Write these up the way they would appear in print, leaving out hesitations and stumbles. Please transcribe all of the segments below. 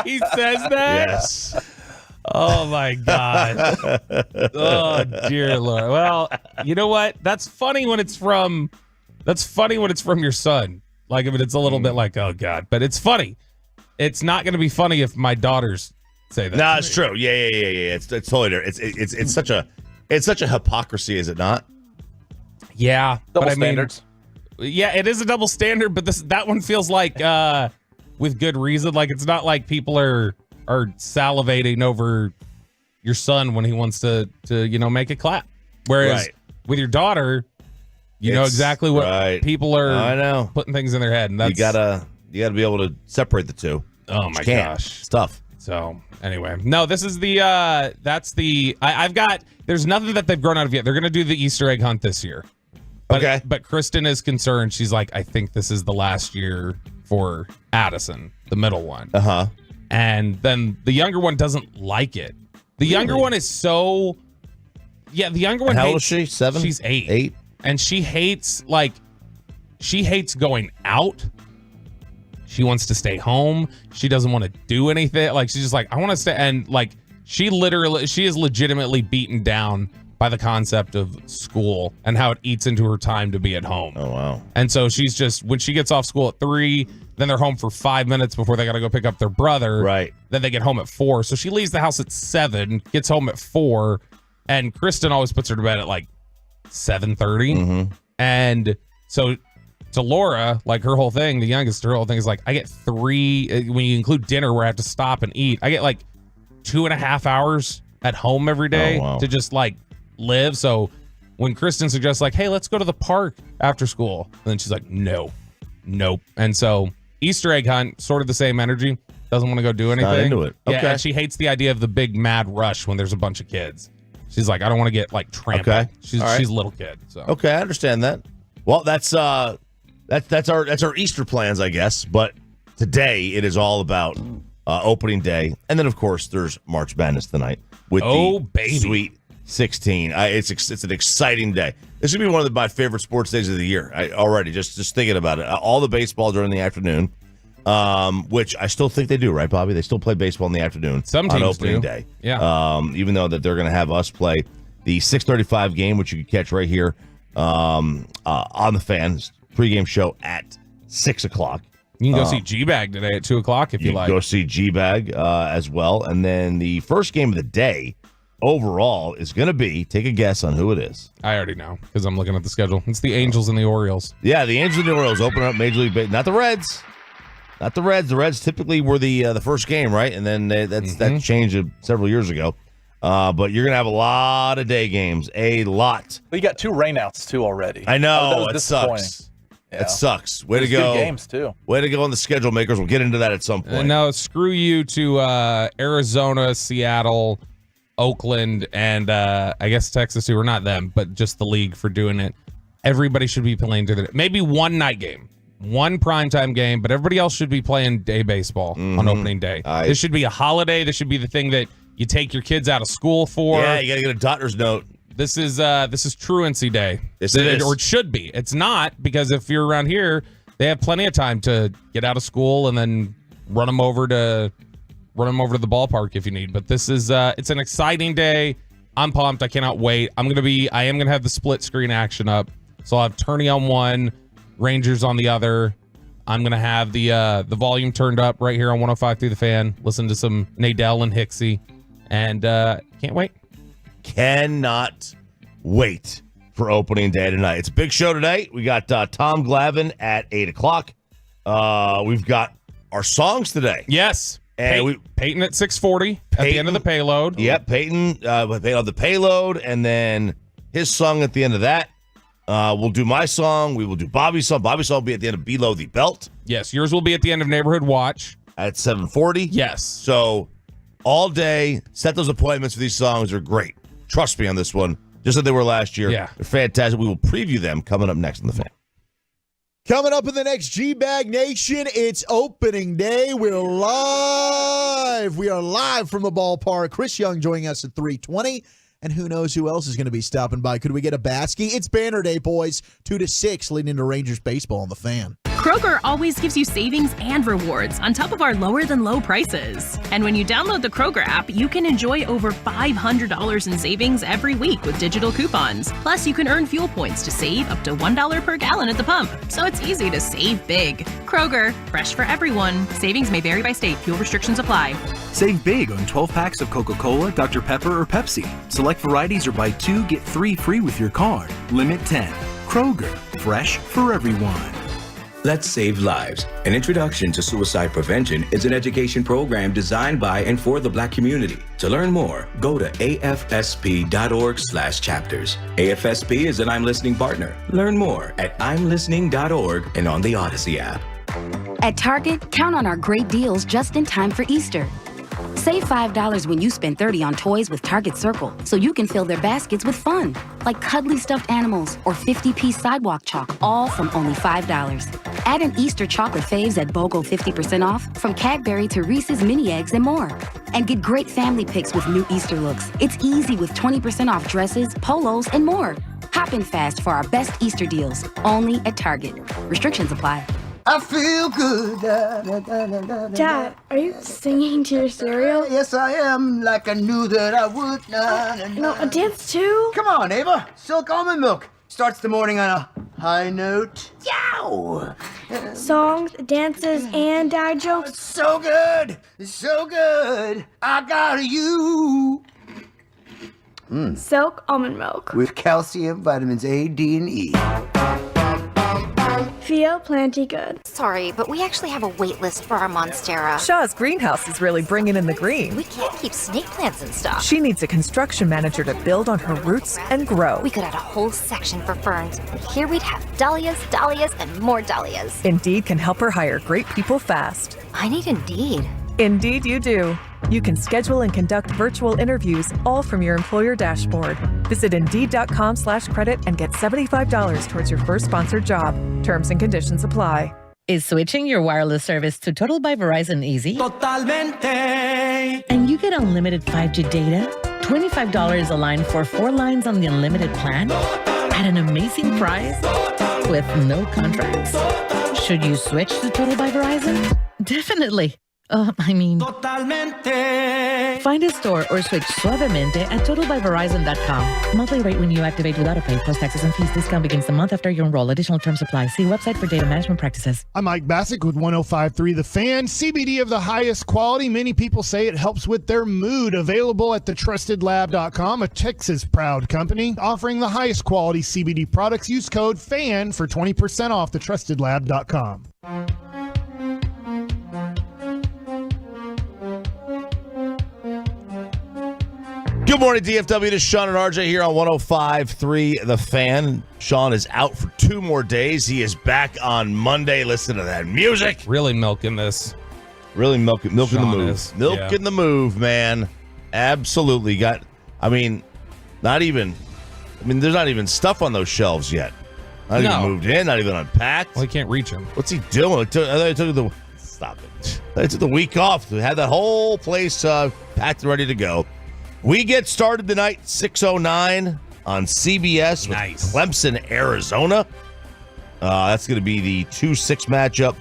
He says that? Yes. Oh, my God. Oh, dear Lord. Well, you know what? That's funny when it's from your son. Like, if it's a little bit like, oh, God. But it's funny. It's not going to be funny if my daughters say that. No, it's true. Yeah. It's totally different. It's such a hypocrisy, is it not? Yeah. Double standards. Yeah, it is a double standard, but that one feels like with good reason. Like, it's not like people are salivating over your son when he wants to make it clap. Whereas with your daughter, you know exactly what people are putting things in their head, and that's you gotta be able to separate the two. Oh my gosh, it's tough. So anyway, no, this is I've got. There's nothing that they've grown out of yet. They're gonna do the Easter egg hunt this year. But Kristen is concerned. She's like, I think this is the last year for Addison, the middle one. Uh-huh. And then the younger one doesn't like it. The younger one is so... Yeah, the younger one How old is she? 7? She's 8. 8? And she hates going out. She wants to stay home. She doesn't want to do anything. Like, she's just like, I want to stay. And, like, she is legitimately beaten down by the concept of school and how it eats into her time to be at home. Oh, wow. And so she's just, when she gets off school at 3, then they're home for 5 minutes before they got to go pick up their brother. Right. Then they get home at 4. So she leaves the house at 7, gets home at 4, and Kristen always puts her to bed at like 7:30. Mm-hmm. And so to Laura, like her whole thing, the youngest, her whole thing is like, I get 3, when you include dinner where I have to stop and eat, I get like 2.5 hours at home every day to just like live. So when Kristen suggests like, hey, let's go to the park after school, and then she's like, nope. And so Easter egg hunt, sort of the same energy, doesn't want to go do anything. Not into it. Yeah, Okay. and she hates the idea of the big mad rush when there's a bunch of kids. She's like, I don't want to get like trampled. Okay. She's a little kid. So okay, I understand that. Well, that's our Easter plans, I guess. But today it is all about opening day, and then of course there's March Madness tonight with the Sweet 16. It's an exciting day. This should be one of my favorite sports days of the year. Already just thinking about it. All the baseball during the afternoon, which I still think they do, right, Bobby? They still play baseball in the afternoon. Some teams on opening do. day. Yeah. Even though that they're going to have us play the 6:35 game, which you can catch right here on the Fans pregame show at 6 o'clock. You can go see G-Bag today at 2 o'clock if you like. You can go see G-Bag as well. And then the first game of the day overall is going to be, take a guess on who it is. I already know because I'm looking at the schedule. It's the Angels and the Orioles. Yeah, the Angels and the Orioles open up Major League Baseball. Not the Reds. Not the Reds. The Reds typically were the first game, right? And then that changed several years ago. But you're going to have a lot of day games. A lot. Well, you got 2 rainouts, too, already. I know. That It sucks. Yeah. It sucks. Way to There's go. good games, too. Way to go on the schedule makers. We'll get into that at some point. No, screw you to Arizona, Seattle, Oakland, and I guess Texas, too. Or not them, but just the league for doing it. Everybody should be playing through maybe one night game. One primetime game, but everybody else should be playing day baseball on opening day. This should be a holiday. This should be the thing that you take your kids out of school for. Yeah, you got to get a doctor's note. This is truancy day. This is. Or it should be. It's not, because if you're around here, they have plenty of time to get out of school and then run them over to the ballpark if you need. But this is it's an exciting day. I'm pumped. I cannot wait. I am gonna have the split screen action up. So I'll have Turney on one, Rangers on the other. I'm gonna have the volume turned up right here on 105 through the Fan. Listen to some Nadell and Hixie, and can't wait. Cannot wait for opening day tonight. It's a big show today. We got Tom Glavine at 8 o'clock. We've got our songs today. Yes. And Peyton at 6:40 at the end of the payload. Yep, Peyton of the payload, and then his song at the end of that. We'll do my song. We will do Bobby's song. Bobby's song will be at the end of Below the Belt. Yes, yours will be at the end of Neighborhood Watch. At 7:40. Yes. So all day, set those appointments for these songs. Are great. Trust me on this one. Just like they were last year. Yeah. They're fantastic. We will preview them coming up next on The Fan. Coming up in the next G-Bag Nation, it's opening day. We're live. We are live from the ballpark. Chris Young joining us at 3:20. And who knows who else is going to be stopping by. Could we get a Baskey? It's banner day, boys. 2 to 6 leading into Rangers baseball on The Fan. Kroger always gives you savings and rewards on top of our lower than low prices. And when you download the Kroger app, you can enjoy over $500 in savings every week with digital coupons. Plus, you can earn fuel points to save up to $1 per gallon at the pump. So it's easy to save big. Kroger, fresh for everyone. Savings may vary by state. Fuel restrictions apply. Save big on 12 packs of Coca-Cola, Dr. Pepper, or Pepsi. Select varieties or buy 2, get 3 free with your card. Limit 10. Kroger, fresh for everyone. Let's Save Lives. An Introduction to Suicide Prevention is an education program designed by and for the Black community. To learn more, go to afsp.org/chapters. AFSP is an I'm Listening partner. Learn more at imlistening.org and on the Odyssey app. At Target, count on our great deals just in time for Easter. Save $5 when you spend $30 on toys with Target Circle, so you can fill their baskets with fun, like cuddly stuffed animals or 50-piece sidewalk chalk, all from only $5. Add an Easter chocolate faves at BOGO 50% off, from Cadbury to Reese's Mini Eggs and more. And get great family picks with new Easter looks. It's easy with 20% off dresses, polos, and more. Hop in fast for our best Easter deals, only at Target. Restrictions apply. I feel good. Dad, are you singing to your cereal? Yes, I am, like I knew that I would. No, a dance too? Come on, Ava. Silk almond milk starts the morning on a high note. Yow! Songs, dances, and dad jokes. So good, so good. I got you. Silk almond milk. With calcium, vitamins A, D, and E. Feel plenty good. Sorry, but we actually have a wait list for our Monstera. Shaw's greenhouse is really bringing in the green. We can't keep snake plants in stock. She needs a construction manager to build on her roots and grow. We could add a whole section for ferns. And here we'd have dahlias, dahlias, and more dahlias. Indeed can help her hire great people fast. I need Indeed. Indeed you do. You can schedule and conduct virtual interviews all from your employer dashboard. Visit Indeed.com/credit and get $75 towards your first sponsored job. Terms and conditions apply. Is switching your wireless service to Total by Verizon easy? Totalmente. And you get unlimited 5G data, $25 a line for 4 lines on the unlimited plan, at an amazing price, with no contracts. Should you switch to Total by Verizon? Definitely. Totalmente. Find a store or switch suavemente at totalbyverizon.com. Monthly rate when you activate without a pay, plus taxes and fees. Discount begins the month after you enroll. Additional terms apply. See website for data management practices. I'm Mike Bassick with 105.3 The Fan. CBD of the highest quality. Many people say it helps with their mood. Available at thetrustedlab.com, a Texas-proud company offering the highest quality CBD products. Use code FAN for 20% off thetrustedlab.com. Good morning, DFW. This is Sean and RJ here on 105.3 The Fan. Sean is out for 2 more days. He is back on Monday. Listen to that music. Really milking this. Really milking the Sean move. is. Milking the move, man. Absolutely. There's not even stuff on those shelves yet. Not even moved in, not even unpacked. Well, he can't reach him. What's he doing? Stop it. I took the week off. We had that whole place packed and ready to go. We get started tonight, 6:09 on CBS with Clemson, Arizona. That's going to be the 2-6 matchup.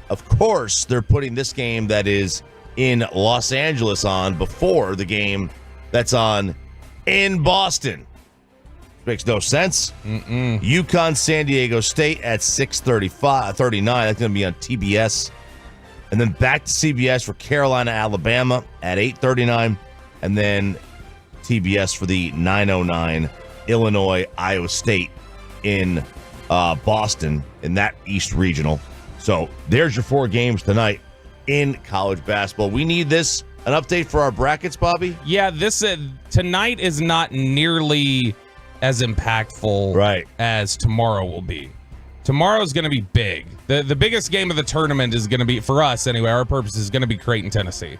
Of course, they're putting this game that is in Los Angeles on before the game that's on in Boston. Makes no sense. UConn, San Diego State at 6:39. That's going to be on TBS. And then back to CBS for Carolina, Alabama at 8:39. And then TBS for the 9:09 Illinois, Iowa State in Boston in that East Regional. So there's your 4 games tonight in college basketball. We need an update for our brackets, Bobby? Yeah, this tonight is not nearly as impactful as tomorrow will be. Tomorrow's going to be big. The biggest game of the tournament is going to be, for us anyway, our purpose is going to be Creighton, Tennessee.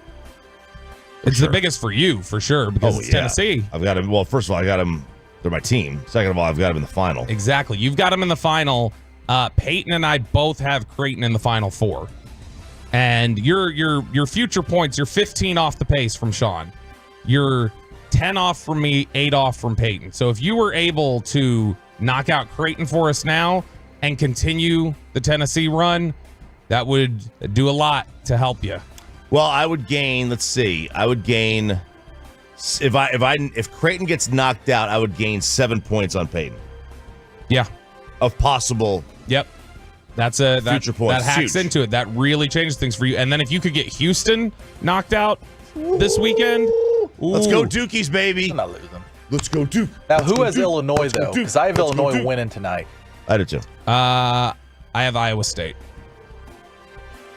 It's the biggest for you, for sure, because it's Tennessee. I've got them. Well, first of all, I got them. They're my team. Second of all, I've got them in the final. Exactly. You've got them in the final. Peyton and I both have Creighton in the Final Four. And your future points, you're 15 off the pace from Sean. You're 10 off from me, 8 off from Peyton. So if you were able to knock out Creighton for us now, and continue the Tennessee run, that would do a lot to help you. Well, I would gain. Let's see. I would gain if Creighton gets knocked out, I would gain 7 points on Peyton. Yeah, of possible. Yep, that's future points. That hacks Huge. into it. That really changes things for you. And then if you could get Houston knocked out this weekend, let's go Dukies, baby. I'm not losing. Let's go Duke. Now, Let's who go has Duke. Illinois Let's go though? Duke. Because I have Let's go Illinois Duke. winning tonight. I do too. I have Iowa State.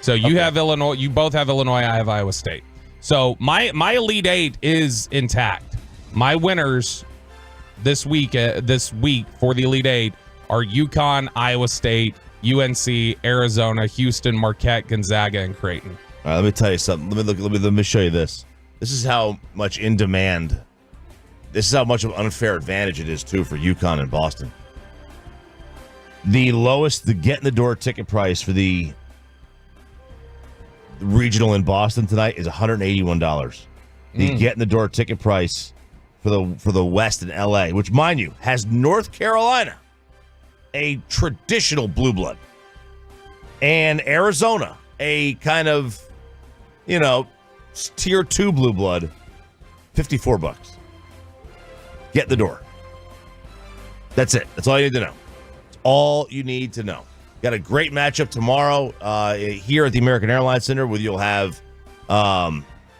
So you have Illinois. You both have Illinois. I have Iowa State. So my Elite Eight is intact. My winners this week for the Elite Eight are UConn, Iowa State, UNC, Arizona, Houston, Marquette, Gonzaga, and Creighton. All right, let me tell you something. Let me show you this. This is how much in demand. This is how much of an unfair advantage it is too for UConn and Boston. The lowest, the get in the door ticket price for the regional in Boston tonight is $181. The get in the door ticket price for the West in LA, which mind you has North Carolina, a traditional blue blood, and Arizona, a kind of, tier 2 blue blood, $54. Get in the door. That's it. That's all you need to know. That's all you need to know. Got a great matchup tomorrow here at the American Airlines Center, where you'll have the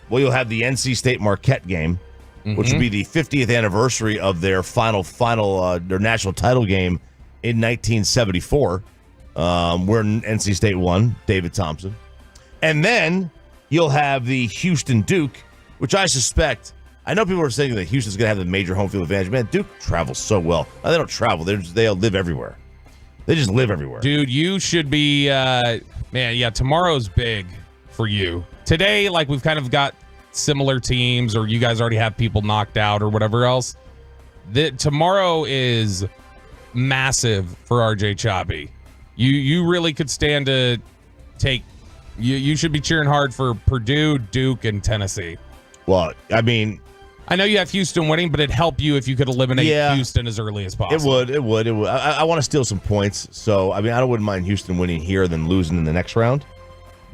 NC State Marquette game, which will be the 50th anniversary of their their national title game in 1974, where NC State won, David Thompson. And then you'll have the Houston Duke, which I suspect, I know people are saying that Houston's going to have the major home field advantage. Man, Duke travels so well. Now, they don't travel. They live everywhere. They just live everywhere. Dude, you should be, tomorrow's big for you. Today, we've kind of got similar teams, or you guys already have people knocked out or whatever else. Tomorrow is massive for RJ Chabi. You really could stand to take, you should be cheering hard for Purdue, Duke, and Tennessee. Well, I mean, I know you have Houston winning, but it'd help you if you could eliminate Houston as early as possible. It would. I want to steal some points, so I wouldn't mind Houston winning here than losing in the next round.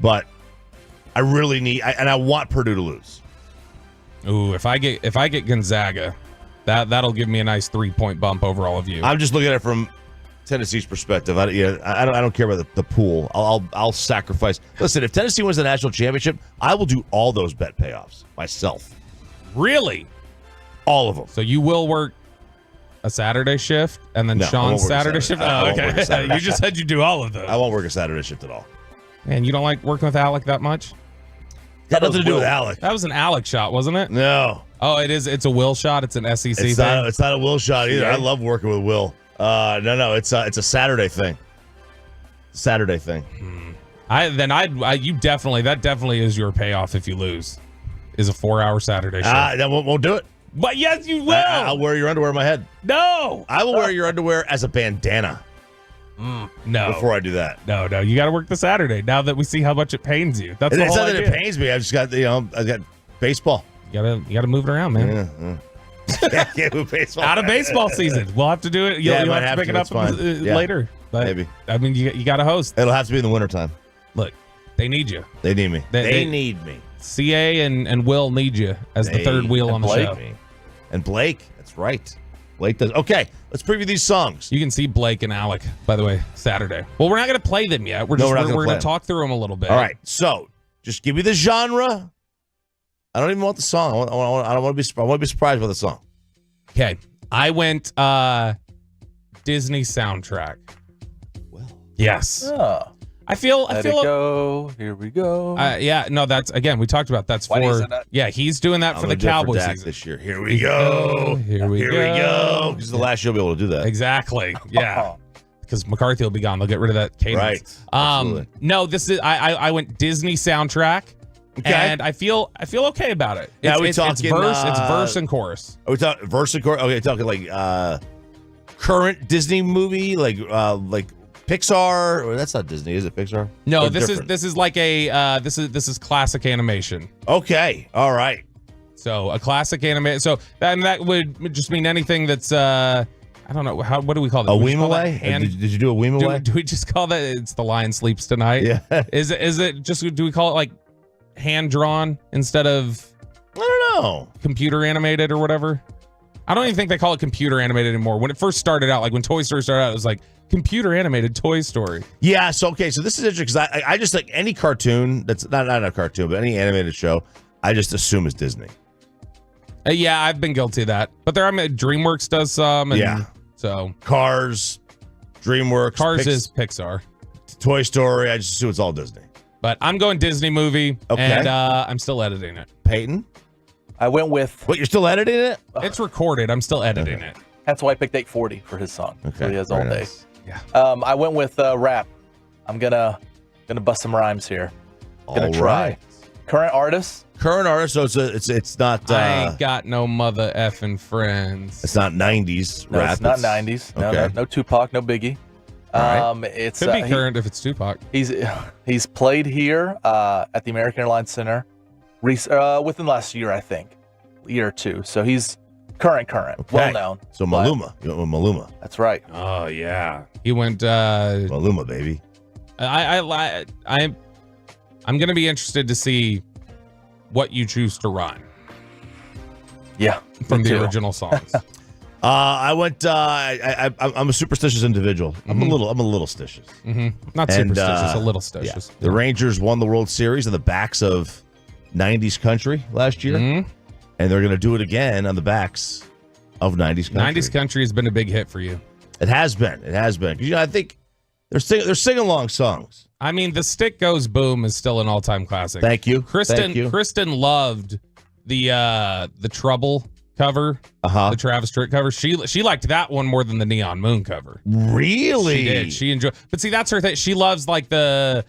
But I really need, I want Purdue to lose. Ooh, if I get Gonzaga, that'll give me a nice 3-point bump over all of you. I'm just looking at it from Tennessee's perspective. I don't care about the pool. I'll sacrifice. Listen, if Tennessee wins the national championship, I will do all those bet payoffs myself. Really? All of them. So you will work a Saturday shift and then Sean's Saturday shift? Oh, okay. You just said you do all of them. I won't work a Saturday shift at all. Man, you don't like working with Alec that much? Got nothing to do with Alec. That was an Alec shot, wasn't it? No. Oh, it is. It's a Will shot. It's an SEC thing. It's not a Will shot either. I love working with Will. No. It's a Saturday thing. Saturday thing. That definitely is your payoff if you lose. Is a 4-hour Saturday shift. That won't do it. But yes, you will. I'll wear your underwear on my head. No. I will wear your underwear as a bandana. No. Before I do that. No. You got to work the Saturday now that we see how much it pains you. That's the it's whole not idea. that it pains me. I've just got, I got baseball. You gotta move it around, man. Can't move baseball. Out of baseball season. We'll have to do it. You'll have to pick it up later. But, maybe. I mean, you got to host. It'll have to be in the wintertime. Look, they need you. They need me. They need me. CA and Will need you as the third wheel on the show. And Blake. That's right. Blake does. Okay, let's preview these songs. You can see Blake and Alec, by the way, Saturday. Well, we're not going to play them yet. We're going to talk through them a little bit. All right. So just give me the genre. I don't even want the song. I don't want to be. I want to be surprised by the song. Okay, I went Disney soundtrack. Well, yes. Oh. I feel. Go. Here we go. Yeah. No, that's again. We talked about that's for. Yeah, he's doing that for the Cowboys season this year. Here we go. Here we go. This is the last year we'll be able to do that. Exactly. Yeah. Because McCarthy will be gone. They'll get rid of that cadence. Right. Absolutely. No, this is. I went Disney soundtrack. Okay. And I feel okay about it. It's verse and chorus. Are we talking verse and chorus? Okay, talking like current Disney movie, like Pixar. Or that's not Disney, is it? Pixar? No, or this different? is like a this is classic animation. Okay, all right. So a classic animation. So that would just mean anything that's I I don't know what do we call that? A weem away? Did you do a weem away? Do we just call that? It's the lion sleeps tonight. Yeah. Is it just? Do we call it like hand drawn instead of? I don't know. Computer animated or whatever. I don't even think they call it computer animated anymore. When it first started out, like when Toy Story started out, it was like computer animated Toy Story. Yeah. So this is interesting because I just like any cartoon that's not a cartoon, but any animated show, I just assume is Disney. Yeah, I've been guilty of that. But DreamWorks does some. And yeah. So Cars, DreamWorks. Cars is Pixar. Toy Story. I just assume it's all Disney. But I'm going Disney movie. Okay. And I'm still editing it. Peyton? I went with. What, you're still editing it? It's recorded. I'm still editing it. That's why I picked 840 for his song. Okay. So he has all day. Nice. Yeah. I went with rap. I'm gonna bust some rhymes here. Gonna try. Current artist. So it's not. I ain't got no mother effing friends. It's not 90s No, rap. it's not 90s. No, no Tupac, no Biggie. Right. It's could be current if it's Tupac. He's played here at the American Airlines Center within the last year, I think, year or two. So he's current, Okay. well known. So Maluma, you went with Maluma. That's right. Oh yeah, he went. Maluma, baby. I'm gonna be interested to see what you choose to rhyme. Yeah, from the original songs. I went. I'm a superstitious individual. I'm a little stitious. Not superstitious, a little stitious. Yeah. The Rangers won the World Series on the backs of 90s country last year, and they're going to do it again on the backs of 90s country. 90s country has been a big hit for you. It has been. Because I think they're singing along songs. I mean, The Stick Goes Boom is still an all-time classic. Thank you. Kristen loved the Trouble cover, the Travis Tritt cover. She liked that one more than the Neon Moon cover. Really? She did. She enjoyed. But see, that's her thing. She loves the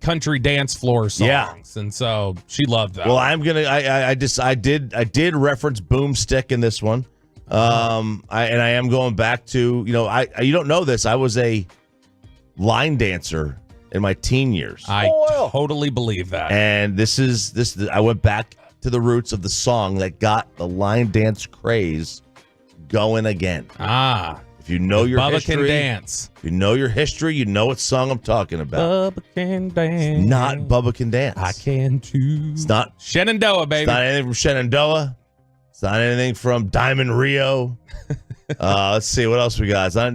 country dance floor songs, and so she loved that. Well, I'm gonna. I did reference Boomstick in this one. I am going back to you don't know this. I was a line dancer in my teen years. I totally believe that. And this. I went back to the roots of the song that got the line dance craze going again. If you know your Bubba history, can dance. If you know your history, you know what song I'm talking about. Bubba can dance. It's not Bubba Can Dance. I can too. It's not Shenandoah, baby. It's not anything from Shenandoah. It's not anything from Diamond Rio. Let's see what else we got. It's not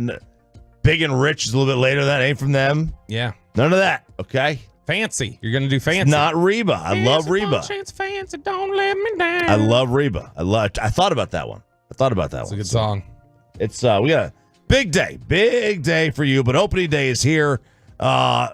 Big and Rich is a little bit later. That ain't from them. Yeah. None of that. Okay. Fancy. You're gonna do Fancy. It's not Reba. I love Reba. Fancy, don't let me down. I love Reba. I thought about that one. It's a good song. It's we got a big day for you. But opening day is here. I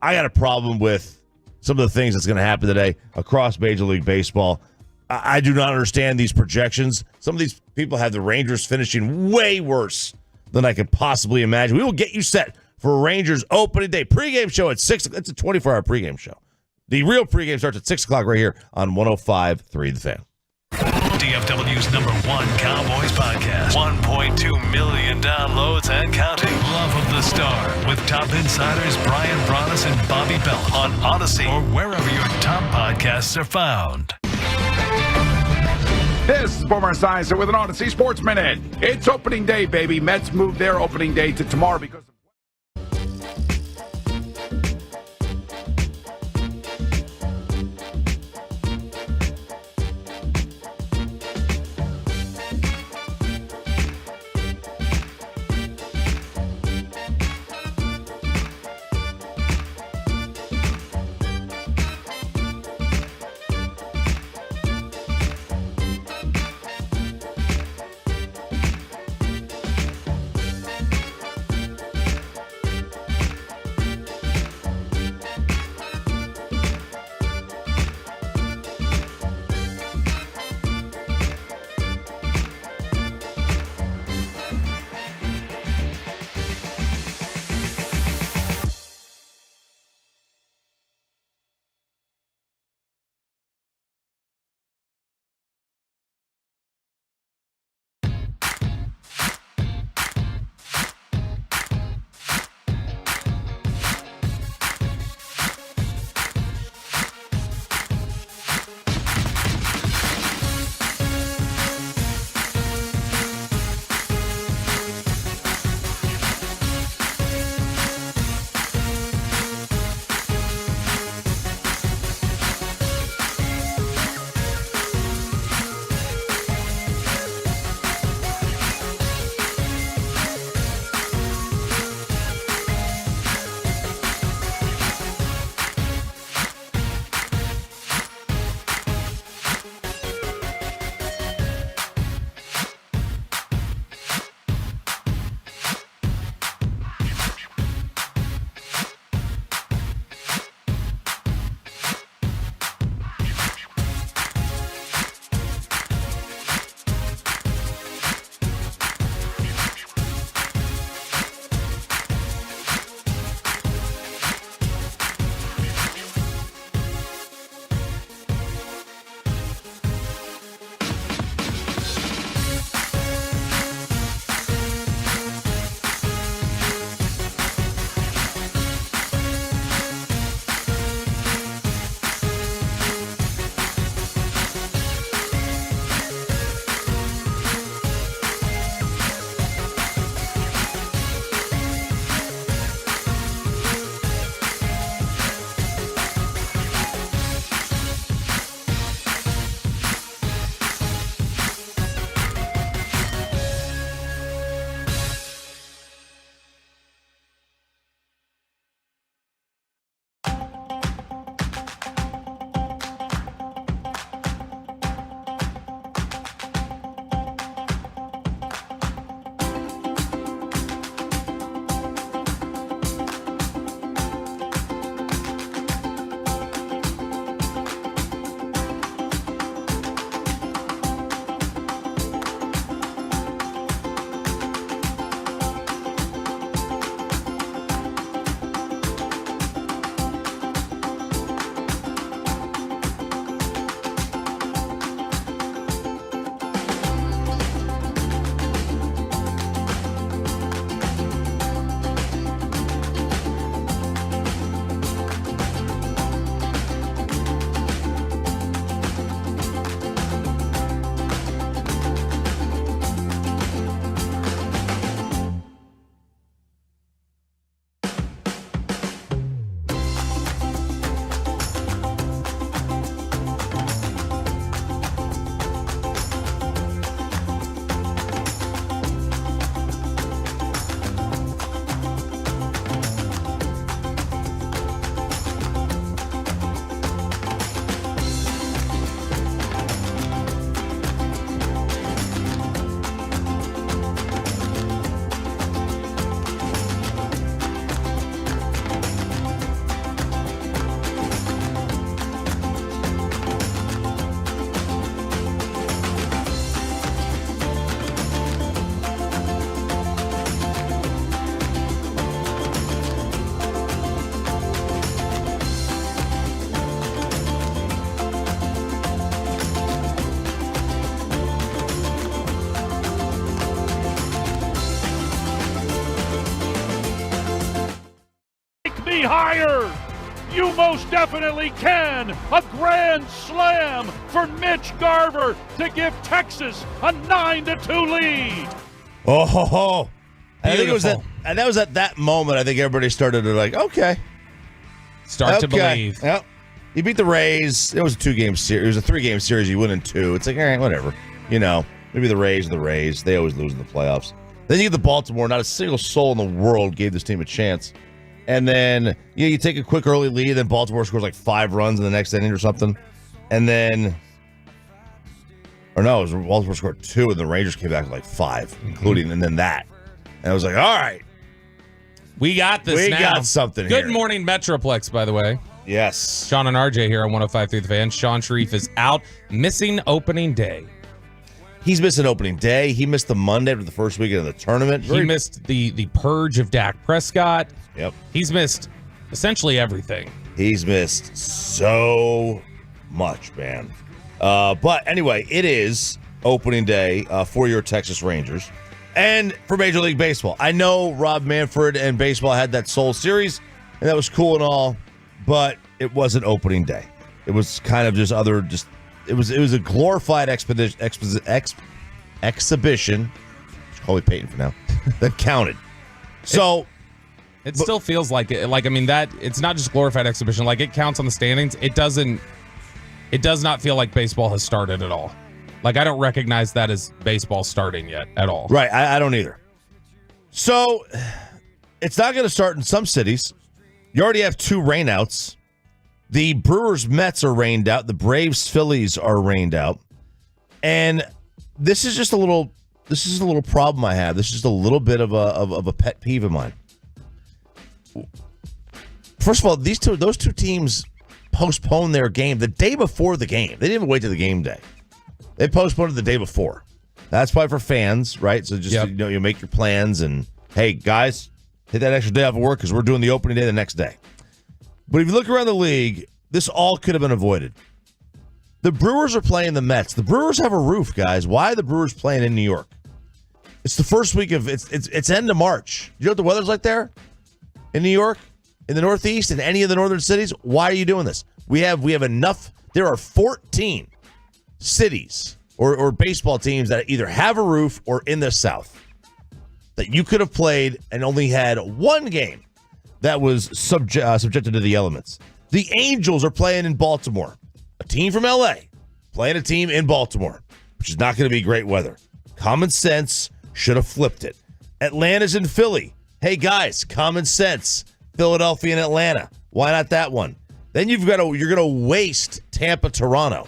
got a problem with some of the things that's going to happen today across Major League Baseball. I do not understand these projections. Some of these people have the Rangers finishing way worse than I could possibly imagine. We will get you set for Rangers opening day pregame show at 6. It's a 24-hour pregame show. The real pregame starts at 6 o'clock right here on 105.3 The Fan. DFW's #1 Cowboys podcast. 1.2 million downloads and counting. Love of the Star with top insiders Brian Broaddus and Bobby Bell on Odyssey or wherever your top podcasts are found. This is Boomer Esiason with an Odyssey Sports Minute. It's opening day, baby. Mets moved their opening day to tomorrow because definitely can. A grand slam for Mitch Garver to give Texas a 9-2 lead. Oh, ho, ho. I think it was at that moment. I think everybody started to okay, start to believe. Yep. You beat the Rays. It was a 2-game series. It was a 3-game series. You win in 2. It's like, all right, whatever. Maybe the Rays are the Rays. They always lose in the playoffs. Then you get the Baltimore. Not a single soul in the world gave this team a chance. And then you take a quick early lead. Then Baltimore scores like 5 runs in the next inning or something. And then, Baltimore scored 2, and the Rangers came back with like 5, including, and then that. And I was like, all right. We got this now. We got something here. Good morning, Metroplex, by the way. Yes. Sean and RJ here on 105.3 The Fan. Sean Sharif is out, missing opening day. He's missing opening day. He missed the Monday after the first weekend of the tournament. He missed the purge of Dak Prescott. Yep. He's missed essentially everything. He's missed so much, man. But anyway, it is opening day for your Texas Rangers and for Major League Baseball. I know Rob Manfred and baseball had that Soul Series, and that was cool and all, but it wasn't opening day. It was kind of it was a glorified exhibition. Call me Peyton for now. That counted. So it still feels like it. Like, I mean, that it's not just glorified exhibition. Like, it counts on the standings. It does not feel like baseball has started at all. Like, I don't recognize that as baseball starting yet at all. Right. I don't either. So it's not going to start in some cities. You already have 2 rainouts. The Brewers Mets are rained out. The Braves Phillies are rained out. And this is just a little problem I have. This is just a little bit of a pet peeve of mine. First of all, those two teams postponed their game the day before the game. They didn't even wait till the game day. They postponed it the day before. That's probably for fans, right? So just you make your plans and hey guys, hit that extra day off of work because we're doing the opening day the next day. But if you look around the league, this all could have been avoided. The Brewers are playing the Mets. The Brewers have a roof, guys. Why are the Brewers playing in New York? It's the first week of it's end of March. You know what the weather's like there in New York, in the Northeast, in any of the northern cities? Why are you doing this? We have enough. There are 14 cities or baseball teams that either have a roof or in the South that you could have played and only had one game that was subjected to the elements. The Angels are playing in Baltimore. A team from L.A. playing a team in Baltimore, which is not going to be great weather. Common sense should have flipped it. Atlanta's in Philly. Hey, guys, common sense. Philadelphia and Atlanta. Why not that one? Then you're going to waste Tampa, Toronto.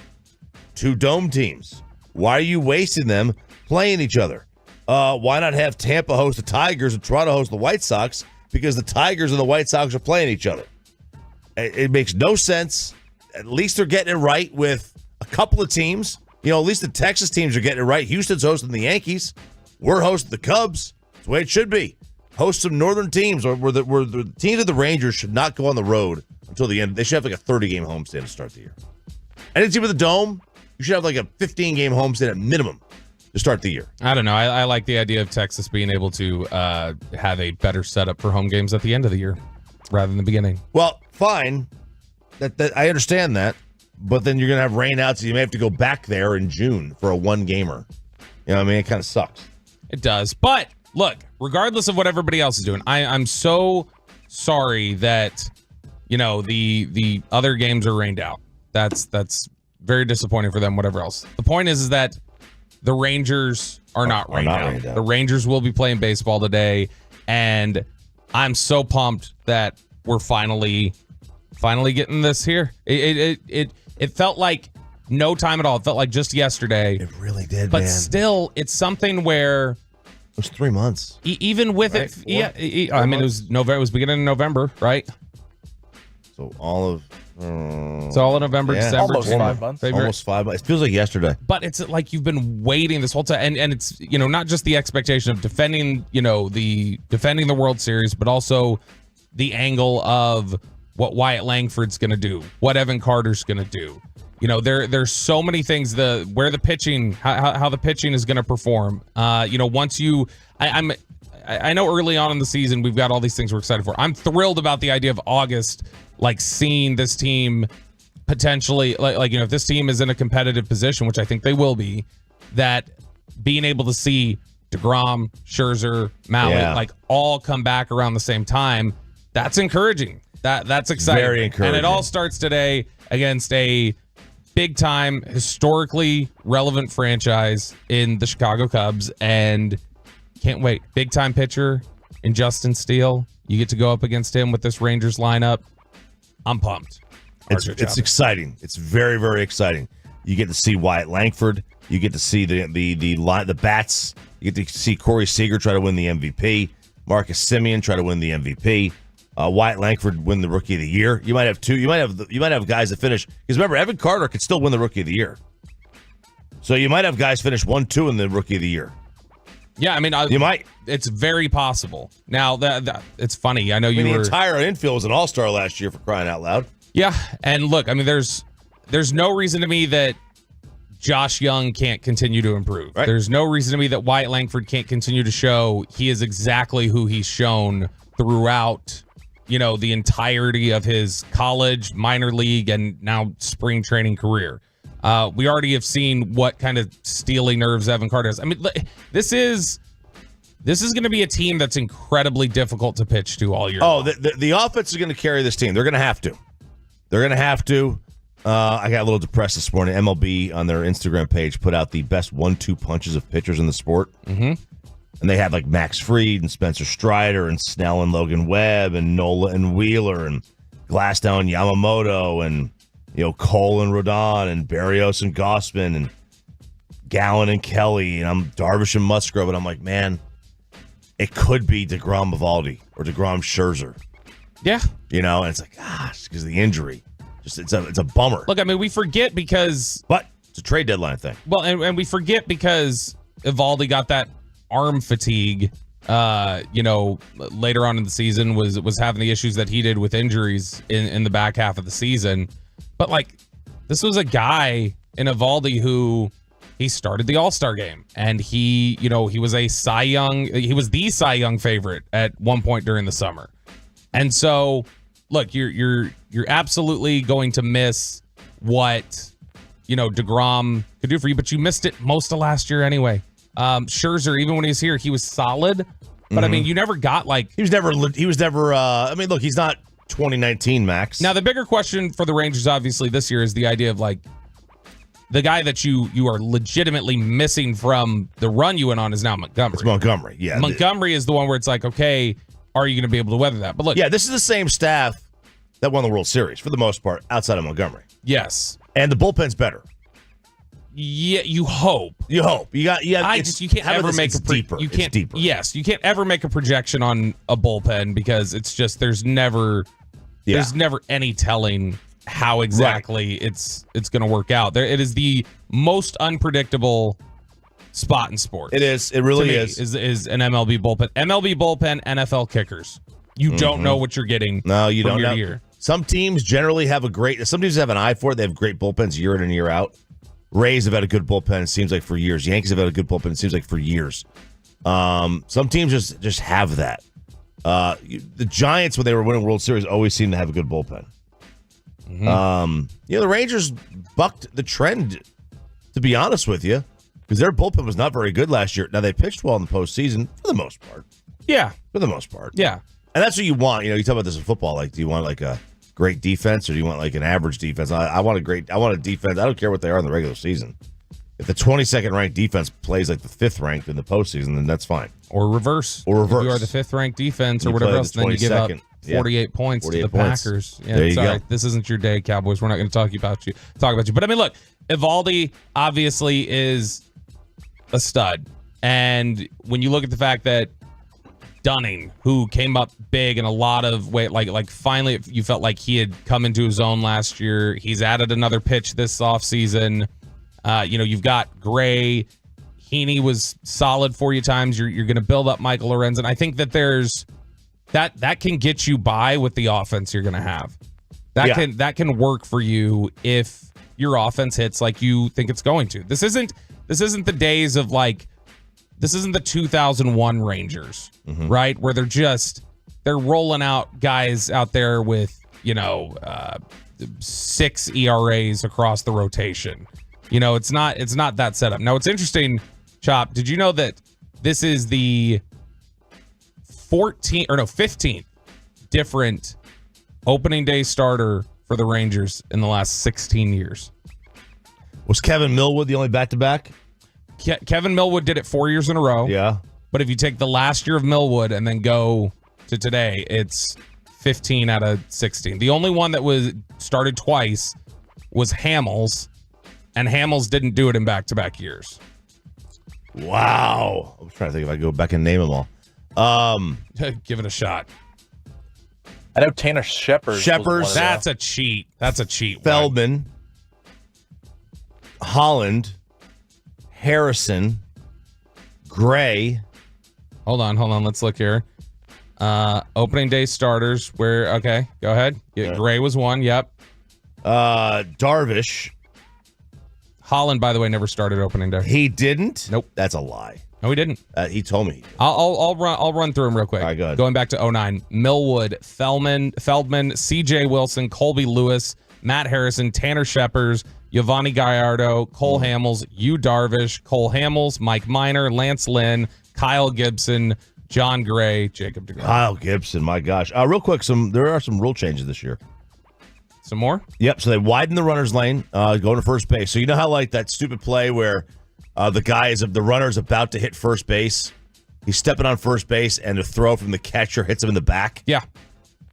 2 dome teams. Why are you wasting them playing each other? Why not have Tampa host the Tigers and Toronto host the White Sox? Because the Tigers and the White Sox are playing each other. It makes no sense. At least they're getting it right with a couple of teams. At least the Texas teams are getting it right. Houston's hosting the Yankees. We're hosting the Cubs. That's the way it should be. Host some northern teams where the teams of the Rangers should not go on the road until the end. They should have like a 30-game homestand to start the year. Any team with a dome, you should have like a 15-game homestand at minimum to start the year. I don't know. I like the idea of Texas being able to have a better setup for home games at the end of the year rather than the beginning. Well, fine. That I understand that. But then you're going to have rainouts, and you may have to go back there in June for a one-gamer. You know what I mean? It kind of sucks. It does. But, look, regardless of what everybody else is doing, I'm so sorry that, the other games are rained out. That's very disappointing for them, whatever else. The point is that the Rangers are not rained out. The Rangers will be playing baseball today, and I'm so pumped that we're finally getting this here. It felt like no time at all. It felt like just yesterday. It really did, but man. Still, it's something where it was 3 months. Even with right? it, I mean, it was November. It was beginning of November, right? So all of November, December, almost 5 months. February. Almost 5 months. It feels like yesterday. But it's like you've been waiting this whole time, and it's not just the expectation of defending the World Series, but also the angle of what Wyatt Langford's going to do, what Evan Carter's going to do. There's so many things. Where the pitching, how the pitching is going to perform. Once I know early on in the season we've got all these things we're excited for. I'm thrilled about the idea of August like seeing this team potentially, like if this team is in a competitive position, which I think they will be, that being able to see DeGrom, Scherzer, Maui, like all come back around the same time, that's encouraging. That's exciting. Very encouraging. And it all starts today against a big-time, historically relevant franchise in the Chicago Cubs, and can't wait. Big-time pitcher in Justin Steele. You get to go up against him with this Rangers lineup. I'm pumped. It's exciting. It's very, very exciting. You get to see Wyatt Langford. You get to see the bats. You get to see Corey Seager try to win the MVP. Marcus Semien try to win the MVP. Wyatt Langford win the Rookie of the Year. You might have two. You might have guys that finish, because remember, Evan Carter could still win the Rookie of the Year. So you might have guys finish 1-2 in the Rookie of the Year. Yeah, I mean, you might. It's very possible. Now that it's funny. I know the entire infield was an all-star last year, for crying out loud. Yeah, and look, I mean, there's no reason to me that Josh Young can't continue to improve. Right. There's no reason to me that Wyatt Langford can't continue to show he is exactly who he's shown throughout, the entirety of his college, minor league, and now spring training career. We already have seen what kind of steely nerves Evan Carter has. I mean, this is going to be a team that's incredibly difficult to pitch to all year. Oh, the offense is going to carry this team. They're going to have to. I got a little depressed this morning. MLB on their Instagram page put out the best 1-2 punches of pitchers in the sport. Mm-hmm. And they had like Max Fried and Spencer Strider and Snell and Logan Webb and Nola and Wheeler and Glasnow and Yamamoto and Cole and Rodon and Barrios and Gossman and Gallen and Kelly, and I'm Darvish and Musgrove, and I'm like, man, it could be DeGrom Eovaldi or DeGrom Scherzer. Yeah. And it's like, gosh, because of the injury. Just it's a bummer. Look, I mean, we forget because... But it's a trade deadline thing. Well, and we forget because Eovaldi got that arm fatigue, later on in the season, was having the issues that he did with injuries in the back half of the season. But, this was a guy in Eovaldi who... He started the All-Star game, and he was a Cy Young. He was the Cy Young favorite at one point during the summer. And so, look, you're absolutely going to miss what DeGrom could do for you, but you missed it most of last year anyway. Scherzer, even when he was here, he was solid, but I mean, you never got he was never. Look, he's not 2019 Max. Now, the bigger question for the Rangers, obviously, this year is the idea of the guy that you are legitimately missing from the run you went on is now Montgomery. It's Montgomery, yeah. Montgomery is the one where it's okay, are you going to be able to weather that? But look, yeah, this is the same staff that won the World Series for the most part, outside of Montgomery. Yes, and the bullpen's better. Yeah, you hope. You can't ever make deeper. You can't. Deeper. Yes, you can't ever make a projection on a bullpen because it's just there's never any telling how exactly it's going to work out. It is the most unpredictable spot in sports. It is. It really is an MLB bullpen. MLB bullpen, NFL kickers. You don't know what you're getting. No, you don't year know. to year. Some teams generally have some teams have an eye for it. They have great bullpens year in and year out. Rays have had a good bullpen, it seems like, for years. Yankees have had a good bullpen, it seems like, for years. Some teams just have that. The Giants, when they were winning World Series, always seemed to have a good bullpen. Mm-hmm. The Rangers bucked the trend, to be honest with you, because their bullpen was not very good last year. Now, they pitched well in the postseason for the most part. Yeah. For the most part. Yeah. And that's what you want. You talk about this in football. Do you want a great defense or do you want an average defense? I want a defense. I don't care what they are in the regular season. If the 22nd ranked defense plays like the 5th ranked in the postseason, then that's fine. Or reverse. If you are the 5th ranked defense or whatever else, then you give up 48 points to the Packers. Yeah, there you go. This isn't your day, Cowboys. We're not going to talk about you. But I mean, look, Eovaldi obviously is a stud. And when you look at the fact that Dunning, who came up big in a lot of weight, finally you felt like he had come into his own last year. He's added another pitch this offseason. You've got Gray. Heaney was solid for you times. You're going to build up Michael Lorenzen. I think that there's that can get you by with the offense you're going to have. That can work for you if your offense hits like you think it's going to. This isn't the days of this isn't the 2001 Rangers, right? Where they're rolling out guys out there with 6 ERAs across the rotation. It's not that setup. Now, it's interesting, Chop. Did you know that this is the 15th different opening day starter for the Rangers in the last 16 years? Was Kevin Millwood the only back-to-back? Kevin Millwood did it 4 years in a row. Yeah. But if you take the last year of Millwood and then go to today, it's 15 out of 16. The only one that was started twice was Hamels, and Hamels didn't do it in back-to-back years. Wow. I'm trying to think if I go back and name them all. Give it a shot. I know Tanner Sheppers. That's a cheat. Feldman. Holland. Harrison. Gray. Hold on. Let's look here. Opening day starters. Okay, go ahead. Gray was one. Yep. Darvish. Holland, by the way, never started opening day. He didn't? Nope. That's a lie. No, he didn't. He told me. I'll run through them real quick. All right, go ahead. Going back to 09, Millwood, Feldman, C.J. Wilson, Colby Lewis, Matt Harrison, Tanner Sheppers, Giovanni Gallardo, Cole Hamels, Yu Darvish, Cole Hamels, Mike Minor, Lance Lynn, Kyle Gibson, John Gray, Jacob DeGrom. Kyle Gibson, my gosh. Real quick, there are some rule changes this year. Some more? Yep. So they widened the runner's lane, going to first base. So you know how like that stupid play where the runner's about to hit first base, he's stepping on first base, and the throw from the catcher hits him in the back. Yeah.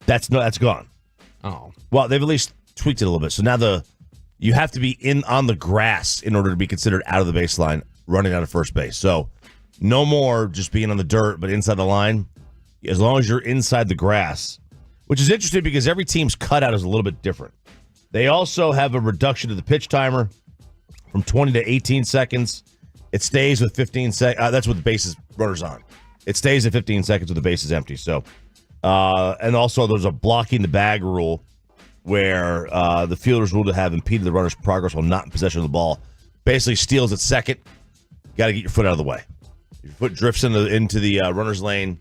That's gone. Oh. Well, they've at least tweaked it a little bit. So now you have to be on the grass in order to be considered out of the baseline, running out of first base. So no more just being on the dirt, but inside the line. As long as you're inside the grass, which is interesting because every team's cutout is a little bit different. They also have a reduction to the pitch timer from 20 to 18 seconds. It stays with 15 seconds. That's with the bases runners on. It stays at 15 seconds with the bases empty. So, and also there's a blocking the bag rule where the fielder's ruled to have impeded the runner's progress while not in possession of the ball. Basically steals at second. You got to get your foot out of the way. If your foot drifts into the runner's lane,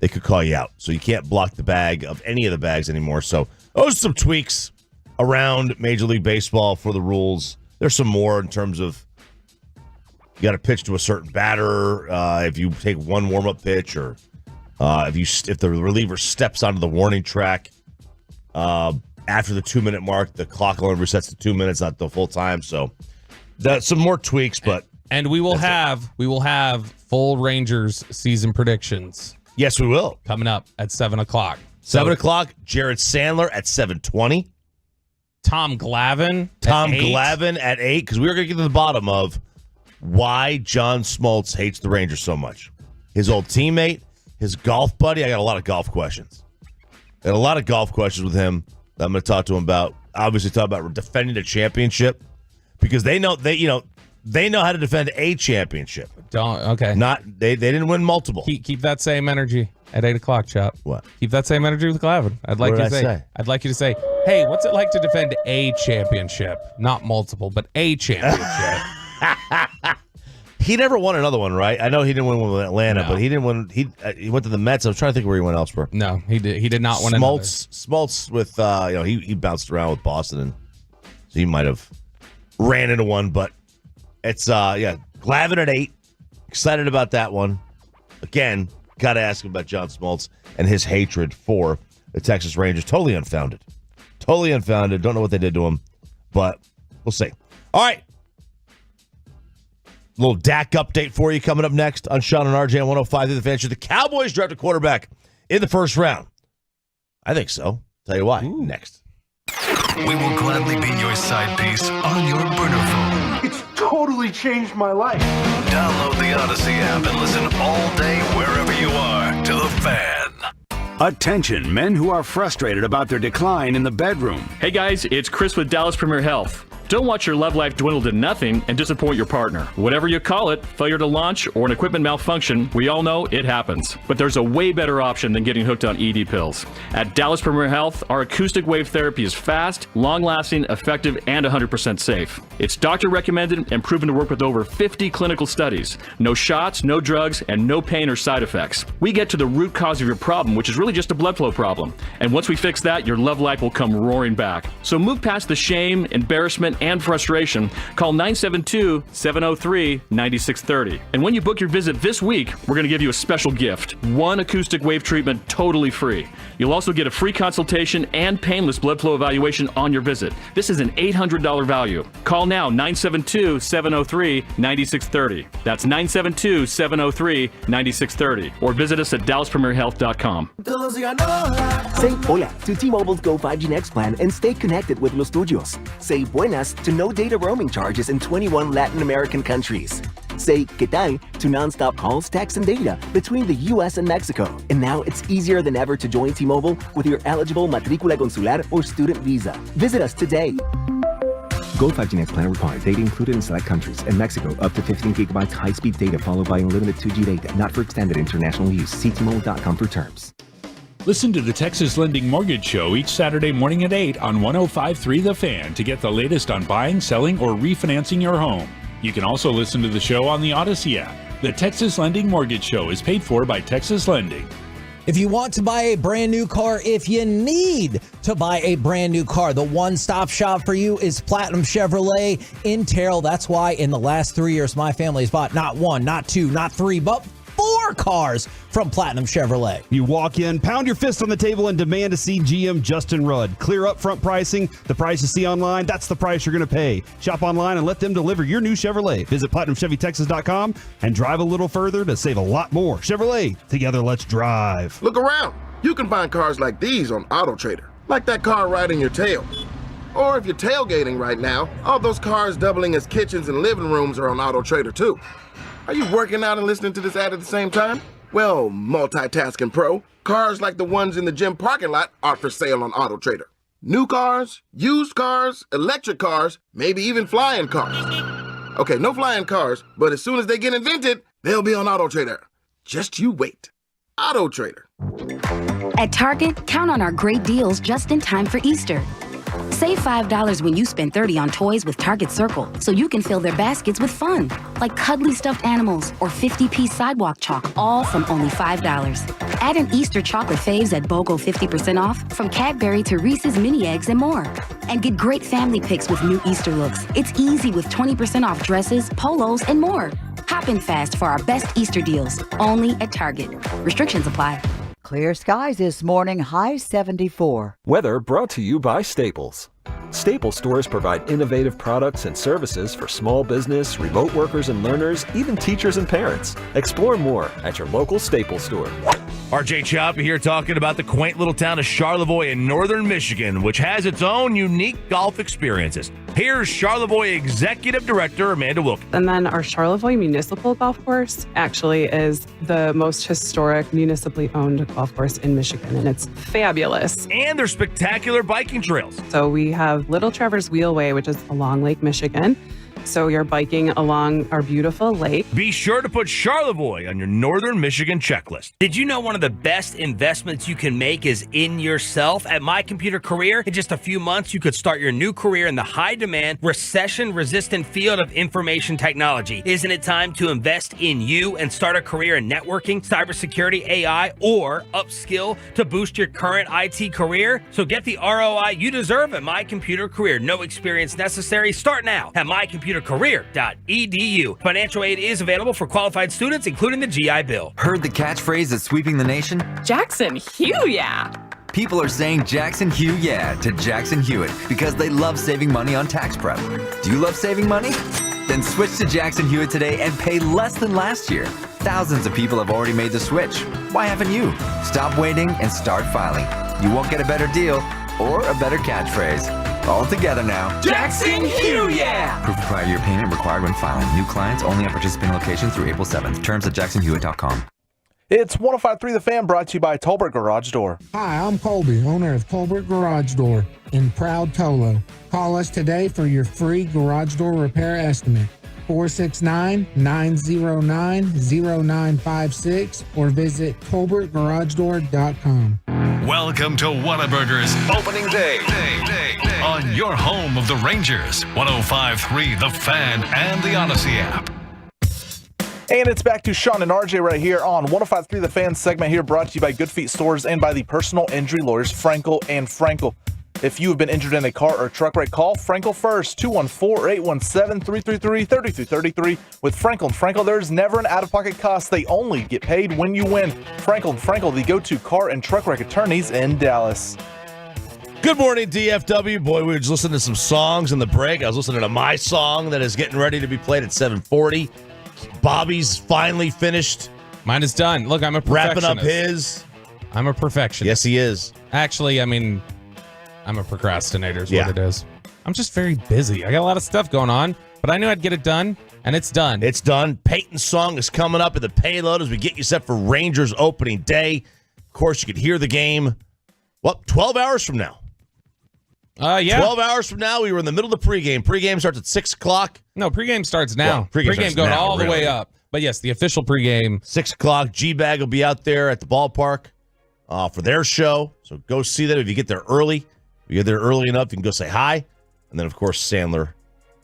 they could call you out. So you can't block the bag of any of the bags anymore. So those are some tweaks around Major League Baseball for the rules. There's some more in terms of you got to pitch to a certain batter. If you take one warm-up pitch, or if the reliever steps onto the warning track after the 2-minute mark, the clock only resets to 2 minutes, not the full time. So that's some more tweaks, but we will have full Rangers season predictions. Yes, we will. Coming up at 7 o'clock. 7 o'clock, Jared Sandler at 7:20. Tom Glavine at 8, because we were going to get to the bottom of why John Smoltz hates the Rangers so much. His old teammate, his golf buddy. I got a lot of golf questions. Got a lot of golf questions with him that I'm going to talk to him about. Obviously, talk about defending a championship because they know how to defend a championship. They didn't win multiple. Keep that same energy at 8 o'clock, Chop. What? Keep that same energy with Glavine. I'd like you to say, hey, what's it like to defend a championship? Not multiple, but a championship. He never won another one, right? I know he didn't win one with Atlanta, but he didn't win. He went to the Mets. I was trying to think where he went elsewhere. No, he did not win Smoltz with he bounced around with Boston, and so he might have ran into one, but it's Glavine at 8. Excited about that one. Again, got to ask him about John Smoltz and his hatred for the Texas Rangers. Totally unfounded. Don't know what they did to him, but we'll see. All right. Little Dak update for you coming up next on Sean and RJ on 105 through the Fan Show. The Cowboys drafted a quarterback in the first round. I think so. Tell you why. Next. We will gladly be your side piece on your burner phone. It's totally changed my life. Download the Odyssey app and listen all day wherever you are to The Fan. Attention, men who are frustrated about their decline in the bedroom. Hey guys, it's Chris with Dallas Premier Health. Don't watch your love life dwindle to nothing and disappoint your partner. Whatever you call it, failure to launch or an equipment malfunction, we all know it happens. But there's a way better option than getting hooked on ED pills. At Dallas Premier Health, our acoustic wave therapy is fast, long-lasting, effective, and 100% safe. It's doctor recommended and proven to work with over 50 clinical studies. No shots, no drugs, and no pain or side effects. We get to the root cause of your problem, which is really just a blood flow problem. And once we fix that, your love life will come roaring back. So move past the shame, embarrassment, and frustration. Call 972-703-9630. And when you book your visit this week, we're going to give you a special gift. 1 acoustic wave treatment totally free. You'll also get a free consultation and painless blood flow evaluation on your visit. This is an $800 value. Call now, 972-703-9630. That's 972-703-9630. Or visit us at DallasPremierHealth.com. Say hola to T-Mobile's Go 5G Next plan and stay connected with Los Tuyos. Say buenas to no data roaming charges in 21 Latin American countries. Say ¿qué tal? To nonstop calls, texts, and data between the U.S. and Mexico. And now it's easier than ever to join T-Mobile with your eligible Matrícula Consular or student visa. Visit us today. Go 5G Next plan required. Data included in select countries. In Mexico, up to 15 gigabytes high-speed data followed by unlimited 2G data. Not for extended international use. See T-Mobile.com for terms. Listen to the Texas Lending Mortgage Show each Saturday morning at 8 on 105.3 The Fan to get the latest on buying, selling, or refinancing your home. You can also listen to the show on the Odyssey app. The Texas Lending Mortgage Show is paid for by Texas Lending. If you want to buy a brand new car, if you need to buy a brand new car, the one-stop shop for you is Platinum Chevrolet in Terrell. That's why in the last 3 years, my family has bought not 1, not 2, not 3, but 4 cars from Platinum Chevrolet. You walk in, pound your fist on the table, and demand to see GM Justin Rudd. Clear upfront pricing. The price you see online, that's the price you're going to pay. Shop online and let them deliver your new Chevrolet. Visit PlatinumChevyTexas.com and drive a little further to save a lot more. Chevrolet, together let's drive. Look around. You can find cars like these on AutoTrader, like that car riding your tail. Or if you're tailgating right now, all those cars doubling as kitchens and living rooms are on AutoTrader too. Are you working out and listening to this ad at the same time? Well, multitasking pro, cars like the ones in the gym parking lot are for sale on AutoTrader. New cars, used cars, electric cars, maybe even flying cars. Okay, no flying cars, but as soon as they get invented, they'll be on AutoTrader. Just you wait. AutoTrader. At Target, count on our great deals just in time for Easter. Save $5 when you spend $30 on toys with Target Circle, so you can fill their baskets with fun, like cuddly stuffed animals or 50-piece sidewalk chalk, all from only $5. Add an Easter chocolate faves at BOGO 50% off, from Cadbury to Reese's Mini Eggs and more. And get great family picks with new Easter looks. It's easy with 20% off dresses, polos, and more. Hop in fast for our best Easter deals, only at Target. Restrictions apply. Clear skies this morning, high 74. Weather brought to you by Staples. Staples stores provide innovative products and services for small business, remote workers and learners, even teachers and parents. Explore more at your local Staples store. RJ Choppy here talking about the quaint little town of Charlevoix in northern Michigan, which has its own unique golf experiences. Here's Charlevoix Executive Director Amanda Wilkins. And then our Charlevoix Municipal Golf Course actually is the most historic municipally owned golf course in Michigan, and it's fabulous. And there's spectacular biking trails. So we have Little Trevor's Wheelway, which is along Lake Michigan. So you're biking along our beautiful lake. Be sure to put Charlevoix on your northern Michigan checklist. Did you know one of the best investments you can make is in yourself? At My Computer Career, in just a few months, you could start your new career in the high-demand, recession-resistant field of information technology. Isn't it time to invest in you and start a career in networking, cybersecurity, AI, or upskill to boost your current IT career? So get the ROI you deserve at My Computer Career. No experience necessary. Start now at mycomputercareer.edu. Financial aid is available for qualified students, including the GI Bill. Heard the catchphrase that's sweeping the nation? Jackson, Hugh, yeah. People are saying Jackson Hugh yeah to Jackson Hewitt because they love saving money on tax prep. Do you love saving money? Then switch to Jackson Hewitt today and pay less than last year. Thousands of people have already made the switch. Why haven't you? Stop waiting and start filing. You won't get a better deal or a better catchphrase. All together now. Jackson Hugh, yeah! Proof of prior year payment required when filing. New clients only at participating locations through April 7th. Terms at jacksonhewitt.com. It's 105.3 The Fan, brought to you by Tolbert Garage Door. Hi, I'm Colby, owner of Tolbert Garage Door in Proud Tolo. Call us today for your free garage door repair estimate. 469-909-0956 or visit TolbertGarageDoor.com. Welcome to Whataburger's Opening Day on your home of the Rangers. 105.3 The Fan and the Odyssey app. And it's back to Sean and RJ right here on 105.3 The Fan segment here, brought to you by Good Feet Stores and by the personal injury lawyers Frankel and Frankel. If you have been injured in a car or truck wreck, call Frankel first, 214-817-333-3333. With Frankel and Frankel, there's never an out-of-pocket cost. They only get paid when you win. Frankel and Frankel, the go-to car and truck wreck attorneys in Dallas. Good morning, DFW. Boy, we were just listening to some songs in the break. I was listening to my song that is getting ready to be played at 7:40. Bobby's finally finished. Mine is done. Look, I'm a perfectionist. Wrapping up his. I'm a perfectionist. Yes, he is. Actually, I mean, I'm a procrastinator is what it is. I'm just very busy. I got a lot of stuff going on, but I knew I'd get it done, and it's done. It's done. Peyton's song is coming up in the payload as we get you set for Rangers opening day. Of course, you could hear the game, 12 hours from now. Yeah. 12 hours from now, we were in the middle of the pregame. Pregame starts at 6 o'clock. No, pregame starts now. Well, pregame going now, all the way up. But yes, the official pregame. 6 o'clock. G-Bag will be out there at the ballpark for their show. So go see them if you get there early. If you get there early enough, you can go say hi. And then, of course, Sandler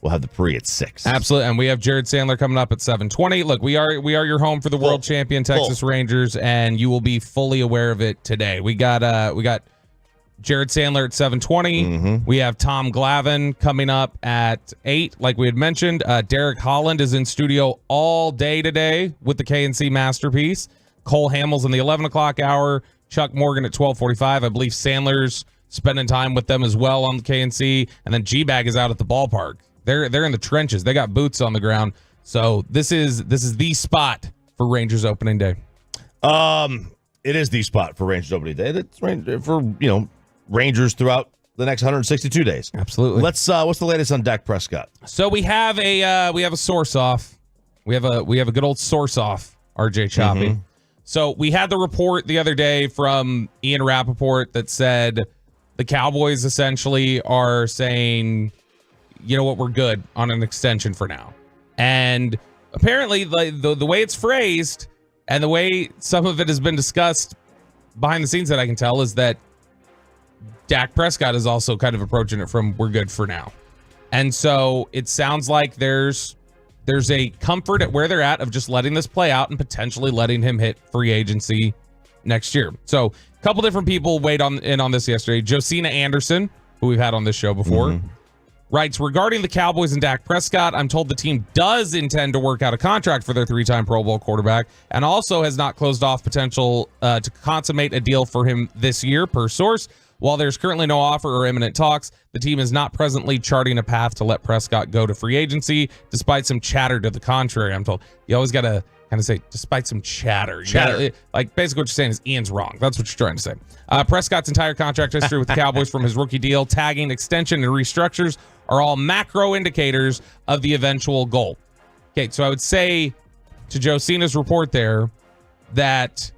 will have the pre at 6. Absolutely. And we have Jared Sandler coming up at 7:20. Look, we are your home for the world champion Texas Rangers, and you will be fully aware of it today. We got Jared Sandler at 7:20. Mm-hmm. We have Tom Glavine coming up at 8, like we had mentioned. Derek Holland is in studio all day today with the KNC Masterpiece. Cole Hamels in the 11 o'clock hour. Chuck Morgan at 12:45. I believe Sandler's spending time with them as well on the KNC. And then G-Bag is out at the ballpark. They're in the trenches. They got boots on the ground. So this is the spot for Rangers opening day. It is the spot for Rangers opening day. That's for, Rangers throughout the next 162 days. Absolutely. What's the latest on Dak Prescott? So we have a source off. We have a good old source off, RJ Choppy. Mm-hmm. So we had the report the other day from Ian Rappaport that said the Cowboys essentially are saying, you know what, we're good on an extension for now. And apparently the way it's phrased and the way some of it has been discussed behind the scenes that I can tell is that Dak Prescott is also kind of approaching it from we're good for now. And so it sounds like there's a comfort at where they're at of just letting this play out and potentially letting him hit free agency next year. So a couple different people weighed in on this yesterday. Josina Anderson, who we've had on this show before, writes, regarding the Cowboys and Dak Prescott, I'm told the team does intend to work out a contract for their 3-time Pro Bowl quarterback and also has not closed off potential to consummate a deal for him this year, per source. While there's currently no offer or imminent talks, the team is not presently charting a path to let Prescott go to free agency, despite some chatter to the contrary, I'm told. You always got to kind of say, despite some chatter. Like, basically what you're saying is Ian's wrong. That's what you're trying to say. Prescott's entire contract history with the Cowboys from his rookie deal, tagging, extension, and restructures are all macro indicators of the eventual goal. Okay, so I would say to Josina's report there that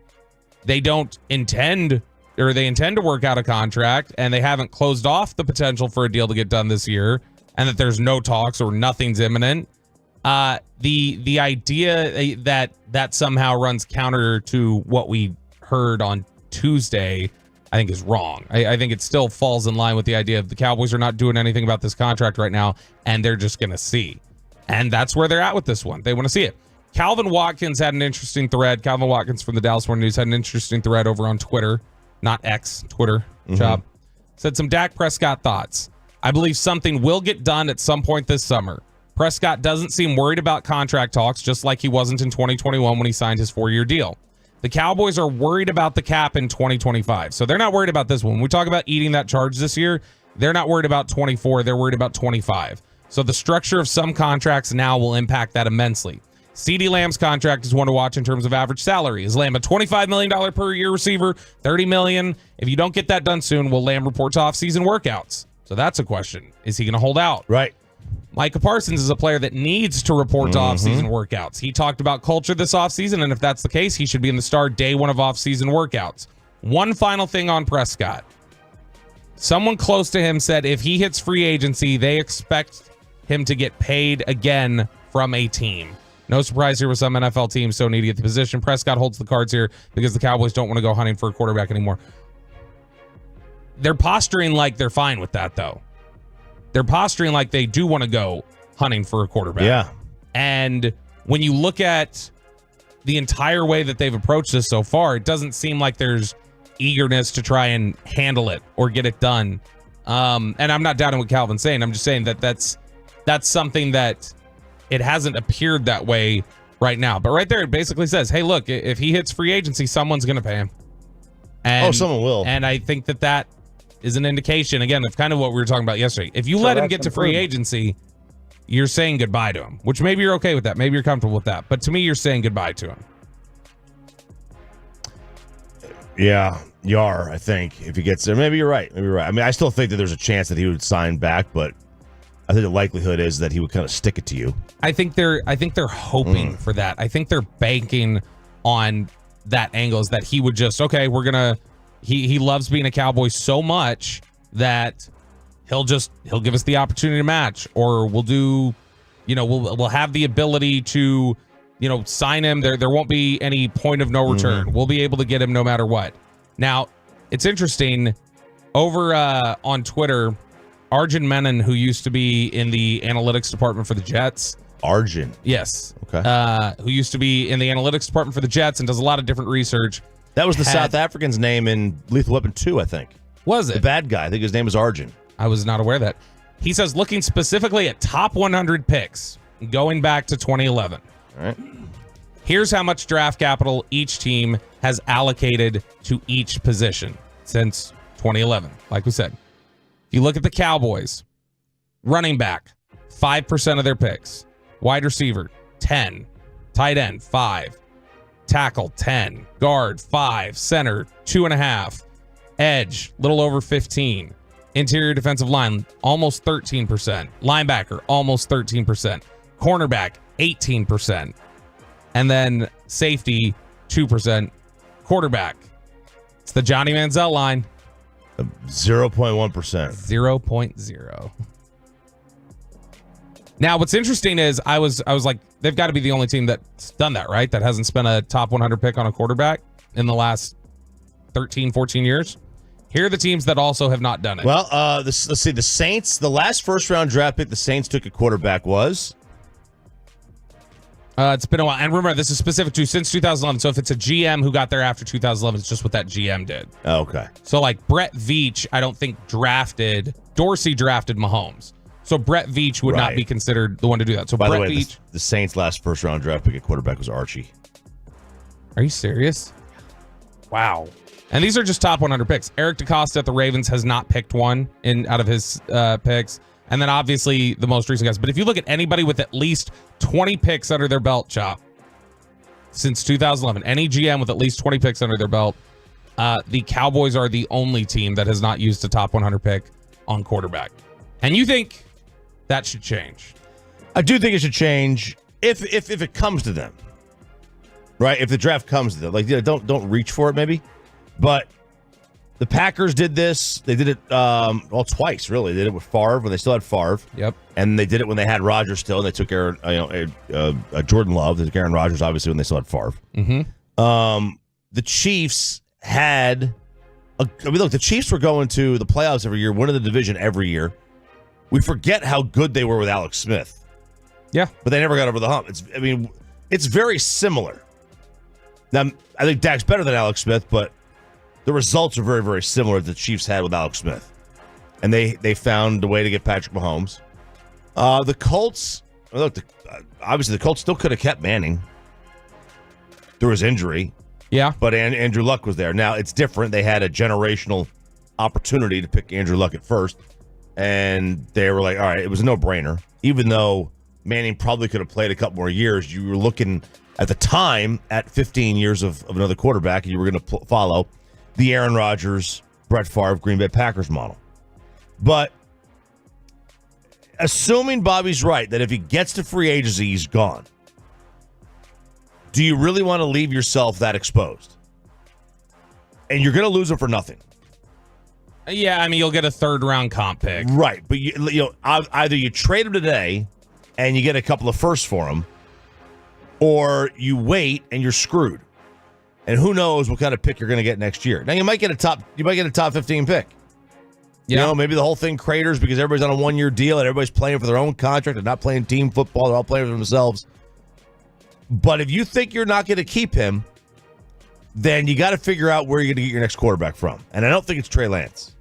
they don't intend or they intend to work out a contract and they haven't closed off the potential for a deal to get done this year and that there's no talks or nothing's imminent. The idea that somehow runs counter to what we heard on Tuesday, I think is wrong. I think it still falls in line with the idea of the Cowboys are not doing anything about this contract right now and they're just going to see. And that's where they're at with this one. They want to see it. Calvin Watkins had an interesting thread. Calvin Watkins from the Dallas Morning News had an interesting thread over on Twitter. Not X, Twitter, Chop. Said some Dak Prescott thoughts. I believe something will get done at some point this summer. Prescott doesn't seem worried about contract talks, just like he wasn't in 2021 when he signed his 4-year deal. The Cowboys are worried about the cap in 2025, so they're not worried about this one. When we talk about eating that charge this year, they're not worried about 24, they're worried about 25. So the structure of some contracts now will impact that immensely. CeeDee Lamb's contract is one to watch in terms of average salary. Is Lamb a $25 million per year receiver? $30 million? If you don't get that done soon, will Lamb report to off-season workouts? So that's a question. Is he going to hold out? Right. Micah Parsons is a player that needs to report to offseason workouts. He talked about culture this offseason, and if that's the case, he should be in the start day one of offseason workouts. One final thing on Prescott. Someone close to him said if he hits free agency, they expect him to get paid again from a team. No surprise here with some NFL teams so needy at the position. Prescott holds the cards here because the Cowboys don't want to go hunting for a quarterback anymore. They're posturing like they're fine with that, though. They're posturing like they do want to go hunting for a quarterback. Yeah. And when you look at the entire way that they've approached this so far, it doesn't seem like there's eagerness to try and handle it or get it done. And I'm not doubting what Calvin's saying. I'm just saying that that's something that it hasn't appeared that way right now. But right there, it basically says, hey, look, if he hits free agency, someone's going to pay him. And, someone will. And I think that is an indication, again, of kind of what we were talking about yesterday. If you let him get to free agency, you're saying goodbye to him, which maybe you're okay with that. Maybe you're comfortable with that. But to me, you're saying goodbye to him. Yeah, you are, I think, if he gets there. Maybe you're right. I mean, I still think that there's a chance that he would sign back, but I think the likelihood is that he would kind of stick it to you. I think they're hoping for that. I think they're banking on that angle, is that he would just, okay, we're going to, he loves being a Cowboy so much that he'll give us the opportunity to match, or we'll do, we'll have the ability to, sign him. There won't be any point of no return. We'll be able to get him no matter what. Now, it's interesting, over on Twitter, Arjun Menon, who used to be in the analytics department for the Jets. Arjun? Yes. Okay. Who used to be in the analytics department for the Jets and does a lot of different research. That was the South African's name in Lethal Weapon 2, I think. Was it? The bad guy. I think his name was Arjun. I was not aware of that. He says, looking specifically at top 100 picks going back to 2011. All right. Here's how much draft capital each team has allocated to each position since 2011. Like we said, if you look at the Cowboys, running back, 5% of their picks. Wide receiver, 10. Tight end, 5. Tackle, 10. Guard, 5. Center, 2.5. Edge, little over 15. Interior defensive line, almost 13%. Linebacker, almost 13%. Cornerback, 18%. And then safety, 2%. Quarterback, it's the Johnny Manziel line. 0.1%. 0.0. Now, what's interesting is I was like, they've got to be the only team that's done that, right? That hasn't spent a top 100 pick on a quarterback in the last 13, 14 years. Here are the teams that also have not done it. Well, let's see. The Saints, the last first-round draft pick the Saints took a quarterback was? It's been a while. And remember, this is specific to since 2011. So if it's a GM who got there after 2011, it's just what that GM did. Okay. So like Brett Veach, I don't think Dorsey drafted Mahomes. So Brett Veach would not be considered the one to do that. So by Brett the way, Veach, the Saints' last first-round draft pick at quarterback was Archie. Are you serious? Wow. And these are just top 100 picks. Eric DeCosta at the Ravens has not picked one out of his picks. And then obviously the most recent guys. But if you look at anybody with at least 20 picks under their belt, Chop, since 2011, any GM with at least 20 picks under their belt, the Cowboys are the only team that has not used a top 100 pick on quarterback. And you think that should change? I do think it should change if it comes to them, right? If the draft comes to them, like don't reach for it, maybe. But the Packers did this. They did it twice, really. They did it with Favre when they still had Favre. Yep. And they did it when they had Rodgers still. And they took Jordan Love. They took Aaron Rodgers, obviously, when they still had Favre. Mm-hmm. The Chiefs had. Look, the Chiefs were going to the playoffs every year, winning the division every year. We forget how good they were with Alex Smith. Yeah. But they never got over the hump. It's very similar. Now, I think Dak's better than Alex Smith, but the results are very, very similar that the Chiefs had with Alex Smith. And they found a way to get Patrick Mahomes. The Colts, obviously the Colts still could have kept Manning through his injury. Yeah. But Andrew Luck was there. Now, it's different. They had a generational opportunity to pick Andrew Luck at first. And they were like, all right, it was a no-brainer. Even though Manning probably could have played a couple more years, you were looking at the time at 15 years of another quarterback, and you were going to follow the Aaron Rodgers, Brett Favre, Green Bay Packers model. But assuming Bobby's right that if he gets to free agency, he's gone. Do you really want to leave yourself that exposed? And you're going to lose him for nothing. Yeah, I mean, you'll get a third-round comp pick. Right, but either you trade him today and you get a couple of firsts for him, or you wait and you're screwed. And who knows what kind of pick you're going to get next year. Now, you might get a top 15 pick. Yeah. You know, maybe the whole thing craters because everybody's on a one-year deal and everybody's playing for their own contract and not playing team football. They're all playing for themselves. But if you think you're not going to keep him, then you got to figure out where you're going to get your next quarterback from. And I don't think it's Trey Lance.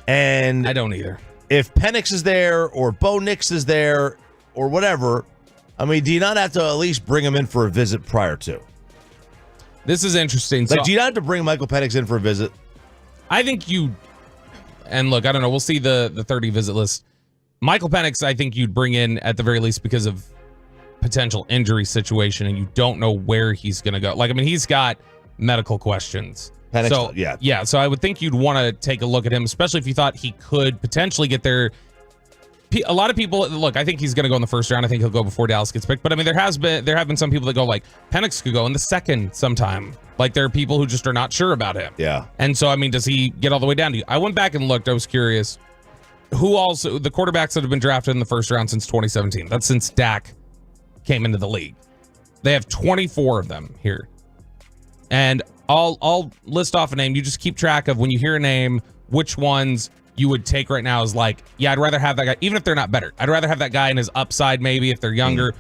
And I don't either. If Penix is there or Bo Nix is there or whatever, I mean, do you not have to at least bring him in for a visit prior to? This is interesting. Like, do you not have to bring Michael Penix in for a visit? I think you, and look, I don't know. We'll see the 30 visit list. Michael Penix, I think you'd bring in at the very least because of potential injury situation, and you don't know where he's going to go. Like, I mean, he's got medical questions. Penix, so yeah. So I would think you'd want to take a look at him, especially if you thought he could potentially get there. A lot of people look. I think he's going to go in the first round. I think he'll go before Dallas gets picked. But I mean, there have been some people that go like Penix could go in the second sometime. Like there are people who just are not sure about him. Yeah. And so I mean, does he get all the way down to you? I went back and looked. I was curious. Who also the quarterbacks that have been drafted in the first round since 2017? That's since Dak came into the league. They have 24 of them here. And I'll list off a name. You just keep track of when you hear a name, which ones you would take right now is like, yeah, I'd rather have that guy, even if they're not better. I'd rather have that guy in his upside, maybe if they're younger,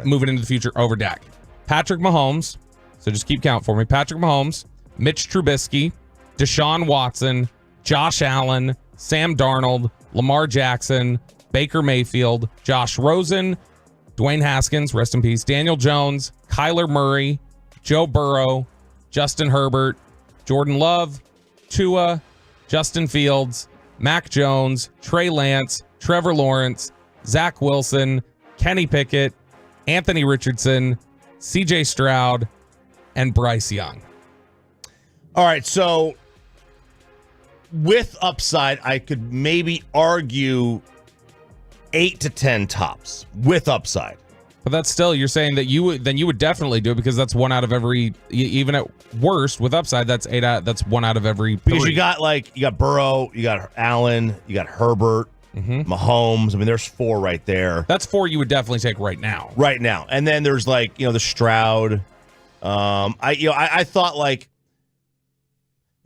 moving into the future over Dak. Patrick Mahomes. So just keep count for me. Patrick Mahomes, Mitch Trubisky, Deshaun Watson, Josh Allen, Sam Darnold, Lamar Jackson, Baker Mayfield, Josh Rosen, Dwayne Haskins, rest in peace, Daniel Jones, Kyler Murray, Joe Burrow, Justin Herbert, Jordan Love, Tua, Justin Fields, Mac Jones, Trey Lance, Trevor Lawrence, Zach Wilson, Kenny Pickett, Anthony Richardson, CJ Stroud, and Bryce Young. All right, so with upside, I could maybe argue 8 to 10 tops with upside. But that's still, you're saying that you would definitely do it because that's one out of every, even at worst with upside, that's one out of every three. Because you got Burrow, you got Allen, you got Herbert, Mahomes. I mean, there's 4 right there. That's 4 you would definitely take right now. Right now. And then there's the Stroud. I thought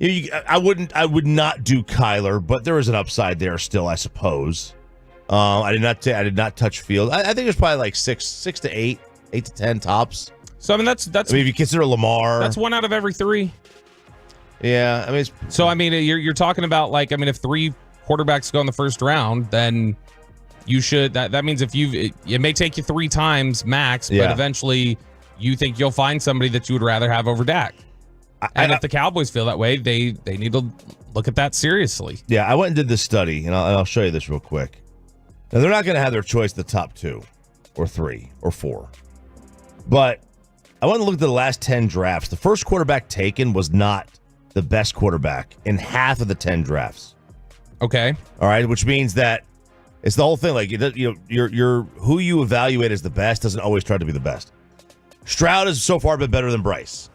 I would not do Kyler, but there is an upside there still, I suppose. I did not touch Field. I think it's probably like 6 to 8 to 10 tops. So I mean that's if you consider Lamar, that's 1 out of every 3. Yeah, I mean so I mean you're talking about if 3 quarterbacks go in the first round, then you should that means if it may take you 3 times max, but eventually you think you'll find somebody that you would rather have over Dak. And if the Cowboys feel that way, they need to look at that seriously. Yeah, I went and did this study, and I'll show you this real quick. Now, they're not going to have their choice the top 2 or 3 or 4. But I went and looked at the last 10 drafts. The first quarterback taken was not the best quarterback in half of the 10 drafts. Okay. All right, which means that it's the whole thing. Like, your who you evaluate as the best doesn't always try to be the best. Stroud has so far been better than Bryce.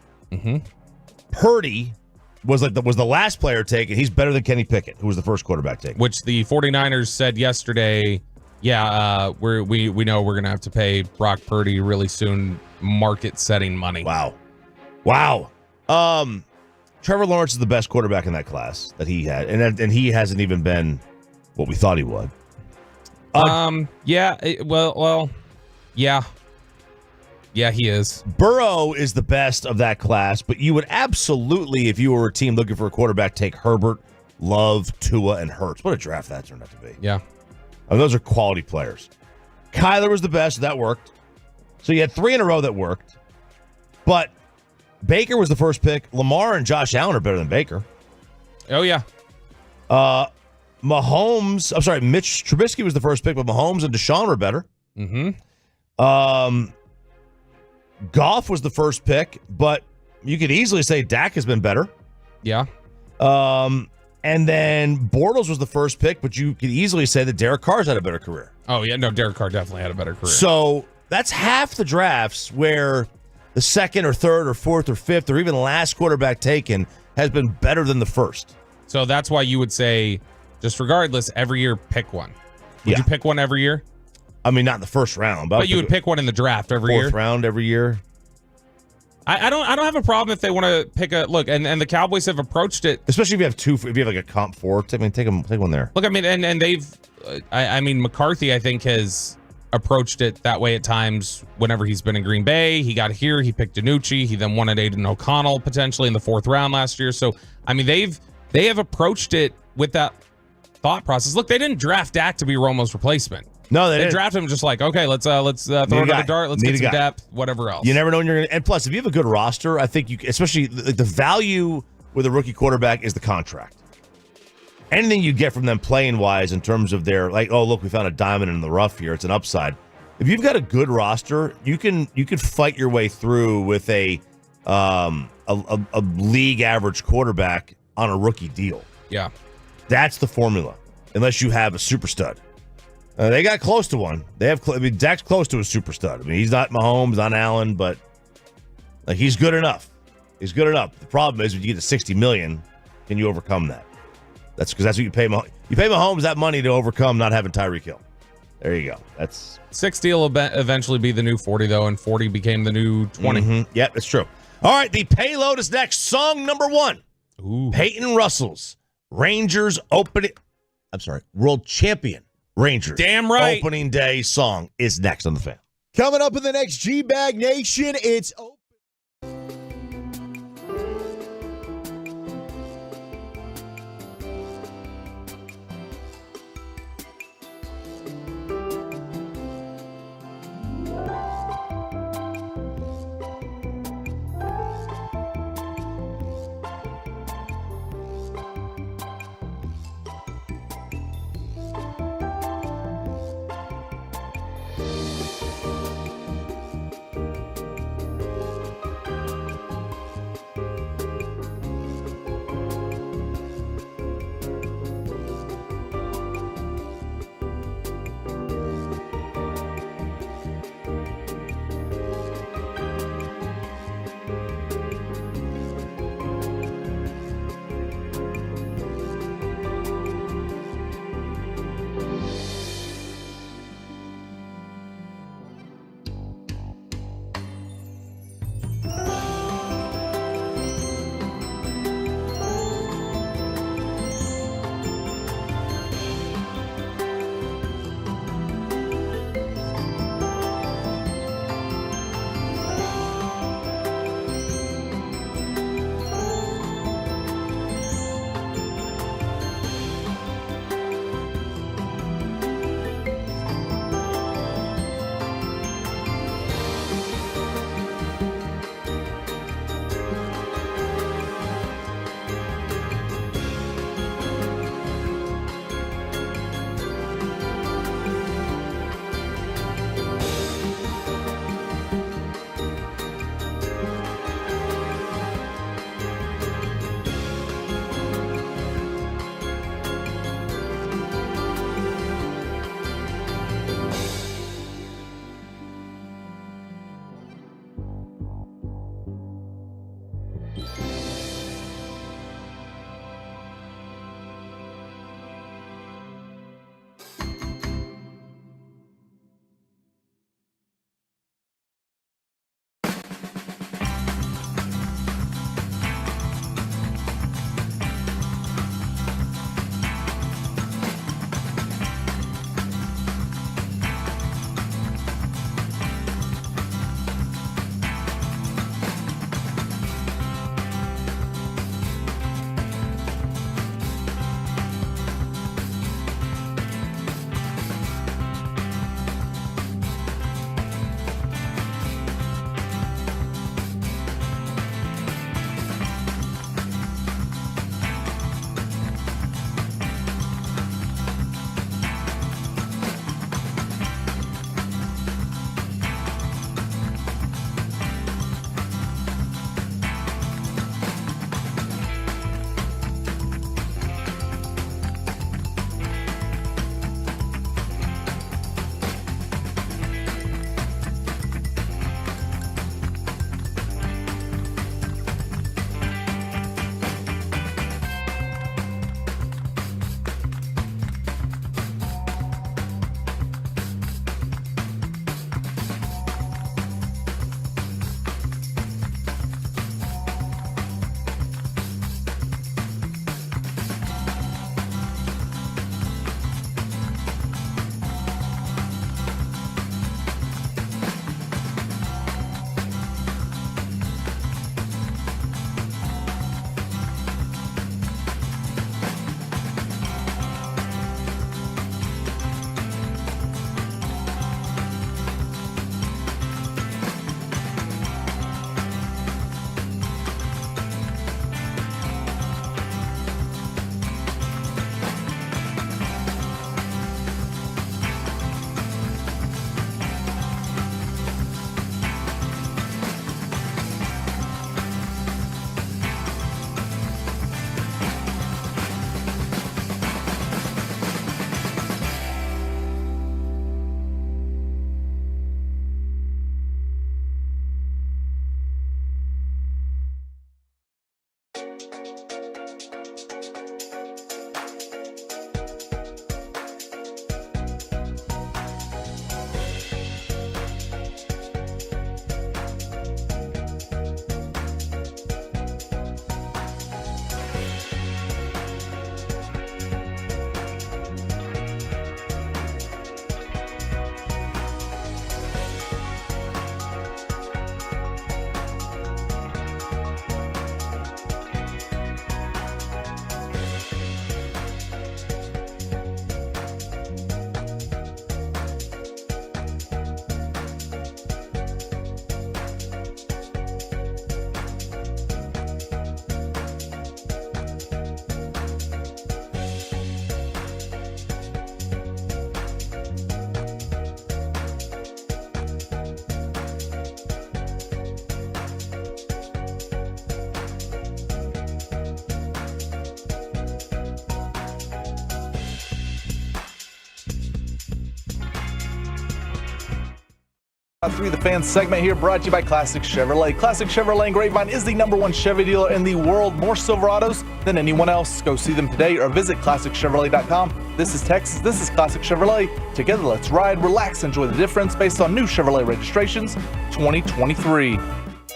Purdy was the last player taken. He's better than Kenny Pickett, who was the first quarterback taken. Which the 49ers said yesterday, we know we're going to have to pay Brock Purdy really soon market-setting money. Wow. Trevor Lawrence is the best quarterback in that class that he had, and he hasn't even been what we thought he would. Yeah, he is. Burrow is the best of that class, but you would absolutely, if you were a team looking for a quarterback, take Herbert, Love, Tua, and Hurts. What a draft that turned out to be. Yeah. I mean, those are quality players. Kyler was the best. That worked. So you had 3 in a row that worked. But Baker was the first pick. Lamar and Josh Allen are better than Baker. Oh, yeah. Mitch Trubisky was the first pick, but Mahomes and Deshaun were better. Goff was the first pick, but you could easily say Dak has been better. Yeah. And then Bortles was the first pick, but you could easily say that Derek Carr's had a better career. Oh, yeah. No, Derek Carr definitely had a better career. So that's half the drafts where the second or third or fourth or fifth or even last quarterback taken has been better than the first. So that's why you would say, just regardless, every year pick one. Would you pick one every year? I mean, not in the first round, but you would pick one in the draft every year. Fourth round every year. I don't have a problem if they want to pick a look, and the Cowboys have approached it, especially if you have two. If you have like a comp four, take one there. Look, I mean, and they've, I mean, McCarthy I think has approached it that way at times. Whenever he's been in Green Bay, he got here, he picked DiNucci, he then wanted Aiden O'Connell potentially in the fourth round last year. So I mean, they have approached it with that thought process. Look, they didn't draft Dak to be Romo's replacement. No, they drafted him just like, okay, let's throw another dart, let's get some depth, whatever else. You never know when you're going to. And plus, if you have a good roster, I think you, especially the value with a rookie quarterback is the contract. Anything you get from them playing wise in terms of their like, oh look, we found a diamond in the rough here. It's an upside. If you've got a good roster, you can fight your way through with a league average quarterback on a rookie deal. Yeah, that's the formula. Unless you have a super stud. They got close to one. Dak's close to a super stud. I mean, he's not Mahomes, not Allen, but like he's good enough. He's good enough. The problem is when you get to $60 million, can you overcome that? That's because that's what you pay Mahomes. You pay Mahomes that money to overcome not having Tyreek Hill. There you go. That's 60 will eventually be the new 40 though, and 40 became the new 20. Mm-hmm. Yep, that's true. All right, the payload is next. Song number 1. Ooh. Peyton Russell's Rangers World Champion Rangers. Damn right. Opening day song is next on the Fan. Coming up in the next G-Bag Nation, it's Through the Fans segment here, brought to you by Classic Chevrolet. Classic Chevrolet in Grapevine is the #1 Chevy dealer in the world. More Silverados than anyone else. Go see them today or visit ClassicChevrolet.com. This is Texas. This is Classic Chevrolet. Together, let's ride, relax, enjoy the difference based on new Chevrolet registrations 2023.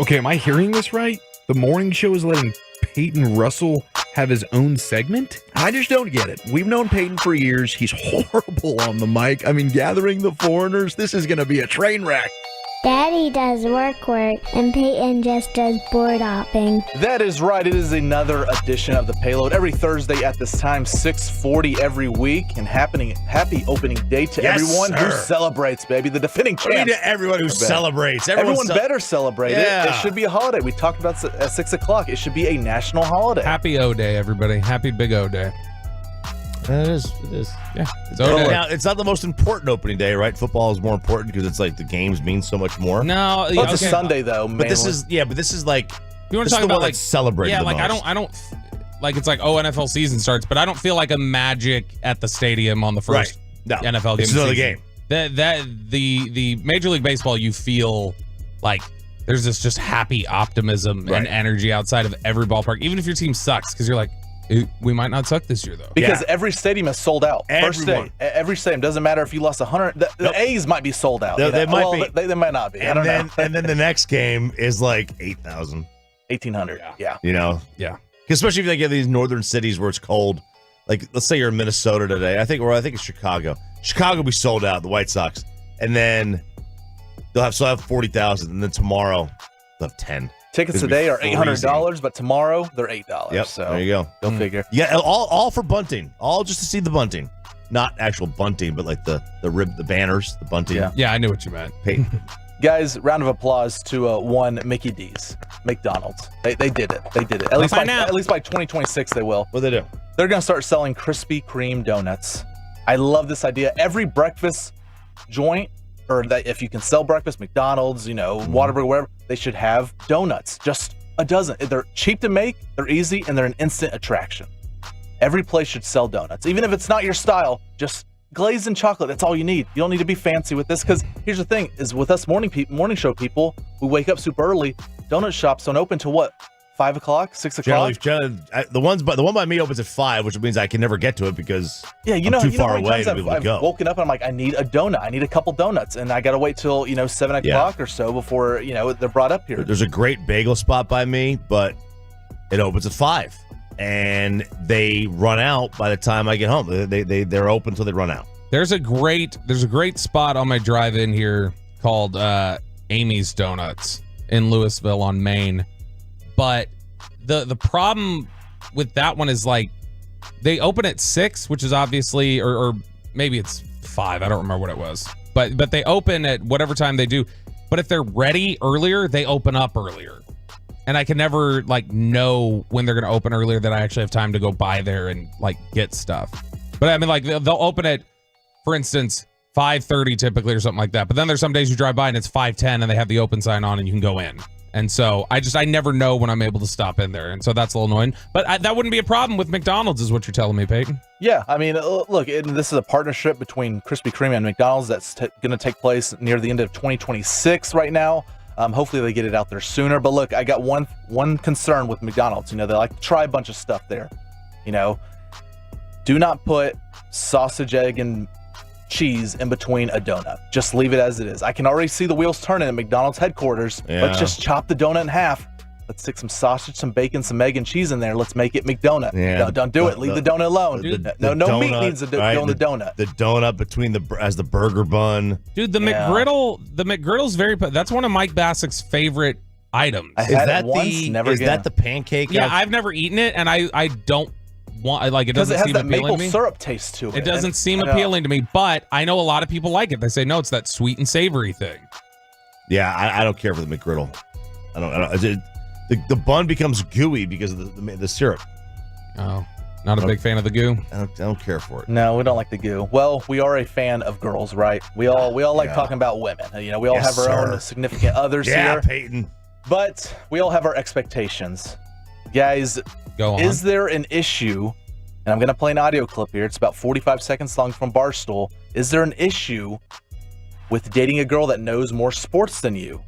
Okay, am I hearing this right? The morning show is letting Peyton Russell have his own segment? I just don't get it. We've known Peyton for years. He's horrible on the mic. I mean, gathering the foreigners, this is going to be a train wreck. Daddy does work, and Peyton just does board hopping. That is right. It is another edition of The Payload every Thursday at this time, 6:40 every week. And happy opening day to everyone who celebrates, baby. The defending champs. To everyone who celebrates. Everyone better celebrate it. It should be a holiday. We talked about at 6 o'clock. It should be a national holiday. Happy O Day, everybody. Happy Big O Day. It is. Yeah. Now, it's not the most important opening day, right? Football is more important because it's like the games mean so much more. No, well, it's a Sunday though. But this is like you want to talk about like celebrating. Yeah, the like most. I don't like it's like NFL season starts, but I don't feel like a Magic at the stadium on the first NFL game. It's another game. The Major League Baseball, you feel like there's this just happy optimism and energy outside of every ballpark, even if your team sucks, because you're like, we might not suck this year though. Because every stadium is sold out. First day, every stadium, doesn't matter if you lost 100. The A's might be sold out. They might be. They might not be. And I don't know. And then the next game is like 8,000. 1,800. Yeah. You know? Yeah. Especially if you get these northern cities where it's cold. Like, let's say you're in Minnesota today. I think it's Chicago. Chicago will be sold out, the White Sox. And then they'll have 40,000. And then tomorrow, they'll have 10. Tickets today are $800, but tomorrow they're $8. Yep, so there you go. Go figure. Yeah, all for bunting. All just to see the bunting. Not actual bunting, but like the banners, the bunting. Yeah, I knew what you meant. Peyton. Guys, round of applause to one Mickey D's, McDonald's. They did it. They did it. At least by 2026 they will. What they do? They're going to start selling Krispy Kreme donuts. I love this idea. Every breakfast joint, or that if you can sell breakfast, McDonald's, Whataburger, wherever, they should have donuts. Just a dozen. They're cheap to make, they're easy, and they're an instant attraction. Every place should sell donuts. Even if it's not your style, just glazed in chocolate. That's all you need. You don't need to be fancy with this, because here's the thing, is with us morning show people, we wake up super early. Donut shops don't open till what? 5 o'clock, 6 o'clock. Generally, the one by me opens at 5, which means I can never get to it because I'm too far away to be able to go. I've woken up and I'm like, I need a donut. I need a couple donuts, and I got to wait till 7 o'clock or so before they're brought up here. There's a great bagel spot by me, but it opens at 5, and they run out by the time I get home. They're open until they run out. There's a great spot on my drive in here called Amy's Donuts in Louisville on Main. But the problem with that one is like they open at 6, which is obviously or maybe it's 5. I don't remember what it was. But they open at whatever time they do. But if they're ready earlier, they open up earlier. And I can never know when they're going to open earlier that I actually have time to go by there and get stuff. But I mean they'll open at, for instance, 5:30 typically or something like that. But then there's some days you drive by and it's 5:10 and they have the open sign on and you can go in. And so I never know when I'm able to stop in there. And so that's a little annoying. But that wouldn't be a problem with McDonald's is what you're telling me, Peyton. Yeah, I mean, look, this is a partnership between Krispy Kreme and McDonald's that's going to take place near the end of 2026 right now. Hopefully they get it out there sooner. But look, I got one concern with McDonald's. They like to try a bunch of stuff there. Do not put sausage, egg, and cheese in between a donut. Just leave it as it is. I can already see the wheels turning at McDonald's headquarters. Yeah. Let's just chop the donut in half. Let's stick some sausage, some bacon, some egg, and cheese in there. Let's make it McDonut. Yeah. Don't do it. Leave the donut alone. No meat needs to go in the donut. The donut between as the burger bun. Dude, the McGriddle's that's one of Mike Bassick's favorite items. I had it once, never again. Is that the pancake? Yeah, I've never eaten it, and I don't want it. Doesn't because it has seem that appealing maple to me. syrup taste to it. It doesn't seem appealing to me, but I know a lot of people like it. They say no, it's that sweet and savory thing. Yeah, I don't care for the McGriddle. I don't. The bun becomes gooey because of the syrup. Oh, not a big fan of the goo. I don't care for it. No, we don't like the goo. Well, we are a fan of girls, right? We all like talking about women. We all have our own significant others here. Yeah, Peyton. But we all have our expectations. Guys, go on. Is there an issue? And I'm going to play an audio clip here. It's about 45 seconds long from Barstool. Is there an issue with dating a girl that knows more sports than you?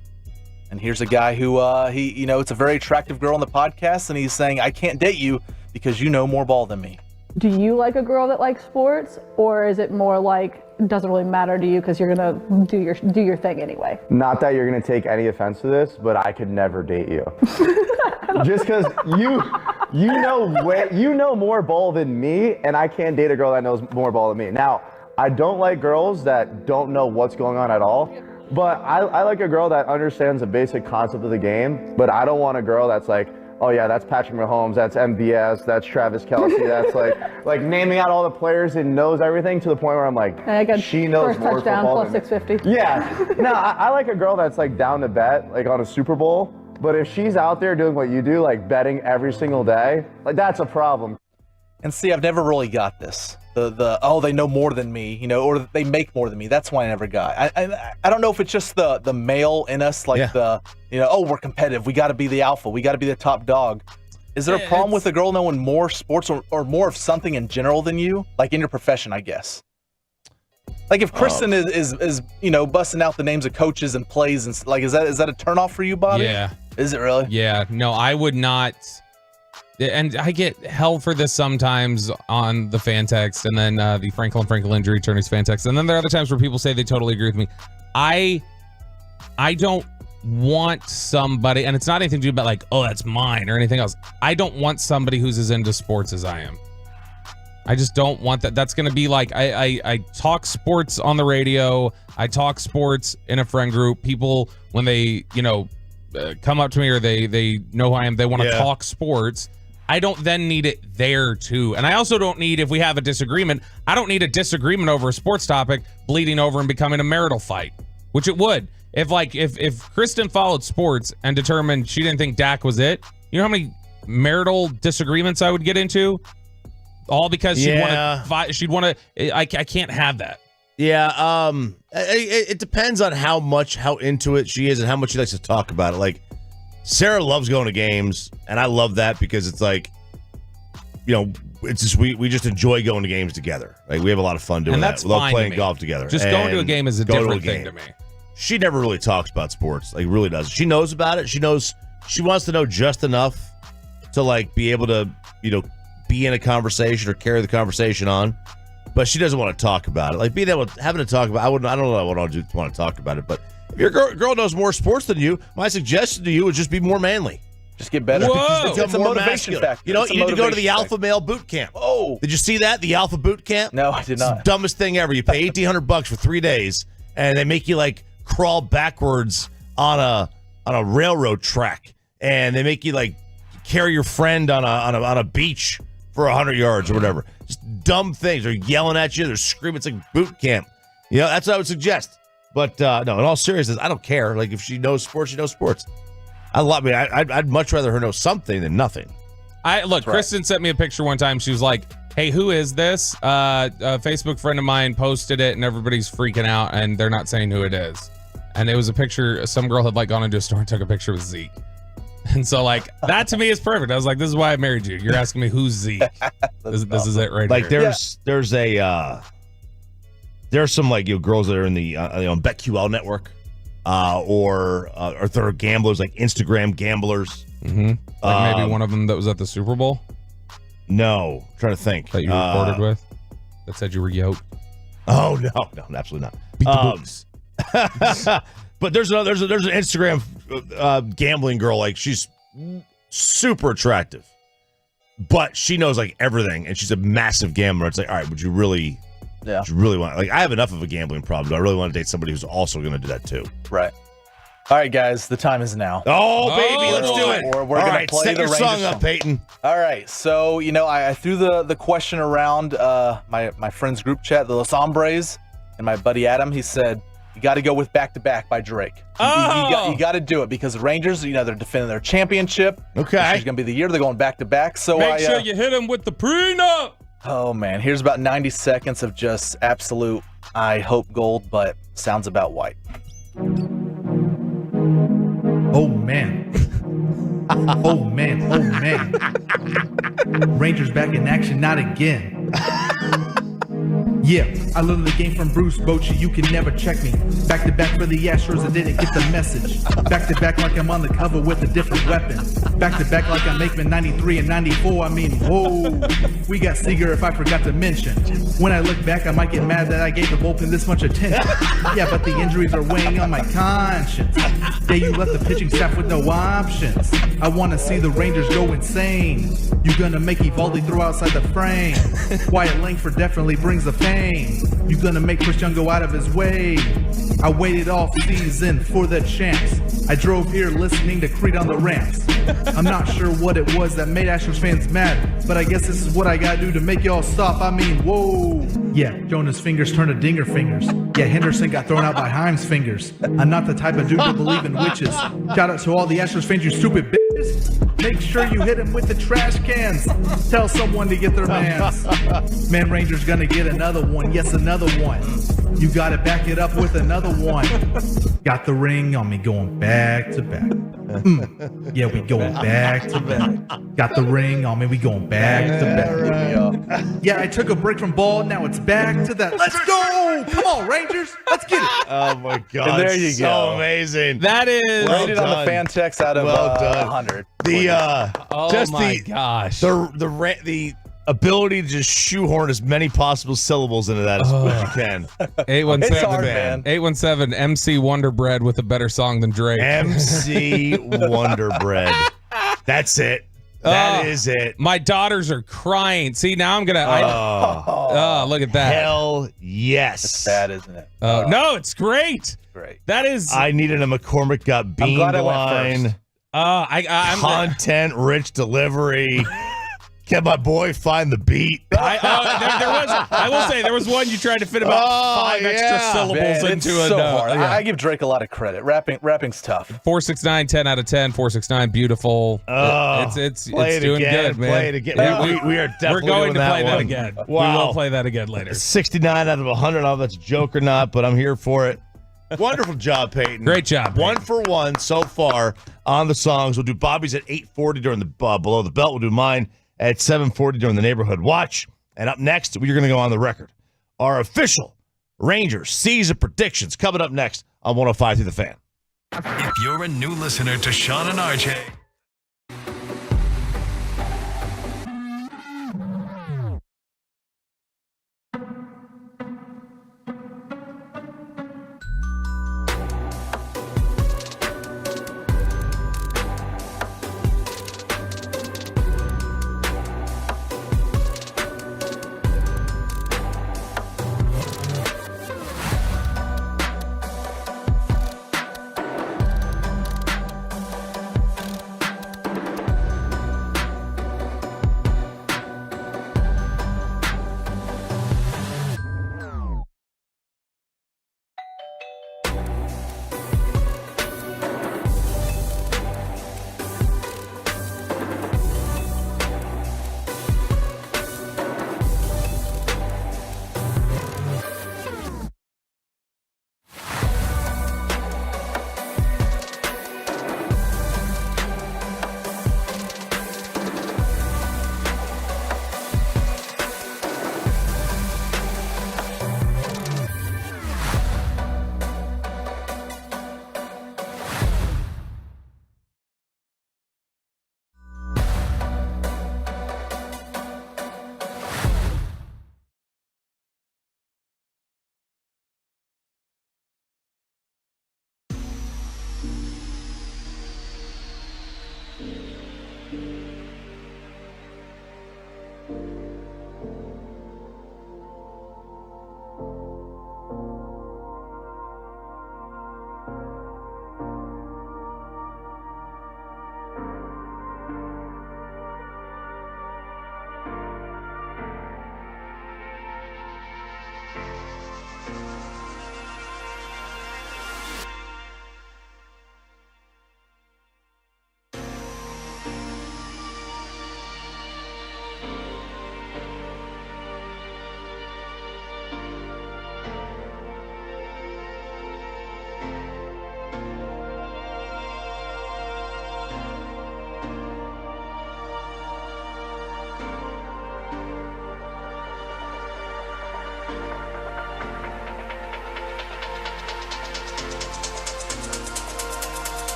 And here's a guy who, it's a very attractive girl on the podcast, and he's saying, I can't date you because you know more ball than me. Do you like a girl that likes sports, or is it more like it doesn't really matter to you because you're gonna do your thing anyway? Not that you're gonna take any offense to this, but I could never date you. Just because you know more ball than me, and I can't date a girl that knows more ball than me. Now, I don't like girls that don't know what's going on at all. But I like a girl that understands the basic concept of the game, but I don't want a girl that's like, oh yeah, that's Patrick Mahomes, that's MVS, that's Travis Kelce, that's like naming out all the players and knows everything to the point where I'm like, she knows first more touchdown football plus than 650. Yeah. No, I like a girl that's like down to bet, like on a Super Bowl. But if she's out there doing what you do, like betting every single day, like that's a problem. And see, I've never really got this. They know more than me, or they make more than me. That's why I never got. I don't know if it's just the male in us, like we're competitive. We got to be the alpha. We got to be the top dog. Is there a problem with a girl knowing more sports or more of something in general than you, like in your profession, I guess? Like if Kristen is busting out the names of coaches and plays and like, is that a turnoff for you, Bobby? Yeah. Is it really? Yeah. No, I would not. And I get hell for this sometimes on the fan text, and then the Frankel and Frankel injury attorneys fan text, and then there are other times where people say they totally agree with me. I don't want somebody, and it's not anything to do about like, oh, that's mine or anything else. I don't want somebody who's as into sports as I am. I just don't want that. That's going to be like I talk sports on the radio. I talk sports in a friend group. People when they come up to me or they know who I am, they want to talk sports. I don't then need it there too. And I also don't need, if we have a disagreement, I don't need a disagreement over a sports topic bleeding over and becoming a marital fight, which it would. If Kristen followed sports and determined she didn't think Dak was it, you know how many marital disagreements I would get into? All because she'd want to, I can't have that. Yeah. It depends on how into it she is and how much she likes to talk about it. Like, Sarah loves going to games, and I love that because it's like, it's just we just enjoy going to games together. Like we have a lot of fun doing that. We love playing golf together. Just going to a game is a different thing to me. She never really talks about sports, like really does. She knows about it. She wants to know just enough to like be able to, be in a conversation or carry the conversation on. But she doesn't want to talk about it. Like having to talk about, I don't know what I'll do to want to talk about it, but if your girl knows more sports than you, my suggestion to you would just be more manly. Just get better. Whoa. It's a motivation factor. You need to go to the Alpha Male Boot Camp. Oh. Did you see that? The Alpha Boot Camp? No, I did not. It's the dumbest thing ever. You pay $1,800 for 3 days, and they make you like crawl backwards on a railroad track, and they make you like carry your friend on a beach for 100 yards or whatever. Just dumb things. They're yelling at you. They're screaming. It's like boot camp. That's what I would suggest. But no, in all seriousness, I don't care. Like if she knows sports, she knows sports. I'd much rather her know something than nothing. Kristen sent me a picture one time. She was like, "Hey, who is this?" A Facebook friend of mine posted it, and everybody's freaking out, and they're not saying who it is. And it was a picture. Some girl had like gone into a store and took a picture with Zeke. And so like that to me is perfect. I was like, this is why I married you. You're asking me who's Zeke. This is it right like here. There's some like girls that are in the on BetQL network, or they're gamblers, like Instagram gamblers. Mm-hmm. Like maybe one of them that was at the Super Bowl? No. I'm trying to think. That you reported with? That said you were yoked? Oh, no, absolutely not. Beat the books. But there's an Instagram gambling girl. Like, she's super attractive, but she knows like everything, and she's a massive gambler. It's like, all right, would you really want? Like, I have enough of a gambling problem. Do I really want to date somebody who's also going to do that too? Right. All right, guys, the time is now. Oh, baby, let's do it. We're going to play set the your Rangers song up, Peyton. All right, so I threw the question around my friends group chat, the Los Hombres, and my buddy Adam. He said, you got to go with Back to Back by Drake. You got to do it because the Rangers, they're defending their championship. Okay. This is going to be the year they're going back to back. So make sure you hit him with the prenup. Oh, man. Here's about 90 seconds of just absolute, I hope gold, but sounds about white. Oh, man. Oh, man. Oh, man. Rangers back in action, not again. Yeah, I learned the game from Bruce Bochy. You can never check me. Back to back for the Astros, I didn't get the message. Back to back like I'm on the cover with a different weapon. Back to back like I'm making 93 and 94. I mean, whoa. We got Seager if I forgot to mention. When I look back, I might get mad that I gave the bullpen this much attention. Yeah, but the injuries are weighing on my conscience. Yeah, you left the pitching staff with no options. I want to see the Rangers go insane. You gonna make Evaldi throw outside the frame. Wyatt Langford definitely brings the pain. You gonna make Chris Young go out of his way. I waited all season for the chance. I drove here listening to Creed on the ramps. I'm not sure what it was that made Astros fans mad, but I guess this is what I gotta do to make y'all stop. I mean, whoa. Yeah, Jonah's fingers turned to Dinger fingers. Yeah, Henderson got thrown out by Himes' fingers. I'm not the type of dude to believe in witches. Shout out to all the Astros fans, you stupid bitches. Make sure you hit him with the trash cans. Tell someone to get their mans. Man, Rangers gonna get another one. Yes, another one. You gotta back it up with another one. Got the ring on me going back to back. Yeah, we going back to back. Got the ring on me, we going back to back. Yeah, I took a break from ball, now it's back to that. Let's go! Come on, Rangers, let's get it. Oh my God! And there you so go. Amazing. That is rated on the fan text out of 100. The ability to just shoehorn as many possible syllables into that as you can. 817 MC Wonder Bread with a better song than Drake. MC Wonder Bread. That's it. That is it. My daughters are crying. See, now I'm gonna. Look at that. Hell yes. It's bad, isn't it? No, it's great. Great. That is. I needed a McCormick got bean line. I'm content-rich delivery. Can my boy find the beat? I will say there was one you tried to fit about 5 extra syllables into a note. Hard. I give Drake a lot of credit. Rapping's tough. 469, 10 out of 10. 469, beautiful. It's doing good, man. Play it again. We are definitely We're going to play that again. Wow. We will play that again later. 69 out of 100. I don't know if that's a joke or not, but I'm here for it. Wonderful job, Peyton. Great job, Peyton. 1 for 1 so far on the songs. We'll do Bobby's at 8:40 during the Below the Belt. We'll do mine at 7:40 during the Neighborhood Watch. And up next, we're going to go on the record. Our official Rangers season predictions coming up next on 105 through the Fan. If you're a new listener to Sean and RJ,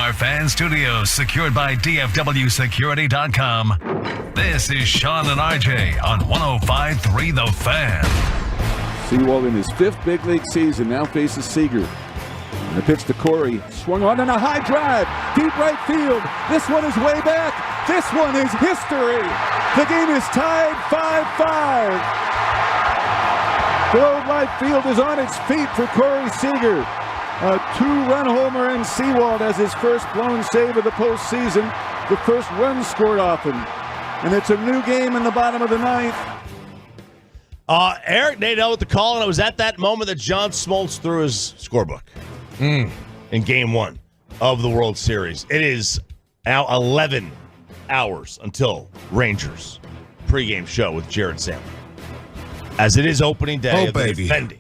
our fan studios, secured by DFWsecurity.com. This is Sean and RJ on 105.3 The Fan. Sewald in his 5th big league season now faces Seager. And the pitch to Corey, swung on and a high drive, deep right field. This one is way back. This one is history. The game is tied 5-5. Globe Life Field is on its feet for Corey Seager. A 2-run homer, and Sewald has his first blown save of the postseason, the first run scored off him. And it's a new game in the bottom of the 9th. Eric Nadell with the call, and it was at that moment that John Smoltz threw his scorebook in Game 1 of the World Series. It is now 11 hours until Rangers pregame show with Jared Sandler, as it is opening day of the defending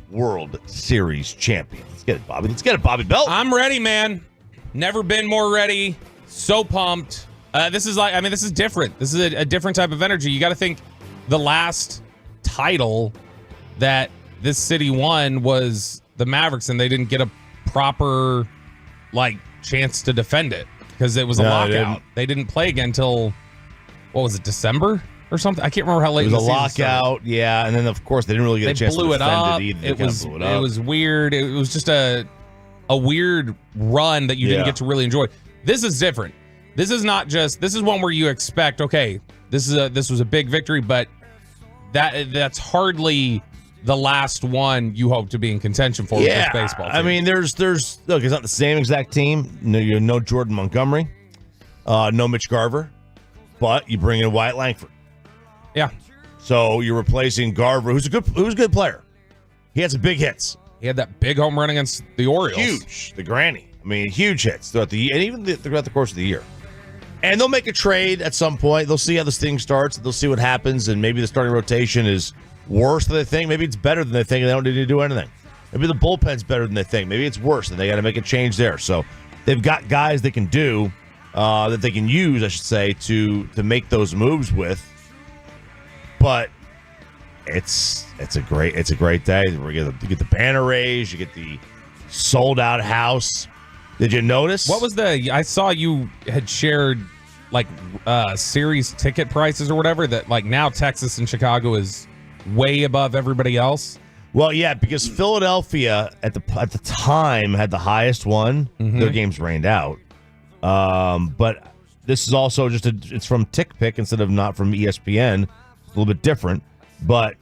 World Series champion. Let's get it, Bobby. Let's get it, Bobby Belt. I'm ready, man. Never been more ready. So pumped. This is different. This is a different type of energy. You got to think the last title that this city won was the Mavericks, and they didn't get a proper chance to defend it because it was a lockout. They didn't play again until, what was it, December or something? I can't remember how late it was. The a lockout, yeah, and then of course they didn't really get a chance to defend it either. It was weird. It was just a weird run that you didn't get to really enjoy. This is different. This is not just. This is one where you expect, okay, this was a big victory, but that's hardly the last one you hope to be in contention for with this baseball team. I mean, there's look, it's not the same exact team. No Jordan Montgomery, no Mitch Garver, but you bring in Wyatt Langford. Yeah. So you're replacing Garver, who's a good player. He had some big hits. He had that big home run against the Orioles. Huge, the granny. I mean, huge hits throughout the year, and even throughout the course of the year. And they'll make a trade at some point. They'll see how this thing starts. They'll see what happens, and maybe the starting rotation is worse than they think. Maybe it's better than they think, and they don't need to do anything. Maybe the bullpen's better than they think. Maybe it's worse, and they got to make a change there. So they've got guys they can do, that they can use, I should say, to make those moves with. But it's a great day. You get the banner raised. You get the sold out house. Did you notice? What was I saw you had shared series ticket prices or whatever that now Texas and Chicago is way above everybody else. Well, yeah, because Philadelphia at the time had the highest one. Mm-hmm. Their games rained out. But this is also it's from TickPick instead of not from ESPN. It's a little bit different. But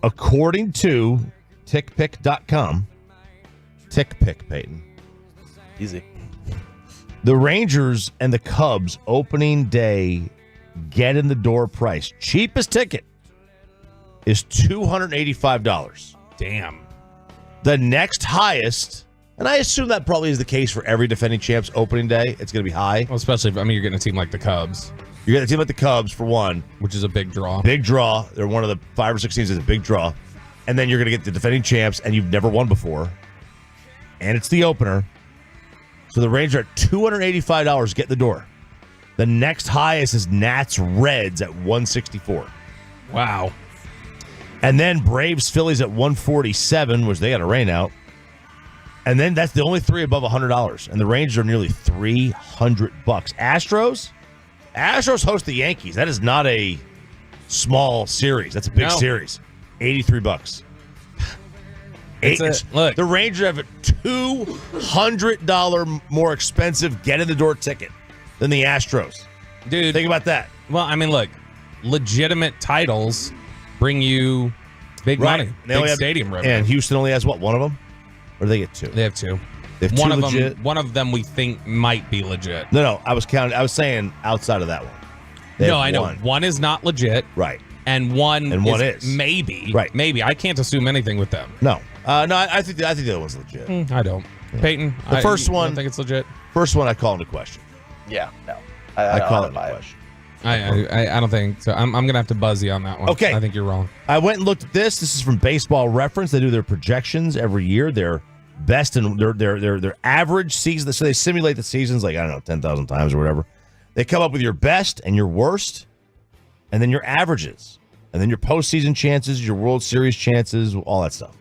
according to TickPick.com, TickPick, Peyton. Easy. The Rangers and the Cubs opening day get in the door price, cheapest ticket, is $285. Damn. The next highest, and I assume that probably is the case for every defending champs opening day. It's going to be high. Well, especially if you're getting a team like the Cubs. You're getting a team like the Cubs for one, which is a big draw. Big draw. They're one of the 5 or 6 teams that's a big draw. And then you're going to get the defending champs, and you've never won before. And it's the opener. So the Rangers are at $285 get in the door. The next highest is Nats Reds at $164. Wow. And then Braves Phillies at $147, which they got a rain out. And then that's the only three above $100. And the Rangers are nearly $300. Astros host the Yankees. That is not a small series. That's a big series. $83. Look, the Rangers have a $200 more expensive get-in-the-door ticket than the Astros. Dude. Think about that. Well, I mean, look, legitimate titles bring you big money, big stadium revenue. And Houston only has, one of them? Or do they get two? They have two. They have two legit? One of them we think might be legit. No, I was saying outside of that one. No, I know. One is not legit. Right. And one is maybe. Right. Maybe. I can't assume anything with them. No. I think the other one's legit. I don't. Yeah. Peyton, the first one. I don't think it's legit. First one, I call into question. Yeah, no. I call it into question. I don't think so. I'm gonna have to buzz you on that one. Okay. I think you're wrong. I went and looked at this. This is from Baseball Reference. They do their projections every year. Their best and their average season. So they simulate the seasons 10,000 times or whatever. They come up with your best and your worst, and then your averages, and then your postseason chances, your World Series chances, all that stuff.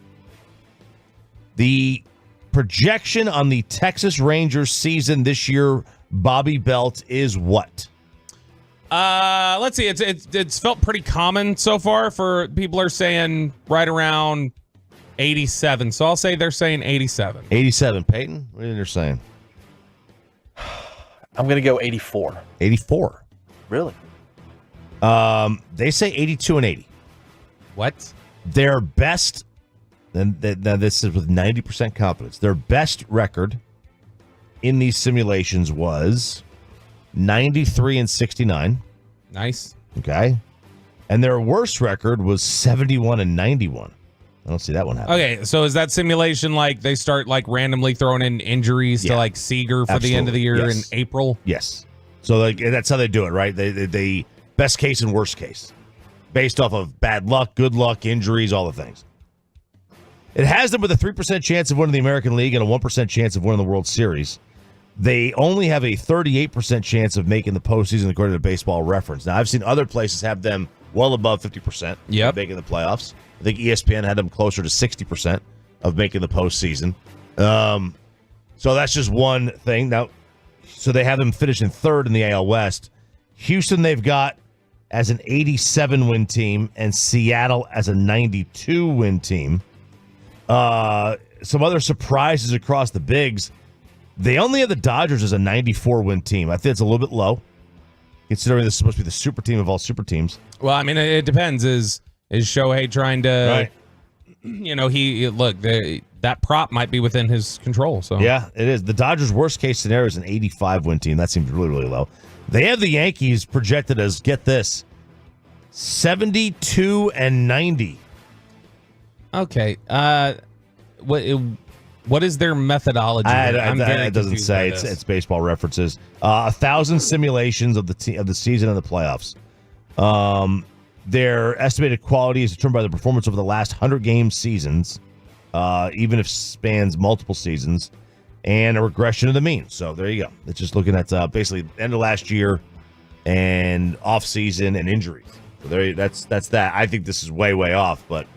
The projection on the Texas Rangers season this year, Bobby Belt, is what? Let's see. It's felt pretty common so far for people are saying right around 87. So I'll say they're saying 87. 87. Peyton, what do you think they're saying? I'm going to go 84. 84. Really? They say 82 and 80. What? Their best, and now this is with 90% confidence, their best record in these simulations was 93 and 69. Nice. Okay. And their worst record was 71 and 91. I don't see that one happen. Okay, so is that simulation like they start like randomly throwing in injuries to like Seager for the end of the year in April? Yes. So like that's how they do it, right? They best case and worst case, based off of bad luck, good luck, injuries, all the things. It has them with a 3% chance of winning the American League and a 1% chance of winning the World Series. They only have a 38% chance of making the postseason, according to Baseball Reference. Now, I've seen other places have them well above 50% of making the playoffs. I think ESPN had them closer to 60% of making the postseason. So that's just one thing. Now, so they have them finishing third in the AL West. Houston, they've got as an 87-win team, and Seattle as a 92-win team. Some other surprises across the bigs. They only have the Dodgers as a 94-win team. I think it's a little bit low, considering this is supposed to be the super team of all super teams. Well, I mean, it depends. Is Shohei trying to, that prop might be within his control. So yeah, it is. The Dodgers' worst case scenario is an 85-win team. That seems really, really low. They have the Yankees projected as, get this, 72 and 90. Okay. What is their methodology? It doesn't say. It's Baseball References. 1,000 simulations of the season and the playoffs. Their estimated quality is determined by the performance over the last 100-game seasons, even if spans multiple seasons, and a regression of the mean. So there you go. It's just looking at basically end of last year and off season and injuries. So that's that. I think this is way, way off, but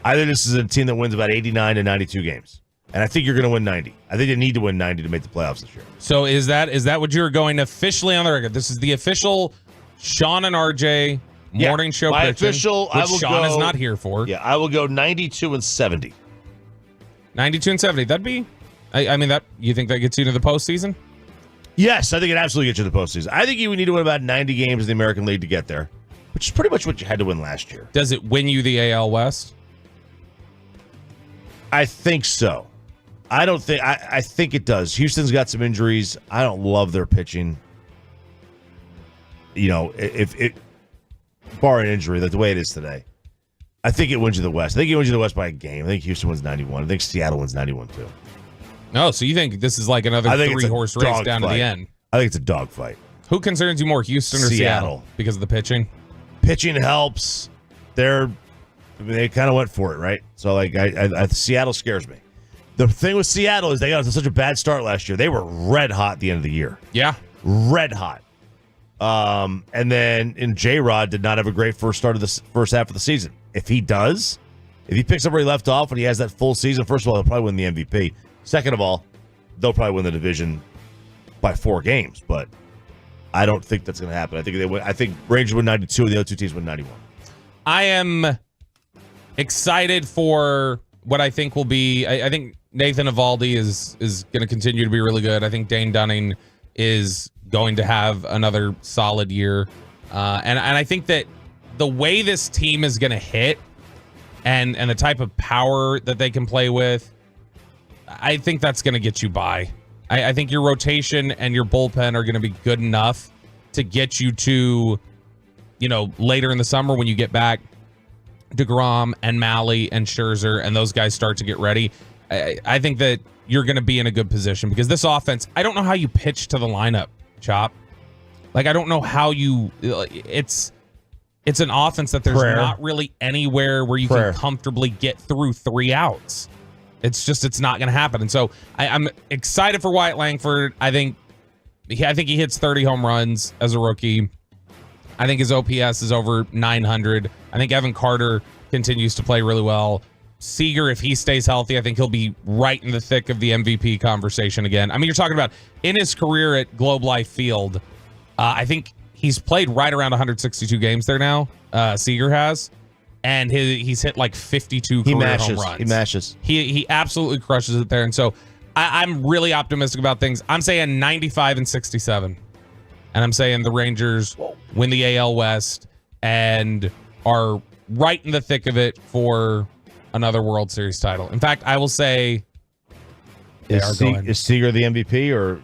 I think this is a team that wins about 89 to 92 games. And I think you're going to win 90. I think they need to win 90 to make the playoffs this year. So is that what you're going officially on the record? This is the official Sean and RJ morning show my prediction, official, which Sean is not here for. Yeah, I will go 92 and 70. 92 and 70. That'd be, I mean, that you think that gets you to the postseason? Yes, I think it absolutely gets you to the postseason. I think you would need to win about 90 games in the American League to get there, which is pretty much what you had to win last year. Does it win you the AL West? I think so. I think it does. Houston's got some injuries. I don't love their pitching. You know, if it bar an injury, like the way it is today, I think it wins you the West. I think it wins you the West by a game. I think Houston wins 91. I think Seattle wins 91 too. No, so you think this is like another 3-horse race down to the end? I think it's a dogfight. Who concerns you more, Houston or Seattle? Because of the pitching? Pitching helps. They kind of went for it, right? So like, Seattle scares me. The thing with Seattle is they got such a bad start last year. They were red hot at the end of the year. Yeah. Red hot. And then J-Rod did not have a great first start of the first half of the season. If he does, if he picks up where he left off and he has that full season, first of all, he'll probably win the MVP. Second of all, they'll probably win the division by 4 games, but I don't think that's going to happen. I think they win. I think Rangers win 92 and the other two teams win 91. I am excited for what I think will be, I think Nathan Eovaldi is going to continue to be really good. I think Dane Dunning is going to have another solid year. And I think that the way this team is going to hit and the type of power that they can play with, I think that's going to get you by. I think your rotation and your bullpen are going to be good enough to get you to, later in the summer when you get back, DeGrom and Malley and Scherzer and those guys start to get ready. I think that you're going to be in a good position because this offense, I don't know how you pitch to the lineup, Chop. Like, I don't know how it's an offense that there's not really anywhere where you can comfortably get through 3 outs. It's not going to happen. And so I'm excited for Wyatt Langford. I think he hits 30 home runs as a rookie. I think his OPS is over 900. I think Evan Carter continues to play really well. Seager, if he stays healthy, I think he'll be right in the thick of the MVP conversation again. I mean, you're talking about in his career at Globe Life Field, I think he's played right around 162 games there now. Seager has, and he's hit like 52 career home runs. He mashes. He absolutely crushes it there, and so I'm really optimistic about things. I'm saying 95 and 67, and I'm saying the Rangers win the AL West and are right in the thick of it for another World Series title. In fact, I will say is Seager the MVP, or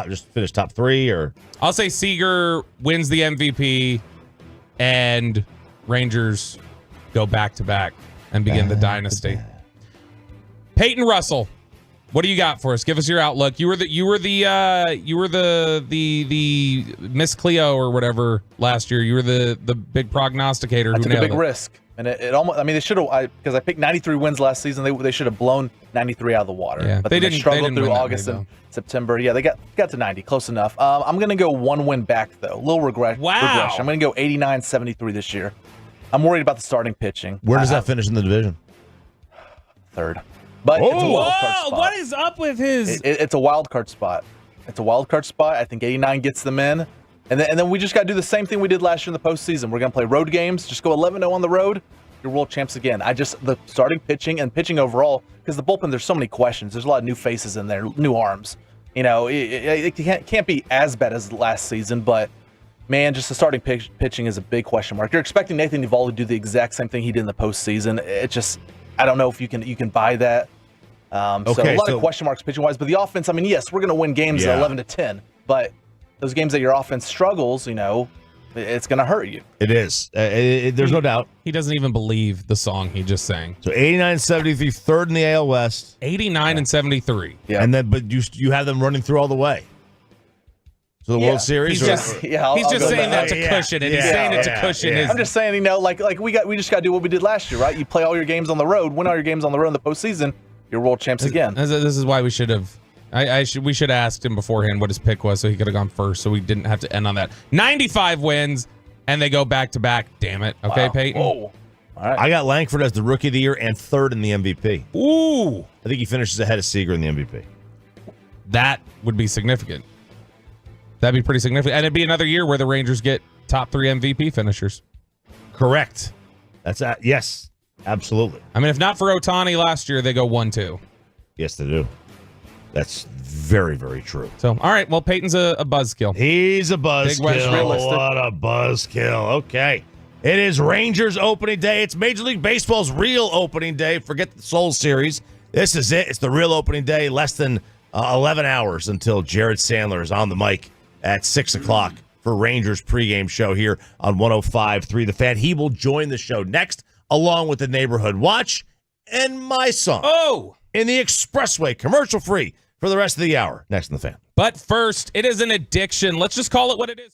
just finish top 3? Or I'll say Seager wins the MVP and Rangers go back to back and begin the dynasty. Peyton Russell, what do you got for us? Give us your outlook. You were the Miss Cleo or whatever last year. You were the big prognosticator. I who took a nailed big it. risk, and it almost. I mean, they should have, because I picked 93 wins last season. They should have blown 93 out of the water. Yeah, but they then didn't struggled win through that August many, and September. Yeah, they got to 90, close enough. I'm gonna go one win back though. A little regression. I'm gonna go 89-73 this year. I'm worried about the starting pitching. Where does that finish in the division? Third. But it's a wild card spot. What is up with his? It's a wild card spot. It's a wild card spot. I think 89 gets them in. And then we just got to do the same thing we did last year in the postseason. We're going to play road games. Just go 11-0 on the road. You're world champs again. The starting pitching and pitching overall, because the bullpen, there's so many questions. There's a lot of new faces in there, new arms. You know, it can't be as bad as last season, but man, just the starting pitching is a big question mark. You're expecting Nathan Eovaldi to do the exact same thing he did in the postseason. It just, I don't know if you can buy that. So a lot of question marks pitching wise, but the offense, I mean, yes, we're going to win games 11-10, but those games that your offense struggles, you know, it's going to hurt you. It is. There's no doubt. He doesn't even believe the song he just sang. So 89-73, third in the AL West. 89 and 73. Yeah. And then, but you have them running through all the way. So the World Series. He's just saying that to cushion it. He's saying it to cushion his. I'm just saying, you know, like we just got to do what we did last year, right? You play all your games on the road, win all your games on the road in the postseason, you're world champs again. This is why we should have. We should have asked him beforehand what his pick was, so he could have gone first, so we didn't have to end on that. 95 wins, and they go back to back. Damn it. Okay, wow. Peyton. Whoa. All right. I got Langford as the rookie of the year and third in the MVP. Ooh. I think he finishes ahead of Seager in the MVP. That would be significant. That'd be pretty significant. And it'd be another year where the Rangers get top 3 MVP finishers. Correct. Yes, absolutely. I mean, if not for Ohtani last year, they go 1-2. Yes, they do. That's very, very true. So, all right. Well, Peyton's a buzzkill. He's a buzzkill. Realistic. What a buzzkill. Okay. It is Rangers opening day. It's Major League Baseball's real opening day. Forget the Soul Series. This is it. It's the real opening day. Less than 11 hours until Jared Sandler is on the mic at 6 o'clock for Rangers pregame show here on 105.3 The Fan. He will join the show next, along with the Neighborhood Watch and my song. Oh! In the Expressway, commercial free for the rest of the hour. Next on The Fan. But first, it is an addiction. Let's just call it what it is.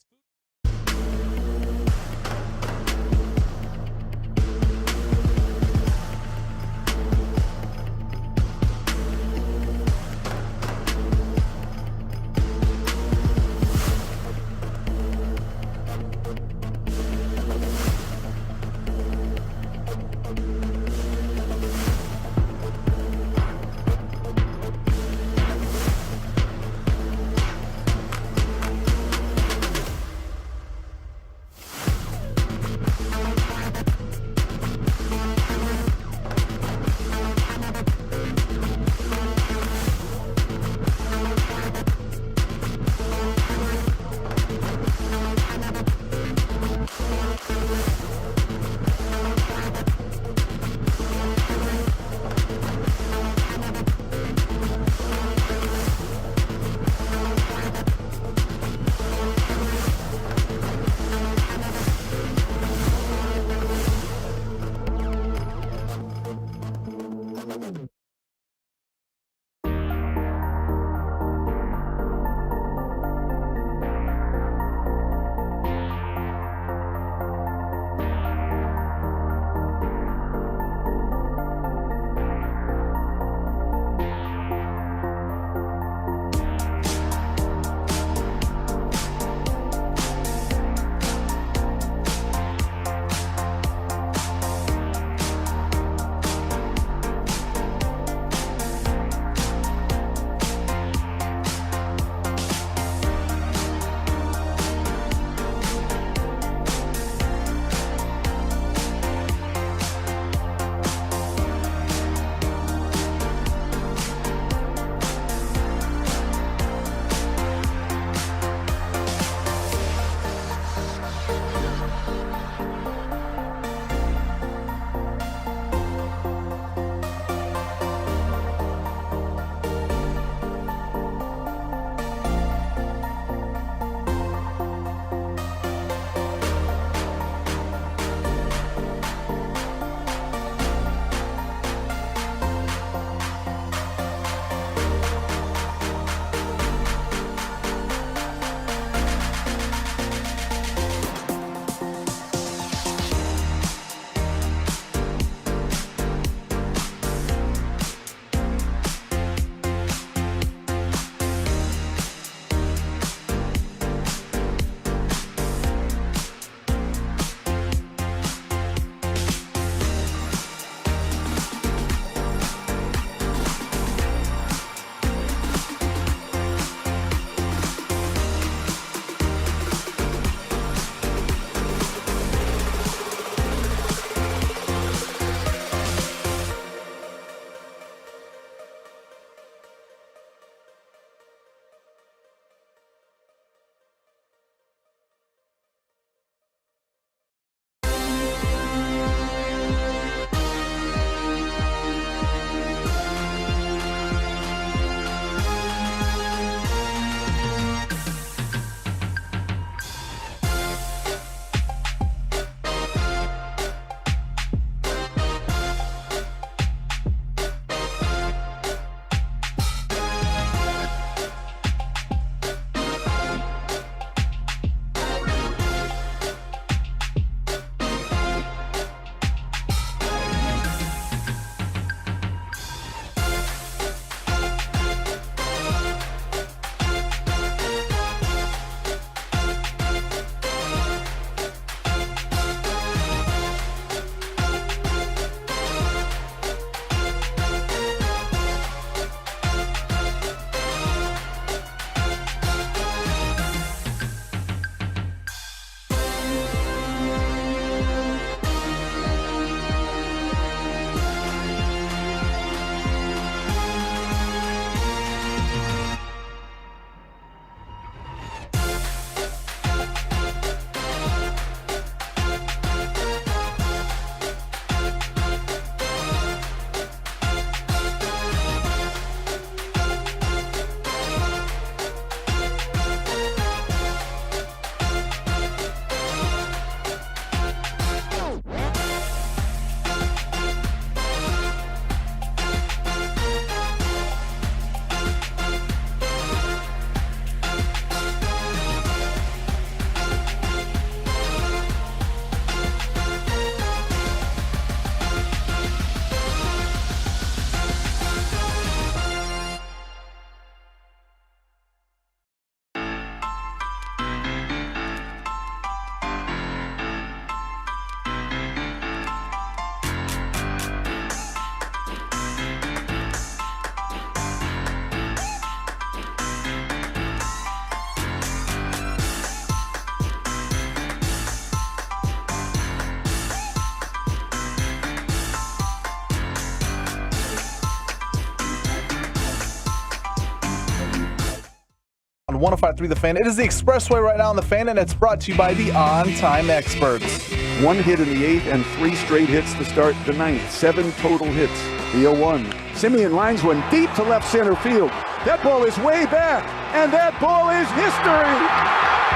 On 105.3 The Fan, it is the Expressway right now on The Fan, and it's brought to you by the On-Time Experts. 1 hit in the 8th and 3 straight hits to start the 9th. 7 total hits. The 0-1. Simeon lines one deep to left center field. That ball is way back, and that ball is history.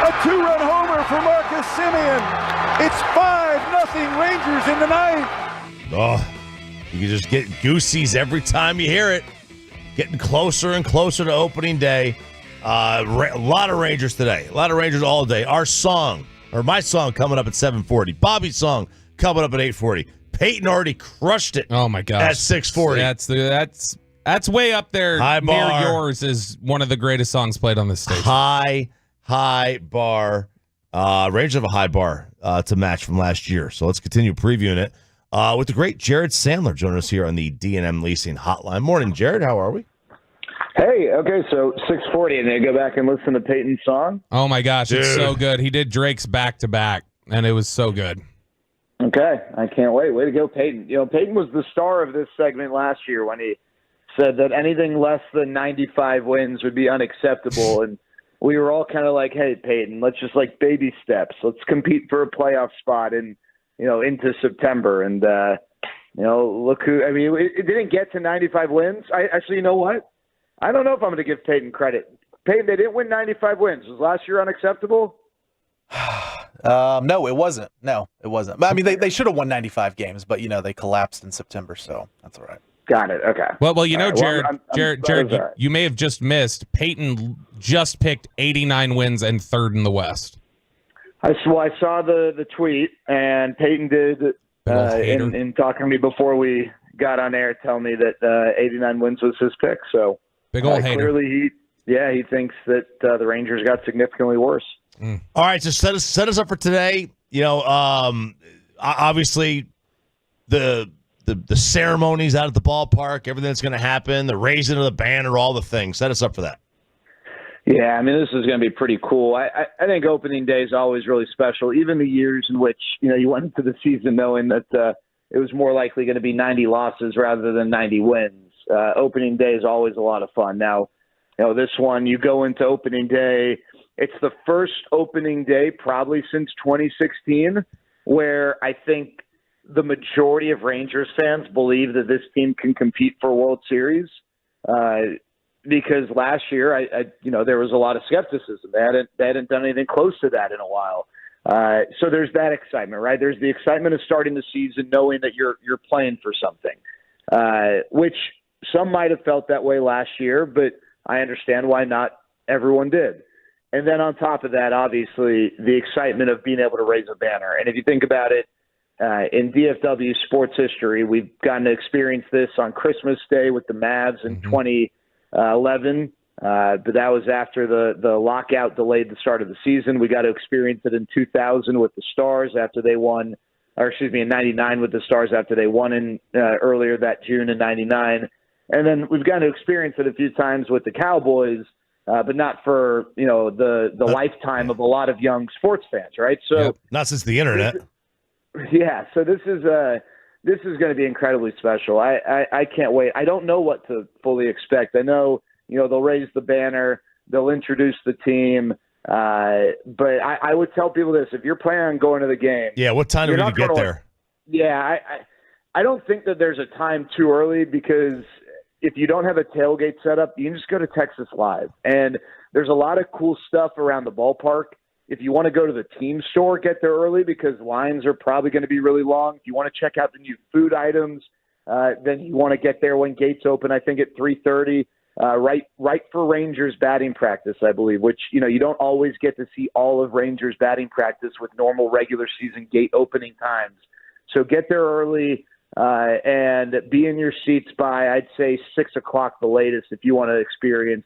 A 2-run homer for Marcus Simeon. It's 5-0 Rangers in the 9th. Oh, you can just get goosies every time you hear it. Getting closer and closer to opening day. A lot of Rangers today. A lot of Rangers all day. Our song, or my song, coming up at 7:40. Bobby's song coming up at 8:40. Peyton already crushed it. Oh my gosh, at 6:40. That's way up there. High bar. Near yours is one of the greatest songs played on this stage. High bar. Rangers have a high bar to match from last year. So let's continue previewing it with the great Jared Sandler joining us here on the D&M Leasing Hotline. Morning, Jared. How are we? Hey, okay, so 6:40, and then go back and listen to Peyton's song? Oh, my gosh, it's so good. He did Drake's back-to-back, and it was so good. Okay, I can't wait. Way to go, Peyton. You know, Peyton was the star of this segment last year when he said that anything less than 95 wins would be unacceptable, and we were all kind of like, hey, Peyton, let's just, like, baby steps. Let's compete for a playoff spot into September, and, look who – I mean, it didn't get to 95 wins. Actually, you know what? I don't know if I'm going to give Peyton credit. Peyton, they didn't win 95 wins. Was last year unacceptable? No, it wasn't. No, it wasn't. I mean, they should have won 95 games, but, they collapsed in September, so that's all right. Got it. Okay. Well, Jared, Jared, you may have just missed. Peyton just picked 89 wins and third in the West. I saw the tweet, and Peyton did, in talking to me before we got on air, tell me that 89 wins was his pick, so... Big old hater. Clearly, he thinks that the Rangers got significantly worse. All right, so set us up for today. Obviously, the ceremonies out at the ballpark, everything that's going to happen, the raising of the banner, all the things. Set us up for that. Yeah, I mean, this is going to be pretty cool. I think opening day is always really special, even the years in which you went into the season knowing that it was more likely going to be 90 losses rather than 90 wins. Opening day is always a lot of fun. Now, this one, you go into opening day, it's the first opening day probably since 2016 where I think the majority of Rangers fans believe that this team can compete for World Series. Because last year, there was a lot of skepticism. They hadn't done anything close to that in a while. So there's that excitement, right? There's the excitement of starting the season knowing that you're playing for something, which some might have felt that way last year, but I understand why not everyone did. And then on top of that, obviously, the excitement of being able to raise a banner. And if you think about it, in DFW sports history, we've gotten to experience this on Christmas Day with the Mavs in 2011. But that was after the lockout delayed the start of the season. We got to experience it in 2000 with the Stars after they won, in 99 with the Stars after they won in earlier that June in 99. And then we've got to experience it a few times with the Cowboys, but not for, the lifetime of a lot of young sports fans, right? So not since the internet. So this is going to be incredibly special. I can't wait. I don't know what to fully expect. I know, they'll raise the banner, they'll introduce the team, but I would tell people this: if you're planning on going to the game, what time do we need to get there? I don't think that there's a time too early, because if you don't have a tailgate set up, you can just go to Texas Live, and there's a lot of cool stuff around the ballpark. If you want to go to the team store, get there early, because lines are probably going to be really long. If you want to check out the new food items, then you want to get there when gates open, I think at 3:30, right for Rangers batting practice, I believe, which, you don't always get to see all of Rangers batting practice with normal regular season gate opening times. So get there early and be in your seats by, I'd say, 6 o'clock the latest, if you want to experience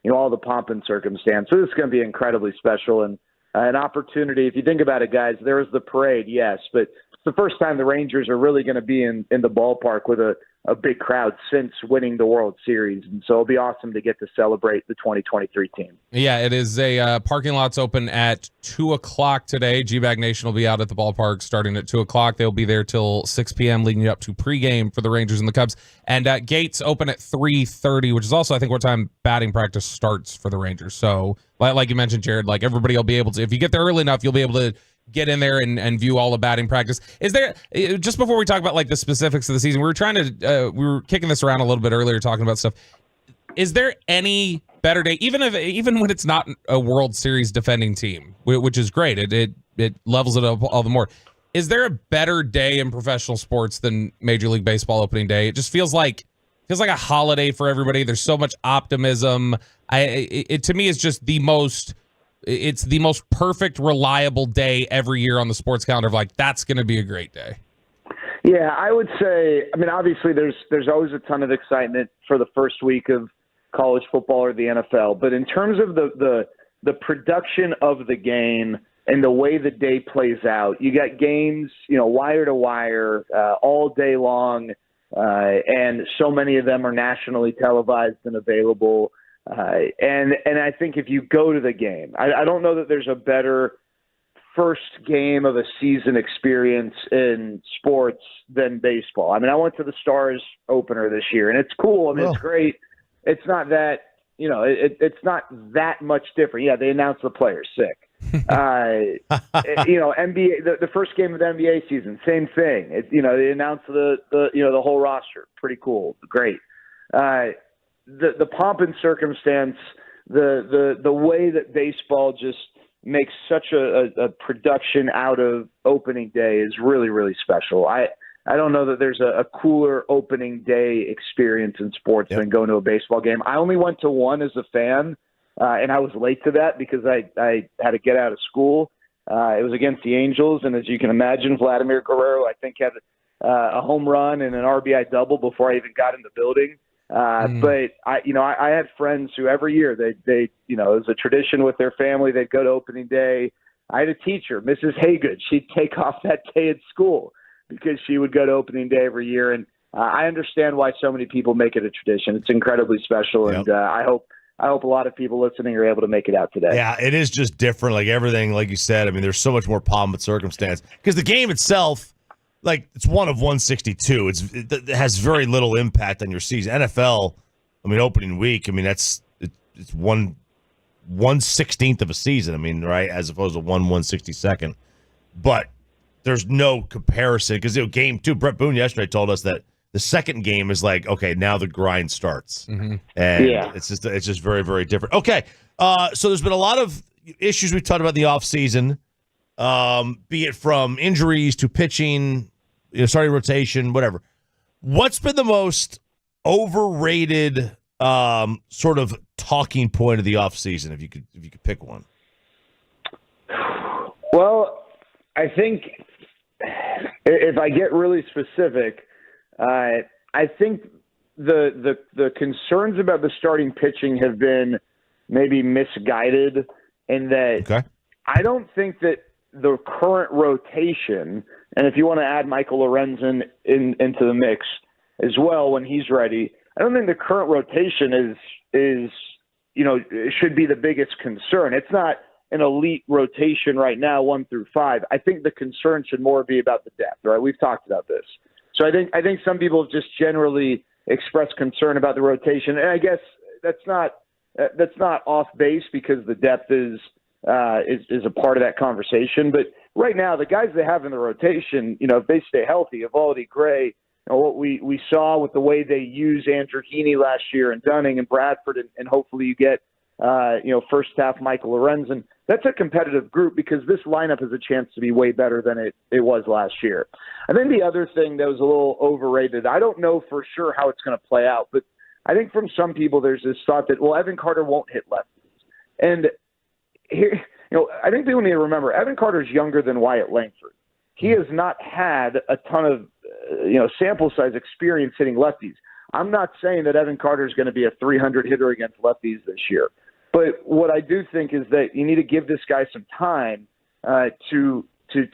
all the pomp and circumstance. So this is going to be incredibly special and an opportunity. If you think about it, guys, there was the parade, yes, but the first time the Rangers are really going to be in the ballpark with a big crowd since winning the World Series. And so it'll be awesome to get to celebrate the 2023 team. Yeah, it is a parking lot's open at 2 o'clock today. G-Bag Nation will be out at the ballpark starting at 2 o'clock. They'll be there till 6 p.m. leading up to pregame for the Rangers and the Cubs. And gates open at 3:30, which is also, I think, what time batting practice starts for the Rangers. So like you mentioned, Jared, like everybody will be able to, if you get there early enough, you'll be able to get in there and view all the batting practice. Is there, just before we talk about like the specifics of the season, we were kicking this around a little bit earlier talking about stuff. Is there any better day, even when it's not a World Series defending team, which is great, it levels it up all the more. Is there a better day in professional sports than Major League Baseball opening day? It just feels like a holiday for everybody. There's so much optimism. It to me is just it's the most perfect, reliable day every year on the sports calendar of like, that's going to be a great day. Yeah, I would say, I mean, obviously there's always a ton of excitement for the first week of college football or the NFL. But in terms of the production of the game and the way the day plays out, you got games, wire to wire, all day long. And so many of them are nationally televised and available. And I think if you go to the game, I don't know that there's a better first game of a season experience in sports than baseball. I mean, I went to the Stars opener this year, and it's cool. I mean, It's great. It's not that, it's not that much different. Yeah, they announced the players sick. NBA, the first game of the NBA season, same thing. They announced the whole roster. Pretty cool. Great. The pomp and circumstance, the way that baseball just makes such a production out of opening day is really, really special. I don't know that there's a cooler opening day experience in sports than going to a baseball game. I only went to one as a fan, and I was late to that because I had to get out of school. It was against the Angels, and as you can imagine, Vladimir Guerrero, I think, had a home run and an RBI double before I even got in the building. But I had friends who every year they it was a tradition with their family. They'd go to opening day. I had a teacher, Mrs. Haygood. She'd take off that day at school because she would go to opening day every year. And I understand why so many people make it a tradition. It's incredibly special. Yep. And I hope a lot of people listening are able to make it out today. Yeah, it is just different. Like everything, like you said, I mean, there's so much more pomp and circumstance because the game itself, like it's one of 162. It has very little impact on your season. NFL, I mean, opening week, I mean, it's 1/16th of a season. I mean, right, as opposed to 1/162nd. But there's no comparison because game 2, Brett Boone yesterday told us that the second game is like, okay, now the grind starts, and it's just very, very different. Okay, so there's been a lot of issues we've talked about in the offseason. Be it from injuries to pitching, starting rotation, whatever. What's been the most overrated sort of talking point of the offseason, if you could pick one? Well, I think if I get really specific, I think the concerns about the starting pitching have been maybe misguided in that I don't think that the current rotation, and if you want to add Michael Lorenzen into the mix as well when he's ready, I don't think the current rotation is should be the biggest concern. It's not an elite rotation right now, 1 through 5. I think the concern should more be about the depth, right? We've talked about this. So I think some people have just generally expressed concern about the rotation, and I guess that's not off base because the depth is a part of that conversation. But right now, the guys they have in the rotation, if they stay healthy, Eovaldi, Gray, what we saw with the way they use Andrew Heaney last year and Dunning and Bradford, and hopefully you get first half Michael Lorenzen. That's a competitive group because this lineup has a chance to be way better than it was last year. I think the other thing that was a little overrated, I don't know for sure how it's going to play out, but I think from some people there's this thought that, well, Evan Carter won't hit lefties. And here, I think people need to remember, Evan Carter's younger than Wyatt Langford. He has not had a ton of sample size experience hitting lefties. I'm not saying that Evan Carter is going to be a 300 hitter against lefties this year. But what I do think is that you need to give this guy some time to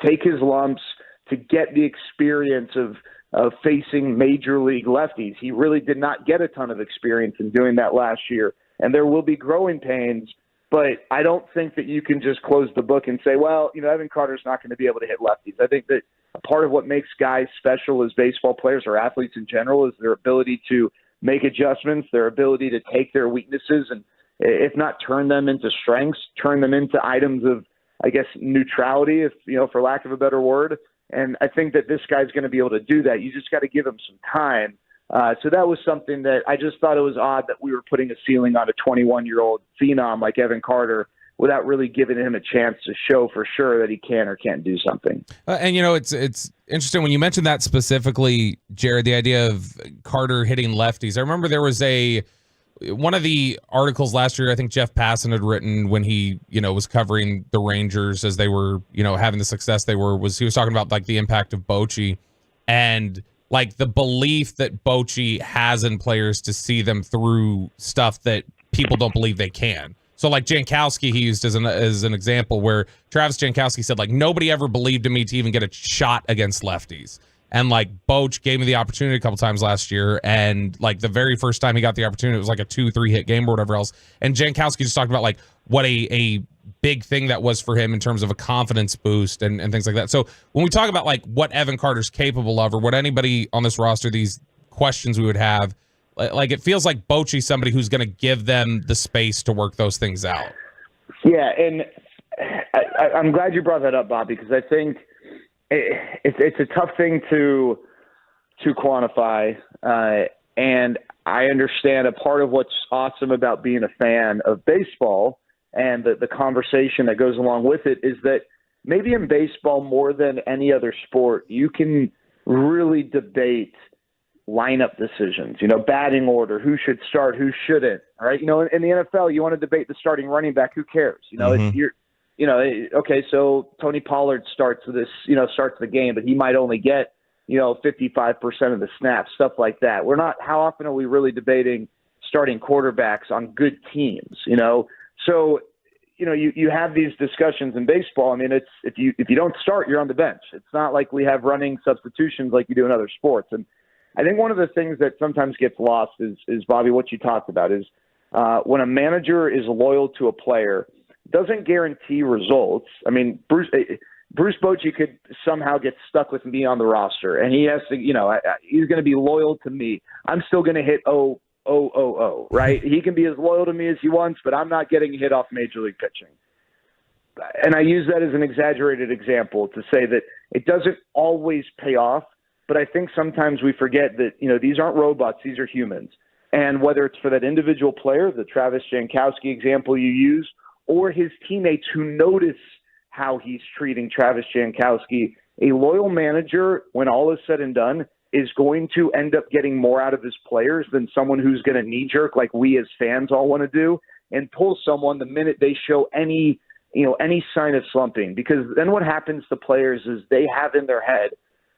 take his lumps, to get the experience of facing major league lefties. He really did not get a ton of experience in doing that last year. And there will be growing pains, but I don't think that you can just close the book and say, well, Evan Carter's not going to be able to hit lefties. I think that a part of what makes guys special as baseball players or athletes in general is their ability to make adjustments, their ability to take their weaknesses and, if not turn them into strengths, turn them into items of, I guess, neutrality, if for lack of a better word. And I think that this guy's going to be able to do that. You just got to give him some time. So that was something that I just thought it was odd that we were putting a ceiling on a 21-year-old phenom like Evan Carter without really giving him a chance to show for sure that he can or can't do something. And it's interesting when you mentioned that specifically, Jared, the idea of Carter hitting lefties. I remember there was one of the articles last year, I think Jeff Passan had written when he, was covering the Rangers as they were, having the success they were, he was talking about like the impact of Bochy and like the belief that Bochy has in players to see them through stuff that people don't believe they can. So like Jankowski, he used as an example where Travis Jankowski said like, nobody ever believed in me to even get a shot against lefties. And like Boch gave me the opportunity a couple times last year. And like the very first time he got the opportunity, it was like a 2-3 hit game or whatever else. And Jankowski just talked about like what a big thing that was for him in terms of a confidence boost and things like that. So when we talk about like what Evan Carter's capable of or what anybody on this roster, these questions we would have, like it feels like Bochy's somebody who's going to give them the space to work those things out. Yeah. And I'm glad you brought that up, Bobby, because I think it's a tough thing to quantify. And I understand a part of what's awesome about being a fan of baseball and the conversation that goes along with it is that maybe in baseball more than any other sport, you can really debate lineup decisions, batting order, who should start, who shouldn't, all right? In the NFL, you want to debate the starting running back, who cares? Okay, so Tony Pollard starts the game, but he might only get, 55% of the snaps, stuff like that. How often are we really debating starting quarterbacks on good teams, So, you have these discussions in baseball. I mean, it's if you don't start, you're on the bench. It's not like we have running substitutions like you do in other sports. And I think one of the things that sometimes gets lost is Bobby, what you talked about is when a manager is loyal to a player, doesn't guarantee results. I mean, Bruce Bochy could somehow get stuck with me on the roster, and he has to, he's going to be loyal to me. I'm still going to hit 0, right? He can be as loyal to me as he wants, but I'm not getting hit off Major League pitching. And I use that as an exaggerated example to say that it doesn't always pay off, but I think sometimes we forget that, these aren't robots, these are humans. And whether it's for that individual player, the Travis Jankowski example you use, or his teammates who notice how he's treating Travis Jankowski, a loyal manager, when all is said and done, is going to end up getting more out of his players than someone who's going to knee-jerk like we as fans all want to do and pull someone the minute they show any sign of slumping. Because then what happens to players is they have in their head,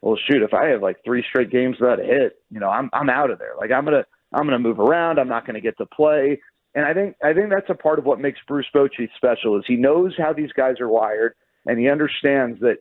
well, shoot, if I have like 3 straight games without a hit, I'm out of there. Like I'm gonna move around. I'm not gonna get to play. And I think that's a part of what makes Bruce Bochy special is he knows how these guys are wired, and he understands that.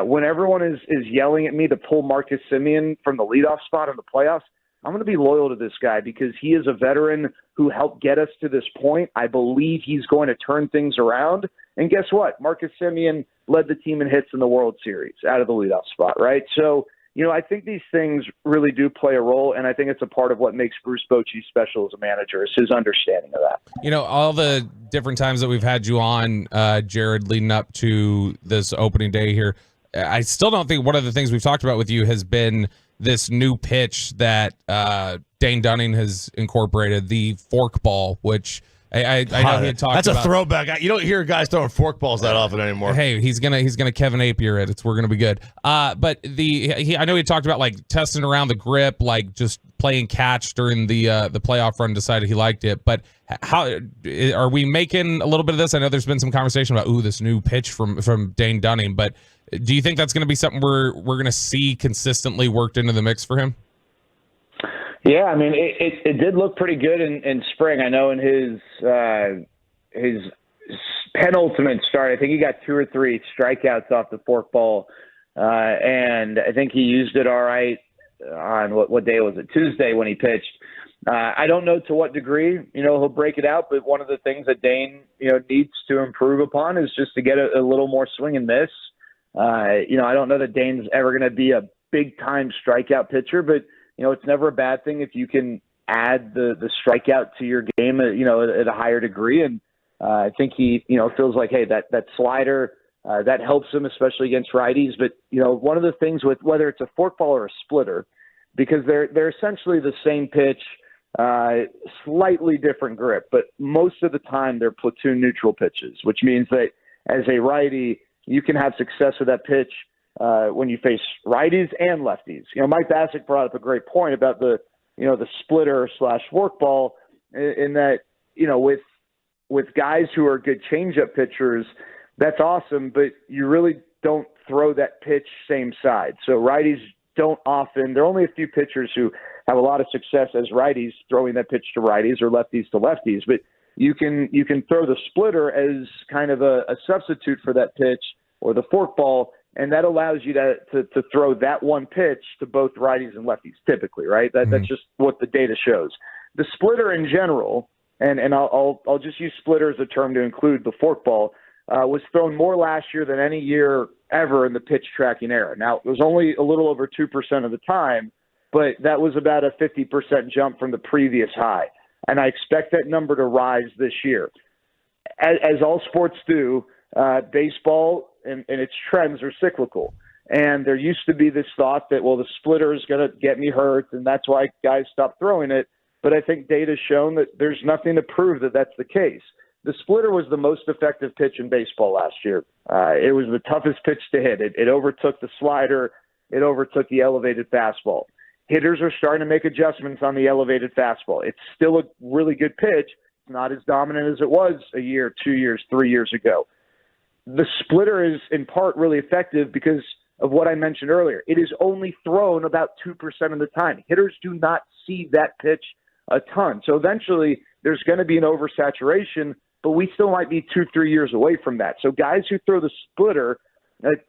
When everyone is yelling at me to pull Marcus Semien from the leadoff spot in the playoffs, I'm going to be loyal to this guy because he is a veteran who helped get us to this point. I believe he's going to turn things around. And guess what? Marcus Semien led the team in hits in the World Series out of the leadoff spot, right? So, I think these things really do play a role, and I think it's a part of what makes Bruce Bochy special as a manager is his understanding of that. All the different times that we've had you on, Jared, leading up to this opening day here, I still don't think one of the things we've talked about with you has been this new pitch that Dane Dunning has incorporated, the fork ball, which I know he had talked about. That's a throwback. You don't hear guys throwing fork balls that often anymore. Hey, he's gonna Kevin Appier it. We're gonna be good. But I know he talked about like testing around the grip, like just playing catch during the playoff run. Decided he liked it. But how are we making a little bit of this? I know there's been some conversation about this new pitch from Dane Dunning, but do you think that's going to be something we're going to see consistently worked into the mix for him? Yeah, I mean, it did look pretty good in spring. I know in his penultimate start, I think he got 2 or 3 strikeouts off the fork ball and I think he used it all right on what day was it? Tuesday when he pitched. I don't know to what degree, he'll break it out, but one of the things that Dane, needs to improve upon is just to get a little more swing and miss. I don't know that Dane's ever going to be a big-time strikeout pitcher, but, it's never a bad thing if you can add the strikeout to your game, at a higher degree. And I think he, feels like, hey, that slider, that helps him, especially against righties. But, one of the things with whether it's a forkball or a splitter, because they're essentially the same pitch, slightly different grip, but most of the time they're platoon neutral pitches, which means that as a righty, you can have success with that pitch when you face righties and lefties. Mike Bassick brought up a great point about the splitter / forkball in that, with guys who are good changeup pitchers, that's awesome, but you really don't throw that pitch same side. So righties don't often, there are only a few pitchers who have a lot of success as righties throwing that pitch to righties or lefties to lefties, but you can throw the splitter as kind of a substitute for that pitch or the forkball, and that allows you to throw that one pitch to both righties and lefties typically, right? That's just what the data shows. The splitter in general, and I'll just use splitter as a term to include the forkball, was thrown more last year than any year ever in the pitch tracking era. Now, it was only a little over 2% of the time, but that was about a 50% jump from the previous high. And I expect that number to rise this year. As all sports do, baseball and its trends are cyclical. And there used to be this thought that, well, the splitter is going to get me hurt, and that's why guys stop throwing it. But I think data's shown that there's nothing to prove that that's the case. The splitter was the most effective pitch in baseball last year. It was the toughest pitch to hit. It overtook the slider. It overtook the elevated fastball. Hitters are starting to make adjustments on the elevated fastball. It's still a really good pitch. It's not as dominant as it was a year, 2 years, 3 years ago. The splitter is in part really effective because of what I mentioned earlier. It is only thrown about 2% of the time. Hitters do not see that pitch a ton. So eventually there's going to be an oversaturation, but we still might be 2-3 years away from that. So guys who throw the splitter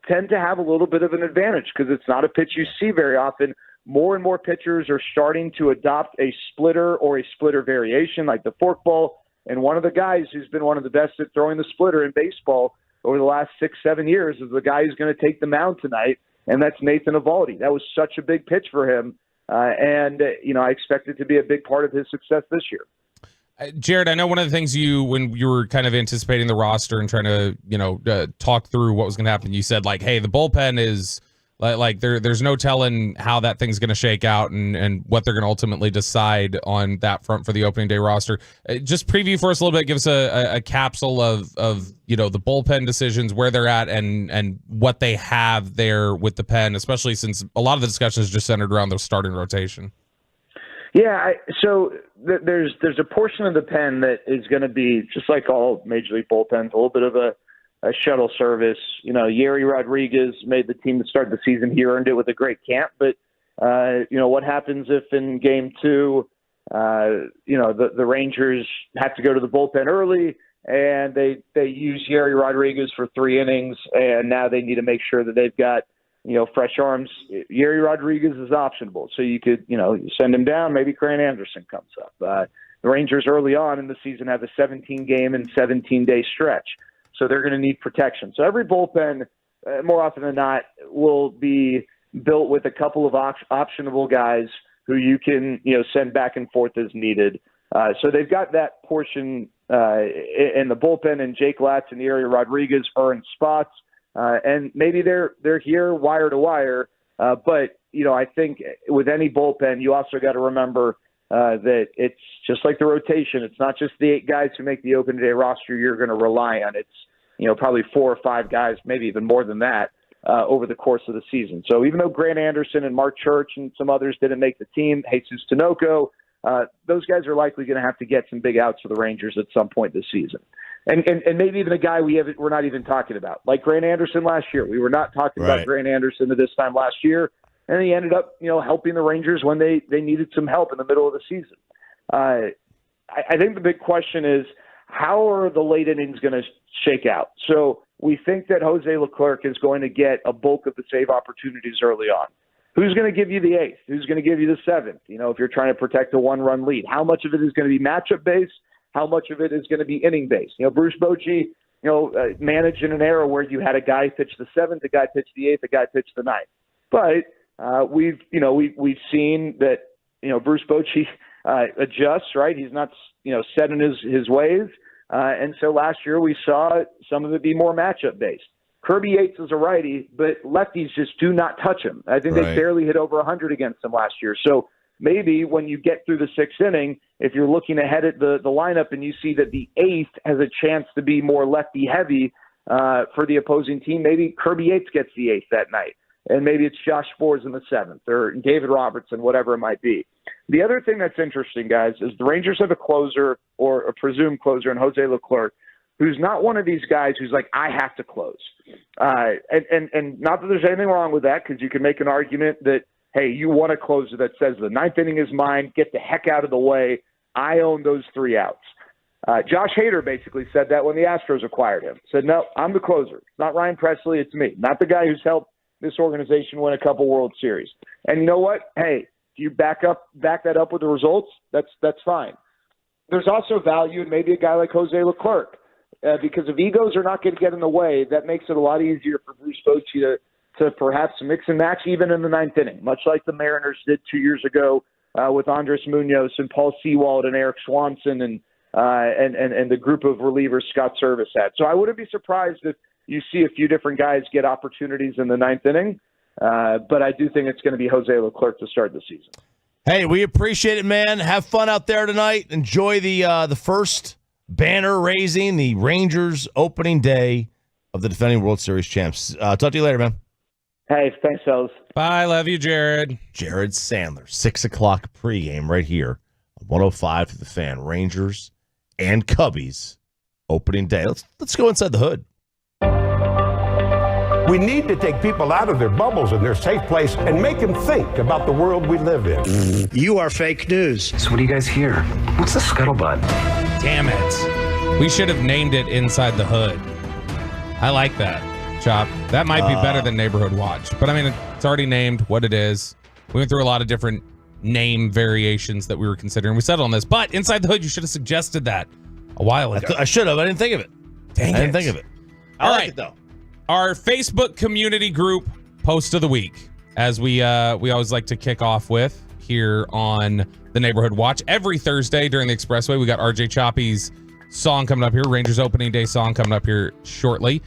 tend to have a little bit of an advantage because it's not a pitch you see very often. More and more pitchers are starting to adopt a splitter or a splitter variation like the forkball. And one of the guys who's been one of the best at throwing the splitter in baseball over the last 6-7 years is the guy who's going to take the mound tonight, and that's Nathan Eovaldi. That was such a big pitch for him, and I expect it to be a big part of his success this year. Jared, I know one of the things when you were kind of anticipating the roster and trying to, talk through what was going to happen, you said like, hey, the bullpen is like there's no telling how that thing's going to shake out and what they're going to ultimately decide on that front for the opening day roster. Just preview for us a little bit. Give us a capsule of the bullpen decisions, where they're at, and what they have there with the pen, especially since a lot of the discussion is just centered around the starting rotation. Yeah, so there's a portion of the pen that is going to be just like all Major League bullpens, a little bit of a shuttle service. Yerry Rodriguez made the team to start the season. He earned it with a great camp, but what happens if in game 2, the Rangers have to go to the bullpen early and they use Yerry Rodriguez for 3 innings, and now they need to make sure that they've got fresh arms. Yerry Rodriguez is optionable, so you could you send him down. Maybe Grant Anderson comes up. The Rangers early on in the season have a 17-game and 17-day stretch. So they're going to need protection. So every bullpen, more often than not, will be built with a couple of optionable guys who you can send back and forth as needed. So they've got that portion in the bullpen, and Jake Latz and Yerry Rodriguez are in spots. And maybe they're here wire to wire. But I think with any bullpen, you also got to remember that it's just like the rotation. It's not just the 8 guys who make the opening day roster you're going to rely on. It's probably 4 or 5 guys, maybe even more than that, over the course of the season. So even though Grant Anderson and Mark Church and some others didn't make the team, Jesus Tinoco, those guys are likely going to have to get some big outs for the Rangers at some point this season. And maybe even a guy we're not even talking about, like Grant Anderson last year. We were not talking about Grant Anderson at this time last year, and he ended up helping the Rangers when they needed some help in the middle of the season. I think the big question is, how are the late innings going to shake out? So we think that Jose Leclerc is going to get a bulk of the save opportunities early on. Who's going to give you the eighth? Who's going to give you the seventh? If you're trying to protect a one-run lead, how much of it is going to be matchup-based? How much of it is going to be inning-based? Bruce Bochy, managed in an era where you had a guy pitch the seventh, a guy pitch the eighth, a guy pitch the ninth. But we've seen that Bruce Bochy adjusts, right? He's not set in his ways, and so last year we saw some of it be more matchup-based. Kirby Yates is a righty, but lefties just do not touch him. I think they barely hit over 100 against him last year. So maybe when you get through the sixth inning, if you're looking ahead at the lineup and you see that the eighth has a chance to be more lefty-heavy for the opposing team, maybe Kirby Yates gets the eighth that night. And maybe it's Josh Sborz in the seventh or David Robertson, whatever it might be. The other thing that's interesting, guys, is the Rangers have a closer or a presumed closer in Jose Leclerc, who's not one of these guys who's like, I have to close. And not that there's anything wrong with that, because you can make an argument that, hey, you want a closer that says the ninth inning is mine, get the heck out of the way, I own those 3 outs. Josh Hader basically said that when the Astros acquired him. Said, no, I'm the closer. It's not Ryan Presley, it's me. Not the guy who's helped this organization win a couple World Series. And you know what? Hey, if you back that up with the results, that's fine. There's also value in maybe a guy like Jose Leclerc. Because if egos are not going to get in the way, that makes it a lot easier for Bruce Bochy to perhaps mix and match even in the ninth inning, much like the Mariners did 2 years ago with Andres Munoz and Paul Sewald and Eric Swanson and the group of relievers Scott Service had. So I wouldn't be surprised if you see a few different guys get opportunities in the ninth inning, but I do think it's going to be Jose Leclerc to start the season. Hey, we appreciate it, man. Have fun out there tonight. Enjoy the first banner raising, the Rangers opening day of the defending World Series champs. Talk to you later, man. Hey, thanks, fellas. Bye. Love you, Jared. Jared Sandler, 6 o'clock pregame right here on 105 to the Fan. Rangers and Cubbies opening day. Let's go inside the hood. We need to take people out of their bubbles and their safe place and make them think about the world we live in. You are fake news. So what do you guys hear? What's the scuttlebutt? Damn it. We should have named it Inside the Hood. I like that, Chop. That might be better than Neighborhood Watch. But I mean, it's already named what it is. We went through a lot of different name variations that we were considering. We settled on this. But Inside the Hood, you should have suggested that a while ago. I should have. I didn't think of it. Dang I didn't think of it. I like it, though. Our Facebook community group post of the week, as we always like to kick off with here on the Neighborhood Watch. Every Thursday during the Expressway, we got RJ Choppy's song coming up here, Rangers opening day song coming up here shortly.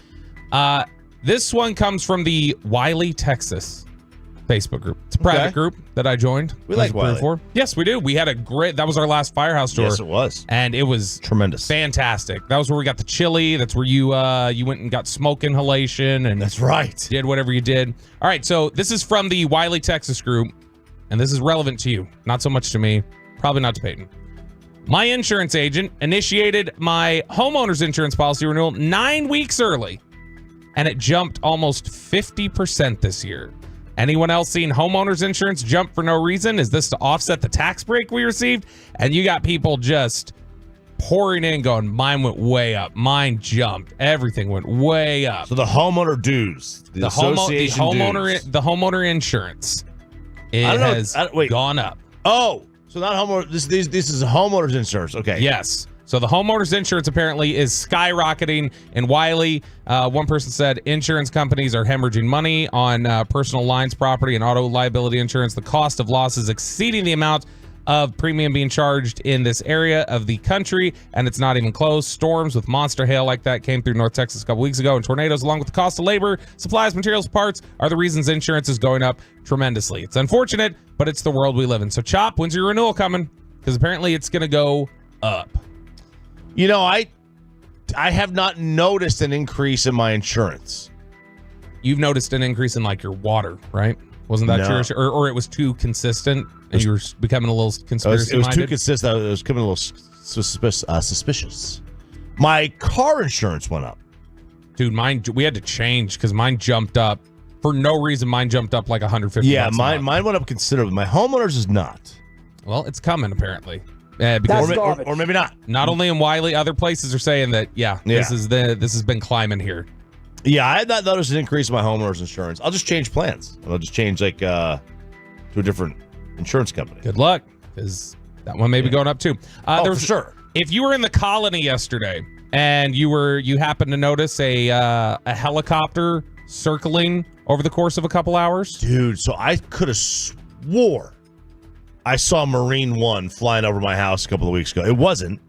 This one comes from the Wiley, Texas Facebook group. It's a private group that I joined. We like Wiley. Yes, we do. We had that was our last Firehouse tour. Yes, it was. And it was tremendous. Fantastic. That was where we got the chili. That's where you went and got smoke inhalation. And that's right. Did whatever you did. All right, so this is from the Wiley, Texas group, and this is relevant to you. Not so much to me. Probably not to Peyton. My insurance agent initiated my homeowner's insurance policy renewal 9 weeks early, and it jumped almost 50% this year. Anyone else seen homeowners insurance jump for no reason? Is this to offset the tax break we received? And you got people just pouring in going, mine went way up. Mine jumped. Everything went way up. So the homeowner dues, the homeowner insurance, it has gone up. Oh, so not homeowner. This is homeowner's insurance. Okay. Yes. So the homeowner's insurance apparently is skyrocketing in Wiley. One person said insurance companies are hemorrhaging money on personal lines, property, and auto liability insurance. The cost of losses exceeding the amount of premium being charged in this area of the country, and it's not even close. Storms with monster hail like that came through North Texas a couple weeks ago, and tornadoes, along with the cost of labor, supplies, materials, parts, are the reasons insurance is going up tremendously. It's unfortunate, but it's the world we live in. So, Chop, when's your renewal coming? Because apparently it's going to go up. You know, I have not noticed an increase in my insurance. You've noticed an increase in like your water, right? Wasn't that true? Or it was too consistent and you were becoming a little conspiracy-minded? It was too consistent. I was becoming a little suspicious. My car insurance went up. Dude, we had to change because mine jumped up. For no reason, mine jumped up like $150. Yeah, mine went up considerably. My homeowner's is not. Well, it's coming apparently. Because or maybe not. Not only in Wiley, other places are saying that. This has been climbing here. Yeah, I had not noticed an increase in my homeowner's insurance. I'll just change plans. I'll just change to a different insurance company. Good luck, because that one may be going up too. For sure. If you were in the Colony yesterday and you happened to notice a helicopter circling over the course of a couple hours, dude. So I could have swore I saw Marine One flying over my house a couple of weeks ago. It wasn't.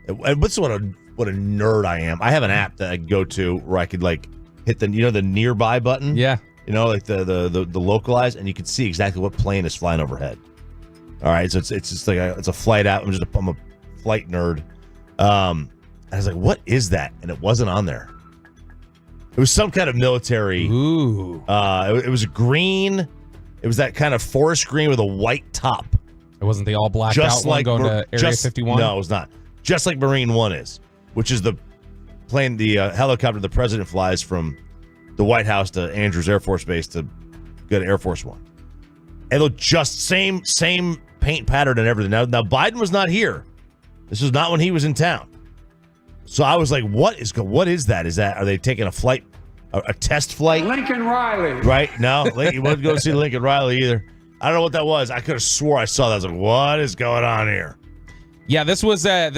What's what a nerd I am. I have an app that I go to where I could like hit the the nearby button. Yeah. Like the localize, and you can see exactly what plane is flying overhead. All right, so it's just like it's a flight app. I'm a flight nerd. I was like, what is that? And it wasn't on there. It was some kind of military. Ooh. It was a green. It was that kind of forest green with a white top. It wasn't the all blacked out one going to Area 51? No, it was not. Just like Marine One is, which is the plane, the helicopter the president flies from the White House to Andrews Air Force Base to go to Air Force One. It looked just same paint pattern and everything. Now Biden was not here. This was not when he was in town. So I was like, what is that? Are they taking a flight, a test flight? Lincoln Riley. Right? No, you wouldn't go see Lincoln Riley either. I don't know what that was. I could have swore I saw that. I was like, what is going on here? Yeah, this was a.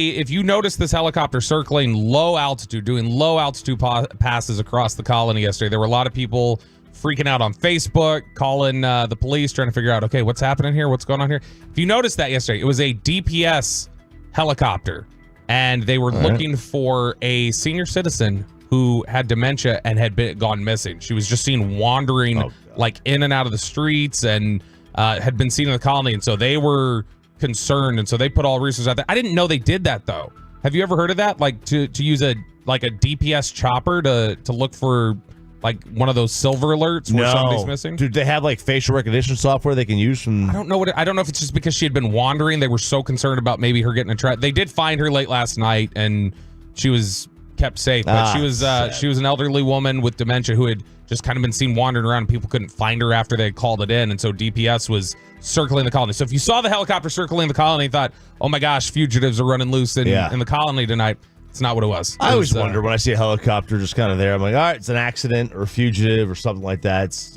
If you notice this helicopter circling low altitude, doing low altitude passes across the Colony yesterday, there were a lot of people freaking out on Facebook, calling the police, trying to figure out, okay, what's happening here? What's going on here? If you noticed that yesterday, it was a DPS helicopter, and they were looking for a senior citizen who had dementia and had gone missing. She was just seen wandering like in and out of the streets and had been seen in the Colony, and so they were concerned, and so they put all resources out there. I didn't know they did that though. Have you ever heard of that? Like to use a DPS chopper to look for like one of those silver alerts where somebody's missing? Dude, they have like facial recognition software they can use from. I don't know if it's just because she had been wandering. They were so concerned about maybe her getting a trap. They did find her late last night, and she was kept safe. But she was an elderly woman with dementia who had just kind of been seen wandering around, and people couldn't find her after they had called it in, and so DPS was circling the Colony. So if you saw the helicopter circling the Colony and thought, oh my gosh, fugitives are running loose in the Colony tonight, it's not what it was. I always wonder when I see a helicopter just kind of there. I'm like, all right, it's an accident or a fugitive or something like that. It's,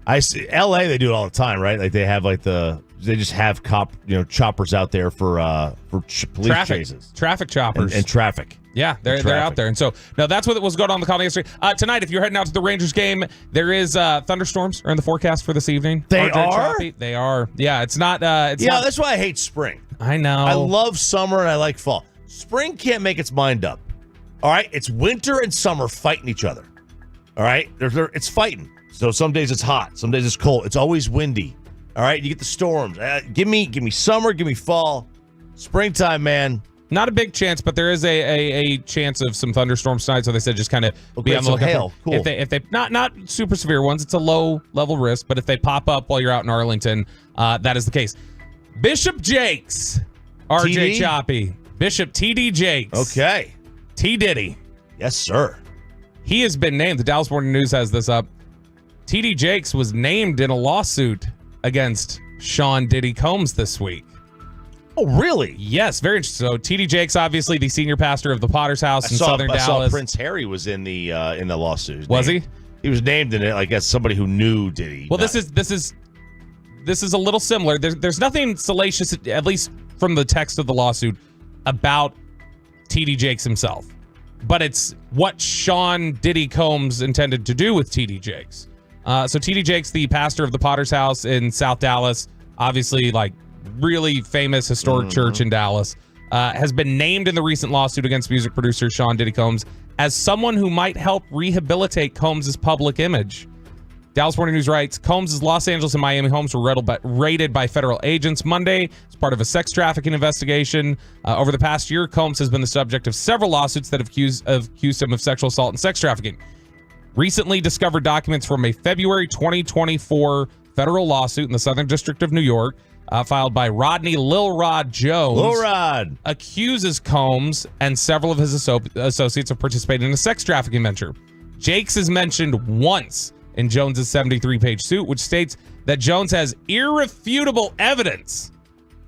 I see LA, they do it all the time, right? Like they have they just have choppers out there for police chases. Traffic choppers. And traffic. Yeah, they're out there. And so, no, that's what was going on in the Colony yesterday. Tonight, if you're heading out to the Rangers game, there is thunderstorms are in the forecast for this evening. They are? Choppy. They are. Yeah, it's not. That's why I hate spring. I know. I love summer and I like fall. Spring can't make its mind up. All right? It's winter and summer fighting each other. All right? It's fighting. So some days it's hot. Some days it's cold. It's always windy. All right? You get the storms. Give me summer. Give me fall. Springtime, man. Not a big chance, but there is a chance of some thunderstorms tonight. So they said just kind of be on the lookout. Hail. Cool. If they not super severe ones, it's a low level risk. But if they pop up while you're out in Arlington, that is the case. Bishop Jakes, RJ TD? Choppy, Bishop TD Jakes. Okay. T Diddy. Yes, sir. He has been named. The Dallas Morning News has this up. TD Jakes was named in a lawsuit against Sean Diddy Combs this week. Oh, really? Yes, very interesting. So TD Jakes, obviously the senior pastor of the Potter's House in Southern Dallas. I saw Prince Harry was in the lawsuit. Was he? He was named in it, I guess, somebody who knew Diddy. Well, this is a little similar. There's nothing salacious, at least from the text of the lawsuit, about TD Jakes himself. But it's what Sean Diddy Combs intended to do with TD Jakes. So TD Jakes, the pastor of the Potter's House in South Dallas, obviously like really famous historic church in Dallas, has been named in the recent lawsuit against music producer Sean Diddy Combs as someone who might help rehabilitate Combs' public image. Dallas Morning News writes, Combs' Los Angeles and Miami homes were raided by federal agents Monday as part of a sex trafficking investigation. Over the past year, Combs has been the subject of several lawsuits that have accused him of sexual assault and sex trafficking. Recently discovered documents from a February 2024 federal lawsuit in the Southern District of New York, filed by Rodney Lil Rod Jones, Lil Rod accuses Combs and several of his associates of participating in a sex trafficking venture. Jakes is mentioned once in Jones's 73-page suit, which states that Jones has irrefutable evidence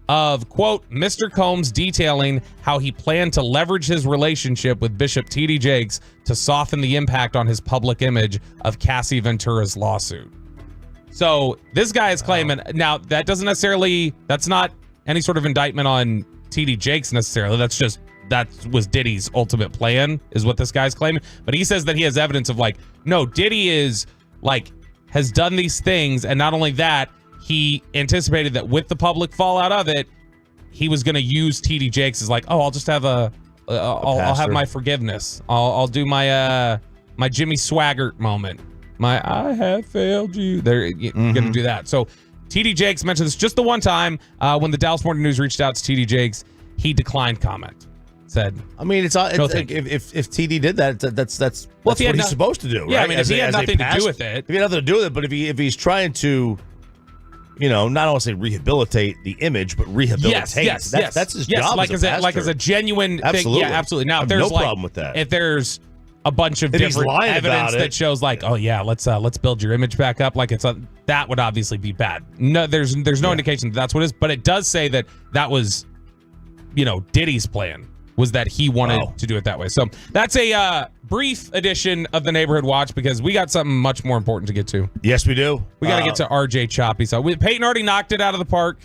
of, quote, Mr. Combs detailing how he planned to leverage his relationship with Bishop T.D. Jakes to soften the impact on his public image of Cassie Ventura's lawsuit. So this guy is claiming, now that doesn't necessarily, that's not any sort of indictment on T.D. Jakes necessarily. That was Diddy's ultimate plan, is what this guy's claiming. But he says that he has evidence of like, no, Diddy is like, has done these things. And not only that, he anticipated that with the public fallout of it, he was going to use T.D. Jakes as like, oh, I'll just have I'll have my forgiveness. I'll do my my Jimmy Swaggart moment. My I have failed you. They're going to do that. So T.D. Jakes mentioned this just the one time when the Dallas Morning News reached out to T.D. Jakes. He declined comment. Said, I mean, it's if TD did that, that's what he's supposed to do. Yeah, right? I mean, if he had nothing to do with it, if he had nothing to do with it, but if he's trying to, not only say rehabilitate the image, but rehabilitate. Yes. That's his job. Like as a genuine thing. Yeah, absolutely. Now, if there's no problem with that. If there's a bunch of different evidence that shows like, oh yeah, let's build your image back up, like that would obviously be bad. No, there's no indication that's what it is, but it does say that was, Diddy's plan. Was that he wanted to do it that way. So that's a brief edition of the Neighborhood Watch because we got something much more important to get to. Yes, we do. We got to get to RJ Choppy. So Peyton already knocked it out of the park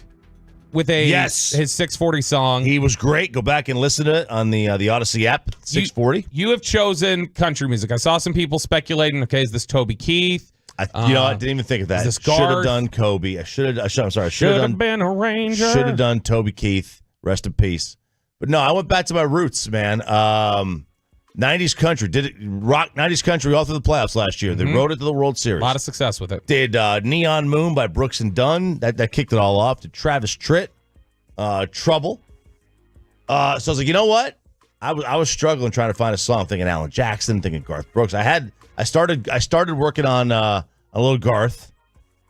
with his 640 song. He was great. Go back and listen to it on the Odyssey app, 640. You have chosen country music. I saw some people speculating, okay, is this Toby Keith? I didn't even think of that. Should have done Kobe. I should have been a Ranger. Should have done Toby Keith. Rest in peace. But no, I went back to my roots, man. 90s country. Did it rock 90s country all through the playoffs last year. They rode it to the World Series. A lot of success with it. Did Neon Moon by Brooks and Dunn. That kicked it all off. Did Travis Tritt. Trouble. So I was like, you know what? I was struggling trying to find a song. Thinking Alan Jackson, thinking Garth Brooks. I started working on a little Garth.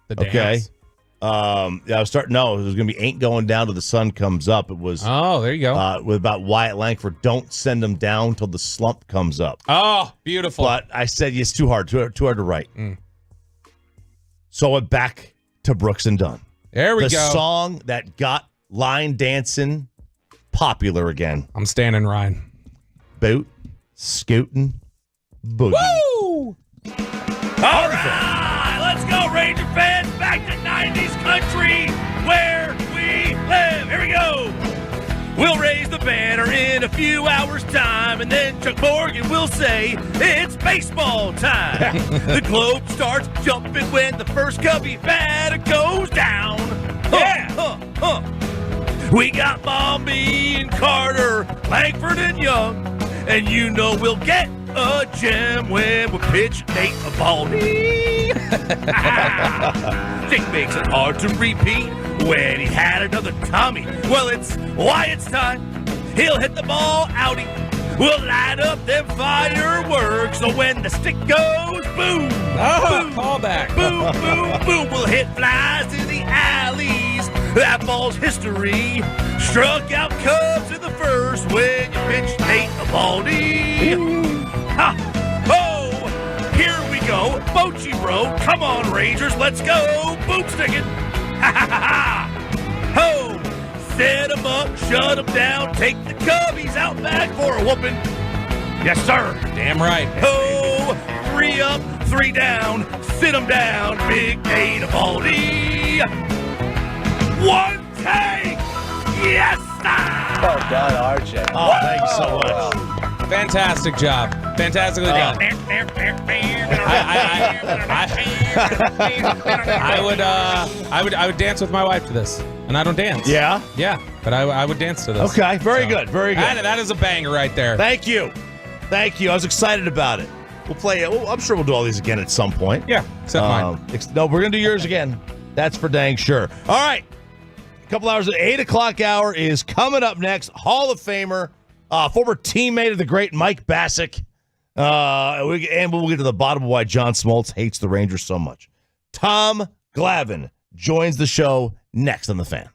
The dance. Okay. I was starting. No, it was gonna be "Ain't Going Down Till the Sun Comes Up." It was. Oh, there you go. With about Wyatt Langford. Don't send them down till the slump comes up. Oh, beautiful. But I said it's too hard to write. So I went back to Brooks and Dunn. There we go. The song that got line dancing popular again. I'm standing Ryan. Boot, scooting, boogie. Woo! All right, let's go, Ranger fans. Back to 90s country, where we live. Here we go. We'll raise the banner in a few hours' time, and then Chuck Morgan will say it's baseball time. The globe starts jumping when the first Cubby batter goes down. We got Momby and Carter, Langford and Young, and we'll get a gem when we pitch Nate Eovaldi. Dick makes it hard to repeat when he had another Tommy. Well, it's Wyatt's time. He'll hit the ball outie. We'll light up them fireworks. So when the stick goes boom, boom, callback, boom, boom, boom, we'll hit flies in the alleys. That ball's history. Struck out Cubs in the first when you pitched Nate Eovaldi. Ha! Oh, here we go. Bochy Bro. Come on, Rangers. Let's go. Boom sticking. Ha ha ha ha. Ho! Set them up, shut them down, take the Cubbies out back for a whooping. Yes, sir. Damn right. Ho! 3 up, 3 down, sit them down, Big Nate Eovaldi. 1 take. Yes, sir. Oh, God, RJ. Oh, thank you so much. Fantastic job. Fantastically done. I would dance with my wife to this, and I don't dance. Yeah, but I would dance to this. Okay, very good, very good. That is a banger right there. Thank you. I was excited about it. We'll play it. I'm sure we'll do all these again at some point. Yeah, except mine. No, we're gonna do yours again. That's for dang sure. All right, a couple hours at 8 o'clock hour is coming up next. Hall of Famer. Former teammate of the great Mike Bassick. And we'll get to the bottom of why John Smoltz hates the Rangers so much. Tom Glavine joins the show next on The Fan.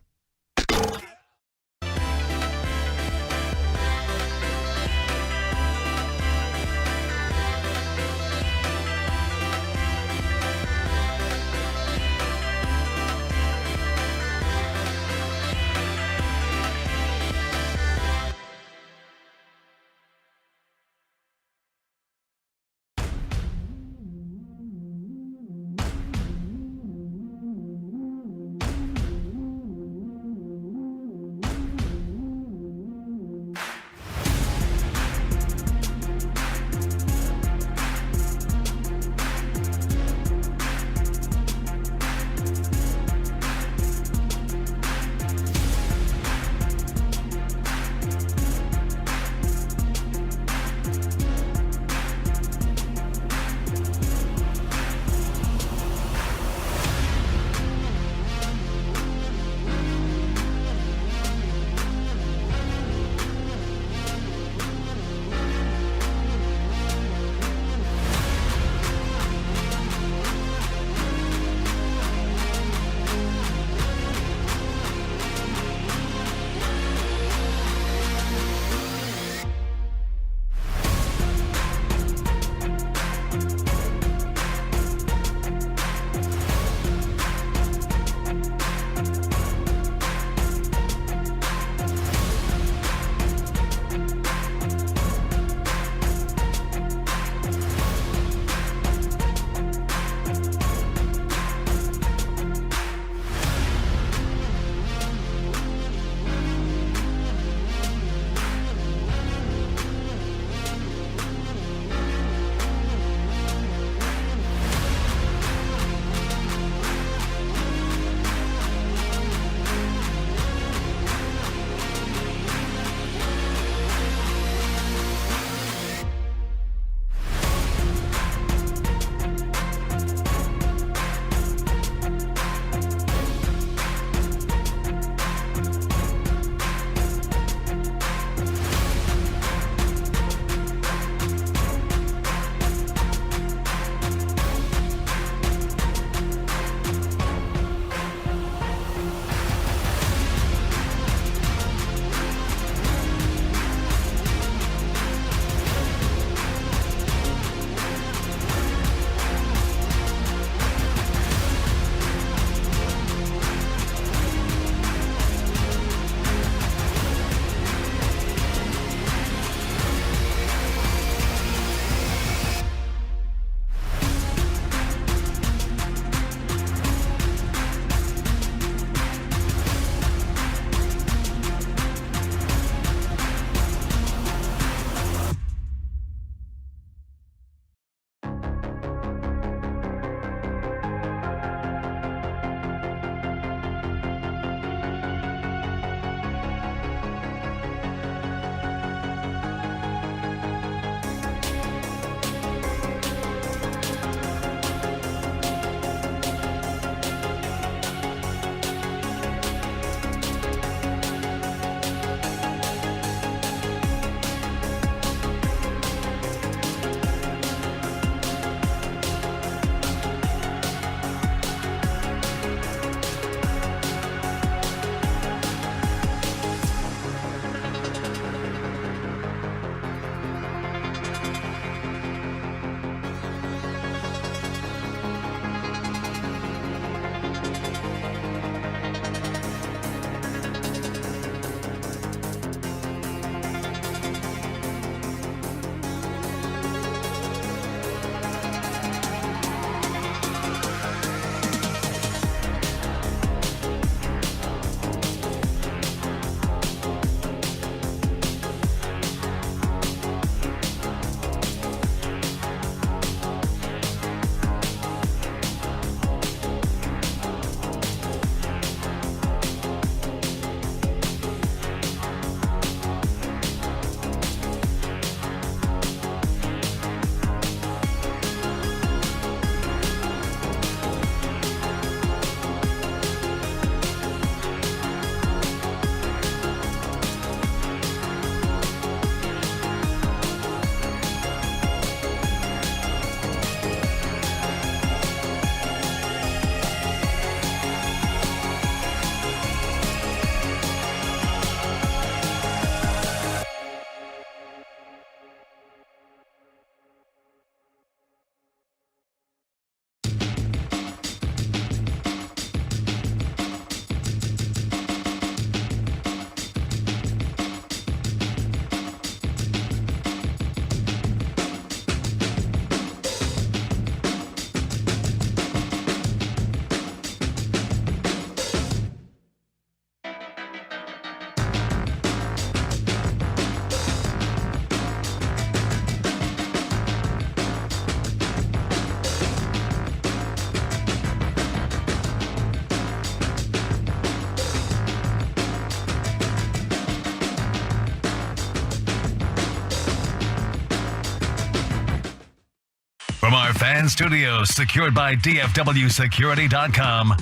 From our fan studios secured by DFWsecurity.com,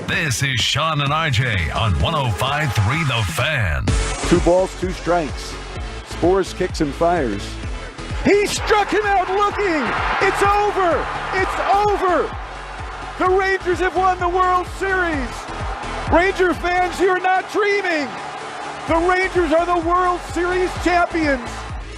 this is Sean and RJ on 105.3 The Fan. 2 balls, 2 strikes. Spores kicks and fires. He struck him out looking. It's over. It's over. The Rangers have won the World Series. Ranger fans, you're not dreaming. The Rangers are the World Series champions.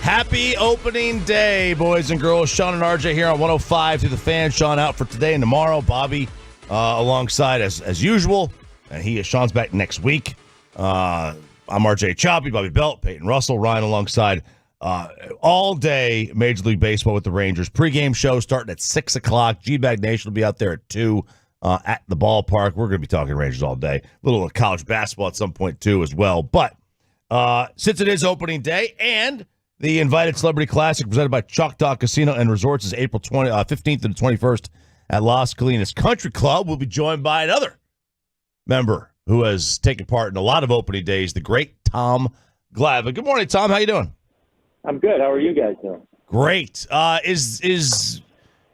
Happy opening day, boys and girls. Sean and RJ here on 105 through the Fan. Sean out for today and tomorrow. Bobby alongside as usual. And Sean's back next week. I'm RJ Choppy, Bobby Belt, Peyton Russell, Ryan alongside all day Major League Baseball with the Rangers. Pre-game show starting at 6 o'clock. G-Bag Nation will be out there at 2 at the ballpark. We're going to be talking Rangers all day. A little college basketball at some point, too, as well. But since it is opening day and the Invited Celebrity Classic presented by Choctaw Casino and Resorts is April 15th and 21st at Las Colinas Country Club. We'll be joined by another member who has taken part in a lot of opening days, the great Tom Glavine. Good morning, Tom. How you doing? I'm good. How are you guys doing? Great. Is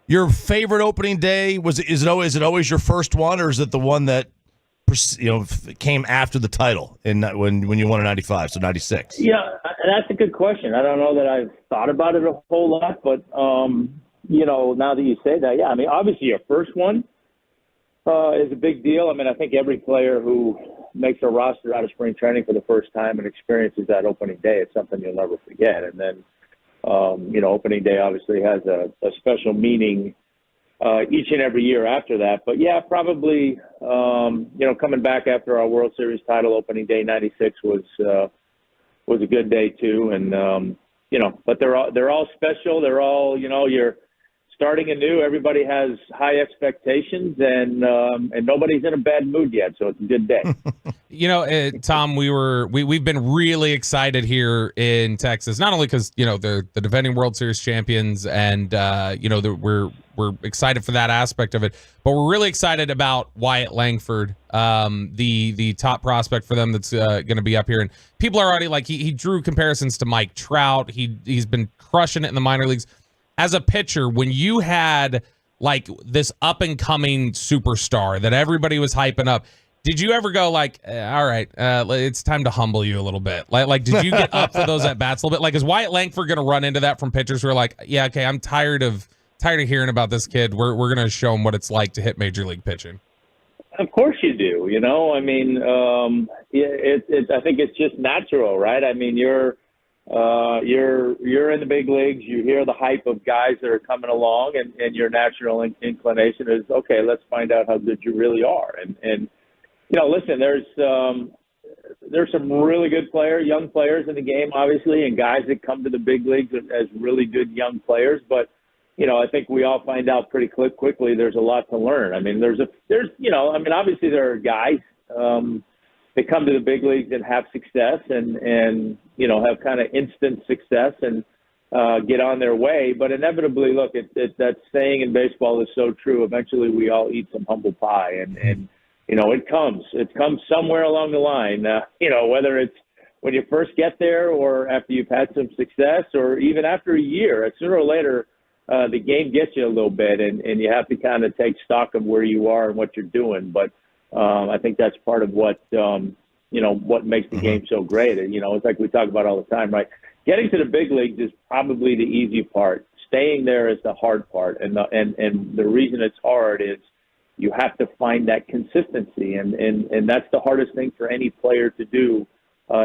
your favorite opening day? Is it always your first one, or is it the one that came after the title when you won in '95, so '96? Yeah, that's a good question. I don't know that I've thought about it a whole lot, but now that you say that, yeah, I mean, obviously your first one is a big deal. I mean, I think every player who makes a roster out of spring training for the first time and experiences that opening day, it's something you'll never forget. And then, opening day obviously has a special meaning each and every year after that. But yeah, probably, coming back after our World Series title, opening day '96 was a good day too. And, but they're all special. They're all, you're starting anew. Everybody has high expectations, and nobody's in a bad mood yet, so it's a good day. Tom, we've been really excited here in Texas, not only because they're the defending World Series champions, and we're excited for that aspect of it, but we're really excited about Wyatt Langford, the top prospect for them that's going to be up here, and people are already like he drew comparisons to Mike Trout. He's been crushing it in the minor leagues. As a pitcher, when you had like this up and coming superstar that everybody was hyping up, did you ever go like, all right, it's time to humble you a little bit? Like, did you get up for those at bats a little bit? Like, is Wyatt Langford going to run into that from pitchers who are like, yeah, okay, I'm tired of hearing about this kid. We're going to show him what it's like to hit major league pitching. Of course you do. I mean, I think it's just natural, right? I mean, you're in the big leagues. You hear the hype of guys that are coming along, and your natural inclination is, okay, let's find out how good you really are. And listen, there's some really good young players in the game, obviously, and guys that come to the big leagues as really good young players. But I think we all find out pretty quickly there's a lot to learn. I mean, obviously there are guys that come to the big leagues and have success and have kind of instant success and get on their way. But inevitably, look, that saying in baseball is so true. Eventually, we all eat some humble pie, and it comes somewhere along the line. Whether it's when you first get there or after you've had some success or even after a year, sooner or later, the game gets you a little bit, and you have to kind of take stock of where you are and what you're doing. But I think that's part of what makes the game so great. It's like we talk about all the time, right? Getting to the big leagues is probably the easy part. Staying there is the hard part, and the reason it's hard is you have to find that consistency, and that's the hardest thing for any player to do,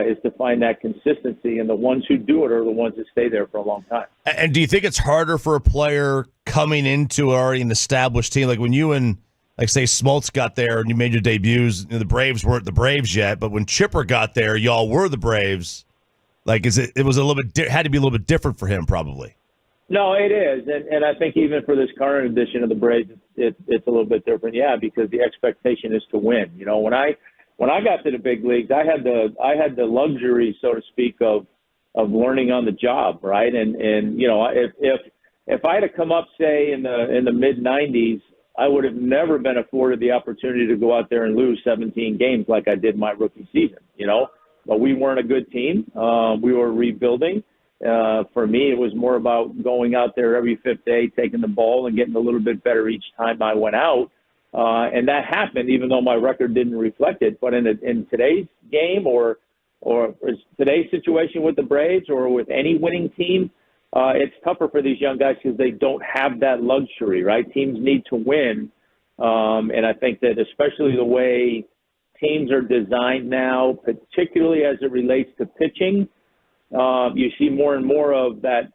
is to find that consistency, and the ones who do it are the ones that stay there for a long time. And do you think it's harder for a player coming into already an established team, like when you and like say Smoltz got there and you made your debuts, the Braves weren't the Braves yet, but when Chipper got there, y'all were the Braves. Like, it was a little bit had to be a little bit different for him, probably. No, it is, and I think even for this current edition of the Braves, it's a little bit different, yeah, because the expectation is to win. When I got to the big leagues, I had the luxury, so to speak, of learning on the job, right? And if I had to come up, say in the mid '90s, I would have never been afforded the opportunity to go out there and lose 17 games like I did my rookie season. But we weren't a good team. We were rebuilding. For me, it was more about going out there every fifth day, taking the ball and getting a little bit better each time I went out. And that happened, even though my record didn't reflect it. But in today's game or today's situation with the Braves or with any winning team, it's tougher for these young guys because they don't have that luxury, right? Teams need to win. And I think that especially the way teams are designed now, particularly as it relates to pitching, you see more and more of that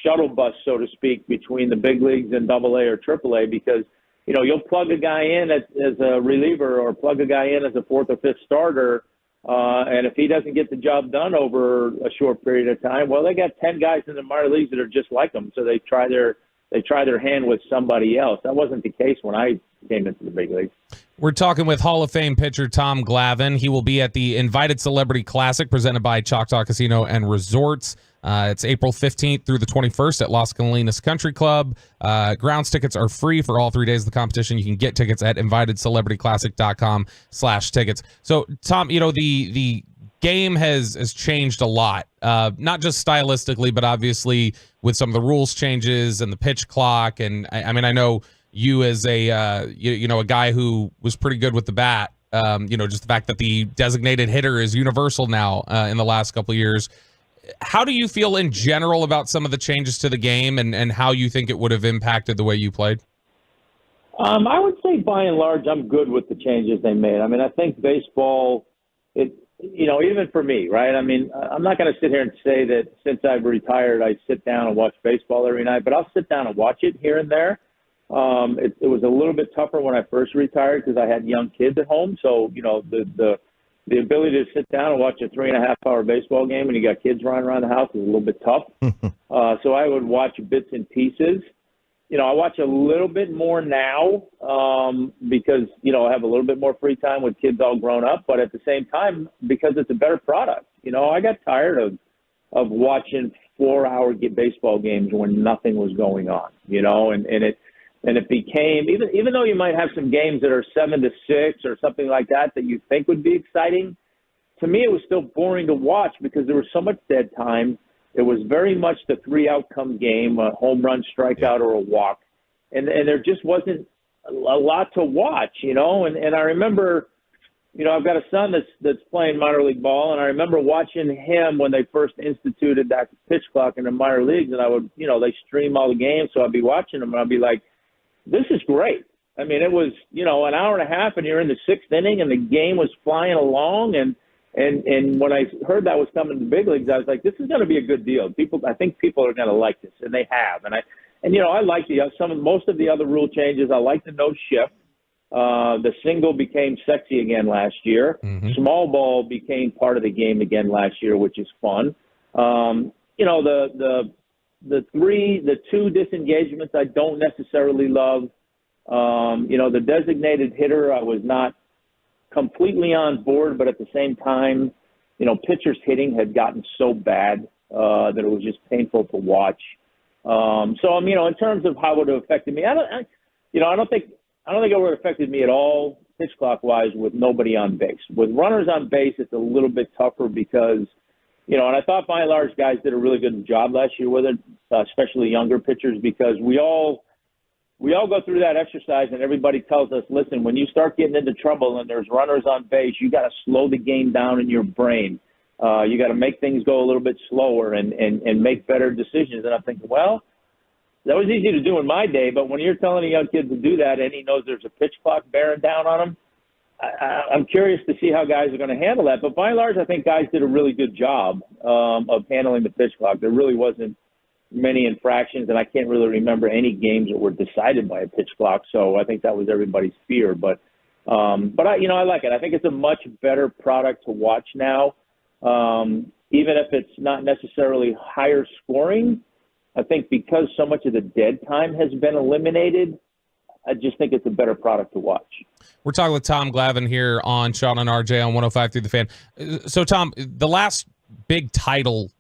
shuttle bus, so to speak, between the big leagues and AA or AAA because, you'll plug a guy in as a reliever or plug a guy in as a fourth or fifth starter, and if he doesn't get the job done over a short period of time, well, they got 10 guys in the minor leagues that are just like him, so they try their hand with somebody else. That wasn't the case when I came into the big leagues. We're talking with Hall of Fame pitcher Tom Glavine. He will be at the Invited Celebrity Classic presented by Choctaw Casino and Resorts. It's April 15th through the 21st at Las Colinas Country Club. Grounds tickets are free for all 3 days of the competition. You can get tickets at invitedcelebrityclassic.com/tickets. So, Tom, the game has changed a lot, not just stylistically, but obviously with some of the rules changes and the pitch clock. And I know you as a a guy who was pretty good with the bat. Just the fact that the designated hitter is universal now in the last couple of years. How do you feel in general about some of the changes to the game and how you think it would have impacted the way you played? I would say by and large, I'm good with the changes they made. I mean, I think baseball, even for me, right? I mean, I'm not going to sit here and say that since I've retired, I sit down and watch baseball every night, but I'll sit down and watch it here and there. It was a little bit tougher when I first retired because I had young kids at home. So, the ability to sit down and watch a 3.5-hour baseball game when you got kids running around the house is a little bit tough. So I would watch bits and pieces. I watch a little bit more now because, I have a little bit more free time with kids all grown up. But at the same time, because it's a better product, I got tired of watching 4-hour baseball games when nothing was going on, and it became, even though you might have some games that are 7-6 or something like that you think would be exciting, to me it was still boring to watch because there was so much dead time. It was very much the 3-outcome game, a home run, strikeout, or a walk. And there just wasn't a lot to watch, And I remember, I've got a son that's playing minor league ball, and I remember watching him when they first instituted that pitch clock in the minor leagues, and I would, they stream all the games, so I'd be watching them, and I'd be like, this is great. I mean, it was, an hour and a half and you're in the 6th inning and the game was flying along. And when I heard that was coming to the big leagues, I was like, this is going to be a good deal. I think people are going to like this, and they have. I like most of the other rule changes. I like the no shift. The single became sexy again last year. Mm-hmm. Small ball became part of the game again last year, which is fun. The 2 disengagements I don't necessarily love. The designated hitter I was not completely on board, but at the same time, pitchers hitting had gotten so bad that it was just painful to watch. In terms of how it would have affected me, I don't think it would have affected me at all pitch clock wise with nobody on base. With runners on base, it's a little bit tougher because and I thought by and large guys did a really good job last year with it, especially younger pitchers, because we all go through that exercise and everybody tells us, listen, when you start getting into trouble and there's runners on base, you got to slow the game down in your brain. You got to make things go a little bit slower and make better decisions. And I'm thinking, well, that was easy to do in my day, but when you're telling a young kid to do that and he knows there's a pitch clock bearing down on him, I'm curious to see how guys are going to handle that. But by and large, I think guys did a really good job of handling the pitch clock. There really wasn't many infractions, and I can't really remember any games that were decided by a pitch clock. So I think that was everybody's fear. But I like it. I think it's a much better product to watch now, even if it's not necessarily higher scoring. I think because so much of the dead time has been eliminated, I just think it's a better product to watch. We're talking with Tom Glavine here on Sean and RJ on 105 through the Fan. So, Tom, the last big title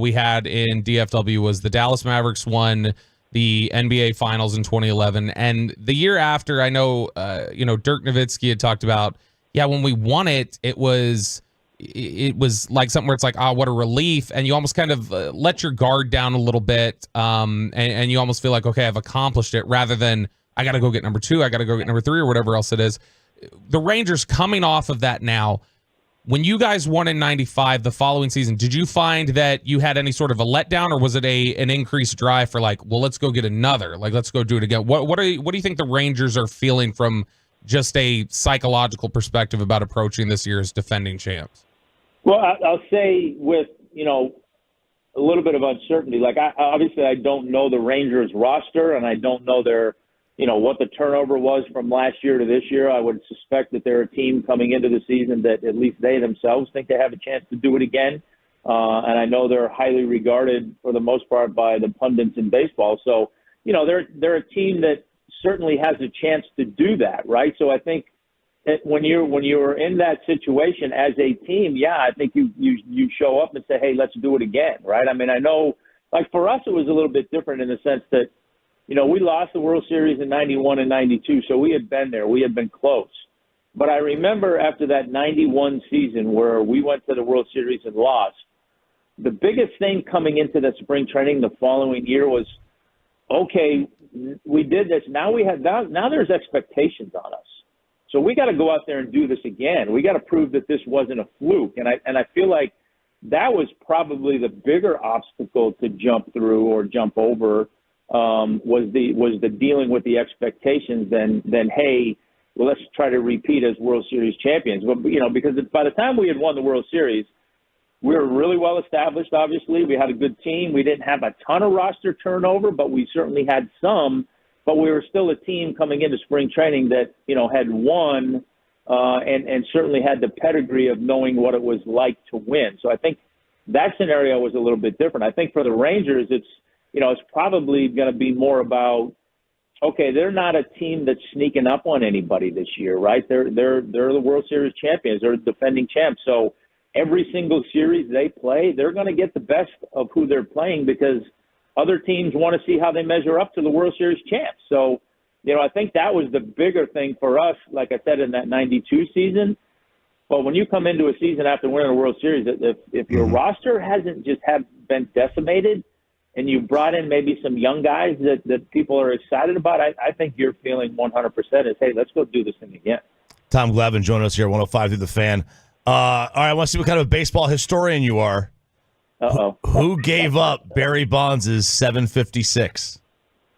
we had in DFW was the Dallas Mavericks won the NBA Finals in 2011. And the year after, I know, Dirk Nowitzki had talked about, when we won it, it was it was like something where it's like, what a relief. And you almost kind of let your guard down a little bit. And you almost feel like, okay, I've accomplished it, rather than I got to go get number 2. I got to go get number 3 or whatever else it is. The Rangers coming off of that now, when you guys won in 95 the following season, did you find that you had any sort of a letdown, or was it an increased drive for like, well, let's go get another, like, let's go do it again? What do you think the Rangers are feeling from just a psychological perspective about approaching this year as defending champs? Well, I'll say with, a little bit of uncertainty. Like, obviously I don't know the Rangers roster, and I don't know their, what the turnover was from last year to this year. I would suspect that they're a team coming into the season that at least they themselves think they have a chance to do it again. And I know they're highly regarded for the most part by the pundits in baseball. So, they're a team that certainly has a chance to do that, right? So I think that when you're in that situation as a team, I think you show up and say, hey, let's do it again, right? I mean, I know, like, for us it was a little bit different in the sense that, we lost the World Series in 91 and 92, so we had been there. We had been close. But I remember after that 91 season where we went to the World Series and lost, the biggest thing coming into that spring training the following year was, okay, we did this. Now there's expectations on us. So we got to go out there and do this again. We got to prove that this wasn't a fluke. And I feel like that was probably the bigger obstacle to jump through or jump over, was the dealing with the expectations than hey, well, let's try to repeat as World Series champions. But, because by the time we had won the World Series, we were really well established, obviously. We had a good team. We didn't have a ton of roster turnover, but we certainly had some. But we were still a team coming into spring training that, had won and certainly had the pedigree of knowing what it was like to win. So I think that scenario was a little bit different. I think for the Rangers, it's probably going to be more about, okay, they're not a team that's sneaking up on anybody this year, right? They're the World Series champions. They're defending champs. So every single series they play, they're going to get the best of who they're playing because other teams want to see how they measure up to the World Series champs. So, I think that was the bigger thing for us, like I said, in that 92 season. But when you come into a season after winning a World Series, if your roster hasn't just been decimated and you brought in maybe some young guys that people are excited about, I think you're feeling 100% is, hey, let's go do this thing again. Tom Glavine joining us here, 105 through the Fan. All right, I want to see what kind of a baseball historian you are. Uh-oh. Who gave up Barry Bonds' 756?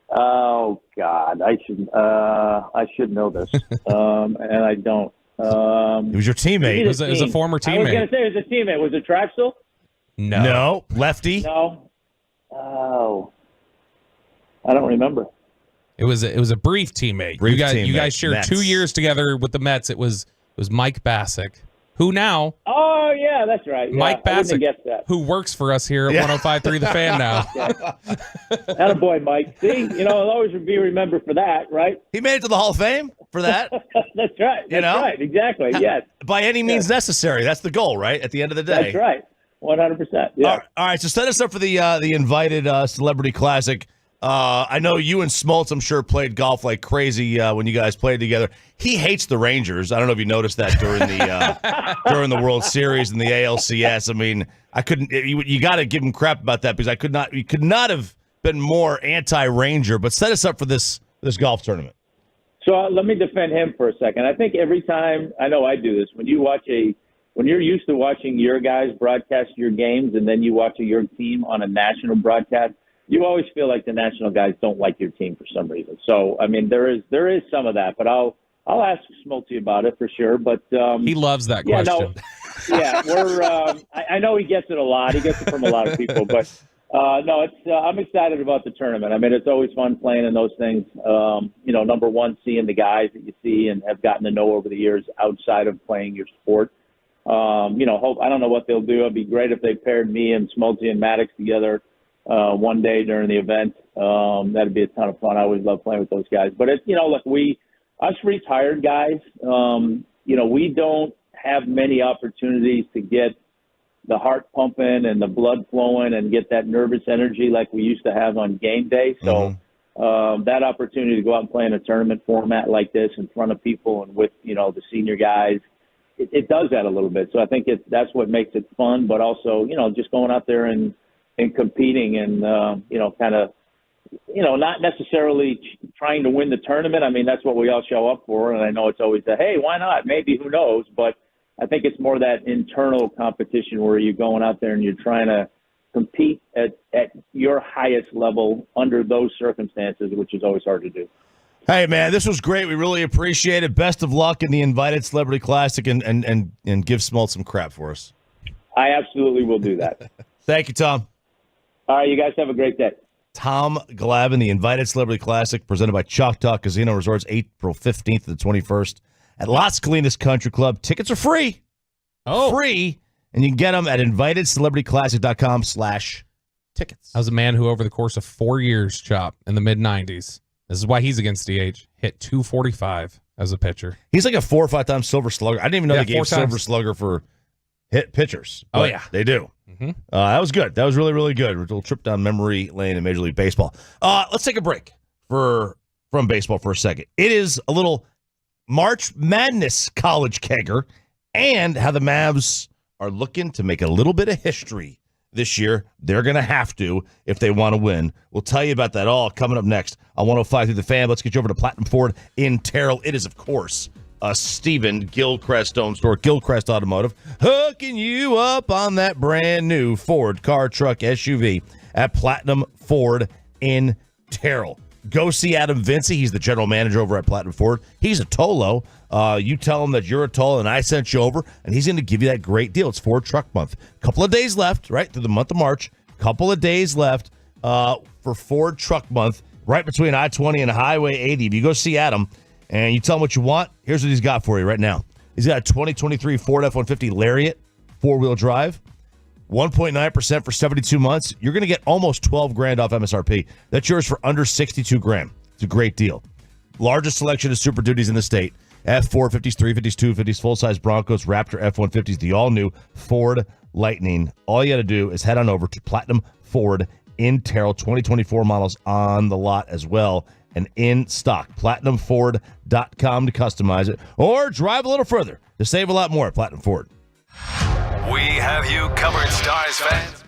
Oh God, I should know this, and I don't. It was your teammate. It was a former teammate. I was going to say it was a teammate. Was it Traxel? No. Lefty. No. Oh, I don't remember. It was a brief teammate. You guys shared Mets. 2 years together with the Mets. It was Mike Bassick, who now. Oh yeah, that's right. Yeah, Mike Bassick, who works for us here at 105.3 The Fan now. Attaboy, Mike. See, he'll always be remembered for that, right? He made it to the Hall of Fame for that. That's right. That's right. Exactly. Yes. By any means necessary. That's the goal, right? At the end of the day. That's right. 100%. Yeah. All right. So set us up for the invited Celebrity Classic. I know you and Smoltz, I'm sure, played golf like crazy when you guys played together. He hates the Rangers. I don't know if you noticed that during the World Series and the ALCS. I mean, I couldn't. You got to give him crap about that because you could not have been more anti-Ranger. But set us up for this golf tournament. So let me defend him for a second. I think every time, I know I do this, when you're used to watching your guys broadcast your games and then you watch your team on a national broadcast, you always feel like the national guys don't like your team for some reason. So, I mean, there is some of that, but I'll ask Smoltzy about it for sure. But he loves that question. I know he gets it a lot. He gets it from a lot of people, but I'm excited about the tournament. I mean, it's always fun playing in those things. Number one, seeing the guys that you see and have gotten to know over the years outside of playing your sport. I don't know what they'll do. It'd be great if they paired me and Smoltzy and Maddox together one day during the event. That'd be a ton of fun. I always love playing with those guys. But us retired guys, we don't have many opportunities to get the heart pumping and the blood flowing and get that nervous energy like we used to have on game day. So that opportunity to go out and play in a tournament format like this in front of people and with, the senior guys it does that a little bit. So I think that's what makes it fun, but also, just going out there and competing and, kind of, not necessarily trying to win the tournament. I mean, that's what we all show up for. And I know it's always hey, why not? Maybe, who knows? But I think it's more that internal competition where you're going out there and you're trying to compete at your highest level under those circumstances, which is always hard to do. Hey, man, this was great. We really appreciate it. Best of luck in the Invited Celebrity Classic and give Smoltz some crap for us. I absolutely will do that. Thank you, Tom. All right, you guys have a great day. Tom Glavine, the Invited Celebrity Classic, presented by Choctaw Casino Resorts, April 15th to the 21st at Las Colinas Country Club. Tickets are free. Oh. Free. And you can get them at invitedcelebrityclassic.com/tickets. I was a man who, over the course of 4 years, Chop, in the mid-'90s, this is why he's against DH, hit 245 as a pitcher. He's like a 4 or 5 time Silver Slugger. I didn't even know they gave Silver Slugger for hit pitchers. Oh, yeah. They do. Mm-hmm. That was good. That was really, really good. A little trip down memory lane in Major League Baseball. Let's take a break from baseball for a second. It is a little March Madness college kegger and how the Mavs are looking to make a little bit of history this year. They're going to have to if they want to win. We'll tell you about that all coming up next on 105 through the Fan. Let's get you over to Platinum Ford in Terrell. It is, of course, Stephen Gilchrist-owned store, Gilchrist Automotive, hooking you up on that brand new Ford car, truck, SUV at Platinum Ford in Terrell. Go see Adam Vinci. He's the general manager over at Platinum Ford. He's a Tolo. You tell him that you're a Tolo and I sent you over, and he's going to give you that great deal. It's Ford Truck Month. Couple of days left, right, through the month of March. Couple of days left for Ford Truck Month, right between I-20 and Highway 80. If you go see Adam and you tell him what you want, here's what he's got for you right now. He's got a 2023 Ford F-150 Lariat, four-wheel drive, 1.9% for 72 months. You're going to get almost $12,000 off MSRP. That's yours for under $62,000. It's a great deal. Largest selection of Super Duties in the state. F-450s, 350s, 250s, full-size Broncos, Raptor F-150s, the all-new Ford Lightning. All you got to do is head on over to Platinum Ford in Terrell. 2024 models on the lot as well and in stock. PlatinumFord.com to customize it or drive a little further to save a lot more at Platinum Ford. We have you covered, Stars fans.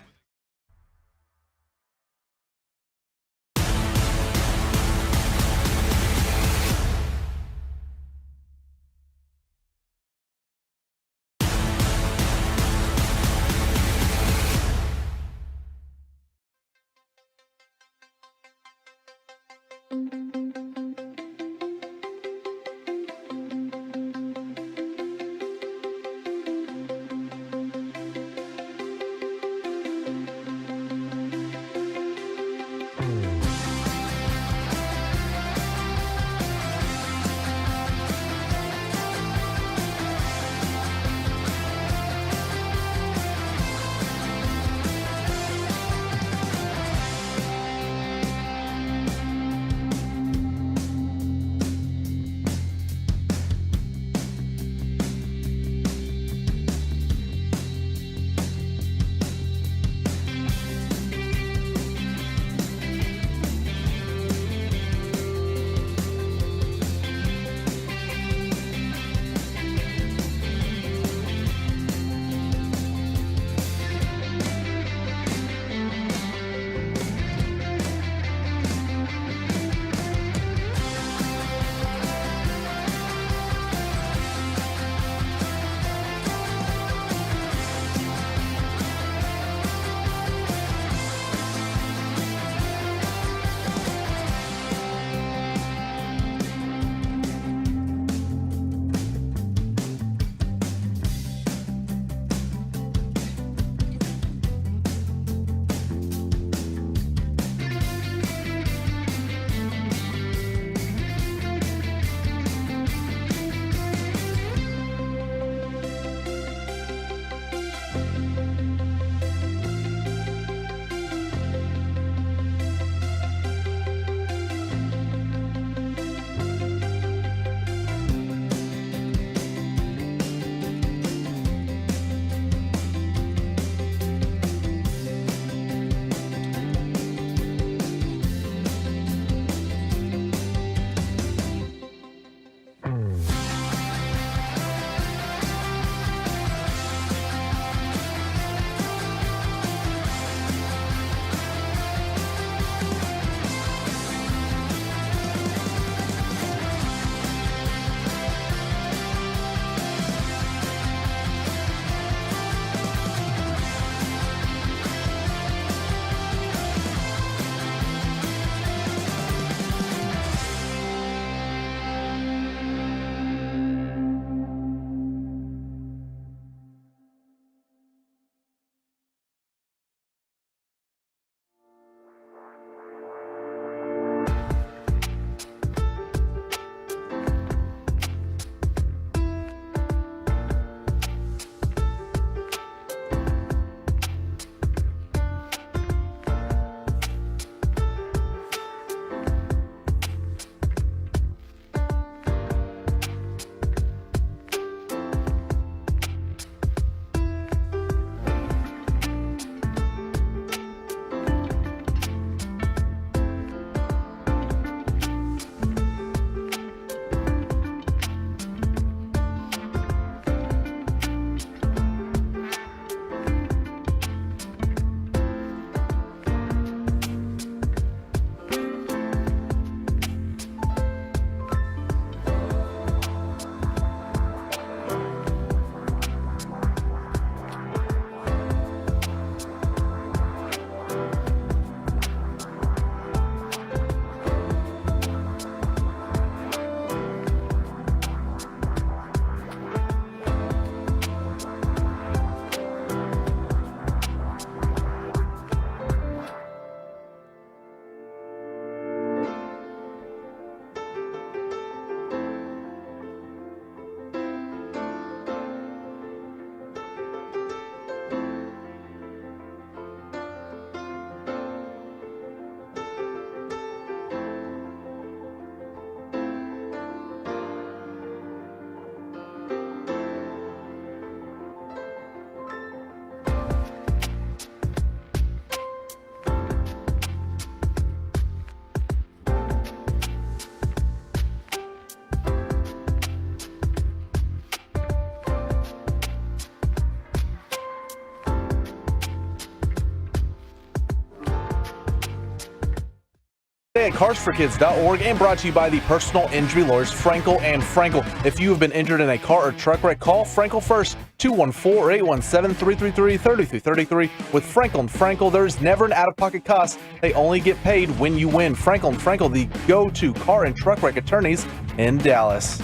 at carsforkids.org and brought to you by the personal injury lawyers Frankel and Frankel. If you have been injured in a car or truck wreck, call Frankel first, 214-817-333-3333. With Frankel and Frankel, there's never an out-of-pocket cost. They only get paid when you win. Frankel and Frankel, the go-to car and truck wreck attorneys in Dallas.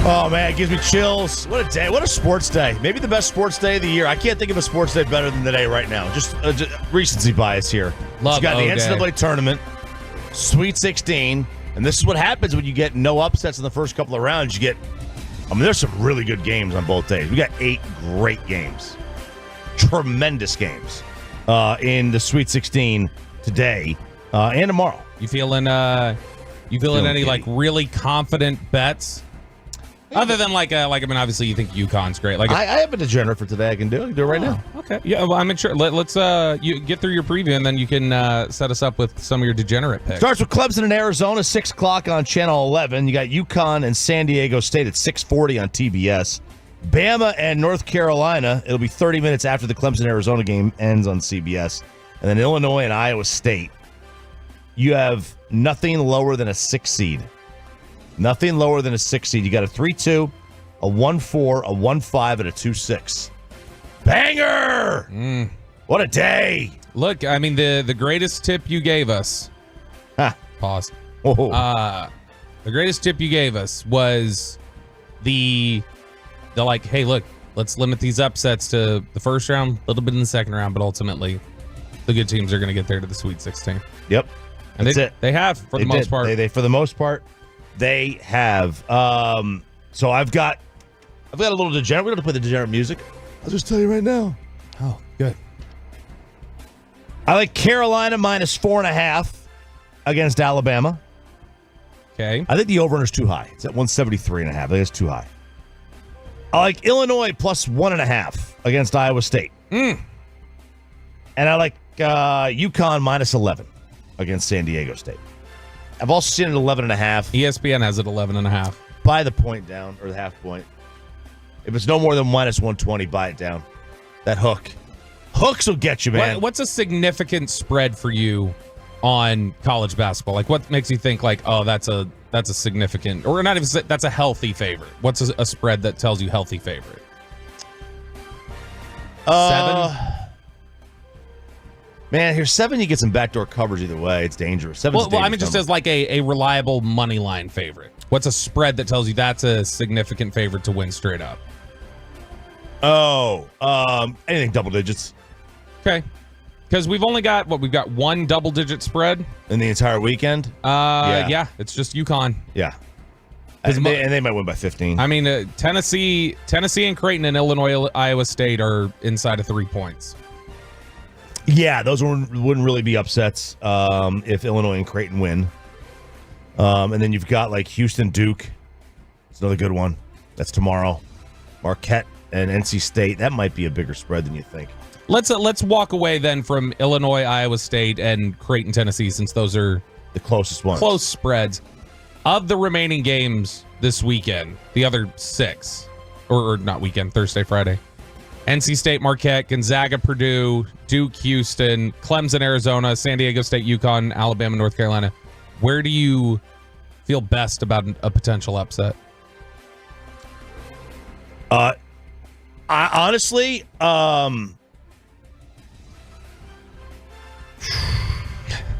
Oh, man, it gives me chills. What a day. What a sports day. Maybe the best sports day of the year. I can't think of a sports day better than today right now. Just recency bias here. Love you got the O-Day. NCAA tournament, Sweet 16, and this is what happens when you get no upsets in the first couple of rounds. There's some really good games on both days. We got 8 great games. Tremendous games in the Sweet 16 today and tomorrow. You feeling any like really confident bets? Other than obviously you think UConn's great. Like I have a degenerate for today. I can do it right now. Okay. Yeah. Well, I'm sure. Let's you get through your preview and then you can set us up with some of your degenerate picks. Starts with Clemson and Arizona, 6 o'clock on Channel 11. You got UConn and San Diego State at 6:40 on TBS. Bama and North Carolina. It'll be 30 minutes after the Clemson-Arizona game ends on CBS. And then Illinois and Iowa State. You have nothing lower than a 6 seed. Nothing lower than a 6 seed. You got a 3-2, a 1-4, a 1-5, and a 2-6. Banger! What a day! Look, I mean the greatest tip you gave us. Pause. Oh. The greatest tip you gave us was the like, hey, look, let's limit these upsets to the first round, a little bit in the second round, but ultimately the good teams are going to get there to the Sweet 16. Yep. And they have for the most part. They for the most part. They have. So I've got a little degenerate. We're going to play the degenerate music. I'll just tell you right now. Oh, good. I like Carolina minus 4.5 against Alabama. Okay. I think the over-under is too high. It's at 173.5. I think it's too high. I like Illinois plus 1.5 against Iowa State. And I like UConn minus 11 against San Diego State. I've also seen it at 11.5. ESPN has it 11.5. Buy the point down, or the half point. If it's no more than minus 120, buy it down. That hook. Hooks will get you, man. What's a significant spread for you on college basketball? Like, what makes you think, like, oh, that's a significant, or not even, that's a healthy favorite? What's a spread that tells you healthy favorite? 7? Man, here's 7. You get some backdoor coverage either way. It's dangerous. 7's Well, I mean, just as like a reliable money line favorite. What's a spread that tells you that's a significant favorite to win straight up? Anything double digits. Okay. Because we've got one double-digit spread in the entire weekend. Yeah, it's just UConn. Yeah, and they might win by 15. I mean, Tennessee and Creighton and Illinois, Iowa State are inside of 3 points. Yeah, those wouldn't really be upsets if Illinois and Creighton win. And then you've got like Houston, Duke. It's another good one. That's tomorrow. Marquette and NC State. That might be a bigger spread than you think. Let's walk away then from Illinois, Iowa State, and Creighton, Tennessee, since those are the closest ones. Close spreads. Of the remaining games this weekend, the other 6, or not weekend, Thursday, Friday. NC State, Marquette, Gonzaga, Purdue, Duke, Houston, Clemson, Arizona, San Diego State, UConn, Alabama, North Carolina. Where do you feel best about a potential upset? I honestly,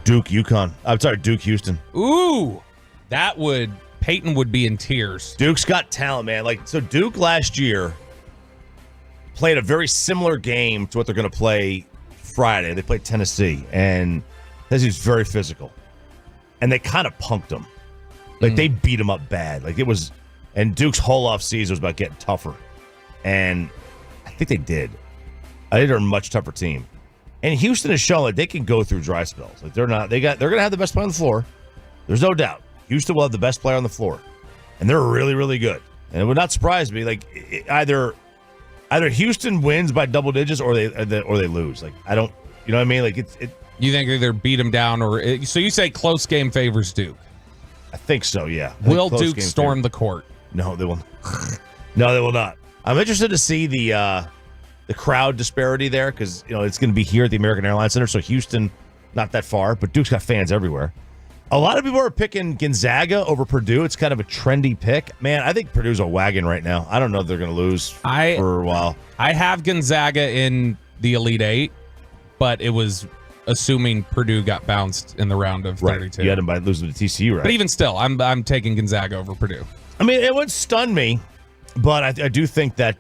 Duke, UConn. I'm sorry, Duke, Houston. Ooh, Peyton would be in tears. Duke's got talent, man. So Duke last year played a very similar game to what they're going to play Friday. They played Tennessee, and Tennessee's very physical. And they kind of punked them. They beat them up bad. And Duke's whole offseason was about getting tougher. And I think they did. I think they're a much tougher team. And Houston has shown they can go through dry spells. They're going to have the best player on the floor. There's no doubt. Houston will have the best player on the floor. And they're really, really good. And it would not surprise me. Either Houston wins by double digits or they lose. I don't, you know what I mean? You think either beat them down so you say close game favors Duke? I think so, yeah. Will Duke storm the court? No, they will. No, they will not. I'm interested to see the crowd disparity there because it's going to be here at the American Airlines Center. So Houston, not that far, but Duke's got fans everywhere. A lot of people are picking Gonzaga over Purdue. It's kind of a trendy pick. Man, I think Purdue's a wagon right now. I don't know if they're going to lose for a while. I have Gonzaga in the Elite Eight, but it was assuming Purdue got bounced in the round of 32. You had them by losing to TCU, right? But even still, I'm taking Gonzaga over Purdue. I mean, it would stun me, but I do think that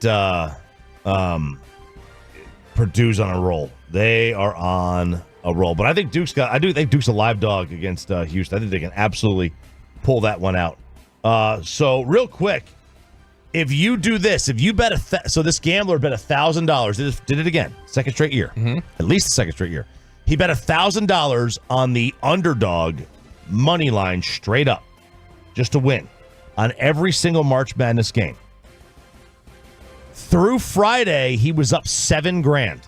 Purdue's on a roll. They are on a roll. But I think Duke's a live dog against Houston. I think they can absolutely pull that one out. So real quick, if you do this, if you bet so this gambler bet $1,000, did it again, second straight year, at least the second straight year. He bet $1,000 on the underdog money line straight up, just to win on every single March Madness game. Through Friday, he was up $7,000.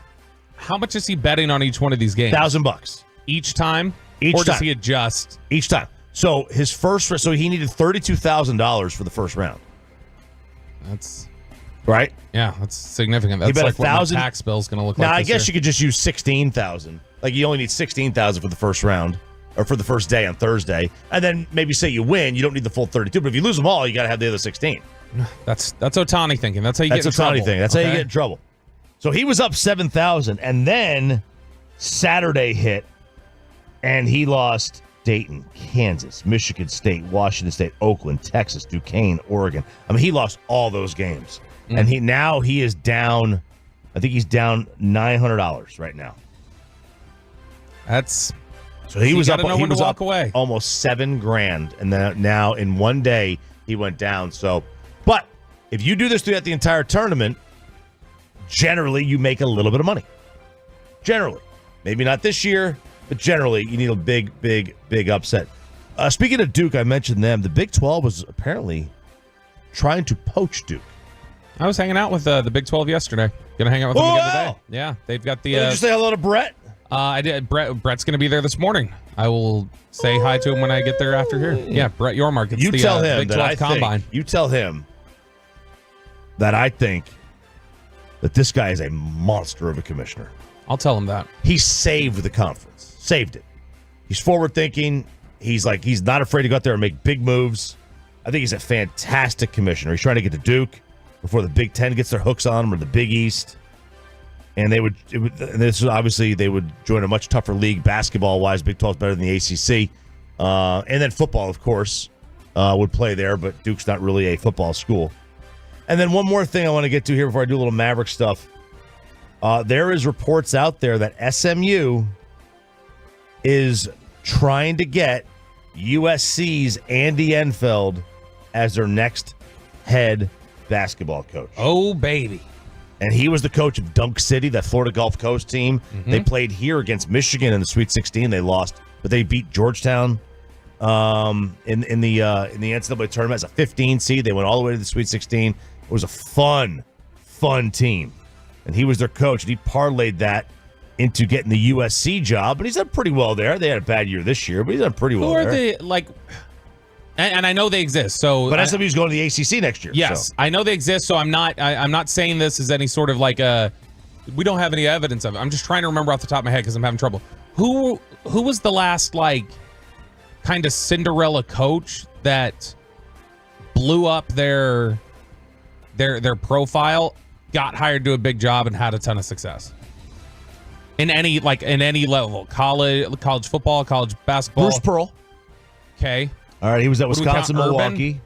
How much is he betting on each one of these games? $1,000 each time. Each or does time. he adjust each time? So he needed $32,000 for the first round. That's right. Yeah, that's significant. That's like what my tax bill is going to look like. Now I guess you could just use 16,000. Like you only need 16,000 for the first round or for the first day on Thursday, and then maybe say you win, you don't need the full 32. But if you lose them all, you got to have the other 16. That's Otani thinking. That's how you get in trouble. That's Otani thinking. That's how you get in trouble. So he was up 7,000, and then Saturday hit, and he lost Dayton, Kansas, Michigan State, Washington State, Oakland, Texas, Duquesne, Oregon. I mean, he lost all those games, and he is down. I think he's down $900 right now. That's so he was up. He was up away. Almost $7,000, and then now in one day he went down. So, but if you do this throughout the entire tournament, generally you make a little bit of money. Generally, maybe not this year, but generally you need a big upset. Speaking of Duke, I mentioned them. The Big 12 was apparently trying to poach Duke. I was hanging out with the Big 12 yesterday. Gonna hang out with them again today. Yeah, they've got the. Did you say hello to Brett? I did. Brett's going to be there this morning. I will say hi to him when I get there after here. Yeah, Brett Yormark. You tell him Big that 12 Combine. You tell him that I think that this guy is a monster of a commissioner. I'll tell him that. He saved the conference. Saved it. He's forward thinking. He's not afraid to go out there and make big moves. I think he's a fantastic commissioner. He's trying to get to Duke before the Big Ten gets their hooks on him or the Big East. And they would join a much tougher league basketball-wise. Big 12 is better than the ACC. And then football, of course, would play there, but Duke's not really a football school. And then one more thing I want to get to here before I do a little Maverick stuff. There is reports out there that SMU is trying to get USC's Andy Enfield as their next head basketball coach. Oh, baby. And he was the coach of Dunk City, that Florida Gulf Coast team. They played here against Michigan in the Sweet 16. They lost, but they beat Georgetown in the NCAA tournament as a 15 seed. They went all the way to the Sweet 16. It was a fun team. And he was their coach, and he parlayed that into getting the USC job. But he's done pretty well there. They had a bad year this year, but he's done pretty well there. Who are they, like... And I know they exist. So, but SMU's going to the ACC next year. Yes, so. I know they exist. So I'm not saying this as any sort of like a. We don't have any evidence of it. I'm just trying to remember off the top of my head because I'm having trouble. Who was the last like kind of Cinderella coach that blew up their profile, got hired to a big job, and had a ton of success in any level, college football, college basketball? Bruce Pearl. Okay. All right, he was at Wisconsin, Milwaukee.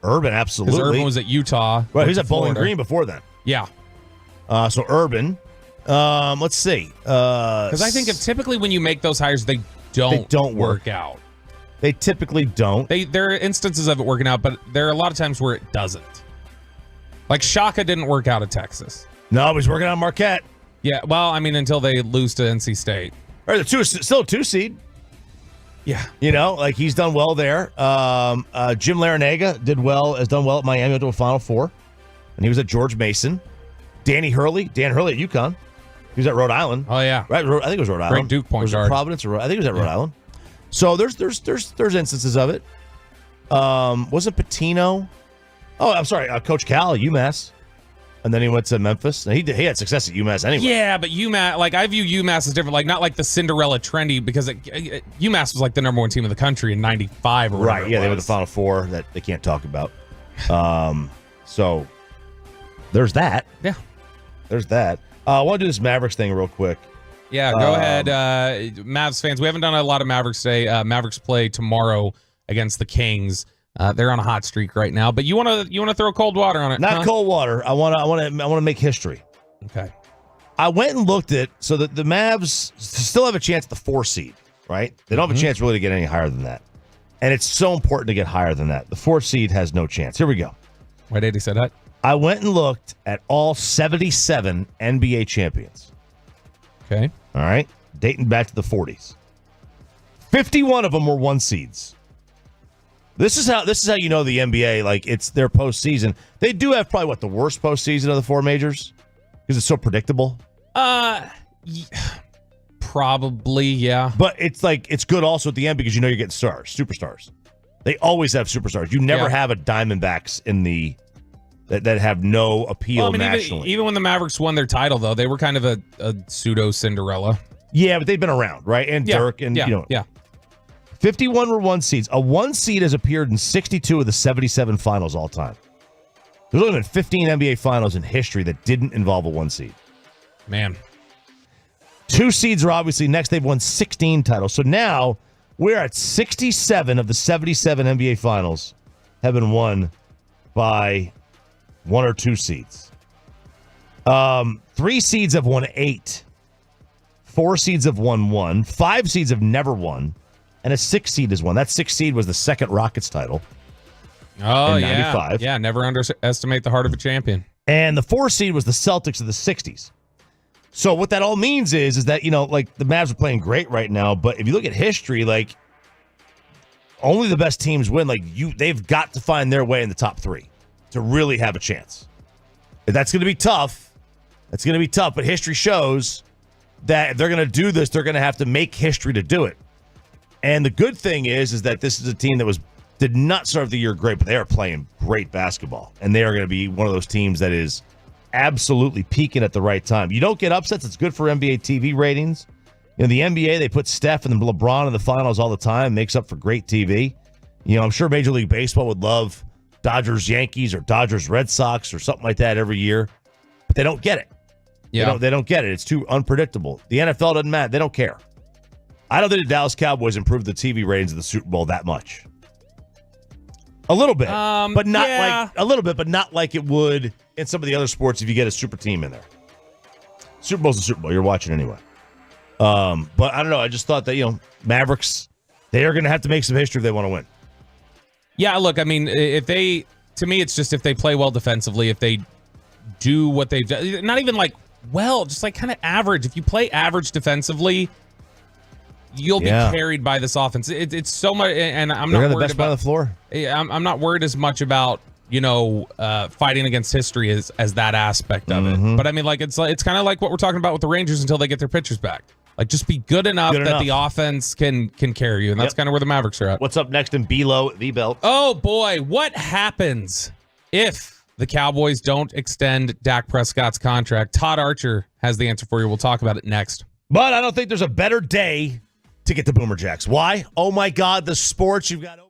Urban, absolutely. Because Urban was at Utah. Right, he was at Bowling Green before then. Yeah. So Urban. Let's see. Because I think typically when you make those hires, they don't work out. They typically don't. There are instances of it working out, but there are a lot of times where it doesn't. Like Shaka didn't work out at Texas. No, he's working on Marquette. Yeah, well, I mean, until they lose to NC State. All right, still a 2 seed. Yeah. You know, like he's done well there. Jim Larinaga has done well at Miami, went to a Final Four. And he was at George Mason. Dan Hurley at UConn. He was at Rhode Island. Oh, yeah. Right, I think it was Rhode Island. Great Duke point guard. Providence or I think it was at Rhode Island. So there's instances of it. Wasn't Pitino Oh, I'm sorry, Coach Cal, UMass. And then he went to Memphis. And he had success at UMass anyway. Yeah, but UMass, like I view UMass as different, like not like the Cinderella trendy, because UMass was like the number one team in the country in '95 or whatever. Right, yeah, they were the Final Four that they can't talk about. So there's that. Yeah. There's that. I want to do this Mavericks thing real quick. Yeah, go ahead. Mavs fans, we haven't done a lot of Mavericks today. Mavericks play tomorrow against the Kings. They're on a hot streak right now, but you want to throw cold water on it? Not cold water. I want to make history. Okay. I went and looked at so that the Mavs still have a chance at the 4 seed, right? They don't have a chance really to get any higher than that, and it's so important to get higher than that. The 4 seed has no chance. Here we go. Why did he say that? I went and looked at all 77 NBA champions. Okay. All right, dating back to the 40s. 51 of them were 1 seeds. This is how you know the NBA, like it's their postseason. They do have probably the worst postseason of the 4 majors because it's so predictable. Probably, yeah. But it's good also at the end because you know you're getting superstars. They always have superstars. You never have a Diamondbacks in the that have no appeal nationally. Even when the Mavericks won their title, though, they were kind of a pseudo Cinderella. Yeah, but they've been around, right? And Dirk and 51 were 1 seeds. A 1 seed has appeared in 62 of the 77 finals all time. There's only been 15 NBA finals in history that didn't involve a 1 seed. Man. 2 seeds are obviously next. They've won 16 titles. So now we're at 67 of the 77 NBA finals have been won by 1 or 2 seeds. 3 seeds have won 8. 4 seeds have won 1. 5 seeds have never won. And a 6 seed has won. That 6 seed was the second Rockets title. Oh, in 95. Yeah, never underestimate the heart of a champion. And the 4 seed was the Celtics of the 60s. So what that all means is that, like the Mavs are playing great right now, but if you look at history, like only the best teams win. Like they've got to find their way in the top 3 to really have a chance. That's going to be tough. That's going to be tough, but history shows that if they're going to do this, they're going to have to make history to do it. And the good thing is that this is a team that did not start the year great, but they are playing great basketball. And they are going to be one of those teams that is absolutely peaking at the right time. You don't get upsets. It's good for NBA TV ratings. In the NBA, they put Steph and LeBron in the finals all the time. Makes up for great TV. I'm sure Major League Baseball would love Dodgers Yankees or Dodgers Red Sox or something like that every year. But they don't get it. Yeah. They don't get it. It's too unpredictable. The NFL doesn't matter. They don't care. I don't think the Dallas Cowboys improved the TV ratings of the Super Bowl that much. A little bit, but not like a little bit, but not like it would in some of the other sports if you get a super team in there. Super Bowl's a Super Bowl. You're watching anyway. But I don't know. I just thought that, Mavericks, they are going to have to make some history if they want to win. Yeah, look, I mean, to me, it's just if they play well defensively, if they do what they've done, not even like just like kind of average. If you play average defensively, you'll be carried by this offense. It's so much, and I'm They're not the worried best about by the floor. I'm not worried as much about fighting against history as that aspect of it. But I mean, like it's kind of like what we're talking about with the Rangers until they get their pitchers back. Like just be good enough that the offense can carry you, and that's kind of where the Mavericks are at. What's up next in Below the Belt? Oh boy, what happens if the Cowboys don't extend Dak Prescott's contract? Todd Archer has the answer for you. We'll talk about it next. But I don't think there's a better day to get the Boomer Jacks. Why? Oh my God, the sports you've got open.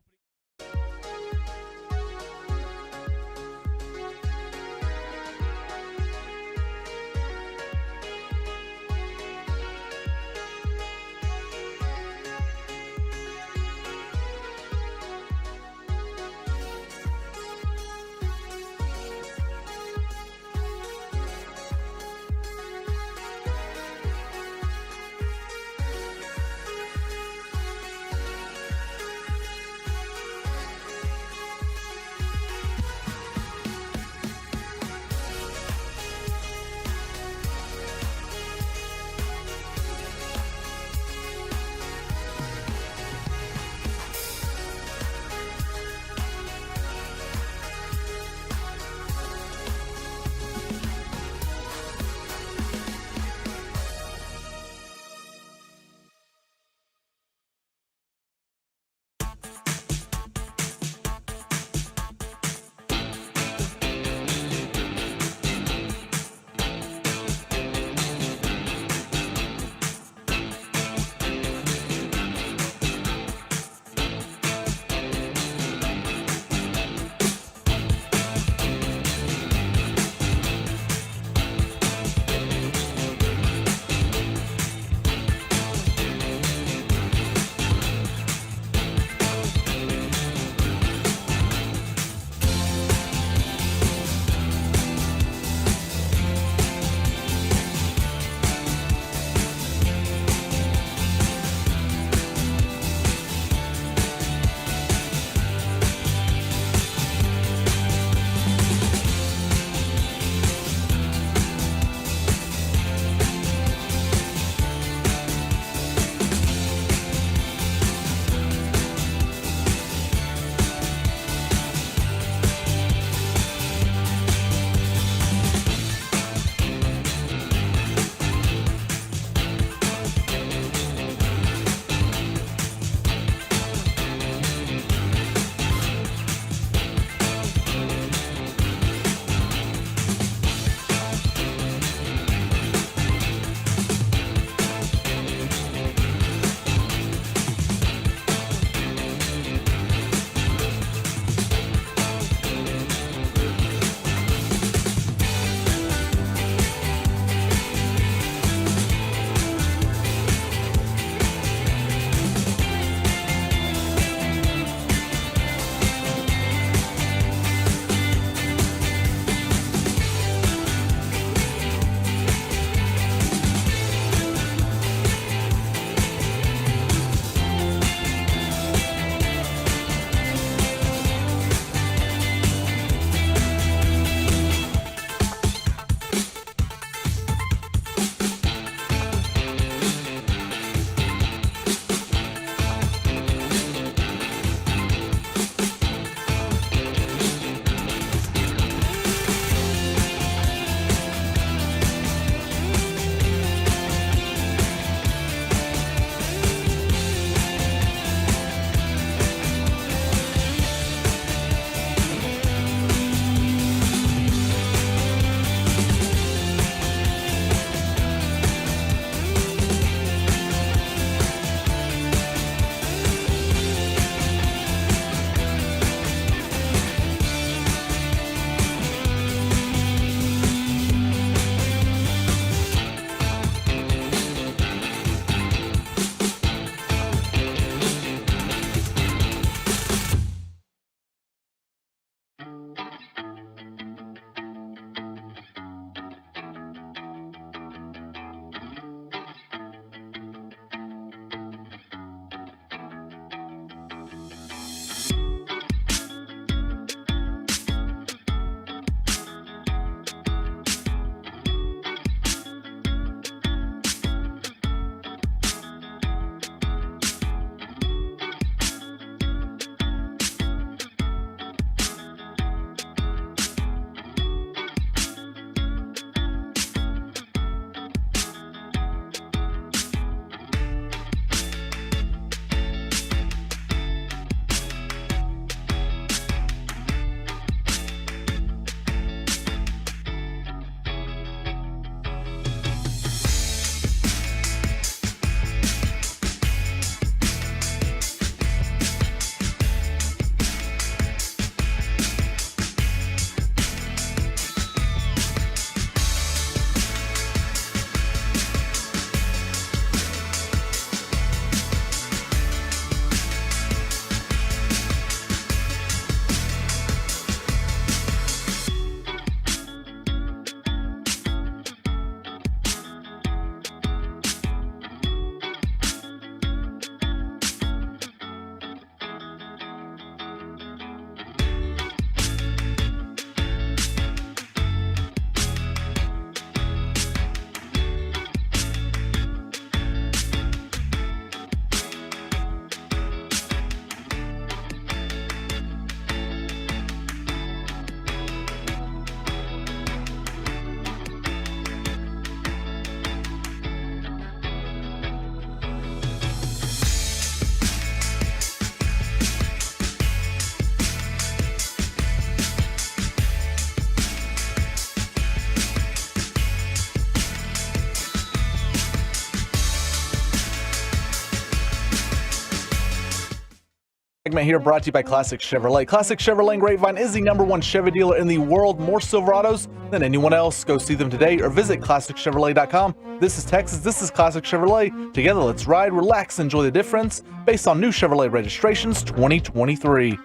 segment here brought to you by Classic Chevrolet. Classic Chevrolet in Grapevine is the #1 Chevy dealer in the world. More Silverados than anyone else. Go see them today or visit ClassicChevrolet.com. This is Texas. This is Classic Chevrolet. Together, let's ride, relax, enjoy the difference. Based on new Chevrolet registrations 2023.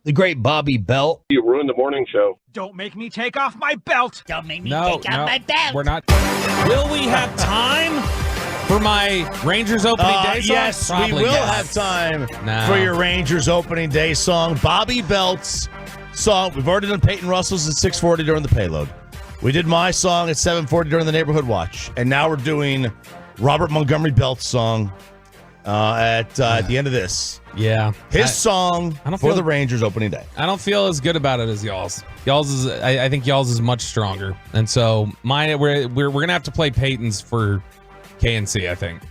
The great Bobby Belt. You ruined the morning show. Don't make me take off my belt. Don't make me take off my belt. We're not. Will we have time for my Rangers opening day song? Yes, Probably we will yes. have time No. for your Rangers opening day song. Bobby Belt's song. We've already done Peyton Russell's at 6:40 during the payload. We did my song at 7:40 during the neighborhood watch. And now we're doing Robert Montgomery Belt's song at the end of this. Yeah. His song for the Rangers opening day. I don't feel as good about it as y'all's. Y'all's is, I think y'all's is much stronger. And so mine, we're going to have to play Peyton's for KNC, I think.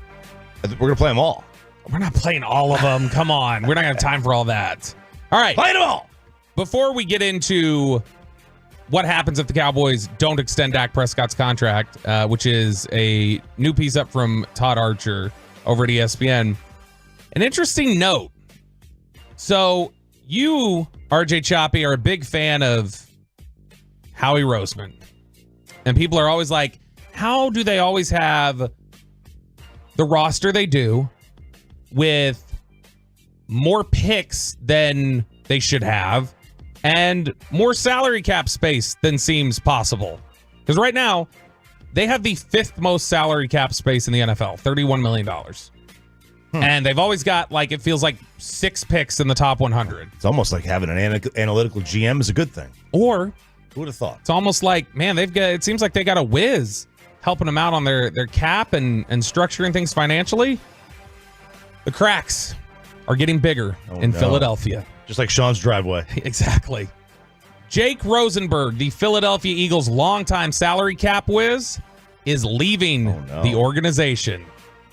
We're going to play them all. We're not playing all of them. Come on. We're not going to have time for all that. All right. Play them all. Before we get into what happens if the Cowboys don't extend Dak Prescott's contract, which is a new piece up from Todd Archer over at ESPN, an interesting note. So you, RJ Choppy, are a big fan of Howie Roseman. And people are always like, how do they always have the roster they do with more picks than they should have and more salary cap space than seems possible? Because right now, they have the 5th most salary cap space in the NFL, $31 million. And they've always got, like, it feels like 6 picks in the top 100. It's almost like having an analytical GM is a good thing. Or who would have thought? It's almost like, man, it seems like they got a whiz helping them out on their cap and structuring things financially. The cracks are getting bigger in Philadelphia. Just like Sean's driveway. Exactly. Jake Rosenberg, the Philadelphia Eagles' longtime salary cap whiz, is leaving the organization.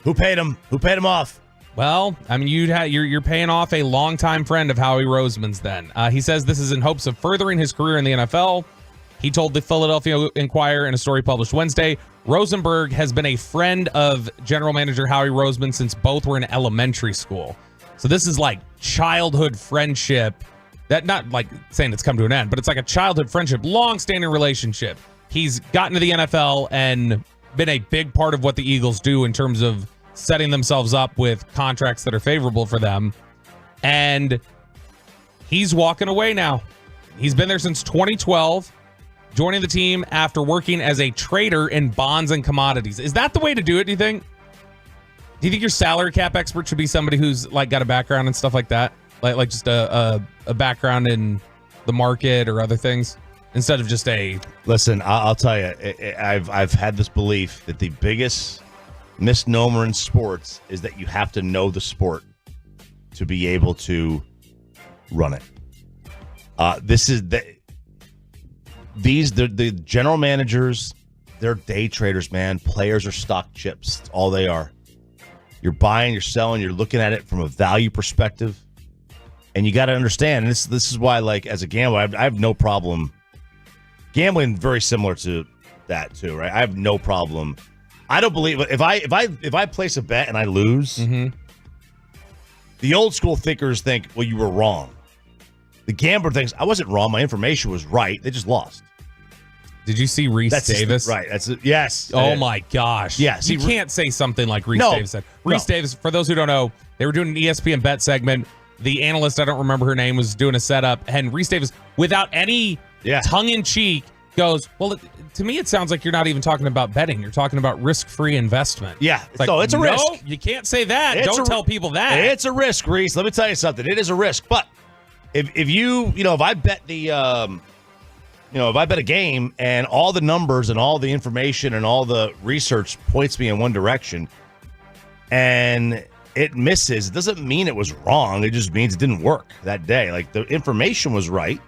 Who paid him? Who paid him off? Well, I mean, you're paying off a longtime friend of Howie Roseman's then. He says this is in hopes of furthering his career in the NFL. He told the Philadelphia Inquirer in a story published Wednesday, Rosenberg has been a friend of general manager Howie Roseman since both were in elementary school. So this is like childhood friendship. That, not like saying it's come to an end, but it's like a childhood friendship, long-standing relationship. He's gotten to the NFL and been a big part of what the Eagles do in terms of setting themselves up with contracts that are favorable for them. And he's walking away now. He's been there since 2012, joining the team after working as a trader in bonds and commodities. Is that the way to do it, do you think? Do you think your salary cap expert should be somebody who's like got a background and stuff like that? Like just a background in the market or other things instead of just a... Listen, I'll tell you, I've had this belief that the biggest misnomer in sports is that you have to know the sport to be able to run it. The general managers, they're day traders, man. Players are stock chips. That's all they are. You're buying, you're selling, you're looking at it from a value perspective. And you got to understand, and this is why, like, as a gambler, I have no problem. Gambling very similar to that too, right? I have no problem. I don't believe if I place a bet and I lose, the old school thinkers think, well, you were wrong. The gambler thinks I wasn't wrong. My information was right. They just lost. Did you see Reese Davis? Right. That's it. Yes. Oh my gosh. Yes. You can't say something like Reese Davis said. Reese Davis, for those who don't know, they were doing an ESPN bet segment. The analyst, I don't remember her name, was doing a setup, and Reese Davis, without any tongue-in-cheek, goes, well, to me, it sounds like you're not even talking about betting. You're talking about risk-free investment. Yeah. It's like, so it's a risk. No, you can't say that. Don't tell people that. It's a risk, Reese. Let me tell you something. It is a risk. But if you, if I bet if I bet a game and all the numbers and all the information and all the research points me in one direction and it misses, it doesn't mean it was wrong. It just means it didn't work that day. Like, the information was right.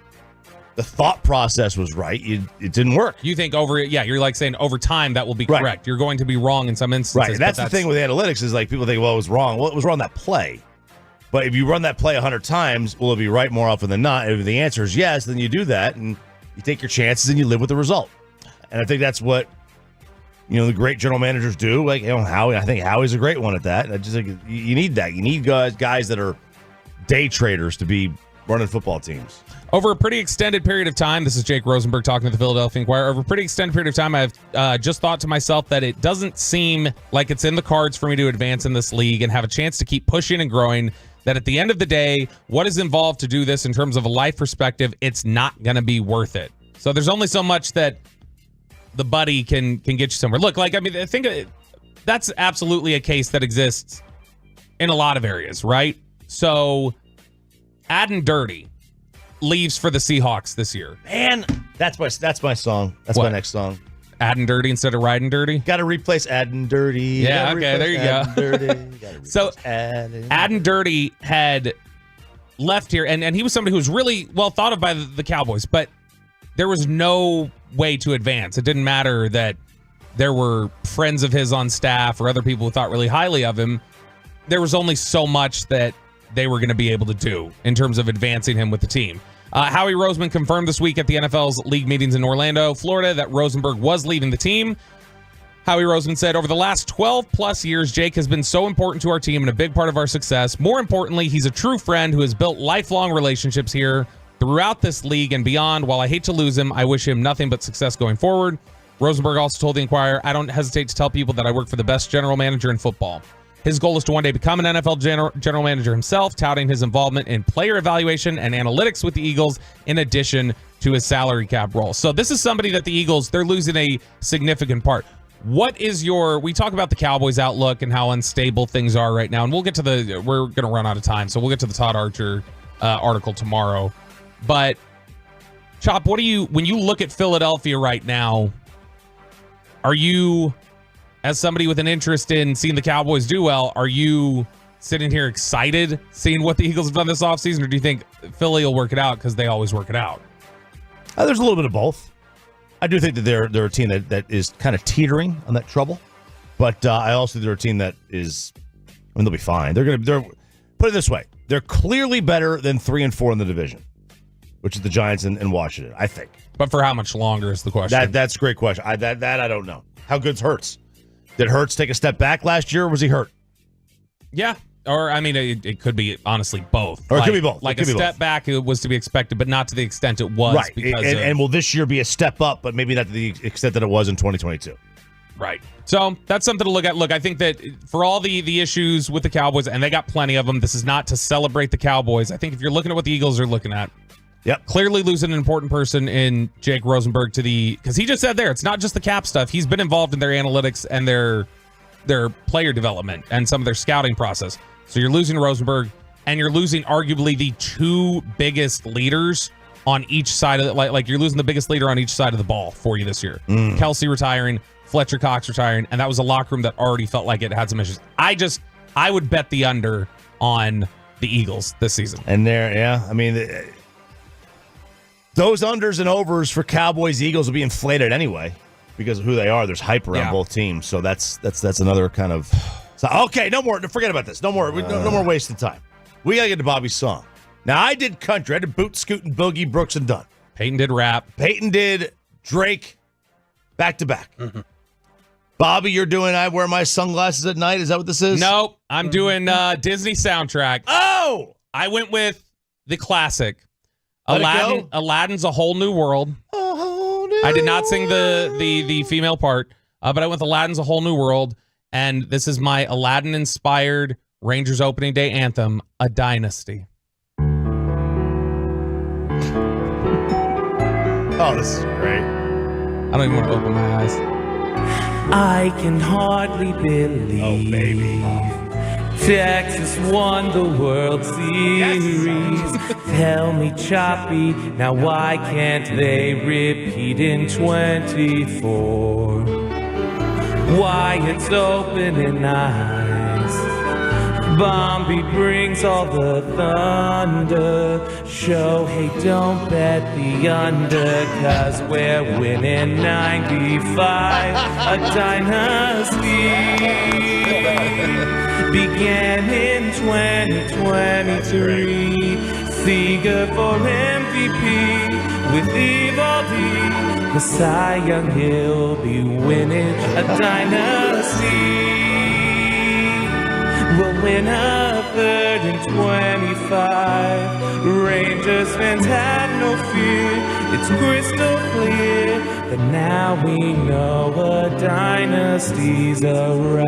The thought process was right. It didn't work. You think you're like saying over time that will be correct. Right. You're going to be wrong in some instances. Right. That's the thing with analytics is like people think, well, it was wrong. Well, it was wrong that play. But if you run that play 100 times, will it be right more often than not? If the answer is yes, then you do that and you take your chances and you live with the result. And I think that's what the great general managers do. Like, Howie, I think Howie's a great one at that. I just think you need that. You need guys that are day traders to be running football teams. Over a pretty extended period of time, this is Jake Rosenberg talking to the Philadelphia Inquirer. Over a pretty extended period of time, I've just thought to myself that it doesn't seem like it's in the cards for me to advance in this league and have a chance to keep pushing and growing. That at the end of the day, what is involved to do this in terms of a life perspective, it's not going to be worth it. So there's only so much that the buddy can get you somewhere. Look, I think that's absolutely a case that exists in a lot of areas, right? So Addin' Dirty leaves for the Seahawks this year. Man, that's my song. That's my next song. Addin' Dirty instead of Riding Dirty? Got to replace Addin' Dirty. Yeah, okay, there you go. So Addin' Dirty had left here, and he was somebody who was really well thought of by the Cowboys, but there was no way to advance. It didn't matter that there were friends of his on staff or other people who thought really highly of him. There was only so much that they were going to be able to do in terms of advancing him with the team. Howie Roseman confirmed this week at the NFL's league meetings in Orlando, Florida, that Rosenberg was leaving the team. Howie Roseman said, over the last 12 plus years, Jake has been so important to our team and a big part of our success. More importantly, he's a true friend who has built lifelong relationships here throughout this league and beyond. While I hate to lose him, I wish him nothing but success going forward. Rosenberg also told the Inquirer, I don't hesitate to tell people that I work for the best general manager in football. His goal is to one day become an NFL general manager himself, touting his involvement in player evaluation and analytics with the Eagles, in addition to his salary cap role. So this is somebody that the Eagles, they're losing a significant part. What is we talk about the Cowboys outlook and how unstable things are right now, and we're going to run out of time, so we'll get to the Todd Archer article tomorrow. But, Chop, when you look at Philadelphia right now, are you, as somebody with an interest in seeing the Cowboys do well, are you sitting here excited seeing what the Eagles have done this offseason, or do you think Philly will work it out because they always work it out? There's a little bit of both. I do think that they're a team that is kind of teetering on that trouble, but I also think they're a team that is, they'll be fine. They're put it this way, they're clearly better than 3-4 in the division, which is the Giants and Washington, I think. But for how much longer is the question? That's a great question. I don't know. How good's Hurts? Did Hurts take a step back last year, or was he hurt? Yeah. Or, it could be, honestly, both. Or it could be both. Like a step back, it was to be expected, but not to the extent it was. Right. And will this year be a step up, but maybe not to the extent that it was in 2022? Right. So that's something to look at. Look, I think that for all the issues with the Cowboys, and they got plenty of them, this is not to celebrate the Cowboys. I think if you're looking at what the Eagles are looking at, yep, clearly losing an important person in Jake Rosenberg because he just said there, it's not just the cap stuff. He's been involved in their analytics and their player development and some of their scouting process. So you're losing Rosenberg, and you're losing arguably the two biggest leaders on each side of it. Like you're losing the biggest leader on each side of the ball for you this year. Kelsey retiring, Fletcher Cox retiring, and that was a locker room that already felt like it had some issues. I would bet the under on the Eagles this season. And those unders and overs for Cowboys, Eagles will be inflated anyway because of who they are. There's hype around both teams, so that's another kind of. So, okay, no more. Forget about this. No more wasting time. We gotta get to Bobby's song. Now, I did country. I did Boot, Scoot, and Boogie, Brooks, and Dunn. Peyton did rap. Peyton did Drake, back to back. Bobby, you're doing I Wear My Sunglasses at Night. Is that what this is? Nope. I'm doing Disney soundtrack. Oh! I went with the classic. Aladdin's A Whole New World. I did not sing the female part, but I went with Aladdin's A Whole New World, and this is my Aladdin-inspired Rangers opening day anthem, A Dynasty. Oh, this is great. I don't even want to open my eyes. I can hardly believe Texas won the World Series. Tell me, Choppy, now why can't they repeat in 24? Why it's opening nights. Bombi brings all the thunder. Shohei, don't bet the under, 'cause we're winning 95. A dynasty began in 2023. Seager for MVP with Evaldi. The Cy Young, he'll be winning a dynasty. will win a 3rd and 25. Rangers fans have no fear. It's crystal clear that now we know a dynasty's arrived.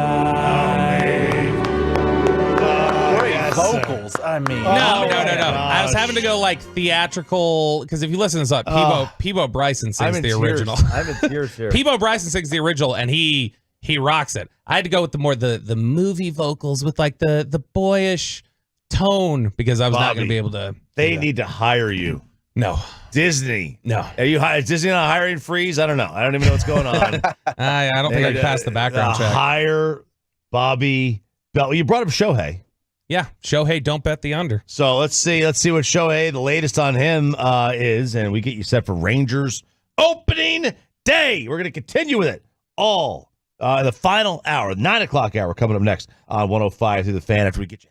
Great vocals. I mean, No. I was having to go like theatrical because if you listen to this up, Peebo Bryson sings the original. I'm in tears here. Peebo Bryson sings the original, and he rocks it. I had to go with the movie vocals with like the boyish tone because I was not going to be able to. They need to hire you. No. Disney. No. Is Disney not hiring Freeze? I don't know. I don't even know what's going on. I don't think I can pass the background check. Hire Bobby Bell. You brought up Shohei. Yeah, Shohei, don't bet the under. So let's see what Shohei, the latest on him is, and we get you set for Rangers opening day. We're going to continue with it all the final hour, 9 o'clock hour coming up next on 105 through the Fan after we get you.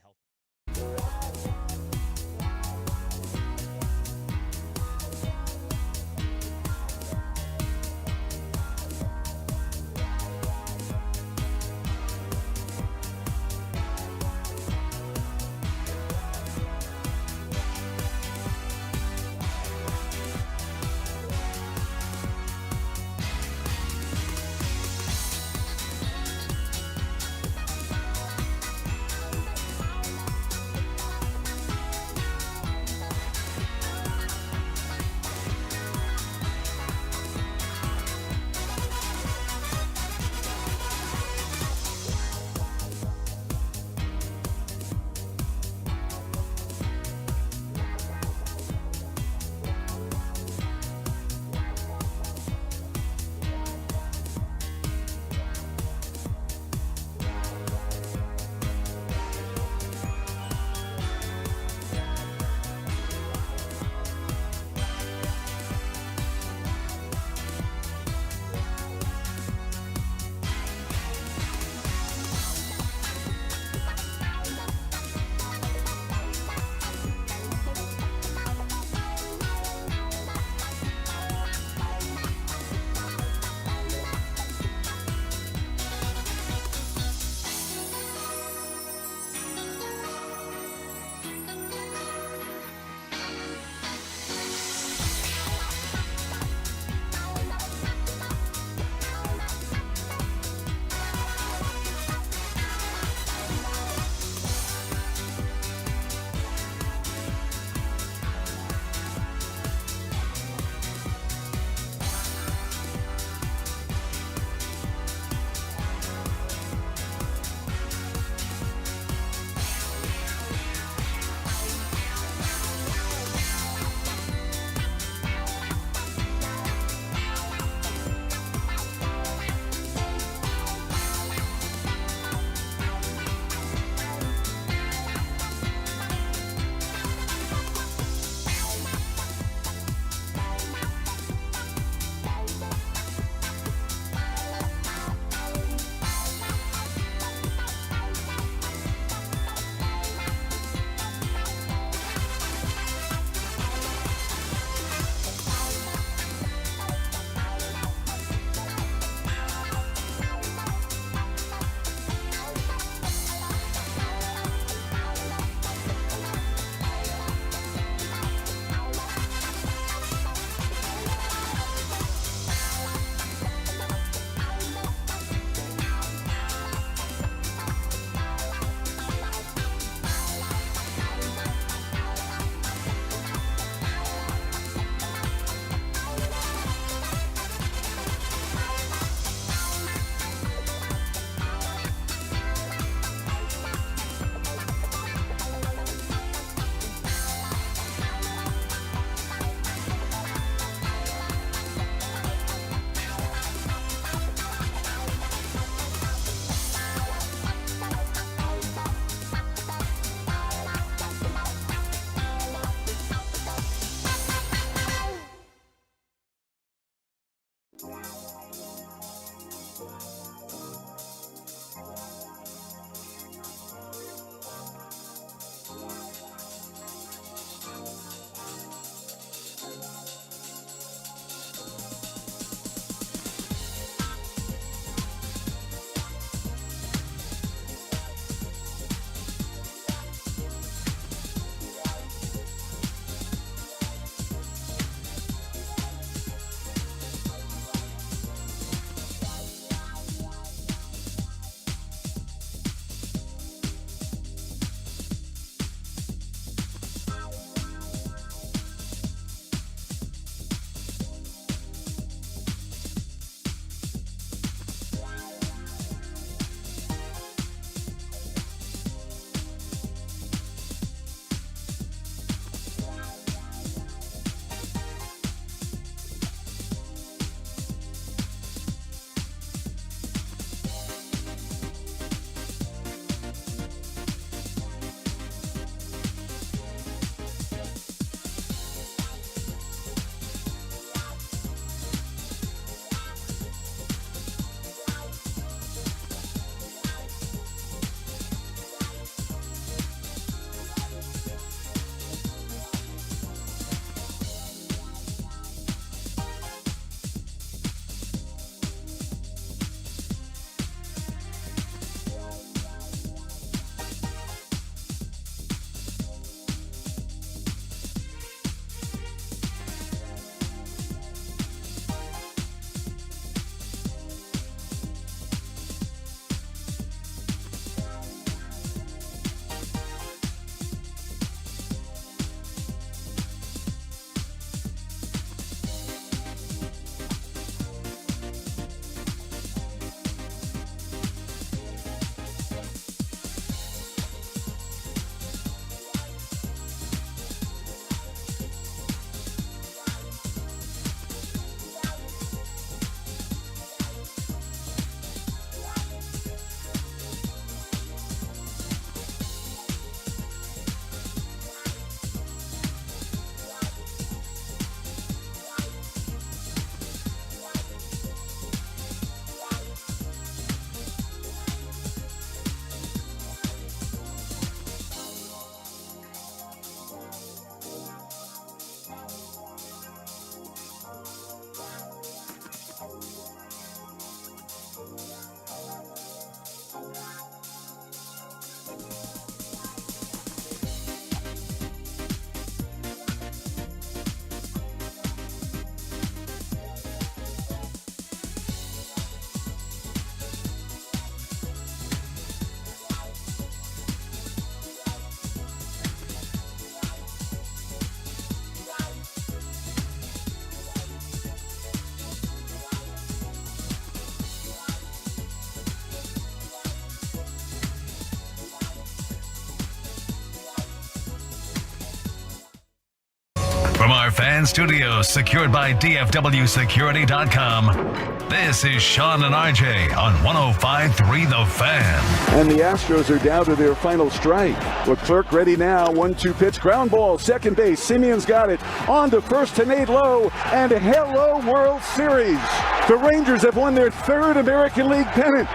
From our fan studios secured by DFWsecurity.com, this is Sean and RJ on 105.3 The Fan. And the Astros are down to their final strike. Leclerc ready now. 1-2 pitch. Ground ball. Second base. Simeon's got it. On to first to Nate Lowe. And hello, World Series. The Rangers have won their third American League pennant.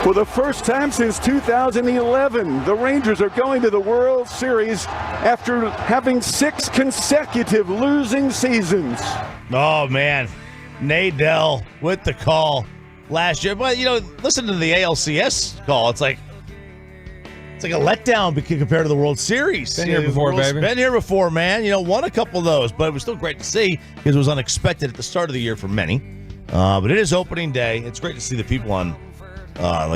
For the first time since 2011, the Rangers are going to the World Series after having 6 consecutive losing seasons. Oh, man. Nadell with the call last year. But, listen to the ALCS call. It's like a letdown compared to the World Series. Been here before, baby. Been here before, man. Won a couple of those, but it was still great to see because it was unexpected at the start of the year for many. But it is opening day. It's great to see the people on on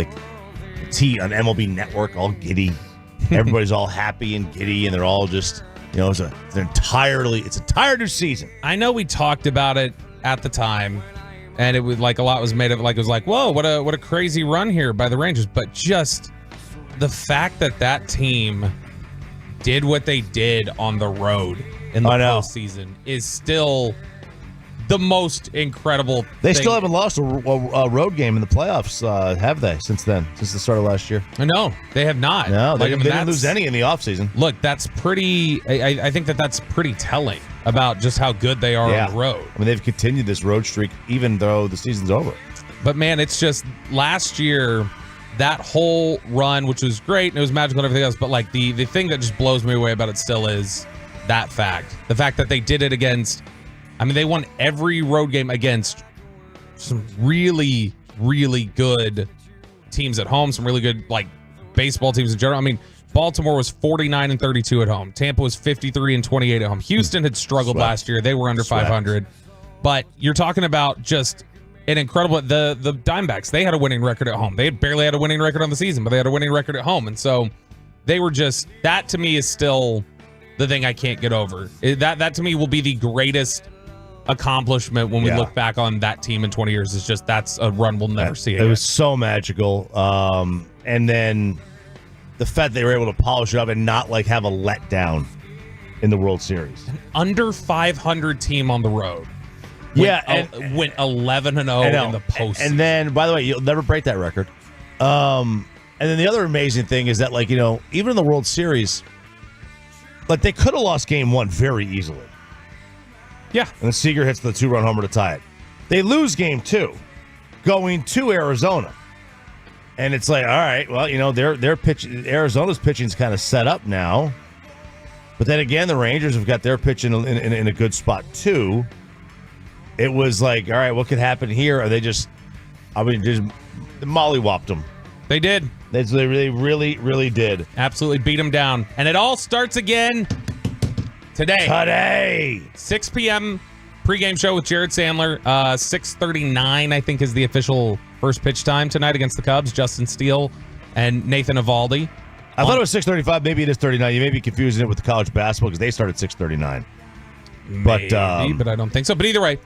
MLB Network all giddy. Everybody's all happy and giddy, and they're all just, it's an entire new season. I know we talked about it at the time, and it was like a lot was made of it. Like it was like, whoa, what a crazy run here by the Rangers. But just the fact that team did what they did on the road in the postseason is still the most incredible They thing. still haven't lost a road game in the playoffs, have they, since then, since the start of last year? No, they have not. No, they didn't lose any in the offseason. Look, that's pretty, I think that's pretty telling about just how good they are on the road. I mean, they've continued this road streak even though the season's over. But, man, it's just last year, that whole run, which was great, and it was magical and everything else, but, like, the thing that just blows me away about it still is that fact. The fact that they did it against... they won every road game against some really, really good teams at home, some really good, baseball teams in general. Baltimore was 49-32 at home. Tampa was 53-28 at home. Houston had struggled last year. They were under 500. But you're talking about just an incredible... The Diamondbacks, they had a winning record at home. They had barely had a winning record on the season, but they had a winning record at home. And so they were just... That, to me, is still the thing I can't get over. That to me, will be the greatest accomplishment when we look back on that team in 20 years. Is just that's a run we'll never see again. It was so magical. And then the fact they were able to polish it up and not have a letdown in the World Series. An under 500 team on the road. Went 11-0 in the postseason. And then, by the way, you'll never break that record. And then the other amazing thing is that, even in the World Series, they could have lost game 1 very easily. Yeah. And Seager hits the 2-run homer to tie it. They lose game 2 going to Arizona. And it's all right, well, their pitch, Arizona's pitching's kind of set up now. But then again, the Rangers have got their pitch in a good spot too. It was all right, what could happen here? Or they just mollywopped them. They did. They really, really did. Absolutely beat them down. And it all starts again today. 6 p.m. pregame show with Jared Sandler. 6:39, I think, is the official first pitch time tonight against the Cubs. Justin Steele and Nathan Eovaldi. I thought it was 6:35. Maybe it is 39. You may be confusing it with the college basketball because they start at 6:39. But I don't think so. But either way.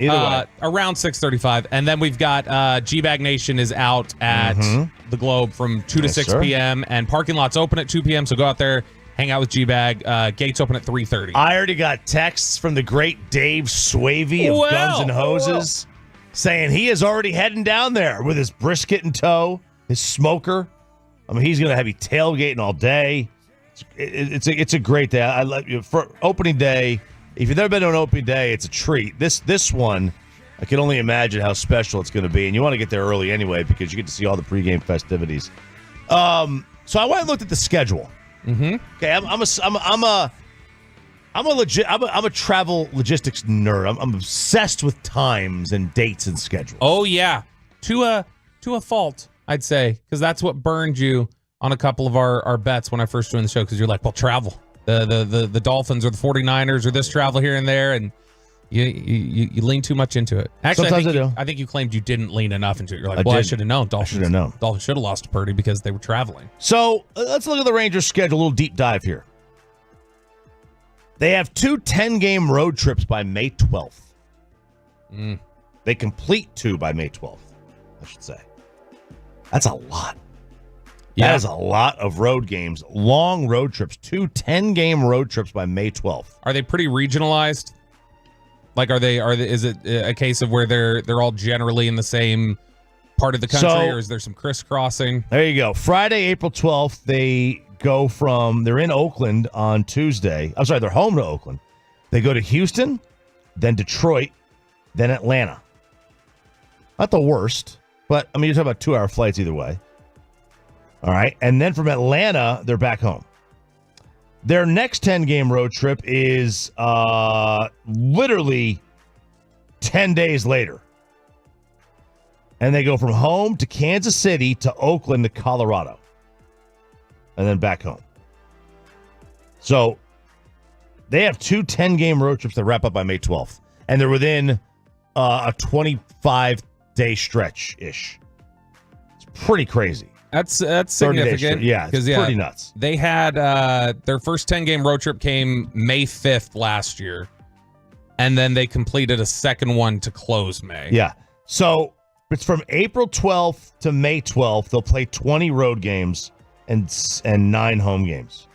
Around 6:35. And then we've got G-Bag Nation is out at the Globe from 2 to 6 p.m. And parking lots open at 2 p.m. So go out there. Hang out with G-Bag. Gates open at 3:30. I already got texts from the great Dave Swavey of Guns N' Hoses saying he is already heading down there with his brisket in tow, his smoker. He's going to have you tailgating all day. It's a great day. I love you for opening day. If you've never been to an opening day, it's a treat. This one, I can only imagine how special it's going to be, and you want to get there early anyway because you get to see all the pregame festivities. So I went and looked at the schedule. Mm-hmm. Okay, I'm a travel logistics nerd. I'm obsessed with times and dates and schedules. Oh yeah, to a fault, I'd say, because that's what burned you on a couple of our bets when I first joined the show. Because you're like, well, travel. The Dolphins or the 49ers or this travel here and there, and you lean too much into it. Actually, I think you claimed you didn't lean enough into it. You're like, I should have known. Dolphins should have lost to Purdy because they were traveling. So let's look at the Rangers' schedule. A little deep dive here. They have 2 10-game road trips by May 12th. They complete 2 by May 12th, I should say. That's a lot. That is a lot of road games, long road trips, 2 10-game road trips by May 12th. Are they pretty regionalized? Like, is it a case of where they're all generally in the same part of the country, or is there some crisscrossing? There you go. Friday, April 12th, they're in Oakland on Tuesday. I'm sorry, they're home to Oakland. They go to Houston, then Detroit, then Atlanta. Not the worst, but I mean, you're talking about 2-hour flights either way. All right. And then from Atlanta, they're back home. Their next 10-game road trip is literally 10 days later. And they go from home to Kansas City to Oakland to Colorado. And then back home. So they have 2 10-game road trips that wrap up by May 12th. And they're within a 25-day stretch-ish. It's pretty crazy. That's significant. Yeah, it's pretty nuts. They had their first 10-game road trip came May 5th last year, and then they completed a second one to close May. Yeah. So it's from April 12th to May 12th. They'll play 20 road games and 9 home games.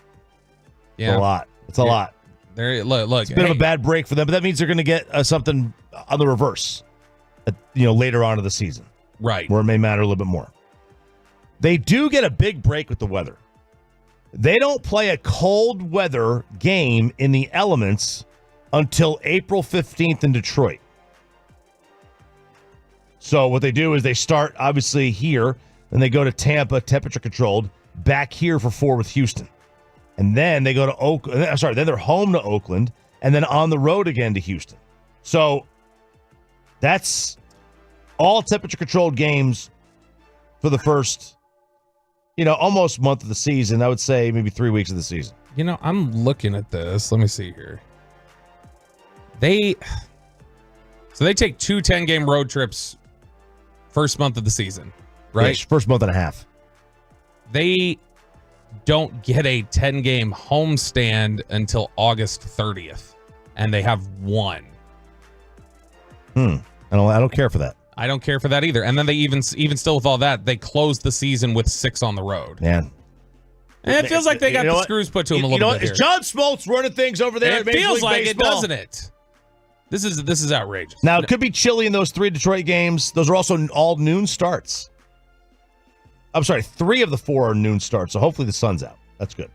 Yeah, it's a lot. It's a lot. Look, it's a bit of a bad break for them, but that means they're going to get something on the reverse, later on in the season, right? Where it may matter a little bit more. They do get a big break with the weather. They don't play a cold weather game in the elements until April 15th in Detroit. So what they do is they start obviously here, then they go to Tampa, temperature controlled, back here for 4 with Houston. And then they go to Oakland. Then they're home to Oakland, and then on the road again to Houston. So that's all temperature controlled games for the first, almost month of the season. I would say maybe 3 weeks of the season. I'm looking at this. Let me see here. They take 2 10-game road trips first month of the season, right? Yeah, first month and a half. They don't get a 10-game homestand until August 30th, and they have 1. I don't care for that. I don't care for that either. And then they even still with all that, they close the season with 6 on the road. Man. And it feels like they got the screws put to them a little bit here. Is John Smoltz running things over there? It feels like it, doesn't it? This is outrageous. Now, it could be chilly in those 3 Detroit games. Those are also all noon starts. I'm sorry, 3 of the 4 are noon starts, so hopefully the sun's out. That's good.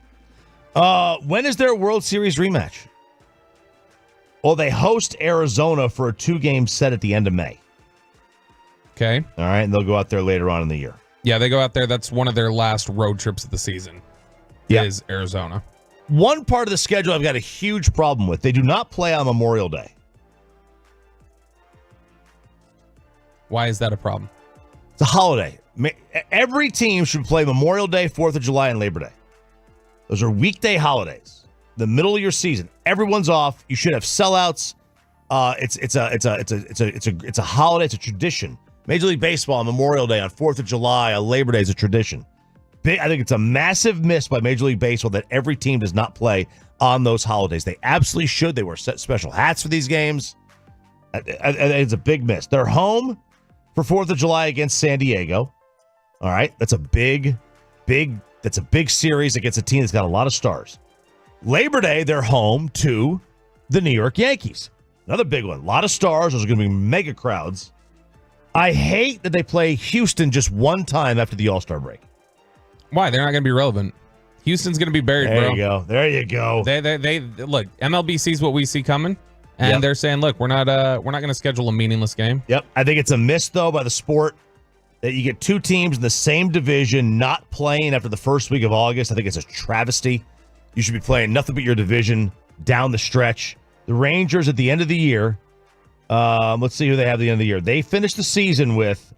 When is their World Series rematch? Well, they host Arizona for a 2-game set at the end of May. Okay. All right, and they'll go out there later on in the year. Yeah, they go out there. That's one of their last road trips of the season. Yeah. Is Arizona. One part of the schedule I've got a huge problem with. They do not play on Memorial Day. Why is that a problem? It's a holiday. Every team should play Memorial Day, 4th of July, and Labor Day. Those are weekday holidays. The middle of your season, everyone's off. You should have sellouts. It's a holiday. It's a tradition. Major League Baseball on Memorial Day, on 4th of July, on Labor Day is a tradition. I think it's a massive miss by Major League Baseball that every team does not play on those holidays. They absolutely should. They wear special hats for these games. It's a big miss. They're home for 4th of July against San Diego. All right. That's a big series against a team that's got a lot of stars. Labor Day, they're home to the New York Yankees. Another big one. A lot of stars. Those are going to be mega crowds. I hate that they play Houston just one time after the All-Star break. Why? They're not going to be relevant. Houston's going to be buried, there bro. You go. There you go. They look, MLB sees what we see coming, and they're saying, look, we're not going to schedule a meaningless game. Yep. I think it's a miss, though, by the sport that you get 2 teams in the same division not playing after the first week of August. I think it's a travesty. You should be playing nothing but your division down the stretch. The Rangers at the end of the year, let's see who they have at the end of the year. They finished the season with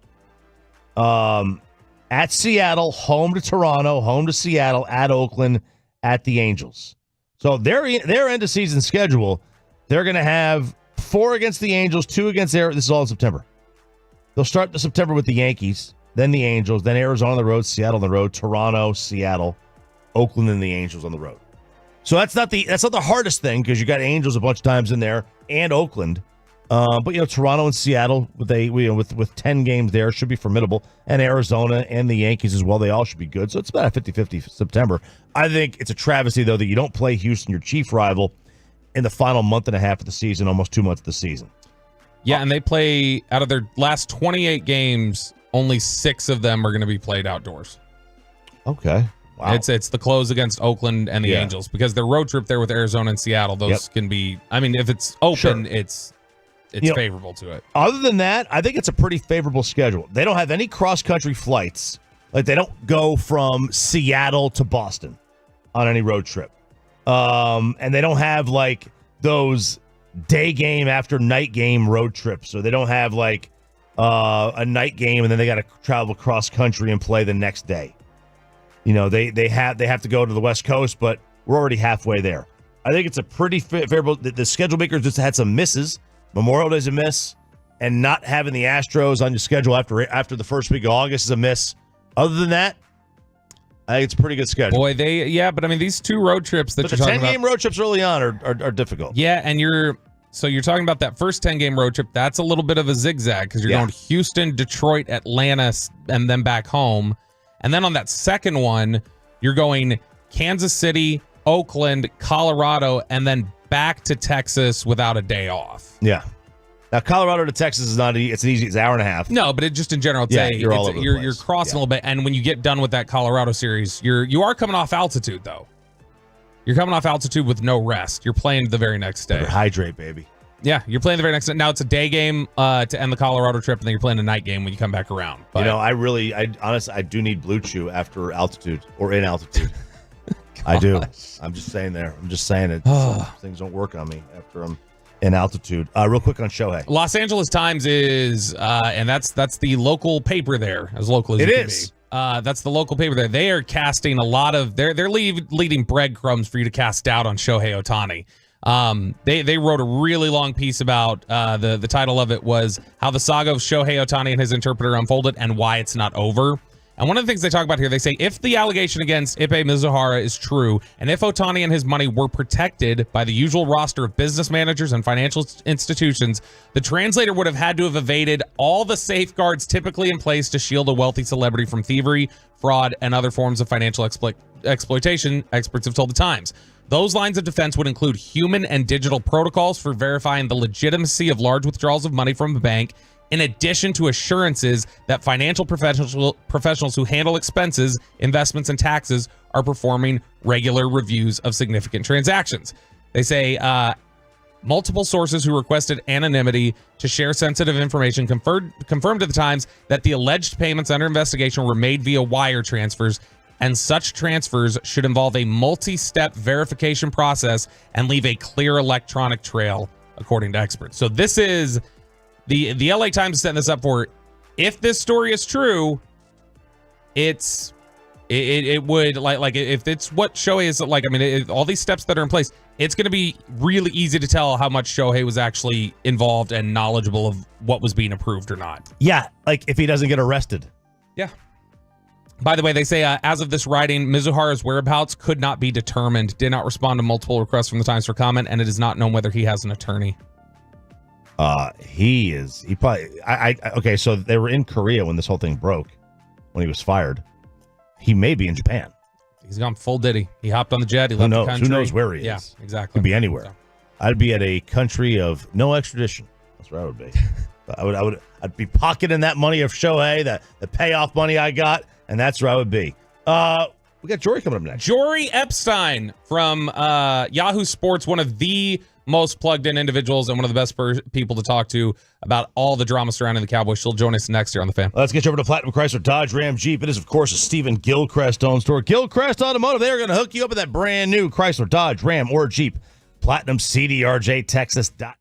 at Seattle, home to Toronto, home to Seattle, at Oakland, at the Angels. So their end of season schedule, they're going to have 4 against the Angels, 2 against Arizona. This is all in September. They'll start the September with the Yankees, then the Angels, then Arizona on the road, Seattle on the road, Toronto, Seattle, Oakland, and the Angels on the road. So that's not the hardest thing because you got Angels a bunch of times in there and Oakland. But Toronto and Seattle with 10 games there should be formidable, and Arizona and the Yankees as well. They all should be good. So it's about a 50-50 September. I think it's a travesty though that you don't play Houston, your chief rival, in the final month and a half of the season, almost 2 months of the season. Yeah, and they play out of their last 28 games, only 6 of them are going to be played outdoors. Okay. Wow. It's the close against Oakland and the Angels because their road trip there with Arizona and Seattle, those can be, I mean, if it's open, it's favorable to it. Other than that, I think it's a pretty favorable schedule. They don't have any cross-country flights. Like, they don't go from Seattle to Boston on any road trip. And they don't have, like, those day game after night game road trips. So they don't have, like, a night game and then they got to travel cross-country and play the next day. You know, they have to go to the West Coast, but we're already halfway there. I think it's a pretty favorable. The schedule makers just had some misses. Memorial Day's a miss, and not having the Astros on your schedule after the first week of August is a miss. Other than that, I think it's a pretty good schedule. Boy, but I mean, these 2 road trips that but you're the talking about. 10-game road trips early on are difficult. Yeah, and you're talking about that first 10-game road trip. That's a little bit of a zigzag because you're going Houston, Detroit, Atlanta, and then back home. And then on that second one, you're going Kansas City, Oakland, Colorado, and then back to Texas without a day off. Yeah. Now, Colorado to Texas is not it's an hour and a half. No, but it just in general, you're all over the place. You're crossing a little bit. And when you get done with that Colorado series, you are coming off altitude, though. You're coming off altitude with no rest. You're playing the very next day. Hydrate, baby. Yeah, you're playing the very next day. Now it's a day game to end the Colorado trip, and then you're playing a night game when you come back around. But, you know, honestly, I do need Blue Chew after altitude or in altitude. I do. I'm just saying it. Some things don't work on me after I'm in altitude. Real quick on Shohei. Los Angeles Times is, and that's the local paper there, as local as it is. That's the local paper there. They are casting a lot of, they're leading breadcrumbs for you to cast doubt on Shohei Ohtani. They wrote a really long piece about the title of it was How the Saga of Shohei Ohtani and His Interpreter Unfolded and Why It's Not Over. And one of the things they talk about here, they say if the allegation against Ippei Mizuhara is true, and if Ohtani and his money were protected by the usual roster of business managers and financial institutions, the translator would have had to have evaded all the safeguards typically in place to shield a wealthy celebrity from thievery, fraud, and other forms of financial exploitation, experts have told the Times. Those lines of defense would include human and digital protocols for verifying the legitimacy of large withdrawals of money from a bank, in addition to assurances that financial professionals who handle expenses, investments, and taxes are performing regular reviews of significant transactions. They say multiple sources who requested anonymity to share sensitive information confirmed to the Times that the alleged payments under investigation were made via wire transfers, and such transfers should involve a multi-step verification process and leave a clear electronic trail, according to experts. So this is the LA Times is setting this up for, if this story is true, it would like if it's what Shohei is like. I mean, all these steps that are in place, it's going to be really easy to tell how much Shohei was actually involved and knowledgeable of what was being approved or not. Yeah, like if he doesn't get arrested. Yeah. By the way, they say as of this writing, Mizuhara's whereabouts could not be determined, did not respond to multiple requests from the Times for comment, and it is not known whether he has an attorney. Okay, so they were in Korea when this whole thing broke, when he was fired. He may be in Japan. He's gone full Diddy. He hopped on the jet. He left the country. Who knows where he is? Yeah, exactly. Could be anywhere. So. I'd be at a country of no extradition. That's where I would be. I'd be pocketing that money of Shohei, the payoff money I got, and that's where I would be. We got Jory coming up next. Jory Epstein from Yahoo Sports, one of the most plugged in individuals and one of the best people to talk to about all the drama surrounding the Cowboys. She'll join us next year on The Fan. Let's get you over to Platinum Chrysler Dodge Ram Jeep. It is, of course, a Stephen Gilchrist-owned store. Gilchrist Automotive, they're going to hook you up with that brand new Chrysler, Dodge, Ram, or Jeep. PlatinumCDRJTexas.com.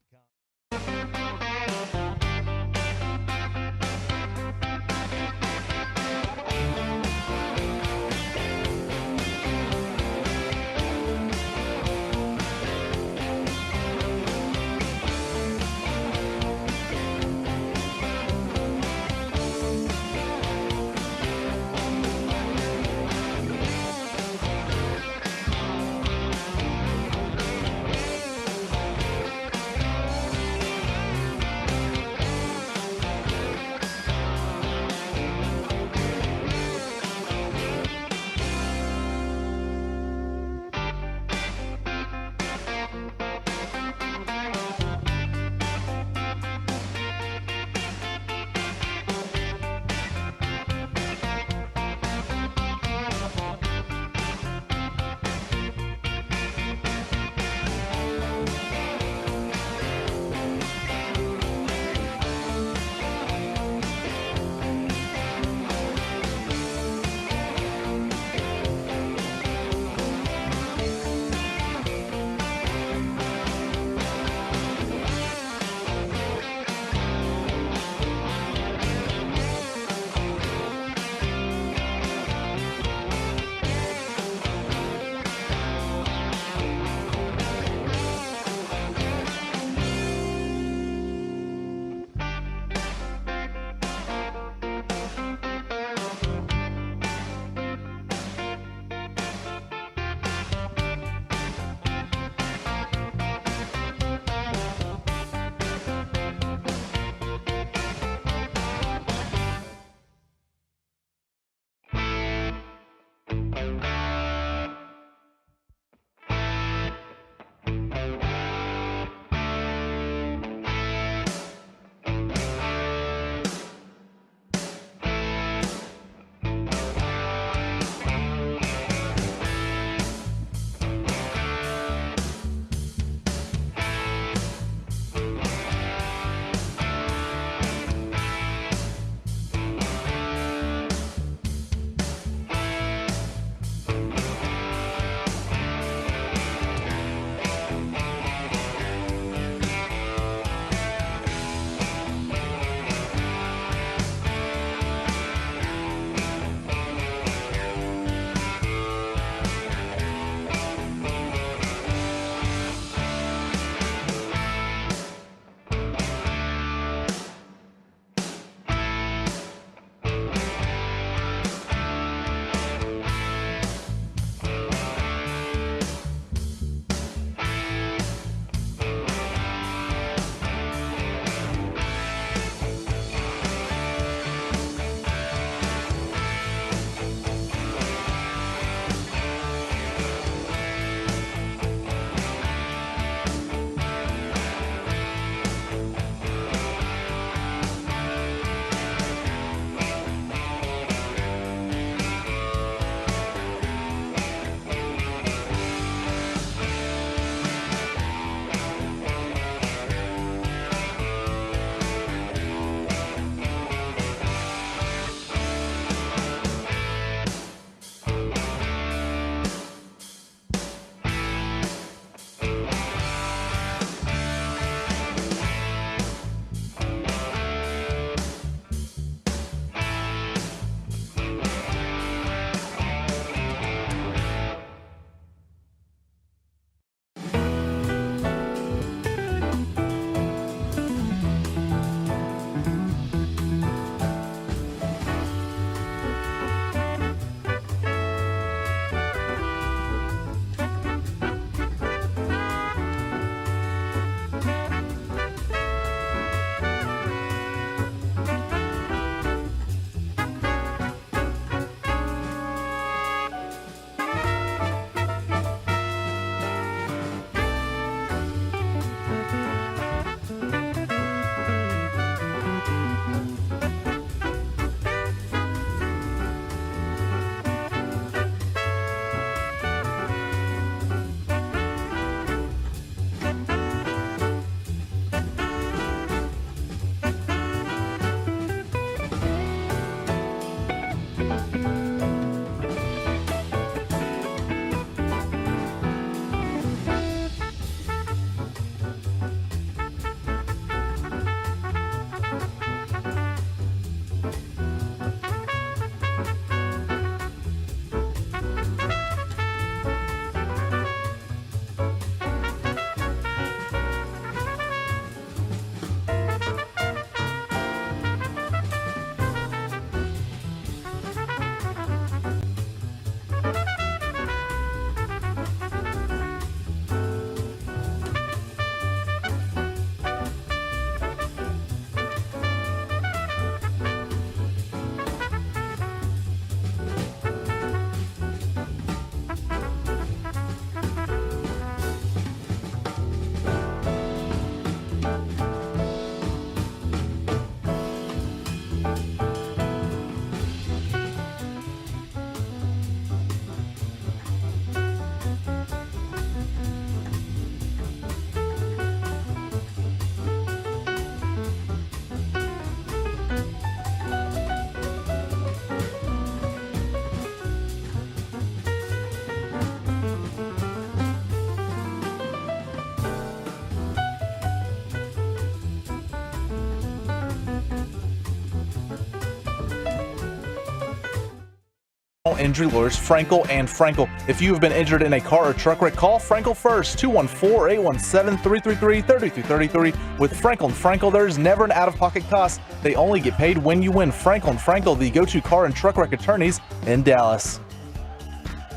Injury lawyers Frankel and Frankel. If you have been injured in a car or truck wreck, call Frankel first. 214-817-333-3233. With Frankel and Frankel, there is never an out-of-pocket cost. They only get paid when you win. Frankel and Frankel, the go-to car and truck wreck attorneys in Dallas.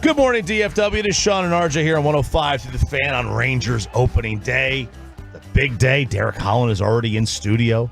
Good morning, DFW. It is Sean and RJ here on 105 through the Fan on Rangers opening day. The big day. Derek Holland is already in studio,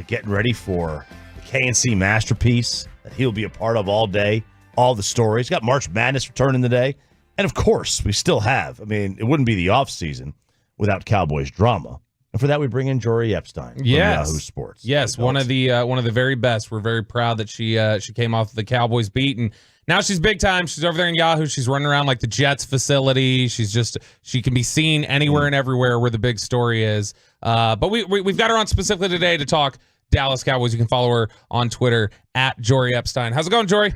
getting ready for the KNC Masterpiece that he'll be a part of all day. All the stories. Got March Madness returning today. And of course, we still have, it wouldn't be the offseason without Cowboys drama. And for that, we bring in Jory Epstein from Yahoo Sports. Yes, one of the very best. We're very proud that she came off the Cowboys beat, and now she's big time. She's over there in Yahoo. She's running around like the Jets facility. She can be seen anywhere and everywhere where the big story is. But we've got her on specifically today to talk Dallas Cowboys. You can follow her on Twitter at Jory Epstein. How's it going, Jory?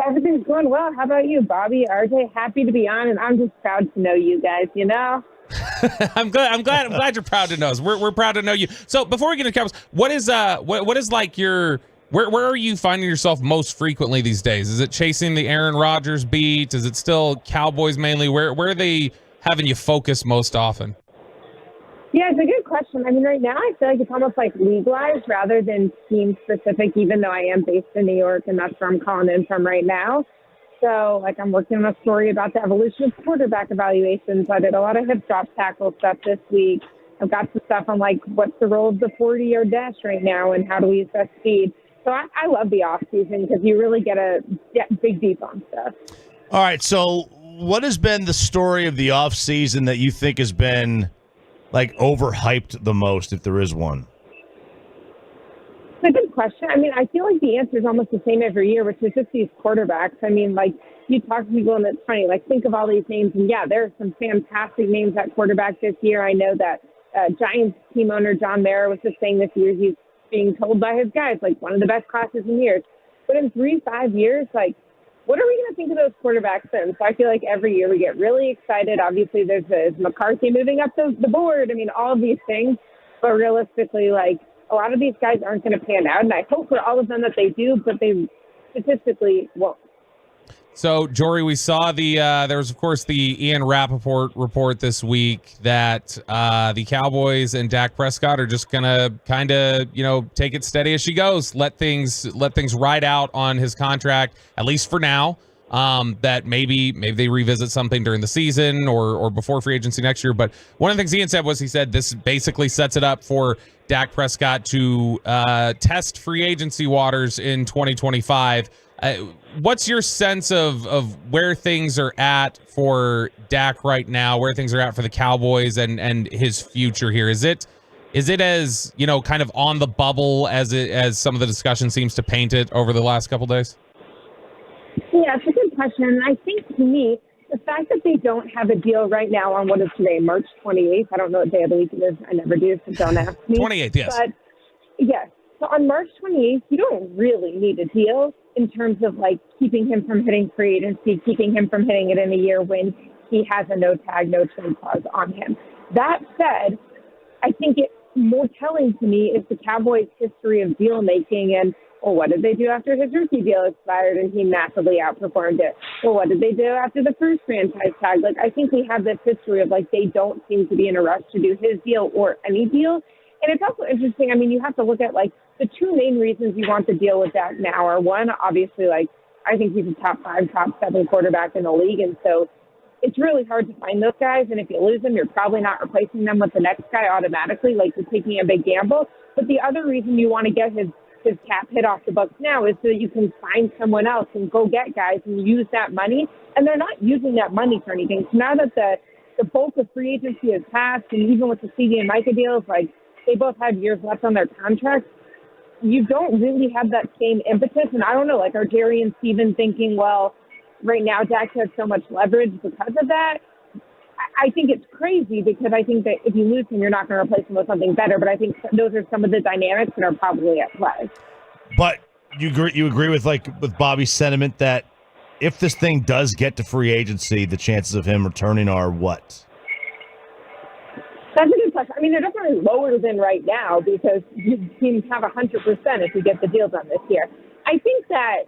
Everything's going well. How about you, Bobby? RJ, happy to be on, and I'm just proud to know you guys, I'm glad you're proud to know us. We're proud to know you. So before we get into Cowboys, what is like your where are you finding yourself most frequently these days? Is it chasing the Aaron Rodgers beat? Is it still Cowboys mainly? Where are they having you focus most often? Yeah, it's a good question. Right now I feel like it's almost like league-wise rather than team-specific, even though I am based in New York, and that's where I'm calling in from right now. So, I'm working on a story about the evolution of quarterback evaluations. I did a lot of hip drop tackle stuff this week. I've got some stuff on, what's the role of the 40-yard dash right now, and how do we assess speed. So I love the off-season because you really get dig deep on stuff. All right, so what has been the story of the off-season that you think has been overhyped the most, if there is one? It's a good question. I feel like the answer is almost the same every year, which is just these quarterbacks. You talk to people and it's funny, think of all these names, and yeah, there are some fantastic names at quarterback this year. I know that Giants team owner John Mara was just saying this year he's being told by his guys, one of the best classes in years. But in 3-5 years, what are we going to think of those quarterbacks then? So I feel like every year we get really excited. Obviously, there's McCarthy moving up the board. All of these things. But realistically, a lot of these guys aren't going to pan out. And I hope for all of them that they do, but they statistically won't. So, Jory, we saw there was, of course, the Ian Rappaport report this week that the Cowboys and Dak Prescott are just going to kind of, take it steady as she goes, let things ride out on his contract, at least for now, that maybe they revisit something during the season or before free agency next year. But one of the things Ian said was, he said this basically sets it up for Dak Prescott to test free agency waters in 2025. What's your sense of where things are at for Dak right now, where things are at for the Cowboys and his future here? Is it as, kind of on the bubble as some of the discussion seems to paint it over the last couple days? Yeah, it's a good question. I think to me, the fact that they don't have a deal right now on what is today, March 28th. I don't know what day of the week it is. I never do, so don't ask me. 28th, yes. But yes. So on March 28th, you don't really need a deal in terms of keeping him from hitting free agency, keeping him from hitting it in a year when he has a no tag, no trade clause on him. That said, I think it more telling to me is the Cowboys' history of deal making and, what did they do after his rookie deal expired and he massively outperformed it? What did they do after the first franchise tag? I think we have this history of they don't seem to be in a rush to do his deal or any deal. And it's also interesting. You have to look at the two main reasons you want to deal with that now are one, obviously, I think he's a top 5, top 7 quarterback in the league. And so it's really hard to find those guys. And if you lose them, you're probably not replacing them with the next guy automatically. You're taking a big gamble. But the other reason you want to get his cap hit off the books now is so that you can find someone else and go get guys and use that money. And they're not using that money for anything. So now that the bulk of free agency has passed, and even with the CD and Micah deals, they both have years left on their contracts, you don't really have that same impetus. And I don't know, are Jerry and Steven thinking, right now Dak has so much leverage because of that? I think it's crazy because I think that if you lose him, you're not going to replace him with something better. But I think those are some of the dynamics that are probably at play. But you agree with with Bobby's sentiment that if this thing does get to free agency, the chances of him returning are what? That's a good question. They're definitely lower than right now because teams have 100% if you get the deal done this year. I think that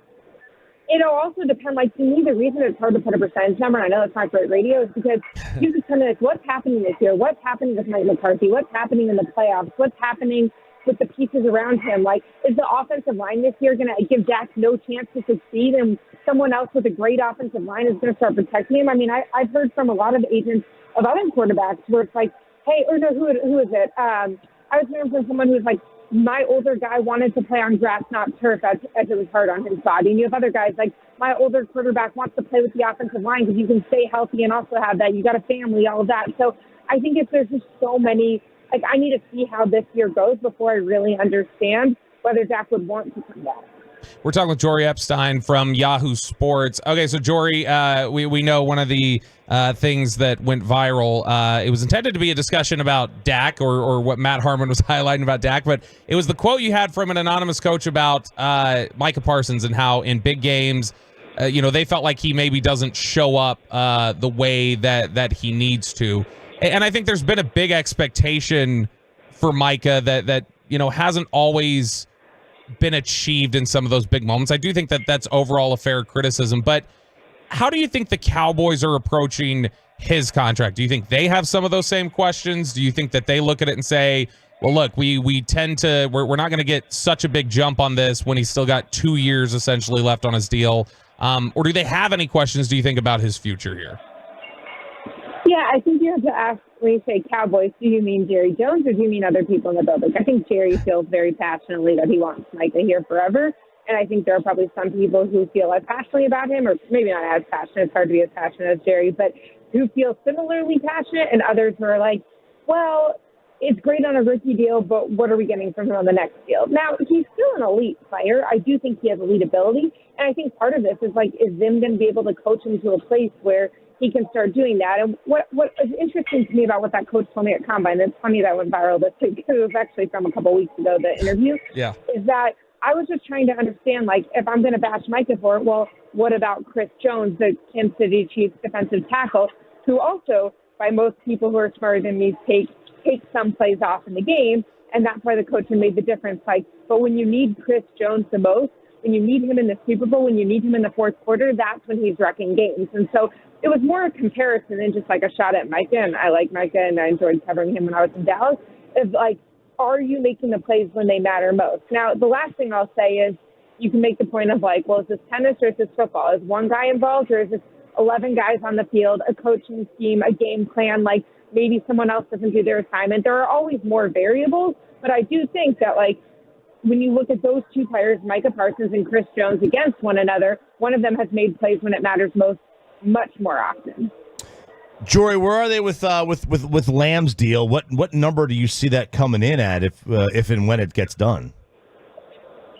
it'll also depend. Like, to me, the reason it's hard to put a percentage number, and I know it's not great radio, is because you just kind of like, what's happening this year? What's happening with Mike McCarthy? What's happening in the playoffs? What's happening with the pieces around him? Like, is the offensive line this year going to give Dak no chance to succeed, and someone else with a great offensive line is going to start protecting him? I mean, I've heard from a lot of agents of other quarterbacks where it's like, hey, or no, who is it? I was hearing from someone who's like, my older guy wanted to play on grass, not turf, as it was hard on his body. And you have other guys like, my older quarterback wants to play with the offensive line because you can stay healthy and also have that. You got a family, all of that. So I think there's just so many, like, I need to see how this year goes before I really understand whether Dak would want to come back. We're talking with Jory Epstein from Yahoo Sports. Okay, so Jory, we know one of the things that went viral. It was intended to be a discussion about Dak or what Matt Harmon was highlighting about Dak, but it was the quote you had from an anonymous coach about Micah Parsons and how in big games, they felt like he maybe doesn't show up the way that he needs to. And I think there's been a big expectation for Micah that hasn't always been achieved in some of those big moments. I do think that that's overall a fair criticism, but how do you think the Cowboys are approaching his contract? Do you think they have some of those same questions? Do you think that they look at it and say, well, look, we're not going to get such a big jump on this when he's still got 2 years essentially left on his deal? Or do they have any questions, do you think, about his future here? Yeah, I think you have to ask, when you say Cowboys, do you mean Jerry Jones or do you mean other people in the building? I think Jerry feels very passionately that he wants Micah here forever. And I think there are probably some people who feel as passionately about him, or maybe not as passionate. It's hard to be as passionate as Jerry, but who feel similarly passionate, and others who are like, well, it's great on a rookie deal, but what are we getting from him on the next deal? Now, he's still an elite player. I do think he has elite ability. And I think part of this is like, is Zim going to be able to coach him to a place where he can start doing that? And what is interesting to me about what that coach told me at Combine, it's funny that went viral this week, because it was actually from a couple weeks ago, the interview, is that I was just trying to understand, like, if I'm going to bash Micah for it, well, what about Chris Jones, the Kansas City Chiefs defensive tackle, who also, by most people who are smarter than me, take some plays off in the game, and that's why the coach had made the difference. Like, but when you need Chris Jones the most, when you need him in the Super Bowl, when you need him in the fourth quarter, that's when he's wrecking games. And so it was more a comparison than just like a shot at Micah, and I like Micah, and I enjoyed covering him when I was in Dallas, of like, are you making the plays when they matter most? Now, the last thing I'll say is you can make the point of like, well, is this tennis or is this football? Is one guy involved or is this 11 guys on the field, a coaching scheme, a game plan, like maybe someone else doesn't do their assignment? There are always more variables, but I do think that like when you look at those two players, Micah Parsons and Chris Jones, against one another, one of them has made plays when it matters most much more often. Jory, where are they with Lamb's deal? What number do you see that coming in at if and when it gets done?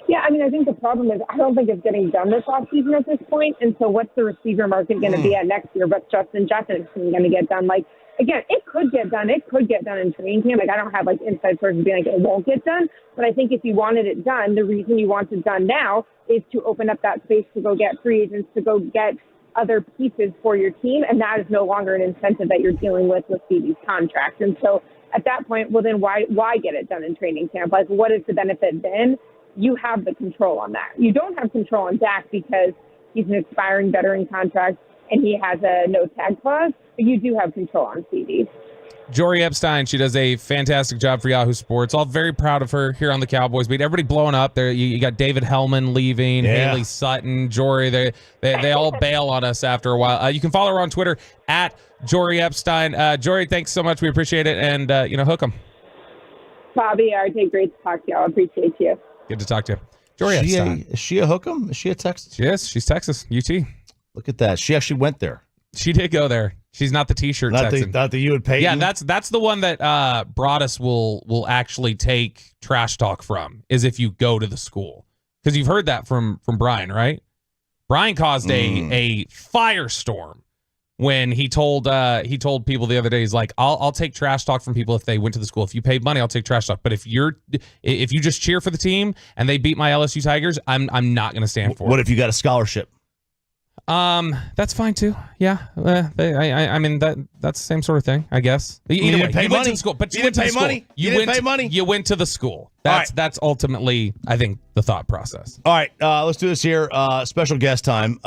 Yeah, I mean, I think the problem is I don't think it's getting done this offseason at this point. And so what's the receiver market going to be at next year? What's Justin Jefferson going to get done? Like, again, it could get done. It could get done in training camp. Like, I don't have, like, inside sources being like, it won't get done. But I think if you wanted it done, the reason you want it done now is to open up that space to go get free agents, to go get other pieces for your team, and that is no longer an incentive that you're dealing with Stevie's contract. And so at that point, well, then why get it done in training camp? Like, what is the benefit then? You have the control on that. You don't have control on Dak because he's an expiring veteran contract and he has a no-tag clause, but you do have control on CD. Jory Epstein, she does a fantastic job for Yahoo Sports. All very proud of her here on the Cowboys beat. Everybody blowing up there. You got David Hellman leaving, Haley Sutton, Jory. They all bail on us after a while. You can follow her on Twitter at Jory Epstein. Jory, thanks so much. We appreciate it, and hook 'em. Bobby, RJ, great to talk to y'all. I appreciate you. Good to talk to you. Jory Epstein. Is she a hook 'em? Is she a Texas? Yes, she's Texas, UT. Look at that. She actually went there. She did go there. She's not the T-shirt Texan. Not the you and Peyton. Yeah, that's the one that Broadus will actually take trash talk from, is if you go to the school. Because you've heard that from Brian, right? Brian caused a firestorm when he told people the other day, he's like, I'll take trash talk from people if they went to the school. If you paid money, I'll take trash talk. But if you just cheer for the team and they beat my LSU Tigers, I'm not going to stand for it. What if you got a scholarship? That's fine too. Yeah, I mean that's the same sort of thing, I guess. Either way, you went to the school, but you went to the school. You didn't pay money. You went to the school. That's ultimately, I think, the thought process. All right, let's do this here. Special guest time.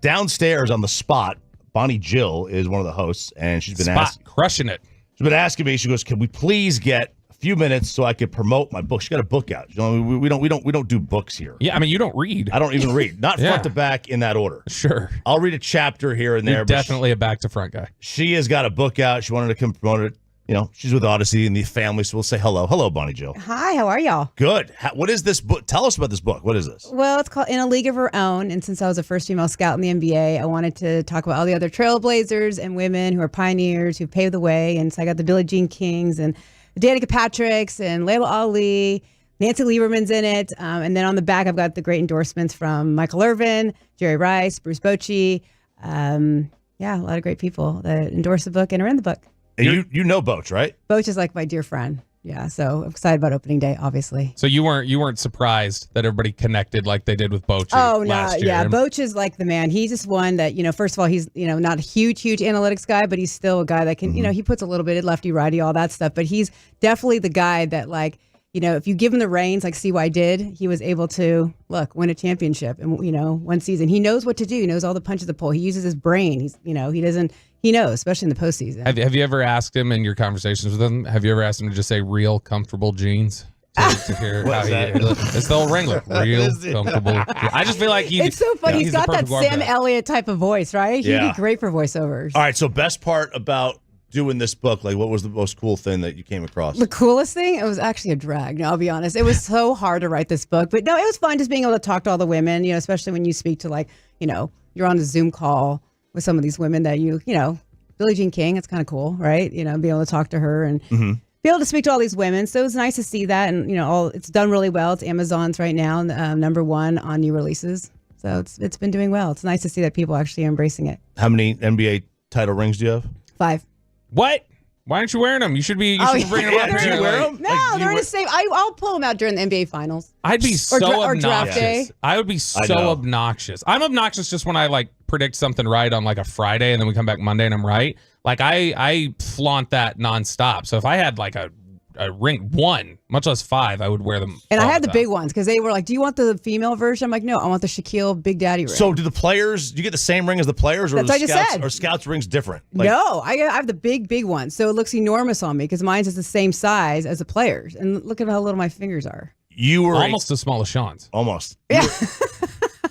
Downstairs on the spot, Bonnie Jill is one of the hosts, and she's been crushing it. She's been asking me. She goes, "Can we please get a few minutes so I could promote my book?" She got a book out. You know, we don't do books here. Yeah, I mean, you don't read. I don't even read. Not front to back in that order. Sure. I'll read a chapter here and there. You're definitely a back to front guy. She has got a book out. She wanted to come promote it. You know, she's with Odyssey and the family, so we'll say hello. Hello, Bonnie Jill. Hi, how are y'all? Good. What is this book? Tell us about this book. What is this? Well, it's called In a League of Her Own, and since I was the first female scout in the NBA, I wanted to talk about all the other trailblazers and women who are pioneers who paved the way. And so I got the Billie Jean Kings and Danica Patricks and Layla Ali. Nancy Lieberman's in it. And then on the back, I've got the great endorsements from Michael Irvin, Jerry Rice, Bruce Bochy. A lot of great people that endorse the book and are in the book. And you know Boch, right? Boch is like my dear friend. Yeah, so I'm excited about opening day, obviously. So you weren't surprised that everybody connected like they did with Boch last year? Yeah, Boch is like the man. He's just one that, first of all, he's, not a huge analytics guy, but he's still a guy that can, he puts a little bit of lefty, righty, all that stuff. But he's definitely the guy that, like, if you give him the reins, like CY did, he was able to, win a championship in, one season. He knows what to do. He knows all the punches to pull. He uses his brain. He knows, especially in the postseason. Have you ever asked him in your conversations with him? Have you ever asked him to just say "real comfortable jeans"? To hear how it's the old Wrangler, real comfortable. I just feel like it's so funny. He's got that Sam Elliott type of voice, right? He'd be great for voiceovers. All right. So, best part about doing this book, like, what was the most cool thing that you came across? The coolest thing? It was actually a drag. No, I'll be honest. It was so hard to write this book, but no, it was fun just being able to talk to all the women. Especially when you speak to you're on a Zoom call with some of these women that Billie Jean King, it's kind of cool, right? Be able to talk to her and be able to speak to all these women. So it was nice to see that. And, it's done really well. It's Amazon's right now, #1 on new releases. So it's been doing well. It's nice to see that people actually are embracing it. How many NBA title rings do you have? 5. What? Why aren't you wearing them? You should be bringing them up. Did you wear them? No, they're in the same. I'll pull them out during the NBA Finals. I'd be so or draft day. obnoxious. I would be so obnoxious. I'm obnoxious just when I predict something right on a Friday and then we come back Monday and I'm right. I flaunt that nonstop. So if I had a ring 1, much less 5, I would wear them. And I had the big ones because they were like, "Do you want the female version?" I'm like, "No, I want the Shaquille Big Daddy ring." So do you get the same ring as the players, or That's what I just said. Or scouts rings different? No, I have the big one, so it looks enormous on me because mine's is the same size as the players. And look at how little my fingers are. You were almost as small as Sean's. Almost. Yeah.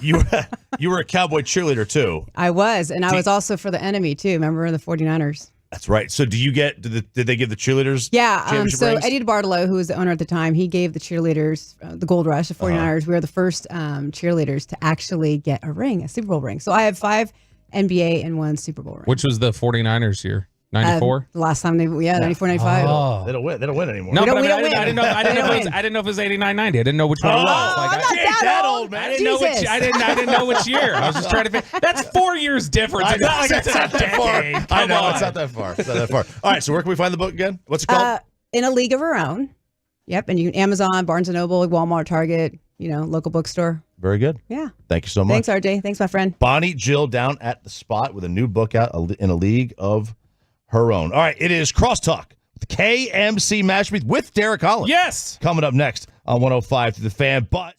You were a Cowboy cheerleader too. I was, and I was also for the enemy too. Remember the 49ers? That's right. So did they give the cheerleaders? Yeah. So rings? Eddie DeBartolo, who was the owner at the time, he gave the cheerleaders the Gold Rush, the 49ers. We were the first cheerleaders to actually get a ring, a Super Bowl ring. So I have 5 NBA and 1 Super Bowl ring. Which was the 49ers year? 94? The last time 94, 95. Oh. They don't win anymore. No, we but don't win. I didn't know if it was 89, 90. I didn't know which one it was. I'm not that old, man. I didn't know which year. I was just trying to figure. That's 4 years difference. It's not like it's a decade. I know, it's not that far. All right, so where can we find the book again? What's it called? In a League of Her Own. Yep, and you can Amazon, Barnes & Noble, Walmart, Target, local bookstore. Very good. Yeah. Thank you so much. Thanks, RJ. Thanks, my friend. Bonnie Jill down at the spot with a new book out, In a League of Her Own. All right, it is Crosstalk, the KMC Match Meet with Derek Holland. Yes. Coming up next on 105 to the Fan. But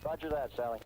Roger that, Sally.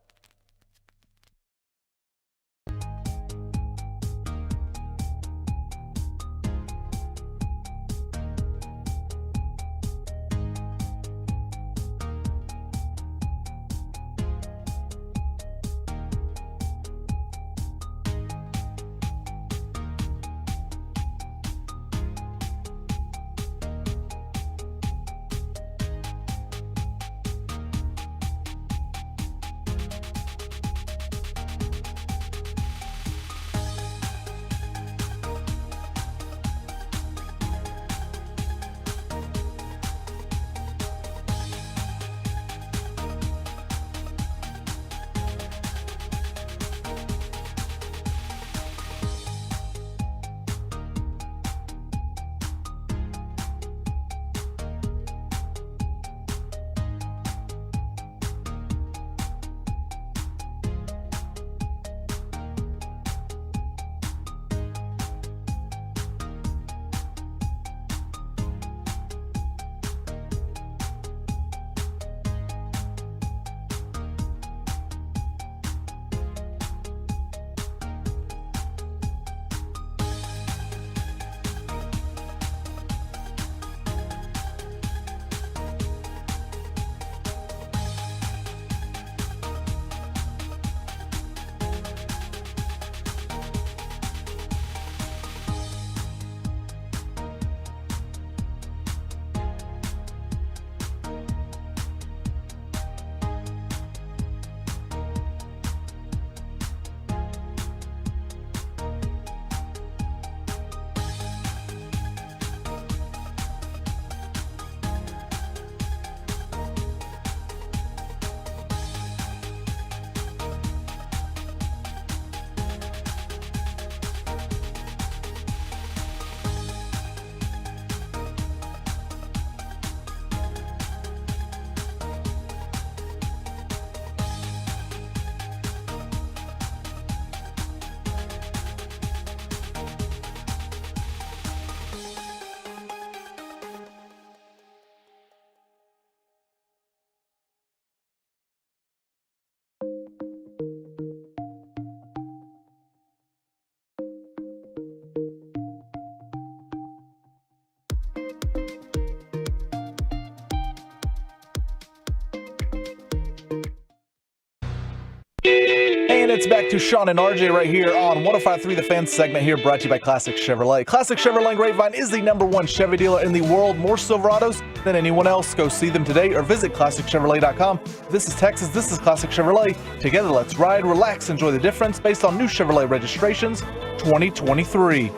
And it's back to Sean and RJ right here on 105.3 The Fan segment here, brought to you by Classic Chevrolet. Classic Chevrolet in Grapevine is the #1 Chevy dealer in the world. More Silverados than anyone else. Go see them today or visit ClassicChevrolet.com. This is Texas. This is Classic Chevrolet. Together, let's ride, relax, enjoy the difference based on new Chevrolet registrations 2023.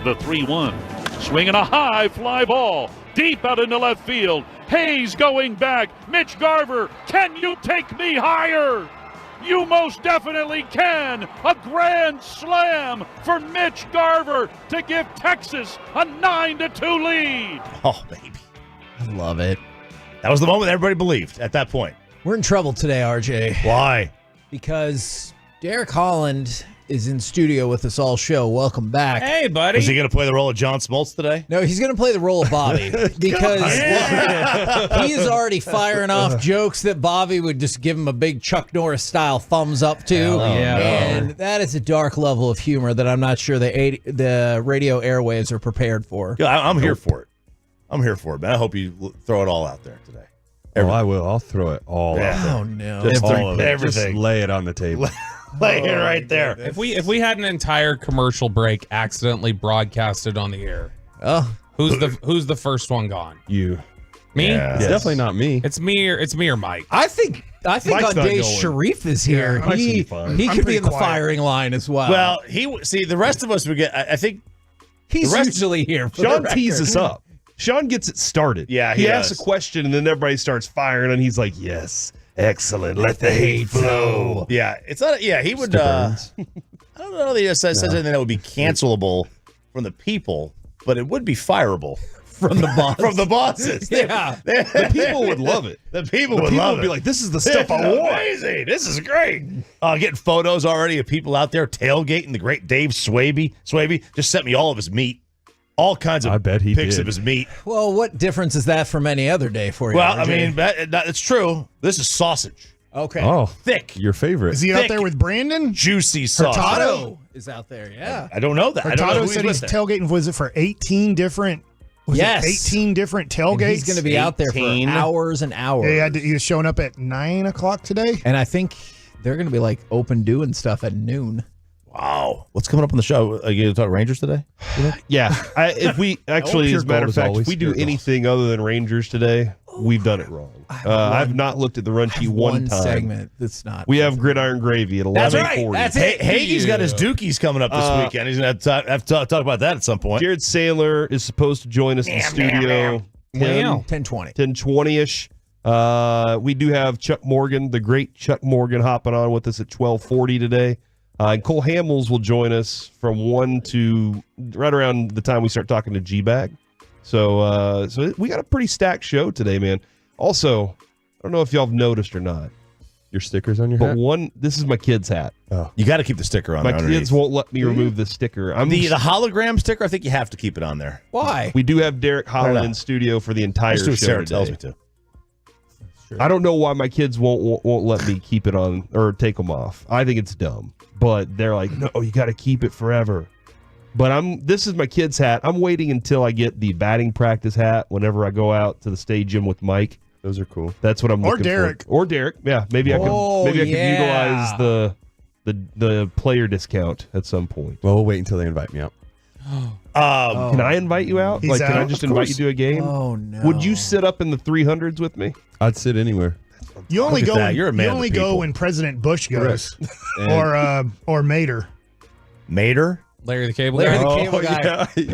The 3-1. Swinging a high fly ball deep out into left field. Hayes going back. Mitch Garver, can you take me higher? You most definitely can. A grand slam for Mitch Garver to give Texas a 9-2 lead. Oh, baby. I love it. That was the moment everybody believed at that point. We're in trouble today, RJ. Why? Because Derek Holland is in studio with us all show. Welcome back. Hey, buddy. Is he going to play the role of John Smoltz today? No, he's going to play the role of Bobby because he is already firing off jokes that Bobby would just give him a big Chuck Norris style thumbs up to. Yeah. And that is a dark level of humor that I'm not sure the radio airwaves are prepared for. Yeah, I'm here for it. I'm here for it, man. I hope you throw it all out there today. Oh, I will. I'll throw it all out there. Oh, no. Just all of it. everything. Just lay it on the table. Lay it right there. If we had an entire commercial break accidentally broadcasted on the air, who's the first one gone? You. Me? Yeah. It's definitely not me. It's me or Mike. I think Mike's on not days going. Sharif is here. Yeah, Mike's he gonna be fine. he I'm could be pretty in the quiet. firing line as well. Well, the rest of us would get, I think. He's the rest- usually here. For Sean the tees record. us up. Sean gets it started. Yeah, he he asks does. a question, and then everybody starts firing, and he's like, yes, excellent, let the hate flow. Yeah, it's not. Yeah, he would. I don't know that he says anything that would be cancelable from the people, but it would be fireable from the boss. from the bosses. Yeah. The people would love it. The people The would people love would it. be like, this is the stuff I want. Amazing. This is great. Getting photos already of people out there tailgating. The great Dave Swaby just sent me all of his meat. All kinds of I bet he pics did. of his meat. Well, what difference is that from any other day for you? Well, I RJ? mean, it's true. This is sausage. Okay. Oh, thick. Your favorite. Is he out there with Brandon? Juicy sauce. Hurtado is out there, yeah. I don't know that. I don't know Hurtado who said he's with there. tailgating, was it for 18 different? Was Yes. it 18 different And tailgates? he's going to be out there for 18. hours and hours. Yeah, he was showing up at 9 o'clock today. And I think they're going to be like open doing stuff at noon. Wow. What's coming up on the show? Are you going to talk Rangers today? Yeah. If we actually, Pure as a matter gold of is fact, always if we do pure gold. anything other than Rangers today, we've done it wrong. I've not looked at the run sheet one time. segment that's not. We have Gridiron Gravy at 11:40. That's right. That's it. Hagee's got his Dookies coming up this weekend. He's going to have to talk about that at some point. Jared Saylor is supposed to join us in the studio. 10:20. 10:20-ish. We do have Chuck Morgan, the great Chuck Morgan, hopping on with us at 12:40 today. And Cole Hamels will join us from 1 to right around the time we start talking to G-Bag. So we got a pretty stacked show today, man. Also, I don't know if y'all have noticed or not, Your stickers on your but hat? this is my kid's hat. Oh. You got to keep the sticker on My there kids underneath. won't let me remove the sticker. The hologram sticker, I think you have to keep it on there. Why? We do have Derek I Holland don't know. in studio for the entire Let's do what show Sarah today. tells me to. I don't know why my kids won't let me keep it on or take them off. I think it's dumb, but they're like, no, you got to keep it forever. But this is my kid's hat. I'm waiting until I get the batting practice hat whenever I go out to the stage gym with Mike. Those are cool. That's what I'm Or looking Derek. for. Or Derek. Yeah, maybe I could utilize the player discount at some point. Well, we'll wait until they invite me out. Can I invite you out? He's Can I out. just Of invite you course. to a game? Oh, no. Would you sit up in the 300s with me? I'd sit anywhere. You only Look at go. that. You're a man you of the only go people. when President Bush goes, And- or Mater. Mater? Larry the Cable Larry Guy. the Cable Guy. Yeah. You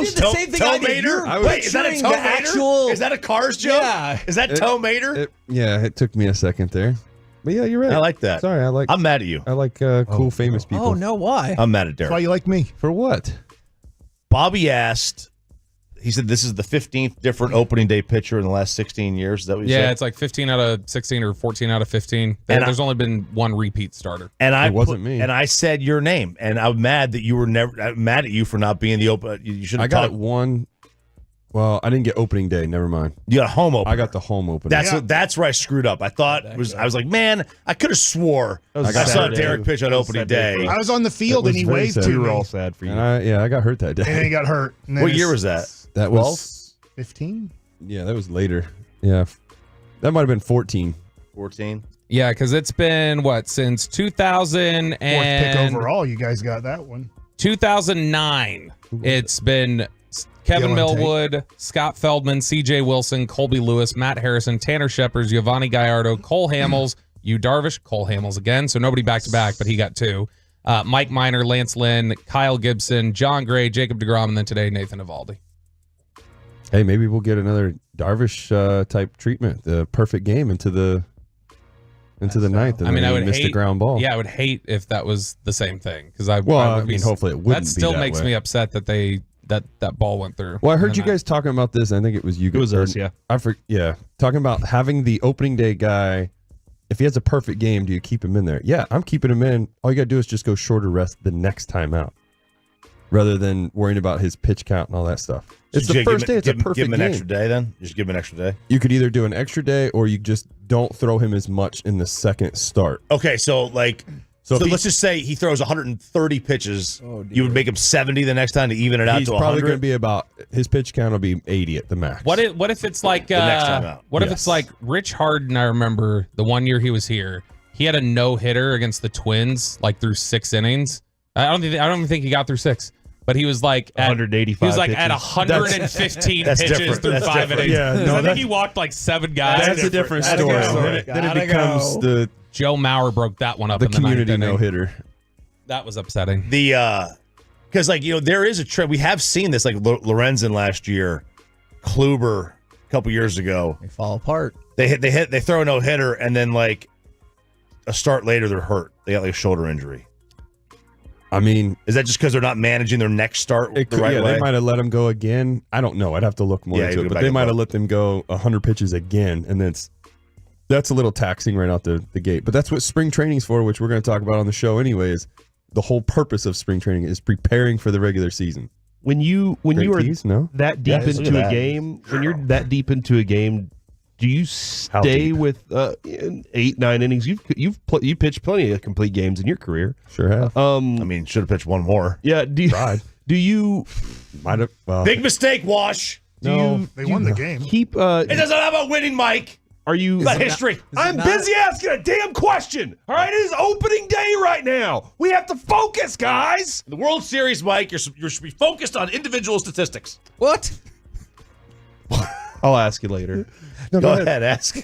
did the same thing I did. You're Wait, is that a butchering Toe the Mater? actual- Is that a Cars joke? Yeah. Is that Toe Mater? It took me a second there. But yeah, you're right. I like that. Sorry, I'm mad at you. I like cool, famous people. Oh, no, why? I'm mad at That's why Derek. you like me. For what? Bobby asked, he said this is the 15th different opening day pitcher in the last 16 years. Is that what you Yeah, said? it's like 15 out of 16 or 14 out of 15. And There's only been one repeat starter. And It wasn't me. And I said your name, and I'm mad that you were never. I'm mad at you for not being the open. You should I have got talked. it one. Well, I didn't get opening day. Never mind. You got a home opener. I got the home opener. That's where I screwed up. I thought I was like, man, I could have swore That was I saw Saturday. Derek pitch on That was opening Saturday. day. I was on the field and he very waved sad. to We were me, all sad for you. And I got hurt that and then he day. got hurt. And then What year was that? That was 15? yeah, that was later. Yeah, that might have been 14. 14. Yeah, because it's been since 2000 Fourth pick and overall. You guys got that one. 2009. It's been Kevin Dylan Tate. Millwood, Scott Feldman, C.J. Wilson, Colby Lewis, Matt Harrison, Tanner Shepard, Giovanni Gallardo, Cole Hamels, Yu Darvish, Cole Hamels again, so nobody back to back, but he got two. Mike Minor, Lance Lynn, Kyle Gibson, John Gray, Jacob DeGrom, and then today Nathan Eovaldi. Hey, maybe we'll get another Darvish type treatment. The perfect game into the ninth. And I mean, then I he would missed hate. a ground ball. Yeah, I would hate if that was the same thing because I Well, would be- hopefully it wouldn't That be still that makes way. me upset that that ball went through. Well, I heard And you then guys talking about this. I think it was you. It was guys. us, yeah. Talking about having the opening day guy. If he has a perfect game, do you keep him in there? Yeah, I'm keeping him in. All you got to do is just go shorter rest the next time out, rather than worrying about his pitch count and all that stuff. It's the first day. It's a perfect Give him an game. extra day then. Just give him an extra day. You could either do an extra day or you just don't throw him as much in the second start. Okay, so So if he- let's just say he throws 130 pitches. You would make him 70 the next time to even it out He's to probably 100. going to be about his pitch count will be 80 at the max. What if it's like The next time out. what if Yes. it's like Rich Harden? I remember the one year he was here. He had a no hitter against the Twins, like through 6 innings. I don't even think he got through 6, but he was like at 185 He was like pitches. at 115 That's pitches different. through That's 5 different. innings. Yeah, no, I think that's- he walked like 7 guys. That's a different That's story. different. Then it becomes the Joe Mauer broke that one up in the community ninth inning. no hitter. That was upsetting. Because there is a trend. We have seen this, like Lorenzen last year, Kluber a couple years ago. They fall apart. They throw a no hitter, and then like a start later they're hurt. They got like a shoulder injury. I mean, Is that just because they're not managing their next start it the could, right yeah, way? they might have let him go again. I don't know. I'd have to look more Yeah, you into go it. But back they and might have look. let them go 100 pitches again, and then that's a little taxing right out the gate. But that's what spring training's for, which we're going to talk about on the show anyways. The whole purpose of spring training is preparing for the regular season. When you Great are tease, no? that deep Yeah, look at into a that. game, when you're that deep into a game, do you stay with 8, 9 innings? You pitched plenty of complete games in your career. Sure have. Should have pitched one more. Yeah. Do you might have? Well, big mistake, Wash. They won the game. Keep. It doesn't have a winning, Mike. Are you? That history. I'm busy asking a damn question. All right, it is opening day right now. We have to focus, guys. The World Series, Mike. You should be focused on individual statistics. What? I'll ask you later. No, Go ahead, ask.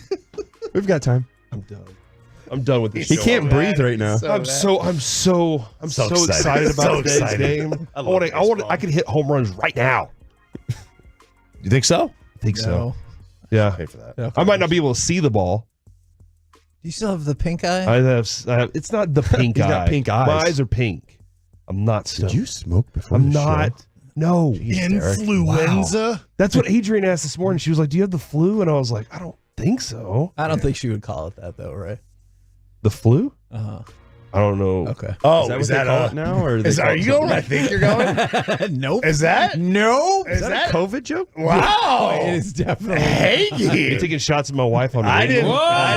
We've got time. I'm done with this. He can't breathe right now. I'm so excited about today's game. I could hit home runs right now. You think so? I think so. No. Yeah. Pay for that. No, I might not be able to see the ball. Do you still have the pink eye? I have it's not the pink He's eye. got pink eyes. My eyes are pink. I'm not Did you smoke before I'm the not. show? No. Influenza? That's what Adrian asked this morning. She was like, "Do you have the flu?" And I was like, "I don't think so." I don't think she would call it that, though, right? The flu? Uh-huh. I don't know. Okay. Oh, Is that what they call it now? Or Are you going? I think you're going. Nope. Is that? No. Is that a COVID joke? Wow. It is definitely. Hey, You're taking shots at my wife on radio. I didn't. I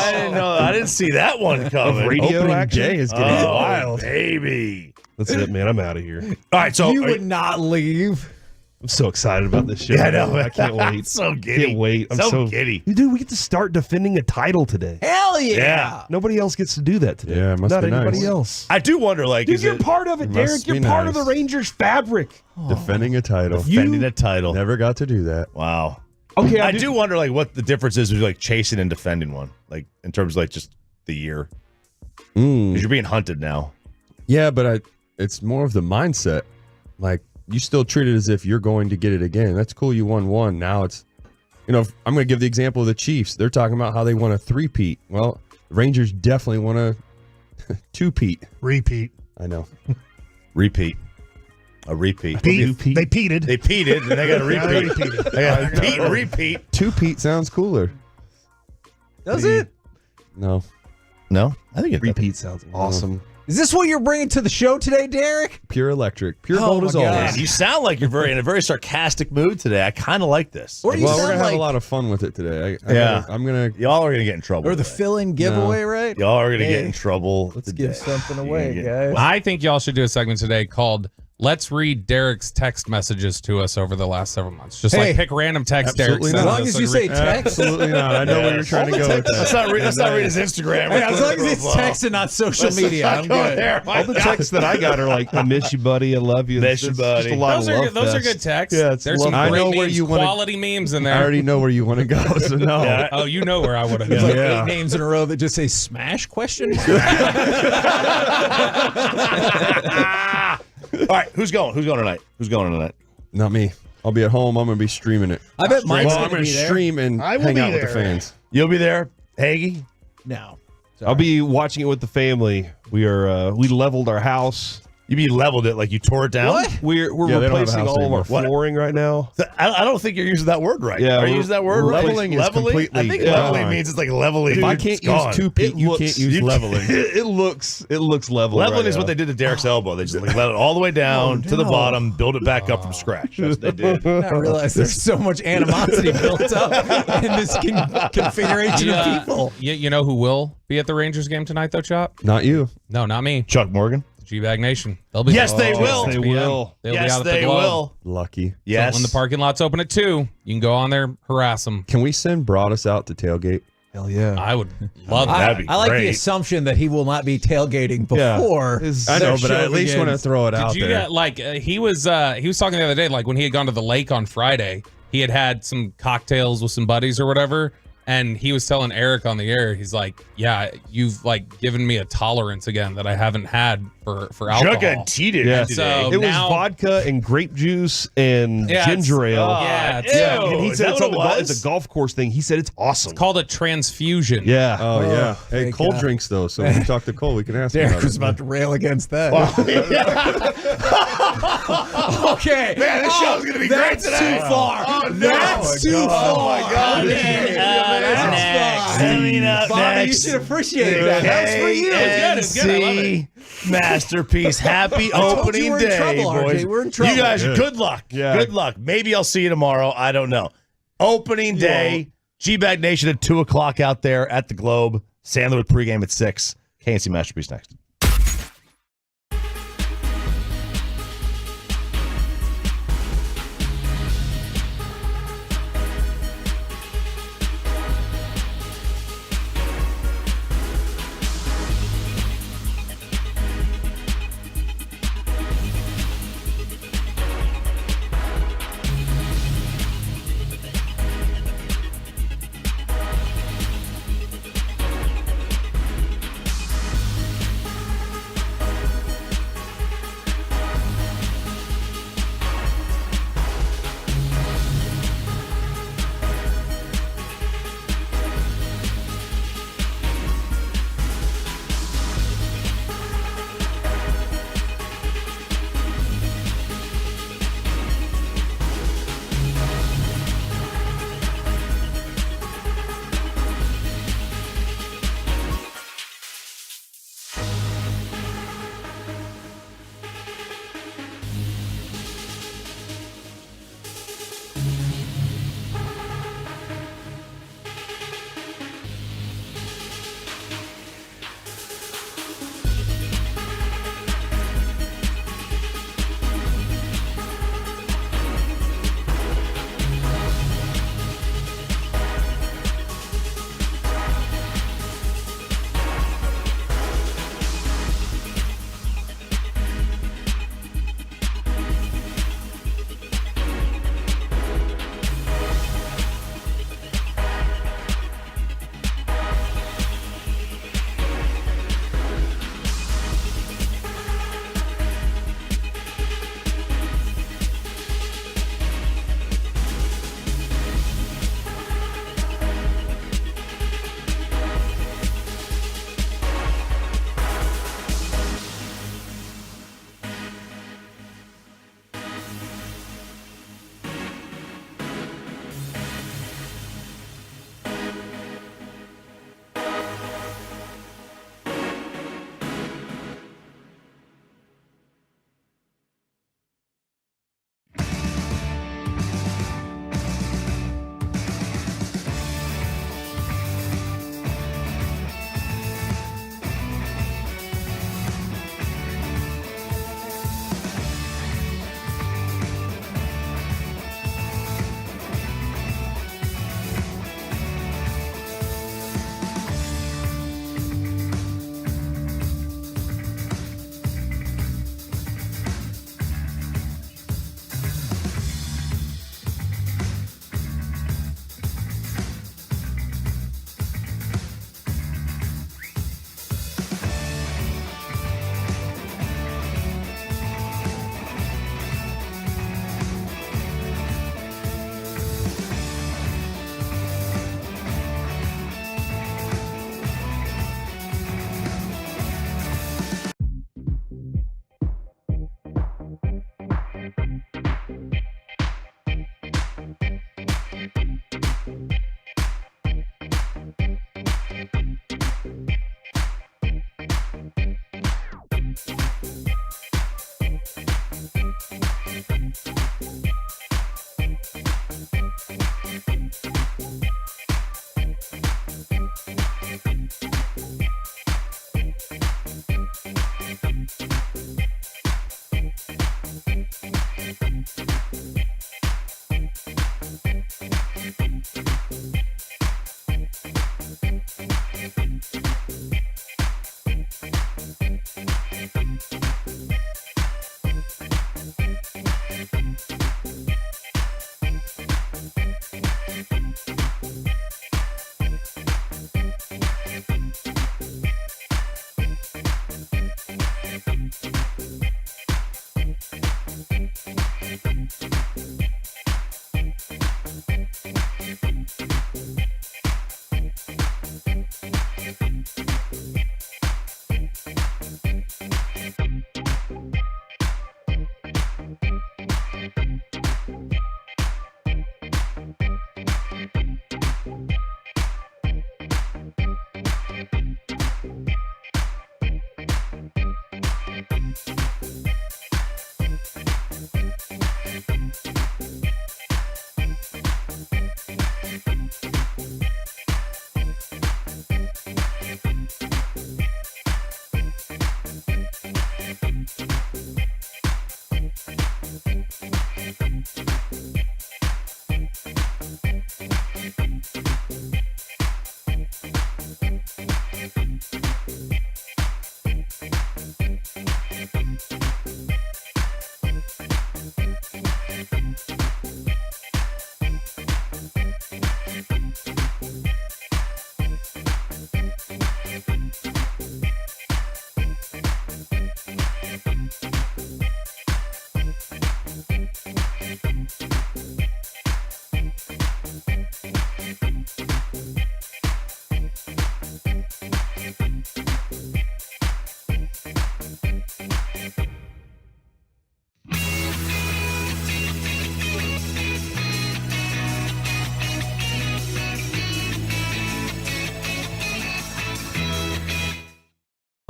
I didn't know. I didn't see that one coming. radio Opening action? day is getting wild. baby. That's it, man. I'm out of here. All right, so You would not leave. I'm so excited about this show. Yeah, I know. I can't wait. So giddy. Can't wait. I'm So so giddy. Dude, we get to start defending a title today. Hell yeah. Yeah. Nobody else gets to do that today. Yeah, it must Not be anybody nice. else. I do wonder, like, Dude, is you're it part of it, It Derek. must You're be part of nice. the Rangers fabric. Defending a title. defending a title? Never got to do that. Wow. Okay, I do wonder, like, what the difference is between like chasing and defending one, like in terms of like just the year, because you're being hunted now. Yeah, but it's more of the mindset. Like, you still treat it as if you're going to get it again. That's cool. You won one. Now it's, I'm going to give the example of the Chiefs. They're talking about how they want a 3-peat. Well, the Rangers definitely want a 2-peat. Repeat. I know. Repeat. A repeat. They peated. They peated, and they got a repeat. repeated. They got a repeat and repeat. 2-peat sounds cooler. Does it? No. No, I think it repeat sounds awesome. Is this what you're bringing to the show today, Derek? Pure electric. Pure Oh gold my as God. always. Man, you sound like you're in a very sarcastic mood today. I kind of like this. Or you Well, we're sound going to have like- a lot of fun with it today. Yeah. I'm going to. Y'all are gonna get in trouble. Or the today. fill-in giveaway, right? Y'all are gonna Hey, get in trouble. Let's today. give something away, Yeah. guys. I think y'all should do a segment today called "Let's Read Derek's Text Messages to Us over the last several months." Just Hey. like pick random text, Derek. Absolutely sends not. As long us, as like, you say read- text. Absolutely not. I know where you're trying to go with Let's that. not read his Instagram. Hey, as long as it's text and not social media, I'm good. All the texts that I got are like, "I miss you, buddy. I love you." Miss you, It's just buddy. a lot Those of are love those are fest. good texts. Yeah, it's There's some love- I great know where memes, you wanna- quality memes in there. I already know where you want to go, so no. Yeah. Oh, you know where I would have There's gone. like Yeah. 8 names in a row that just say smash question mark. All right, who's going? Who's going tonight? Who's going tonight? Not me. I'll be at home. I'm going to be streaming it. I bet Mike's Well, I'm going to going be to there. stream and I will hang be out with the there. fans. You'll be there, Hagee. No. I'll be watching it with the family. We leveled our house. You mean leveled it like you tore it down? What? We're Yeah, they don't have a replacing house all of anymore. our flooring right now. I don't think you're using that word right. Yeah, Are you we're- using that word right? leveling is completely I think gone. leveling means it's like leveling. If I It's can't gone. use 2-peat, you can't use leveling. It looks level. Leveling right is now. what they did to Derek's elbow. They just like let it all the way down to the bottom, build it back up from scratch. That's what they did. I realize there's so much animosity built up in this configuration of people. You know who will be at the Rangers game tonight, though, Chop? Not you. No, not me. Chuck Morgan. G-Bag Nation. They'll be Yes, they there. will. 6 They p.m. will. They'll be Yes, out at the they Globe. will. Lucky. Yes. So when the parking lot's open at 2, you can go on there, harass them. Can we send Broadus out to tailgate? Hell yeah. I would love that. That'd be I like the great. assumption that he will not be tailgating before. I know, but I show at least want to begins. throw it out Did you there. get, like, he was talking the other day, like when he had gone to the lake on Friday, he had some cocktails with some buddies or whatever. And he was telling Eric on the air, he's like, yeah, you've like given me a tolerance again that I haven't had for alcohol. Chuck got cheated Yeah. today. So It was now- vodka and grape juice and Yeah, ginger it's- ale. yeah, it's- Yeah, Ew, and he is said that it's, what on the it was? it's a golf course thing. He said it's awesome. It's called a transfusion. Yeah. Oh, yeah. Hey, thank Cole God. drinks, though, so when we talk to Cole, we can ask him Derek about was it. about to rail against that. Okay. Man, this show's gonna be great That's today. too far. Oh, no. That's too far. Oh, my God. Okay. That's That's next. Coming up Bobby, next. you should appreciate that. That was for you. It's good. I love it. KNC Masterpiece. Happy told you opening we're in day, trouble, RJ. boys. We're in trouble. You guys, Good. good luck. Yeah. Good luck. Maybe I'll see you tomorrow. I don't know. Opening day. G-Bag Nation at 2 o'clock out there at the Globe. Sandler with pregame at 6. KNC Masterpiece next.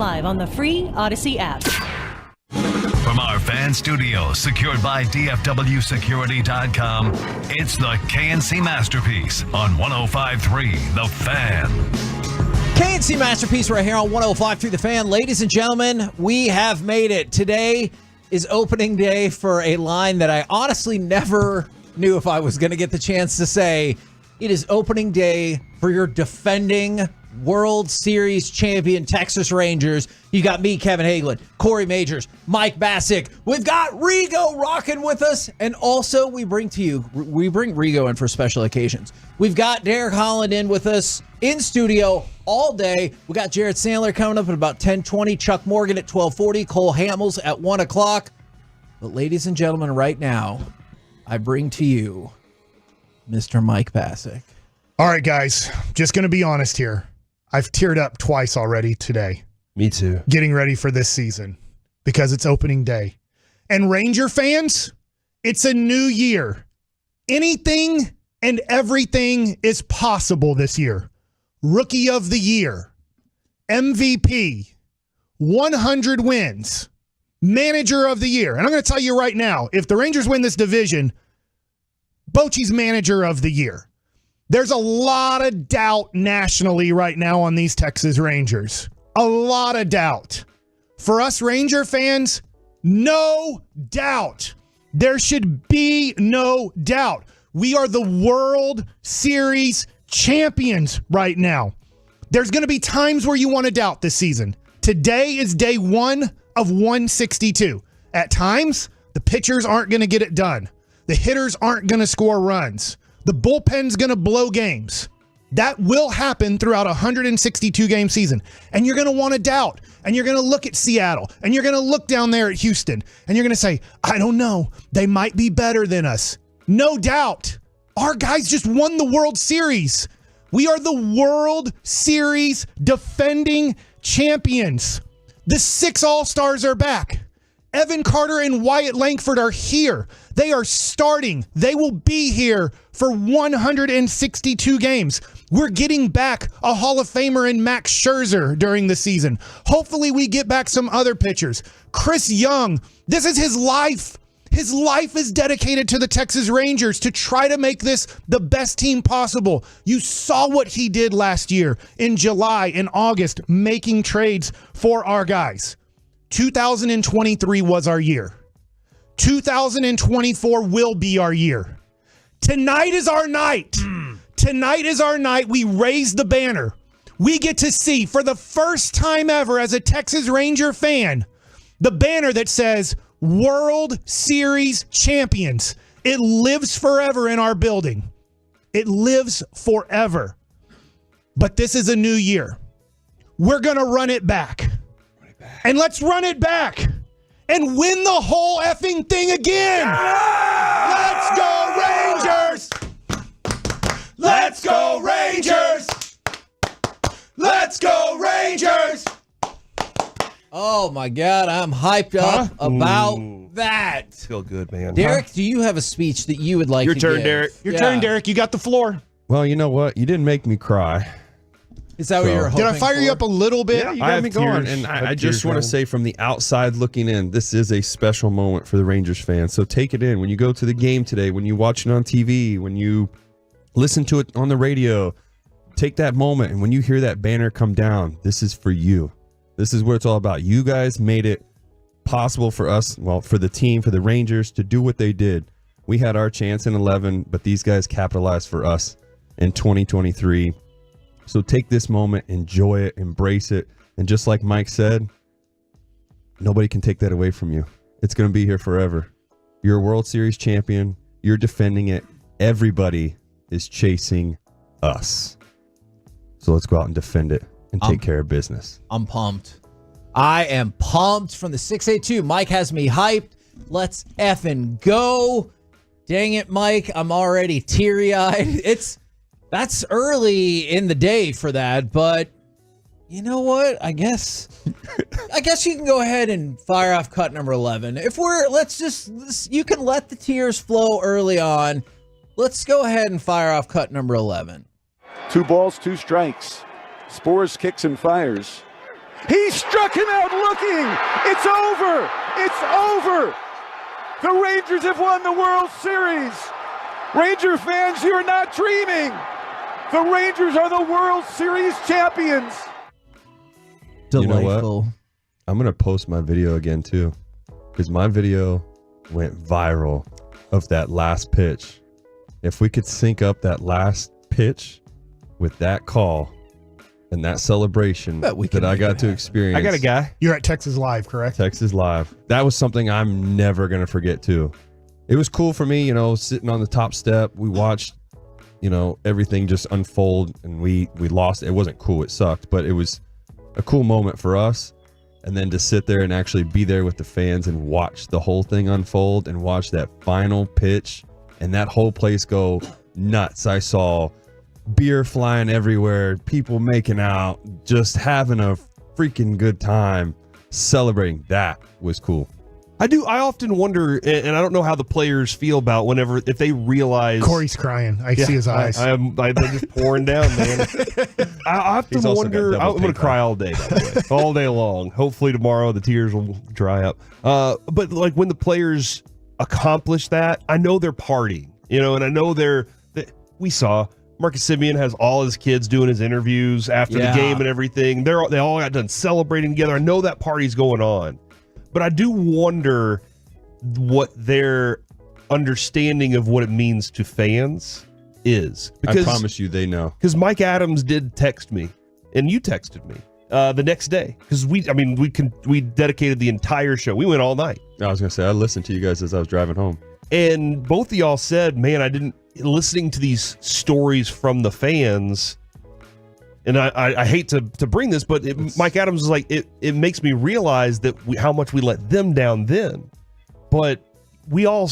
live on the free Odyssey app. From our fan studio, secured by DFWsecurity.com, it's the KNC Masterpiece on 105.3 The Fan. KNC Masterpiece right here on 105.3 The Fan. Ladies and gentlemen, we have made it. Today is opening day for a line that I honestly never knew if I was going to get the chance to say. It is opening day for your defending World Series champion Texas Rangers. You got me, Kevin Hagelin, Corey Majors, Mike Bassick. We've got Rigo rocking with us. And also we bring Rigo in for special occasions. We've got Derek Holland in with us in studio all day. We got Jared Sandler coming up at about 10:20, Chuck Morgan at 12:40, Cole Hamels at 1 o'clock. But ladies and gentlemen, right now, I bring to you Mr. Mike Bassick. All right, guys, just going to be honest here. I've teared up twice already today. Me too. Getting ready for this season because it's opening day. And Ranger fans, it's a new year. Anything and everything is possible this year. Rookie of the Year, MVP, 100 wins, Manager of the Year. And I'm going to tell you right now, if the Rangers win this division, Bochy's Manager of the Year. There's a lot of doubt nationally right now on these Texas Rangers. A lot of doubt. For us Ranger fans, no doubt. There should be no doubt. We are the World Series champions right now. There's going to be times where you want to doubt this season. Today is day 1 of 162. At times, the pitchers aren't going to get it done. The hitters aren't going to score runs. The bullpen's going to blow games. That will happen throughout a 162-game season. And you're going to want to doubt. And you're going to look at Seattle. And you're going to look down there at Houston. And you're going to say, I don't know. They might be better than us. No doubt. Our guys just won the World Series. We are the World Series defending champions. The 6 All-Stars are back. Evan Carter and Wyatt Langford are here. They are starting. They will be here for 162 games. We're getting back a Hall of Famer in Max Scherzer during the season. Hopefully we get back some other pitchers. Chris Young, this is his life. His life is dedicated to the Texas Rangers to try to make this the best team possible. You saw what he did last year in July and August, making trades for our guys. 2023 was our year. 2024 will be our year. Tonight is our night. Tonight is our night. We raise the banner. We get to see for the first time ever as a Texas Ranger fan, the banner that says World Series champions. It lives forever in our building. It lives forever. But this is a new year. We're going to run it back. And let's run it back and win the whole effing thing again. Let's go Rangers! Let's go Rangers! Let's go Rangers! Oh my God, I'm hyped up about that. Feel good, man. Derek, do you have a speech that you would like Your to turn, give? Derek. Your turn, Derek. You got the floor. Well, you know what? You didn't make me cry. Is that what you were hoping Did I fire you up a little bit? Yeah, you got me going. And I just want to say from the outside looking in, this is a special moment for the Rangers fans. So take it in. When you go to the game today, when you watch it on TV, when you listen to it on the radio, take that moment. And when you hear that banner come down, this is for you. This is what it's all about. You guys made it possible for us, well, for the team, for the Rangers to do what they did. We had our chance in 11, but these guys capitalized for us in 2023. So take this moment, enjoy it, embrace it. And just like Mike said, nobody can take that away from you. It's going to be here forever. You're a World Series champion. You're defending it. Everybody is chasing us. So let's go out and defend it and take care of business. I'm pumped. I am pumped from the 682. Mike has me hyped. Let's effing go. Dang it, Mike. I'm already teary-eyed. That's early in the day for that, but you know what? I guess you can go ahead and fire off cut number 11. You can let the tears flow early on. Let's go ahead and fire off cut number 11. 2 balls, 2 strikes. Spores kicks and fires. He struck him out looking. It's over. It's over. The Rangers have won the World Series. Ranger fans, you're not dreaming. The Rangers are the World Series champions. You know Delightful. what? I'm going to post my video again, too, because my video went viral of that last pitch. If we could sync up that last pitch with that call and that celebration that I got to experience. I got a guy. You're at Texas Live, correct? Texas Live. That was something I'm never going to forget, too. It was cool for me, sitting on the top step. We watched, everything just unfold, and we lost. It wasn't cool. It sucked, but it was a cool moment for us. And then to sit there and actually be there with the fans and watch the whole thing unfold and watch that final pitch and that whole place go nuts. I saw beer flying everywhere, people making out, just having a freaking good time, celebrating. That was cool. I often wonder, and I don't know how the players feel about if they realize. Corey's crying. I see his eyes. They're just pouring down, man. I often wonder. I'm going to cry all day, by the way, all day long. Hopefully tomorrow the tears will dry up. But like when the players accomplish that, I know they're partying, and I know we saw Marcus Semien has all his kids doing his interviews after the game and everything. They all got done celebrating together. I know that party's going on. But I do wonder what their understanding of what it means to fans is. Because, I promise you they know. Because Mike Adams did text me, and you texted me the next day. Because we dedicated the entire show. We went all night. I was going to say, I listened to you guys as I was driving home. And both of y'all said, man, listening to these stories from the fans, and I hate to bring this, but Mike Adams is like, it makes me realize that how much we let them down then. But we all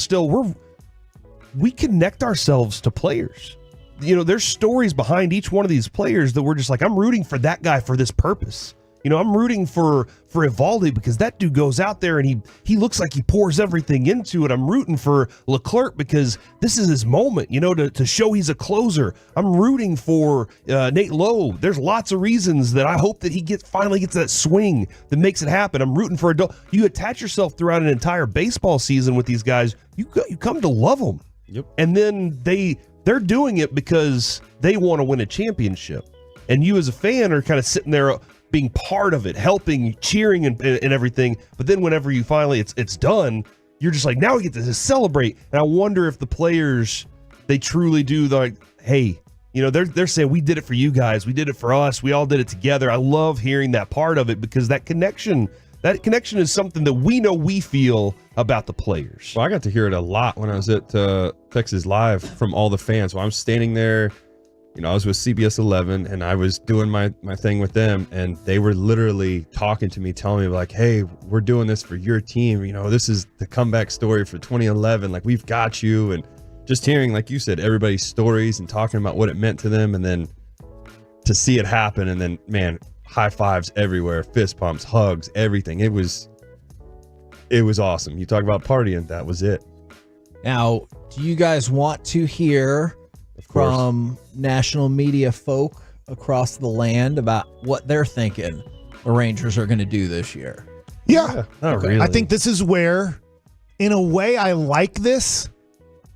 we connect ourselves to players. There's stories behind each one of these players that we're just like, I'm rooting for that guy for this purpose. I'm rooting for Evaldi because that dude goes out there and he looks like he pours everything into it. I'm rooting for Leclerc because this is his moment, to show he's a closer. I'm rooting for Nate Lowe. There's lots of reasons that I hope that he finally gets that swing that makes it happen. I'm rooting for you attach yourself throughout an entire baseball season with these guys. You come to love them. Yep. And then they're doing it because they want to win a championship. And you as a fan are kind of sitting there being part of it, helping, cheering, and everything. But then whenever you finally it's done, you're just like, now we get to celebrate. And I wonder if the players, they truly do hey, they're saying we did it for you guys, we did it for us, we all did it together. I love hearing that part of it because that connection is something that we know we feel about the players. Well, I got to hear it a lot when I was at Texas Live from all the fans. Well, I'm standing there. I was with CBS 11 and I was doing my thing with them, and they were literally talking to me, telling me like, hey, we're doing this for your team. This is the comeback story for 2011. Like, we've got you. And just hearing, like you said, everybody's stories and talking about what it meant to them. And then to see it happen, and then, man, high fives everywhere, fist pumps, hugs, everything. It was awesome. You talk about partying. That was it. Now, do you guys want to hear from national media folk across the land about what they're thinking the Rangers are going to do this year? Yeah. Not really. I think this is where, in a way, I like this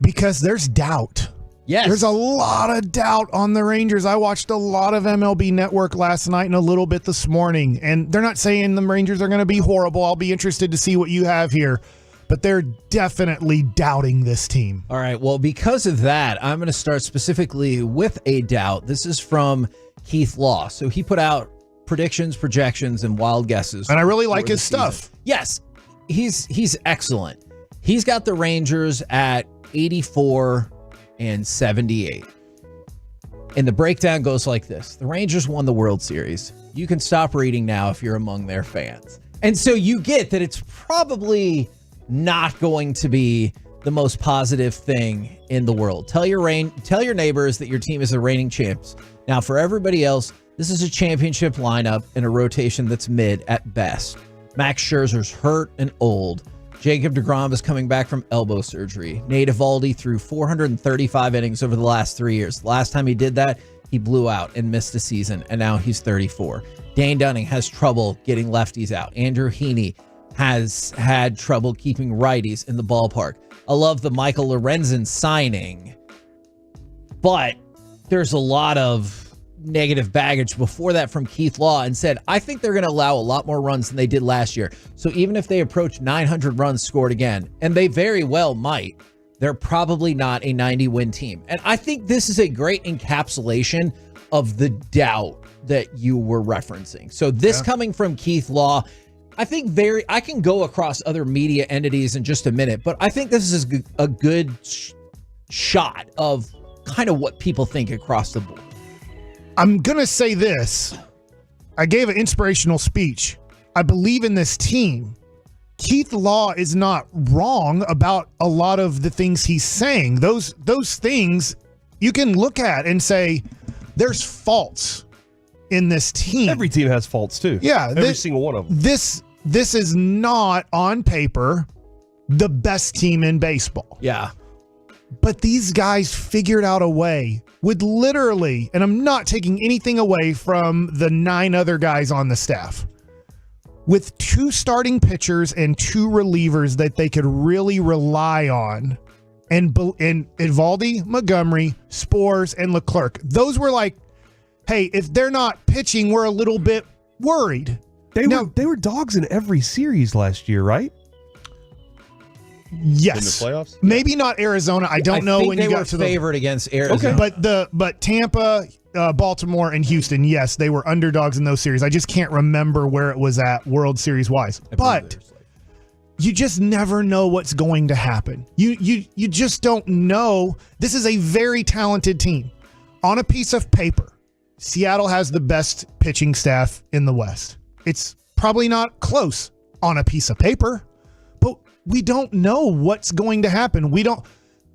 because there's doubt. Yes. There's a lot of doubt on the Rangers. I watched a lot of MLB Network last night and a little bit this morning, and they're not saying the Rangers are going to be horrible. I'll be interested to see what you have here. But they're definitely doubting this team. All right. Well, because of that, I'm going to start specifically with a doubt. This is from Keith Law. So he put out predictions, projections, and wild guesses. And I really like his stuff. Yes. He's excellent. He's got the Rangers at 84 and 78. And the breakdown goes like this. The Rangers won the World Series. You can stop reading now if you're among their fans. And so you get that it's probably not going to be the most positive thing in the world. Tell your neighbors that your team is the reigning champs. Now, for everybody else, this is a championship lineup in a rotation that's mid at best. Max Scherzer's hurt and old. Jacob deGrom is coming back from elbow surgery. Nate Evaldi threw 435 innings over the last 3 years. The last time he did that, he blew out and missed a season, and now he's 34. Dane Dunning has trouble getting lefties out. Andrew Heaney has had trouble keeping righties in the ballpark. I love the Michael Lorenzen signing, but there's a lot of negative baggage before that from Keith Law, and said, I think they're going to allow a lot more runs than they did last year. So even if they approach 900 runs scored again, and they very well might, they're probably not a 90-win team. And I think this is a great encapsulation of the doubt that you were referencing. So this coming from Keith Law, I think I can go across other media entities in just a minute, but I think this is a good shot of kind of what people think across the board. I'm going to say this. I gave an inspirational speech. I believe in this team. Keith Law is not wrong about a lot of the things he's saying. Those things you can look at and say there's faults in this team. Every team has faults too. Yeah. Every single one of them. This is not on paper the best team in baseball. Yeah. But these guys figured out a way with literally, and I'm not taking anything away from the 9 other guys on the staff, with 2 starting pitchers and 2 relievers that they could really rely on, and Eovaldi, Montgomery, Spores, and Leclerc. Those were like, hey, if they're not pitching, we're a little bit worried. They were dogs in every series last year, right? Yes. In the playoffs? Maybe not Arizona. I don't know when you got to the favored against Arizona. Okay. But Tampa, Baltimore, and Houston, yes, they were underdogs in those series. I just can't remember where it was at World Series wise. But you just never know what's going to happen. You just don't know. This is a very talented team. On a piece of paper, Seattle has the best pitching staff in the West. It's probably not close on a piece of paper, but we don't know what's going to happen.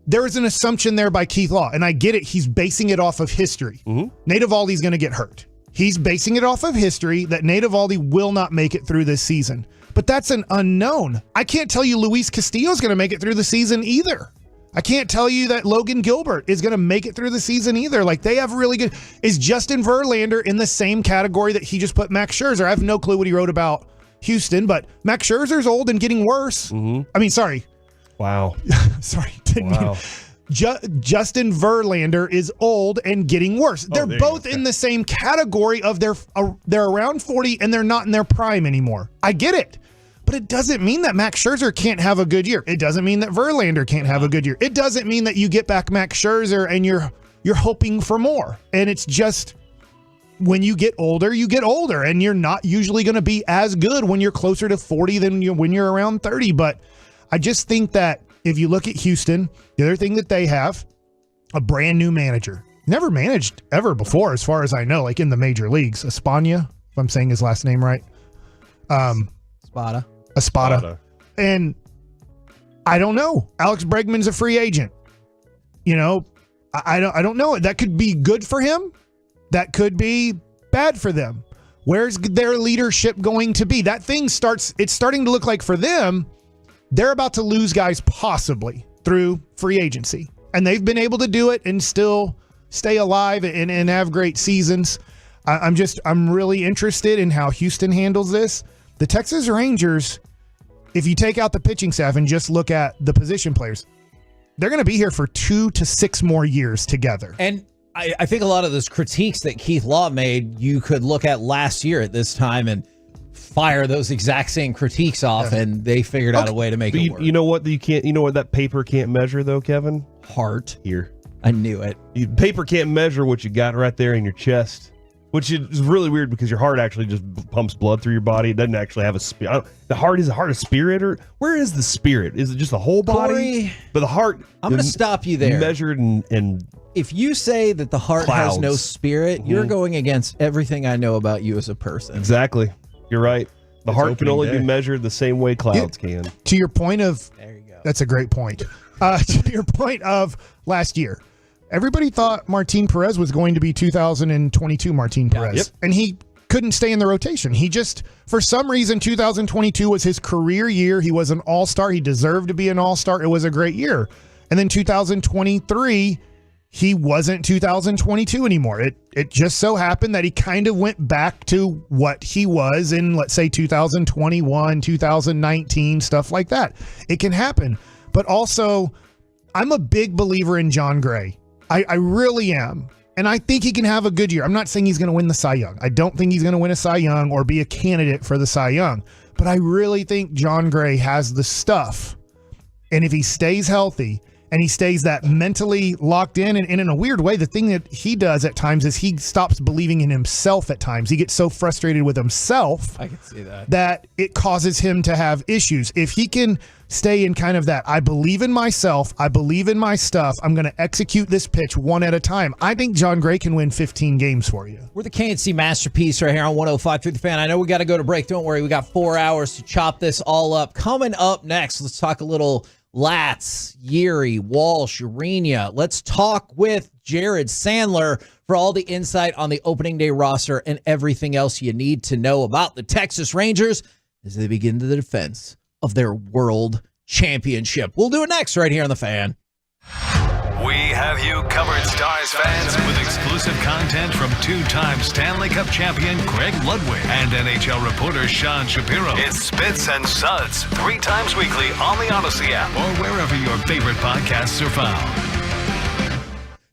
There is an assumption there by Keith Law, and I get it. He's basing it off of history. Nate Eovaldi's going to get hurt. He's basing it off of history that Nate Eovaldi will not make it through this season. But that's an unknown. I can't tell you Luis Castillo's going to make it through the season either. I can't tell you that Logan Gilbert is going to make it through the season either. Like, they have really good. Is Justin Verlander in the same category that he just put Max Scherzer? I have no clue what he wrote about Houston, but Max Scherzer's old and getting worse. I mean, sorry. Wow. Sorry. Justin Verlander is old and getting worse. They're both in the same category of they're around 40 and they're not in their prime anymore. I get it. But it doesn't mean that Max Scherzer can't have a good year. It doesn't mean that Verlander can't have a good year. It doesn't mean that you get back Max Scherzer and you're hoping for more. And it's just, when you get older, and you're not usually going to be as good when you're closer to 40 than when you're around 30. But I just think that if you look at Houston, the other thing that they have, a brand new manager. Never managed ever before, as far as I know, like in the major leagues. Espana, if I'm saying his last name right. Espada. And I don't know. Alex Bregman's a free agent. You know, I don't know. That could be good for him. That could be bad for them. Where's their leadership going to be? That thing it's starting to look like for them, they're about to lose guys possibly through free agency. And they've been able to do it and still stay alive and have great seasons. I'm really interested in how Houston handles this. The Texas Rangers, if you take out the pitching staff and just look at the position players, they're going to be here for 2 to 6 more years together. And I think a lot of those critiques that Keith Law made, you could look at last year at this time and fire those exact same critiques off, and they figured out a way to make it work. You know what that paper can't measure though, Kevin? Heart. Here. I knew it. Paper can't measure what you got right there in your chest. Which is really weird because your heart actually just pumps blood through your body. It doesn't actually have a spirit. The heart is a heart of spirit, or where is the spirit? Is it just the whole body? Corey, but the heart. I'm going to stop you there. Measured and if you say that the heart clouds. has no spirit, you're going against everything I know about you as a person. Exactly. You're right. The heart can only be measured the same way clouds can. To your point of, there you go. That's a great point. To your point of last year. Everybody thought Martin Perez was going to be 2022 Martin Perez, and he couldn't stay in the rotation. He just, for some reason, 2022 was his career year. He was an all-star. He deserved to be an all-star. It was a great year. And then 2023, he wasn't 2022 anymore. It just so happened that he kind of went back to what he was in, let's say, 2021, 2019, stuff like that. It can happen. But also, I'm a big believer in John Gray. I really am. And I think he can have a good year. I'm not saying he's going to win the Cy Young. I don't think he's going to win a Cy Young or be a candidate for the Cy Young. But I really think John Gray has the stuff. And if he stays healthy and he stays that mentally locked in, and in a weird way, the thing that he does at times is he stops believing in himself at times. He gets so frustrated with himself I can see that it causes him to have issues. If he can stay in kind of that, I believe in myself, I believe in my stuff, I'm going to execute this pitch one at a time, I think John Gray can win 15 games for you. We're the K&C Masterpiece right here on 105 through the Fan. I know we got to go to break. Don't worry. We got 4 hours to chop this all up. Coming up next, let's talk a little Latz, Yeary, Walsh, Urena. Let's talk with Jared Sandler for all the insight on the opening day roster and everything else you need to know about the Texas Rangers as they begin the defense of their world championship. We'll do it next right here on the Fan. We have you covered, Stars fans, with exclusive content from two-time Stanley Cup champion Craig Ludwig and NHL reporter Sean Shapiro. It's Spits and Suds, 3 times weekly on the Odyssey app or wherever your favorite podcasts are found.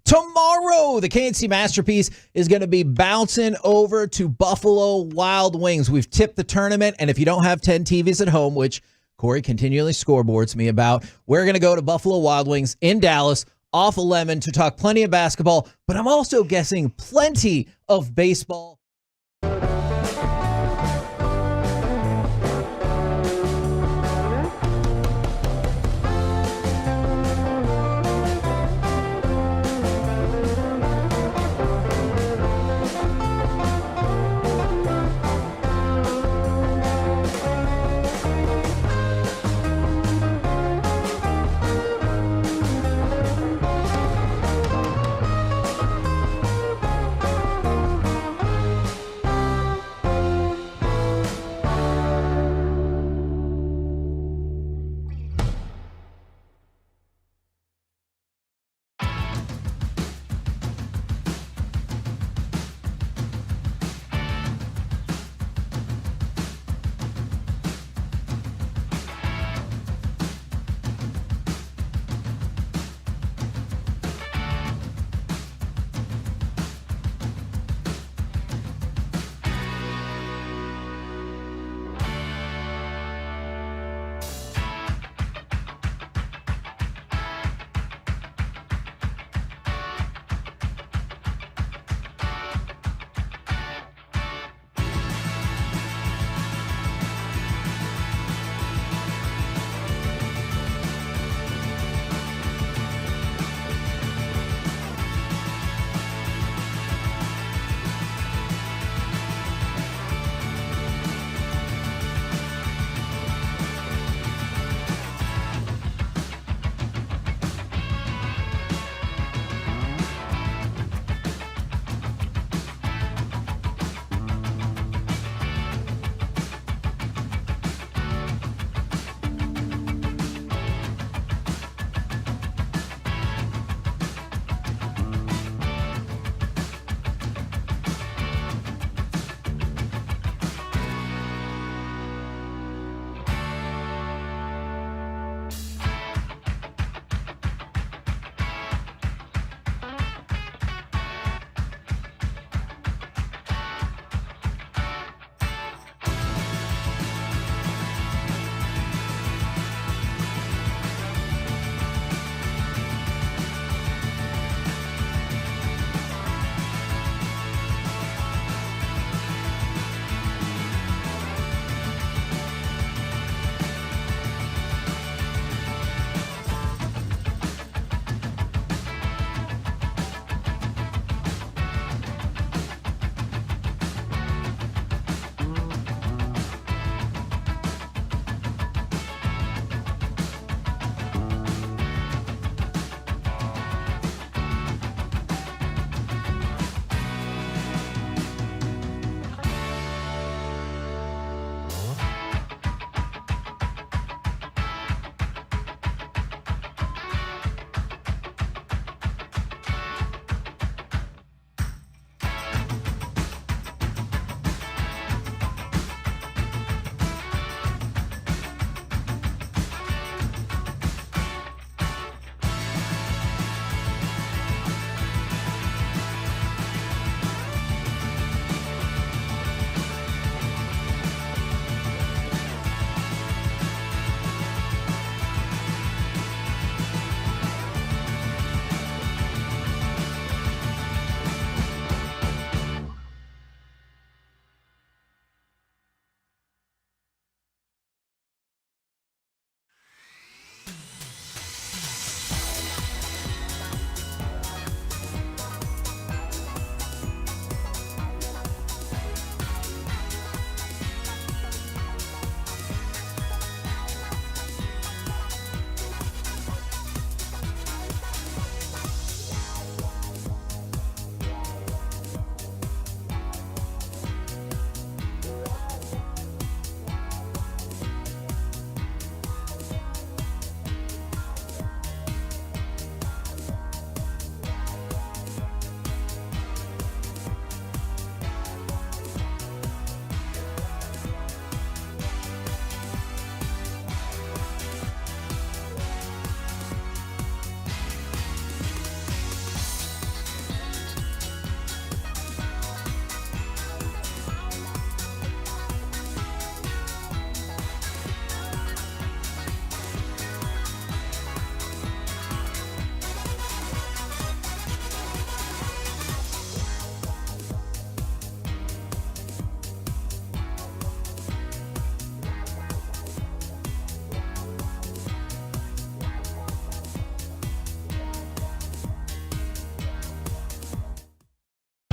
Tomorrow, the K&C Masterpiece is going to be bouncing over to Buffalo Wild Wings. We've tipped the tournament, and if you don't have 10 TVs at home, which Corey continually scoreboards me about, we're going to go to Buffalo Wild Wings in Dallas off a lemon to talk plenty of basketball, but I'm also guessing plenty of baseball.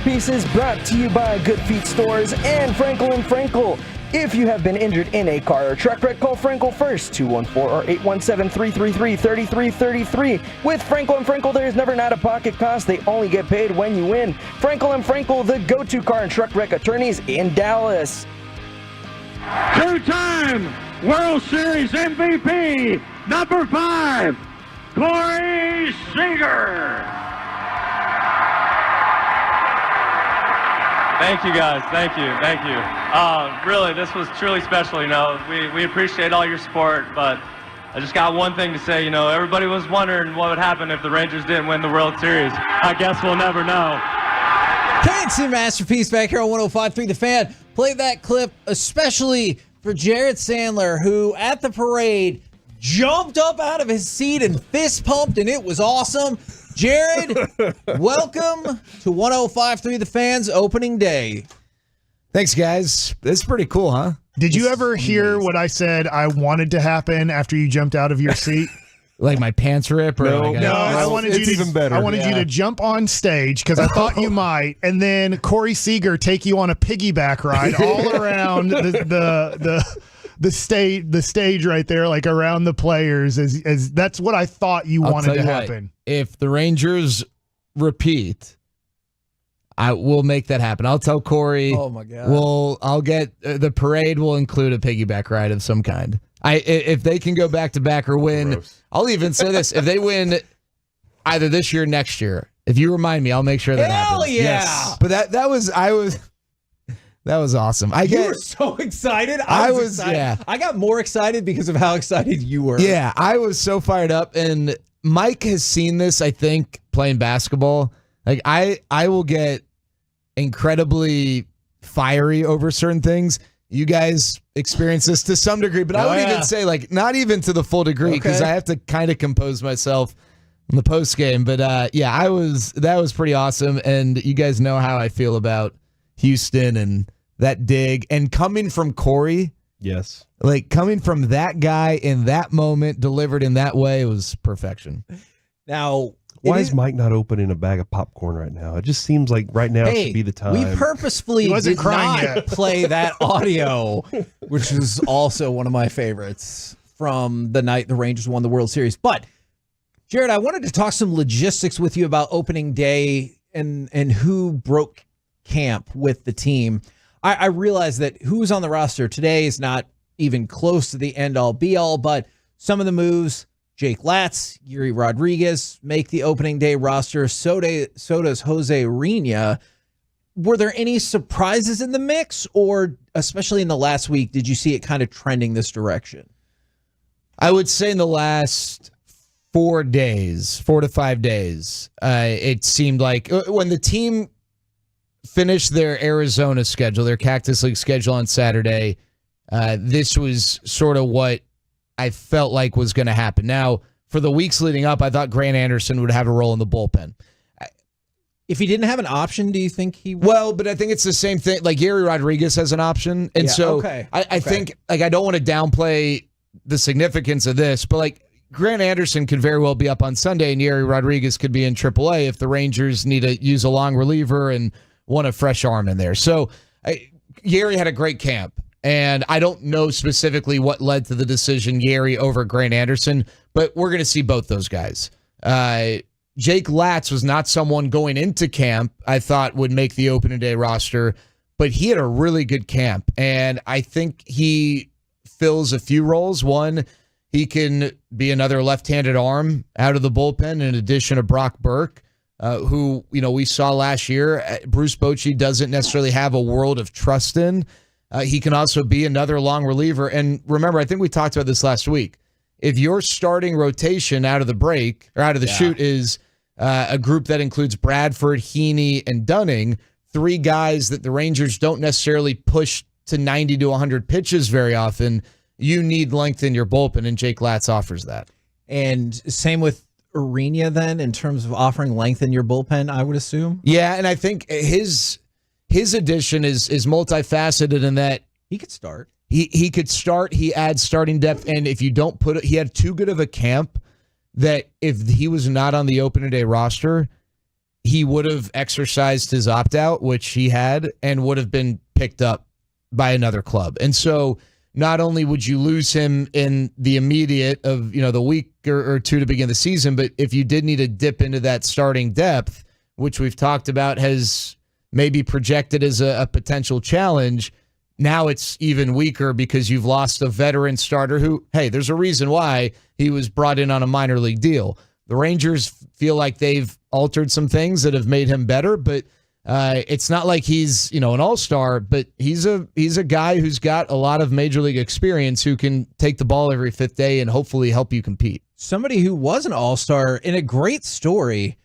Pieces brought to you by Good Feet Stores and Frankel and Frankel. If you have been injured in a car or truck wreck, call Frankel first, 214 or 817-333-3333. With Frankel and Frankel, there is never an out-of-pocket cost. They only get paid when you win. Frankel and Frankel, the go-to car and truck wreck attorneys in Dallas. Two-time World Series MVP, number 5, Corey Seager. Thank you, guys. Thank you. Really, this was truly special. We appreciate all your support, but I just got one thing to say. Everybody was wondering what would happen if the Rangers didn't win the World Series. I guess we'll never know. K&C Masterpiece back here on 105.3 The Fan. Play that clip especially for Jared Sandler, who at the parade jumped up out of his seat and fist pumped, and it was awesome. Jared, welcome to 105.3 The Fan's opening day. Thanks, guys. This is pretty cool, huh? Did you ever hear what I said I wanted to happen after you jumped out of your seat? Like my pants rip? Or No, I wanted you to, even better. I wanted you to jump on stage because I thought you might, and then Corey Seager take you on a piggyback ride all around the stage right there, like around the players. As that's what I thought you wanted to happen. If the Rangers repeat, I will make that happen. I'll tell Corey. Oh my God. I'll get the parade will include a piggyback ride of some kind. If they can go back to back or win, Gross. I'll even say this: if they win either this year or next year, if you remind me, I'll make sure that Hell happens. yeah! Yes. But that was awesome. You were so excited. I was excited. Yeah. I got more excited because of how excited you were. Yeah, I was so fired up, and Mike has seen this, I think, playing basketball. Like I will get incredibly fiery over certain things. You guys experience this to some degree, but I would even say like not even to the full degree because I have to kind of compose myself in the post game. But that was pretty awesome, and you guys know how I feel about Houston and that dig, and coming from Corey. Yes. Like coming from that guy in that moment, delivered in that way, was perfection. Now, why is Mike not opening a bag of popcorn right now? It just seems like right now should be the time. We purposefully did not yet. play that audio, which is also one of my favorites from the night the Rangers won the World Series. But, Jared, I wanted to talk some logistics with you about opening day and who broke camp with the team. I realize that who's on the roster today is not even close to the end-all, be-all, but some of the moves, Jake Latz, Yuri Rodriguez make the opening day roster, so does Jose Urena. Were there any surprises in the mix, or especially in the last week, did you see it kind of trending this direction? I would say in the last 4 to 5 days, it seemed like when the team finished their Arizona schedule, their Cactus League schedule on Saturday, this was sort of what I felt like was going to happen. Now, for the weeks leading up, I thought Grant Anderson would have a role in the bullpen. If he didn't have an option, do you think he would? Well, but I think it's the same thing. Like Yuri Rodriguez has an option. And I think, like, I don't want to downplay the significance of this, but like Grant Anderson could very well be up on Sunday and Yuri Rodriguez could be in AAA if the Rangers need to use a long reliever and want a fresh arm in there. So Yuri had a great camp. And I don't know specifically what led to the decision Yeri over Grant Anderson, but we're going to see both those guys. Jake Latz was not someone going into camp I thought would make the opening day roster, but he had a really good camp. And I think he fills a few roles. One, he can be another left-handed arm out of the bullpen in addition to Brock Burke, who we saw last year. Bruce Bochy doesn't necessarily have a world of trust in. He can also be another long reliever. And remember, I think we talked about this last week. If your starting rotation out of the break or out of the chute is a group that includes Bradford, Heaney, and Dunning, 3 guys that the Rangers don't necessarily push to 90 to 100 pitches very often, you need length in your bullpen, and Jake Latz offers that. And same with Urena then, in terms of offering length in your bullpen, I would assume? Yeah, and I think his addition is multifaceted in that he could start. He could start. He adds starting depth, and if you don't put it, he had too good of a camp that if he was not on the opening day roster, he would have exercised his opt-out, which he had, and would have been picked up by another club. And so not only would you lose him in the immediate of, the week or two to begin the season, but if you did need to dip into that starting depth, which we've talked about has maybe projected as a potential challenge, now it's even weaker because you've lost a veteran starter who, hey, there's a reason why he was brought in on a minor league deal. The Rangers feel like they've altered some things that have made him better, but it's not like he's, an all-star, but he's a guy who's got a lot of major league experience who can take the ball every fifth day and hopefully help you compete. Somebody who was an all-star in a great story,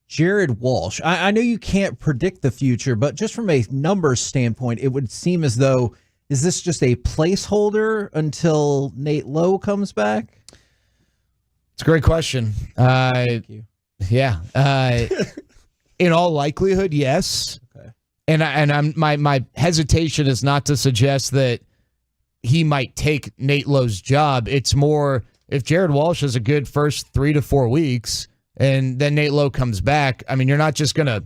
Jared Walsh. I know you can't predict the future, but just from a numbers standpoint, it would seem as though, is this just a placeholder until Nate Lowe comes back? It's a great question. Thank you. Yeah. In all likelihood, yes. Okay. And my hesitation is not to suggest that he might take Nate Lowe's job. It's more if Jared Walsh has a good first 3 to 4 weeks and then Nate Lowe comes back, I mean, you're not just going to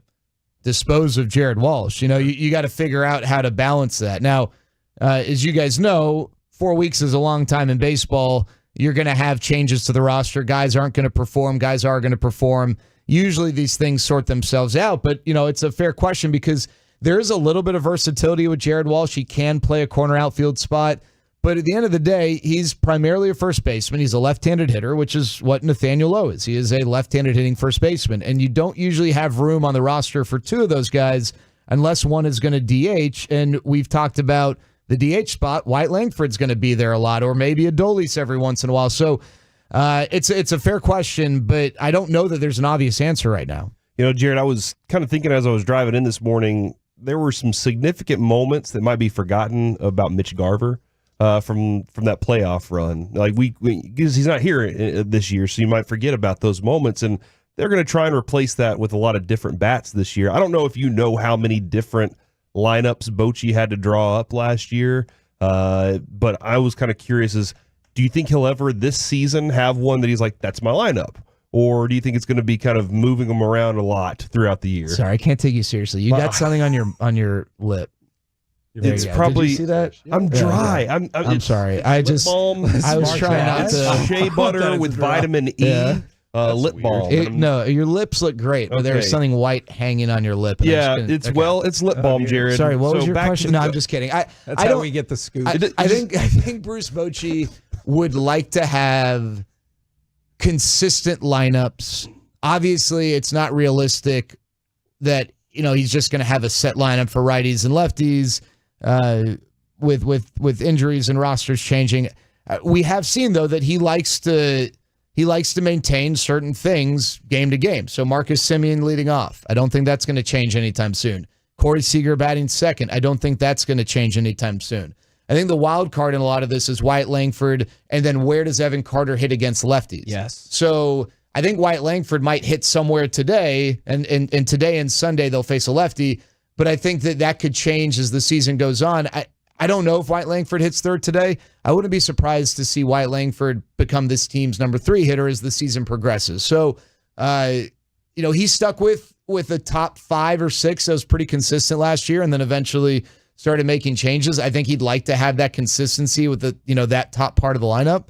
dispose of Jared Walsh. You got to figure out how to balance that. Now, as you guys know, 4 weeks is a long time in baseball. You're going to have changes to the roster. Guys aren't going to perform. Guys are going to perform. Usually these things sort themselves out, but it's a fair question because there is a little bit of versatility with Jared Walsh. He can play a corner outfield spot, but at the end of the day, he's primarily a first baseman. He's a left-handed hitter, which is what Nathaniel Lowe is. He is a left-handed hitting first baseman, and you don't usually have room on the roster for two of those guys unless one is going to DH, and we've talked about the DH spot. White Langford's going to be there a lot, or maybe Adolis every once in a while. So it's a fair question, but I don't know that there's an obvious answer right now. Jared, I was kind of thinking as I was driving in this morning, there were some significant moments that might be forgotten about Mitch Garver from that playoff run. Like because he's not here this year, so you might forget about those moments, and they're going to try and replace that with a lot of different bats this year. I don't know if you know how many different lineups Bochy had to draw up last year, but I was kind of curious do you think he'll ever this season have one that he's like, that's my lineup? Or do you think it's going to be kind of moving them around a lot throughout the year? Sorry, I can't take you seriously. You got something on your lip. It's probably. Did you see that? I'm dry. Yeah. I'm sorry. I was trying not to. Shea butter with vitamin E. Yeah. Lip balm. No, your lips look great, but there was something white hanging on your lip. It's lip balm, Jared. Sorry, what was your question? No, I'm just kidding. That's how we get the scoop. I think Bruce Bochy would like to have consistent lineups. Obviously, it's not realistic that he's just going to have a set lineup for righties and lefties with injuries and rosters changing. We have seen though that he likes to maintain certain things game to game. So Marcus Semien leading off, I don't think that's going to change anytime soon. Corey Seager batting second, I don't think that's going to change anytime soon. I think the wild card in a lot of this is Wyatt Langford, and then where does Evan Carter hit against lefties? Yes. So I think Wyatt Langford might hit somewhere today, and today and Sunday they'll face a lefty, but I think that could change as the season goes on. I don't know if Wyatt Langford hits third today. I wouldn't be surprised to see Wyatt Langford become this team's number 3 hitter as the season progresses. So, he's stuck with a top 5 or 6 that was pretty consistent last year, and then eventually started making changes. I think he'd like to have that consistency with that top part of the lineup.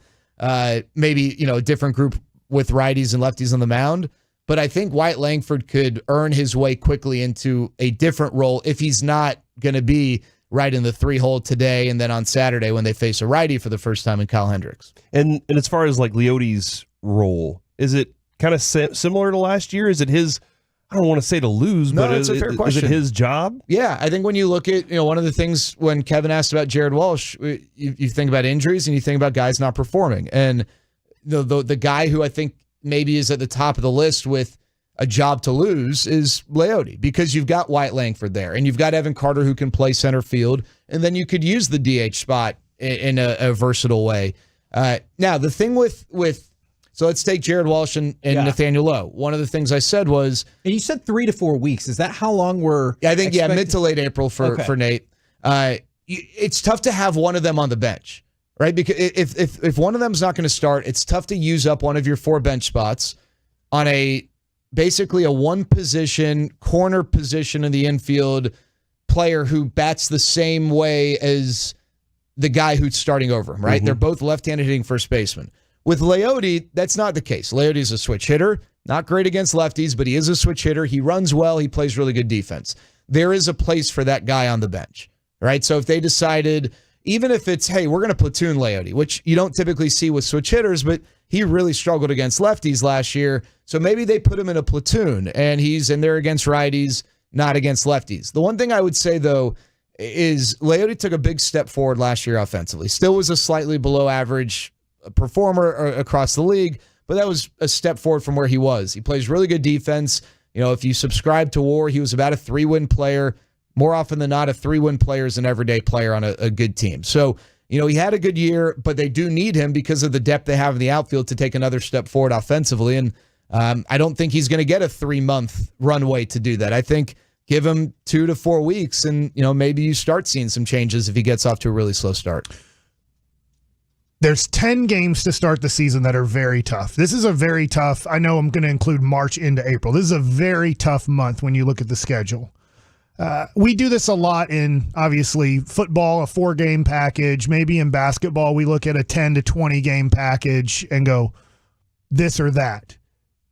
Maybe, a different group with righties and lefties on the mound. But I think Wyatt Langford could earn his way quickly into a different role if he's not going to be right in the 3-hole today and then on Saturday when they face a righty for the first time in Kyle Hendricks. And as far as like Leote's role, is it kind of similar to last year? Is it his, I don't want to say to lose, but it's a fair question. Is it his job? Yeah, I think when you look at, one of the things when Kevin asked about Jared Walsh, you think about injuries and you think about guys not performing. And the guy who I think maybe is at the top of the list with a job to lose is Leote, because you've got Wyatt Langford there and you've got Evan Carter who can play center field, and then you could use the DH spot in a versatile way. Now, the thing with so let's take Jared Walsh and Nathaniel Lowe. One of the things I said was, and you said 3 to 4 weeks. Is that how long we're? I think mid to late April for Nate. It's tough to have one of them on the bench, right? Because if one of them's not going to start, it's tough to use up one of your 4 bench spots on a basically a one position, corner position in the infield player who bats the same way as the guy who's starting over him, right? Mm-hmm. They're both left-handed hitting first baseman. With Leote, that's not the case. Leote's a switch hitter, not great against lefties, but he is a switch hitter. He runs well. He plays really good defense. There is a place for that guy on the bench, right? So if they decided, even if it's, hey, we're going to platoon Leote, which you don't typically see with switch hitters, but he really struggled against lefties last year. So maybe they put him in a platoon and he's in there against righties, not against lefties. The one thing I would say, though, is Leote took a big step forward last year offensively. Still was a slightly below average performer across the league, but that was a step forward from where he was. He plays really good defense. You know, if you subscribe to WAR, he was about a 3-win player. More often than not, a 3-win player is an everyday player on a good team. So, you know, he had a good year, but they do need him because of the depth they have in the outfield to take another step forward offensively. And I don't think he's going to get a 3-month runway to do that. I think give him 2 to 4 weeks and, you know, maybe you start seeing some changes if he gets off to a really slow start. There's 10 games to start the season that are very tough. This is a very tough, I know I'm going to include March into April. This is a very tough month when you look at the schedule. We do this a lot in, obviously, football, a 4-game package. Maybe in basketball, we look at a 10 to 20-game package and go this or that.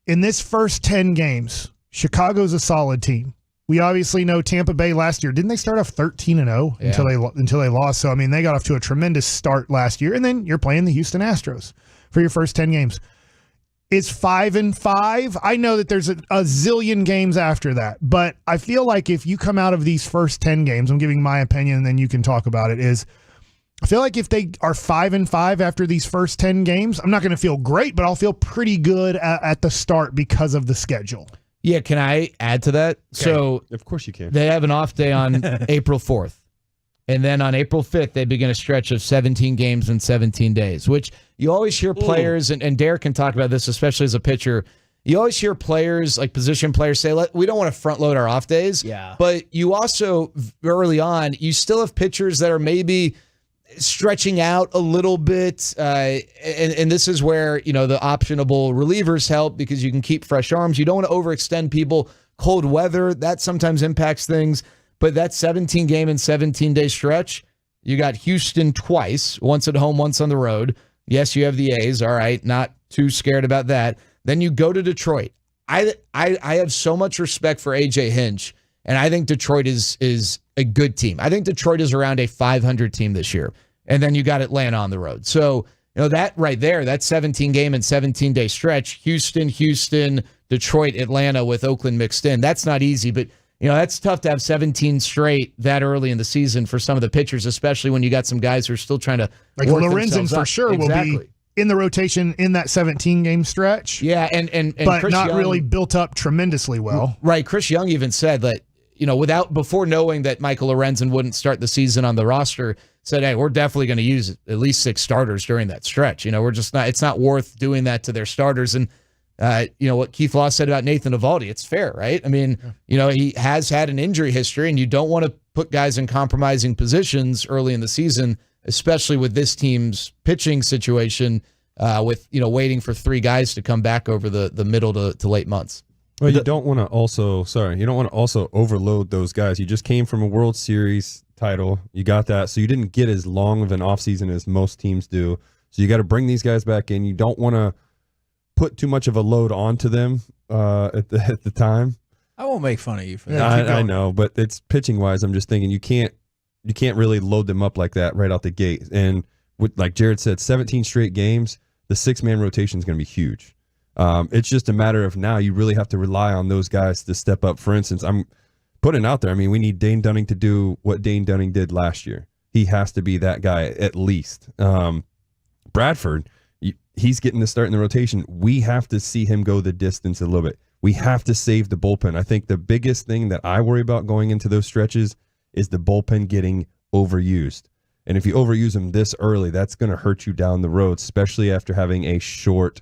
In this first 10 games, Chicago's a solid team. We obviously know Tampa Bay last year. Didn't they start off 13-0 until they lost? So, I mean, they got off to a tremendous start last year. And then you're playing the Houston Astros for your first 10 games. It's 5-5. I know that there's a zillion games after that, but I feel like if you come out of these first 10 games, I'm giving my opinion and then you can talk about it, is I feel like if they are 5-5 after these first 10 games, I'm not going to feel great, but I'll feel pretty good at the start because of the schedule. Yeah, can I add to that? Okay. So, of course you can. They have an off day on April 4th. And then on April 5th, they begin a stretch of 17 games in 17 days, which you always hear players, and Derek can talk about this, especially as a pitcher. You always hear players, like position players, say, we don't want to front load our off days. Yeah. But you also, early on, you still have pitchers that are maybe stretching out a little bit. And this is where, you know, the optionable relievers help because you can keep fresh arms. You don't want to overextend people. Cold weather, that sometimes impacts things. But that 17-game and 17-day stretch, you got Houston twice, once at home, once on the road. Yes, you have the A's. All right, not too scared about that. Then you go to Detroit. I have so much respect for A.J. Hinch, and I think Detroit is a good team. I think Detroit is around a 500 team this year. And then you got Atlanta on the road. So, you know, that right there, that 17-game and 17-day stretch, Houston, Detroit, Atlanta with Oakland mixed in, that's not easy, but you know, that's tough to have 17 straight that early in the season for some of the pitchers, especially when you got some guys who are still trying to like Lorenzen for sure will be in the rotation in that 17-game stretch. Yeah, and but Chris not Young, really built up tremendously well. Right. Chris Young even said that, you know, before knowing that Michael Lorenzen wouldn't start the season on the roster, said, hey, we're definitely going to use at least 6 starters during that stretch. You know, it's not worth doing that to their starters. And you know, what Keith Law said about Nathan Eovaldi, it's fair, right? I mean, you know, he has had an injury history, and you don't want to put guys in compromising positions early in the season, especially with this team's pitching situation, with, you know, waiting for 3 guys to come back over the middle to late months. Well, you don't want to also overload those guys. You just came from a World Series title. You got that. So you didn't get as long of an offseason as most teams do. So you got to bring these guys back in. You don't want to put too much of a load onto them at the time. I won't make fun of you for that. I know, but it's pitching wise. I'm just thinking you can't really load them up like that right out the gate. And with, like Jared said, 17 straight games, the 6-man rotation is going to be huge. It's just a matter of now you really have to rely on those guys to step up. For instance, I'm putting out there, I mean, we need Dane Dunning to do what Dane Dunning did last year. He has to be that guy at least. Bradford, he's getting to start in the rotation. We have to see him go the distance a little bit. We have to save the bullpen. I think the biggest thing that I worry about going into those stretches is the bullpen getting overused. And if you overuse them this early, that's going to hurt you down the road, especially after having a short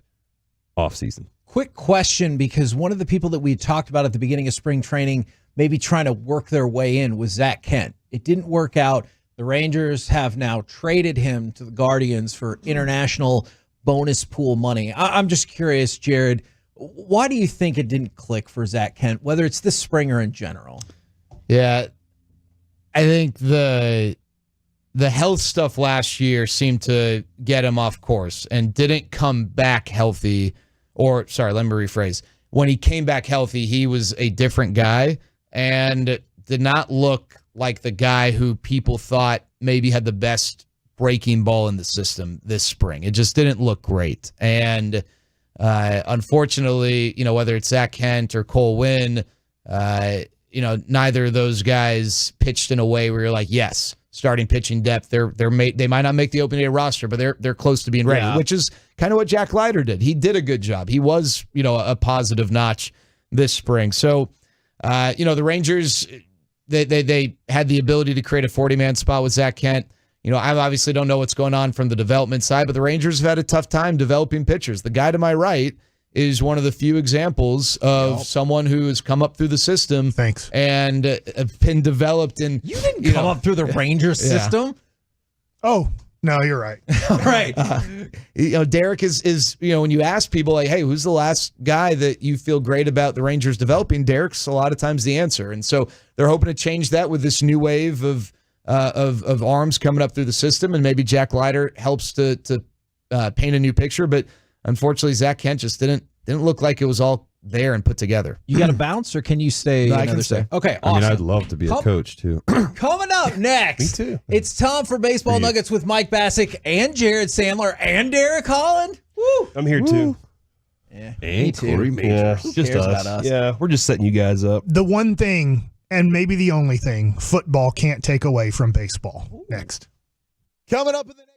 offseason. Quick question, because one of the people that we talked about at the beginning of spring training, maybe trying to work their way in, was Zach Kent. It didn't work out. The Rangers have now traded him to the Guardians for international bonus pool money. I'm just curious, Jared, Why do you think it didn't click for Zach Kent, whether it's this spring or in general? Yeah, I think the health stuff last year seemed to get him off course and didn't come back healthy. Or, sorry, let me rephrase. When he came back healthy, he was a different guy and did not look like the guy who people thought maybe had the best breaking ball in the system this spring. It just didn't look great. And unfortunately, whether it's Zach Kent or Cole Winn, neither of those guys pitched in a way where you're like, yes, starting pitching depth. They might not make the opening day roster, but they're close to being ready, which is kind of what Jack Leiter did. He did a good job. He was, a positive notch this spring. So, the Rangers, they had the ability to create a 40-man spot with Zach Kent. I obviously don't know what's going on from the development side, but the Rangers have had a tough time developing pitchers. The guy to my right is one of the few examples of someone who has come up through the system. Thanks. And been developed in. You didn't come up through the Rangers system. Oh, no, you're right. All right. Derek is when you ask people like, hey, who's the last guy that you feel great about the Rangers developing? Derek's a lot of times the answer. And so they're hoping to change that with this new wave of arms coming up through the system, and maybe Jack Leiter helps to paint a new picture. But unfortunately, Zach Kent just didn't look like it was all there and put together. You got to bounce, or can you stay? No, I can stay. Okay, awesome. I mean, I'd love to be a coach too. Coming up next, Me too. It's time for Baseball Nuggets with Mike Bassick and Jared Sandler and Derek Holland. Woo! I'm here too. Yeah, And me too. Corey Majors. Who Just cares us. about us? Yeah, we're just setting you guys up. The one thing, and maybe the only thing, football can't take away from baseball. Next. Coming up in the next.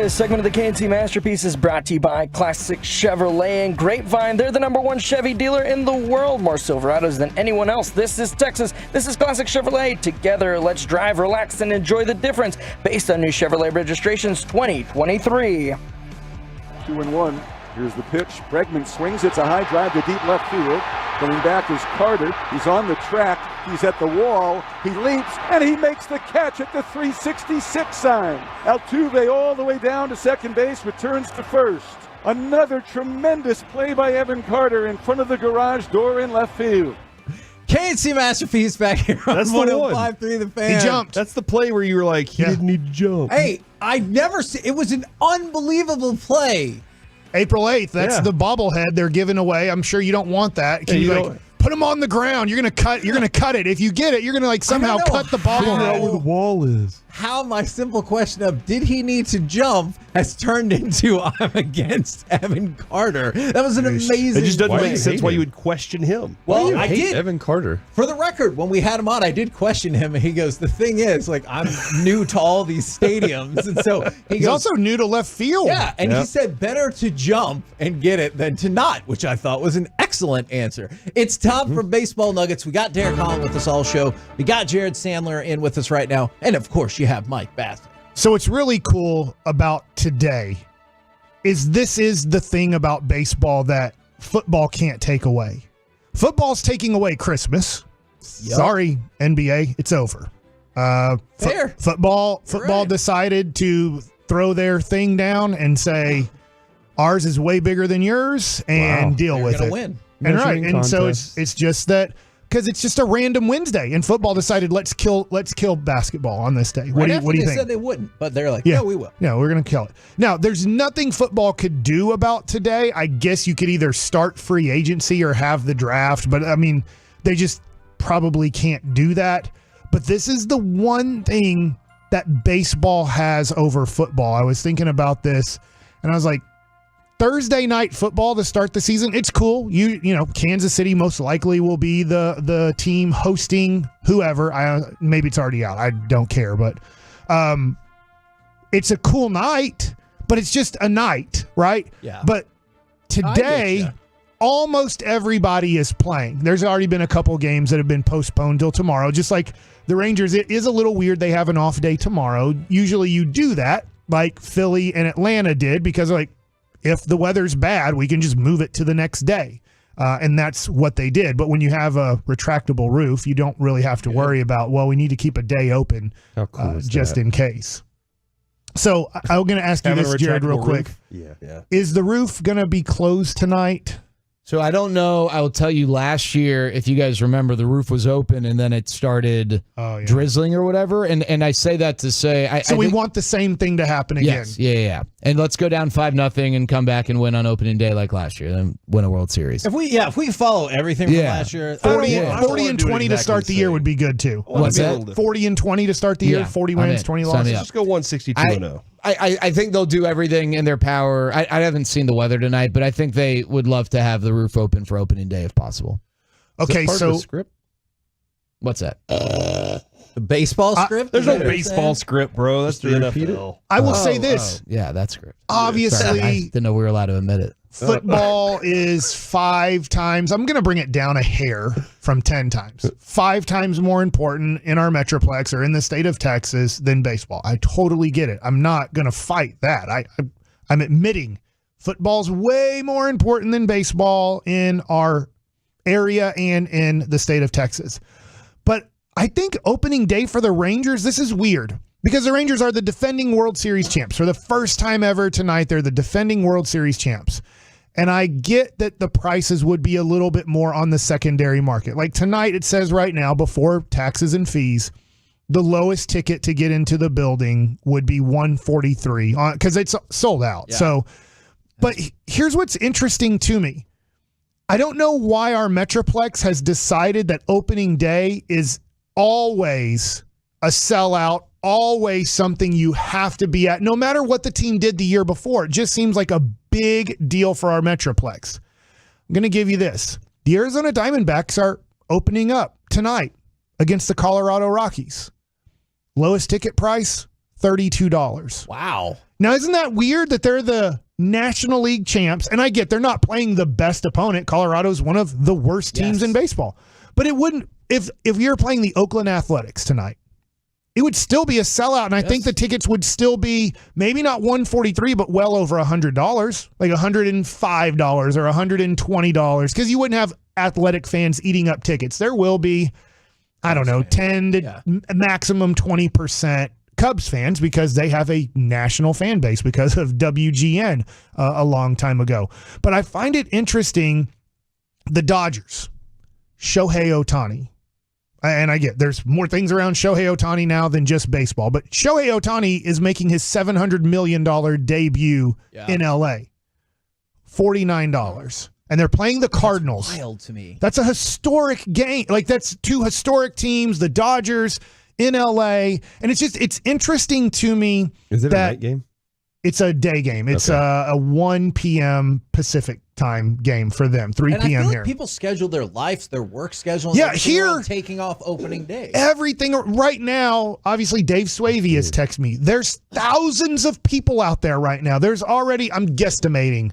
This segment of the KNC Masterpiece is brought to you by Classic Chevrolet and Grapevine. They're the #1 Chevy dealer in the world. More Silverados than anyone else. This is Texas. This is Classic Chevrolet. Together, let's drive, relax, and enjoy the difference based on new Chevrolet registrations 2023. 2-1. Here's the pitch. Bregman swings. It's a high drive to deep left field. Coming back is Carter. He's on the track. He's at the wall. He leaps, and he makes the catch at the 366 sign. Altuve all the way down to second base, returns to first. Another tremendous play by Evan Carter in front of the garage door in left field. KNC Masterpiece back here on That's the one. 105.3 The Fan. He jumped. That's the play where you were like, he didn't need to jump. Hey, I never see. It was an unbelievable play. April 8th, that's the bobblehead they're giving away. I'm sure you don't want that. Can you put him on the ground? You're gonna cut it. If you get it, you're gonna somehow cut the bobblehead. Where the wall is. How my simple question of did he need to jump has turned into I'm against Evan Carter. That was an amazing It just doesn't play. make sense why you would question him. Well, I did. Evan Carter. For the record, when we had him on, I did question him, and he goes, the thing is, I'm new to all these stadiums, and so He's also new to left field. Yeah, and he said better to jump and get it than to not, which I thought was an excellent answer. It's time for Baseball Nuggets. We got Derek Holland with us all show. We got Jared Sandler in with us right now, and of course, you have Mike Bass. So what's really cool about today is this is the thing about baseball that football can't take away. Football's taking away Christmas. Yep. Sorry, NBA, it's over. Fair. Football decided to throw their thing down and say, ours is way bigger than yours, and deal with it. Win. And right, and so it's just that. Because it's just a random Wednesday, and football decided let's kill basketball on this day. What do you think? They said they wouldn't, but they're like, yeah, we will. Yeah, we're gonna kill it. Now, there's nothing football could do about today. I guess you could either start free agency or have the draft, but I mean, they just probably can't do that. But this is the one thing that baseball has over football. I was thinking about this, and I was like, Thursday night football to start the season, it's cool. You know, Kansas City most likely will be the team hosting whoever. Maybe it's already out. I don't care, but it's a cool night, but it's just a night, right? Yeah. But today, almost everybody is playing. There's already been a couple games that have been postponed till tomorrow. Just like the Rangers, it is a little weird they have an off day tomorrow. Usually you do that, like Philly and Atlanta did, because if the weather's bad, we can just move it to the next day. And that's what they did. But when you have a retractable roof, you don't really have to worry about, we need to keep a day open just in case. So I'm going to ask you this, Jared, real quick. Yeah. Is the roof going to be closed tonight? So I don't know. I will tell you last year, if you guys remember, the roof was open and then it started drizzling or whatever. And I say that to say... we want the same thing to happen again. Yes, yeah. And let's go down 5-0 and come back and win on opening day like last year, then win a World Series. If we follow everything from last year... 40 and 20 to start the year would be good, too. What's that? 40 and 20 to start the year, 40 wins, 20 losses. Just go 162-0. I think they'll do everything in their power. I haven't seen the weather tonight, but I think they would love to have the roof open for opening day if possible. Okay, so script. What's that? The baseball script? There's no baseball script, bro. That's the NFL. I will say this. Yeah, that's script. Obviously, sorry, I didn't know we were allowed to admit it. Football is 5 times. I'm going to bring it down a hair from 10 times. 5 times more important in our Metroplex or in the state of Texas than baseball. I totally get it. I'm not going to fight that. I'm admitting football's way more important than baseball in our area and in the state of Texas. But I think opening day for the Rangers, this is weird. Because the Rangers are the defending World Series champs. For the first time ever tonight, they're the defending World Series champs. And I get that the prices would be a little bit more on the secondary market. Like tonight, it says right now, before taxes and fees, the lowest ticket to get into the building would be $143 because it's sold out. Yeah. So, but here's what's interesting to me. I don't know why our Metroplex has decided that opening day is always a sellout, always something you have to be at, no matter what the team did the year before. It just seems like a big deal for our Metroplex. I'm going to give you this. The Arizona Diamondbacks are opening up tonight against the Colorado Rockies. Lowest ticket price, $32. Wow. Now, isn't that weird that they're the National League champs? And I get they're not playing the best opponent. Colorado's one of the worst teams in baseball. But it wouldn't, if you're playing the Oakland Athletics tonight, it would still be a sellout. And I think the tickets would still be maybe not $143, but well over $100, like $105 or $120, because you wouldn't have Athletic fans eating up tickets. There will be, I don't know, 10 to maximum 20% Cubs fans, because they have a national fan base because of WGN a long time ago. But I find it interesting, the Dodgers, Shohei Ohtani. And I get there's more things around Shohei Ohtani now than just baseball, but Shohei Ohtani is making his $700 million debut in LA. $49. And they're playing the Cardinals. That's wild to me. That's a historic game. Like, that's two historic teams, the Dodgers in LA. And it's interesting to me. Is it that a night game? It's a day game. It's a 1 p.m. Pacific time game for them, 3 and p.m. I feel here. like people schedule their lives, their work schedule. Yeah, here around taking off opening day. Everything right now, obviously Dave Swavey has texted me. There's thousands of people out there right now. There's already, I'm guesstimating,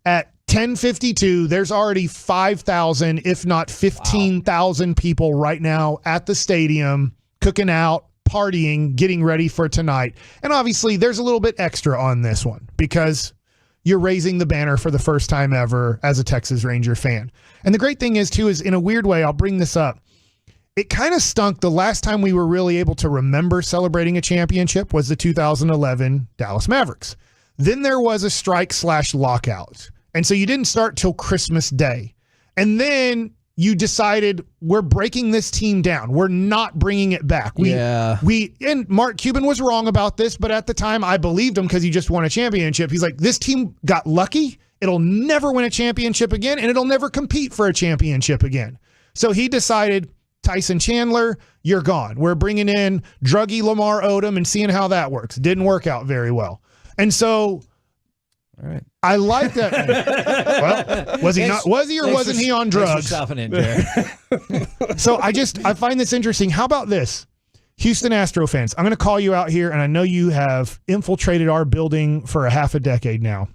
at 10:52, there's already 5,000, if not 15,000 people right now at the stadium, cooking out, partying, getting ready for tonight. And obviously there's a little bit extra on this one because you're raising the banner for the first time ever as a Texas Ranger fan. And the great thing is, too, is in a weird way, I'll bring this up. It kind of stunk. The last time we were really able to remember celebrating a championship was the 2011 Dallas Mavericks. Then there was a strike/lockout. And so you didn't start till Christmas Day. And then you decided we're breaking this team down. We're not bringing it back. And Mark Cuban was wrong about this, but at the time I believed him because he just won a championship. He's like, this team got lucky. It'll never win a championship again, and it'll never compete for a championship again. So he decided, Tyson Chandler, you're gone. We're bringing in druggy Lamar Odom and seeing how that works. Didn't work out very well. And so all right. I like that. Well, was he not? Was he or wasn't he on drugs? So I find this interesting. How about this? Houston Astro fans, I'm going to call you out here, and I know you have infiltrated our building for a half a decade now.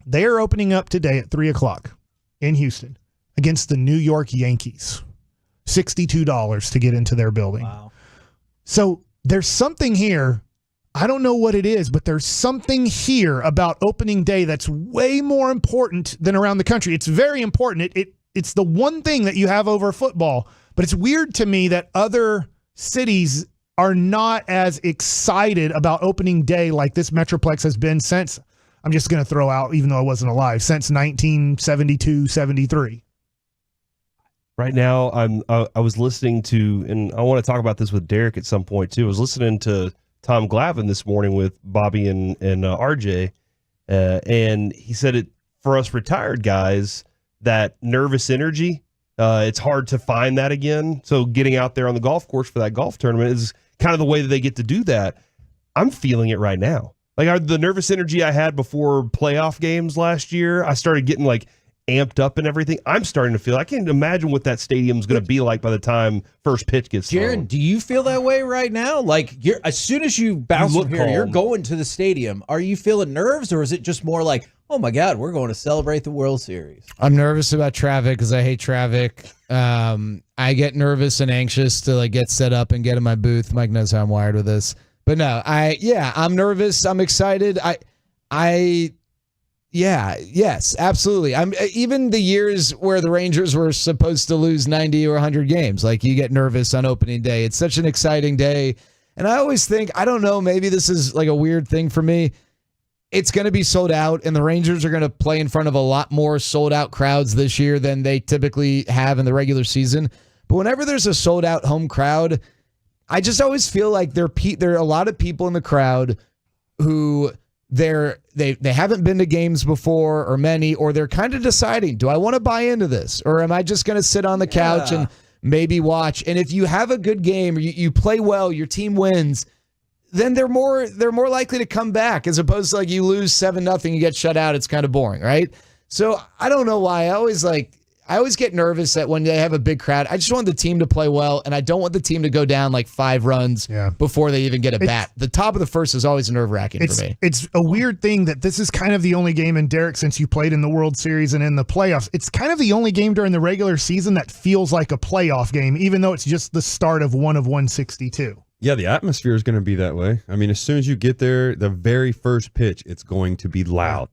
They are opening up today at 3:00 in Houston against the New York Yankees. $62 to get into their building. Wow. So there's something here. I don't know what it is, but there's something here about opening day that's way more important than around the country. It's very important. It's the one thing that you have over football, but it's weird to me that other cities are not as excited about opening day like this Metroplex has been since, I'm just going to throw out, even though I wasn't alive, since 1972, 73. Right now, I was listening to, and I want to talk about this with Derek at some point too. I was listening to Tom Glavine this morning with Bobby and RJ, and he said it for us retired guys, that nervous energy, it's hard to find that again. So getting out there on the golf course for that golf tournament is kind of the way that they get to do that. I'm feeling it right now. Like the nervous energy I had before playoff games last year, I started getting like amped up and everything. I'm starting to feel, I can't imagine what that stadium's going to be like by the time first pitch gets thrown. Jared, do you feel that way right now? Like, as soon as you bounce from here, you're going to the stadium. Are you feeling nerves, or is it just more like, oh my God, we're going to celebrate the World Series? I'm nervous about traffic because I hate traffic. I get nervous and anxious to like get set up and get in my booth. Mike knows how I'm wired with this. But no, I'm nervous. I'm excited. Yes, absolutely. I'm even the years where the Rangers were supposed to lose 90 or 100 games, like you get nervous on opening day. It's such an exciting day. And I always think, I don't know, maybe this is like a weird thing for me. It's going to be sold out, and the Rangers are going to play in front of a lot more sold out crowds this year than they typically have in the regular season. But whenever there's a sold out home crowd, I just always feel like there are a lot of people in the crowd who they haven't been to games before, or many, or they're kind of deciding, do I want to buy into this, or am I just going to sit on the couch and maybe watch? And if you have a good game, or you play well, your team wins, then they're more likely to come back, as opposed to like you lose 7-0, you get shut out, it's kind of boring, right? So I don't know why. I always get nervous that when they have a big crowd, I just want the team to play well, and I don't want the team to go down like 5 runs before they even get a bat. The top of the first is always nerve-wracking for me. It's a weird thing that this is kind of the only game, and Derek, since you played in the World Series and in the playoffs, it's kind of the only game during the regular season that feels like a playoff game, even though it's just the start of 162. Yeah, the atmosphere is going to be that way. I mean, as soon as you get there, the very first pitch, it's going to be loud.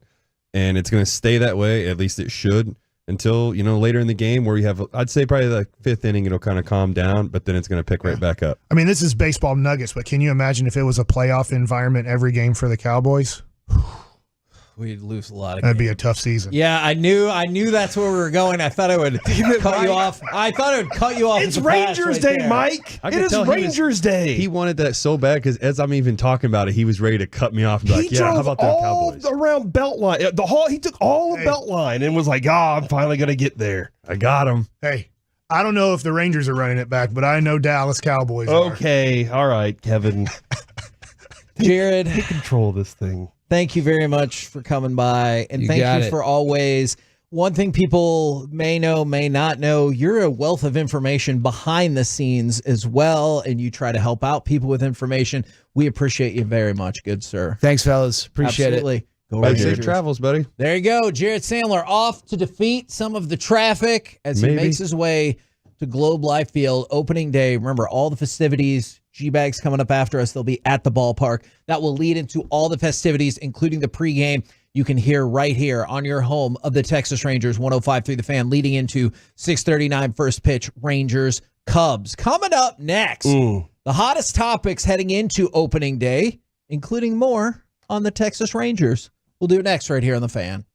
And it's going to stay that way, at least it should, until, later in the game where you have, I'd say probably the 5th inning, it'll kind of calm down, but then it's going to pick right back up. I mean, this is baseball nuggets, but can you imagine if it was a playoff environment every game for the Cowboys? We'd lose a lot of That'd be a tough season. Yeah, I knew that's where we were going. I thought I would cut you off. I thought it would cut you off. It's Rangers Day, there. Mike. It is Rangers Day. He wanted that so bad because as I'm even talking about it, he was ready to cut me off. And be like, yeah, how about them Cowboys? Around Beltline. He took all of Beltline and was like, I'm finally going to get there. I got him. Hey, I don't know if the Rangers are running it back, but I know Dallas Cowboys are. Okay. All right, Kevin. Jared. Take control of this thing. Thank you very much for coming by, and thank you for always. One thing people may know, may not know, you're a wealth of information behind the scenes as well, and you try to help out people with information. We appreciate you very much, good sir. Thanks, fellas. Appreciate it. Go safe travels, buddy. There you go. Jared Sandler off to defeat some of the traffic as he makes his way to Globe Life Field opening day. Remember, all the festivities, G-Bags coming up after us. They'll be at the ballpark. That will lead into all the festivities, including the pregame you can hear right here on your home of the Texas Rangers, 105.3 The Fan, leading into 6:39 first pitch, Rangers, Cubs. Coming up next, the hottest topics heading into opening day, including more on the Texas Rangers. We'll do it next right here on The Fan.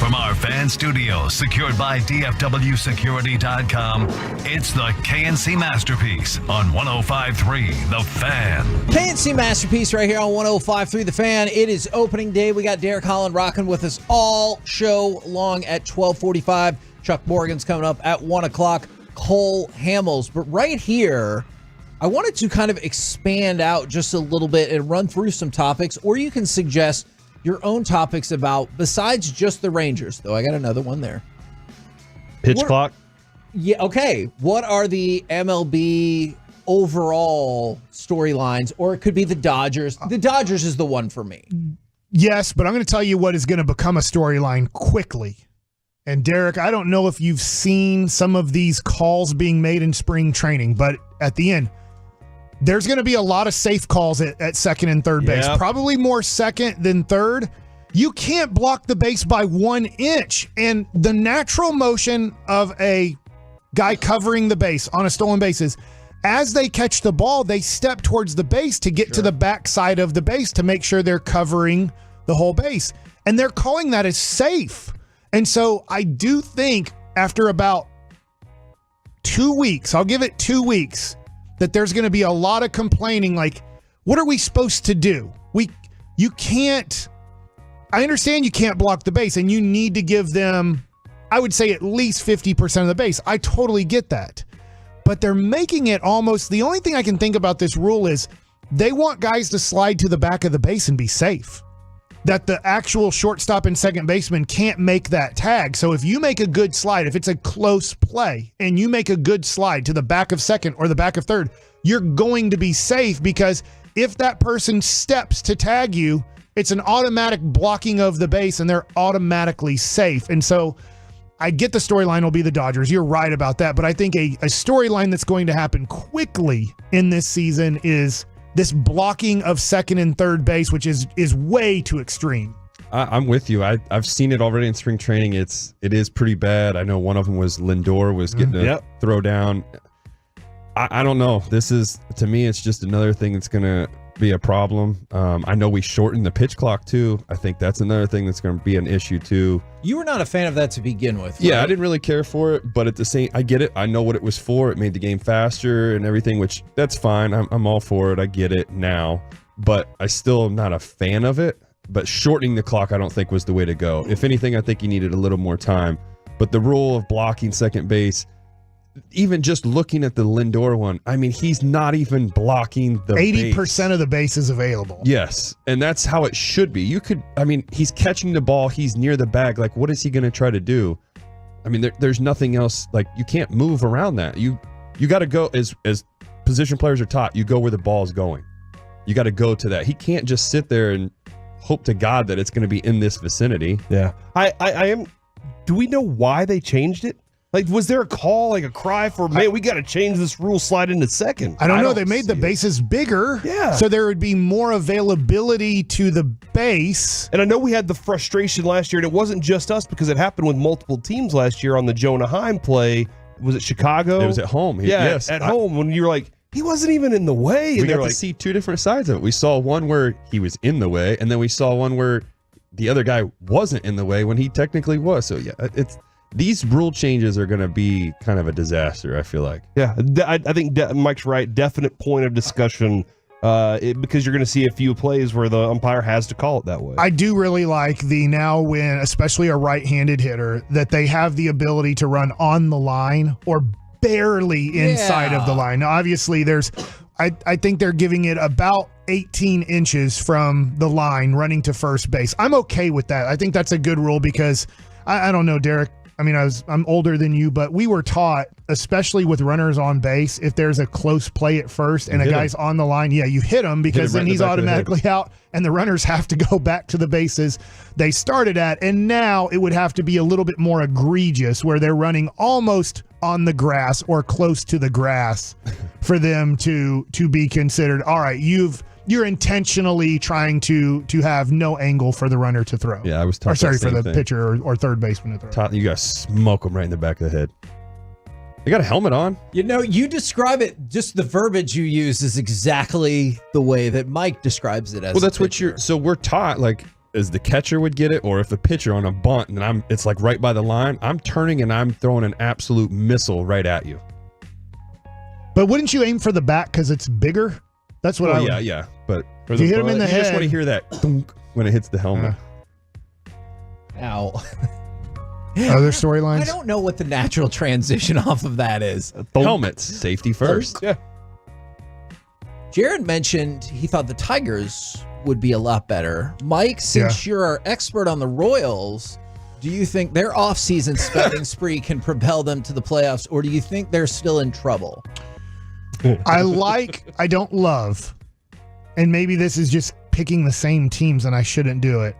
From our fan studio, secured by DFWsecurity.com, it's the KNC Masterpiece on 105.3 The Fan. KNC Masterpiece right here on 105.3 The Fan. It is opening day. We got Derek Holland rocking with us all show long at 12:45. Chuck Morgan's coming up at 1 o'clock. Cole Hamels. But right here, I wanted to kind of expand out just a little bit and run through some topics, or you can suggest your own topics about, besides just the Rangers, though I got another one there. Pitch clock? Yeah, okay. What are the MLB overall storylines? Or it could be the Dodgers. The Dodgers is the one for me. Yes, but I'm going to tell you what is going to become a storyline quickly. And Derek, I don't know if you've seen some of these calls being made in spring training, but at the end, there's going to be a lot of safe calls at second and third base. Probably more second than third. You can't block the base by 1 inch. And the natural motion of a guy covering the base on a stolen base is, as they catch the ball, they step towards the base to get to the backside of the base to make sure they're covering the whole base. And they're calling that as safe. And so I do think after about 2 weeks, I'll give it 2 weeks, that there's going to be a lot of complaining, like, what are we supposed to do? You can't, I understand you can't block the base and you need to give them, I would say, at least 50% of the base. I totally get that. But they're making it almost, the only thing I can think about this rule is they want guys to slide to the back of the base and be safe. That the actual shortstop and second baseman can't make that tag. So if you make a good slide, if it's a close play and you make a good slide to the back of second or the back of third, you're going to be safe, because if that person steps to tag you, it's an automatic blocking of the base and they're automatically safe. And so I get the storyline will be the Dodgers. You're right about that. But I think a storyline that's going to happen quickly in this season is this blocking of second and third base, which is way too extreme. I'm with you. I've seen it already in spring training. It is pretty bad. I know one of them was Lindor was getting a throw down. I don't know. This is, to me, it's just another thing that's going to be a problem. I know we shortened the pitch clock too. I think that's another thing that's going to be an issue too. You were not a fan of that to begin with. Yeah, right? I didn't really care for it, but at the same, I get it. I know what it was for. It made the game faster and everything, which that's fine. I'm all for it. I get it now, but I still am not a fan of it. But shortening the clock, I don't think was the way to go. If anything, I think you needed a little more time. But the rule of blocking second base, even just looking at the Lindor one, I mean, he's not even blocking the 80% of the base is available. Yes, and that's how it should be. You could, I mean, he's catching the ball, he's near the bag. Like, what is he going to try to do? I mean, there's nothing else. Like, you can't move around that. You got to go, as position players are taught, you go where the ball is going. You got to go to that. He can't just sit there and hope to God that it's going to be in this vicinity. Yeah, I am. Do we know why they changed it? Like, was there a call, like a cry for, man, we got to change this rule, slide into second? I don't know. They made the bases bigger. Yeah. So there would be more availability to the base. And I know we had the frustration last year, and it wasn't just us, because it happened with multiple teams last year on the Jonah Heim play. Was it Chicago? It was at home. Yes, at home, when you were like, he wasn't even in the way. We and got to see two different sides of it. We saw one where he was in the way, and then we saw one where the other guy wasn't in the way when he technically was. So, yeah, these rule changes are going to be kind of a disaster, I feel like. Yeah, I think Mike's right. Definite point of discussion, because you're going to see a few plays where the umpire has to call it that way. I do really like when, especially a right-handed hitter, that they have the ability to run on the line or barely inside of the line. Now, obviously, I think they're giving it about 18 inches from the line running to first base. I'm okay with that. I think that's a good rule, because I don't know, Derek. I mean, I'm older than you, but we were taught, especially with runners on base, if there's a close play at first and a guy's on the line, you hit him, because then he's automatically out and the runners have to go back to the bases they started at. And now it would have to be a little bit more egregious, where they're running almost on the grass or close to the grass for them to be considered, all right, you're intentionally trying to have no angle for the runner to throw. Yeah, I was talking. Or sorry, for the pitcher or third baseman to throw. You got to smoke them right in the back of the head. You got a helmet on. You know, you describe it, just the verbiage you use is exactly the way that Mike describes it as. Well, that's what so we're taught, like, is the catcher would get it, or if the pitcher on a bunt and it's like right by the line, I'm turning and I'm throwing an absolute missile right at you. But wouldn't you aim for the bat because it's bigger? That's what I would. Yeah. But if you hit him in the head, you just want to hear that thunk when it hits the helmet. Ow. Other storylines? I don't know what the natural transition off of that is. Helmets, safety first. Yeah. Jared mentioned he thought the Tigers would be a lot better. Mike, since you're our expert on the Royals, do you think their offseason spending spree can propel them to the playoffs, or do you think they're still in trouble? I don't love, and maybe this is just picking the same teams and I shouldn't do it.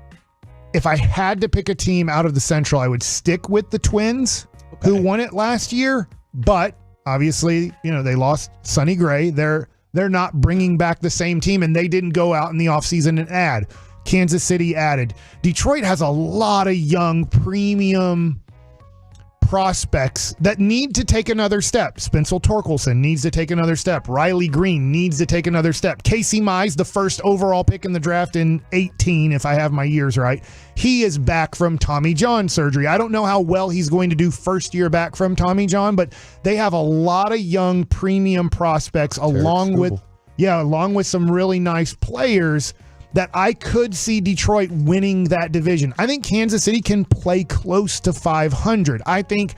If I had to pick a team out of the Central, I would stick with the Twins, who won it last year, but obviously, they lost Sonny Gray. They're not bringing back the same team, and they didn't go out in the offseason and add. Kansas City added. Detroit has a lot of young premium prospects that need to take another step. Spencer Torkelson needs to take another step. Riley Green needs to take another step. Casey Mize, the first overall pick in the draft in 2018, if I have my years right, he is back from Tommy John surgery. I don't know how well he's going to do first year back from Tommy John, but they have a lot of young premium prospects along with some really nice players that I could see Detroit winning that division. I think Kansas City can play close to 500. I think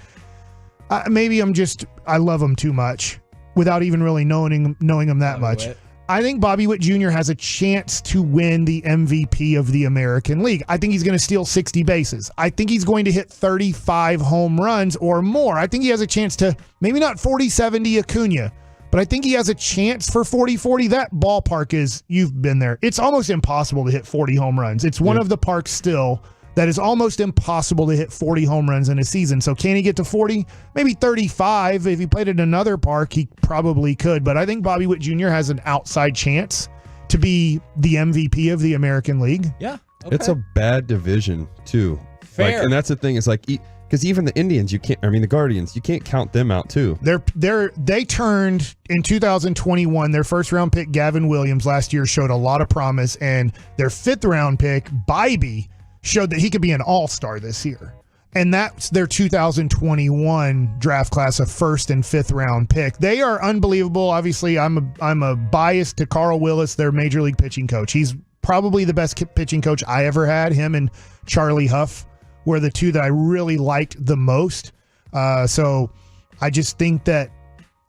maybe I love them too much without even really knowing them that much. I think Bobby Witt Jr. has a chance to win the MVP of the American League. I think he's going to steal 60 bases. I think he's going to hit 35 home runs or more. I think he has a chance to maybe not 40-70 Acuna, but I think he has a chance for 40-40. That ballpark you've been there. It's almost impossible to hit 40 home runs. It's one of the parks still that is almost impossible to hit 40 home runs in a season. So can he get to 40? Maybe 35. If he played at another park, he probably could. But I think Bobby Witt Jr. has an outside chance to be the MVP of the American League. Yeah. Okay. It's a bad division, too. Fair. And that's the thing. It's like... Because even the Indians, the Guardians, you can't count them out too. They turned in 2021, their first round pick, Gavin Williams, last year showed a lot of promise, and their 5th round pick, Bybee, showed that he could be an all-star this year. And that's their 2021 draft class, a 1st and 5th round pick. They are unbelievable. Obviously, I'm a bias to Carl Willis, their major league pitching coach. He's probably the best pitching coach I ever had. Him and Charlie Huff were the two that I really liked the most. So I just think that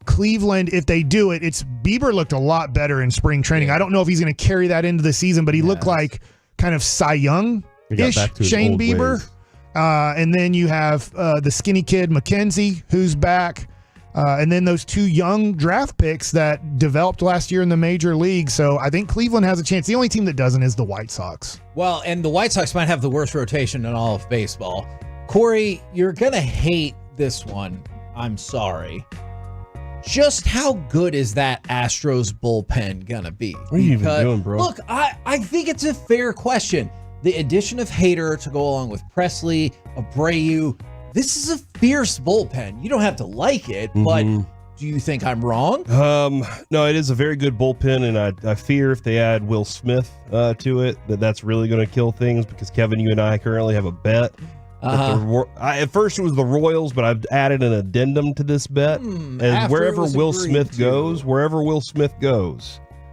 Cleveland, if they do it, Bieber looked a lot better in spring training. I don't know if he's going to carry that into the season, but he looked like kind of Cy Young-ish Shane Bieber. And then you have the skinny kid, McKenzie, who's back. And then those 2 young draft picks that developed last year in the major league. So I think Cleveland has a chance. The only team that doesn't is the White Sox. Well, and the White Sox might have the worst rotation in all of baseball. Corey, you're going to hate this one. I'm sorry. Just how good is that Astros bullpen going to be? What are you even doing, bro? Look, I think it's a fair question. The addition of Hader to go along with Presley, Abreu, this is a fierce bullpen. You don't have to like it, but do you think I'm wrong? No, it is a very good bullpen, and I fear if they add Will Smith to it, that's really going to kill things, because Kevin, you and I currently have a bet. At first it was the Royals, but I've added an addendum to this bet. And wherever Will Smith goes,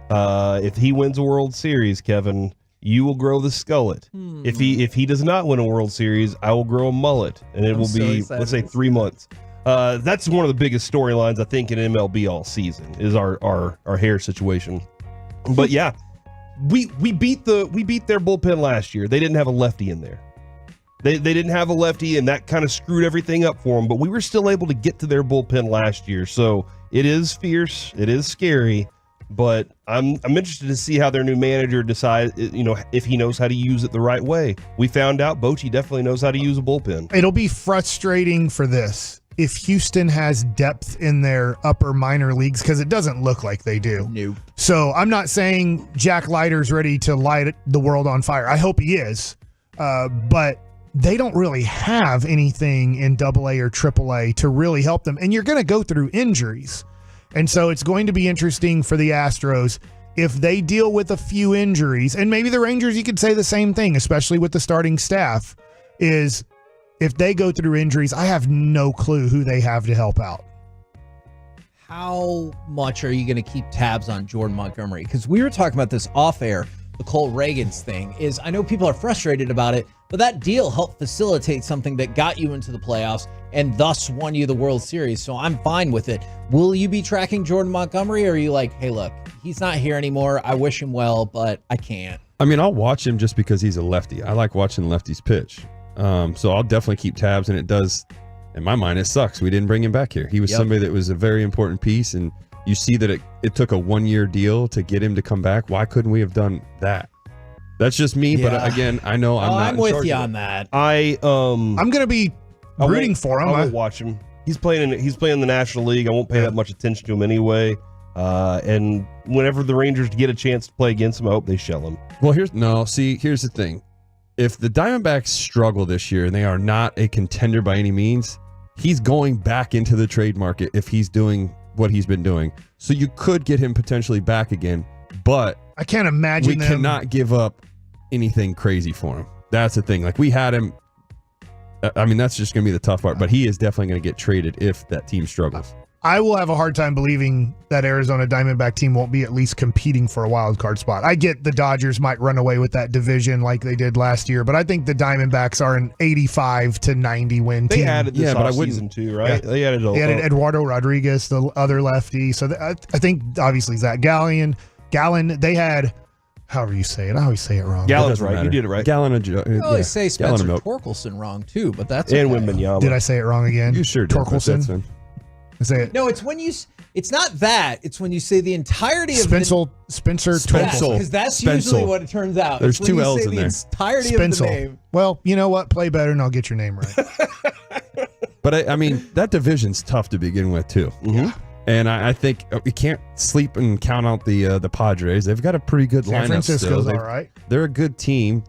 if he wins a World Series, Kevin, you will grow the skullet. If he does not win a World Series, I will grow a mullet, and it will be, let's say, 3 months. That's one of the biggest storylines I think in MLB all season is our hair situation. But yeah, we beat their bullpen last year. They didn't have a lefty in there. They didn't have a lefty, and that kind of screwed everything up for them. But we were still able to get to their bullpen last year. So it is fierce. It is scary. But I'm interested to see how their new manager decides, if he knows how to use it the right way. We found out Bochy definitely knows how to use a bullpen. It'll be frustrating for this if Houston has depth in their upper minor leagues, because it doesn't look like they do. Nope. So I'm not saying Jack Leiter's ready to light the world on fire. I hope he is. But they don't really have anything in AA or AAA to really help them. And you're going to go through injuries. And so it's going to be interesting for the Astros if they deal with a few injuries, and maybe the Rangers, you could say the same thing, especially with the starting staff, is if they go through injuries, I have no clue who they have to help out. How much are you going to keep tabs on Jordan Montgomery? Because we were talking about this off air. The Cole Reagans thing is, I know people are frustrated about it, but that deal helped facilitate something that got you into the playoffs and thus won you the World Series. So I'm fine with it. Will you be tracking Jordan Montgomery, or are you like, hey, look, he's not here anymore. I wish him well, but I can't. I mean, I'll watch him just because he's a lefty. I like watching lefties pitch. So I'll definitely keep tabs, and it does, in my mind, it sucks we didn't bring him back here. He was somebody that was a very important piece, and you see that it took a 1-year deal to get him to come back. Why couldn't we have done that? That's just me, but again, I know I'm with you on that. I'm going to be rooting for him. I won't watch him. He's playing in the National League. I won't pay that much attention to him anyway. And whenever the Rangers get a chance to play against him, I hope they shell him. Well, here's the thing. If the Diamondbacks struggle this year and they are not a contender by any means, he's going back into the trade market if he's doing what he's been doing. So you could get him potentially back again, but I can't imagine we cannot give up anything crazy for him. That's the thing. Like, we had him. I mean, that's just going to be the tough part, but he is definitely going to get traded if that team struggles. I will have a hard time believing that Arizona Diamondback team won't be at least competing for a wild card spot. I get the Dodgers might run away with that division like they did last year, but I think the Diamondbacks are an 85 to 90 win team. They added this offseason too, right? Yeah. They added Eduardo Rodriguez, the other lefty. So I think obviously Zach Gallen. They had, however you say it. I always say it wrong. Gallen's right. You did it right. Gallen. You always say Spencer Torkelson wrong too, but that's okay. And Wembanyama. Did I say it wrong again? You sure did. Torkelson. Say it. No, it's when you. It's not that. It's when you say the entirety of Spencer Torkelson, because that's usually what it turns out. There's two L's in there. The entirety of the name. Well, you know what? Play better, and I'll get your name right. But I mean, that division's tough to begin with too. Yeah. And I think we can't sleep and count out the Padres. They've got a pretty good lineup. San Francisco's still. all right. They're a good team.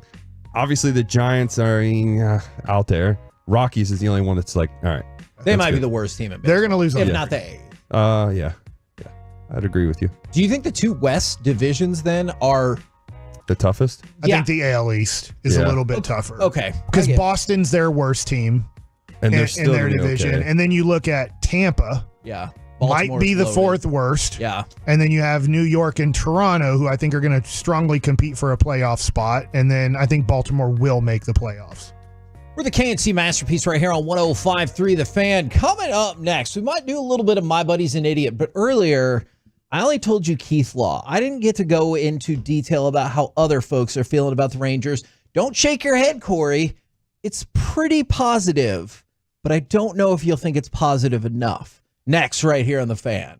Obviously, the Giants are out there. Rockies is the only one that's like, all right. They might be the worst team in baseball. They're going to lose if not the A's. Yeah. I'd agree with you. Do you think the two West divisions then are the toughest? I think the AL East is a little bit tougher. Okay. Because Boston's their worst team and they're in their division. Okay. And then you look at Tampa. Yeah. Might be the fourth worst. Yeah. And then you have New York and Toronto, who I think are going to strongly compete for a playoff spot. And then I think Baltimore will make the playoffs. We're the KNC Masterpiece right here on 105.3 The Fan. Coming up next, we might do a little bit of My Buddy's an Idiot, but earlier, I only told you Keith Law. I didn't get to go into detail about how other folks are feeling about the Rangers. Don't shake your head, Corey. It's pretty positive, but I don't know if you'll think it's positive enough. Next, right here on The Fan.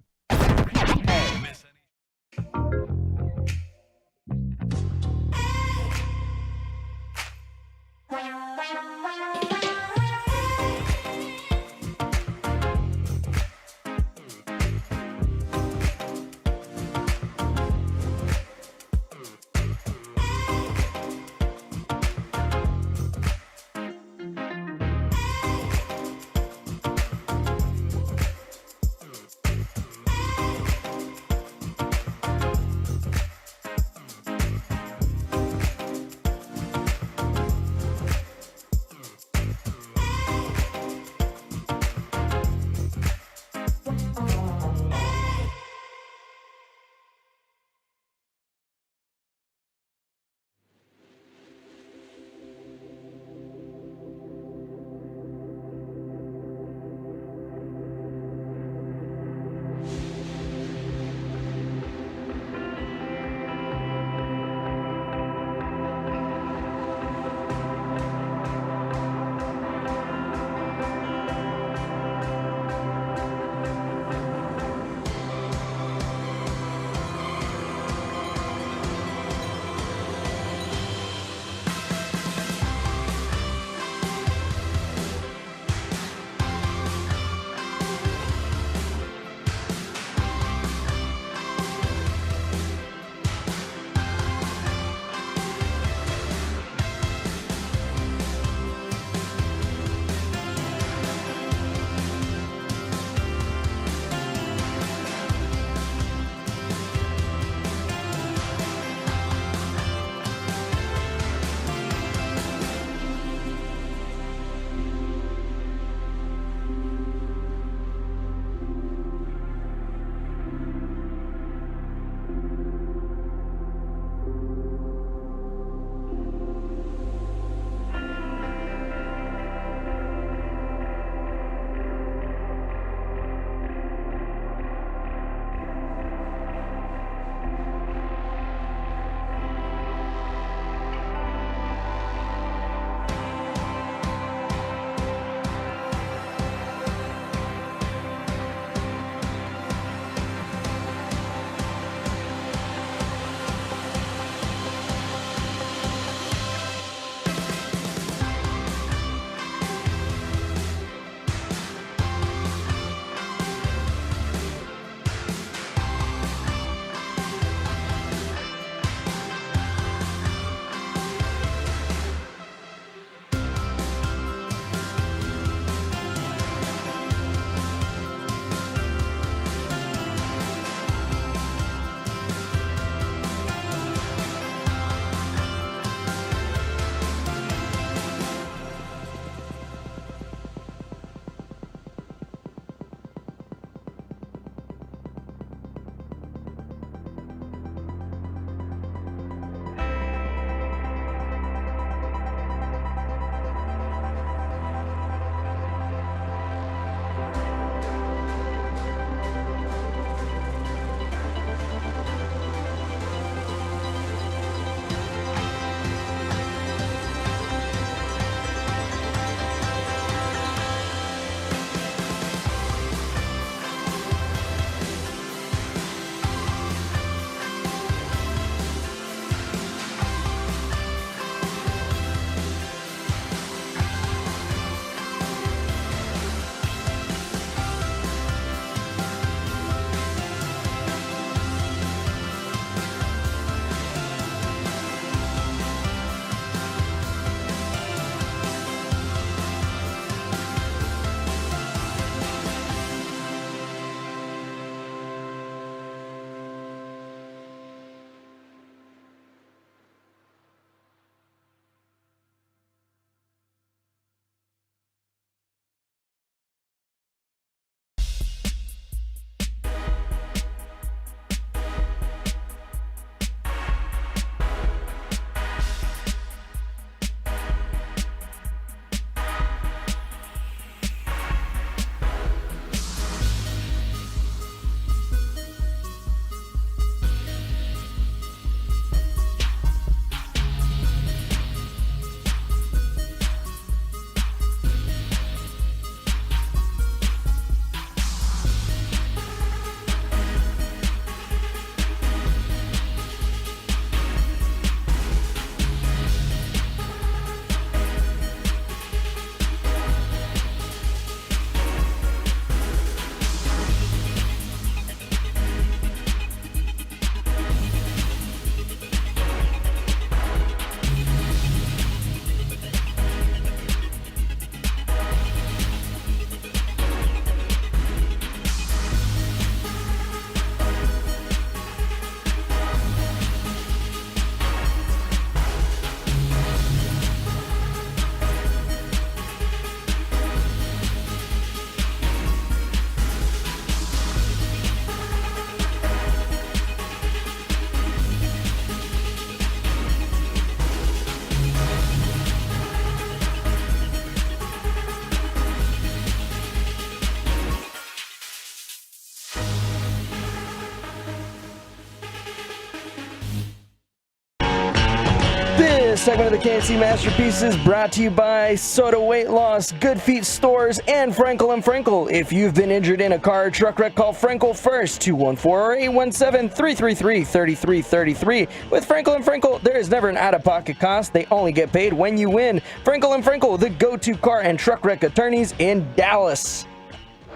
segment of the KNC Masterpieces brought to you by Soda Weight Loss, Good Feet Stores, and Frankel & Frankel. If you've been injured in a car or truck wreck, call Frankel first, 214-817-333-3333. With Frankel & Frankel, there is never an out-of-pocket cost. They only get paid when you win. Frankel & Frankel, the go-to car and truck wreck attorneys in Dallas.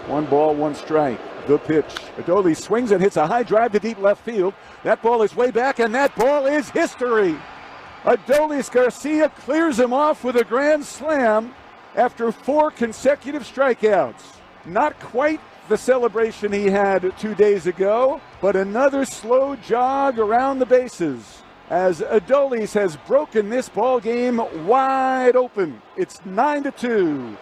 1 ball, 1 strike. The pitch. Adolis swings and hits a high drive to deep left field. That ball is way back, and that ball is history. Adolis Garcia clears him off with a grand slam after 4 consecutive strikeouts. Not quite the celebration he had 2 days ago, but another slow jog around the bases as Adolis has broken this ball game wide open. It's 9-2.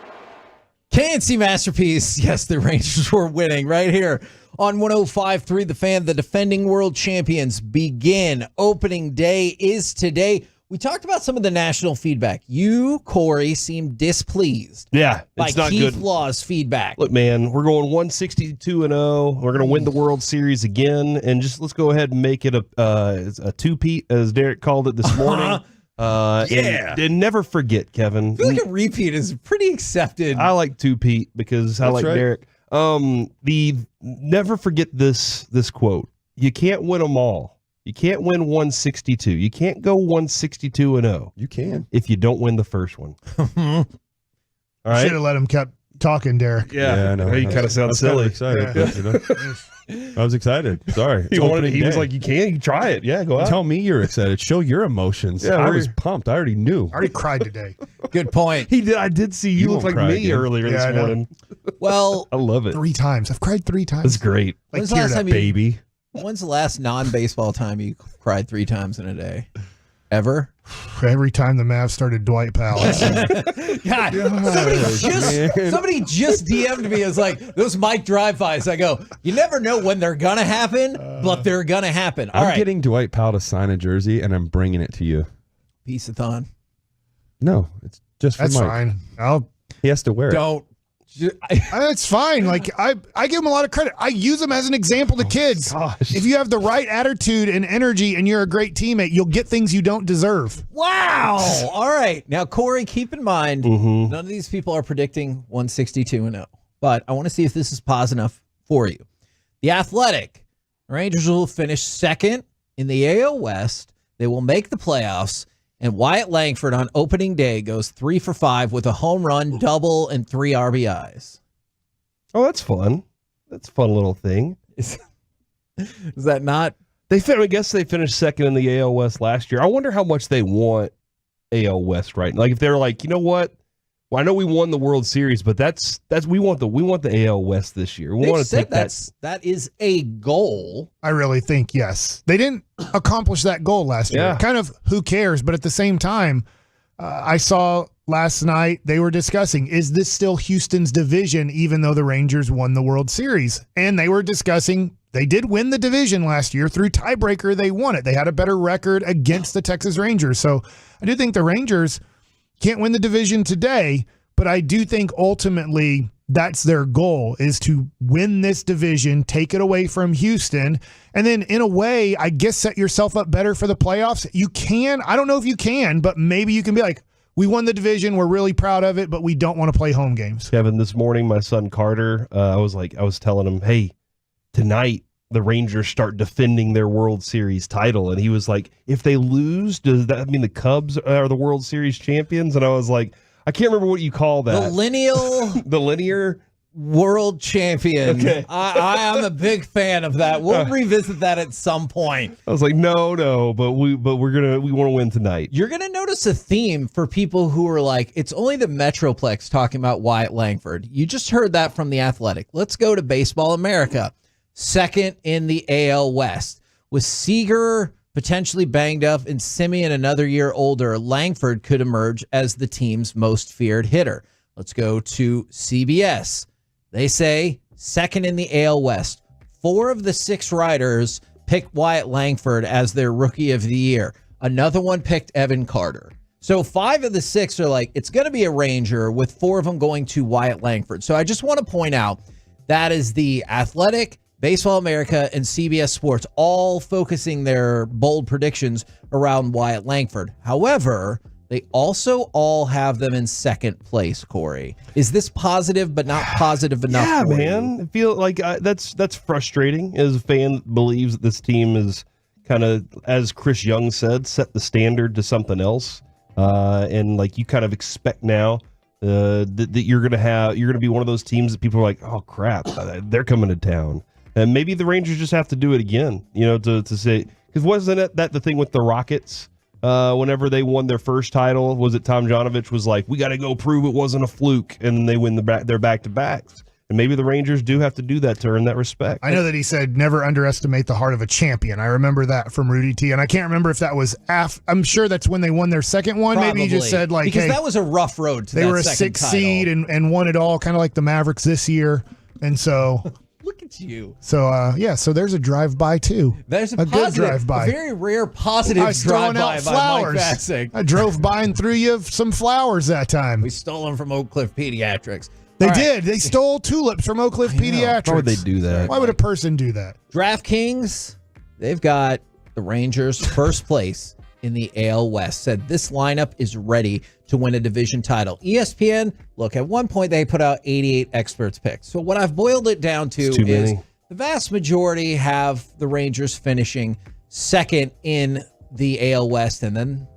KNC Masterpiece. Yes, the Rangers were winning right here on 105.3 The Fan. The defending world champions begin. Opening day is today. We talked about some of the national feedback. You, Corey, seemed displeased. Yeah, by it's not Keith good. Law's feedback. Look, man, we're going 162-0. We're going to win the World Series again, and just let's go ahead and make it a two-peat, as Derek called it this morning. And never forget, Kevin. I feel like a repeat is pretty accepted. I like two-peat because I like right. Derek. Never forget this quote. You can't win them all. You can't win 162. You can't go 162-0. You can if you don't win the first one. All right. Should have let him kept talking, Derek. Yeah, I know. You kind of sound silly. Excited, you know? I was excited. Sorry. He was like, "You can, you try it. Yeah, go out." Tell me you're excited. Show your emotions. Yeah, I was pumped. I already knew. I already cried today. Good point. He did. I did see you look won't like cry me again. earlier Yeah, I this know. morning. Well, I love it. 3 times. I've cried 3 times. That's great. Like When's the last teared time up. Baby. when's the last non-baseball time you cried 3 times in a day? Ever? Every time the Mavs started Dwight Powell. God, somebody just DM'd me as like, those Mike drive-bys. I go, you never know when they're going to happen, but they're going to happen. All I'm right. getting Dwight Powell to sign a jersey, and I'm bringing it to you. Peace-a-thon. No, it's just for That's Mike. fine. He has to wear it. Don't. It's fine. Like I give him a lot of credit. I use him as an example to kids. If you have the right attitude and energy and you're a great teammate, you'll get things you don't deserve. Wow. All right. Now, Corey, keep in mind, none of these people are predicting 162-0. But I want to see if this is positive enough for you. The Athletic Rangers will finish second in the AL West. They will make the playoffs. And Wyatt Langford on opening day goes 3 for 5 with a home run, double, and 3 RBIs. Oh, that's fun. That's a fun little thing. Is that not? I guess they finished second in the AL West last year. I wonder how much they want AL West right now. Like if they're like, you know what? Well, I know we won the World Series, but that's we want the AL West this year. We want to take that. That is a goal. I really think yes. They didn't accomplish that goal last year. Yeah. Kind of who cares? But at the same time, I saw last night they were discussing, is this still Houston's division even though the Rangers won the World Series? And they were discussing they did win the division last year through tiebreaker. They won it. They had a better record against the Texas Rangers. So I do think the Rangers can't win the division today, but I do think ultimately that's their goal, is to win this division, take it away from Houston, and then in a way, I guess, set yourself up better for the playoffs. You can, I don't know if you can, but maybe you can be like, we won the division, we're really proud of it, but we don't want to play home games. Kevin, this morning, my son Carter, I was telling him, hey, tonight the Rangers start defending their World Series title. And he was like, if they lose, does that mean the Cubs are the World Series champions? And I was like, I can't remember what you call that. The linear world champion. Okay. I am a big fan of that. We'll revisit that at some point. I was like, no, but we want to win tonight. You're gonna notice a theme for people who are like, it's only the Metroplex talking about Wyatt Langford. You just heard that from the Athletic. Let's go to Baseball America. Second in the AL West. With Seager potentially banged up and Simeon another year older, Langford could emerge as the team's most feared hitter. Let's go to CBS. They say second in the AL West. 4 of the 6 writers picked Wyatt Langford as their rookie of the year. Another one picked Evan Carter. So 5 of the 6 are like, it's going to be a Ranger, with 4 of them going to Wyatt Langford. So I just want to point out that is the Athletic, Baseball America, and CBS Sports, all focusing their bold predictions around Wyatt Langford. However, they also all have them in second place, Corey. Is this positive but not positive enough? Yeah, for man. you? I feel like that's frustrating as a fan that believes that this team is kind of, as Chris Young said, set the standard to something else. And like you kind of expect now that you're gonna be one of those teams that people are like, oh crap, they're coming to town. And maybe the Rangers just have to do it again, to say, because wasn't that the thing with the Rockets? Whenever they won their first title, was it Tom Jonovich was like, we got to go prove it wasn't a fluke, and they win their back-to-backs. And maybe the Rangers do have to do that to earn that respect. I know that he said never underestimate the heart of a champion. I remember that from Rudy T. And I can't remember if that was I'm sure that's when they won their second one. Probably. Maybe he just said like, because hey, that was a rough road to they that were a second 6th title. seed and won it all, kind of like the Mavericks this year. And so Look at you. So so there's a drive-by too. There's a good positive, drive-by. a very rare positive I was throwing drive-by out by flowers. Mike Vaxick. I drove by and threw you some flowers that time. We stole them from Oak Cliff Pediatrics. They All right. did. They stole tulips from Oak Cliff Pediatrics. Why would they do that? Why would a person do that? DraftKings, they've got the Rangers first place in the AL West. Said this lineup is ready to win a division title. ESPN, look, at one point they put out 88 experts picks. So what I've boiled it down to It's too is many. the vast majority have the Rangers finishing second in the AL West, and then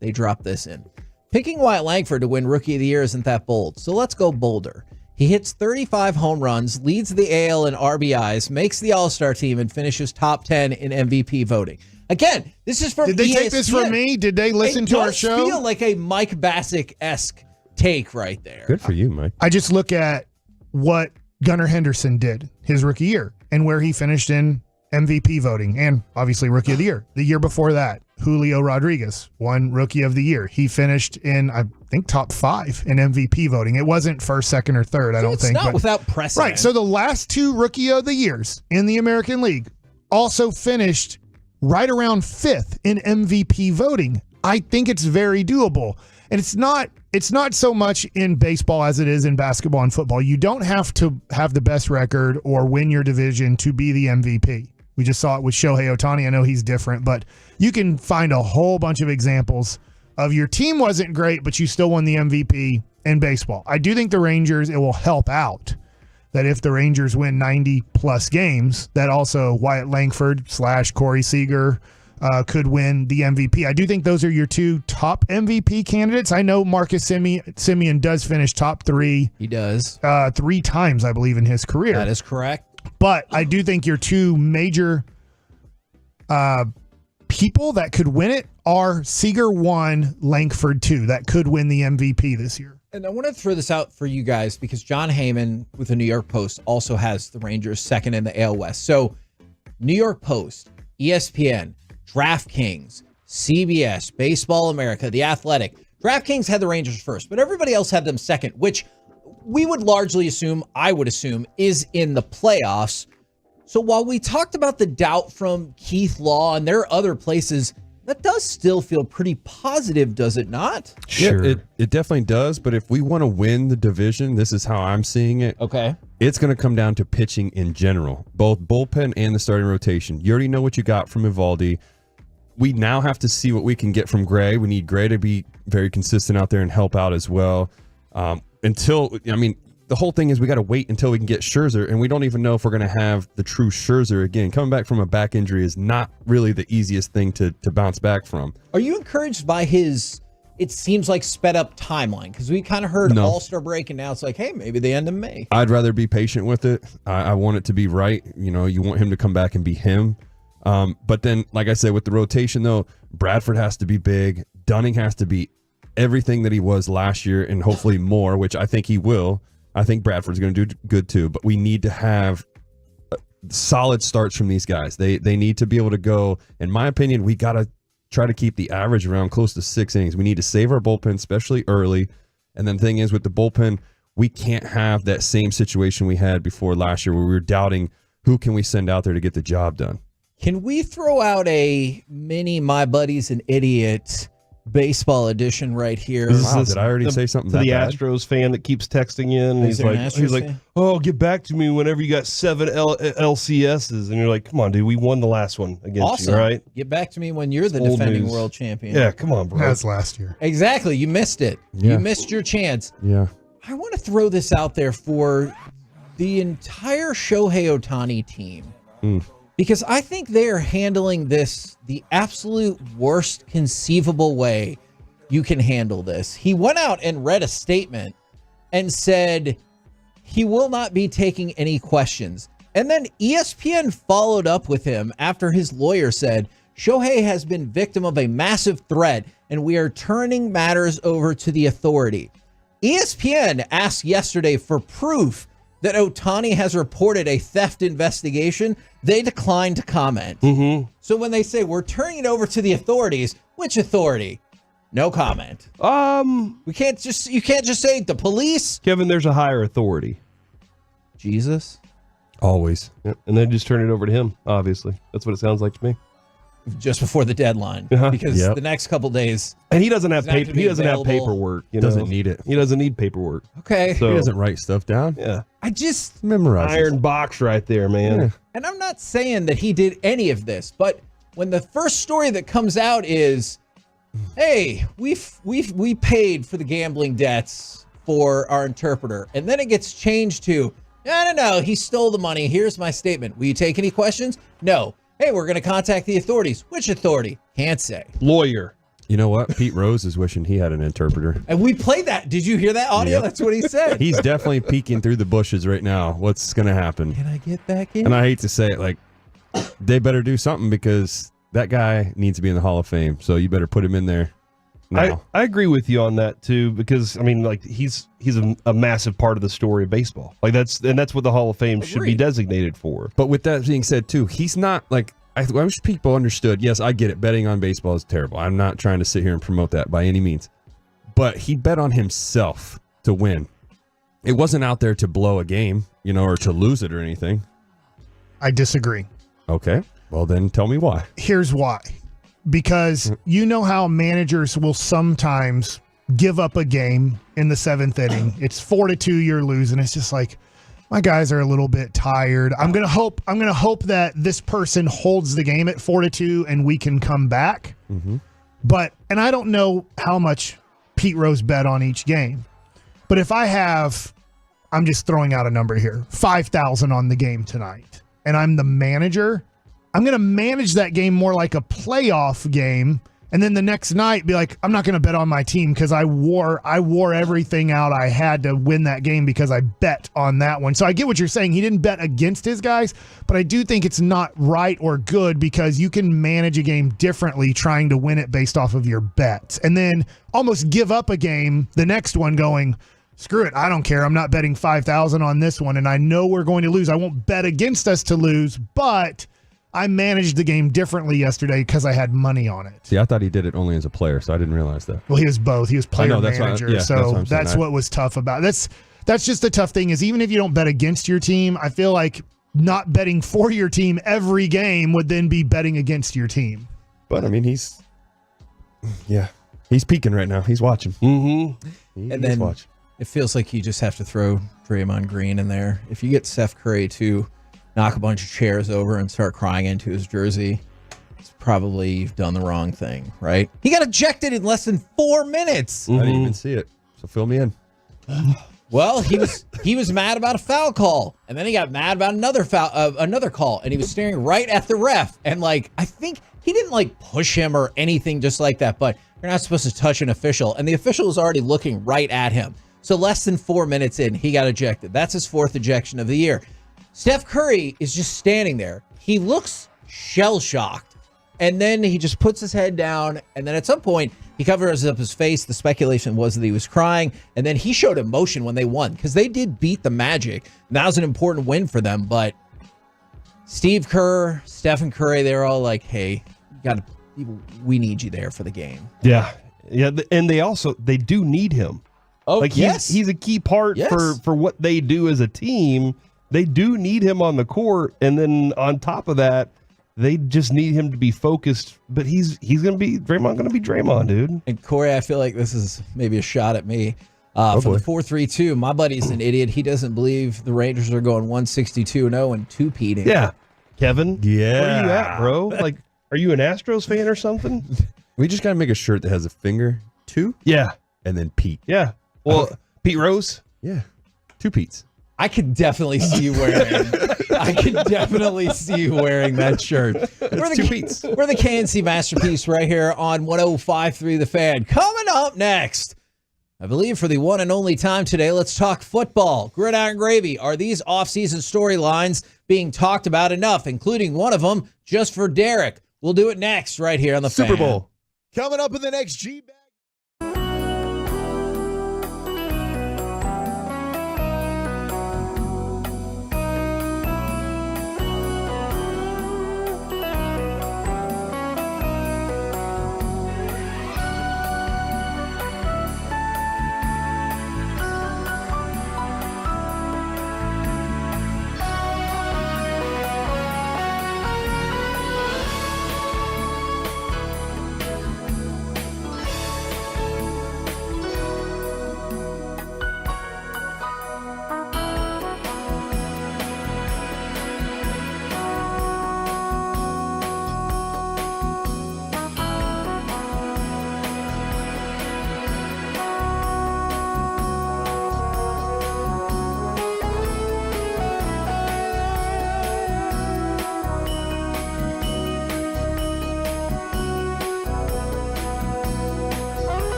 they drop this in. Picking Wyatt Langford to win Rookie of the Year isn't that bold, so let's go bolder. He hits 35 home runs, leads the AL in RBIs, makes the All-Star team, and finishes top 10 in MVP voting. Again, this is from Did they take this ESPN. from me? Did they listen to our show? It does feel like a Mike Bassick-esque take right there. Good for you, Mike. I just look at what Gunnar Henderson did his rookie year and where he finished in MVP voting and obviously Rookie of the Year. The year before that, Julio Rodriguez won Rookie of the Year. He finished in, I think, top 5 in MVP voting. It wasn't first, second, or third, I don't It's think. not but- without precedent. Right. So the last 2 Rookie of the Years in the American League also finished right around 5th in MVP voting. I think it's very doable. And it's not so much in baseball as it is in basketball and football. You don't have to have the best record or win your division to be the MVP. We just saw it with Shohei Ohtani. I know he's different, but you can find a whole bunch of examples of your team wasn't great, but you still won the MVP in baseball. I do think the Rangers, it will help out that if the Rangers win 90-plus games, that also Wyatt Langford / Corey Seager could win the MVP. I do think those are your 2 top MVP candidates. I know Marcus Semien does finish top 3. He does. 3 times, I believe, in his career. That is correct. But I do think your 2 major people that could win it are Seager 1, Langford 2. That could win the MVP this year. And I want to throw this out for you guys because John Heyman with the New York Post also has the Rangers second in the AL West. So New York Post, ESPN, DraftKings, CBS, Baseball America, The Athletic. DraftKings had the Rangers first, but everybody else had them second, which we would largely assume, I would assume, is in the playoffs. So while we talked about the doubt from Keith Law and there are other places, that does still feel pretty positive, does it not? Sure. Yeah, it definitely does. But if we want to win the division, this is how I'm seeing it. Okay. It's going to come down to pitching in general, both bullpen and the starting rotation. You already know what you got from Evaldi. We now have to see what we can get from Gray. We need Gray to be very consistent out there and help out as well. The whole thing is we got to wait until we can get Scherzer, and we don't even know if we're going to have the true Scherzer again. Coming back from a back injury is not really the easiest thing to bounce back from. Are you encouraged by his, it seems like, sped up timeline? Because we kind of heard No. All-Star break, and now it's like, hey, maybe the end of May. I'd rather be patient with it. I want it to be right. You want him to come back and be him. But then, like I said, with the rotation, though, Bradford has to be big. Dunning has to be everything that he was last year and hopefully more, which I think he will. I think Bradford's going to do good too, but we need to have solid starts from these guys. They need to be able to go. In my opinion, we got to try to keep the average around close to 6 innings. We need to save our bullpen, especially early. And then the thing is, with the bullpen, we can't have that same situation we had before last year where we were doubting who can we send out there to get the job done. Can we throw out a mini My Buddy's an Idiot baseball edition right here. Wow, did I already say something to that the bad? Astros fan that keeps texting in? Is there an Astros he's like, fan? oh, get back to me whenever you got 7 LCSs, and you're like, come on, dude, we won the last one against Awesome. you, right? Get back to me when you're the Old defending news. world champion. Yeah, come on, bro. That's last year. Exactly. You missed it. Yeah. You missed your chance. Yeah. I want to throw this out there for the entire Shohei Ohtani team. Because I think they're handling this the absolute worst conceivable way you can handle this. He went out and read a statement and said he will not be taking any questions. And then ESPN followed up with him after his lawyer said, Shohei has been victim of a massive threat and we are turning matters over to the authority. ESPN asked yesterday for proof that Ohtani has reported a theft investigation. They declined to comment. So when they say we're turning it over to the authorities, which authority? No comment. You can't just say the police. Kevin, there's a higher authority. Jesus. Always. Yep. And then just turn it over to him, obviously. That's what it sounds like to me. Just before the deadline. Because the next couple days. And he doesn't have he's not paper. gonna be He doesn't have available. paperwork. You Doesn't know? need it. He doesn't need paperwork. Okay. So, He doesn't write stuff down. Yeah. I just Memorize. Iron box right there, man. Yeah. And I'm not saying that he did any of this, but when the first story that comes out is, hey, we paid for the gambling debts for our interpreter, and then it gets changed to, no, he stole the money. Here's my statement. Will you take any questions? No. Hey, we're going to contact the authorities. Which authority? Can't say. Lawyer. You know what? Pete Rose is wishing he had an interpreter. And we played that. Did you hear that audio? Yep. That's what he said. He's definitely peeking through the bushes right now. What's going to happen? Can I get back in? And I hate to say it, like, they better do something because that guy needs to be in the Hall of Fame. So you better put him in there now. I agree with you on that too, because I mean, like he's a massive part of the story of baseball. Like that's what the Hall of Fame should be designated for. But with that being said, too, he's not like I wish people understood. Yes, I get it. Betting on baseball is terrible. I'm not trying to sit here and promote that by any means. But he bet on himself to win. It wasn't out there to blow a game, or to lose it or anything. I disagree. Okay. Well, then tell me why. Here's why. Because you know how managers will sometimes give up a game in the 7th inning. It's 4-2, you're losing. It's just like, my guys are a little bit tired. I'm gonna hope that this person holds the game at 4-2 and we can come back. But I don't know how much Pete Rose bet on each game. But if I'm just throwing out a number here, 5,000 on the game tonight, and I'm the manager, I'm going to manage that game more like a playoff game. And then the next night be like, I'm not going to bet on my team because I wore everything out I had to win that game because I bet on that one. So I get what you're saying. He didn't bet against his guys, but I do think it's not right or good because you can manage a game differently trying to win it based off of your bets. And then almost give up a game, the next one going, screw it, I don't care. I'm not betting 5,000 on this one, and I know we're going to lose. I won't bet against us to lose, but I managed the game differently yesterday because I had money on it. See, I thought he did it only as a player, so I didn't realize that. Well, he was both. He was player manager, so that's what was tough about it. That's just the tough thing is even if you don't bet against your team, I feel like not betting for your team every game would then be betting against your team. But, I mean, he's peeking right now. He's watching. And then watching. It feels like you just have to throw Draymond Green in there. If you get Steph Curry to knock a bunch of chairs over and start crying into his jersey, it's probably you've done the wrong thing, right? He got ejected in less than 4 minutes. I didn't even see it, so fill me in. Well, he was mad about a foul call, and then he got mad about another call, and he was staring right at the ref, and I think he didn't push him or anything just like that, but you're not supposed to touch an official, and the official was already looking right at him. So less than 4 minutes in, he got ejected. That's his 4th ejection of the year. Steph Curry is just standing there. He looks shell-shocked. And then he just puts his head down. And then at some point, he covers up his face. The speculation was that he was crying. And then he showed emotion when they won. Because they did beat the Magic. And that was an important win for them. But Steve Kerr, Stephen Curry, they're all like, hey, we need you there for the game. Yeah. And they do need him. Oh, yes. He's a key part for what they do as a team. They do need him on the court. And then on top of that, They just need him to be focused, but he's going to be Draymond, dude. And Corey, I feel like this is maybe a shot at me. For the 4-3-2, my buddy's an idiot. He doesn't believe the Rangers are going 162-0 and two-peating. Yeah. Kevin? Yeah. Where are you at, bro? Like, are you an Astros fan or something? We just got to make a shirt that has a finger, 2. Yeah. And then Pete. Yeah. Well, Pete Rose? Yeah. 2 Pete's. I could definitely see you wearing. I could definitely see you wearing that shirt. We're the KNC Masterpiece right here on 105.3 The Fan. Coming up next, I believe for the one and only time today, let's talk football. Gridiron Gravy. Are these offseason storylines being talked about enough, including one of them just for Derek? We'll do it next right here on the Super Fan. Bowl. Coming up in the next G-Bag.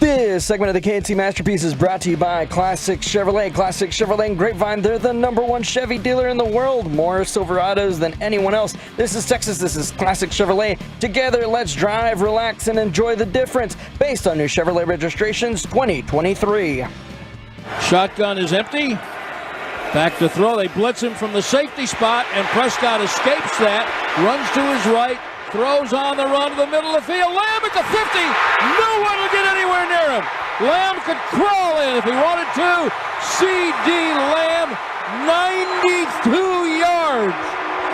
This segment of the KNC Masterpiece is brought to you by Classic Chevrolet. Classic Chevrolet and Grapevine, they're the #1 Chevy dealer in the world. More Silverados than anyone else. This is Texas. This is Classic Chevrolet. Together, let's drive, relax, and enjoy the difference. Based on new Chevrolet registrations 2023. Shotgun is empty. Back to throw. They blitz him from the safety spot, and Prescott escapes that. Runs to his right. Throws on the run to the middle of the field. Lamb at the 50. No one will get anywhere near him. Lamb could crawl in if he wanted to. C.D. Lamb, 92 yards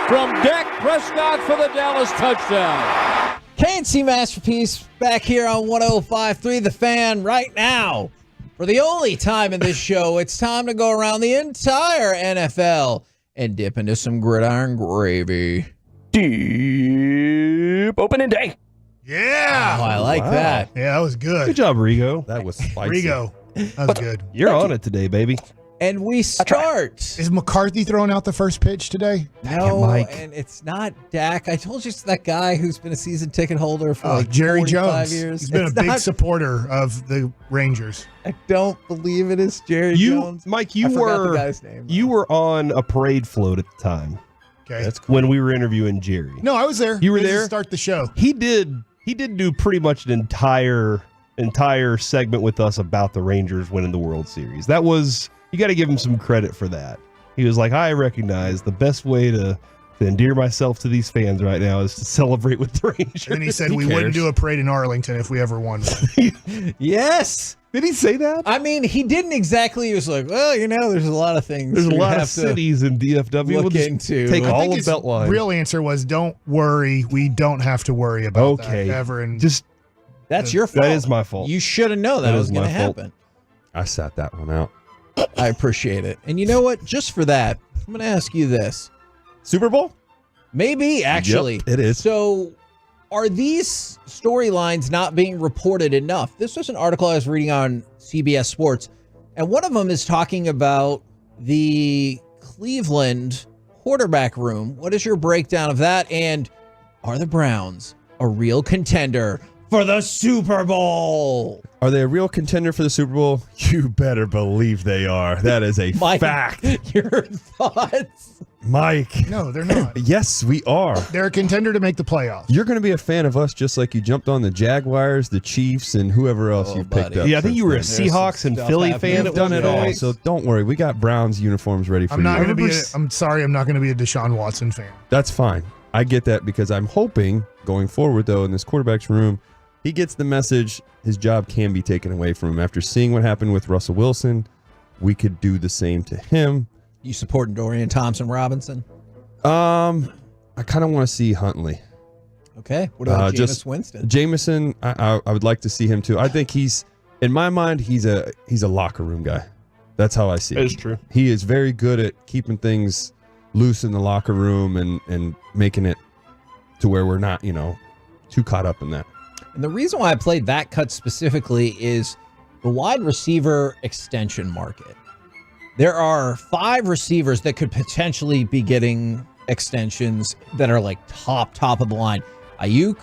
from Dak Prescott for the Dallas touchdown. KNC Masterpiece back here on 105.3 The Fan right now. For the only time in this show, it's time to go around the entire NFL and dip into some gridiron gravy. Deep opening day. Yeah. Oh, I like that. Yeah, that was good. Good job, Rigo. That was spicy. Rigo. That was good. You're on it today, baby. And we start. Is McCarthy throwing out the first pitch today? No, Mike. and it's not Dak. I told you it's that guy who's been a season ticket holder for like Jerry 45 Jones. years. He's been It's a big not- supporter of the Rangers. I don't believe it is Jerry Jones. Mike, I forgot the guy's name. you were on a parade float at the time. Okay. That's cool. When we were interviewing Jerry. No, I was there. You were This is there? to start the show. He did do pretty much an entire segment with us about the Rangers winning the World Series. That was, you got to give him some credit for that. He was like, I recognize the best way to endear myself to these fans right now is to celebrate with the Rangers. And he said we wouldn't do a parade in Arlington if we ever won one. Yes. Did he say that? I mean, he didn't exactly. He was like, well, there's a lot of things. There's a we lot of have to cities in DFW. look We'll just into. take I all think of his Beltline. real answer was, don't worry. We don't have to worry about that ever. And Just That's your fault. that is my fault. You should have known that That was is going to my fault. happen. I sat that one out. I appreciate it. And you know what? Just for that, I'm going to ask you this. Super Bowl? Maybe, actually. Yep, it is. So, are these storylines not being reported enough? This was an article I was reading on CBS Sports, and one of them is talking about the Cleveland quarterback room. What is your breakdown of that? And are the Browns a real contender for the Super Bowl? Are they a real contender for the Super Bowl? You better believe they are. That is a Mike, fact. Your thoughts? Mike. no, they're not. Yes, we are. They're a contender to make the playoffs. You're going to be a fan of us just like you jumped on the Jaguars, the Chiefs, and whoever else you've picked buddy. up. Yeah, I think since you were a then. Seahawks and stuff Philly happening. fan. You've done it all, so don't worry. We got Browns uniforms ready for I'm not you. going to be. I'm sorry. I'm not going to be a Deshaun Watson fan. That's fine. I get that because I'm hoping going forward, though, in this quarterback's room, he gets the message his job can be taken away from him. After seeing what happened with Russell Wilson, we could do the same to him. You supporting Dorian Thompson-Robinson? I kind of want to see Huntley. Okay. What about Jameis just Winston? Jameson, I would like to see him too. I think in my mind, he's a locker room guy. That's how I see it. That is true. He is very good at keeping things loose in the locker room and making it to where we're not, too caught up in that. And the reason why I played that cut specifically is the wide receiver extension market. There are 5 receivers that could potentially be getting extensions that are like top of the line. Ayuk,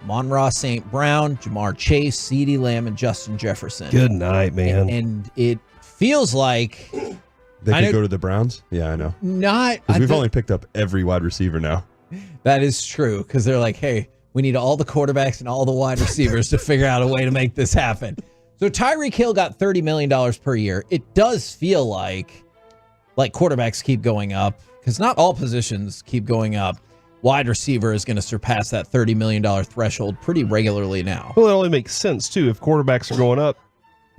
Amon-Ra St. Brown, Jamar Chase, CeeDee Lamb, and Justin Jefferson. Good night, man. And it feels like They could go to the Browns? Yeah, I know. not. Because we've only picked up every wide receiver now. That is true, because they're like, hey, we need all the quarterbacks and all the wide receivers to figure out a way to make this happen. So Tyreek Hill got $30 million per year. It does feel like quarterbacks keep going up, because not all positions keep going up. Wide receiver is going to surpass that $30 million threshold pretty regularly now. Well, it only makes sense, too. If quarterbacks are going up,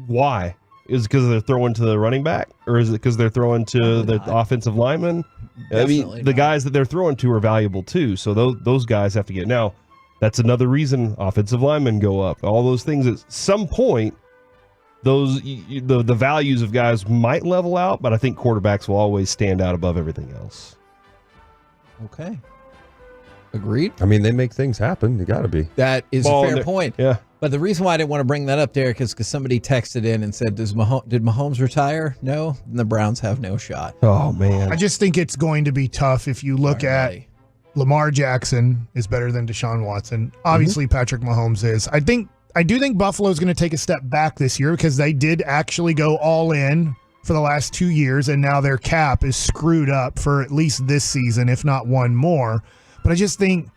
why? Is it because they're throwing to the running back? Or is it because they're throwing to the offensive lineman? Definitely the guys that they're throwing to are valuable, too. So those guys have to get. Now, that's another reason offensive linemen go up. All those things at some point, the values of guys might level out, but I think quarterbacks will always stand out above everything else. Okay. Agreed. I mean, they make things happen. They got to be. That is a fair point. Yeah. But the reason why I didn't want to bring that up, Derek, is because somebody texted in and said, did Mahomes retire? No. Then the Browns have no shot. Oh, man. I just think it's going to be tough if you look at Lamar Jackson is better than Deshaun Watson. Obviously, Patrick Mahomes is. I think I do think Buffalo's going to take a step back this year because they did actually go all in for the last 2 years, and now their cap is screwed up for at least this season, if not one more. But I just think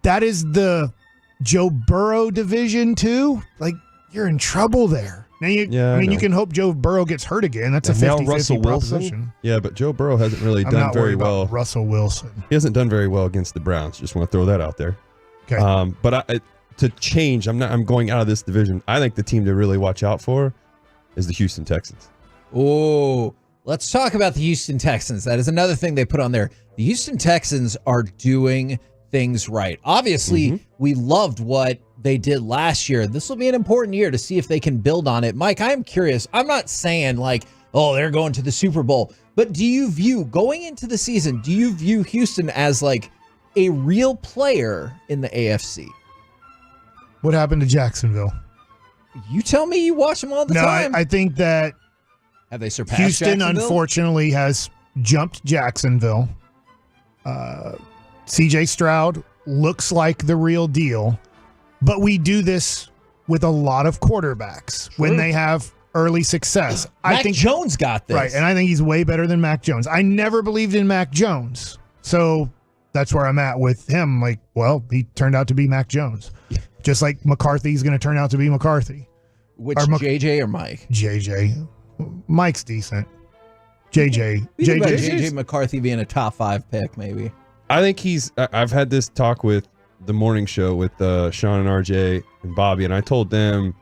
that is the Joe Burrow division too. Like, you're in trouble there. Now you can hope Joe Burrow gets hurt again. That's a 50-50 proposition. Yeah, but Joe Burrow hasn't really done very well. Russell Wilson. He hasn't done very well against the Browns. Just want to throw that out there. Okay. But to change, I'm going out of this division. I think the team to really watch out for is the Houston Texans. Oh, let's talk about the Houston Texans. That is another thing they put on there. The Houston Texans are doing things right. Obviously, we loved what they did last year. This will be an important year to see if they can build on it. Mike, I'm curious. I'm not saying like, oh, they're going to the Super Bowl, but do you view going into the season, do you view Houston as like a real player in the AFC? What happened to Jacksonville? You tell me. You watch them all the time. I think that have they surpassed Houston, Jacksonville? unfortunately, has jumped Jacksonville. CJ Stroud looks like the real deal, but we do this with a lot of quarterbacks when they have early success. Mac Jones got this. Right, and I think he's way better than Mac Jones. I never believed in Mac Jones, so that's where I'm at with him. Like, well, he turned out to be Mac Jones. Just like McCarthy's going to turn out to be McCarthy. Which, JJ or Mike? JJ. Mike's decent. JJ McCarthy being a top 5 pick, maybe. I think I've had this talk with the morning show with Sean and RJ and Bobby, and I told them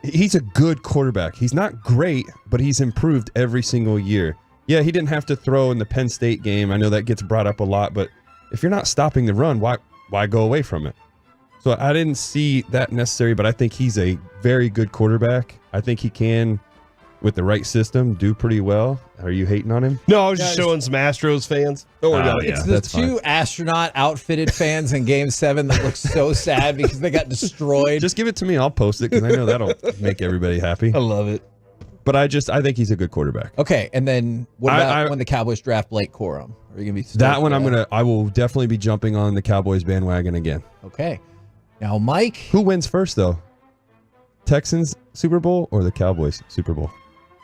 he's a good quarterback. He's not great, but he's improved every single year. Yeah, he didn't have to throw in the Penn State game. I know that gets brought up a lot, but if you're not stopping the run, why go away from it? So I didn't see that necessary, but I think he's a very good quarterback. I think he can, with the right system, do pretty well. Are you hating on him? No, I was just showing some Astros fans. It's the two astronaut outfitted fans in Game 7 that look so sad because they got destroyed. Just give it to me. I'll post it because I know that'll make everybody happy. I love it. But I think he's a good quarterback. Okay, and then what about when the Cowboys draft Blake Corum? Are you gonna be that one? I will definitely be jumping on the Cowboys bandwagon again. Okay. Now, Mike, who wins first though? Texans Super Bowl or the Cowboys Super Bowl?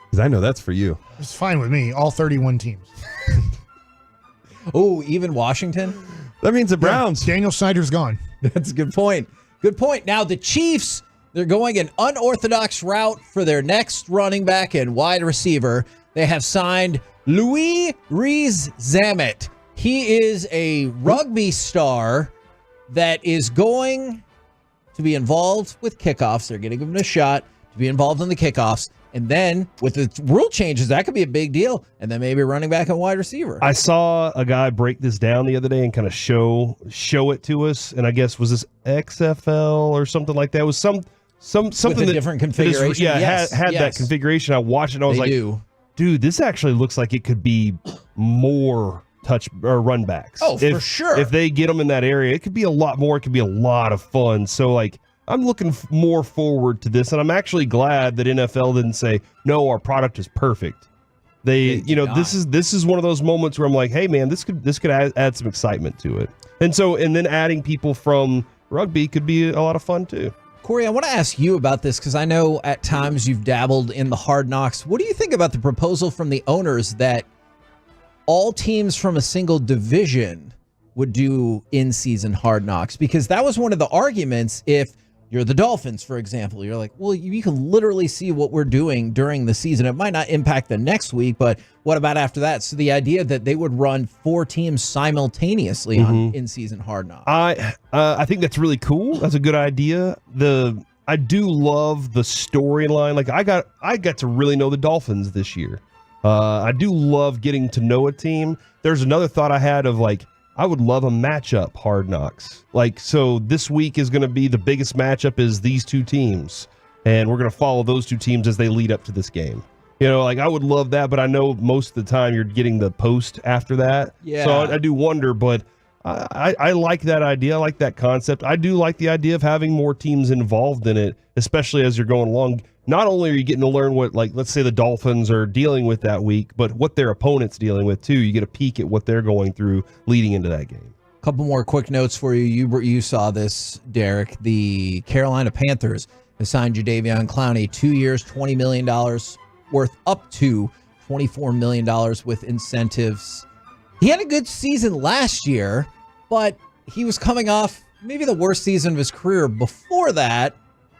Because I know that's for you. It's fine with me. All 31 teams. Oh, even Washington? That means the Browns. Daniel Snyder's gone. That's a good point. Good point. Now, the Chiefs, they're going an unorthodox route for their next running back and wide receiver. They have signed Louis Rees-Zammit. He is a rugby star that is going to be involved with kickoffs. They're going to give him a shot to be involved in the kickoffs. And then with the rule changes, that could be a big deal. And then maybe running back and wide receiver. I saw a guy break this down the other day and kind of show it to us. And I guess was this XFL or something like that? It was something with a different configuration. Had that configuration. I watched it and I was dude, this actually looks like it could be more touch or run backs. Oh, for sure. If they get them in that area, it could be a lot more. It could be a lot of fun. So like, I'm looking more forward to this, and I'm actually glad that NFL didn't say no. Our product is perfect. This is one of those moments where I'm like, hey man, this could add some excitement to it, and then adding people from rugby could be a lot of fun too. Corey, I want to ask you about this because I know at times you've dabbled in the hard knocks. What do you think about the proposal from the owners that all teams from a single division would do in-season hard knocks? Because that was one of the arguments. If you're the Dolphins, for example, you're like, well, you can literally see what we're doing during the season. It might not impact the next week, but what about after that? So the idea that they would run 4 teams simultaneously on in-season hard knocks. I think that's really cool. That's a good idea. I do love the storyline. Like I got to really know the Dolphins this year. I do love getting to know a team. There's another thought I had of like, I would love a matchup hard knocks. Like, so this week is going to be the biggest matchup is these two teams. And we're going to follow those two teams as they lead up to this game. You know, like I would love that, but I know most of the time you're getting the post after that. Yeah. So I do wonder, but I like that idea. I like that concept. I do like the idea of having more teams involved in it, especially as you're going along. Not only are you getting to learn what, like, let's say the Dolphins are dealing with that week, but what their opponent's dealing with too. You get a peek at what they're going through leading into that game. Couple more quick notes for you. You saw this, Derek. The Carolina Panthers have signed Jadeveon Clowney 2 years, $20 million, worth up to $24 million with incentives. He had a good season last year, but he was coming off maybe the worst season of his career before that.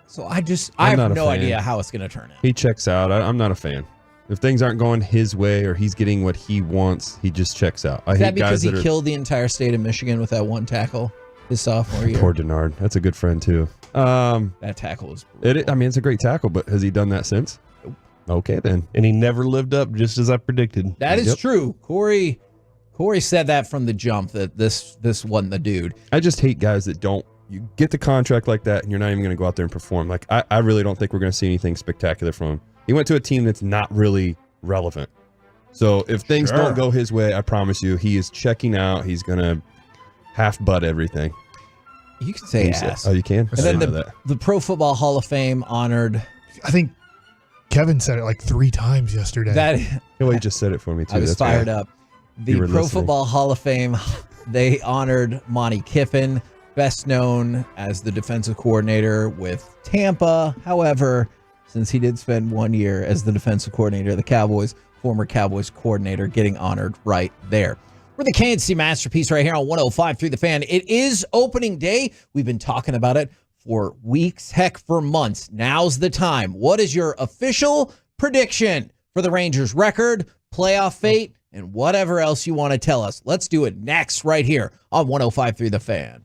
So I have no idea how it's going to turn out. He checks out. I'm not a fan. If things aren't going his way or he's getting what he wants, he just checks out. Is that because he killed the entire state of Michigan with that one tackle his sophomore year? Poor Denard. That's a good friend, too. That tackle was brutal. It's a great tackle, but has he done that since? Okay, then. And he never lived up, just as I predicted. That is true. Corey said that from the jump, that this wasn't the dude. I just hate guys that you get the contract like that and you're not even going to go out there and perform. Like, I really don't think we're going to see anything spectacular from him. He went to a team that's not really relevant. So if things don't go his way, I promise you, he is checking out. He's going to half butt everything. You can say ass. Oh, you can? And then the Pro Football Hall of Fame honored. I think Kevin said it like 3 times yesterday. He just said it for me, too. I was fired up. The Pro Football Hall of Fame, they honored Monty Kiffin, best known as the defensive coordinator with Tampa. However, since he did spend 1 year as the defensive coordinator of the Cowboys, former Cowboys coordinator, getting honored right there. We're the KNC Masterpiece right here on 105.3 The Fan. It is opening day. We've been talking about it for weeks, heck, for months. Now's the time. What is your official prediction for the Rangers' record, playoff fate, and whatever else you want to tell us? Let's do it next right here on 105.3 The Fan.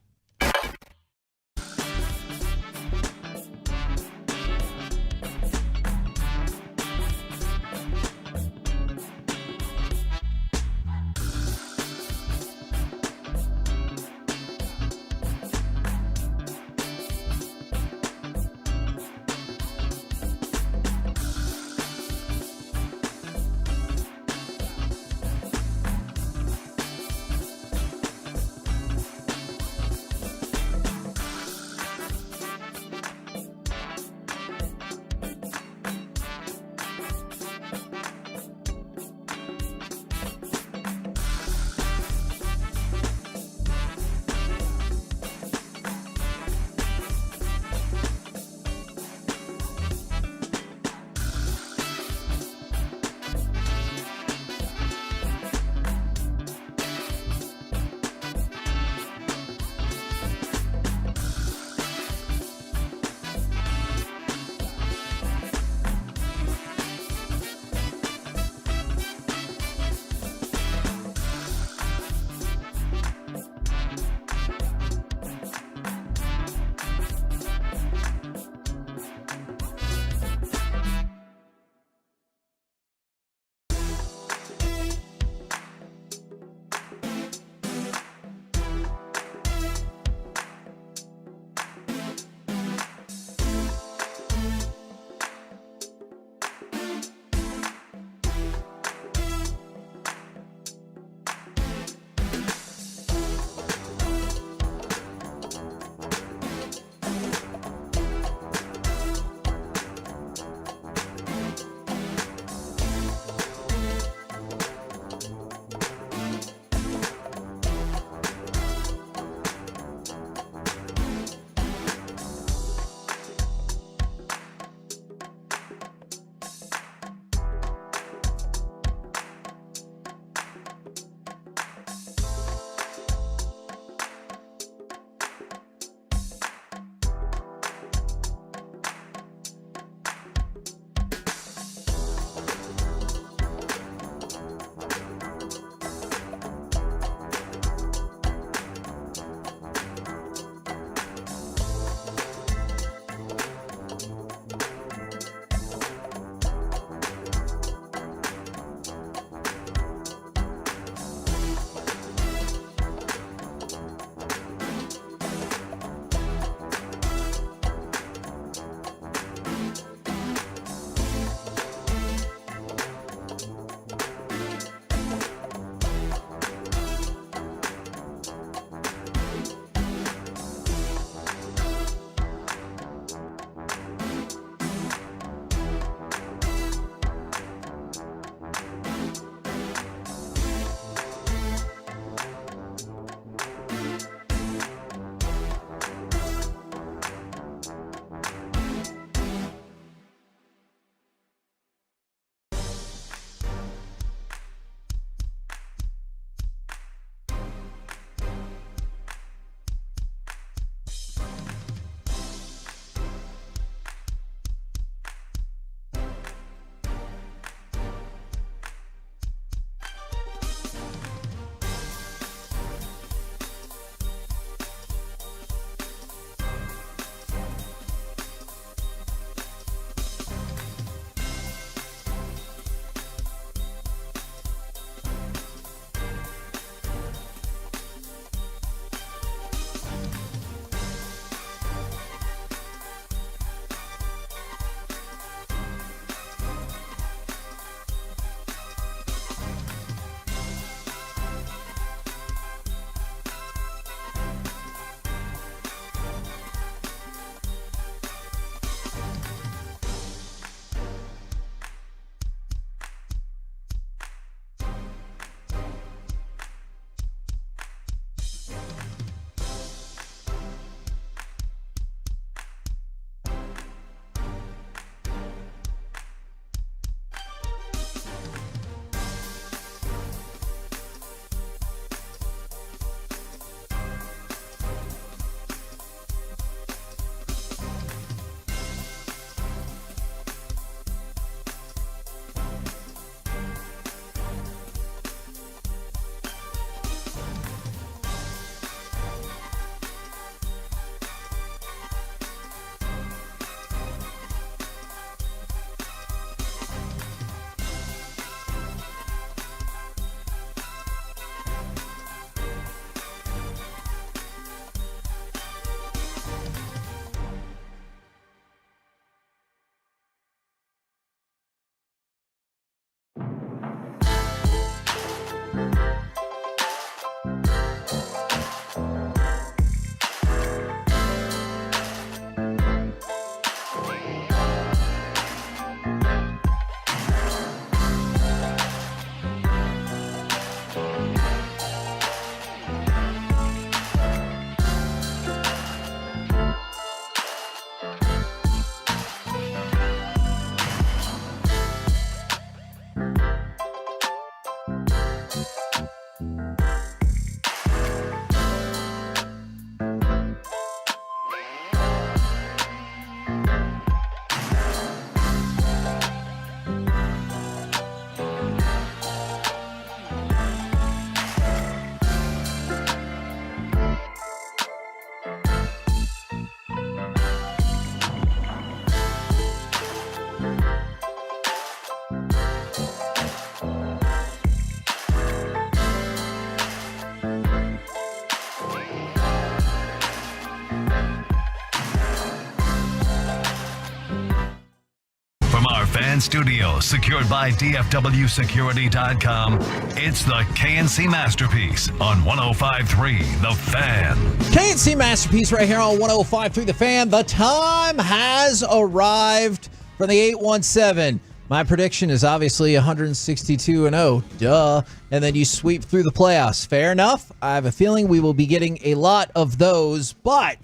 Fan Studios, secured by DFWSecurity.com. It's the KNC Masterpiece on 105.3 The Fan. KNC Masterpiece right here on 105.3 The Fan. The time has arrived for the 817. My prediction is obviously 162-0. Duh. And then you sweep through the playoffs. Fair enough. I have a feeling we will be getting a lot of those, but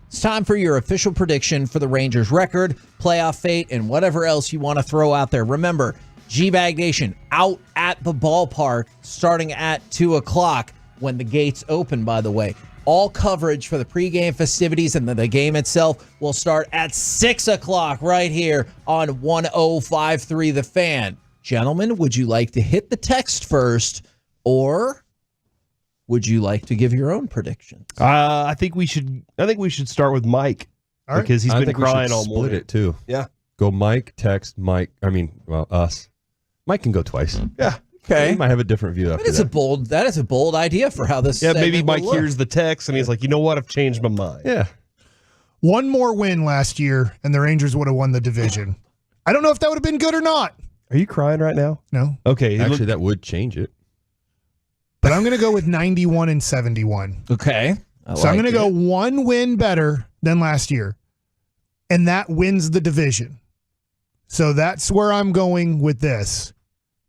it's time for your official prediction for the Rangers record, playoff fate, and whatever else you want to throw out there. Remember, G-Bag Nation out at the ballpark starting at 2 o'clock when the gates open, by the way. All coverage for the pregame festivities and then the game itself will start at 6 o'clock right here on 105.3 The Fan. Gentlemen, would you like to hit the text first, or would you like to give your own predictions? I think we should start with Mike because he's been crying all morning. Split it too. Yeah. Go Mike, text Mike. Us. Mike can go twice. Yeah. Okay. He might have a different view after That is a bold idea for how this. Yeah, maybe segment will Mike look. hears the text and he's like, you know what? I've changed my mind. Yeah. One more win last year, and the Rangers would have won the division. I don't know if that would have been good or not. Are you crying right now? No. Okay. Actually, that would change it. But I'm going to go with 91 and 71. Okay. I'm going to go one win better than last year, and that wins the division. So that's where I'm going with this.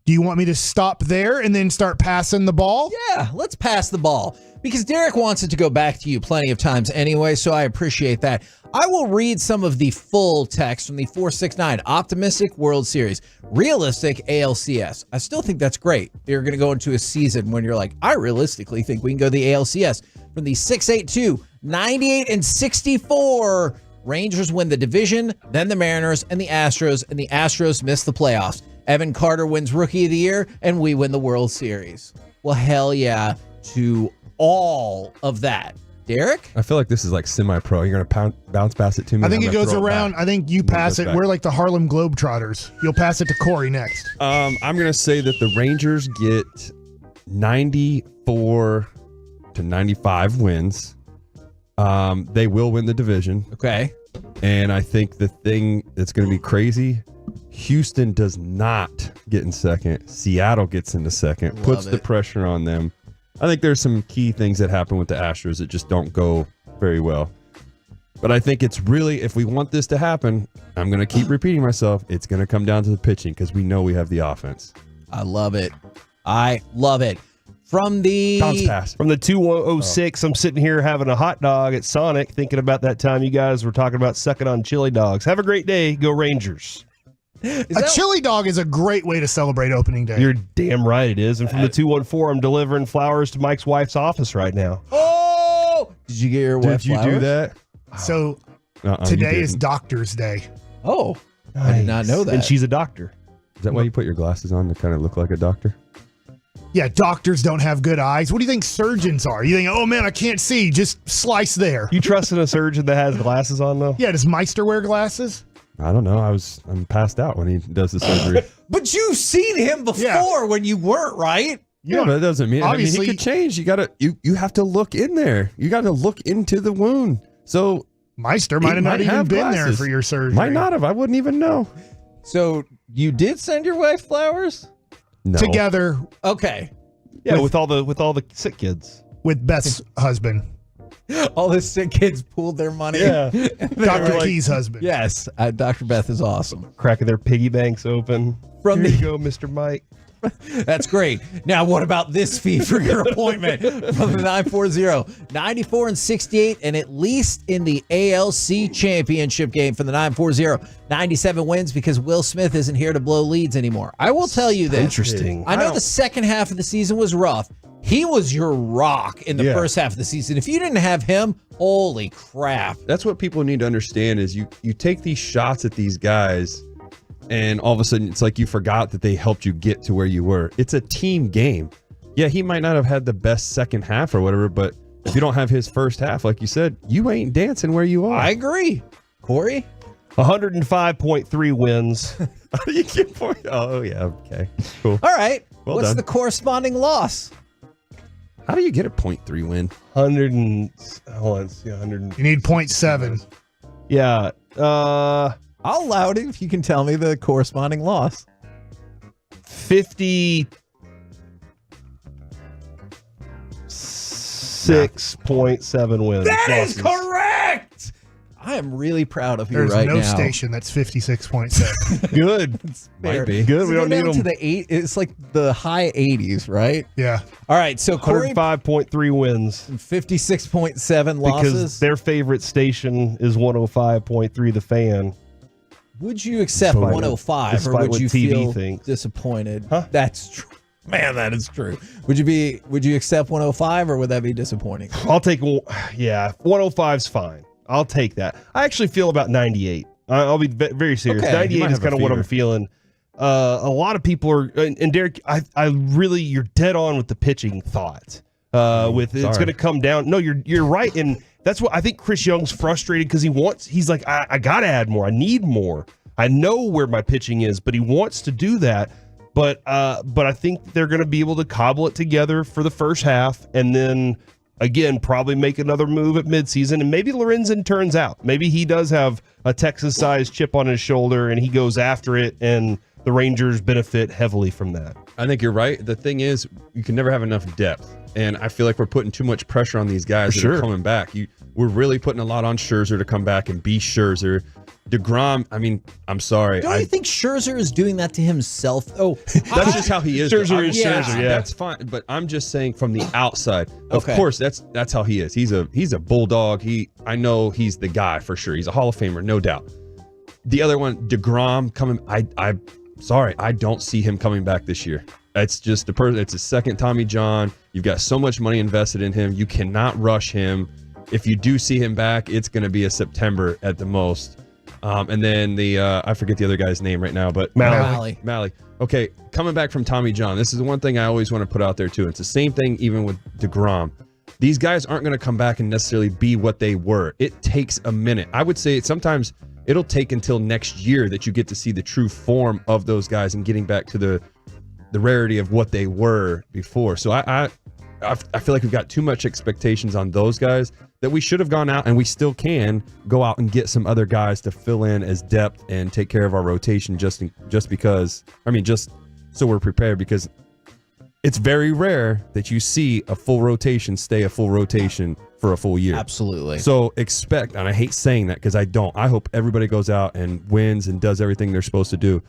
Do you want me to stop there and then start passing the ball? Yeah, let's pass the ball because Derek wants it to go back to you plenty of times anyway, so I appreciate that. I will read some of the full text from the 469. Optimistic World Series. Realistic ALCS. I still think that's great. You're going to go into a season when you're like, I realistically think we can go to the ALCS. From the 682, 98 and 64. Rangers win the division, then the Mariners and the Astros miss the playoffs. Evan Carter wins Rookie of the Year, and we win the World Series. Well, hell yeah to all of that. Derek? I feel like this is like semi-pro. You're going to bounce pass it to me. I think it goes throw around. back. I think you pass it. back. We're like the Harlem Globetrotters. You'll pass it to Corey next. I'm going to say that the Rangers get 94 to 95 wins. They will win the division. Okay. And I think the thing that's going to be crazy, Houston does not get in second. Seattle gets into second, puts the pressure on them. I think there's some key things that happen with the Astros that just don't go very well. But I think it's really, if we want this to happen, I'm going to keep repeating myself, it's going to come down to the pitching because we know we have the offense. I love it. I love it. From the bounce pass. From the 2106, I'm sitting here having a hot dog at Sonic, thinking about that time you guys were talking about sucking on chili dogs. Have a great day. Go Rangers. A chili dog is a great way to celebrate opening day. You're damn right it is. And from the 214, I'm delivering flowers to Mike's wife's office right now. Oh! Did you get your wife Did you flowers? do that? So you today is didn't. Doctor's Day. Oh, I did not know that. And she's a doctor. Is that why you put your glasses on to kind of look like a doctor? Yeah, doctors don't have good eyes. What do you think surgeons are? You think, oh man, I can't see. Just slice there. You trust in a surgeon that has glasses on, though? Yeah, does Meister wear glasses? I don't know. I'm passed out when he does the surgery. But you've seen him before when you weren't, right? Yeah, but that doesn't mean. Obviously, he could change. You have to look in there. You got to look into the wound. So Meister might have not even been there for your surgery. Might not have. I wouldn't even know. So you did send your wife flowers? No. Together. Okay. Yeah, with all the sick kids. With Beth's husband. All the sick kids pooled their money. Yeah. Dr. Key's husband. Yes. Dr. Beth is awesome. Cracking their piggy banks open. From Here you go, Mr. Mike. That's great. Now, what about this fee for your appointment from the 940? 94 and 68, and at least in the ALC championship game for the 940. 97 wins because Will Smith isn't here to blow leads anymore. I will tell you this. Interesting. I know the second half of the season was rough. He was your rock in the first half of the season. If you didn't have him, holy crap. That's what people need to understand is you take these shots at these guys, and all of a sudden it's like you forgot that they helped you get to where you were. It's a team game. Yeah, he might not have had the best second half or whatever, but if you don't have his first half, like you said, you ain't dancing where you are. I agree. Corey? 105.3 wins. You get point. Oh, yeah. Okay. Cool. All right. Well What's done. the corresponding loss? How do you get a 0.3 win? 100 and hold on, let's see, 100. You need 0.7. Yeah. I'll allow it if you can tell me the corresponding loss. 56.7 wins. That is losses. correct. I am really proud of you There's right no now. station that's 56.7. Good. Fair. Might be. Good. We don't need to them. the it's like the high 80s, right? Yeah. All right, so Corey, 105.3 wins. 56.7 losses. Because their favorite station is 105.3 The Fan. Would you accept Despite 105 or despite would what you TV feel thinks. disappointed? Huh? That's true. Man, that is true. Would you accept 105 or would that be disappointing? I'll take 105's fine. I'll take that. I actually feel about 98. I'll be very serious. Okay. 98 is kind of what I'm feeling. A lot of people are, and Derek, I really, you're dead on with the pitching thought. With it's going to come down. No, you're right, and that's what I think. Chris Young's frustrated because he's like, I got to add more. I need more. I know where my pitching is, but he wants to do that. But I think they're going to be able to cobble it together for the first half, and then again probably make another move at midseason, and maybe Lorenzen turns out. Maybe he does have a Texas-sized chip on his shoulder, and he goes after it, and the Rangers benefit heavily from that. I think you're right. The thing is, you can never have enough depth, and I feel like we're putting too much pressure on these guys that are coming back. We're really putting a lot on Scherzer to come back and be Scherzer. DeGrom, I mean, I'm sorry. Don't you think Scherzer is doing that to himself? Oh, that's just how he is. Scherzer is Scherzer, yeah. That's fine. But I'm just saying from the outside. Of Okay. course, that's how he is. He's a bulldog. I know he's the guy for sure. He's a Hall of Famer, no doubt. The other one, DeGrom coming. I'm sorry, I don't see him coming back this year. It's just the person. It's a second Tommy John. You've got so much money invested in him. You cannot rush him. If you do see him back, it's going to be a September at the most. And then I forget the other guy's name right now, but Mally. Okay, coming back from Tommy John, this is the one thing I always want to put out there too. It's the same thing even with DeGrom. These guys aren't going to come back and necessarily be what they were. It takes a minute. I would say sometimes it'll take until next year that you get to see the true form of those guys and getting back to the rarity of what they were before. So I feel like we've got too much expectations on those guys that we should have gone out, and we still can go out and get some other guys to fill in as depth and take care of our rotation just so we're prepared, because it's very rare that you see a full rotation stay a full rotation for a full year. Absolutely. So expect, and I hate saying that because I hope everybody goes out and wins and does everything they're supposed to do,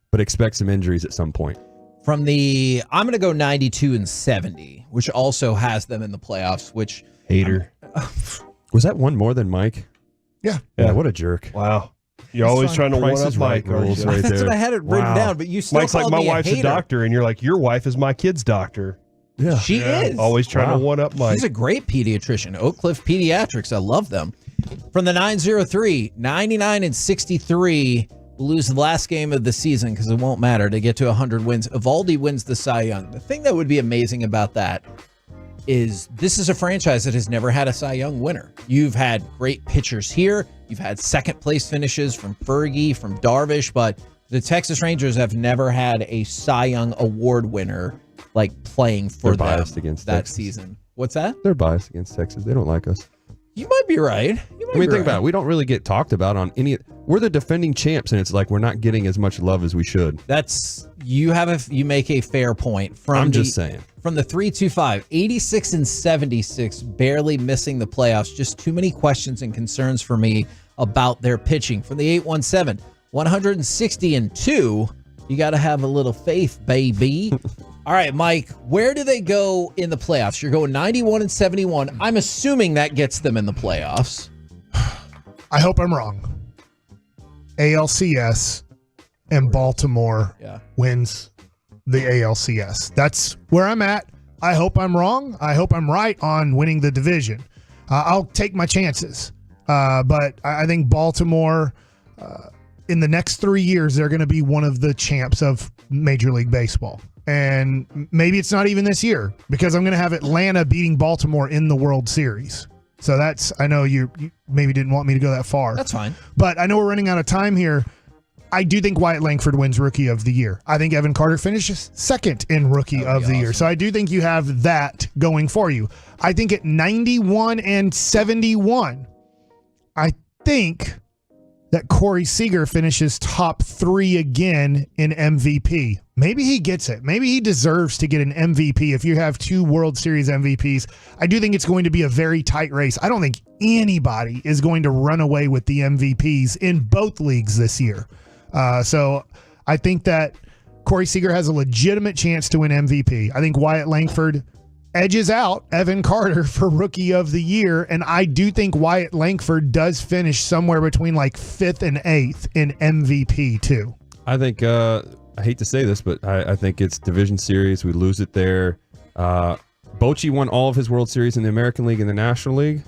but expect some injuries at some point. I'm going to go 92 and 70, which also has them in the playoffs, which Hater. Was that one more than Mike? Yeah. Yeah, what a jerk. Wow. You're always trying to Price one up is Right Mike. rules right that's there. what I had it written Wow. down, but you still Mike's like, called my me wife's a hater. doctor, and you're like, your wife is my kid's doctor. Yeah. She is. Always trying to one up Mike. She's a great pediatrician. Oak Cliff Pediatrics. I love them. From the 903, 99 and 63, lose the last game of the season because it won't matter to get to 100 wins. Evaldi wins the Cy Young. The thing that would be amazing about that is this is a franchise that has never had a Cy Young winner. You've had great pitchers here. You've had second place finishes from Fergie, from Darvish, but the Texas Rangers have never had a Cy Young award winner like playing for They're them biased against that Texas. season. What's that? They're biased against Texas. They don't like us. You might be right. Think about it. We don't really get talked about on any. We're the defending champs, and it's like we're not getting as much love as we should. That's you make a fair point. I'm just saying. From the 325, 86 and 76, barely missing the playoffs. Just too many questions and concerns for me about their pitching. From the 817, 160 and 2. You got to have a little faith, baby. All right, Mike, where do they go in the playoffs? You're going 91 and 71. I'm assuming that gets them in the playoffs. I hope I'm wrong. ALCS and Baltimore wins the ALCS. That's where I'm at. I hope I'm wrong. I hope I'm right on winning the division. I'll take my chances. But I think Baltimore, in the next 3 years, they're going to be one of the champs of Major League Baseball. And maybe it's not even this year because I'm going to have Atlanta beating Baltimore in the World Series. So I know you maybe didn't want me to go that far. That's fine. But I know we're running out of time here. I do think Wyatt Langford wins Rookie of the Year. I think Evan Carter finishes second in Rookie of the Year. So I do think you have that going for you. I think at 91 and 71, I think that Corey Seager finishes top 3 again in MVP. Maybe he gets it. Maybe he deserves to get an MVP if you have 2 World Series MVPs. I do think it's going to be a very tight race. I don't think anybody is going to run away with the MVPs in both leagues this year. So I think that Corey Seager has a legitimate chance to win MVP. I think Wyatt Langford edges out Evan Carter for Rookie of the Year, and I do think Wyatt Langford does finish somewhere between like 5th and 8th in MVP too. I think, I hate to say this, but I think it's Division Series. We lose it there. Bochy won all of his World Series in the American League and the National League.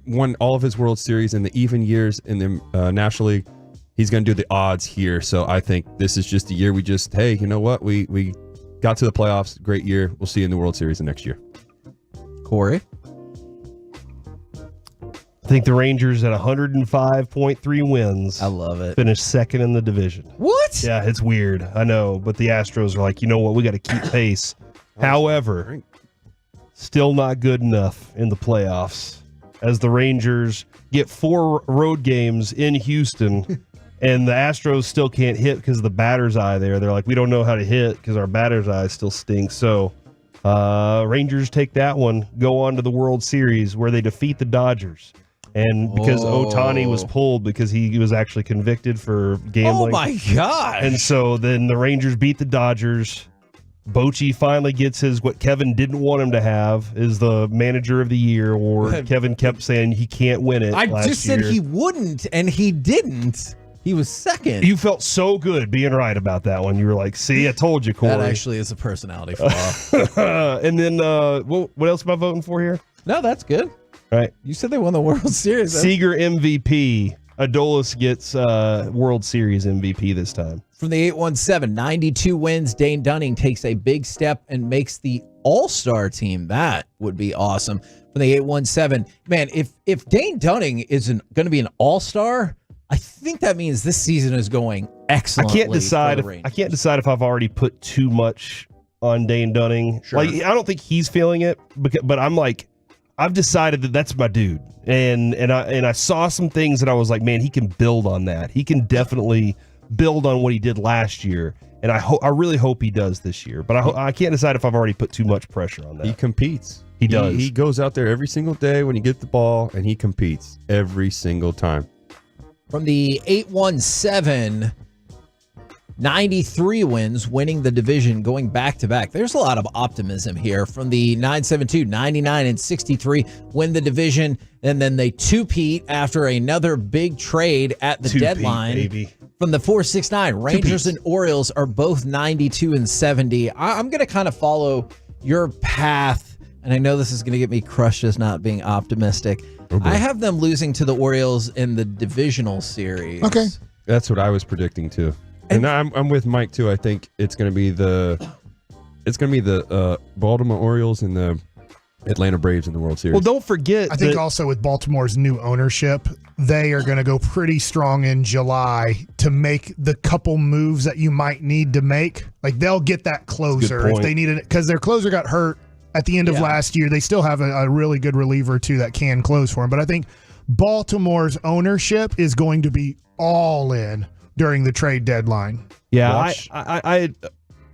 Won all of his World Series in the even years in the National League. He's going to do the odds here. So I think this is just a year hey, you know what? We got to the playoffs. Great year. We'll see you in the World Series the next year. Corey? I think the Rangers at 105.3 wins. I love it. Finish second in the division. What? Yeah, it's weird. I know, but the Astros are like, you know what? We got to keep pace. However, still not good enough in the playoffs as the Rangers get 4 road games in Houston. And the Astros still can't hit because of the batter's eye there. They're like, we don't know how to hit because our batter's eye still stinks. So Rangers take that one, go on to the World Series where they defeat the Dodgers. And because Ohtani was pulled because he was actually convicted for gambling. Oh, my God. And so then the Rangers beat the Dodgers. Bochy finally gets what Kevin didn't want him to have, is the Manager of the Year award. Kevin kept saying he can't win it I just said he wouldn't, and he didn't. He was second. You felt so good being right about that one. You were like, see, I told you, Corey. That actually is a personality flaw. And then what else am I voting for here? No, that's good. Right. You said they won the World Series. Seager MVP. Adolis gets World Series MVP this time. From the 817, 92 wins. Dane Dunning takes a big step and makes the All-Star team. That would be awesome. From the 817, man, if Dane Dunning isn't going to be an All-Star, I think that means this season is going excellently. I can't decide if I've already put too much on Dane Dunning. Sure. Like, I don't think he's feeling it, but I'm like, I've decided that that's my dude, and I saw some things that I was like, man, he can build on that. He can definitely build on what he did last year, and I really hope he does this year. But I can't decide if I've already put too much pressure on that. He competes. He does. He goes out there every single day when he gets the ball, and he competes every single time. From the 817, 93 wins, winning the division, going back-to-back. There's a lot of optimism here. From the 972, 99 and 63, win the division, and then they two-peat after another big trade at the deadline. Baby. From the 469, Rangers and Orioles are both 92 and 70. I'm going to kind of follow your path, and I know this is going to get me crushed as not being optimistic. I have them losing to the Orioles in the divisional series. Okay. That's what I was predicting too. And I'm with Mike too. I think it's going to be the Baltimore Orioles and the Atlanta Braves in the World Series. Well, don't forget. I think also with Baltimore's new ownership, they are going to go pretty strong in July to make the couple moves that you might need to make. Like they'll get that closer if they need it, because their closer got hurt at the end of last year. They still have a really good reliever too that can close for them. But I think Baltimore's ownership is going to be all in during the trade deadline. Yeah,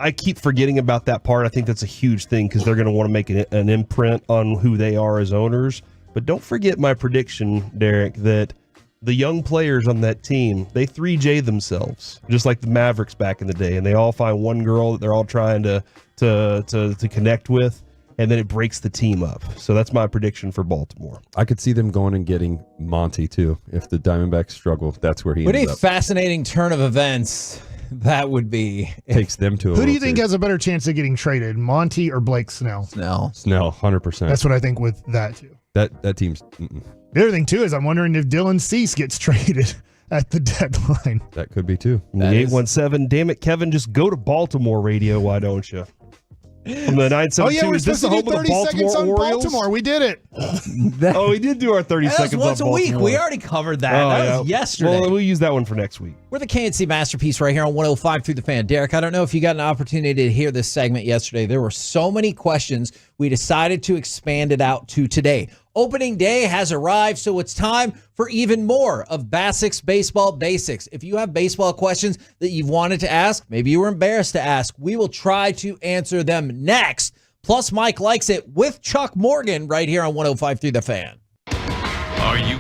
I keep forgetting about that part. I think that's a huge thing because they're going to want to make an imprint on who they are as owners. But don't forget my prediction, Derek, that the young players on that team, they 3J themselves, just like the Mavericks back in the day, and they all find one girl that they're all trying to connect with, and then it breaks the team up. So that's my prediction for Baltimore. I could see them going and getting Monty too. If the Diamondbacks struggle, that's where he ends up. What a fascinating turn of events that would be. Takes them to a Who do you think has a better chance of getting traded, Monty or Blake Snell? Snell, 100%. That's what I think with that too. That team's. The other thing too is I'm wondering if Dylan Cease gets traded at the deadline. That could be too. The 817, damn it, Kevin, just go to Baltimore radio. Why don't you? From the 972, we're is this supposed the to home do of the 30 seconds Baltimore on Orioles? Baltimore. We did it. We did do our 30 seconds on once a Baltimore. week. We already covered that. That was yesterday. Well, we'll use that one for next week. We're the KNC Masterpiece right here on 105 through the Fan. Derek, I don't know if you got an opportunity to hear this segment yesterday. There were so many questions, we decided to expand it out to today. Opening day has arrived, so it's time for even more of Basic's Baseball Basics. If you have baseball questions that you've wanted to ask, maybe you were embarrassed to ask, we will try to answer them next. Plus, Mike Likes It with Chuck Morgan right here on 105 through the Fan. Are you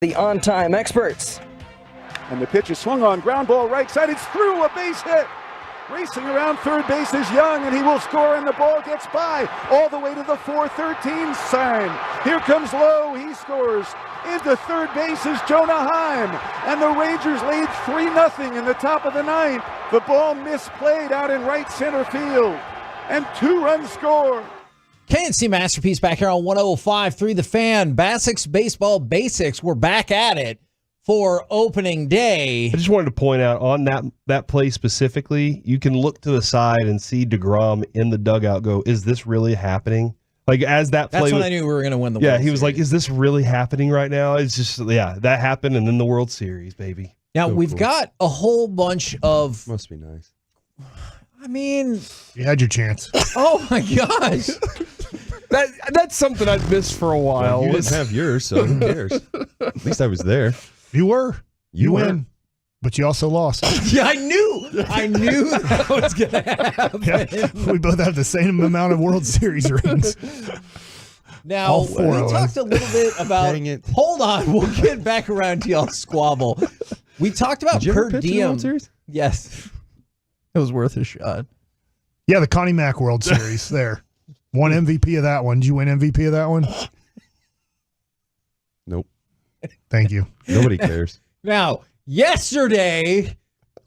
the on-time experts. And the pitch is swung on, ground ball right side. It's through, a base hit. Racing around third base is Young, and he will score, and the ball gets by all the way to the 413 sign. Here comes Lowe. He scores. Into third base is Jonah Heim, and the Rangers lead 3-0 in the top of the ninth. The ball misplayed out in right center field, and 2-run score. KNC Masterpiece back here on 105.3 The Fan. Bassick's Baseball Basics. We're back at it for opening day. I just wanted to point out on that play specifically, you can look to the side and see DeGrom in the dugout go, is this really happening? Like, as that play, that's when I knew we were going to win the World Series. Yeah, he was like, is this really happening right now? It's just, yeah, that happened, and then the World Series, baby. Now, we've got a whole bunch of... Must be nice. I mean... You had your chance. Oh, my gosh. That's something I've missed for a while. Well, you didn't have yours, so who cares? At least I was there. You were. You were. win. But you also lost. Yeah, I knew that was going to happen. Yeah, we both have the same amount of World Series rings. Now, we talked a little bit about... Dang it. Hold on. We'll get back around to y'all squabble. We talked about Did you ever per pitch in the diem. World Series? Yes. It was worth a shot. Yeah, the Connie Mack World Series there. Won MVP of that one. Did you win MVP of that one? Nope. Thank you. Nobody cares. Now, yesterday,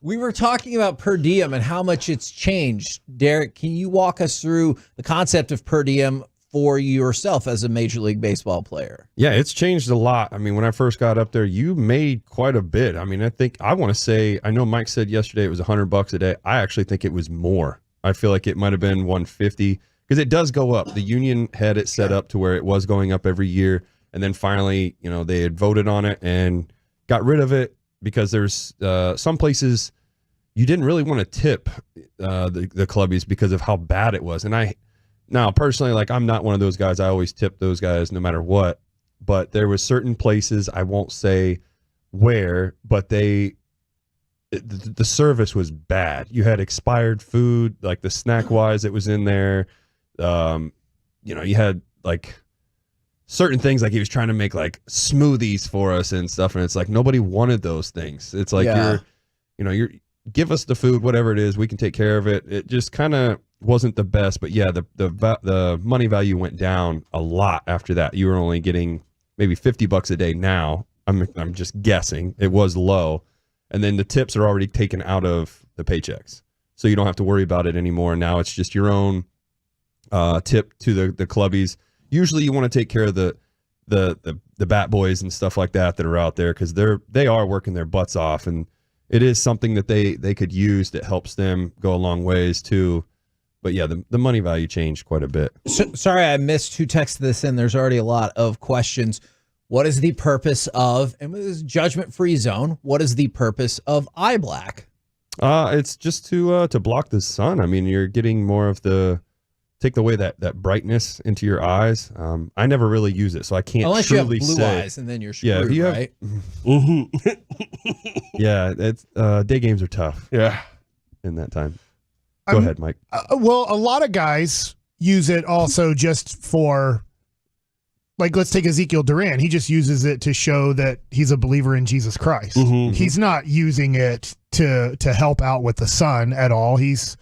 we were talking about per diem and how much it's changed. Derek, can you walk us through the concept of per diem for yourself as a Major League Baseball player? Yeah, it's changed a lot. I mean, when I first got up there, you made quite a bit. I mean, I want to say, I know Mike said yesterday it was $100 a day. I actually think it was more. I feel like it might have been $150 because it does go up. The union had it set up to where it was going up every year. And then finally, they had voted on it and got rid of it because there's some places you didn't really want to tip the clubbies because of how bad it was. And now personally, like, I'm not one of those guys. I always tip those guys no matter what. But there was certain places, I won't say where, but the service was bad. You had expired food, like the snack wise it was in there. You had like certain things, like he was trying to make like smoothies for us and stuff, and it's like nobody wanted those things. It's like you're give us the food, whatever it is, we can take care of it. It just kind of wasn't the best, but yeah, the money value went down a lot after that. You were only getting maybe $50 a day now. I'm just guessing. It was low, and then the tips are already taken out of the paychecks, so you don't have to worry about it anymore. Now it's just your own tip to the clubbies. Usually you want to take care of the bat boys and stuff like that are out there because they are working their butts off, and it is something that they could use that helps them go a long ways too. But yeah, the money value changed quite a bit. Sorry, I missed who texted this in. There's already a lot of questions. What is the purpose of, and it was judgment-free zone, what is the purpose of eye black? It's just to block the sun. I mean, you're getting more of take away that brightness into your eyes. I never really use it, so I can't Unless truly you have blue say. eyes, and then you're screwed, right? Yeah, it's day games are tough. Yeah, in that time. Go ahead, Mike. Well, a lot of guys use it also just for, like, let's take Ezekiel Duran. He just uses it to show that he's a believer in Jesus Christ. He's not using it to help out with the sun at all. He's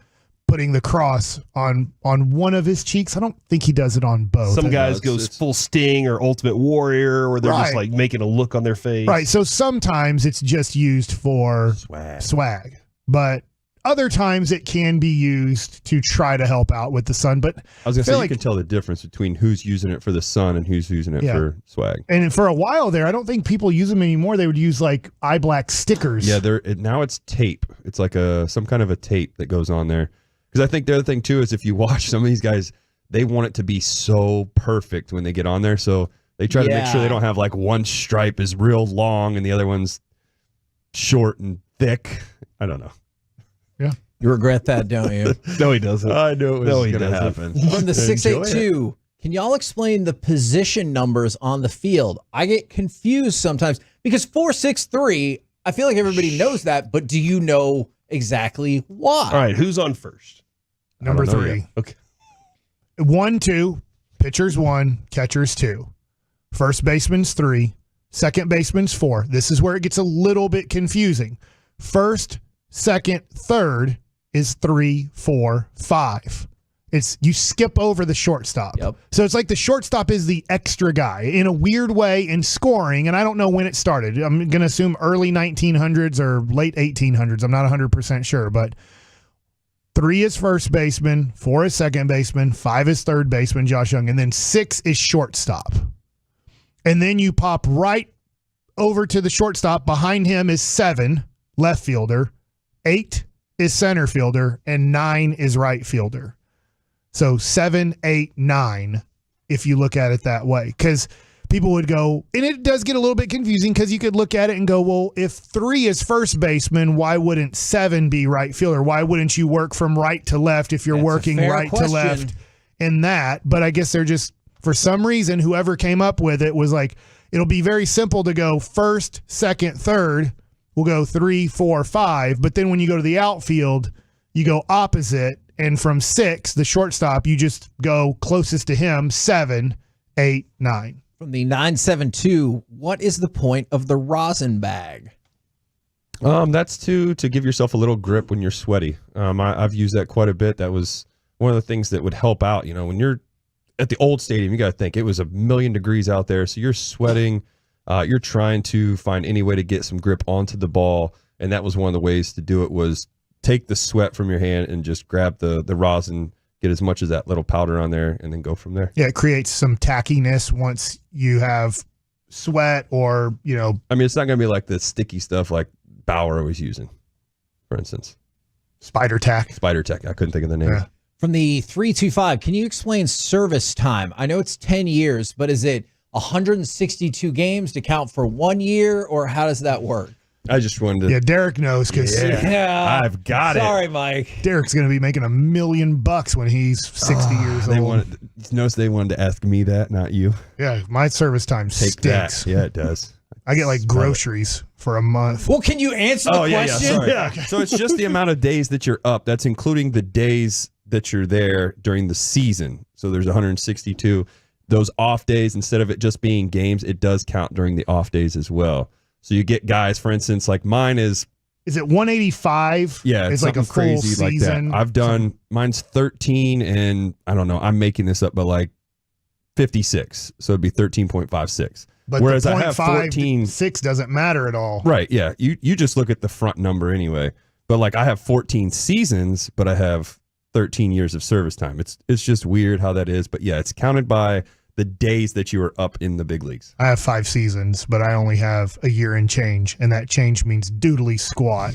putting the cross on one of his cheeks. I don't think he does it on both. Some guys go full Sting or Ultimate Warrior, where they're just like making a look on their face. Right. So sometimes it's just used for swag. But other times it can be used to try to help out with the sun. But I was going to say, you can tell the difference between who's using it for the sun and who's using it for swag. And for a while there, I don't think people use them anymore. They would use like eye black stickers. Yeah, now it's tape. It's like some kind of a tape that goes on there. Because I think the other thing too is if you watch some of these guys, they want it to be so perfect when they get on there. So they try to make sure they don't have like one stripe is real long and the other one's short and thick. I don't know. Yeah. You regret that, don't you? No, he doesn't. I know it was going to happen. From the 682, can y'all explain the position numbers on the field? I get confused sometimes because 463, I feel like everybody knows that, but do you know exactly why? All right, who's on first? Number 3. Okay. 1, 2, pitcher's 1, catcher's 2. First baseman's 3, Second baseman's 4. This is where it gets a little bit confusing. First, second, third is 3, 4, 5. It's you skip over the shortstop. Yep. So it's like the shortstop is the extra guy in a weird way in scoring, and I don't know when it started. I'm going to assume early 1900s or late 1800s. I'm not 100% sure, but 3 is first baseman, 4 is second baseman, 5 is third baseman, Josh Young, and then 6 is shortstop. And then you pop right over to the shortstop. Behind him is 7, left fielder, 8 is center fielder, and 9 is right fielder. So 7, 8, 9, if you look at it that way. Because people would go, and it does get a little bit confusing because you could look at it and go, well, if 3 is first baseman, why wouldn't 7 be right fielder? Why wouldn't you work from right to left if you're working right to left in that? But I guess they're just, for some reason, whoever came up with it was like, it'll be very simple to go first, second, third. We'll go 3, 4, 5. But then when you go to the outfield, you go opposite. And from 6, the shortstop, you just go closest to him, 7, 8, 9. From the 972, what is the point of the rosin bag? That's to give yourself a little grip when you're sweaty. I've used that quite a bit. That was one of the things that would help out. You know, when you're at the old stadium, you got to think it was 1,000,000 degrees out there. So you're sweating. You're trying to find any way to get some grip onto the ball. And that was one of the ways to do it was take the sweat from your hand and just grab the rosin, get as much of that little powder on there, and then go from there. Yeah, it creates some tackiness once you have sweat or, you know. I mean, it's not going to be like the sticky stuff like Bauer was using, for instance. Spider tack. Spider tack. I couldn't think of the name. Yeah. From the 325, can you explain service time? I know it's 10 years, but is it 162 games to count for 1 year, or how does that work? I just wanted to. Yeah, Derek knows because I've got it. Sorry, Mike. Derek's going to be making $1 million when he's 60 years old. Notice they wanted to ask me that, not you. Yeah, my service time stinks. That. Yeah, it does. I get like groceries for a month. Well, can you answer the question? Yeah. So it's just the amount of days that you're up. That's including the days that you're there during the season. So there's 162. Those off days, instead of it just being games, it does count during the off days as well. So you get guys, for instance, like mine is. Is it 185? Yeah, it's like a full crazy season. like that. I've done mine's 13, and I don't know. I'm making this up, but like 56, so it'd be 13.56. But whereas the I have 14.6 doesn't matter at all. Right? Yeah. You just look at the front number anyway. But like I have 14 seasons, but I have 13 years of service time. It's just weird how that is, but yeah, it's counted by the days that you were up in the big leagues. I have 5 seasons, but I only have a year and change, and that change means doodly squat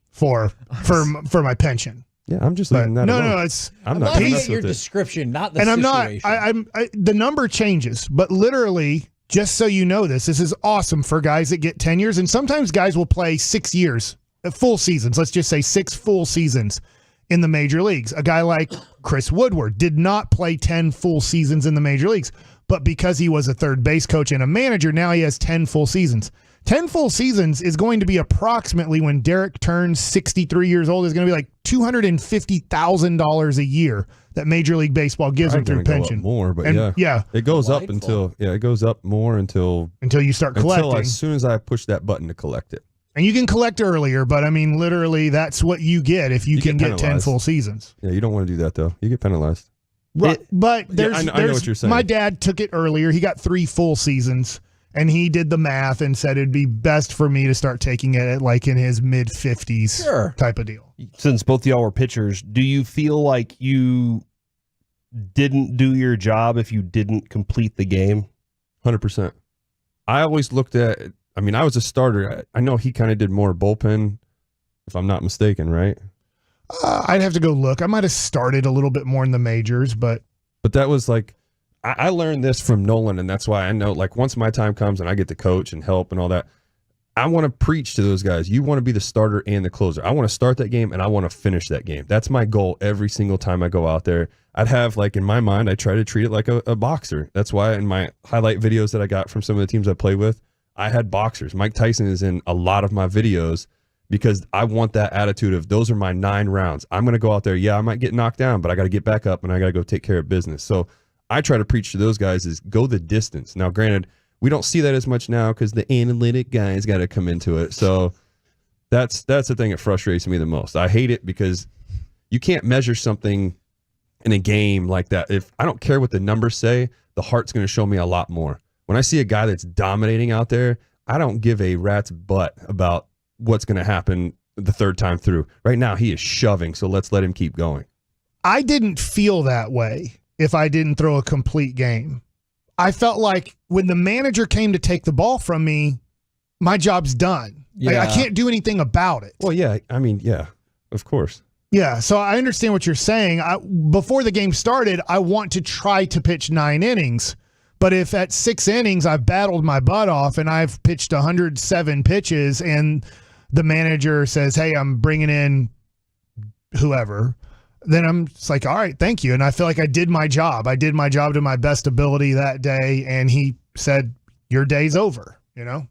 for my pension. Yeah, I'm just leaving that alone. No, it's I'm not at your description, not the and situation. I'm not. The number changes, but literally, just so you know, this is awesome for guys that get 10 years, and sometimes guys will play 6 years, full seasons. Let's just say 6 full seasons in the major leagues. A guy like Chris Woodward did not play 10 full seasons in the major leagues, but because he was a third base coach and a manager, now he has 10 full seasons. 10 full seasons is going to be approximately, when Derek turns 63 years old, is going to be like $250,000 a year that Major League Baseball gives him through pension. More, but and, yeah, it goes up until it goes up more until you start collecting. Until as soon as I push that button to collect it. And you can collect earlier, but I mean, literally, that's what you get if you can get 10 full seasons. Yeah, you don't want to do that though. You get penalized. Right, but I know what you're saying. My dad took it earlier. He got 3 full seasons, and he did the math and said it'd be best for me to start taking it at like in his mid 50s type of deal. Since both of y'all were pitchers, do you feel like you didn't do your job if you didn't complete the game? 100%. I always looked at. I mean, I was a starter. I know he kind of did more bullpen, if I'm not mistaken, right? I'd have to go look. I might have started a little bit more in the majors, but that was like, I learned this from Nolan, and that's why I know, like, once my time comes and I get to coach and help and all that, I want to preach to those guys. You want to be the starter and the closer. I want to start that game, and I want to finish that game. That's my goal every single time I go out there. I'd have, like, in my mind, I try to treat it like a boxer. That's why in my highlight videos that I got from some of the teams I play with, I had boxers. Mike Tyson is in a lot of my videos because I want that attitude of those are my 9 rounds. I'm going to go out there. Yeah, I might get knocked down, but I got to get back up and I got to go take care of business. So I try to preach to those guys is go the distance. Now, granted, We don't see that as much now because the analytic guys got to come into it. So that's the thing that frustrates me the most. I hate it because you can't measure something in a game like that. If I don't care what the numbers say, the heart's going to show me a lot more. When I see a guy that's dominating out there, I don't give a rat's butt about what's going to happen the third time through. Right now, he is shoving, so let's let him keep going. I didn't feel that way if I didn't throw a complete game. I felt like when the manager came to take the ball from me, my job's done. Yeah. I can't do anything about it. Well, yeah, I mean, yeah, of course. Yeah, so I understand what you're saying. Before the game started, I want to try to pitch 9 innings. But if at 6 innings I've battled my butt off and I've pitched 107 pitches and the manager says, hey, I'm bringing in whoever, then I'm just like, all right, thank you. And I feel like I did my job. I did my job to my best ability that day. And he said, your day's over, you know?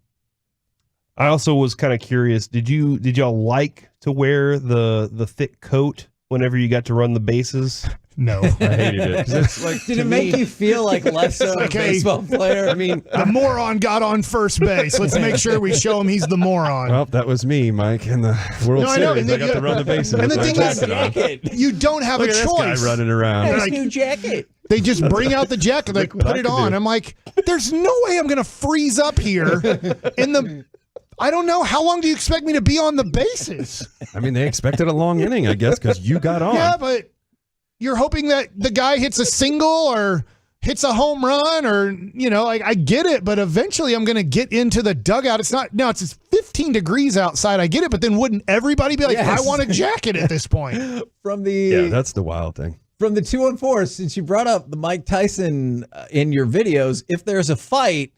I also was kind of curious. Did y'all like to wear the thick coat whenever you got to run the bases? No, I hated it. It's like, Did it make you feel like less of a baseball player? I mean, the moron got on first base. Let's make sure we show him he's the moron. Well, that was me, Mike, in the World Series. I got to run the bases. And the with thing my is, jacket on. you don't have Look a at choice. This guy running around. They're like, new jacket. They just bring out the jacket, like put it on. I'm like, there's no way I'm gonna freeze up here in the. I don't know. How long do you expect me to be on the bases? I mean, they expected a long inning, I guess, because you got on. Yeah, but you're hoping that the guy hits a single or hits a home run or, you know, like I get it, but eventually I'm going to get into the dugout. It's 15 degrees outside. I get it, but then wouldn't everybody be like, Yes. I want a jacket at this point? Yeah, that's the wild thing. From the 214, since you brought up the Mike Tyson in your videos, if there's a fight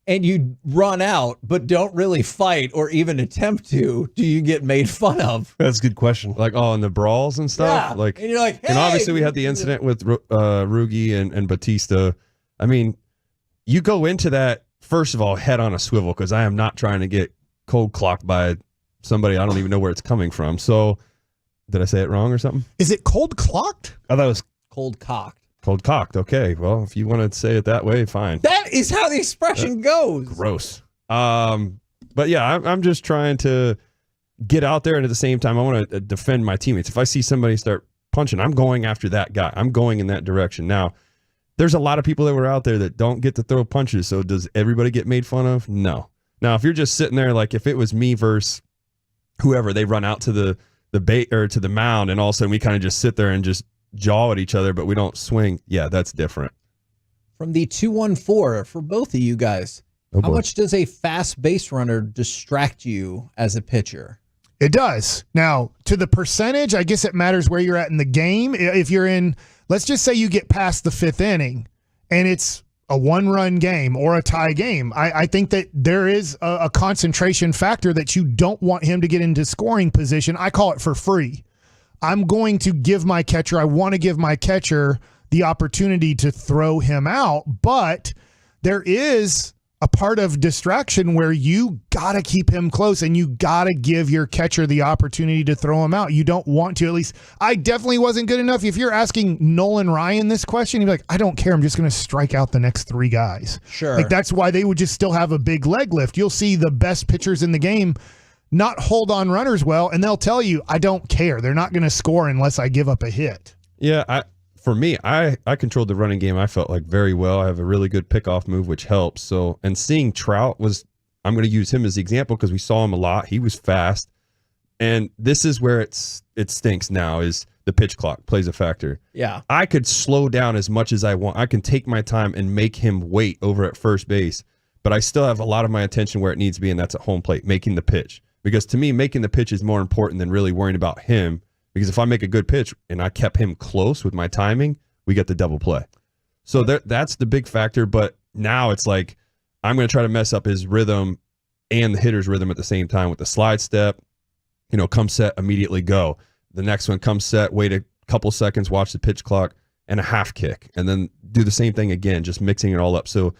and you run out but don't really fight or even attempt to, do you get made fun of? That's a good question. Like, in the brawls and stuff? Yeah. Like, And you're like, and obviously we hey! had the incident with Rugi and Batista. I mean, you go into that, first of all, head on a swivel, because I am not trying to get cold clocked by somebody I don't even know where it's coming from. So, did I say it wrong or something? Is it cold clocked? I thought it was cold cocked. Cold cocked. Okay. Well, if you want to say it that way, fine. That is how the expression goes. Gross. But yeah, I'm just trying to get out there, and at the same time, I want to defend my teammates. If I see somebody start punching, I'm going after that guy. I'm going in that direction. Now, there's a lot of people that were out there that don't get to throw punches. So does everybody get made fun of? No. Now, if you're just sitting there, like if it was me versus whoever, they run out to the bait or to the mound, and all of a sudden we kind of just sit there and just jaw at each other, but we don't swing. Yeah, that's different. From the 214, for both of you guys, how much does a fast base runner distract you as a pitcher? It does. Now, to the percentage, I guess it matters where you're at in the game. If you're in, let's just say you get past the 5th inning and it's a 1-run game or a tie game, I think that there is a concentration factor that you don't want him to get into scoring position. I call it for free. I'm going to give my catcher, I want to give my catcher the opportunity to throw him out, but there is a part of distraction where you got to keep him close and you got to give your catcher the opportunity to throw him out. You don't want to, at least I definitely wasn't good enough. If you're asking Nolan Ryan this question, he'd be like, I don't care. I'm just going to strike out the next 3 guys. Sure. Like that's why they would just still have a big leg lift. You'll see the best pitchers in the game not hold on runners well, and they'll tell you, I don't care. They're not going to score unless I give up a hit. Yeah, for me, I controlled the running game, I felt like, very well. I have a really good pickoff move, which helps. So, and seeing Trout was, I'm going to use him as the example because we saw him a lot. He was fast. And this is where it stinks now, is the pitch clock plays a factor. Yeah. I could slow down as much as I want. I can take my time and make him wait over at first base, but I still have a lot of my attention where it needs to be, and that's at home plate, making the pitch. Because to me, making the pitch is more important than really worrying about him. Because if I make a good pitch and I kept him close with my timing, we get the double play. So that's the big factor. But now it's like, I'm going to try to mess up his rhythm and the hitter's rhythm at the same time with the slide step. Come set, immediately go. The next one, come set, wait a couple seconds, watch the pitch clock, and a half kick. And then do the same thing again, just mixing it all up. So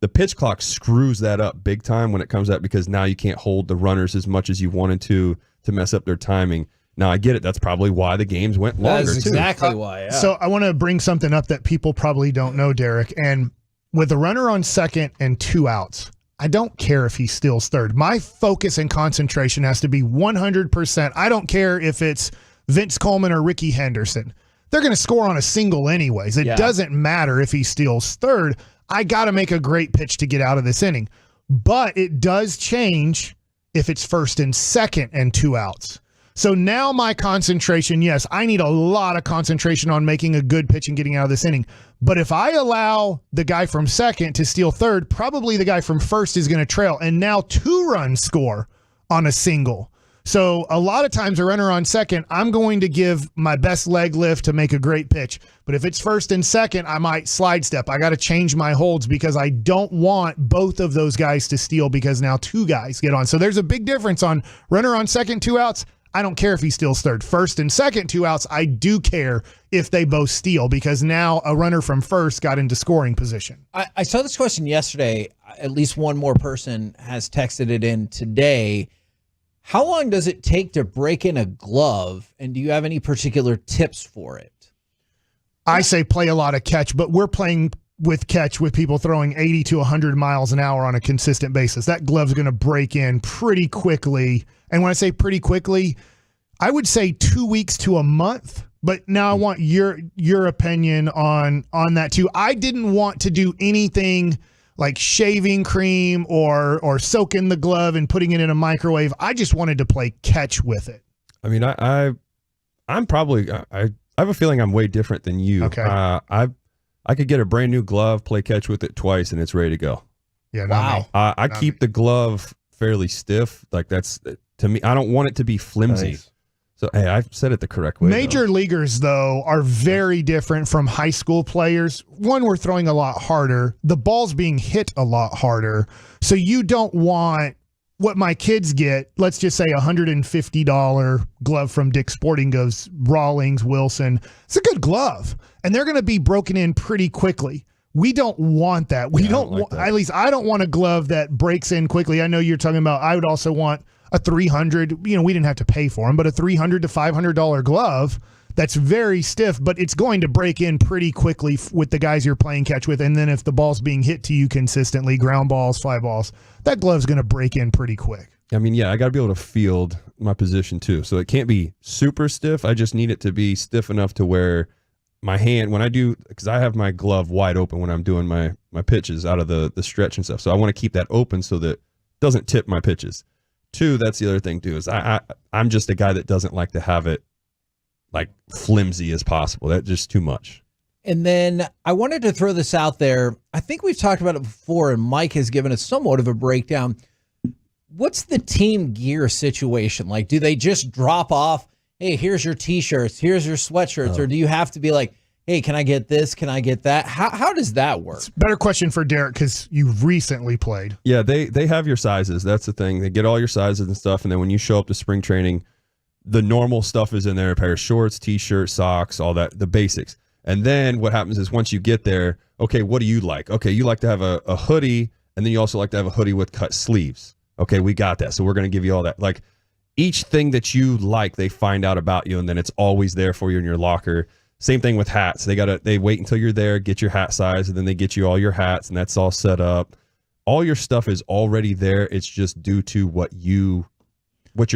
the pitch clock screws that up big time when it comes out, because now you can't hold the runners as much as you wanted to mess up their timing. Now, I get it. That's probably why the games went longer, That's exactly why, yeah. So I want to bring something up that people probably don't know, Derek. And with a runner on second and 2 outs, I don't care if he steals third. My focus and concentration has to be 100%. I don't care if it's Vince Coleman or Ricky Henderson. They're going to score on a single anyways. It doesn't matter if he steals third. I got to make a great pitch to get out of this inning. But it does change if it's first and second and 2 outs. So now my concentration, yes, I need a lot of concentration on making a good pitch and getting out of this inning. But if I allow the guy from second to steal third, probably the guy from first is going to trail. And now 2 runs score on a single. So a lot of times a runner on second, I'm going to give my best leg lift to make a great pitch. But if it's first and second, I might slide step. I got to change my holds because I don't want both of those guys to steal because now 2 guys get on. So there's a big difference on runner on second, 2 outs. I don't care if he steals third. First and second, 2 outs, I do care if they both steal because now a runner from first got into scoring position. I saw this question yesterday. At least one more person has texted it in today. How long does it take to break in a glove, and do you have any particular tips for it? I say play a lot of catch, but we're playing with catch with people throwing 80 to 100 miles an hour on a consistent basis. That glove's going to break in pretty quickly. And when I say pretty quickly, I would say 2 weeks to a month. But now I want your opinion on that too. I didn't want to do anything like shaving cream or soaking the glove and putting it in a microwave. I just wanted to play catch with it. I mean, I'm probably I have a feeling I'm way different than you. Okay. I could get a brand new glove, play catch with it twice, and it's ready to go. Yeah. Wow. I keep the glove fairly stiff. Like that's to me. I don't want it to be flimsy. Nice. So hey, I've said it the correct way. Major leaguers, though, are very different from high school players. One, we're throwing a lot harder. The ball's being hit a lot harder. So you don't want what my kids get, let's just say $150 glove from Dick's Sporting Goods, Rawlings, Wilson. It's a good glove. And they're going to be broken in pretty quickly. We don't want that. We don't want, at least I don't want a glove that breaks in quickly. I know you're talking about, I would also want a $300, we didn't have to pay for them, but a $300 to $500 glove that's very stiff, but it's going to break in pretty quickly with the guys you're playing catch with. And then if the ball's being hit to you consistently, ground balls, fly balls, that glove's going to break in pretty quick. I mean, yeah, I got to be able to field my position too. So it can't be super stiff. I just need it to be stiff enough to where my hand, when I do, because I have my glove wide open when I'm doing my pitches out of the stretch and stuff. So I want to keep that open so that it doesn't tip my pitches. 2, that's the other thing too, is I'm just a guy that doesn't like to have it like flimsy as possible. That's just too much. And then I wanted to throw this out there. I think we've talked about it before, and Mike has given us somewhat of a breakdown. What's the team gear situation like? Do they just drop off, hey, here's your T-shirts, here's your sweatshirts, or do you have to be like, hey, can I get this? Can I get that? How does that work? It's a better question for Derek because you've recently played. Yeah, they have your sizes. That's the thing. They get all your sizes and stuff, and then when you show up to spring training, the normal stuff is in there, a pair of shorts, T-shirt, socks, all that, the basics. And then what happens is once you get there, okay, what do you like? Okay, you like to have a hoodie, and then you also like to have a hoodie with cut sleeves. Okay, we got that. So we're going to give you all that. Like each thing that you like, they find out about you, and then it's always there for you in your locker. Same thing with hats. They wait until you're there, get your hat size, and then they get you all your hats, and that's all set up. All your stuff is already there. It's just due to what your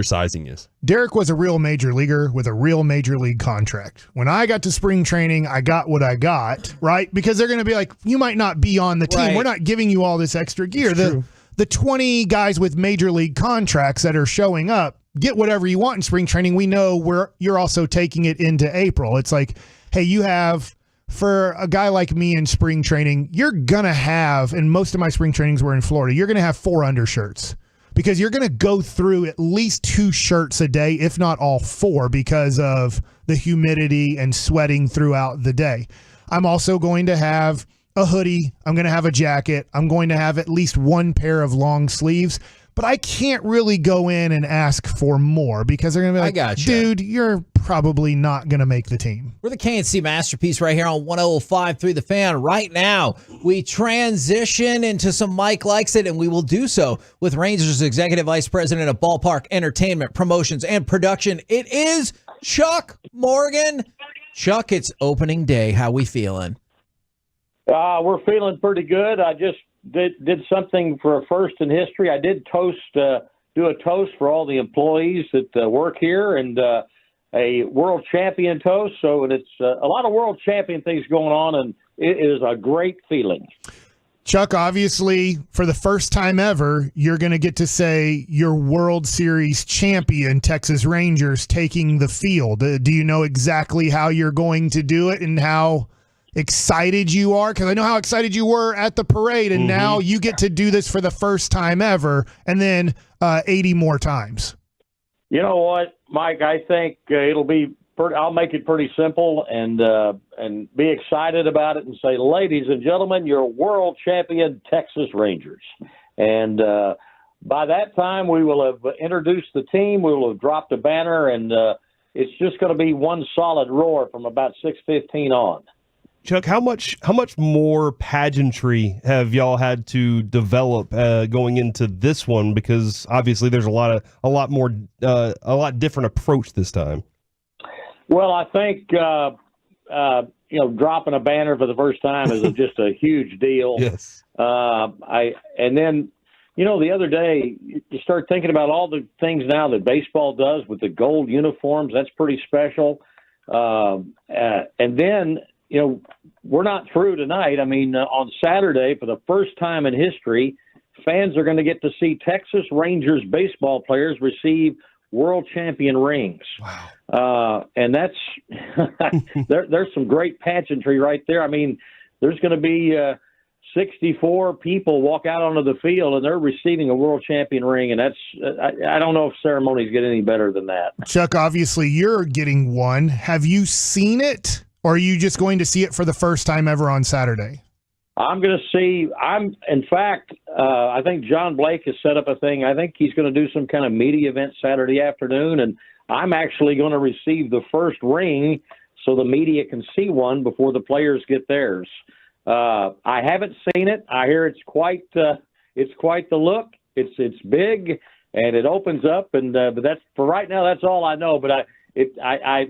sizing is. Derek was a real major leaguer with a real major league contract. When I got to spring training, I got what I got, right? Because they're going to be like, you might not be on the team. Right. We're not giving you all this extra gear. The 20 guys with major league contracts that are showing up, get whatever you want in spring training. We know you're also taking it into April. It's like, hey, you have, for a guy like me in spring training, you're going to have, and most of my spring trainings were in Florida, you're going to have 4 undershirts because you're going to go through at least 2 shirts a day, if not all 4, because of the humidity and sweating throughout the day. I'm also going to have a hoodie. I'm going to have a jacket. I'm going to have at least 1 pair of long sleeves. But I can't really go in and ask for more because they're going to be like, gotcha. Dude, you're probably not going to make the team. We're the KNC Masterpiece right here on 105.3 The Fan. Right now, we transition into some Mike Likes It, and we will do so with Rangers Executive Vice President of Ballpark Entertainment, Promotions, and Production. It is Chuck Morgan. Chuck, it's opening day. How we feeling? We're feeling pretty good. I just did something for a first in history. I did do a toast for all the employees that work here, and a world champion toast. So it's a lot of world champion things going on, and it is a great feeling. Chuck, obviously, for the first time ever, you're going to get to say your World Series champion, Texas Rangers, taking the field. Do you know exactly how you're going to do it and how excited you are? Because I know how excited you were at the parade, and now you get to do this for the first time ever, and then 80 more times. You know what, Mike? I think it'll be. I'll make it pretty simple and be excited about it and say, ladies and gentlemen, you're world champion Texas Rangers. And by that time, we will have introduced the team. We will have dropped a banner, and it's just going to be one solid roar from about 6:15 on. Chuck, how much more pageantry have y'all had to develop going into this one? Because obviously there's a lot different approach this time. Well, I think dropping a banner for the first time is just a huge deal. Yes. And then the other day you start thinking about all the things now that baseball does with the gold uniforms. That's pretty special. And then we're not through tonight. I mean, on Saturday, for the first time in history, fans are going to get to see Texas Rangers baseball players receive world champion rings. Wow. And that's there's some great pageantry right there. I mean, there's going to be 64 people walk out onto the field and they're receiving a world champion ring. And that's, I don't know if ceremonies get any better than that. Chuck, obviously you're getting one. Have you seen it, or are you just going to see it for the first time ever on Saturday? I'm going to see. In fact, I think John Blake has set up a thing. I think he's going to do some kind of media event Saturday afternoon, and I'm actually going to receive the first ring so the media can see one before the players get theirs. I haven't seen it. I hear it's quite the look. It's big and it opens up, and but that's for right now. That's all I know. But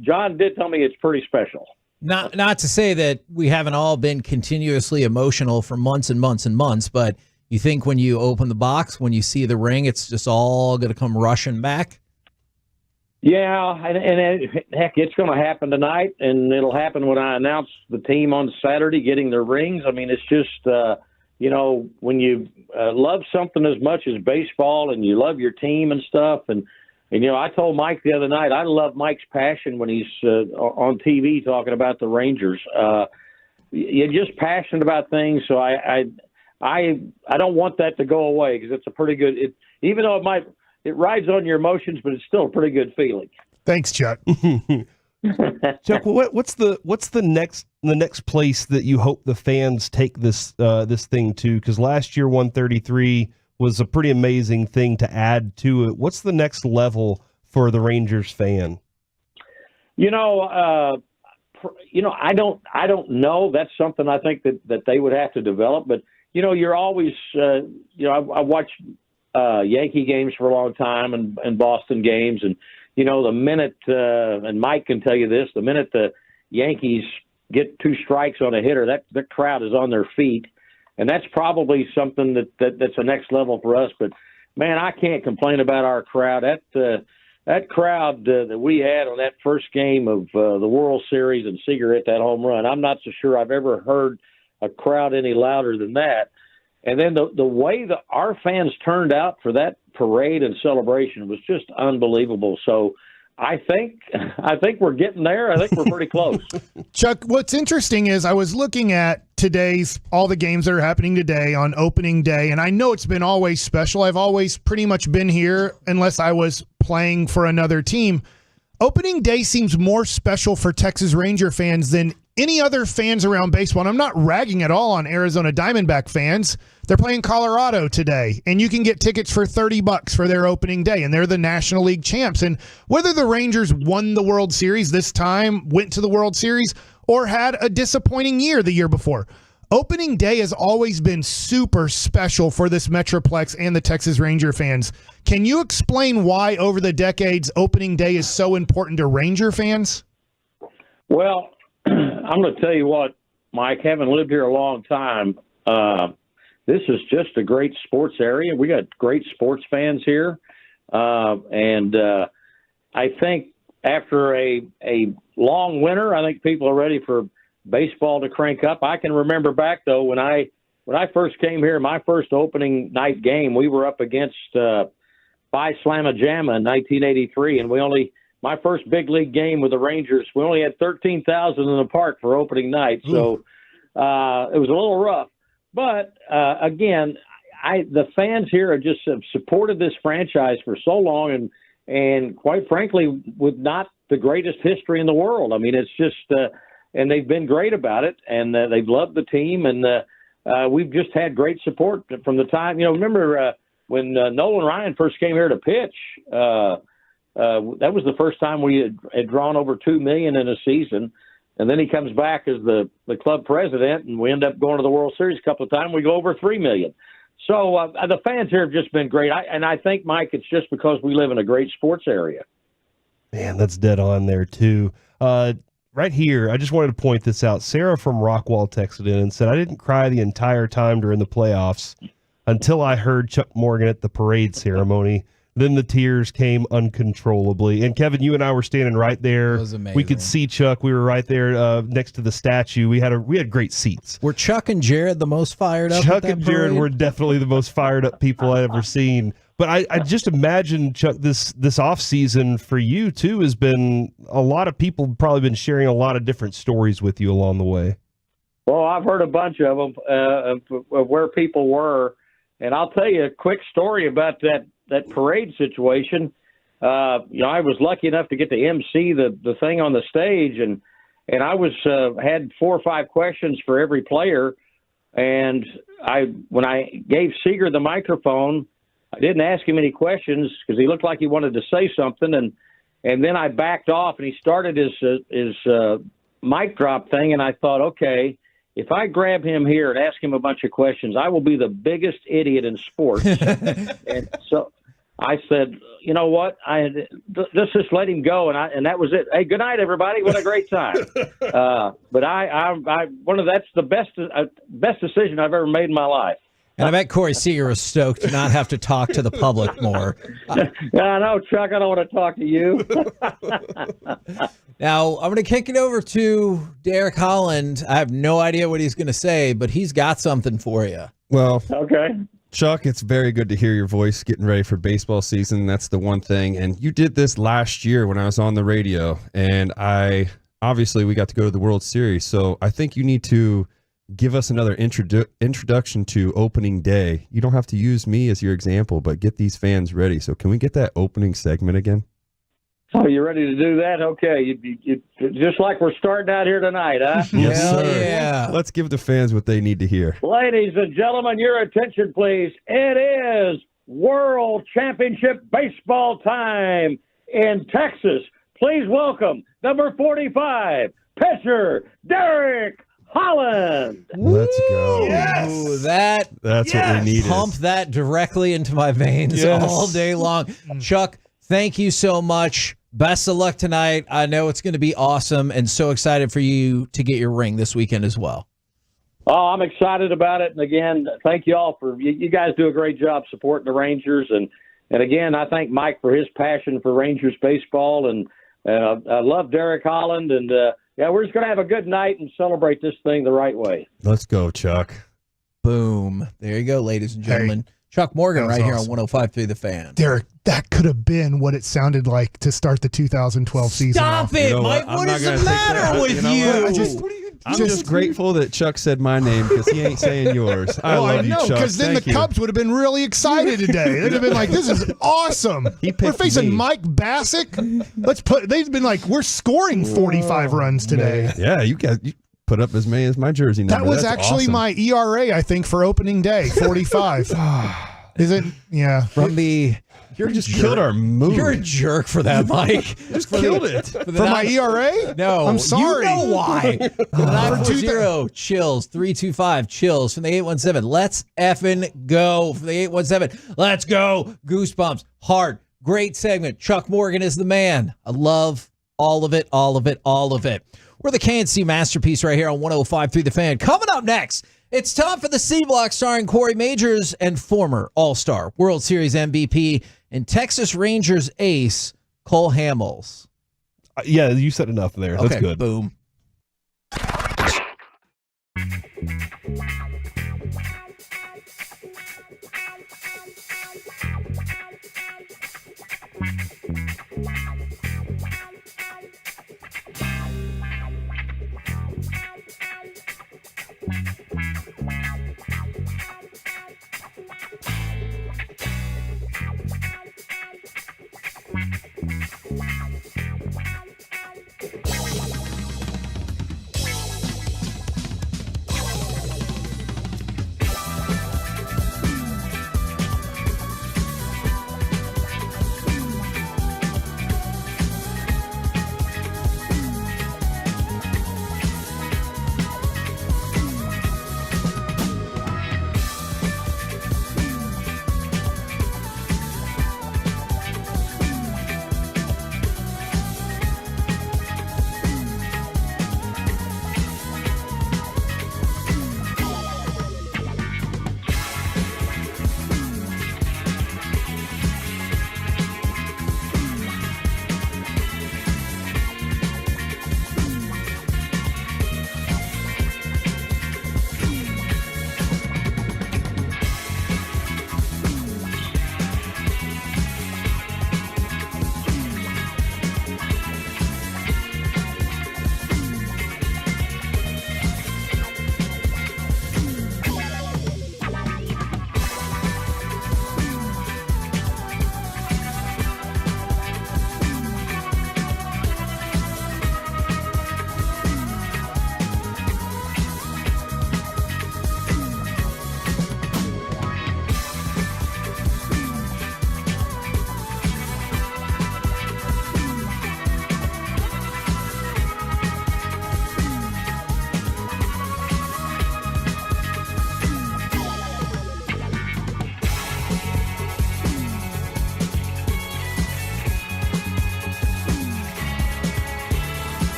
John did tell me it's pretty special. Not to say that we haven't all been continuously emotional for months and months and months, but you think when you open the box, when you see the ring, it's just all going to come rushing back? Yeah, and heck, it's going to happen tonight, and it'll happen when I announce the team on Saturday getting their rings. I mean, it's just, when you love something as much as baseball and you love your team and stuff, and I told Mike the other night, I love Mike's passion when he's on TV talking about the Rangers. You're just passionate about things, so I don't want that to go away because it's a pretty good. Even though it rides on your emotions, but it's still a pretty good feeling. Thanks, Chuck. Chuck, what's the next place that you hope the fans take this thing to? Because last year 133 was a pretty amazing thing to add to it. What's the next level for the Rangers fan? I don't know. That's something I think that they would have to develop. But you're always, I watched Yankee games for a long time and Boston games, and the minute and Mike can tell you this, the minute the Yankees get two strikes on a hitter, that crowd is on their feet. And that's probably something that's the next level for us. But, man, I can't complain about our crowd. That crowd that we had on that first game of the World Series and Seager hit that home run, I'm not so sure I've ever heard a crowd any louder than that. And then the way that our fans turned out for that parade and celebration was just unbelievable. So I think we're getting there. I think we're pretty close. Chuck, what's interesting is I was looking at all the games that are happening today on opening day, and I know it's been always special. I've always pretty much been here unless I was playing for another team. Opening day seems more special for Texas Ranger fans than any other fans around baseball. And I'm not ragging at all on Arizona Diamondback fans. They're playing Colorado today, and you can get tickets for $30 for their opening day, and they're the National League champs. And whether the Rangers won the World Series this time, went to the World Series, or had a disappointing year the year before, opening day has always been super special for this Metroplex and the Texas Ranger fans. Can you explain why over the decades opening day is so important to Ranger fans? Well, I'm going to tell you what, Mike, having lived here a long time, this is just a great sports area. We got great sports fans here. And I think after a long winter, I think people are ready for baseball to crank up. I can remember back, though, when I first came here, my first opening night game, we were up against Phi Slamma Jamma in 1983, and my first big league game with the Rangers, we only had 13,000 in the park for opening night, so it was a little rough. But again, the fans here have just supported this franchise for so long, and quite frankly, with not the greatest history in the world. I mean, it's just and they've been great about it, and they've loved the team, and we've just had great support from the time. Remember when Nolan Ryan first came here to pitch? That was the first time we had drawn over 2 million in a season. And then he comes back as the club president, and we end up going to the World Series a couple of times. We go over 3 million. So the fans here have just been great. I think, Mike, it's just because we live in a great sports area. Man, that's dead on there, too. Right here, I just wanted to point this out. Sarah from Rockwall texted in and said, I didn't cry the entire time during the playoffs until I heard Chuck Morgan at the parade ceremony. Then the tears came uncontrollably. And Kevin, you and I were standing right there. It was amazing. We could see Chuck. We were right there next to the statue. We had great seats. Were Chuck and Jared the most fired up? Chuck and Jared were definitely the most fired up people I've ever seen. But I just imagine, Chuck, this off season for you too has been a lot of people probably been sharing a lot of different stories with you along the way. Well, I've heard a bunch of them of where people were, and I'll tell you a quick story about that parade situation. I was lucky enough to get to MC the thing on the stage, and I was had 4 or 5 questions for every player. And when I gave Seager the microphone, I didn't ask him any questions because he looked like he wanted to say something, and then I backed off, and he started his mic drop thing, and I thought, okay, if I grab him here and ask him a bunch of questions, I will be the biggest idiot in sports. And so I said, you know what? Let's just let him go, and that was it. Hey, good night, everybody. What a great time. But that's the best decision I've ever made in my life. And I bet Corey Seager was stoked to not have to talk to the public more. I know, Chuck. I don't want to talk to you. Now, I'm going to kick it over to Derek Holland. I have no idea what he's going to say, but he's got something for you. Well, okay. Chuck, it's very good to hear your voice getting ready for baseball season. That's the one thing. And you did this last year when I was on the radio, and obviously we got to go to the World Series. So I think you need to give us another introduction to opening day. You don't have to use me as your example, but get these fans ready. So can we get that opening segment again? Oh, you ready to do that? Okay. You just like we're starting out here tonight, huh? Yes, sir. Yeah. Let's give the fans what they need to hear. Ladies and gentlemen, your attention, please. It is World Championship baseball time in Texas. Please welcome number 45, pitcher Derek Holland. Let's go. Yes. Ooh, that's what we needed. Pump that directly into my veins all day long. Chuck, thank you so much. Best of luck tonight. I know it's going to be awesome, and so excited for you to get your ring this weekend as well. Oh, I'm excited about it. And again, thank you all you guys do a great job supporting the Rangers. And again, I thank Mike for his passion for Rangers baseball. And I love Derek Holland. And we're just going to have a good night and celebrate this thing the right way. Let's go, Chuck. Boom. There you go, ladies and gentlemen. Hey, Chuck Morgan right here on 105.3 The Fan. Derek, that could have been what it sounded like to start the 2012 season. Stop it, Mike. What is the matter with you? I'm just grateful that Chuck said my name because he ain't saying yours. I love you, Chuck. Because then the Cubs would have been really excited today. They'd have been like, "This is awesome." We're facing Mike Bassick. They've been like, "We're scoring 45 runs today." Man. Yeah, you put up as many as my jersey number. That was actually my ERA, I think, for opening day, 45. Is it? Yeah. You just killed our mood. You're a jerk for that, Mike. Just killed it. For my ERA? No. I'm sorry. You know why. 940 chills, 325 chills from the 817. Let's effing go from the 817. Let's go. Goosebumps. Hard. Great segment. Chuck Morgan is the man. I love all of it, all of it, all of it. We're the KNC Masterpiece right here on 105.3 The Fan. Coming up next, it's time for the C Block starring Corey Majors and former All-Star, World Series MVP, and Texas Rangers ace Cole Hamels. Yeah, you said enough there. That's good. Boom.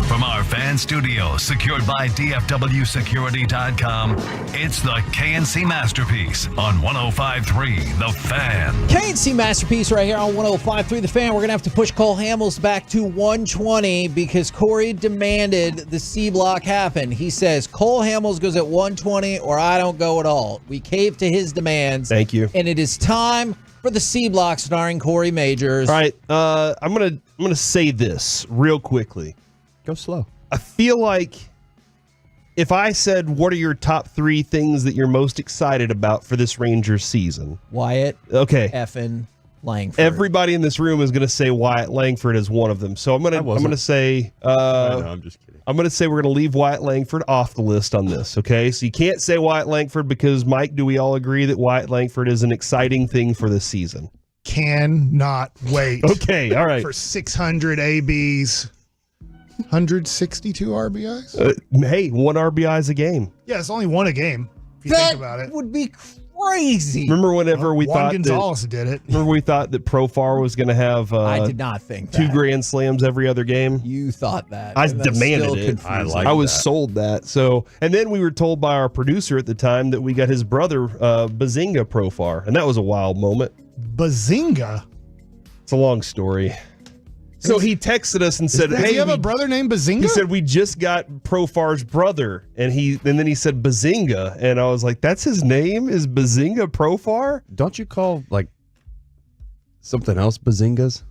From our fan studio, secured by DFWsecurity.com, it's the KNC Masterpiece on 105.3 The Fan. KNC Masterpiece right here on 105.3 The Fan. We're going to have to push Cole Hamels back to 120 because Corey demanded the C block happen. He says Cole Hamels goes at 120 or I don't go at all. We caved to his demands. Thank you. And it is time for the C block starring Corey Majors. All right, I'm gonna say this real quickly. Go slow. I feel like if I said, what are your top 3 things that you're most excited about for this Rangers season? Wyatt. Okay. Effin Langford. Everybody in this room is going to say Wyatt Langford is one of them. So I'm going to say I'm just kidding. I'm going to say we're going to leave Wyatt Langford off the list on this, okay? So you can't say Wyatt Langford because, Mike, do we all agree that Wyatt Langford is an exciting thing for this season? Cannot wait. Okay, all right. For 600 ABs. 162 RBIs? Hey, 1 RBI is a game. Yeah, it's only 1 a game, if you that think about it. would be crazy. Remember whenever we Juan thought Gonzalez did it. Remember we thought that Profar was going to have I did not think 2 that. grand slams every other game? You thought that. I and that's demanded still it. confusing. I was sold that. So, and then we were told by our producer at the time that we got his brother Bazinga Profar, and that was a wild moment. Bazinga? It's a long story. So he texted us and said, Does "Hey, he have a brother named Bazinga?" He said we just got Profar's brother, and then he said Bazinga, and I was like, "That's his name? Is Bazinga Profar?" Don't you call like something else Bazingas?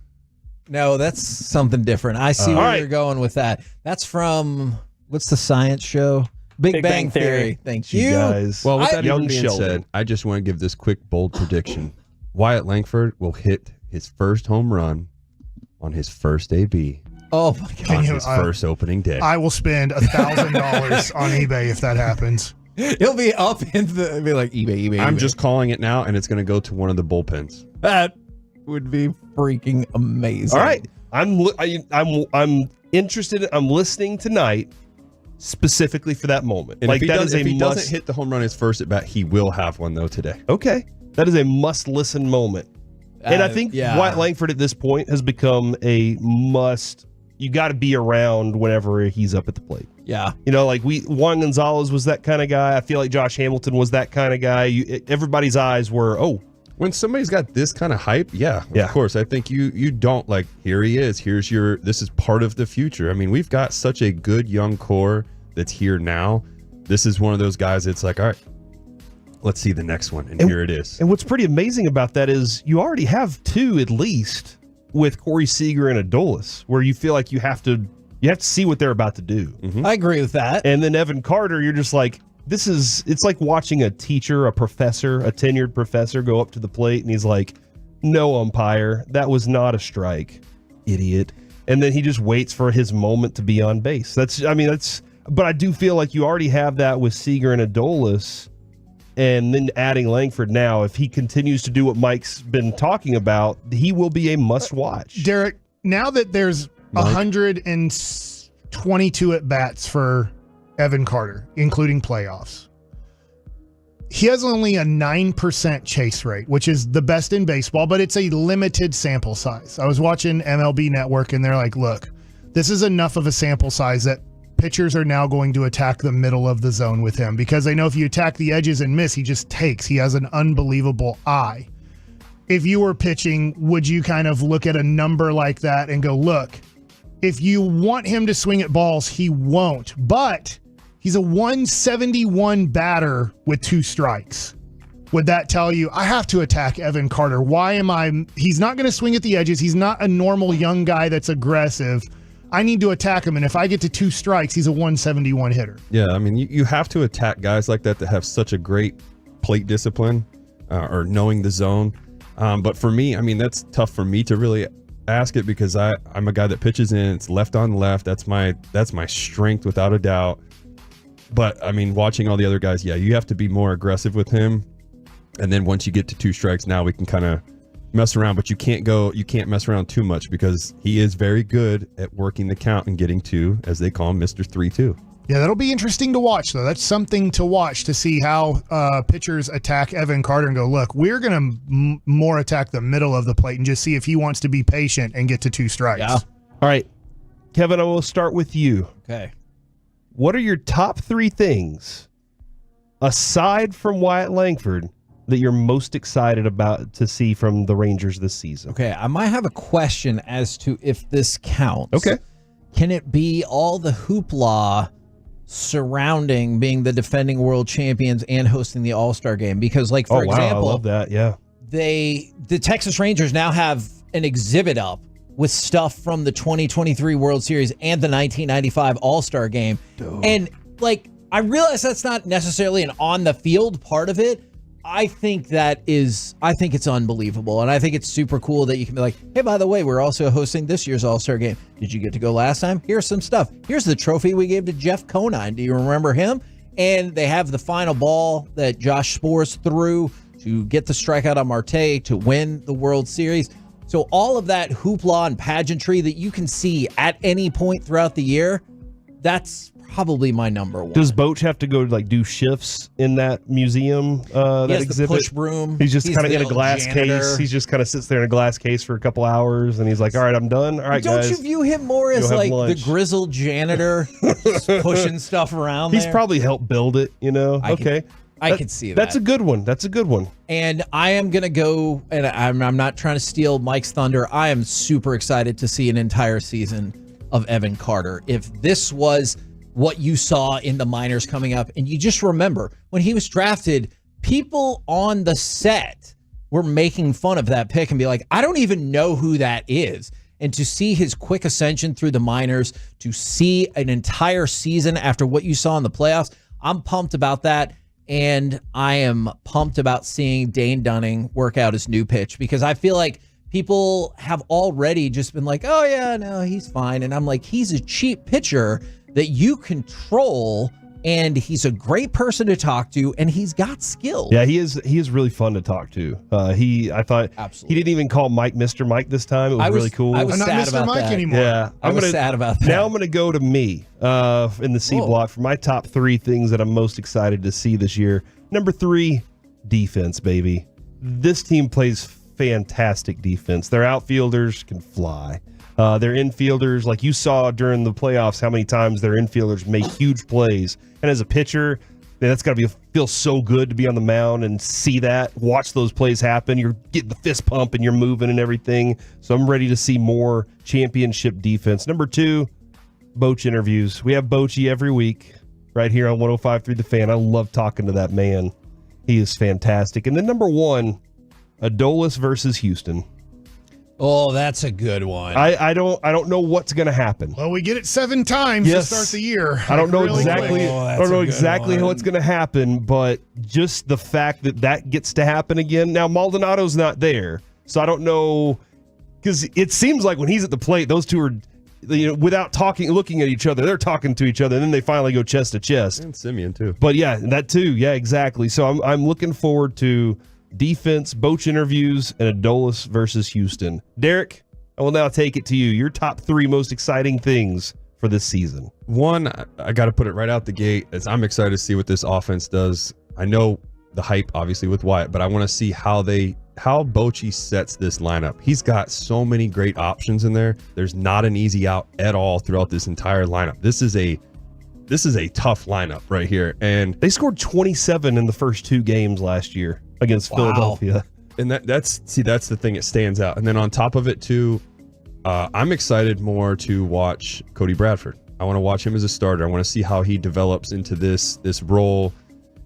No, that's something different. I see where you're going with that. That's from, what's the science show? Big Bang Theory. Thank you. guys. Well, with that Young even being Sheldon. said, I just want to give this quick, bold prediction. Wyatt Langford will hit his first home run on his first AB. Oh my God. On his first opening day. I will spend $1,000 on eBay if that happens. He'll be up in the, be like eBay. I'm just calling it now, and it's going to go to one of the bullpens. That would be freaking amazing. All right, I'm interested. I'm listening tonight specifically for that moment. And like if he must. doesn't hit the home run his first at bat, he will have one though today. Okay, that is a must-listen moment. And I think Wyatt Langford at this point has become a must. You got to be around whenever he's up at the plate. Yeah. You know, like Juan Gonzalez was that kind of guy. I feel like Josh Hamilton was that kind of guy. Everybody's eyes were, when somebody's got this kind of hype, of course. I think you don't like, here he is. This is part of the future. I mean, we've got such a good young core that's here now. This is one of those guys that's like, all right, let's see the next one. And here it is. And what's pretty amazing about that is you already have 2 at least with Corey Seager and Adolis, where you feel like you have to see what they're about to do. Mm-hmm. I agree with that. And then Evan Carter, you're just like, it's like watching a teacher, a professor, a tenured professor go up to the plate and he's like, no umpire, that was not a strike, idiot. And then he just waits for his moment to be on base. But I do feel like you already have that with Seager and Adolis. And then adding Langford now, if he continues to do what Mike's been talking about, he will be a must-watch. Derek, now that there's 122 at-bats for Evan Carter, including playoffs, he has only a 9% chase rate, which is the best in baseball, but it's a limited sample size. I was watching MLB Network, and they're like, look, this is enough of a sample size that pitchers are now going to attack the middle of the zone with him because they know if you attack the edges and miss, he just takes. He has an unbelievable eye. If you were pitching, would you kind of look at a number like that and go, look, if you want him to swing at balls, he won't. But he's a 171 batter with 2 strikes. Would that tell you, I have to attack Evan Carter? He's not going to swing at the edges. He's not a normal young guy that's aggressive. I need to attack him, and if I get to 2 strikes, he's a 171 hitter. Yeah, I mean, you have to attack guys like that have such a great plate discipline or knowing the zone. But for me, I mean, that's tough for me to really ask it because I'm a guy that pitches in. It's left on left. That's my strength without a doubt. But I mean, watching all the other guys, yeah, you have to be more aggressive with him. And then once you get to 2 strikes, now we can kind of mess around, but you can't mess around too much because he is very good at working the count and getting to, as they call him, Mr. 3-2. Yeah, that'll be interesting to watch, though. That's something to watch to see how pitchers attack Evan Carter and go, look, we're going to more attack the middle of the plate and just see if he wants to be patient and get to 2 strikes. Yeah. All right, Kevin, I will start with you. Okay. What are your top 3 things, aside from Wyatt Langford, that you're most excited about to see from the Rangers this season? Okay, I might have a question as to if this counts. Okay. Can it be all the hoopla surrounding being the defending world champions and hosting the All-Star game? Because, like, for example, I love that. Yeah. the Texas Rangers now have an exhibit up with stuff from the 2023 World Series and the 1995 All-Star game. Dude. And, like, I realize that's not necessarily an on-the-field part of it. I think it's unbelievable. And I think it's super cool that you can be like, hey, by the way, we're also hosting this year's All-Star game. Did you get to go last time? Here's some stuff. Here's the trophy we gave to Jeff Conine. Do you remember him? And they have the final ball that Josh Spores threw to get the strikeout on Marte to win the World Series. So all of that hoopla and pageantry that you can see at any point throughout the year, that's probably my number one. Does Boach have to go like do shifts in that museum? That exhibit. The push broom. He's just kind of in a glass janitor. case. He's just kind of sits there in a glass case for a couple hours, and he's like, "All right, I'm done. All right, Don't guys." you view him more as Go have like lunch. the grizzled janitor, just pushing stuff around? He's there? probably helped build it. I can see that. That's a good one. That's a good one. And I am going to go, and I'm not trying to steal Mike's thunder. I am super excited to see an entire season of Evan Carter. If this was what you saw in the minors coming up, and you just remember when he was drafted, people on the set were making fun of that pick and be like, I don't even know who that is. And to see his quick ascension through the minors, to see an entire season after what you saw in the playoffs, I'm pumped about that. And I am pumped about seeing Dane Dunning work out his new pitch, because I feel like people have already just been like, oh yeah, no, he's fine. And I'm like, he's a cheap pitcher that you control, and he's a great person to talk to, and he's got skill. Yeah, he is really fun to talk to. I thought Absolutely. he didn't even call Mike Mr. Mike this time. It was really cool. I was I'm not sad Mr. about Mike that. anymore. Yeah, I was sad about that. Now I'm going to go to me in the C Whoa. block for my top 3 things that I'm most excited to see this year. Number 3, defense, baby. This team plays fantastic defense. Their outfielders can fly. Their infielders, like you saw during the playoffs, how many times their infielders make huge plays. And as a pitcher, man, that's got to feel so good to be on the mound and see that, watch those plays happen. You're getting the fist pump and you're moving and everything. So I'm ready to see more championship defense. Number 2, Boach interviews. We have Boachy every week right here on 105.3 The Fan. I love talking to that man. He is fantastic. And then number 1, Adolis versus Houston. Oh, that's a good one. I don't know what's going to happen. Well, we get it 7 times to start the year. I don't know Really exactly. quick. I don't know exactly what's going to happen, but just the fact that gets to happen again. Now Maldonado's not there, so I don't know, because it seems like when he's at the plate, those two are, without looking at each other, they're talking to each other, and then they finally go chest to chest. And Simeon too. But yeah, that too. Yeah, exactly. So I'm looking forward to defense, Boach interviews, and Adolis versus Houston. Derek, I will now take it to you. Your top 3 most exciting things for this season. One, I got to put it right out the gate, as I'm excited to see what this offense does. I know the hype, obviously, with Wyatt, but I want to see how Bochy sets this lineup. He's got so many great options in there. There's not an easy out at all throughout this entire lineup. This is a tough lineup right here. And they scored 27 in the first 2 games last year against Philadelphia. And that's the thing that stands out. And then on top of it too, I'm excited more to watch Cody Bradford. I want to watch him as a starter. I want to see how he develops into this role.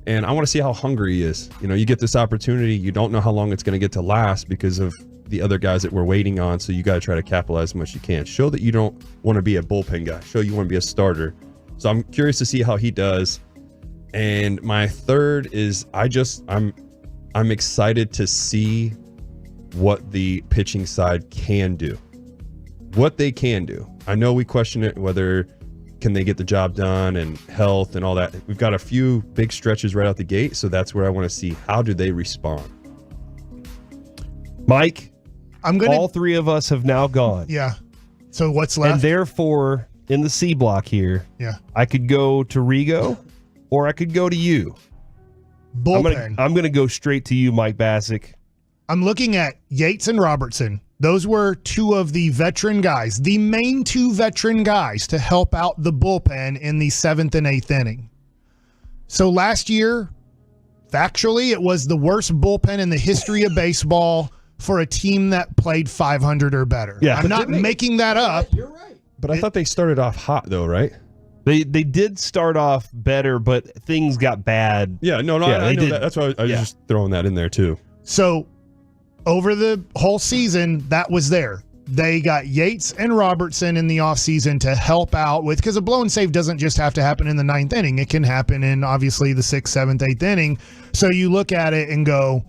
And I want to see how hungry he is. You get this opportunity. You don't know how long it's going to get to last because of the other guys that we're waiting on. So you got to try to capitalize as much as you can. Show that you don't want to be a bullpen guy. Show you want to be a starter. So I'm curious to see how he does. And my third is I'm I'm excited to see what the pitching side can do. What they can do. I know we question it, whether can they get the job done and health and all that. We've got a few big stretches right out the gate, so that's where I want to see how do they respond. Mike, all three of us have now gone. Yeah. So what's left? And therefore, in the C block here, yeah, I could go to Rigo or I could go to you. Bullpen. I'm gonna go straight to you, Mike Bassick. I'm looking at Yates and Robertson. Those were two of the veteran guys, the main two veteran guys to help out the bullpen in the 7th and 8th inning. So last year, factually, it was the worst bullpen in the history of baseball for a team that played 500 or better. Yeah, I'm not making that up. You're right. But I thought they started off hot, though, right? They did start off better, but things got bad. Yeah, I know that. That's why I was just throwing that in there, too. So over the whole season, that was there. They got Yates and Robertson in the offseason to help out with, because a blown save doesn't just have to happen in the 9th inning. It can happen in, obviously, the 6th, 7th, 8th inning. So you look at it and go,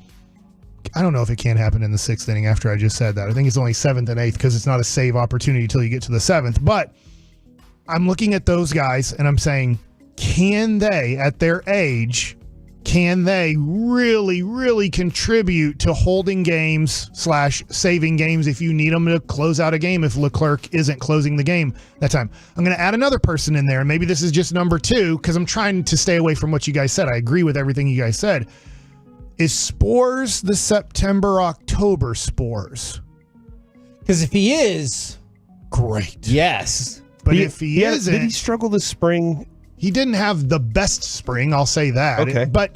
I don't know if it can happen in the 6th inning after I just said that. I think it's only 7th and 8th because it's not a save opportunity until you get to the 7th. But I'm looking at those guys and I'm saying, can they, at their age, can they really, really contribute to holding games / saving games if you need them to close out a game if Leclerc isn't closing the game that time? I'm going to add another person in there, and maybe this is just number 2 because I'm trying to stay away from what you guys said. I agree with everything you guys said. Is Spores the September-October Spores? Because if he is, great. Yes. But if he isn't, did he struggle this spring? He didn't have the best spring, I'll say that. Okay. But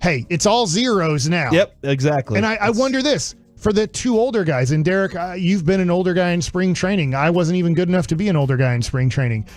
hey, it's all zeros now. Yep, exactly. And I wonder this, for the two older guys, and Derek, you've been an older guy in spring training. I wasn't even good enough to be an older guy in spring training.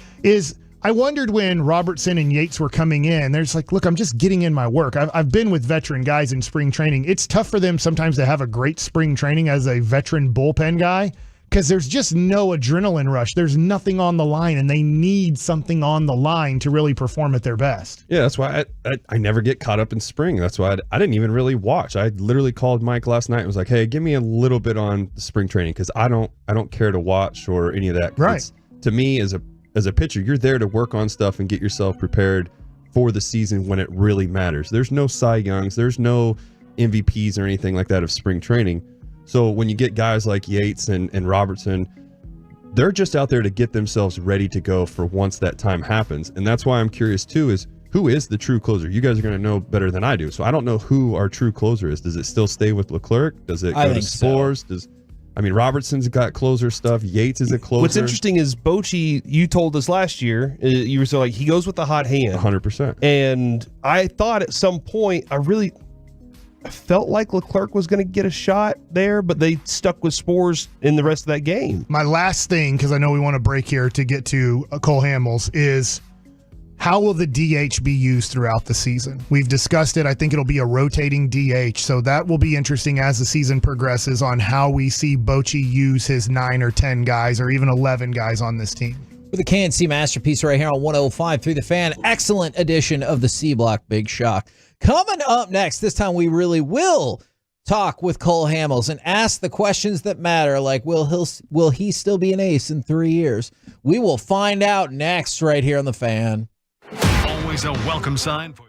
I wondered when Robertson and Yates were coming in, there's like, look, I'm just getting in my work. I've been with veteran guys in spring training. It's tough for them sometimes to have a great spring training as a veteran bullpen guy because there's just no adrenaline rush. There's nothing on the line, and they need something on the line to really perform at their best. Yeah, that's why I never get caught up in spring. That's why I didn't even really watch. I literally called Mike last night and was like, hey, give me a little bit on the spring training because I don't care to watch or any of that. Right. To me, as a pitcher, you're there to work on stuff and get yourself prepared for the season when it really matters. There's no Cy Youngs, there's no MVPs or anything like that of spring training. So when you get guys like Yates and Robertson, they're just out there to get themselves ready to go for once that time happens. And that's why I'm curious too, is who is the true closer? You guys are going to know better than I do. So I don't know who our true closer is. Does it still stay with Leclerc? Does it go to Spores? Robertson's got closer stuff. Yates is a closer. What's interesting is Bochy, you told us last year, you were so like, he goes with the hot hand. 100%. And I thought at some point, I felt like Leclerc was going to get a shot there, but they stuck with Spores in the rest of that game. My last thing, because I know we want to break here to get to Cole Hamels, is how will the DH be used throughout the season? We've discussed it. I think it'll be a rotating DH, so that will be interesting as the season progresses on how we see Bochy use his 9 or 10 guys or even 11 guys on this team. With a KNC masterpiece right here on 105 through the fan. Excellent edition of the C Block Big Shock. Coming up next, this time we really will talk with Cole Hamels and ask the questions that matter, like will he still be an ace in 3 years? We will find out next right here on the fan. Always a welcome sign for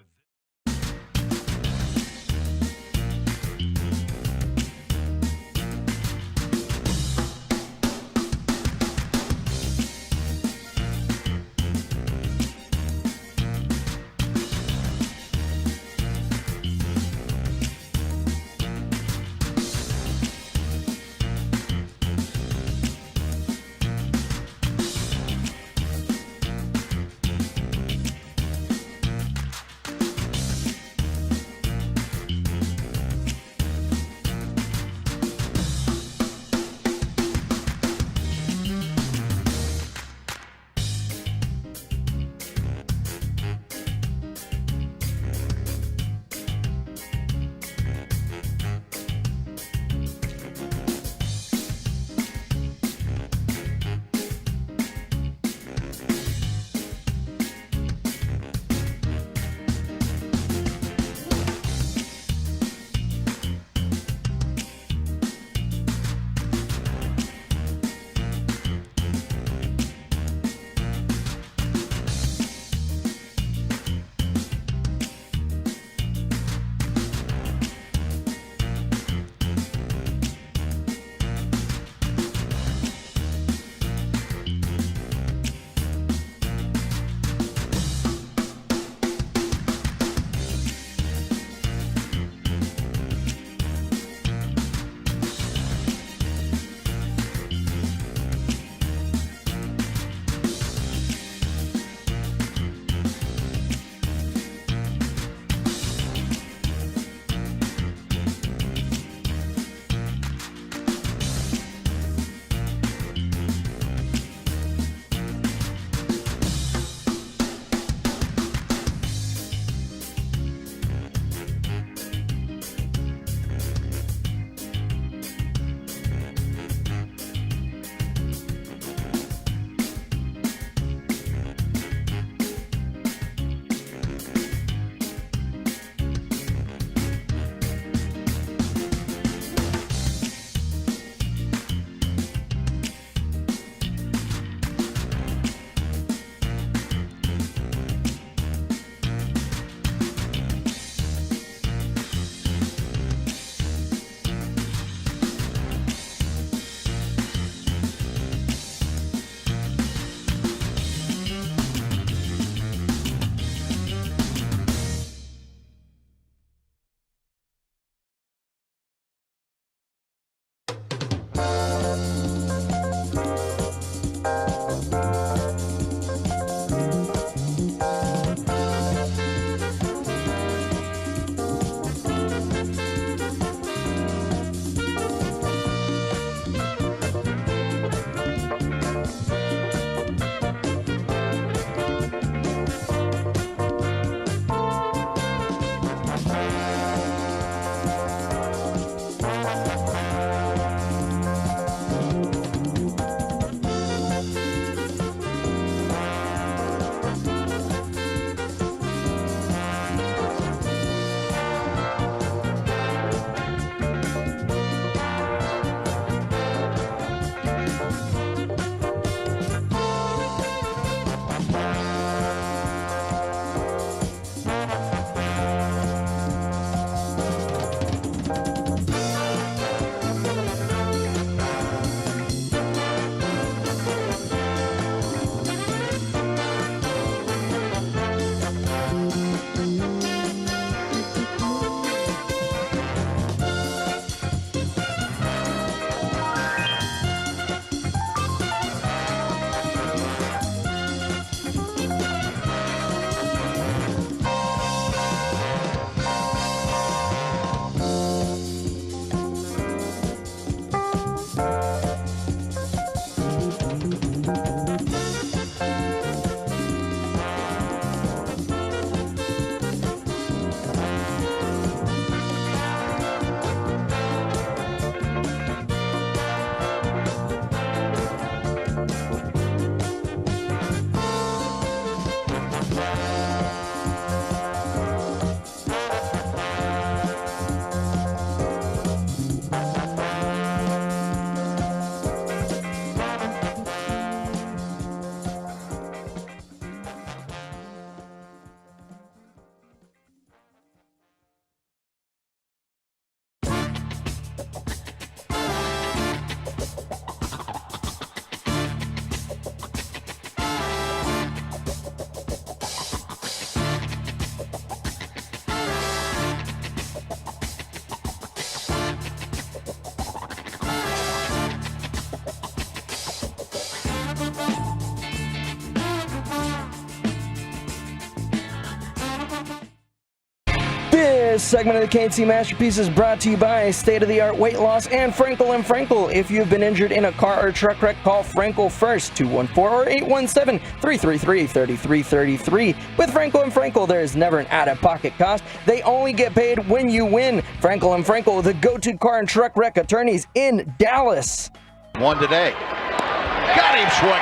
segment of the KNC Masterpiece is brought to you by state-of-the-art weight loss and Frankel & Frankel. If you've been injured in a car or truck wreck, call Frankel first, 214 or 817-333-3333. With Frankel & Frankel, there is never an out-of-pocket cost. They only get paid when you win. Frankel & Frankel, the go-to car and truck wreck attorneys in Dallas. One today. Got him swinging.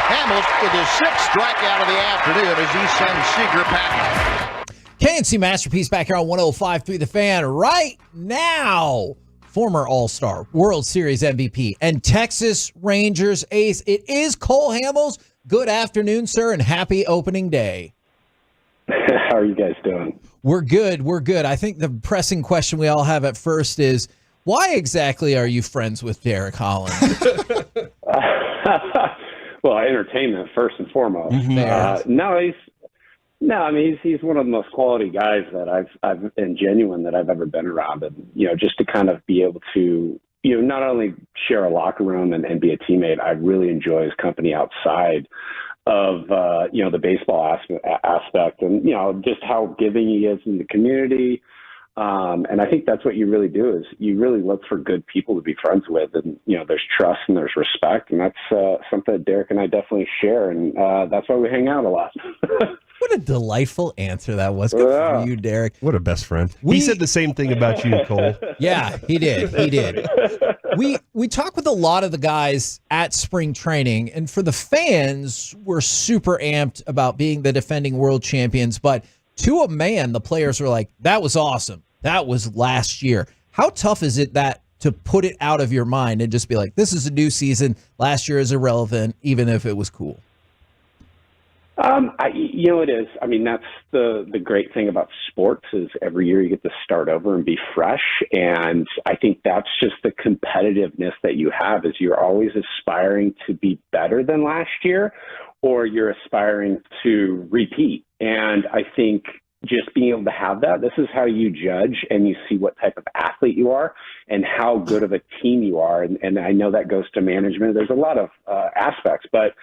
Hamels with his 6th strikeout of the afternoon as he sends Seager packing. KNC Masterpiece back here on 105.3 The Fan right now. Former All-Star, World Series MVP, and Texas Rangers ace. It is Cole Hamels. Good afternoon, sir, and happy opening day. How are you guys doing? We're good. We're good. I think the pressing question we all have at first is, why exactly are you friends with Derek Holland? Well, entertainment first and foremost. He's one of the most quality guys that I've and genuine that I've ever been around, and just to kind of be able to not only share a locker room and be a teammate. I really enjoy his company outside of the baseball aspect, and just how giving he is in the community. And I think that's what you really do, is you really look for good people to be friends with. And, there's trust and there's respect. And that's something that Derek and I definitely share. And that's why we hang out a lot. What a delightful answer that was. Good for you, Derek. What a best friend. He said the same thing about you, Cole. Yeah, he did. He did. We talk with a lot of the guys at spring training, and for the fans, we're super amped about being the defending world champions. But to a man, the players were like, that was awesome. That was last year. How tough is it to put it out of your mind and just be like, this is a new season. Last year is irrelevant, even if it was cool? It is. I mean, that's the great thing about sports, is every year you get to start over and be fresh. And I think that's just the competitiveness that you have, is you're always aspiring to be better than last year, or you're aspiring to repeat. And I think just being able to have that, this is how you judge and you see what type of athlete you are and how good of a team you are. And I know that goes to management. There's a lot of aspects, but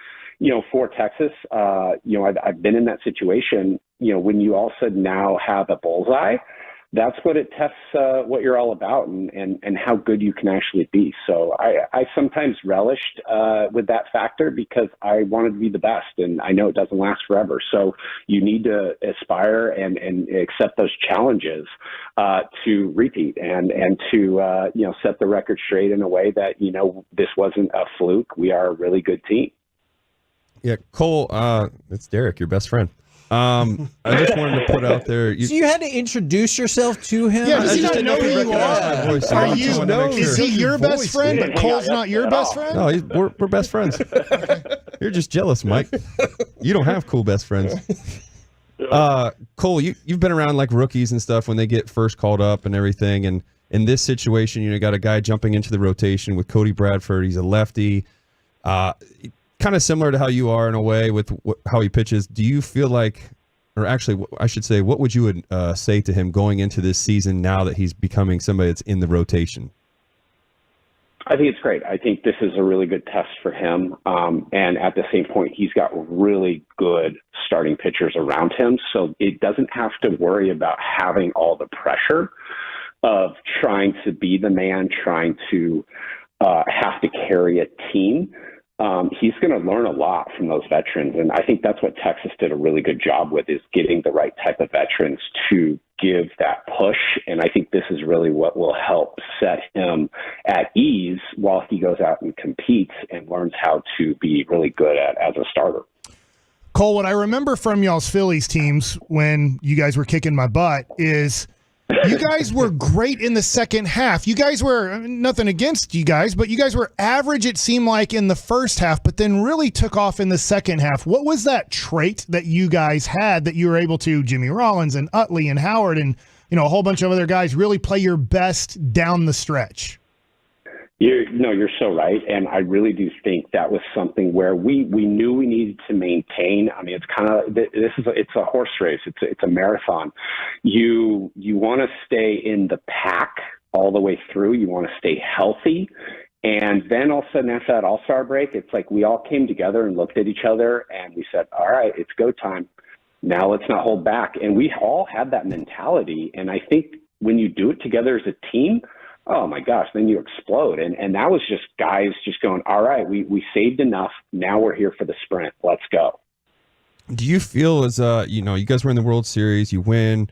for Texas, I've been in that situation. When you all of a sudden now have a bullseye, that's what it tests what you're all about and how good you can actually be. So I sometimes relished with that factor, because I wanted to be the best, and I know it doesn't last forever. So you need to aspire and accept those challenges to repeat and to set the record straight in a way that this wasn't a fluke. We are a really good team. Yeah, Cole, it's Derek, your best friend. I just wanted to put out there. So you had to introduce yourself to him? Yeah, does he not know who you are? Is he your best friend, but Cole's not your best friend? No, we're best friends. You're just jealous, Mike. You don't have cool best friends. Cole, you've been around like rookies and stuff when they get first called up and everything. And in this situation, you got a guy jumping into the rotation with Cody Bradford. He's a lefty. Kind of similar to how you are in a way with how he pitches. Do you feel like, or actually, I should say, what would you say to him going into this season now that he's becoming somebody that's in the rotation? I think it's great. I think this is a really good test for him. And at the same point, he's got really good starting pitchers around him. So it doesn't have to worry about having all the pressure of trying to be the man, trying to have to carry a team. He's going to learn a lot from those veterans. And I think that's what Texas did a really good job with, is getting the right type of veterans to give that push. And I think this is really what will help set him at ease while he goes out and competes and learns how to be really good as a starter. Cole, what I remember from y'all's Phillies teams when you guys were kicking my butt is you guys were great in the second half. You guys were, nothing against you guys, but you guys were average, it seemed like, in the first half, but then really took off in the second half. What was that trait that you guys had that you were able to, Jimmy Rollins and Utley and Howard and a whole bunch of other guys, really play your best down the stretch? You're so right. And I really do think that was something where we knew we needed to maintain. I mean, it's kind of, it's a horse race. It's a marathon. You want to stay in the pack all the way through. You want to stay healthy. And then all of a sudden after that All-Star break, it's like we all came together and looked at each other and we said, all right, it's go time. now let's not hold back. And we all had that mentality. And I think when you do it together as a team, oh my gosh, then you explode. And that was just guys just going, all right, we saved enough. Now we're here for the sprint. Let's go. Do you feel as you guys were in the World Series, you win,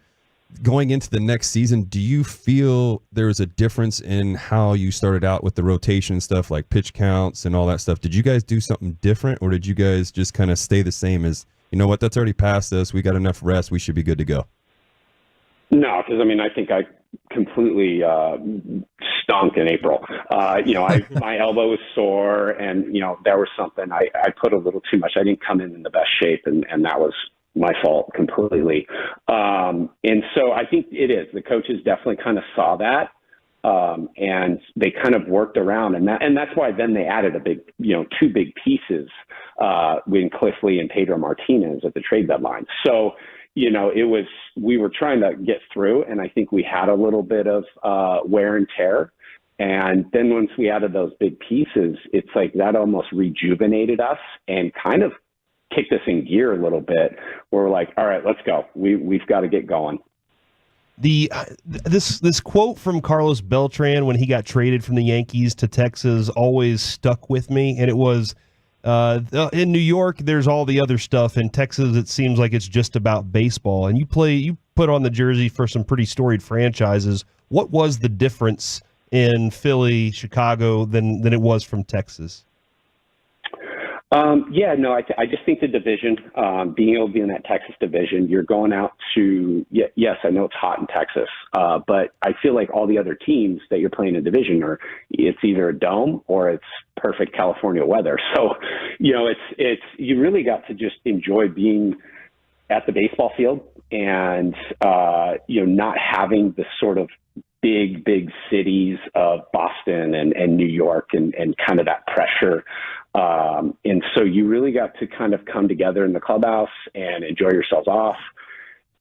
going into the next season, do you feel there was a difference in how you started out with the rotation stuff, like pitch counts and all that stuff? Did you guys do something different, or did you guys just kind of stay the same as, you know what, that's already past us, we got enough rest, we should be good to go? No, because I think I completely stunk in April. My elbow was sore, and there was something I put a little too much. I didn't come in the best shape, and that was my fault completely. And so I think it is. The coaches definitely kind of saw that, and they kind of worked around, and that's why then they added two big pieces when Cliff Lee and Pedro Martinez at the trade deadline. So. We were trying to get through, and I think we had a little bit of wear and tear. And then once we added those big pieces, it's like that almost rejuvenated us and kind of kicked us in gear a little bit. Where we're like, all right, let's go. We've got to get going. This quote from Carlos Beltran when he got traded from the Yankees to Texas always stuck with me, and it was, in New York, there's all the other stuff. In Texas, it seems like it's just about baseball. And you put on the jersey for some pretty storied franchises. What was the difference in Philly, Chicago than it was from Texas? I just think the division, being able to be in that Texas division, you're going out to, yes, I know it's hot in Texas, but I feel like all the other teams that you're playing in division it's either a dome or it's perfect California weather. So, it's you really got to just enjoy being at the baseball field and, not having the sort of big cities of Boston and New York and kind of that pressure. And so you really got to kind of come together in the clubhouse and enjoy yourselves off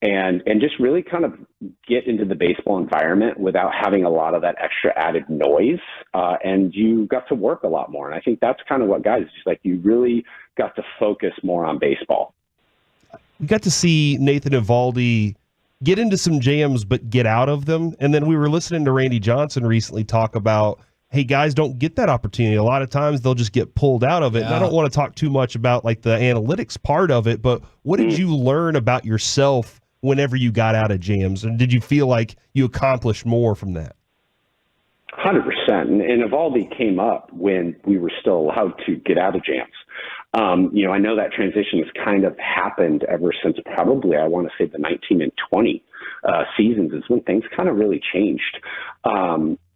and just really kind of get into the baseball environment without having a lot of that extra added noise. And you got to work a lot more. And I think that's kind of what guys, just like you really got to focus more on baseball. We got to see Nathan Eovaldi get into some jams, but get out of them. And then we were listening to Randy Johnson recently talk about, hey, guys don't get that opportunity. A lot of times they'll just get pulled out of it. Yeah. And I don't want to talk too much about like the analytics part of it, but what did you learn about yourself whenever you got out of jams? And did you feel like you accomplished more from that? 100%. And Eovaldi came up when we were still allowed to get out of jams. I know that transition has kind of happened ever since probably, I want to say the 19 and 20 seasons is when things kind of really changed.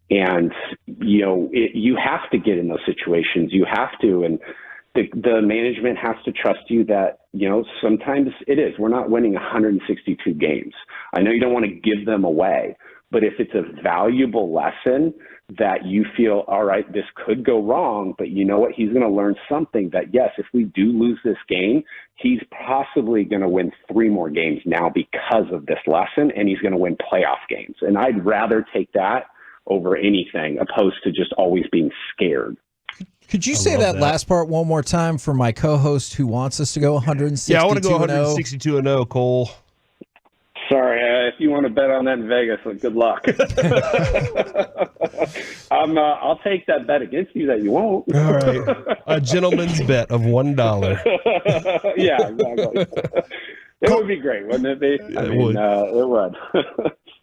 You have to get in those situations. You have to, and the management has to trust you that, sometimes it is. We're not winning 162 games. I know you don't want to give them away, but if it's a valuable lesson that you feel, all right, this could go wrong, but you know what? He's going to learn something that, yes, if we do lose this game, he's possibly going to win 3 more games now because of this lesson, and he's going to win playoff games. And I'd rather take that over anything opposed to just always being scared. Could you say that last part one more time for my co-host who wants us to go 162? Yeah, I want to go 162-0, Cole. Sorry, if you want to bet on that in Vegas, good luck. I'll take that bet against you that you won't. All right, a gentleman's bet of $1. Yeah, exactly. It would be great, wouldn't it be? It would.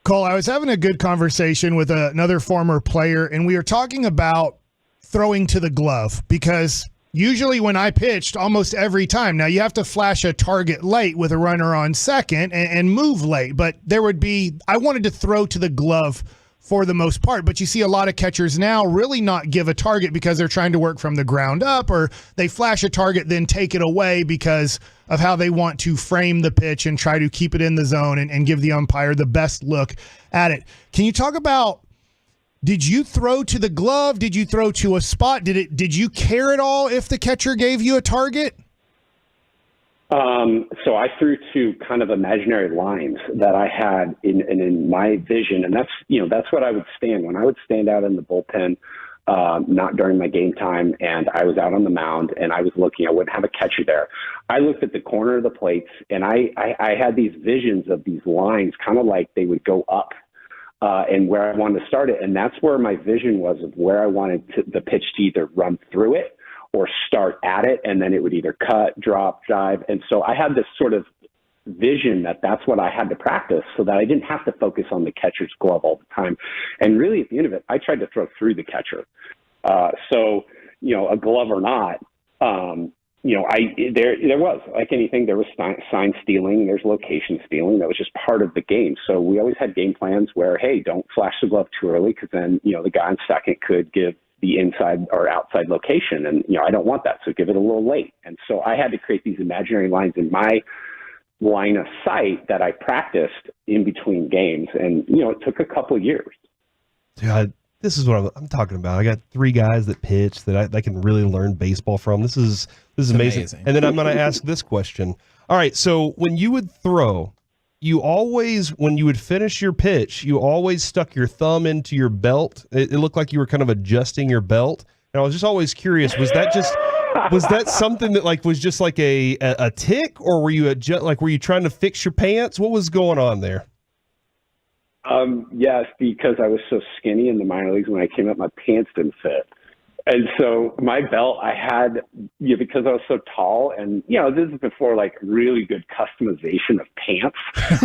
Cole, I was having a good conversation with another former player, and we were talking about throwing to the glove because usually when I pitched, almost every time, now you have to flash a target late with a runner on second and move late, but I wanted to throw to the glove for the most part, but you see a lot of catchers now really not give a target because they're trying to work from the ground up, or they flash a target, then take it away because of how they want to frame the pitch and try to keep it in the zone and give the umpire the best look at it. Can you talk about, did you throw to the glove? Did you throw to a spot? Did you care at all if the catcher gave you a target? So I threw to kind of imaginary lines that I had in my vision, and that's what I would stand when I would stand out in the bullpen. not during my game time, and I was out on the mound, and I was looking. I wouldn't have a catcher there. I looked at the corner of the plates, and I had these visions of these lines, kind of like they would go up, and where I wanted to start it. And that's where my vision was of where I wanted the pitch to either run through it or start at it, and then it would either cut, drop, dive. And so I had this sort of vision that's what I had to practice so that I didn't have to focus on the catcher's glove all the time. And really, at the end of it, I tried to throw through the catcher. So, a glove or not, there was, like anything, there was sign stealing, there's location stealing. That was just part of the game. So we always had game plans where, hey, don't flash the glove too early, because then, the guy on second could give the inside or outside location. And, I don't want that. So give it a little late. And so I had to create these imaginary lines in my line of sight that I practiced in between games. And, it took a couple of years. God, this is what I'm talking about. I got 3 guys that pitch that I can really learn baseball from. This is amazing. And then I'm going to ask this question. All right, so when you would throw, when you would finish your pitch, you always stuck your thumb into your belt. It looked like you were kind of adjusting your belt. And I was just always curious, was that something that was just like a tick, or were you were you trying to fix your pants? What was going on there? Yes, because I was so skinny in the minor leagues, when I came up, my pants didn't fit. And so my belt, I had, because I was so tall, and, this is before really good customization of pants.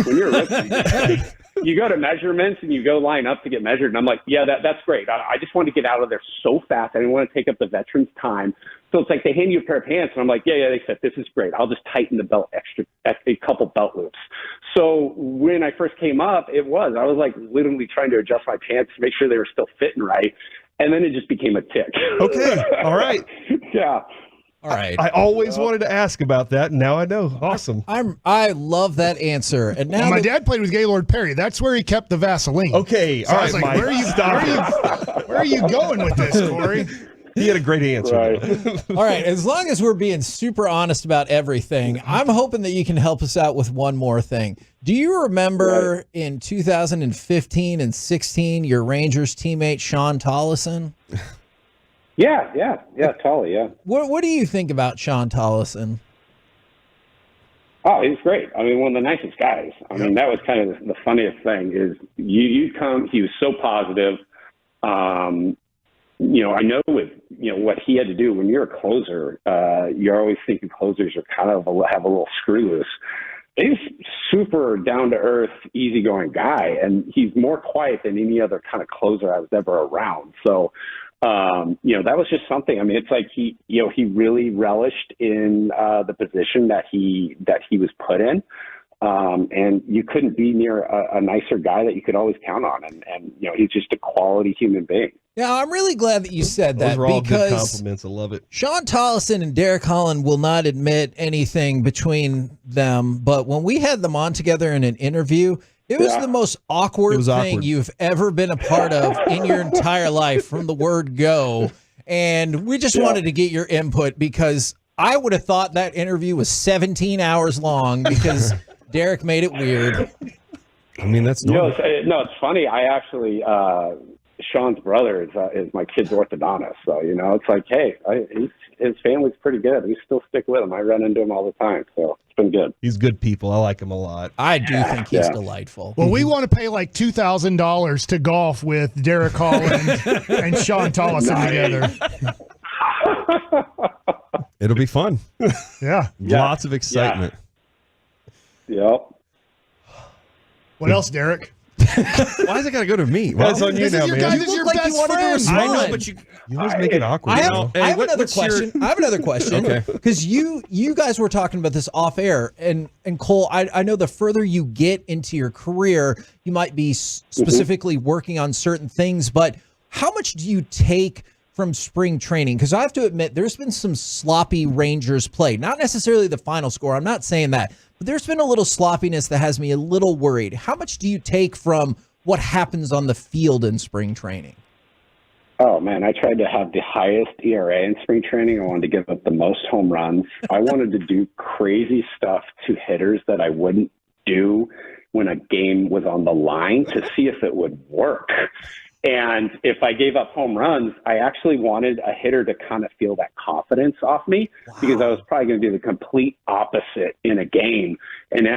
When you're a rookie, you go to measurements and you go line up to get measured. And I'm like, yeah, that's great. I just want to get out of there so fast. I didn't want to take up the veteran's time. So it's like they hand you a pair of pants, and I'm like, yeah, they fit. This is great. I'll just tighten the belt a couple belt loops. So when I first came up, I was literally trying to adjust my pants to make sure they were still fitting right. And then it just became a tick. Okay. All right. Yeah. All right. I always wanted to ask about that, and now I know. Awesome. I love that answer. And now my dad played with Gaylord Perry. That's where he kept the Vaseline. Okay. So I was like, Mike, where are you going with this, Corey? He had a great answer. Right. All right. As long as we're being super honest about everything, I'm hoping that you can help us out with one more thing. Do you remember in 2015 and 16 your Rangers teammate Sean Tollison? Yeah, Tolly, yeah. What do you think about Sean Tollison? Oh, he's great. I mean, one of the nicest guys. I mean, that was kind of the funniest thing is you come. He was so positive. I know with, what he had to do when you're a closer, you're always thinking closers are kind of have a little screw loose. He's super down to earth, easygoing guy, and he's more quiet than any other kind of closer I was ever around. So, that was just something. I mean, it's like he really relished in the position that he was put in. And you couldn't be near a nicer guy that you could always count on. And he's just a quality human being. Yeah, I'm really glad that you said that. Those were all because good compliments. I love it. Sean Tollison and Derek Holland will not admit anything between them, but when we had them on together in an interview, it was the most awkward thing you've ever been a part of in your entire life from the word go. And we just wanted to get your input because I would have thought that interview was 17 hours long because Derek made it weird. I mean, that's normal. It's funny. I actually, Sean's brother is my kid's orthodontist. So, it's like, hey, his family's pretty good. We still stick with him. I run into him all the time. So it's been good. He's good people. I like him a lot. I do think he's delightful. Well, we want to pay like $2,000 to golf with Derek Holland and Sean Tollison together. It'll be fun. Yeah. Lots of excitement. Yep. What else, Derek? Why is it got to go to me? Well, that's on you now, man. This is your best friend. I know, but you always make it awkward. I have another question. I have another question. Okay. Because you guys were talking about this off air, and Cole, I know the further you get into your career, you might be specifically working on certain things, but how much do you take from spring training? Because I have to admit, there's been some sloppy Rangers play. Not necessarily the final score. I'm not saying that. But there's been a little sloppiness that has me a little worried. How much do you take from what happens on the field in spring training? Oh, man, I tried to have the highest ERA in spring training. I wanted to give up the most home runs. I wanted to do crazy stuff to hitters that I wouldn't do when a game was on the line to see if it would work. And if I gave up home runs, I actually wanted a hitter to kind of feel that confidence off me because I was probably going to do the complete opposite in a game. And,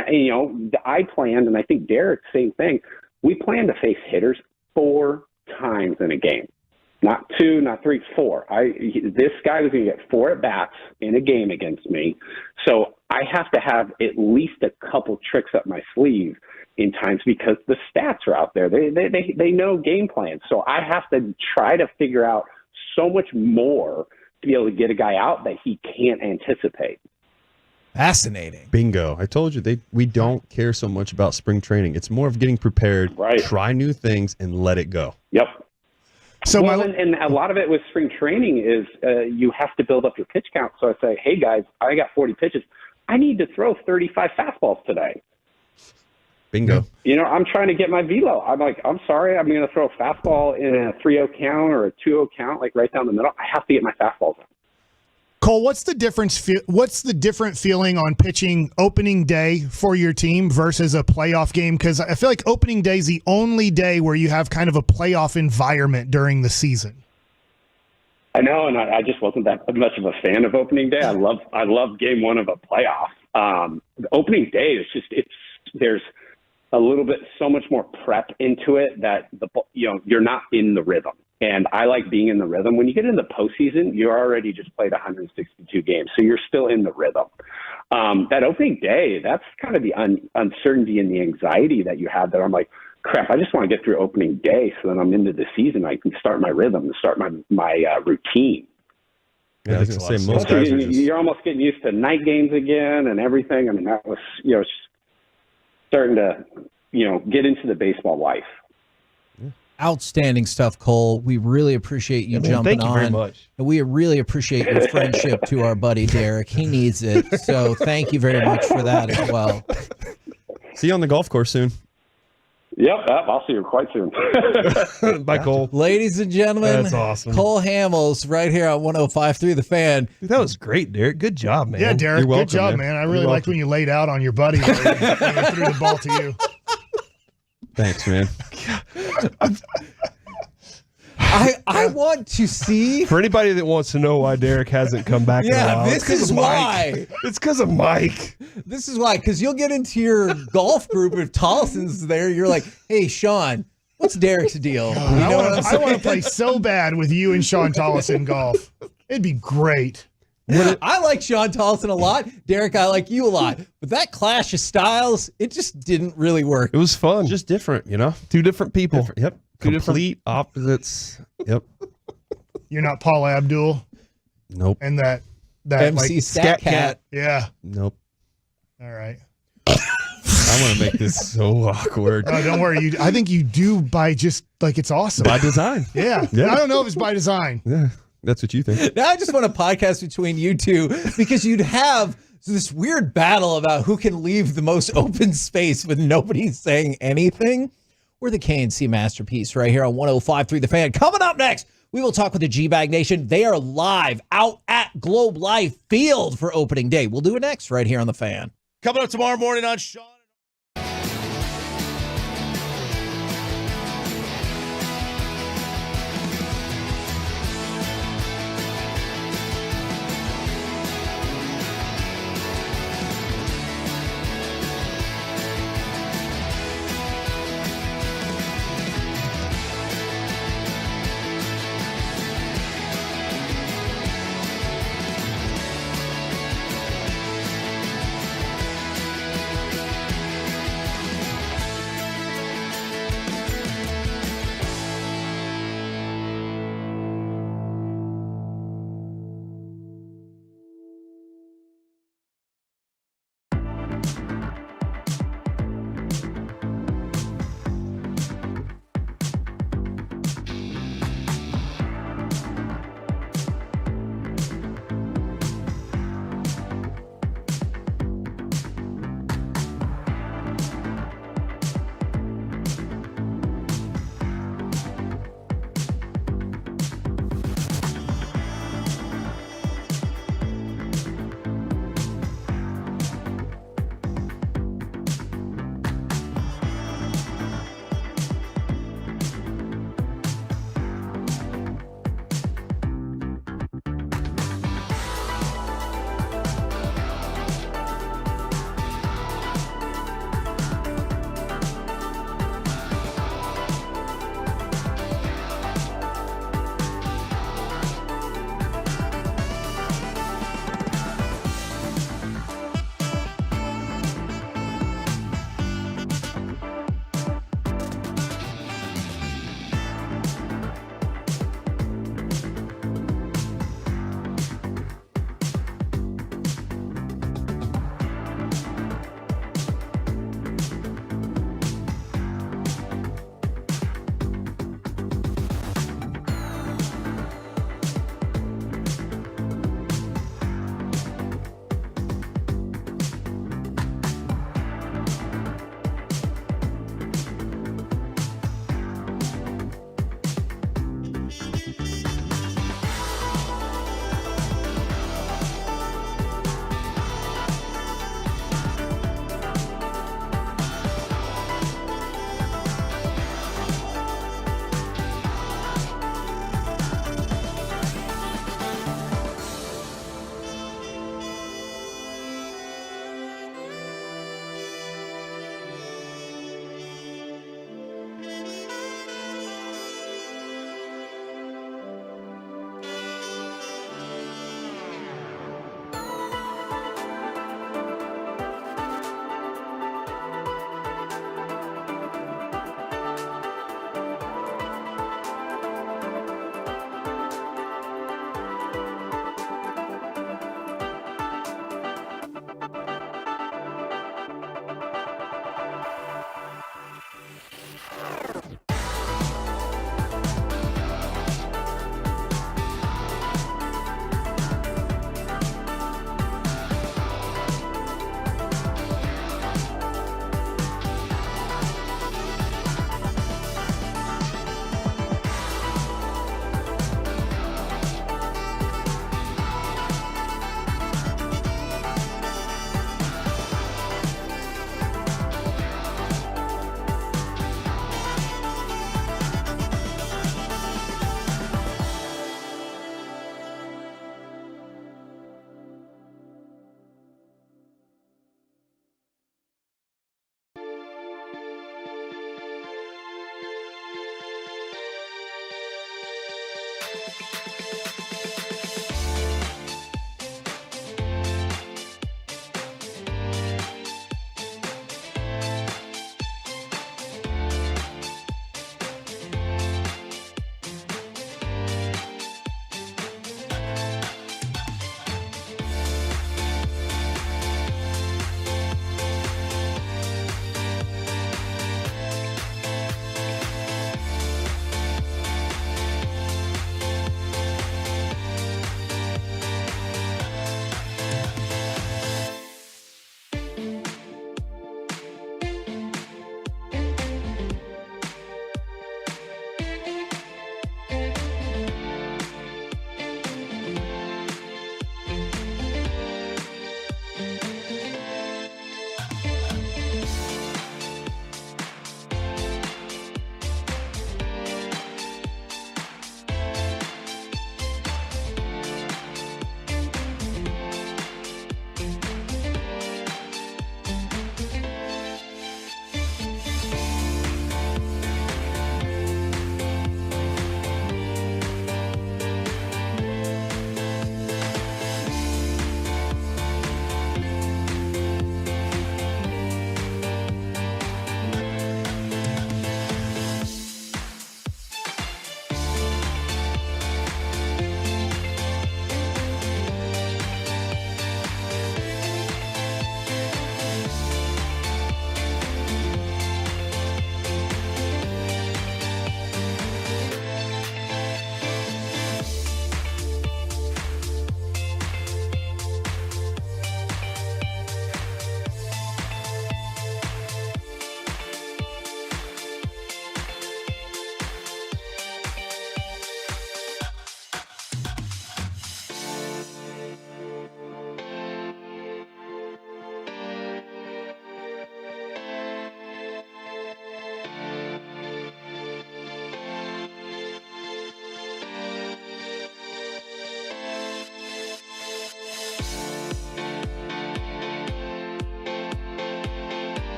I planned, and I think Derek, same thing. We planned to face hitters 4 times in a game. Not 2, not 3, 4. This guy was going to get 4 at-bats in a game against me. So I have to have at least a couple tricks up my sleeve in times because the stats are out there. They know game plans. So I have to try to figure out so much more to be able to get a guy out that he can't anticipate. Fascinating. Bingo. I told you we don't care so much about spring training. It's more of getting prepared, try new things, and let it go. Yep. So and a lot of it with spring training is you have to build up your pitch count. So I say, hey, guys, I got 40 pitches. I need to throw 35 fastballs today. Bingo. I'm trying to get my velo. I'm like, I'm sorry, I'm going to throw a fastball in a 3-0 count or a 2-0 count, like right down the middle. I have to get my fastballs out. Cole, what's the difference? What's the different feeling on pitching opening day for your team versus a playoff game? Because I feel like opening day is the only day where you have kind of a playoff environment during the season. I know, and I just wasn't that much of a fan of opening day. I love game 1 of a playoff. The opening day is there's a little bit so much more prep into it that you're not in the rhythm. And I like being in the rhythm. When you get into the postseason, you already just played 162 games, so you're still in the rhythm. That opening day, that's kind of the uncertainty and the anxiety that you have that I'm like, crap, I just want to get through opening day so that I'm into the season. I can start my rhythm and start my routine. Yeah, I was going to say, most guys are just... You're almost getting used to night games again and everything. I mean, that was, starting to, get into the baseball life. Outstanding stuff, Cole. We really appreciate you jumping on. Thank you very much. And we really appreciate your friendship to our buddy Derek. He needs it. So thank you very much for that as well. See you on the golf course soon. Yep, I'll see you quite soon. Bye, Cole. Ladies and gentlemen, that's awesome. Cole Hamels right here on 105.3 The Fan. Dude, that was great, Derek. Good job, man. Yeah, Derek, You're welcome, good job, man. I really liked when you laid out on your buddy when he threw the ball to you. Thanks, man. I want to see. For anybody that wants to know why Derek hasn't come back in a while, this is why. It's because of Mike. This is why, because you'll get into your golf group if Tolson's there. You're like, hey, Sean, what's Derek's deal? I want to play so bad with you and Sean Tolleson golf. It'd be great. I like Sean Tolleson a lot. Derek, I like you a lot. But that clash of styles, it just didn't really work. It was fun. Just different, 2 different people. Yep. Complete opposites. Yep. You're not Paul Abdul. Nope. And that MC like Scat Cat. Yeah. Nope. All right. I want to make this so awkward. No, don't worry. I think you do by just like it's awesome. By design. Yeah. I don't know if it's by design. Yeah. That's what you think. Now I just want a podcast between you two because you'd have this weird battle about who can leave the most open space with nobody saying anything. We're the KNC Masterpiece right here on 105.3 The Fan. Coming up next, we will talk with the G-Bag Nation. They are live out at Globe Life Field for opening day. We'll do it next right here on The Fan. Coming up tomorrow morning on Sean.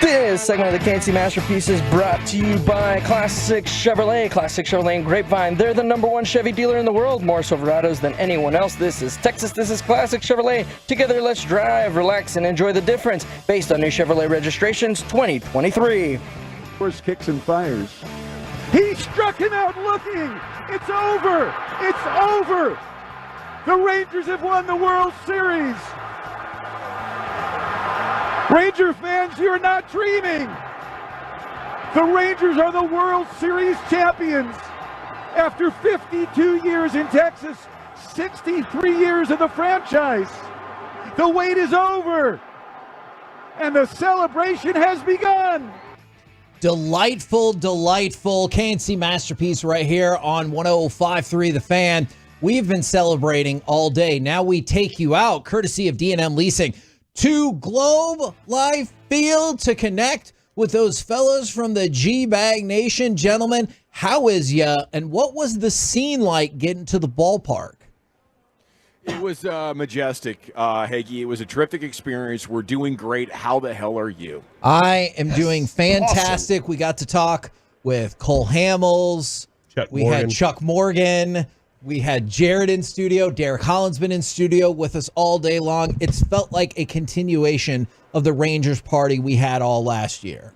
This segment of the K&C Masterpiece is brought to you by Classic Chevrolet. Classic Chevrolet and Grapevine. They're the #1 Chevy dealer in the world. More Silverados than anyone else. This is Texas. This is Classic Chevrolet. Together, let's drive, relax, and enjoy the difference. Based on new Chevrolet registrations 2023. First kicks and fires. He struck him out looking. It's over. It's over. The Rangers have won the World Series. Ranger fans, you're not dreaming. The Rangers are the World Series champions. After 52 years in Texas, 63 years of the franchise. The wait is over, and the celebration has begun. Delightful, delightful K&C Masterpiece right here on 105.3 The Fan. We've been celebrating all day. Now we take you out, courtesy of D&M Leasing, to Globe Life Field to connect with those fellas from the G-Bag Nation. Gentlemen, how is ya? And what was the scene like getting to the ballpark? It was majestic, Hagee. It was a terrific experience. We're doing great. How the hell are you? I am doing fantastic. Awesome. We got to talk with Cole Hamels. We had Chuck Morgan. We had Jared in studio. Derek Holland's been in studio with us all day long. It's felt like a continuation of the Rangers party we had all last year.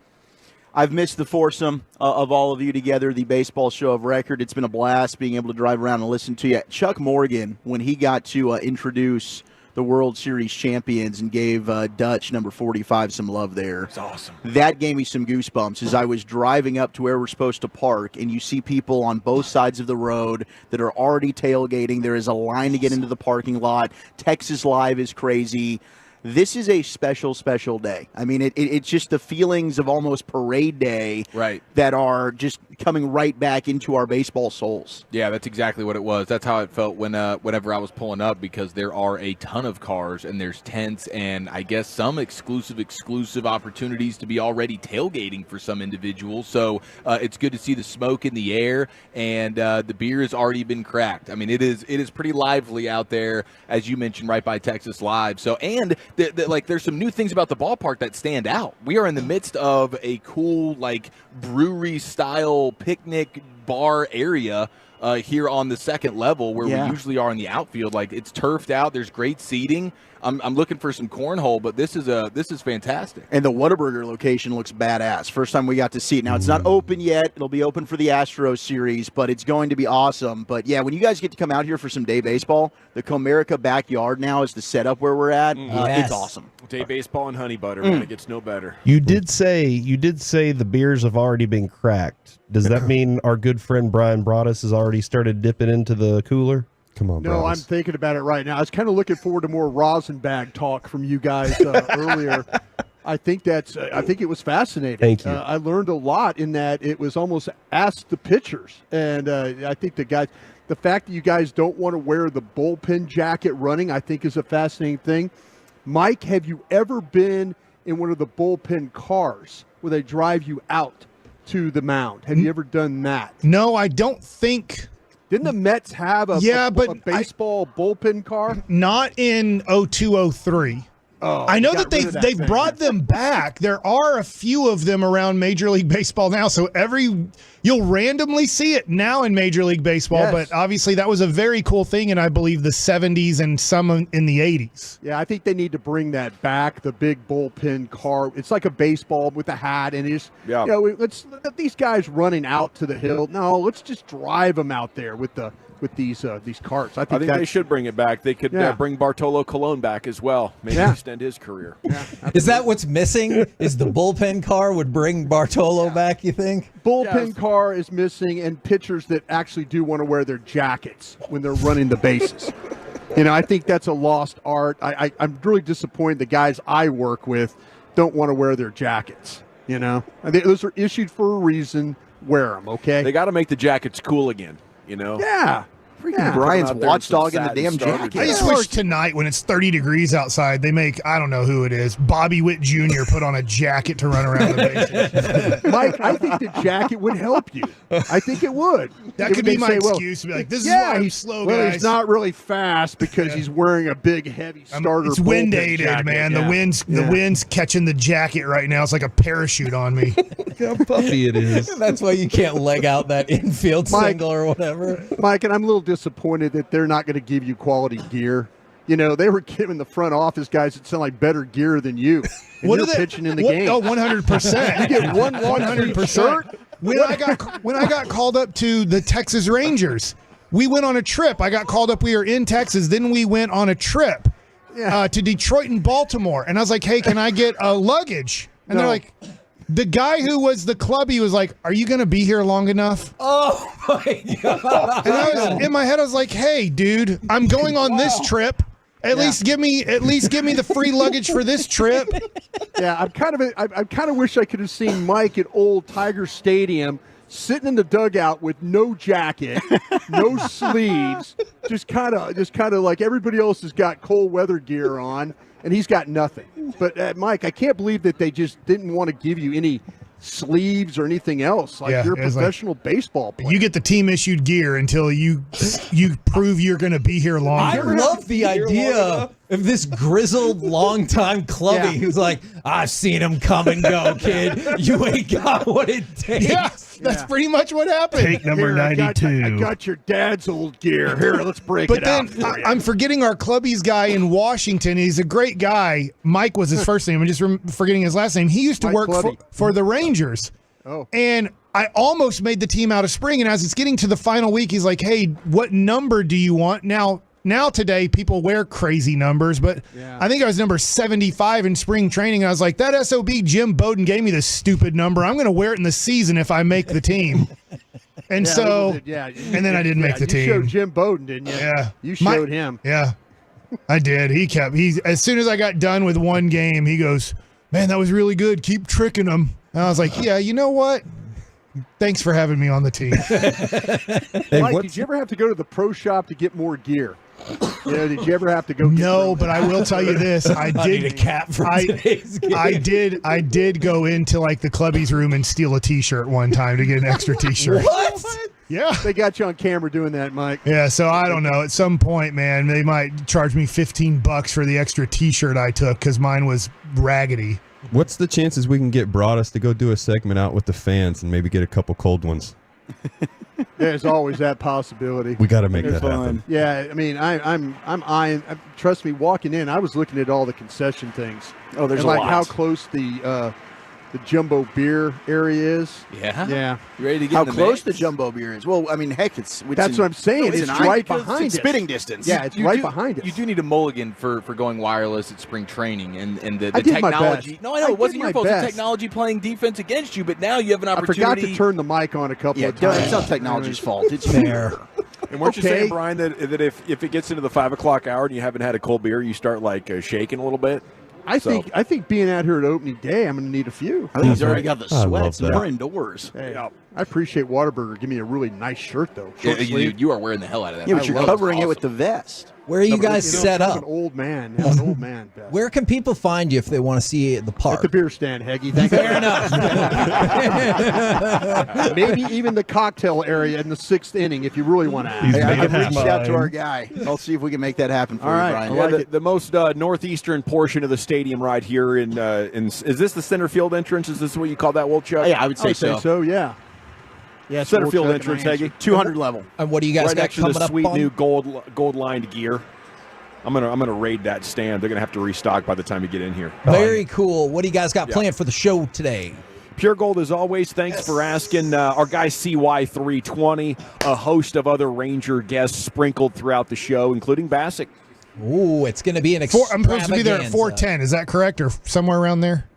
I've missed the foursome of all of you together, the baseball show of record. It's been a blast being able to drive around and listen to you. Chuck Morgan, when he got to introduce the World Series champions and gave Dutch number 45 some love there. It's awesome. That gave me some goosebumps as I was driving up to where we're supposed to park, and you see people on both sides of the road that are already tailgating. There is a line to get into the parking lot. Texas Live is crazy. This is a special, special day. I mean, it's just the feelings of almost parade day that are just coming right back into our baseball souls. Yeah, that's exactly what it was. That's how it felt whenever I was pulling up, because there are a ton of cars and there's tents and I guess some exclusive opportunities to be already tailgating for some individuals. So it's good to see the smoke in the air, and the beer has already been cracked. I mean, it is pretty lively out there, as you mentioned, right by Texas Live. So, and there's some new things about the ballpark that stand out. We are in the midst of a cool, brewery style picnic bar area here on the second level, where we usually are in the outfield. It's turfed out. There's great seating. I'm looking for some cornhole, but this is fantastic. And the Whataburger location looks badass. First time we got to see it. Now, it's not open yet. It'll be open for the Astros series, but it's going to be awesome. But, yeah, when you guys get to come out here for some day baseball, the Comerica backyard now is the setup where we're at. It's awesome. Day baseball and honey butter, man. It gets no better. You did say the beers have already been cracked. Does that mean our good friend Brian Broaddus has already started dipping into the cooler? Come on, No, Broaddus. I'm thinking about it right now. I was kind of looking forward to more rosin bag talk from you guys earlier. I think it was fascinating. Thank you. I learned a lot in that it was almost ask the pitchers, and I think the fact that you guys don't want to wear the bullpen jacket running, I think is a fascinating thing. Mike, have you ever been in one of the bullpen cars where they drive you out to the mound? Have you ever done that? No, I don't think. Didn't the Mets have a baseball bullpen car? Not in 0203. Oh, I know that they've brought them back. There are a few of them around Major League Baseball now. So you'll randomly see it now in Major League Baseball. Yes. But obviously that was a very cool thing in, I believe, the 70s and some in the 80s. Yeah, I think they need to bring that back, the big bullpen car. It's like a baseball with a hat, and let's let these guys running out to the hill. No, let's just drive them out there with these carts. I think they should bring it back. They could bring Bartolo Colon back as well. Maybe extend his career. Is that what's missing? Is the bullpen car would bring Bartolo back, you think? Bullpen car is missing, and pitchers that actually do want to wear their jackets when they're running the bases. I think that's a lost art. I'm really disappointed the guys I work with don't want to wear their jackets. Those are issued for a reason. Wear them, okay? They got to make the jackets cool again. Yeah. Freaking Brian's watchdogging the damn jacket. I just wish tonight, when it's 30 degrees outside, they make, I don't know who it is, Bobby Witt Jr. put on a jacket to run around the base. Mike, I think the jacket would help you. I think it would. That could be my excuse to be like, this is why I'm slow, guys. He's not really fast because he's wearing a big, heavy starter. It's wind aided, man. Yeah. The wind's catching the jacket right now. It's like a parachute on me. Look how puffy it is. That's why you can't leg out that infield single or whatever. Mike, and I'm a little disappointed that they're not going to give you quality gear. You know, they were giving the front office guys that sound like better gear than you. And What you're are they pitching in the game. Oh, 100%. You get 100%. When I got called up to the Texas Rangers, we went on a trip. I got called up. We were in Texas. Then we went on a trip to Detroit and Baltimore. And I was like, hey, can I get a luggage? And they're like, the guy who was the clubby was like, are you going to be here long enough? Oh, my God. And in my head, I was like, hey, dude, I'm going on this trip. At least give me the free luggage for this trip. Yeah, I kind of wish I could have seen Mike at old Tiger Stadium sitting in the dugout with no jacket, no sleeves, just kind of like everybody else has got cold weather gear on, and he's got nothing. But Mike, I can't believe that they just didn't want to give you any sleeves or anything else. Like you're a professional baseball player. You get the team issued gear until you prove you're going to be here long. I love the idea of this grizzled, longtime clubby who's like, I've seen him come and go, kid. You ain't got what it takes. Yeah, that's pretty much what happened. Take number 92. I got your dad's old gear. Here, let's break it out. But then I'm forgetting our clubbies guy in Washington. He's a great guy. Mike was his first name. I'm just forgetting his last name. He used to work for the Rangers. Oh. And I almost made the team out of spring. And as it's getting to the final week, he's like, hey, what number do you want? Now today, people wear crazy numbers, but I think I was number 75 in spring training. And I was like, that SOB Jim Bowden gave me this stupid number. I'm going to wear it in the season if I make the team. And and then I didn't make the team. You showed Jim Bowden, didn't you? Yeah. You showed him. Yeah, I did. As soon as I got done with one game, he goes, man, that was really good. Keep tricking him. And I was like, yeah, you know what? Thanks for having me on the team. Mike, did you ever have to go to the pro shop to get more gear? Did you ever have to go? No, but I will tell you this: I did need a cap for today's game. I did go into like the clubby's room and steal a T-shirt one time to get an extra T-shirt. What? Yeah, they got you on camera doing that, Mike. Yeah, so I don't know. At some point, man, they might charge me $15 for the extra T-shirt I took because mine was raggedy. What's the chances we can get Broadus to go do a segment out with the fans and maybe get a couple cold ones? There's always that possibility. We got to make that happen. Yeah, I mean, I'm eyeing. Trust me, walking in, I was looking at all the concession things. Oh, there's and a lot. How close the jumbo beer area is. Yeah. You ready to get how in the close mix? the jumbo beer is? Well, I mean, heck, That's what I'm saying. It's right behind it's us. spitting distance. Yeah, it's right behind us. You do need a mulligan for going wireless at spring training and the I did my technology. best. No, I know I it wasn't did your my fault. The best. technology playing defense against you, but now you have an I opportunity. forgot to turn the mic on a couple of times. It's not technology's fault. It's fair. And weren't you saying, Brian, that if it gets into the 5 o'clock hour and you haven't had a cold beer, you start like shaking a little bit? I think being out here at opening day, I'm going to need a few. I think he's already got the I sweats. love that. We're indoors. Hey, I appreciate Whataburger. Give me a really nice shirt though. Yeah, Short sleeve. you are wearing the hell out of that. Yeah, but I you're love covering it. it with the vest. Where are you guys set I'm up? an old man. I'm an old man. Best. Where can people find you if they want to see you at the park? At the beer stand, Heggy. Thank you. Fair enough. Maybe even the cocktail area in the 6th inning if you really want to ask. Hey, I can reach out to our guy. I'll see if we can make that happen for All you, right. Brian. Yeah, the most northeastern portion of the stadium right here is this the center field entrance? Is this what you call that, Wolchuk? Yeah, I would say so. Yeah. Yeah, Center field Wolchuk entrance, and I Heggy. answered. 200 level. And what do you guys right got next to coming the up sweet on? new gold lined gear. I'm gonna raid that stand. They're gonna have to restock by the time you get in here. Very cool. What do you guys got planned for the show today? Pure Gold as always. Thanks for asking. Our guy CY320, a host of other Ranger guests sprinkled throughout the show, including Bassick. Ooh, it's going to be an I'm supposed to be there at 4:10. Is that correct, or somewhere around there?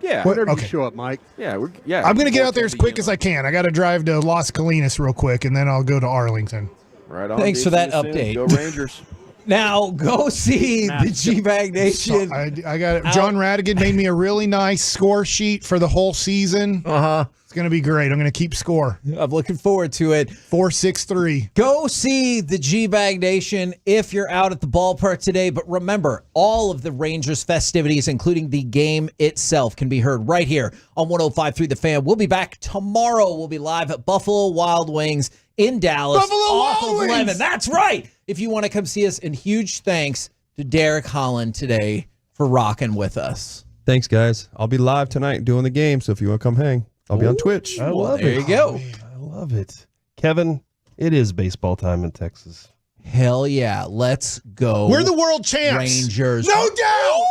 Yeah, whenever okay. you show up, Mike. Yeah, I'm going to get out there as quick as I can. I got to drive to Las Colinas real quick, and then I'll go to Arlington. Right on. Thanks for that Soon. update. Go Rangers. Now go see the G-Bag Nation. I got it. John Radigan made me a really nice score sheet for the whole season. It's going to be great. I'm going to keep score. I'm looking forward to it. 4-6-3. Go see the G-Bag Nation if you're out at the ballpark today. But remember, all of the Rangers festivities, including the game itself, can be heard right here on 105.3 The Fan. We'll be back tomorrow. We'll be live at Buffalo Wild Wings in Dallas. off of 11. That's right. If you want to come see us, and huge thanks to Derek Holland today for rocking with us. Thanks, guys. I'll be live tonight doing the game, so if you want to come hang, I'll be on Twitch. I love it. There you go. I love it. Kevin, it is baseball time in Texas. Hell yeah. Let's go. We're the world champs. Rangers. No doubt.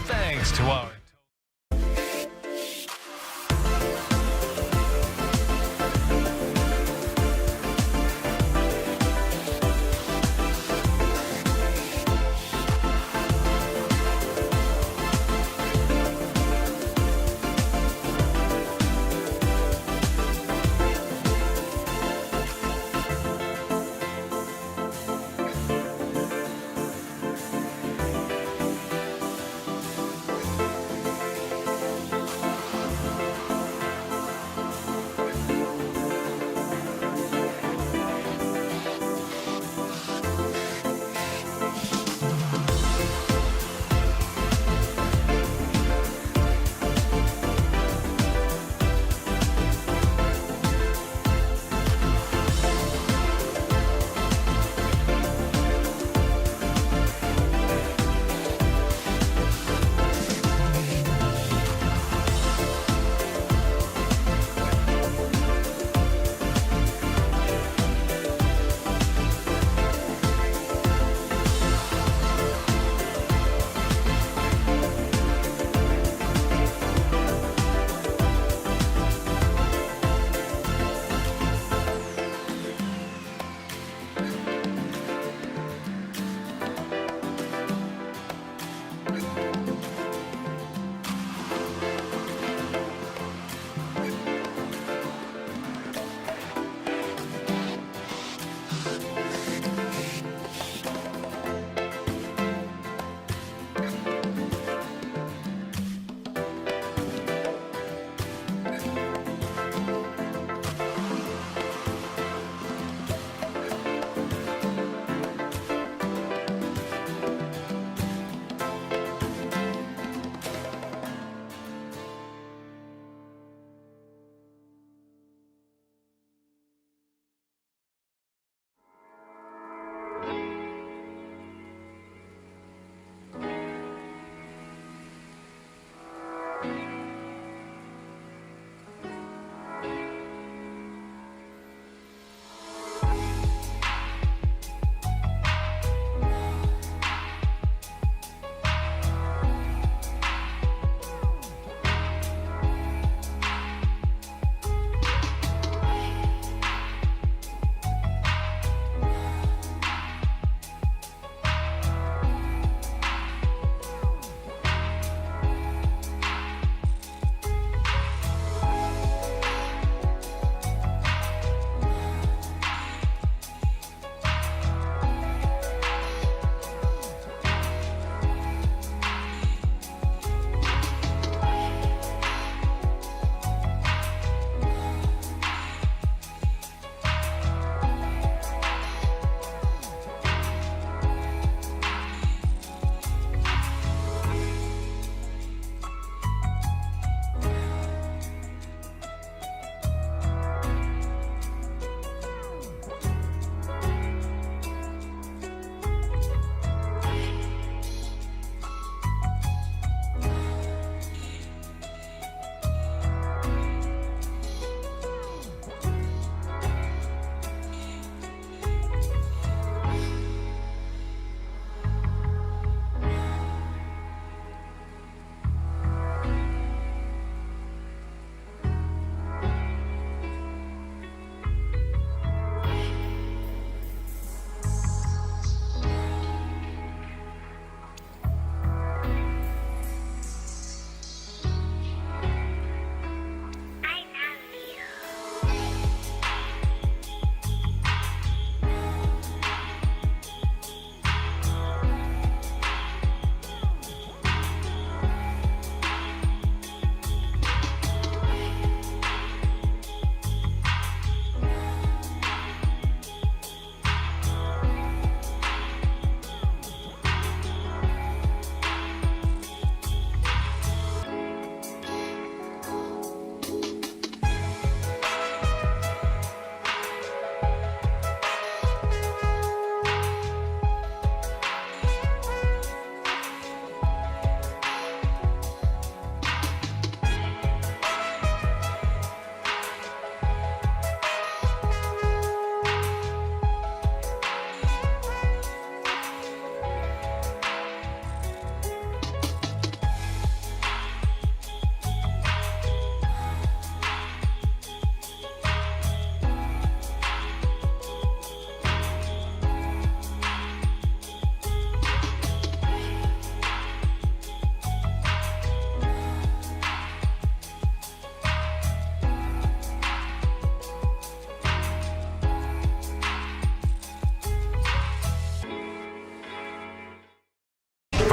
Thanks to our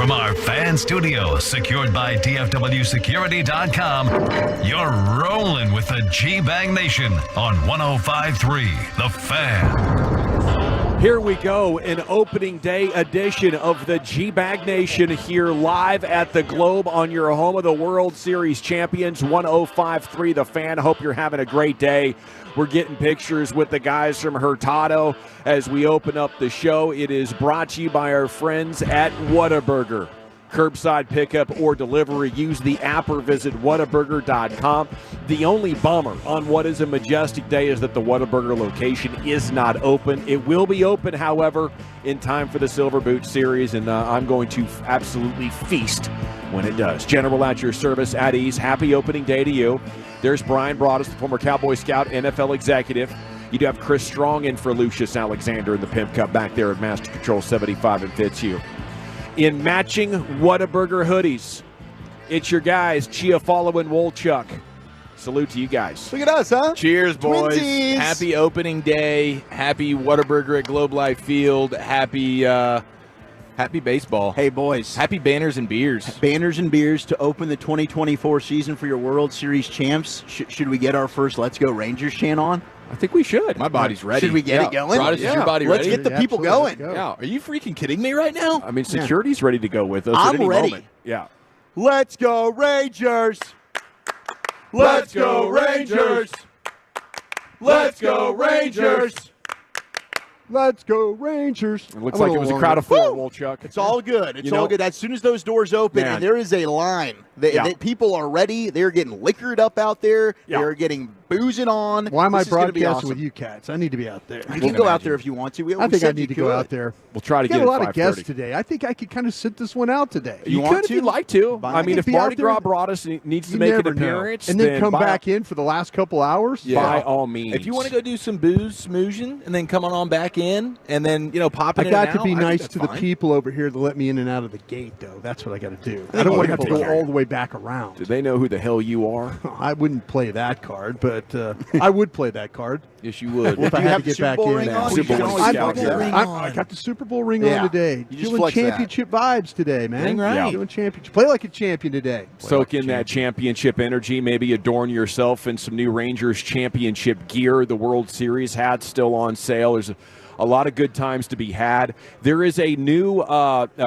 From our fan studio, secured by DFWsecurity.com, you're rolling with the G-Bag Nation on 105.3 The Fan. Here we go, an opening day edition of the G-Bag Nation here live at the Globe on your home of the World Series champions, 105.3 The Fan. Hope you're having a great day. We're getting pictures with the guys from Hurtado as we open up the show. It is brought to you by our friends at Whataburger. Curbside pickup or delivery. Use the app or visit Whataburger.com. The only bummer on what is a majestic day is that the Whataburger location is not open. It will be open, however, in time for the Silver Boot Series, and I'm going to absolutely feast when it does. General at your service, at ease. Happy opening day to you. There's Brian Broaddus, the former Cowboy Scout, NFL executive. You do have Chris Strong in for Lucius Alexander in the Pimp Cup back there at Master Control 75 in Fitzhugh. In matching Whataburger hoodies, it's your guys, Chiafalo and Wolchuk. Salute to you guys. Look at us, huh? Cheers, boys. Twinsies. Happy opening day. Happy Whataburger at Globe Life Field. Happy baseball. Hey, boys. Happy banners and beers. Banners and beers to open the 2024 season for your World Series champs. Should we get our first Let's Go Rangers chant on? I think we should. My body's ready. Should we get it going? Broaddus, is your body ready? Let's get the people going. Yeah. Are you freaking kidding me right now? I mean, security's ready to go with us at I'm any ready. moment. Yeah. Let's go Rangers. Let's go Rangers. Let's go Rangers. Let's go Rangers. It looks like it was a crowd of four, Wolchuk. It's all good. It's all good. As soon as those doors open and there is a line, people are ready. They're getting liquored up out there. They're getting boozing on. Why am I This is gonna be broadcasting awesome. with you cats? I need to be out there. You can go out there if you want to. I think I need to go out there. We'll try to Got get a lot of 5:30. guests today. I think I could kind of sit this one out today. You could if you'd like to. I mean, if be out Mardi there. Gras Broaddus needs to You make an never know. appearance, and then come by back in for the last couple hours. By all means. If you want to go do some booze smoozing and then come on back in and then, pop in I got and to be out, I think nice that's to the fine. people over here to let me in and out of the gate, though. That's what I got to do. I don't want to have to go all the way back around. Do they know who the hell you are? I wouldn't play that card, but I would play that card. Yes, you would. If I had to get back in. Super Bowl scout here. I got the Super Bowl ring on today. You just Doing flex that. championship vibes today, man. Dang right. Yeah. Doing championship. Play like a champion today. Soak in that championship energy. Maybe adorn yourself in some new Rangers championship gear. The World Series hat's still on sale. There's a lot of good times to be had. There is a new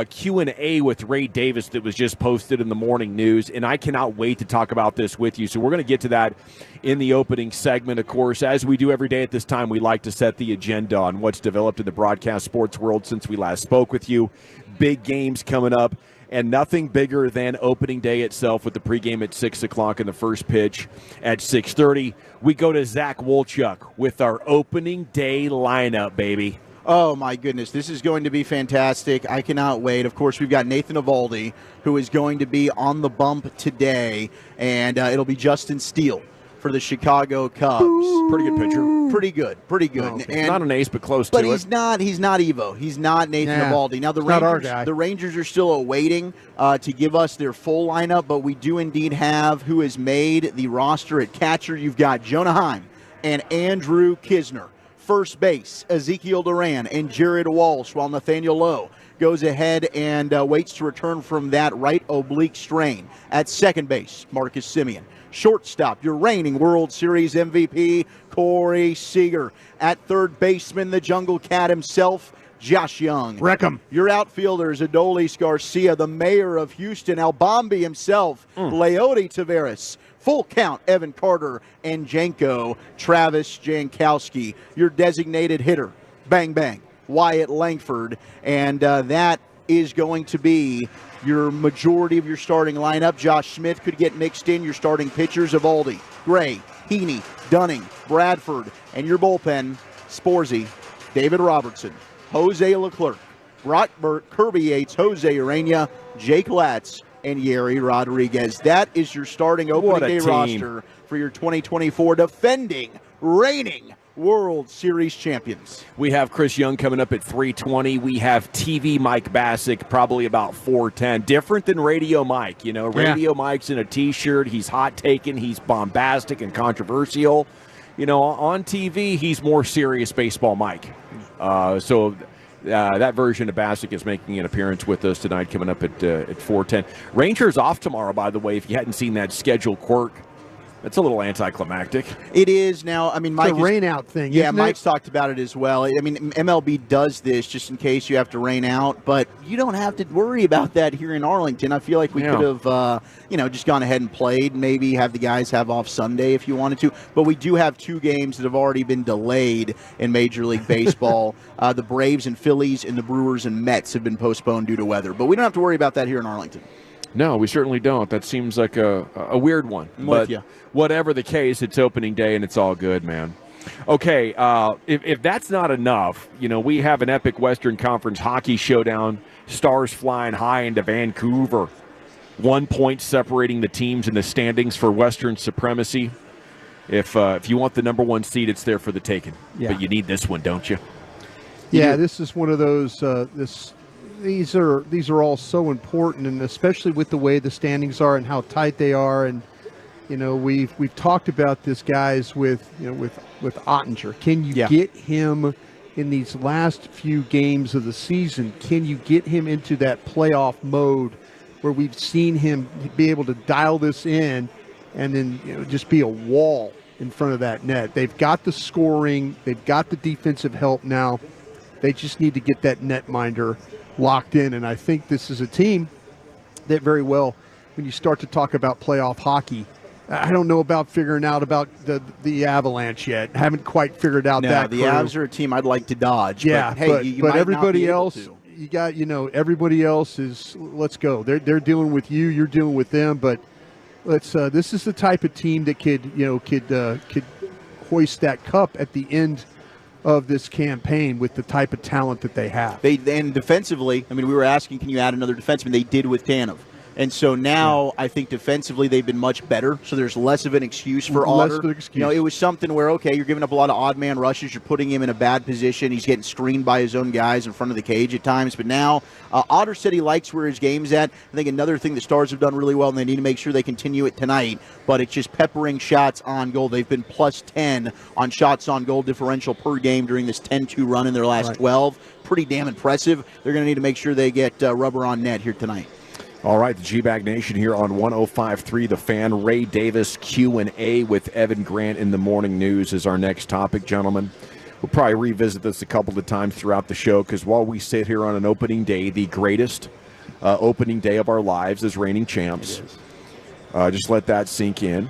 Q&A with Ray Davis that was just posted in the morning news, and I cannot wait to talk about this with you. So we're going to get to that in the opening segment. Of course, as we do every day at this time, we like to set the agenda on what's developed in the broadcast sports world since we last spoke with you. Big games coming up. And nothing bigger than opening day itself with the pregame at 6 o'clock and the first pitch at 6:30. We go to Zach Wolchuk with our opening day lineup, baby. Oh, my goodness. This is going to be fantastic. I cannot wait. Of course, we've got Nathan Eovaldi, who is going to be on the bump today, and it'll be Justin Steele for the Chicago Cubs. Pretty good pitcher. Pretty good. Oh, okay. And, not an ace, but close but to he's it. not Evo. He's not Nathan Eovaldi. Now, not our guy. the Rangers are still awaiting to give us their full lineup, but we do indeed have who has made the roster at catcher. You've got Jonah Heim and Andrew Kisner. First base, Ezekiel Duran and Jared Walsh, while Nathaniel Lowe goes ahead and waits to return from that right oblique strain. At second base, Marcus Semien. Shortstop, your reigning World Series MVP, Corey Seager. At third baseman, the Jungle Cat himself, Josh Young. Wreck 'em. Your outfielders, Adolis Garcia, the mayor of Houston, Albombi himself, Leody Taveras. Full count, Evan Carter and Janko, Travis Jankowski. Your designated hitter, Bang Bang, Wyatt Langford. And that is going to be your majority of your starting lineup. Josh Smith could get mixed in. Your starting pitchers, Eovaldi, Gray, Heaney, Dunning, Bradford. And your bullpen, Sporzy, David Robertson, Jose Leclerc, Brock Burt, Kirby Yates, Jose Urania, Jake Latz, and Yeri Rodriguez. That is your starting opening day roster for your 2024 defending, reigning World Series champions. We have Chris Young coming up at 3:20. We have TV Mike Bassick probably about 4:10. Different than Radio Mike. Radio Mike's in a T-shirt. He's hot-taking. He's bombastic and controversial. On TV, he's more serious baseball Mike. So That version of Bassick is making an appearance with us tonight, coming up at 4:10. Rangers off tomorrow, by the way, if you hadn't seen that schedule quirk. It's a little anticlimactic. It is now. I mean, Mike, the rain out thing. Yeah, isn't Mike's it? talked about it as well. I mean, MLB does this just in case you have to rain out, but you don't have to worry about that here in Arlington. I feel like we could have, just gone ahead and played. Maybe have the guys have off Sunday if you wanted to. But we do have 2 games that have already been delayed in Major League Baseball. The Braves and Phillies and the Brewers and Mets have been postponed due to weather. But we don't have to worry about that here in Arlington. No, we certainly don't. That seems like a weird one. But whatever the case, it's opening day and it's all good, man. Okay, if that's not enough, we have an epic Western Conference hockey showdown. Stars flying high into Vancouver. 1 point separating the teams in the standings for Western supremacy. If you want the number 1 seed, it's there for the taking. Yeah. But you need this one, don't you? Yeah, this is one of those. These are all so important, and especially with the way the standings are and how tight they are. And we've talked about this, guys, with Ottinger. Can you get him in these last few games of the season? Can you get him into that playoff mode where we've seen him be able to dial this in and then just be a wall in front of that net? They've got the scoring, they've got the defensive help now. They just need to get that netminder locked in, and I think this is a team that very well, when you start to talk about playoff hockey, I don't know about figuring out about the Avalanche yet. I haven't quite figured out that. The Avs are a team I'd like to dodge. Yeah, but, hey, you might everybody not be else, able to. you got everybody else is let's go. They're dealing with you. You're dealing with them. But let's. This is the type of team that could hoist that cup at the end of this campaign with the type of talent that they have. And defensively, I mean, we were asking, can you add another defenseman? They did with Tanev. And so now I think defensively they've been much better, so there's less of an excuse for Otter. Less of an excuse. It was something where, okay, you're giving up a lot of odd man rushes, you're putting him in a bad position, he's getting screened by his own guys in front of the cage at times, but now Otter said he likes where his game's at. I think another thing the Stars have done really well, and they need to make sure they continue it tonight, but it's just peppering shots on goal. They've been plus 10 on shots on goal differential per game during this 10-2 run in their last 12. Pretty damn impressive. They're going to need to make sure they get rubber on net here tonight. All right, the G-Bag Nation here on 105.3 The Fan. Ray Davis Q&A with Evan Grant in the morning news is our next topic, gentlemen. We'll probably revisit this a couple of times throughout the show because while we sit here on an opening day, the greatest opening day of our lives as reigning champs, just let that sink in.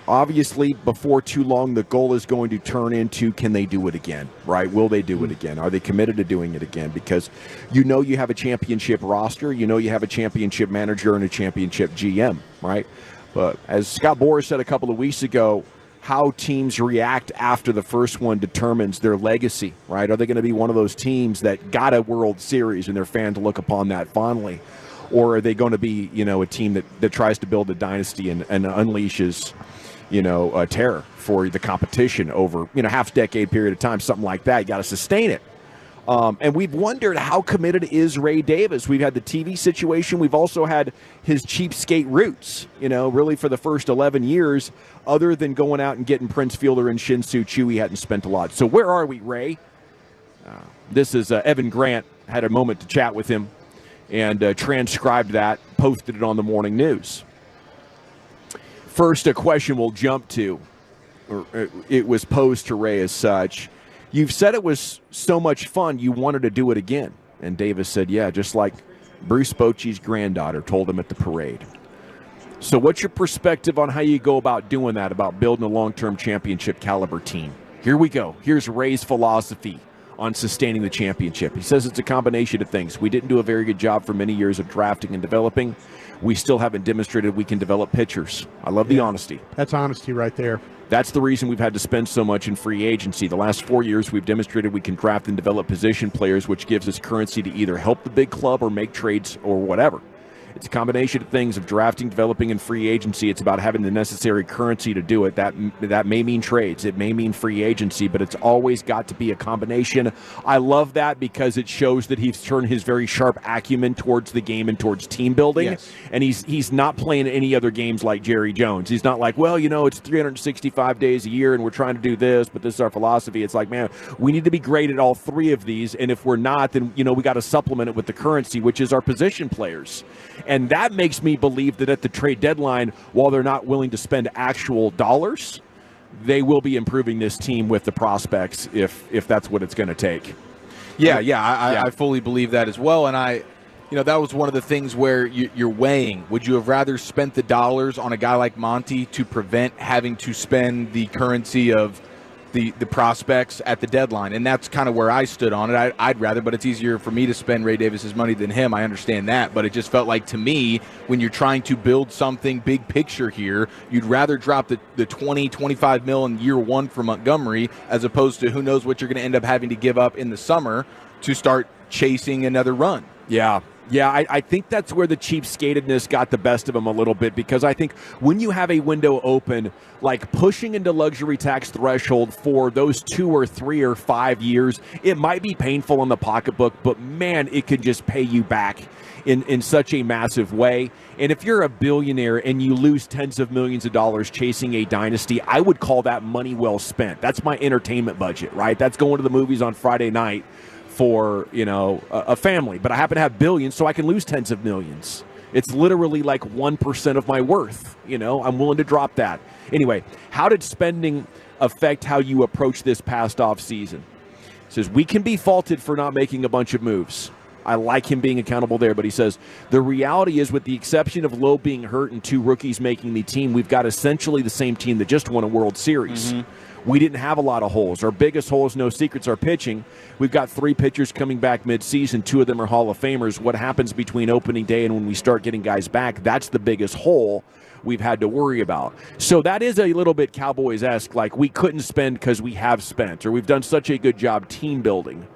Obviously, before too long, the goal is going to turn into, can they do it again, right? Will they do it again? Are they committed to doing it again? Because you have a championship roster, you have a championship manager and a championship GM, right? But as Scott Boras said a couple of weeks ago, how teams react after the first one determines their legacy, right? Are they going to be one of those teams that got a World Series and their fans look upon that fondly? Or are they going to be, a team that tries to build a dynasty and unleashes, terror for the competition over, half-decade period of time, something like that? You got to sustain it. And we've wondered how committed is Ray Davis. We've had the TV situation. We've also had his cheapskate roots, really for the first 11 years. Other than going out and getting Prince Fielder and Shin-Soo Choo, he hadn't spent a lot. So where are we, Ray? This is Evan Grant. Had a moment to chat with him. And transcribed that, posted it on the morning news. First, a question we'll jump to, or it was posed to Ray as such. You've said it was so much fun you wanted to do it again. And Davis said, yeah, just like Bruce Bochy's granddaughter told him at the parade. So what's your perspective on how you go about doing that, about building a long-term championship caliber team? Here we go. Here's Ray's philosophy on sustaining the championship. He says it's a combination of things. We didn't do a very good job for many years of drafting and developing. We still haven't demonstrated we can develop pitchers. I love the honesty. That's honesty right there. That's the reason we've had to spend so much in free agency. The last 4 years, we've demonstrated we can draft and develop position players, which gives us currency to either help the big club or make trades or whatever. It's a combination of things of drafting, developing, and free agency. It's about having the necessary currency to do it. That may mean trades. It may mean free agency, but it's always got to be a combination. I love that because it shows that he's turned his very sharp acumen towards the game and towards team building. Yes. And he's not playing any other games like Jerry Jones. He's not like, well, it's 365 days a year and we're trying to do this, but this is our philosophy. It's like, man, we need to be great at all three of these. And if we're not, then, we got to supplement it with the currency, which is our position players. And that makes me believe that at the trade deadline, while they're not willing to spend actual dollars, they will be improving this team with the prospects if that's what it's going to take. I fully believe that as well. And that was one of the things where you're weighing. Would you have rather spent the dollars on a guy like Monty to prevent having to spend the currency of the prospects at the deadline? And that's kind of where I stood on it. I'd rather, but it's easier for me to spend Ray Davis's money than him. I understand that, but it just felt like to me, when you're trying to build something big picture here, you'd rather drop the 20-25 mil in year one for Montgomery as opposed to who knows what you're going to end up having to give up in the summer to start chasing another run. Yeah, I think that's where the cheapskatedness got the best of him a little bit, because I think when you have a window open, like pushing into luxury tax threshold for those 2 or 3 or 5 years, it might be painful in the pocketbook, but man, it could just pay you back in such a massive way. And if you're a billionaire and you lose tens of millions of dollars chasing a dynasty, I would call that money well spent. That's my entertainment budget, right? That's going to the movies on Friday night for a family, but I happen to have billions, so I can lose tens of millions. It's literally like 1% of my worth. I'm willing to drop that. Anyway, how did spending affect how you approach this past off season? It says we can be faulted for not making a bunch of moves. I like him being accountable there, but he says the reality is, with the exception of Lowe being hurt and 2 rookies making the team, we've got essentially the same team that just won a World Series. Mm-hmm. We didn't have a lot of holes. Our biggest holes, no secrets, are pitching. We've got 3 pitchers coming back midseason. 2 of them are Hall of Famers. What happens between opening day and when we start getting guys back, that's the biggest hole we've had to worry about. So that is a little bit Cowboys-esque, like we couldn't spend because we have spent, or we've done such a good job team building.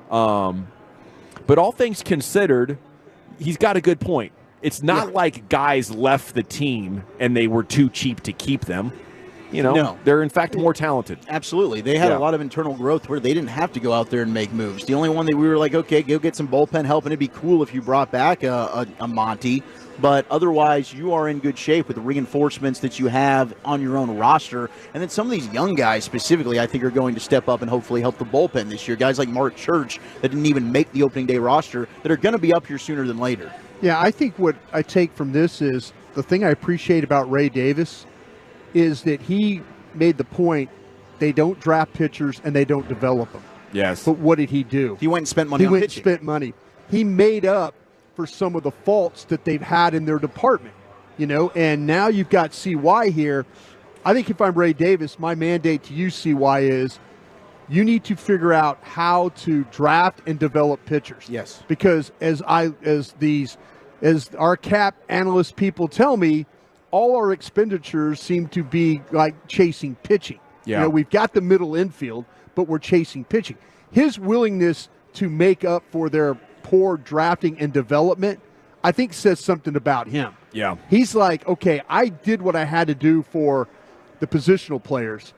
But all things considered, he's got a good point. It's not like guys left the team and they were too cheap to keep them. No. They're in fact more talented. Absolutely. They had a lot of internal growth where they didn't have to go out there and make moves. The only one that we were like, okay, go get some bullpen help, and it'd be cool if you brought back a Monty. But otherwise, you are in good shape with the reinforcements that you have on your own roster. And then some of these young guys specifically, I think, are going to step up and hopefully help the bullpen this year. Guys like Mark Church that didn't even make the opening day roster that are going to be up here sooner than later. Yeah, I think what I take from this is the thing I appreciate about Ray Davis is that he made the point they don't draft pitchers and they don't develop them. Yes. But what did he do? He went and spent money on pitching. Spent money. He made up for some of the faults that they've had in their department, and now you've got CY here. I think if I'm Ray Davis, my mandate to you, CY, is you need to figure out how to draft and develop pitchers. Yes. Because as our cap analyst people tell me, all our expenditures seem to be like chasing pitching. Yeah. We've got the middle infield, but we're chasing pitching. His willingness to make up for their poor drafting and development, I think says something about him. Yeah. He's like, okay, I did what I had to do for the positional players.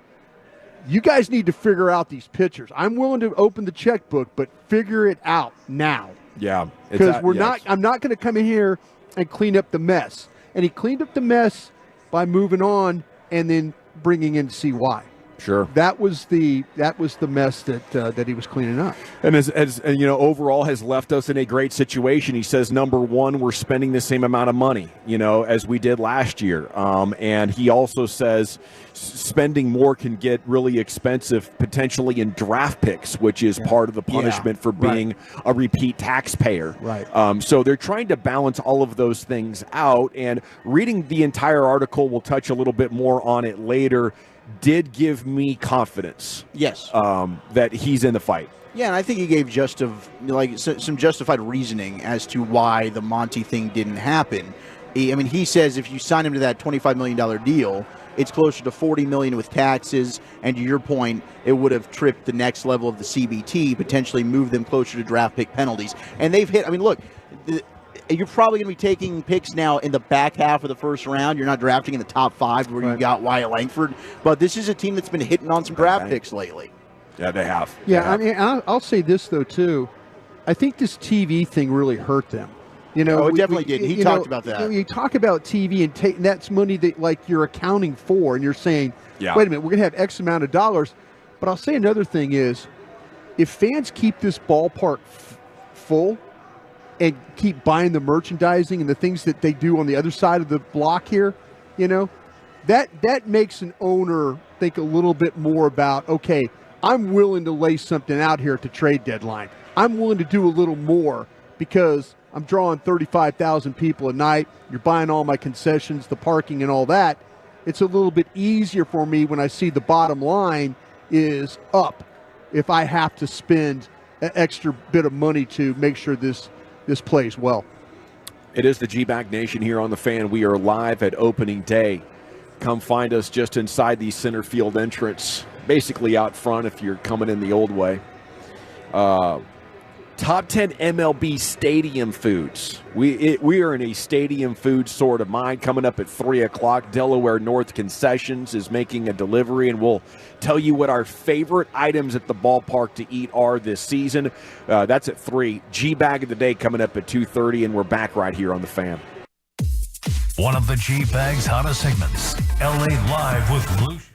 You guys need to figure out these pitchers. I'm willing to open the checkbook, but figure it out now. Yeah. Because I'm not going to come in here and clean up the mess. And he cleaned up the mess by moving on and then bringing in CY. Sure. That was the mess that he was cleaning up. And as overall has left us in a great situation. He says, number one, we're spending the same amount of money, as we did last year. And he also says spending more can get really expensive, potentially in draft picks, which is part of the punishment for being a repeat taxpayer. Right. So they're trying to balance all of those things out. And reading the entire article, we'll touch a little bit more on it later, did give me confidence. Yes. That he's in the fight. Yeah, and I think he gave some justified reasoning as to why the Monty thing didn't happen. He says if you sign him to that $25 million deal, it's closer to $40 million with taxes, and to your point, it would have tripped the next level of the CBT, potentially moved them closer to draft pick penalties. And they've hit. Look, you're probably going to be taking picks now in the back half of the first round. You're not drafting in the top 5 where you got Wyatt Langford. But this is a team that's been hitting on some draft picks lately. Yeah, they have. Yeah, I mean, I'll say this, though, too. I think this TV thing really hurt them. You know, it definitely did. He talked about that. You talk about TV and that's money that like you're accounting for, and you're saying, wait a minute, we're going to have X amount of dollars. But I'll say another thing is, if fans keep this ballpark full and keep buying the merchandising and the things that they do on the other side of the block here, you know, that makes an owner think a little bit more about, okay, I'm willing to lay something out here at the trade deadline. I'm willing to do a little more because I'm drawing 35,000 people a night. You're buying all my concessions, the parking and all that. It's a little bit easier for me when I see the bottom line is up if I have to spend an extra bit of money to make sure this plays well. It is the G-Bag Nation here on The Fan. We are live at opening day. Come find us just inside the center field entrance, basically out front if you're coming in the old way. Top 10 MLB stadium foods. We are in a stadium food sort of mind. Coming up at 3 o'clock, Delaware North Concessions is making a delivery, and we'll tell you what our favorite items at the ballpark to eat are this season. That's at 3. G-Bag of the Day coming up at 2:30, and we're back right here on The Fan. One of the G-Bag's hottest segments, LA Live with Lucian.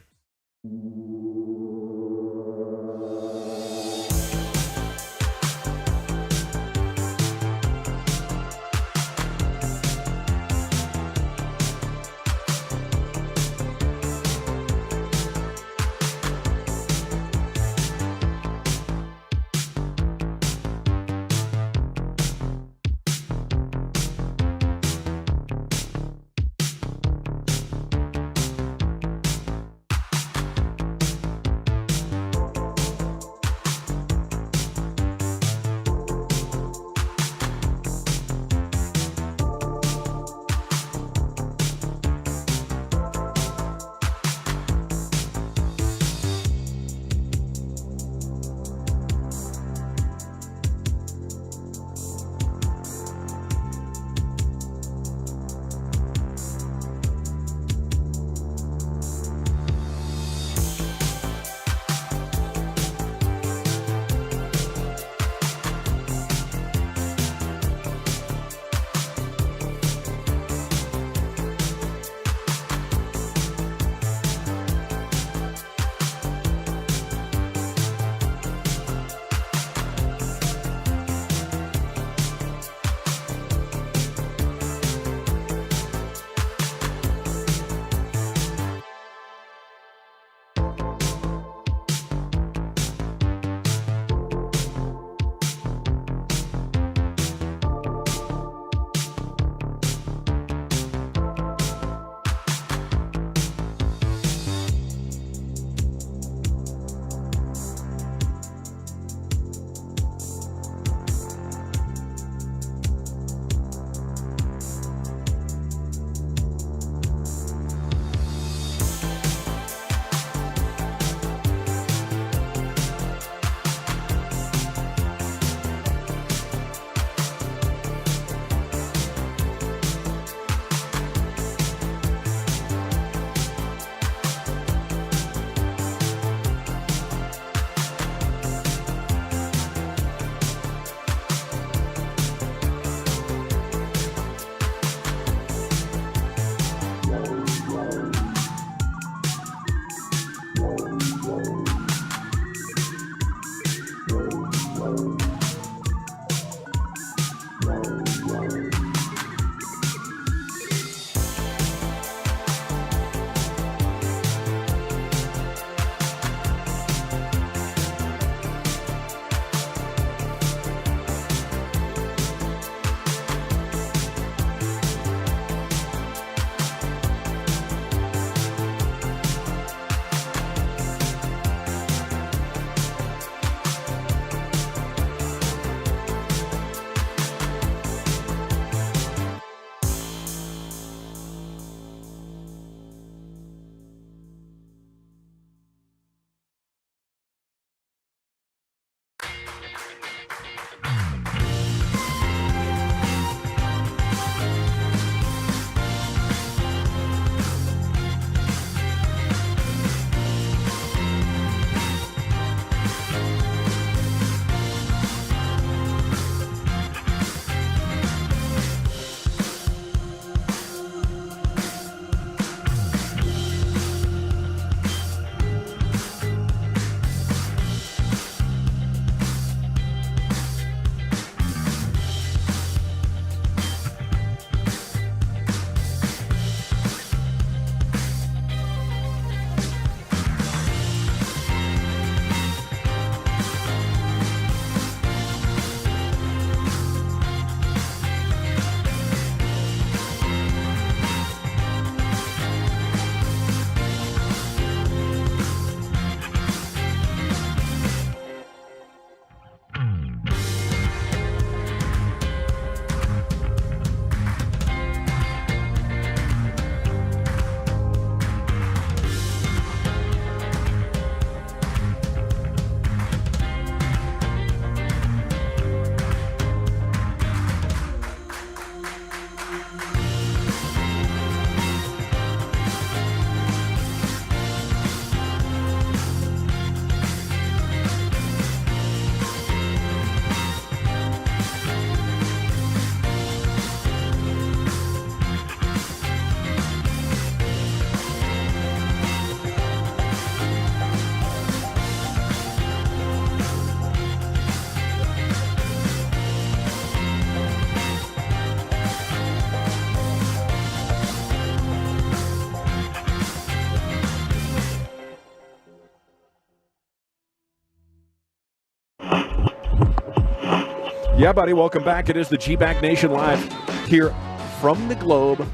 Yeah, buddy, welcome back. It is the G-Bag Nation Live here from the Globe.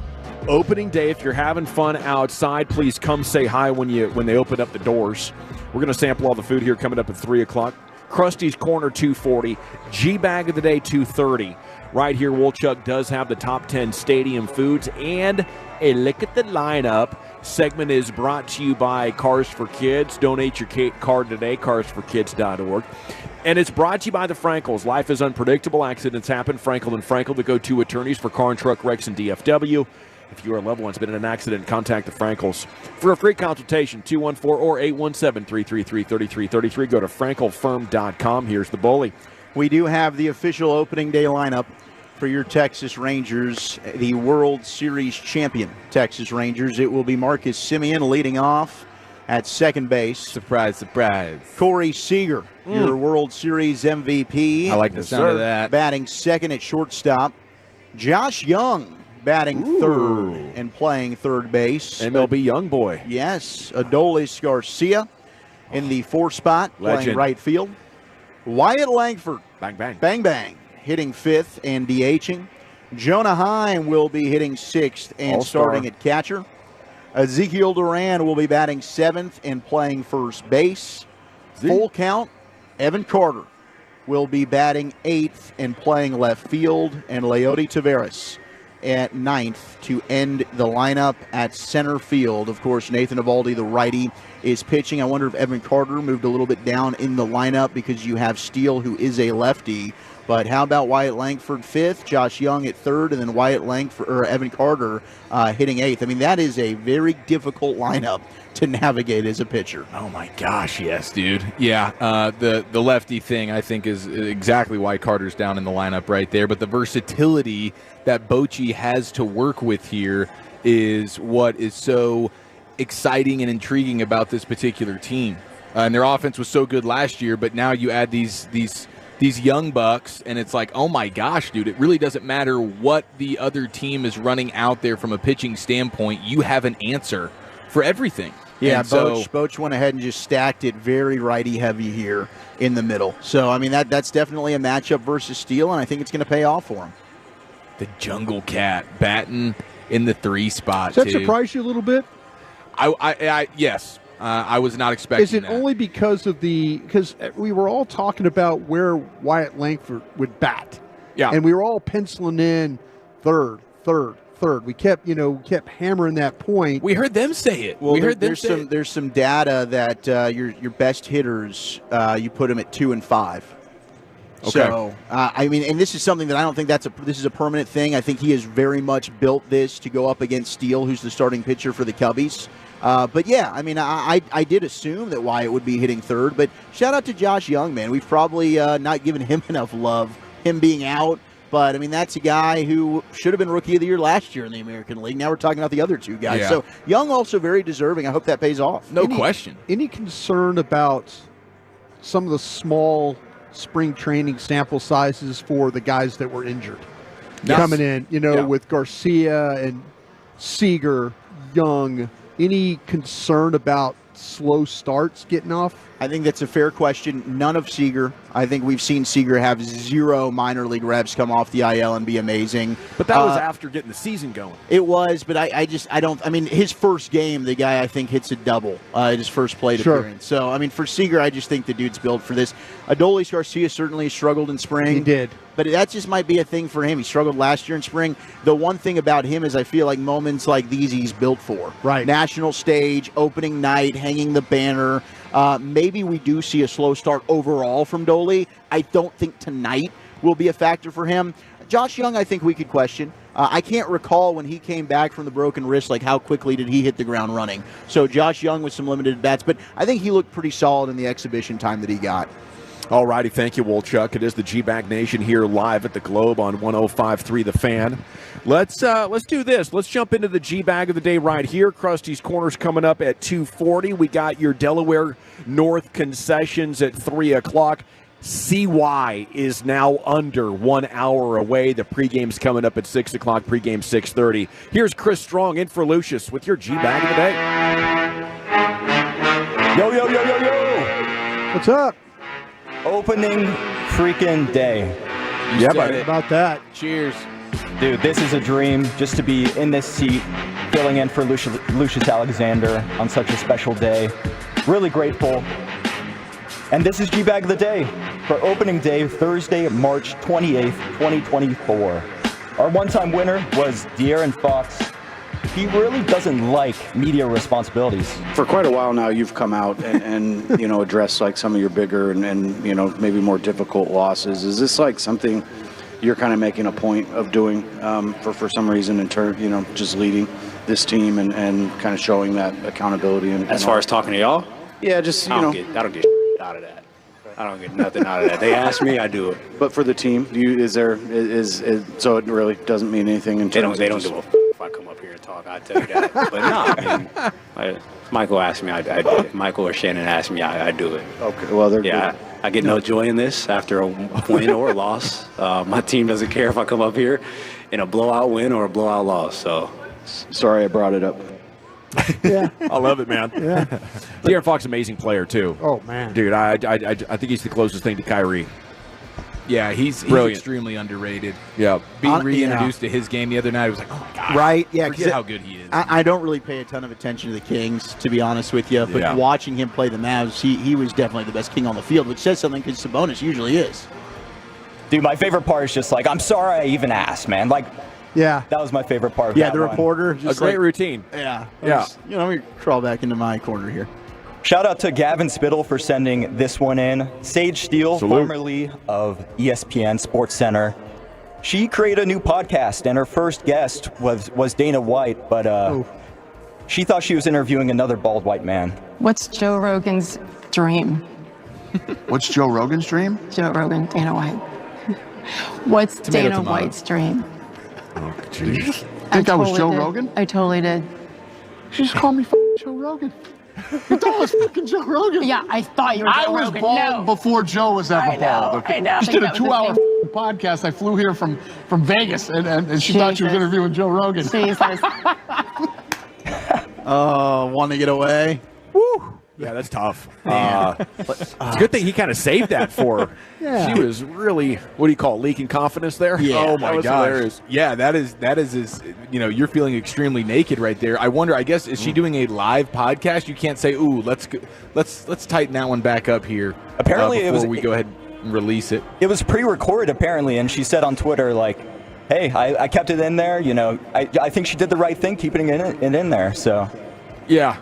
Opening day. If you're having fun outside, please come say hi when they open up the doors. We're going to sample all the food here coming up at 3 o'clock. Krusty's Corner, 2:40. G-Bag of the Day, 2:30. Right here, Wolchuk does have the top 10 stadium foods and a look at the lineup. Segment is brought to you by Cars for Kids. Donate your card today, carsforkids.org. And it's brought to you by the Frankels. Life is unpredictable. Accidents happen. Frankel and Frankel, the go-to attorneys for car and truck wrecks and DFW. If you or a loved one's been in an accident, contact the Frankels. For a free consultation, 214 or 817-333-3333. Go to frankelfirm.com. Here's the bully. We do have the official opening day lineup for your Texas Rangers, the World Series champion Texas Rangers. It will be Marcus Semien leading off at second base. Surprise, surprise. Corey Seager, your World Series MVP. I like the sound of that. Batting second at shortstop. Josh Young batting third and playing third base. MLB young boy. Yes. Adolis Garcia in the fourth spot, Legend. playing right field. Wyatt Langford. Bang, bang. Bang, bang. Hitting fifth and DHing. Jonah Heim will be hitting sixth and All-star. starting at catcher. Ezekiel Duran will be batting seventh and playing first base. Full count. Evan Carter will be batting eighth and playing left field. And Leody Taveras at ninth to end the lineup at center field. Of course, Nathan Eovaldi, the righty, is pitching. I wonder if Evan Carter moved a little bit down in the lineup because you have Steele, who is a lefty. But how about Wyatt Langford fifth, Josh Young at third, and then Wyatt Langford or Evan Carter hitting eighth? I mean, that is a very difficult lineup to navigate as a pitcher. Oh my gosh, yes, dude. Yeah, the lefty thing I think is exactly why Carter's down in the lineup right there. But the versatility that Bochy has to work with here is what is so exciting and intriguing about this particular team. And their offense was so good last year, but now you add these young bucks, and it's like, oh my gosh, dude, it really doesn't matter what the other team is running out there from a pitching standpoint. You have an answer for everything. Yeah, and so, Boch went ahead and just stacked it very righty heavy here in the middle. So, I mean, that's definitely a matchup versus Steele, and I think it's going to pay off for him. The Jungle Cat batting in the 3 spot. Does that surprise you a little bit? Yes. I was not expecting Is it that. only because we were all talking about where Wyatt Langford would bat? Yeah. And we were all penciling in third. We kept hammering that point. We heard them say it. Well, there's some data that your best hitters, you put them at 2 and 5. Okay. So, I mean, and this is something that I don't think this is a permanent thing. I think he has very much built this to go up against Steele, who's the starting pitcher for the Cubbies. But yeah, I mean, I did assume that Wyatt would be hitting third, but shout out to Josh Young, man. We've probably not given him enough love, him being out. But, I mean, that's a guy who should have been Rookie of the Year last year in the American League. Now we're talking about the other two guys. Yeah. So, Young also very deserving. I hope that pays off. No question. Any concern about some of the small spring training sample sizes for the guys that were injured coming in, with Garcia and Seager, Young? Any concern about slow starts getting off? I think that's a fair question. None of Seager. I think we've seen Seager have 0 minor league reps come off the IL and be amazing. But that was after getting the season going. It was, but I mean, his first game, the guy I think hits a double at his first plate appearance. So, I mean, for Seager, I just think the dude's built for this. Adolis Garcia certainly struggled in spring. He did. But that just might be a thing for him. He struggled last year in spring. The one thing about him is I feel like moments like these he's built for. Right. National stage, opening night, hanging the banner. Maybe we do see a slow start overall from Doley. I don't think tonight will be a factor for him. Josh Young, I think we could question. I can't recall when he came back from the broken wrist, like how quickly did he hit the ground running. So Josh Young with some limited bats, but I think he looked pretty solid in the exhibition time that he got. All righty, thank you, Wolchuk. It is the G-Bag Nation here live at the Globe on 105.3 The Fan. Let's do this. Let's jump into the G-Bag of the day right here. Krusty's Corner's coming up at 2:40. We got your Delaware North concessions at 3 o'clock. CY is now under 1 hour away. The pregame's coming up at 6 o'clock, pregame 6:30. Here's Chris Strong in for Lucius with your G-Bag of the day. Yo, yo, yo, yo, yo. What's up? Opening freaking day. Yeah, buddy. About that. Cheers. Dude, this is a dream just to be in this seat, filling in for Lucius Alexander on such a special day. Really grateful. And this is G-Bag of the Day for opening day, Thursday, March 28th, 2024. Our one-time winner was De'Aaron Fox. He really doesn't like media responsibilities. For quite a while now, you've come out and addressed like some of your bigger and maybe more difficult losses. Is this like something you're kind of making a point of doing for some reason in turn, just leading this team and kind of showing that accountability? And as far as talking to y'all? Yeah, just, I don't get out of that. I don't get nothing out of that. They ask me, I do it. But for the team, so it really doesn't mean anything in terms They don't of give a if I come up here and talk, I tell you that. But no, I mean, Michael asked me, I do it. Michael or Shannon asked me, I do it. Okay, well, they're good. I get no joy in this after a win or a loss. My team doesn't care if I come up here in a blowout win or a blowout loss. So sorry I brought it up. Yeah, I love it, man. Yeah, De'Aaron Fox, amazing player too. Oh man, dude, I think he's the closest thing to Kyrie. Yeah, he's extremely underrated. Yeah, being reintroduced to his game the other night, I was like, oh my god, right? Yeah, forget how good he is. I don't really pay a ton of attention to the Kings, to be honest with you. But watching him play the Mavs, he was definitely the best King on the field, which says something because Sabonis usually is. Dude, my favorite part is just like, I'm sorry I even asked, man. Like, yeah, that was my favorite part of the that reporter. A great routine. Yeah. Yeah. Let me crawl back into my corner here. Shout out to Gavin Spittle for sending this one in. Sage Steele, formerly of ESPN Sports Center. She created a new podcast, and her first guest was Dana White, but she thought she was interviewing another bald white man. What's Joe Rogan's dream? What's Joe Rogan's dream? Joe Rogan, Dana White. What's Dana White's dream? Oh, jeez. Think I was Joe Rogan? I totally did. She just called me Joe Rogan. You thought I was fucking Joe Rogan? Yeah, I thought you were Joe Rogan. I was bald before Joe was ever bald. Okay? I know. Just did a 2-hour podcast. I flew here from Vegas, and she thought she was interviewing Joe Rogan. Jesus. Want to get away? Woo! Yeah, that's tough. It's a good thing he kind of saved that for her. Yeah. She was really, what do you call it, leaking confidence there? Yeah, oh my gosh. Hilarious. Yeah, that is you're feeling extremely naked right there. I wonder, I guess, is she doing a live podcast? You can't say, ooh, let's tighten that one back up here. Apparently before we go ahead and release it. It was pre-recorded, apparently, and she said on Twitter, like, hey, I kept it in there. I think she did the right thing keeping it in there. So, yeah,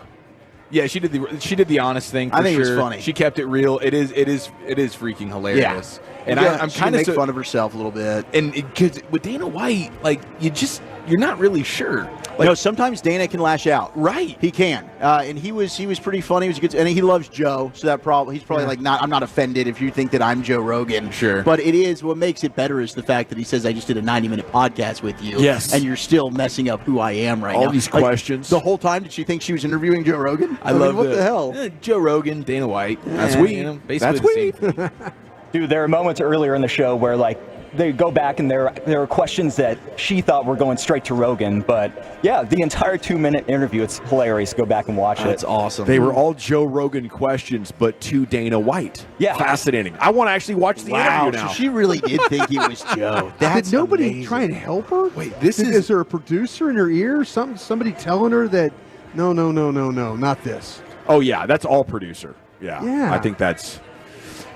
she did the honest thing. For I think sure. it was funny. She kept it real. It is freaking hilarious. Yeah. And I'm kind of make fun of herself a little bit. And because with Dana White, like you're not really sure. Like, no, sometimes Dana can lash out. Right, he can, and he was pretty funny. He was good, and he loves Joe, so he's probably like I'm not offended if you think that I'm Joe Rogan. Sure, but it is what makes it better is the fact that he says I just did a 90-minute podcast with you. Yes, and you're still messing up who I am right now. All these questions. The whole time, did she think she was interviewing Joe Rogan? I love what the hell? Joe Rogan, Dana White. That's weird. Basically That's the same thing. Dude, there are moments earlier in the show where, like, they go back and there are questions that she thought were going straight to Rogan. But, yeah, the entire 2-minute interview, it's hilarious. Go back and watch it. That's awesome. They were all Joe Rogan questions, but to Dana White. Yeah. Fascinating. I want to actually watch the interview now. So she really did think it was Joe. Did nobody amazing. try and help her? Wait, is there a producer in her ear? Somebody telling her that no, not this. Oh, yeah, that's all producer. Yeah. I think that's...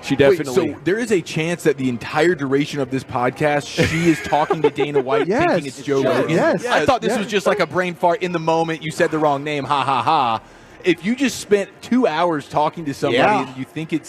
She definitely. Wait, so there is a chance that the entire duration of this podcast, she is talking to Dana White, thinking it's Joe Rogan. Yes. I thought this was just like a brain fart in the moment. You said the wrong name. Ha ha ha. If you just spent 2 hours talking to somebody and you think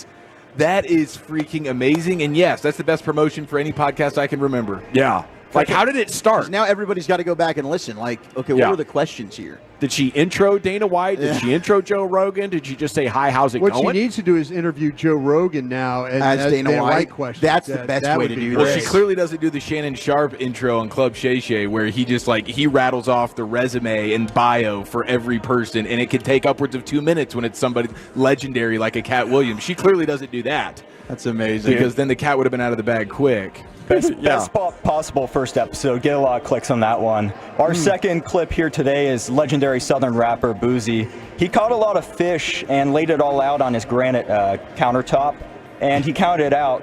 that is freaking amazing. And yes, that's the best promotion for any podcast I can remember. Yeah. Like, how did it start? Now everybody's got to go back and listen. Like, okay, what were the questions here? Did she intro Dana White? Did she intro Joe Rogan? Did she just say, hi, how's it going? What she needs to do is interview Joe Rogan now and as Dana White questions. That's the best way to do Well, this. she clearly doesn't do the Shannon Sharp intro on Club Shay Shay where he just he rattles off the resume and bio for every person, and it can take upwards of 2 minutes when it's somebody legendary like a Cat Williams. She clearly doesn't do that. That's amazing. Because then the cat would have been out of the bag quick. Best possible first episode. Get a lot of clicks on that one. Our second clip here today is legendary Southern rapper Boozy. He caught a lot of fish and laid it all out on his granite countertop, and he counted out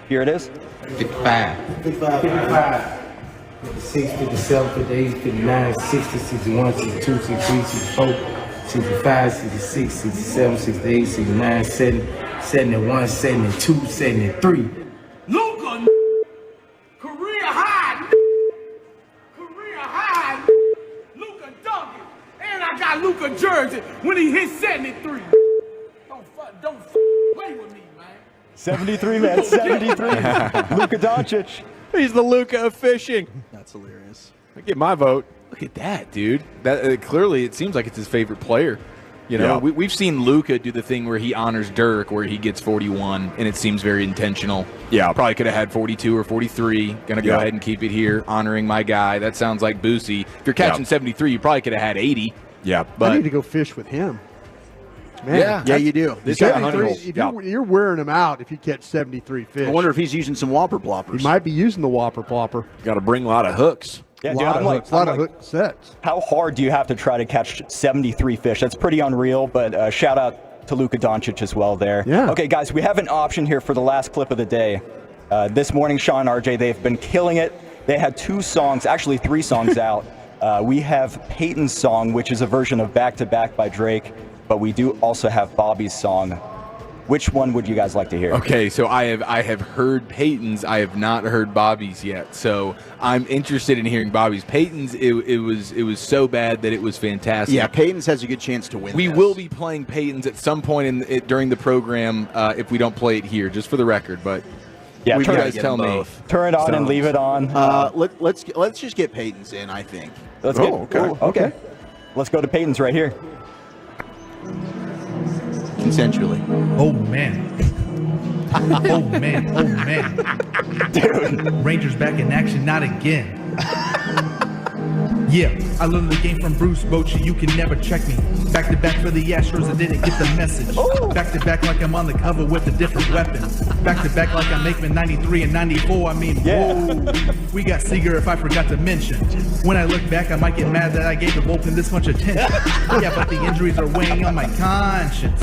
Here it is. 55. 55. 56, 57, 58, 59, 60, 61, 62, 63, 64, 65, 66, 67, 68, 69, 70, 71, 72, 73. Luka, career high, Luka dunking, and I got Luka jersey when he hit 73. Don't play with me, man. 73, man. 73. Luka Doncic. He's the Luka of fishing. That's hilarious. I get my vote. Look at that, dude. That clearly, it seems like it's his favorite player. You know, Yeah. we've seen Luka do the thing where he honors Dirk, where he gets 41, and it seems very intentional. Yeah. Probably could have had 42 or 43. Going to go Yeah. ahead and keep it here, honoring my guy. That sounds like Boosie. If you're catching 73, you probably could have had 80. Yeah. But I need to go fish with him. Man, Yeah, you do. This 73, if you're wearing him out if you catch 73 fish. I wonder if he's using some whopper ploppers. He might be using the whopper plopper. Got to bring a lot of hooks. Yeah, A dude, lot I'm of like, hooks, a lot I'm of like, hook sets. how hard do you have to try to catch 73 fish? That's pretty unreal, but shout out to Luka Doncic as well there. Yeah. Okay, guys, we have an option here for the last clip of the day. This morning, Sean, RJ, they've been killing it. They had 2 songs, actually 3 songs out. We have Peyton's song, which is a version of Back to Back by Drake, but we do also have Bobby's song. Which one would you guys like to hear? Okay, so I have heard Peyton's. I have not heard Bobby's yet. So I'm interested in hearing Bobby's. Peyton's, it was so bad that it was fantastic. Yeah, Peyton's has a good chance to win. We this. will be playing Peyton's at some point during the program if we don't play it here, just for the record. But Yeah, you turn guys it- tell me. Turn it on and leave it on. Let's just get Peyton's in. I think. Let's get, okay. Let's go to Peyton's right here. Consensually. Oh man. Oh man. Oh man. Dude. Rangers back in action, not again. Yeah, I learned the game from Bruce Bochy. You can never check me. Back to back for the Astros, I didn't get the message. Back to back like I'm on the cover with a different weapon. Back to back like I'm making 93 and 94. I mean, whoa. We got Seager if I forgot to mention. When I look back, I might get mad that I gave the bullpen this much attention. Yeah, but the injuries are weighing on my conscience.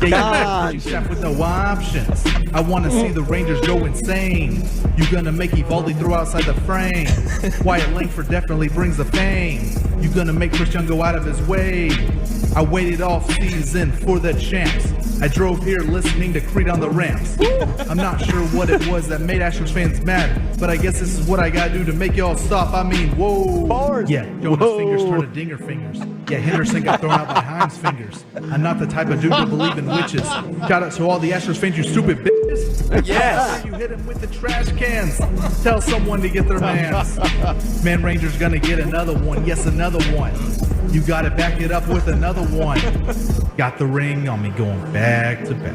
Yeah, you staff with no options. I want to see the Rangers go insane. You gonna make Evaldi throw outside the frame. Wyatt Langford definitely brings the fame. You gonna make Christian go out of his way. I waited off season for the champs. I drove here listening to Creed on the ramps. I'm not sure what it was that made Astros fans mad, but I guess this is what I gotta do to make y'all stop. I mean, whoa. Bars. Yeah, Jonas' fingers turn to dinger fingers. Yeah, Henderson got thrown out by Hines' fingers. I'm not the type of dude to believe in witches. Shout out to all the Astros fans, you stupid bitches. Yes. You hit him with the trash cans. Tell someone to get their mans. Man, Rangers gonna get another one. Yes, another one. You gotta back it up with another one. Got the ring on me going back to back.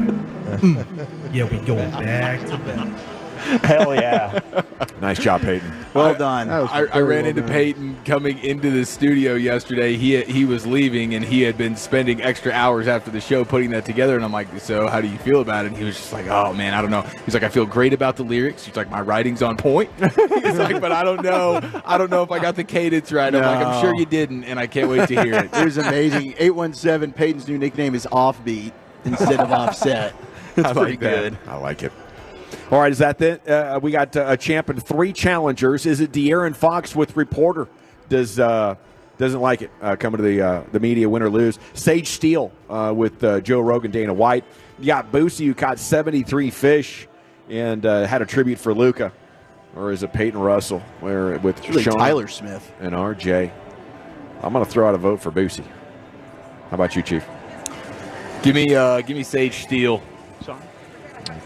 Yeah, we going back to back. Hell yeah. Nice job, Peyton. Well done. I ran into Peyton coming into the studio yesterday. He was leaving, and he had been spending extra hours after the show putting that together. And I'm like, so how do you feel about it? And he was just like, oh, man, I don't know. He's like, I feel great about the lyrics. He's like, my writing's on point. He's like, but I don't know. I don't know if I got the cadence right. I'm like, I'm sure you didn't, and I can't wait to hear it. It was amazing. 817, Peyton's new nickname is Offbeat instead of Offset. It's I pretty like good. that. I like it. All right, is that it? We got a champ and 3 challengers. Is it De'Aaron Fox with reporter? Doesn't like it coming to the media, win or lose. Sage Steele with Joe Rogan, Dana White. You got Boosie, who caught 73 fish and had a tribute for Luka. Or is it Peyton Russell? Where with really Sean Tyler Smith and RJ? I'm going to throw out a vote for Boosie. How about you, Chief? Give me Sage Steele.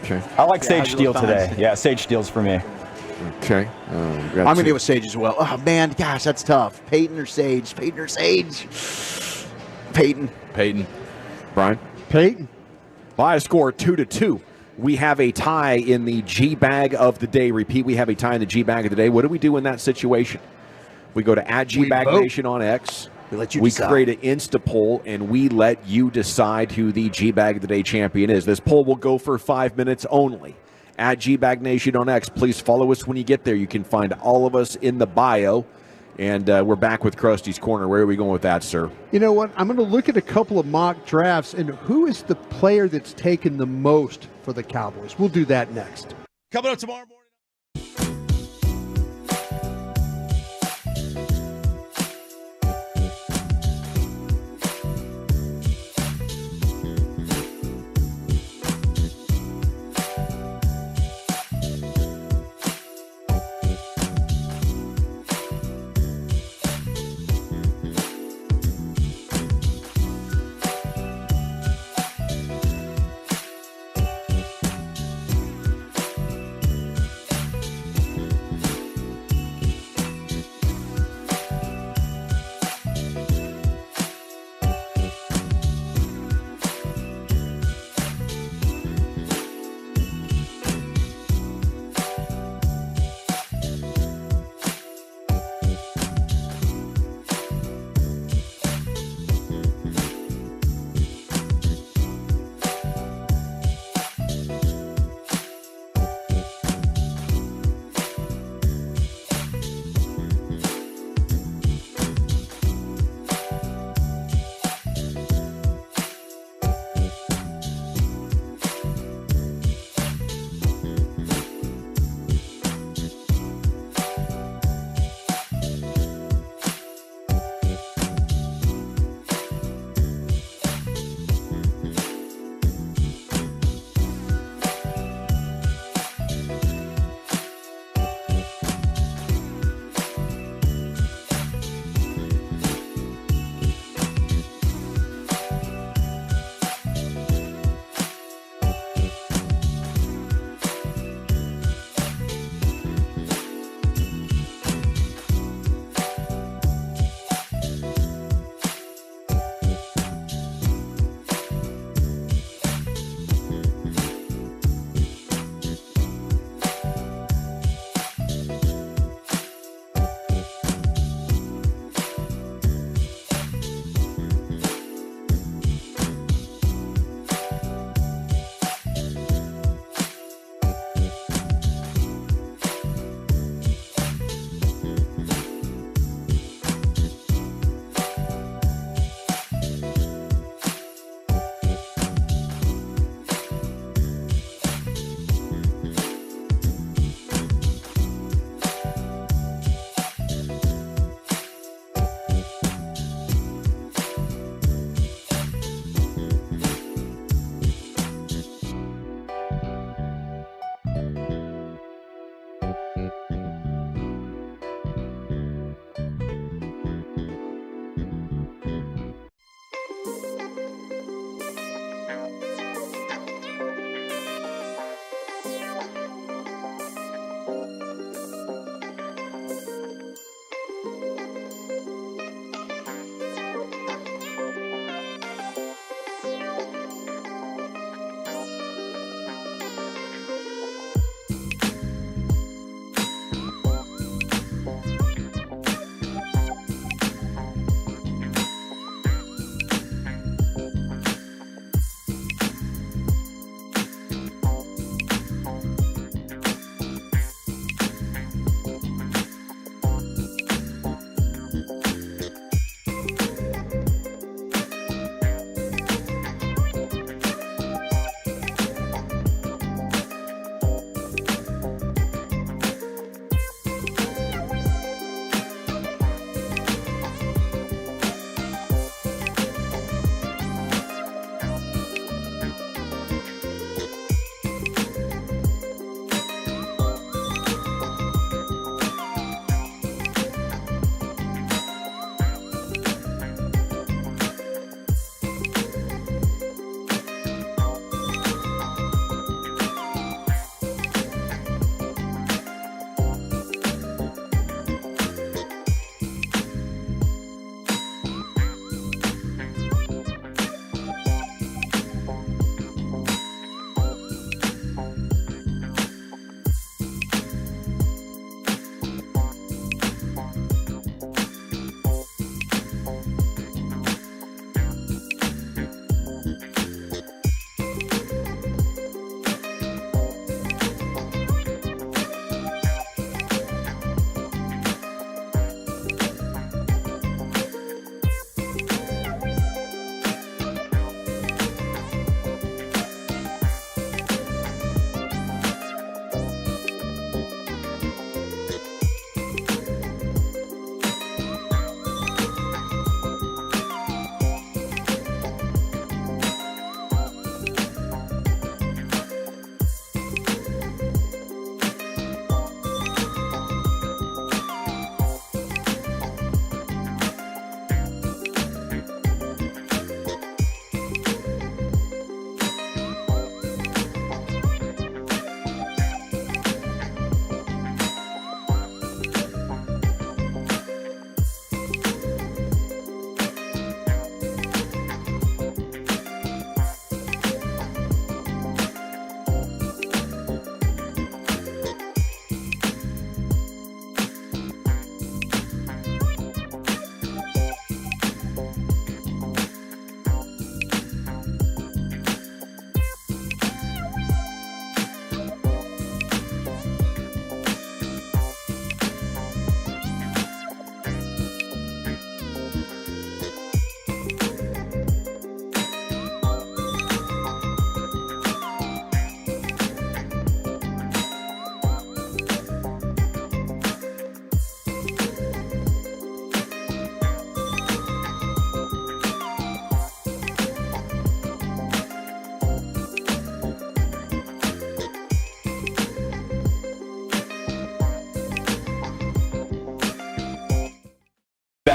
Okay. I like Sage Steele today. Yeah, Sage Steele's for me. Okay. I'm going to go with Sage as well. Oh, man, gosh, that's tough. Peyton or Sage? Peyton or Sage? Peyton. Peyton. Brian? Peyton. By a score 2-2. We have a tie in the G-Bag of the day. Repeat, we have a tie in the G-Bag of the day. What do we do in that situation? We go to @GBagNation on X. We let you We decide. create an Insta poll, and we let you decide who the G-Bag of the Day champion is. This poll will go for 5 minutes only. @GBagNation on X. Please follow us when you get there. You can find all of us in the bio. And we're back with Krusty's Corner. Where are we going with that, sir? You know what? I'm going to look at a couple of mock drafts and who is the player that's taken the most for the Cowboys. We'll do that next. Coming up tomorrow morning.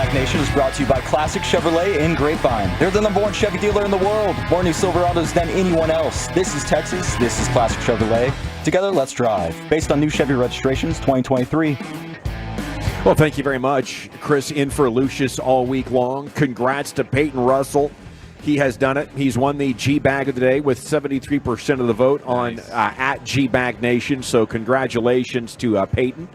G-Bag Nation is brought to you by Classic Chevrolet in Grapevine. They're the #1 Chevy dealer in the world. More new Silverados than anyone else. This is Texas. This is Classic Chevrolet. Together, let's drive. Based on new Chevy registrations 2023. Well, thank you very much, Chris, in for Lucius all week long. Congrats to Peyton Russell. He has done it. He's won the G-Bag of the day with 73% of the vote on at G-Bag Nation. So congratulations to Peyton.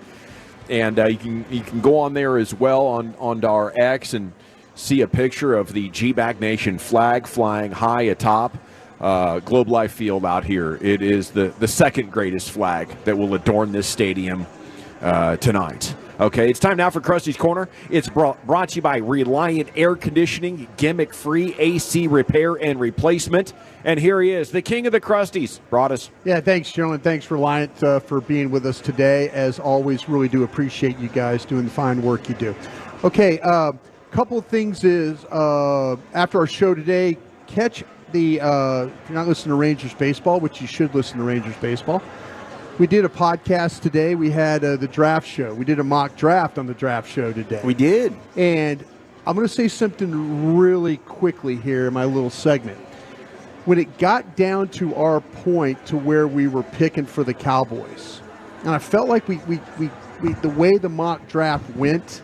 And you can go on there as well on our X and see a picture of the G-Bag Nation flag flying high atop Globe Life Field out here. It is the second greatest flag that will adorn this stadium tonight. Okay, it's time now for Krusty's Corner. It's brought to you by Reliant Air Conditioning, gimmick-free AC repair and replacement. And here he is, the king of the Krusties, Broadus. Yeah, thanks, Joe, and thanks, Reliant, for being with us today. As always, really do appreciate you guys doing the fine work you do. Okay, couple of things is, after our show today, catch the, if you're not listening to Rangers baseball, which you should listen to Rangers baseball, we did a podcast today. We had the draft show. We did a mock draft on the draft show today. We did. And I'm going to say something really quickly here in my little segment. When it got down to our point to where we were picking for the Cowboys, and I felt like we the way the mock draft went,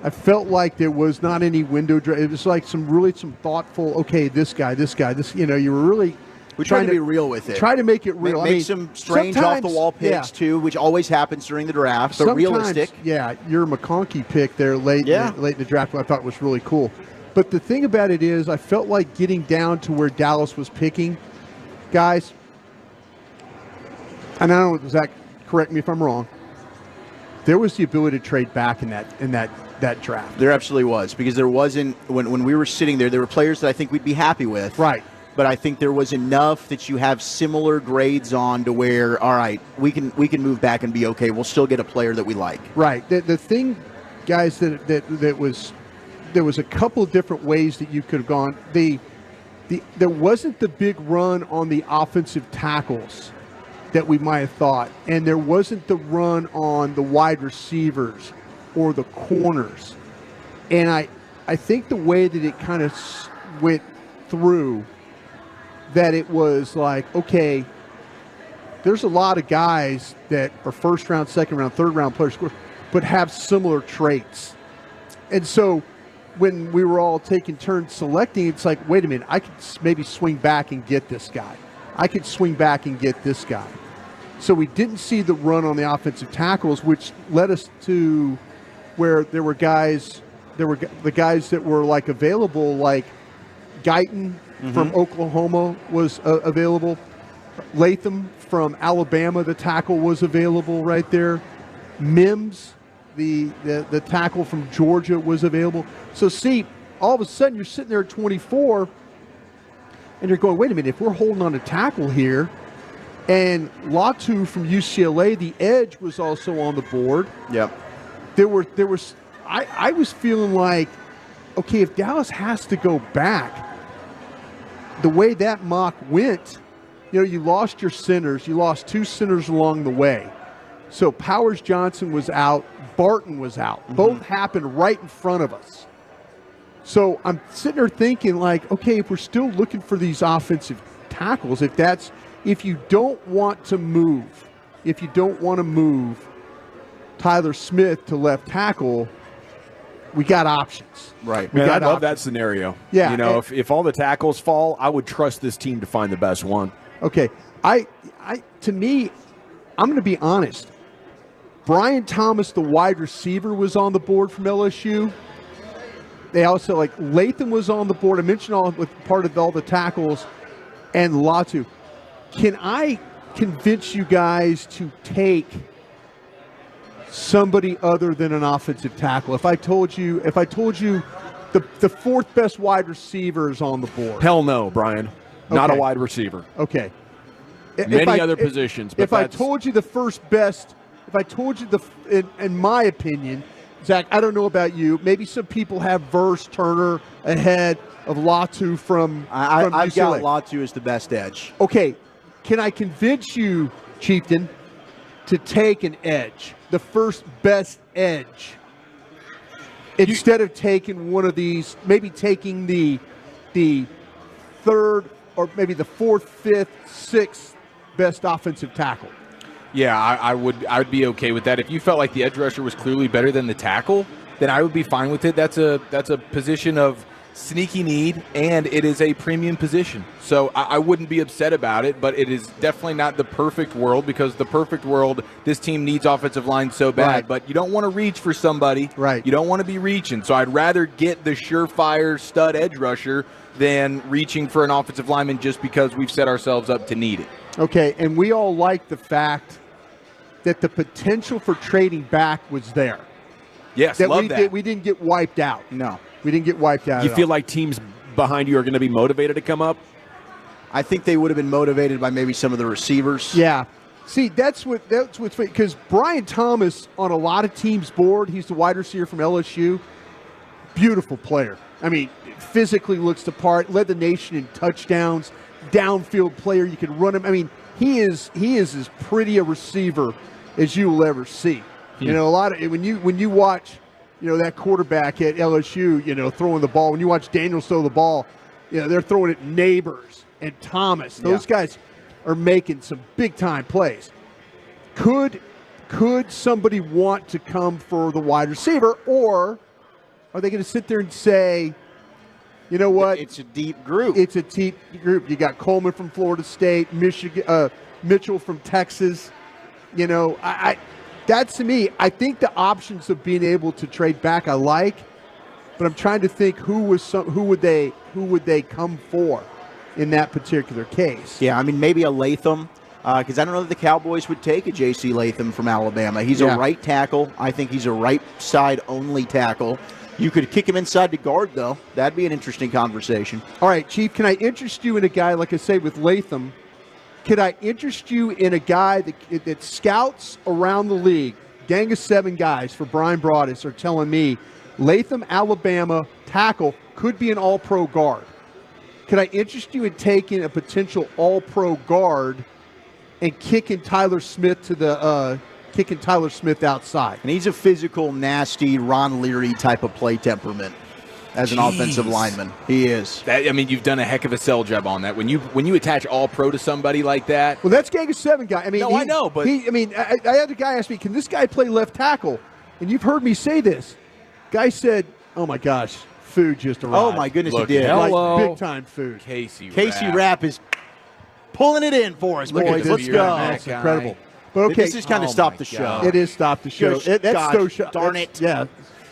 I felt like there was not any window draft. It was like some thoughtful, okay, this guy, you were really... We try to be real with it. Try to make it real. Make some strange off-the-wall picks, too, which always happens during the draft, but realistic. Yeah, your McConkey pick there late in the draft, I thought was really cool. But the thing about it is, I felt like getting down to where Dallas was picking, guys, and I don't know, Zach, correct me if I'm wrong, there was the ability to trade back in that draft. There absolutely was, because there wasn't, when we were sitting there were players that I think we'd be happy with. Right. But I think there was enough that you have similar grades on to where, all right, we can move back and be okay. We'll still get a player that we like. Right. The thing, guys, that was there was a couple of different ways that you could have gone. There wasn't the big run on the offensive tackles that we might have thought, and there wasn't the run on the wide receivers or the corners. And I think the way that it kind of went through, that it was like, okay, there's a lot of guys that are first round, second round, third round players, but have similar traits. And so when we were all taking turns selecting, it's like, wait a minute, I could maybe swing back and get this guy. I could swing back and get this guy. So we didn't see the run on the offensive tackles, which led us to where there were the guys that were like available, like Guyton from Oklahoma was available. Latham from Alabama, the tackle, was available right there. Mims, the tackle from Georgia, was available. So see, all of a sudden you're sitting there at 24 and you're going, wait a minute, if we're holding on to tackle here, and Latu from UCLA, the edge, was also on the board. Yep. I was feeling like, okay, if Dallas has to go back, the way that mock went, you lost your centers. You lost two centers along the way. So Powers Johnson was out. Barton was out. Both happened right in front of us. So I'm sitting there thinking, like, okay, if we're still looking for these offensive tackles, if you don't want to move Tyler Smith to left tackle, we got options. Right. Man, I love that scenario. Yeah. If all the tackles fall, I would trust this team to find the best one. Okay. To me, I'm going to be honest. Brian Thomas, the wide receiver, was on the board from LSU. They also, Latham was on the board. I mentioned with part of all the tackles, and Latu. Can I convince you guys to take somebody other than an offensive tackle? If I told you the fourth best wide receiver is on the board. Hell no, Brian. Not a Okay. wide receiver. Okay. Many other positions. But if I told you the first best, in my opinion, Zach, I don't know about you, maybe some people have Verse Turner ahead of Latu from I've UCLA. got Latu as the best edge. Okay. Can I convince you, Chieftain, to take an edge, the first best edge? Instead of taking one of these, maybe taking the third or maybe the fourth, fifth, sixth best offensive tackle. Yeah, I would be okay with that. If you felt like the edge rusher was clearly better than the tackle, then I would be fine with it. That's a position of sneaky need, and it is a premium position. So I wouldn't be upset about it, but it is definitely not the perfect world, because the perfect world, this team needs offensive line so bad, Right. but you don't want to reach for somebody. Right. You don't want to be reaching. So I'd rather get the surefire stud edge rusher than reaching for an offensive lineman just because we've set ourselves up to need it. Okay, and we all like the fact that the potential for trading back was there. Yes, that love we that. We didn't get wiped out. No, we didn't get wiped out. You at feel all. like teams behind you are going to be motivated to come up? I think they would have been motivated by maybe some of the receivers. Yeah. See, that's what's because Brian Thomas on a lot of teams' board, he's the wide receiver from LSU. Beautiful player. I mean, physically looks the part. Led the nation in touchdowns. Downfield player. You can run him. I mean, he is as pretty a receiver as you will ever see. You know, a lot of when you watch, that quarterback at LSU, throwing the ball. When you watch Daniels throw the ball, they're throwing it Neighbors and Thomas. Those guys are making some big time plays. Could somebody want to come for the wide receiver, or are they going to sit there and say, you know what? It's a deep group. It's a deep group. You got Coleman from Florida State, Mitchell from Texas. That to me, I think the options of being able to trade back I like, but I'm trying to think who would they come for in that particular case. Yeah, I mean, maybe a Latham, because I don't know that the Cowboys would take a J.C. Latham from Alabama. He's a right tackle. I think he's a right side only tackle. You could kick him inside to guard, though. That'd be an interesting conversation. All right, Chief, can I interest you in a guy, like I say, with Latham? Could I interest you in a guy that scouts around the league, gang of 7 guys for Brian Broaddus are telling me Latham, Alabama, tackle, could be an all-pro guard. Could I interest you in taking a potential all-pro guard and kicking Tyler Smith outside? And he's a physical, nasty, Ron Leary type of play temperament as an offensive lineman. He is. You've done a heck of a sell job on that. When you attach all-pro to somebody like that. Well, that's gang of 7 guy. I know, but I had a guy ask me, can this guy play left tackle? And you've heard me say this. Guy said, oh my gosh, food just arrived. Oh my goodness, he did. Like big time food. Casey Rapp is pulling it in for us, boys. Let's go. That's incredible. But okay, this is kind of stopped the show. It is stopped the show. Darn it. Yeah.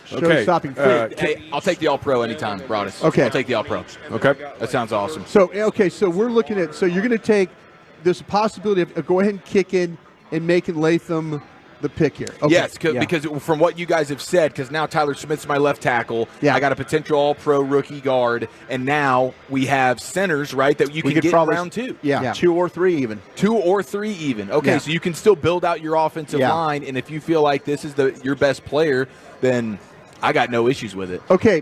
Okay. Stopping hey, I'll take the all-pro anytime, Broaddus. Okay. I'll take the all-pro. Okay. That sounds awesome. So we're looking at, you're going to take, there's a possibility of go ahead and kick in and making Latham the pick here. Okay. Yes, because from what you guys have said, because now Tyler Smith's my left tackle. Yeah. I got a potential all-pro rookie guard, and now we have centers, right, that you can get probably, round 2. Yeah, 2 or 3 even. 2 or 3 even. Okay, so you can still build out your offensive line, and if you feel like this is your best player, then I got no issues with it. Okay,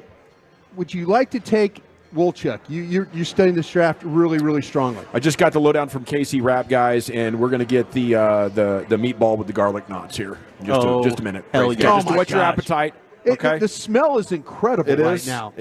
would you like to take Wolchuk? You're studying this draft really, really strongly. I just got the lowdown from Casey Rapp, guys, and we're going to get the meatball with the garlic knots here. Just a minute. Hell Right. yeah. Just to whet your appetite. Okay. The smell is incredible right now.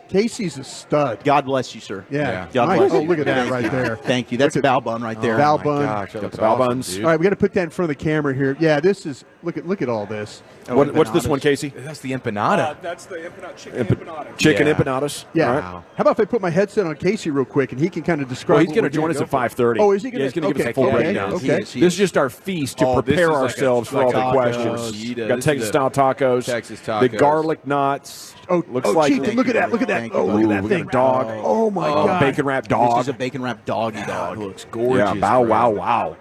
Casey's a stud. God bless you, sir. Yeah. God Nice. bless you. Oh, look at that right there. Thank you. That's a bao bun right there. Bao bun. Gosh, that looks bao awesome, buns. dude. All right, we got to put that in front of the camera here. Yeah, this is look at all this. What's this one, Casey? That's the empanada. That's the chicken empanada. Chicken Yeah. empanadas. Yeah. All right. How about if I put my headset on Casey real quick and he can kind of describe? Well, he's what going we're to join us doing? at 5:30. Oh, is he going Yeah, he's going to give us a full okay, breakdown. okay. This is just our feast to this prepare is like ourselves for all the tacos, questions. fajita. Got This is Texas-style tacos. Texas The tacos. garlic knots. Looks like Chief, look at that! Look at that! Thank you. Oh, look at that we thing! got a dog. Oh my God! Bacon wrap dog. This is a bacon wrap doggy dog. Looks gorgeous. Yeah, bow, bro. wow, wow.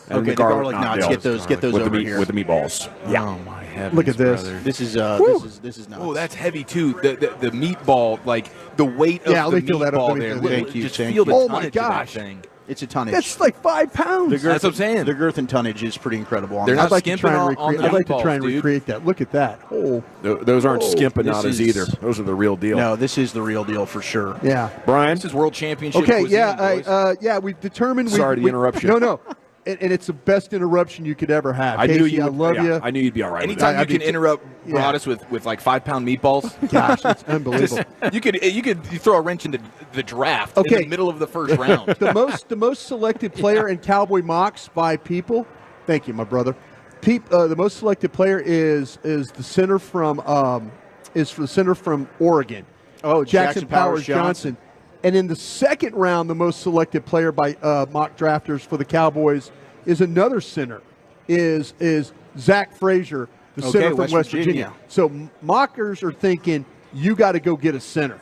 And Okay, the garlic knots. Get those with over the here. with the meatballs. Yeah. Oh my heavens, Look at this. brother. This is nuts. Oh, that's heavy too. The meatball, like the weight of Yeah, the let me fill that up, meatball let me there. fill that up. Thank you, Just thank feel the you. Oh, my tonnage of that gosh. thing. It's a tonnage. That's like 5 pounds. The girth, That's what I'm saying. The girth and tonnage is pretty incredible. On They're that. not I'd like to skimping try and on the recreate. I'd like to meatballs, try and dude. recreate that. Look at that. Oh, Those aren't this skimpanadas is- either. Those are the real deal. No, this is the real deal for sure. yeah. Brian? This is world championship. Okay, cuisine, yeah, boys. we've determined. Sorry to interrupt you. No. and it's the best interruption you could ever have. I Casey, knew you. I love you. I knew you'd be all right. Anytime you can interrupt Broadus with like 5-pound meatballs. Gosh, it's unbelievable. You could throw a wrench into the draft in the middle of the first round. The most selected player in Cowboy mocks by people. Thank you, my brother. The most selected player is the center from Oregon. Oh, Jackson Powers Johnson. And in the second round, the most selected player by mock drafters for the Cowboys is another center, is Zach Frazier, the center from West Virginia. So mockers are thinking, you got to go get a center.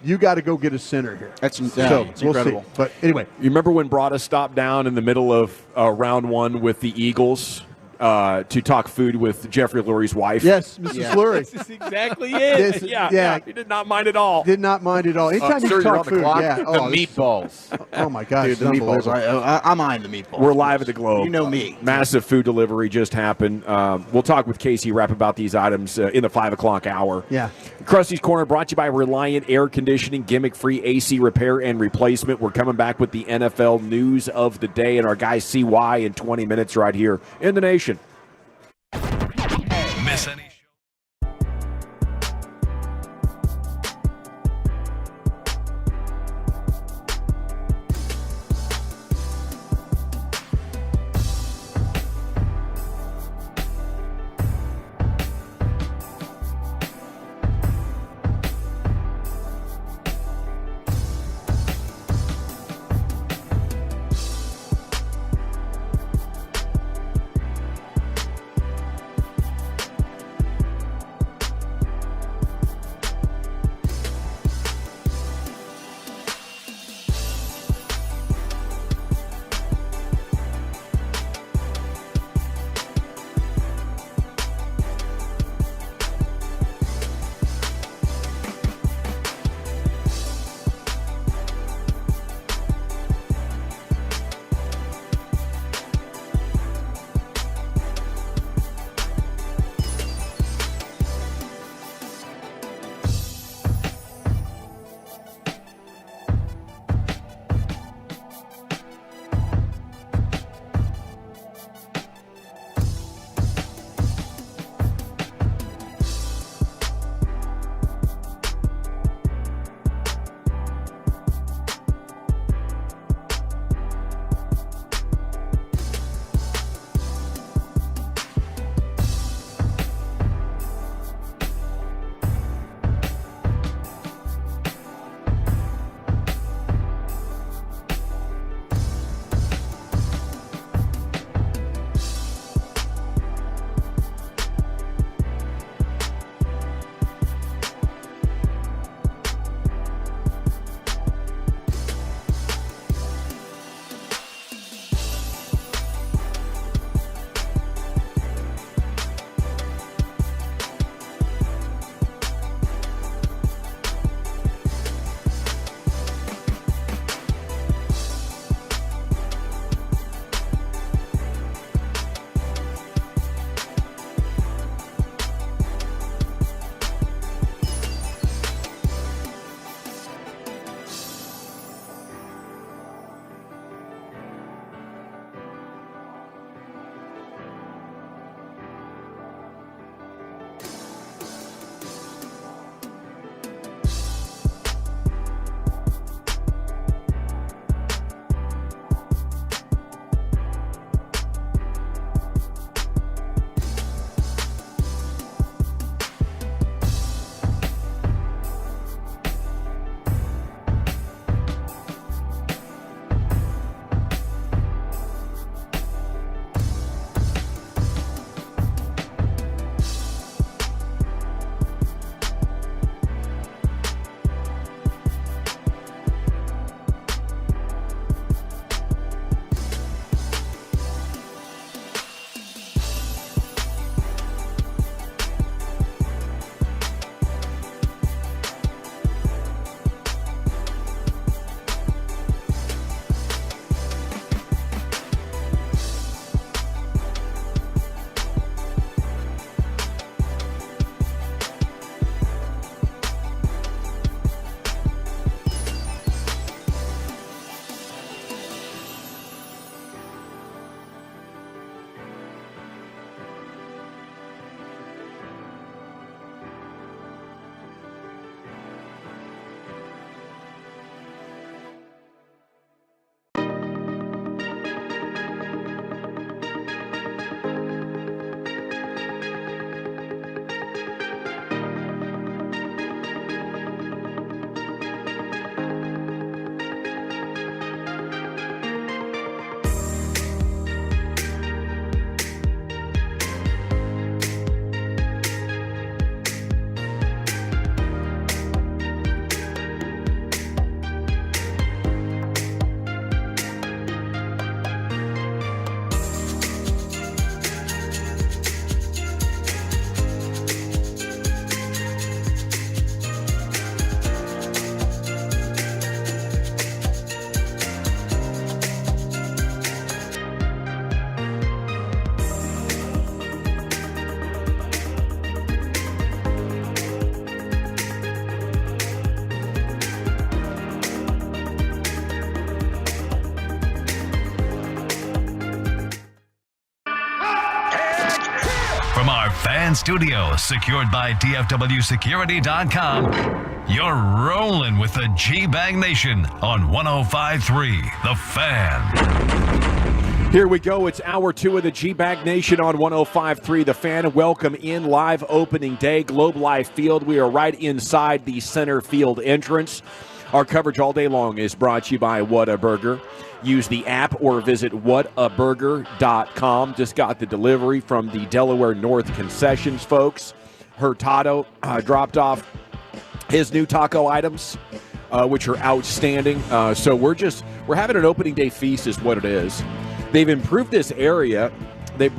You got to go get a center here. It's incredible. See. But anyway. You remember when Broadus stopped down in the middle of round one with the Eagles to talk food with Jeffrey Lurie's wife? Yes, Mrs. Lurie. This is exactly it. Yeah. He did not mind at all. Did not mind at all. Anytime you talk food, the meatballs. Oh, my gosh. Dude, the meatballs. I'm eyeing the meatballs. We're live at the Globe. You know me. Massive food delivery just happened. We'll talk with Casey Rapp about these items in the 5 o'clock hour. Yeah. Krusty's Corner brought to you by Reliant Air Conditioning, gimmick-free AC repair and replacement. We're coming back with the NFL news of the day and our guy CY in 20 minutes right here in the Nation. Miss any Fan Studios, secured by DFWsecurity.com. You're rolling with the G-Bag Nation on 105.3 The Fan. Here we go. It's hour 2 of the G-Bag Nation on 105.3 The Fan. Welcome in live opening day, Globe Life Field. We are right inside the center field entrance. Our coverage all day long is brought to you by Whataburger. Use the app or visit whataburger.com. Just got the delivery from the Delaware North concessions folks. Hurtado dropped off his new taco items, which are outstanding. So we're having an opening day feast is what it is. They've improved this area. They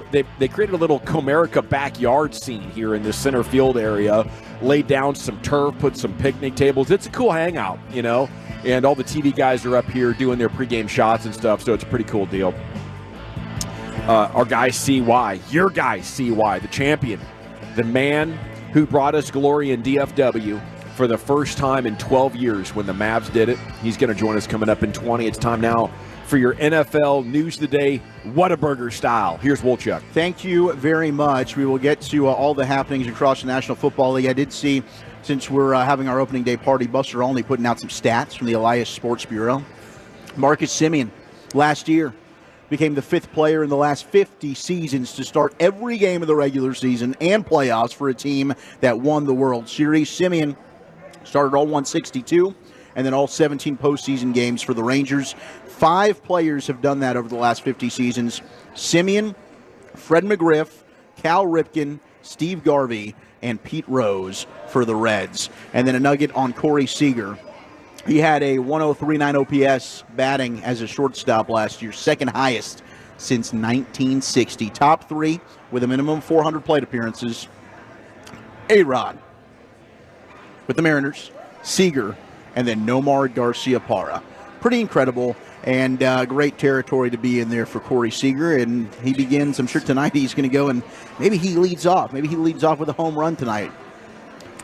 created a little Comerica backyard scene here in the center field area, laid down some turf, put some picnic tables. It's a cool hangout, you know, and all the TV guys are up here doing their pregame shots and stuff, so it's a pretty cool deal. Our guy CY, your guy CY, the champion, the man who brought us glory in DFW for the first time in 12 years when the Mavs did it. He's going to join us coming up in 20. It's time now for your NFL News of the Day, Whataburger style. Here's Wolchuk. Thank you very much. We will get to all the happenings across the National Football League. I did see, since we're having our opening day party, Buster Olney putting out some stats from the Elias Sports Bureau. Marcus Simeon, last year, became the 5th player in the last 50 seasons to start every game of the regular season and playoffs for a team that won the World Series. Simeon started all 162 and then all 17 postseason games for the Rangers. 5 players have done that over the last 50 seasons. Simeon, Fred McGriff, Cal Ripken, Steve Garvey, and Pete Rose for the Reds. And then a nugget on Corey Seager. He had a 103.9 OPS batting as a shortstop last year, second highest since 1960. Top 3 with a minimum of 400 plate appearances. A-Rod with the Mariners, Seager, and then Nomar Garciaparra. Pretty incredible and great territory to be in there for Corey Seager. And he begins, I'm sure tonight he's going to go and maybe he leads off. Maybe he leads off with a home run tonight.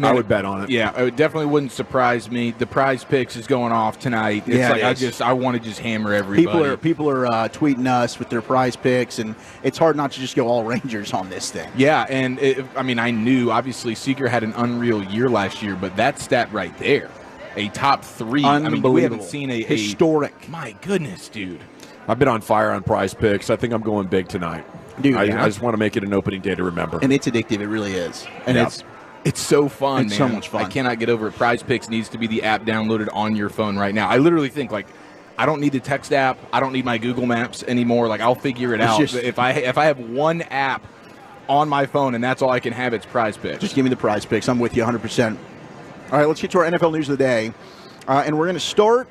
I would bet on it. Yeah, it definitely wouldn't surprise me. The Prize Picks is going off tonight. It's Yeah, like it is. I want to just hammer everybody. People are tweeting us with their Prize Picks, and it's hard not to just go all Rangers on this thing. Yeah, and I knew obviously Seager had an unreal year last year, but that stat right there, a top 3. Unbelievable. We haven't seen a historic. My goodness, dude. I've been on fire on Prize Picks. I think I'm going big tonight. Dude, I just want to make it an opening day to remember. And it's addictive. It really is. And it's so fun, It's man. so much fun. I cannot get over it. Prize Picks needs to be the app downloaded on your phone right now. I literally think, I don't need the text app. I don't need my Google Maps anymore. I'll figure it out. If I have one app on my phone and that's all I can have, it's Prize Picks. Just give me the Prize Picks. I'm with you 100%. All right, let's get to our NFL News of the Day. And we're going to start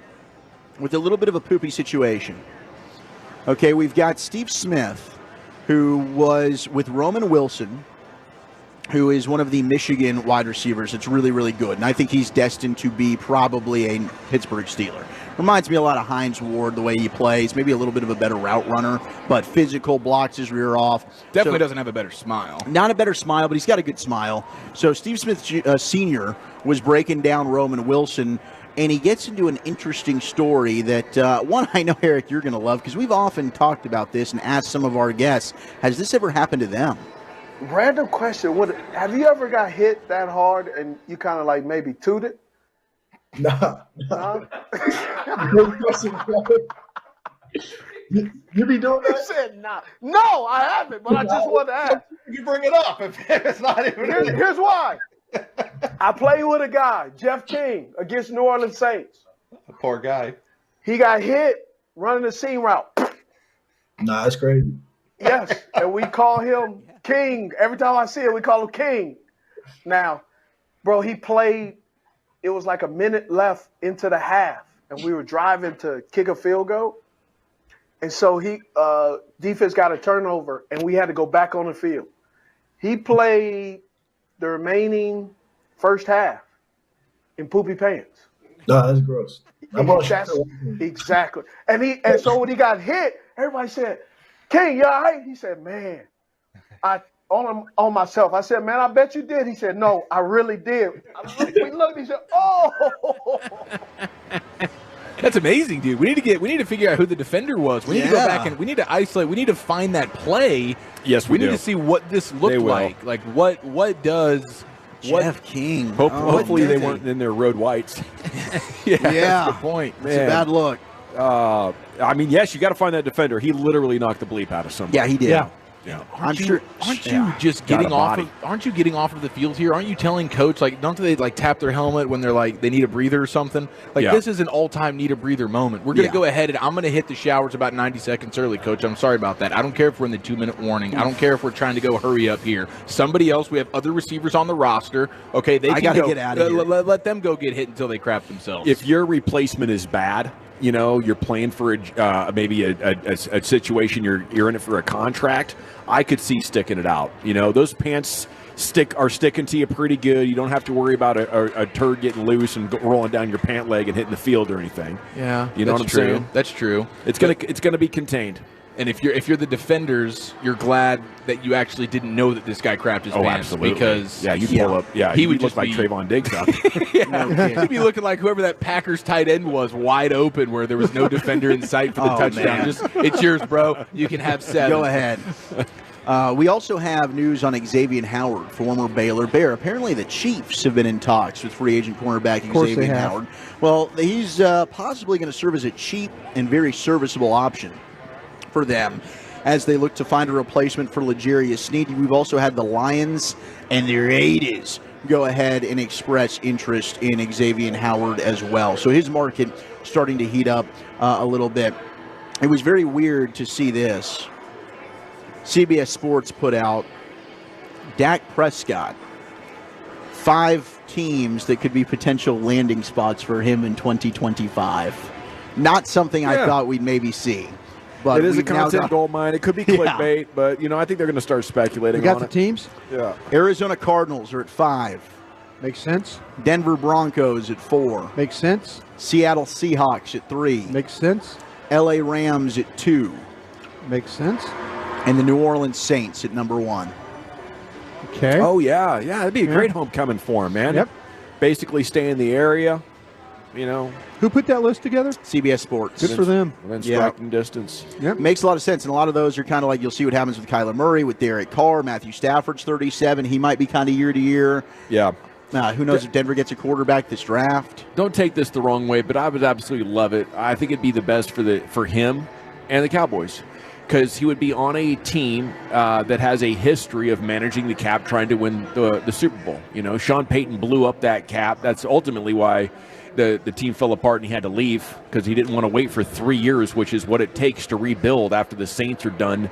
with a little bit of a poopy situation. Okay, we've got Steve Smith, who was with Roman Wilson, who is one of the Michigan wide receivers. It's really, really good. And I think he's destined to be probably a Pittsburgh Steeler. Reminds me a lot of Hines Ward, the way he plays. Maybe a little bit of a better route runner, but physical, blocks his rear off. Definitely doesn't have a better smile. Not a better smile, but he's got a good smile. So Steve Smith Sr. was breaking down Roman Wilson, and he gets into an interesting story that, one, I know, Eric, you're going to love, because we've often talked about this and asked some of our guests, has this ever happened to them? Random question. Have you ever got hit that hard and you kind of maybe tooted? Nah. You be doing that? You said nah. No, I haven't, but I just want to ask. You bring it up if it's not even. Here's why. I play with a guy, Jeff King, against New Orleans Saints. A poor guy. He got hit running the seam route. Nah, that's crazy. Yes, and we call him King. Every time I see him, we call him King. Now, bro, he played, it was like a minute left into the half, and we were driving to kick a field goal. And so defense got a turnover, and we had to go back on the field. He played the remaining first half in poopy pants. Nah, that's gross. Exactly. And so when he got hit, everybody said, King, you all right? He said, man, on myself. I said, man, I bet you did. He said, no, I really did. We looked, he said, oh. That's amazing, dude. We need to figure out who the defender was. We need to go back and we need to isolate. We need to find that play. Yes, we do. need to see what this looked like. Like what does Jeff King? Hopefully they weren't in their road whites. Yeah, that's a good point. It's a bad look. I mean, yes, you got to find that defender. He literally knocked the bleep out of somebody. Yeah, he did. Yeah. Aren't you just getting off of? Aren't you getting off of the field here? Aren't you telling coach don't they tap their helmet when they're they need a breather or something? This is an all-time need a breather moment. We're gonna go ahead and I'm gonna hit the showers about 90 seconds early, coach. I'm sorry about that. I don't care if we're in the 2-minute warning. I don't care if we're trying to go hurry up here. Somebody else. We have other receivers on the roster. Okay, they can get out of here. Let them go get hit until they crap themselves. If your replacement is bad, you're playing for maybe a situation you're in it for a contract. I could see sticking it out. Those pants are sticking to you pretty good. You don't have to worry about a turd getting loose and rolling down your pant leg and hitting the field or anything. Yeah, you know what I'm saying? That's true. It's gonna be contained. And if you're the defenders, you're glad that you actually didn't know that this guy crapped his pants. Absolutely. Because you pull up. Yeah, he would look just like be Trayvon Diggs out there. He'd be looking like whoever that Packers tight end was, wide open, where there was no defender in sight for the touchdown. Man. It's yours, bro. You can have 7. Go ahead. We also have news on Xavier Howard, former Baylor Bear. Apparently the Chiefs have been in talks with free agent cornerback Xavier Howard. Well, he's possibly going to serve as a cheap and very serviceable option for them as they look to find a replacement for L'Jarius Sneed. We've also had the Lions and the Raiders go ahead and express interest in Xavier Howard as well. So his market starting to heat up a little bit. It was very weird to see this. CBS Sports put out Dak Prescott, 5 teams that could be potential landing spots for him in 2025. Not something I thought we'd maybe see. But it is a content gold mine. It could be clickbait, but I think they're going to start speculating. We got on the it. teams. Yeah. Arizona Cardinals are at 5. Makes sense. Denver Broncos at 4. Makes sense. Seattle Seahawks at 3. Makes sense. LA Rams at 2. Makes sense. And the New Orleans Saints at number 1. Okay. Oh yeah, that'd be a great homecoming for him, man. Yep. Basically, stay in the area. Who put that list together? CBS Sports. Good for them. Within striking distance. Yep. Makes a lot of sense. And a lot of those are kind of you'll see what happens with Kyler Murray, with Derek Carr, Matthew Stafford's 37. He might be kind of year to year. Yeah. Who knows if Denver gets a quarterback this draft? Don't take this the wrong way, but I would absolutely love it. I think it'd be the best for him and the Cowboys, because he would be on a team that has a history of managing the cap, trying to win the Super Bowl. Sean Payton blew up that cap. That's ultimately why the team fell apart and he had to leave, because he didn't want to wait for 3 years, which is what it takes to rebuild after the Saints are done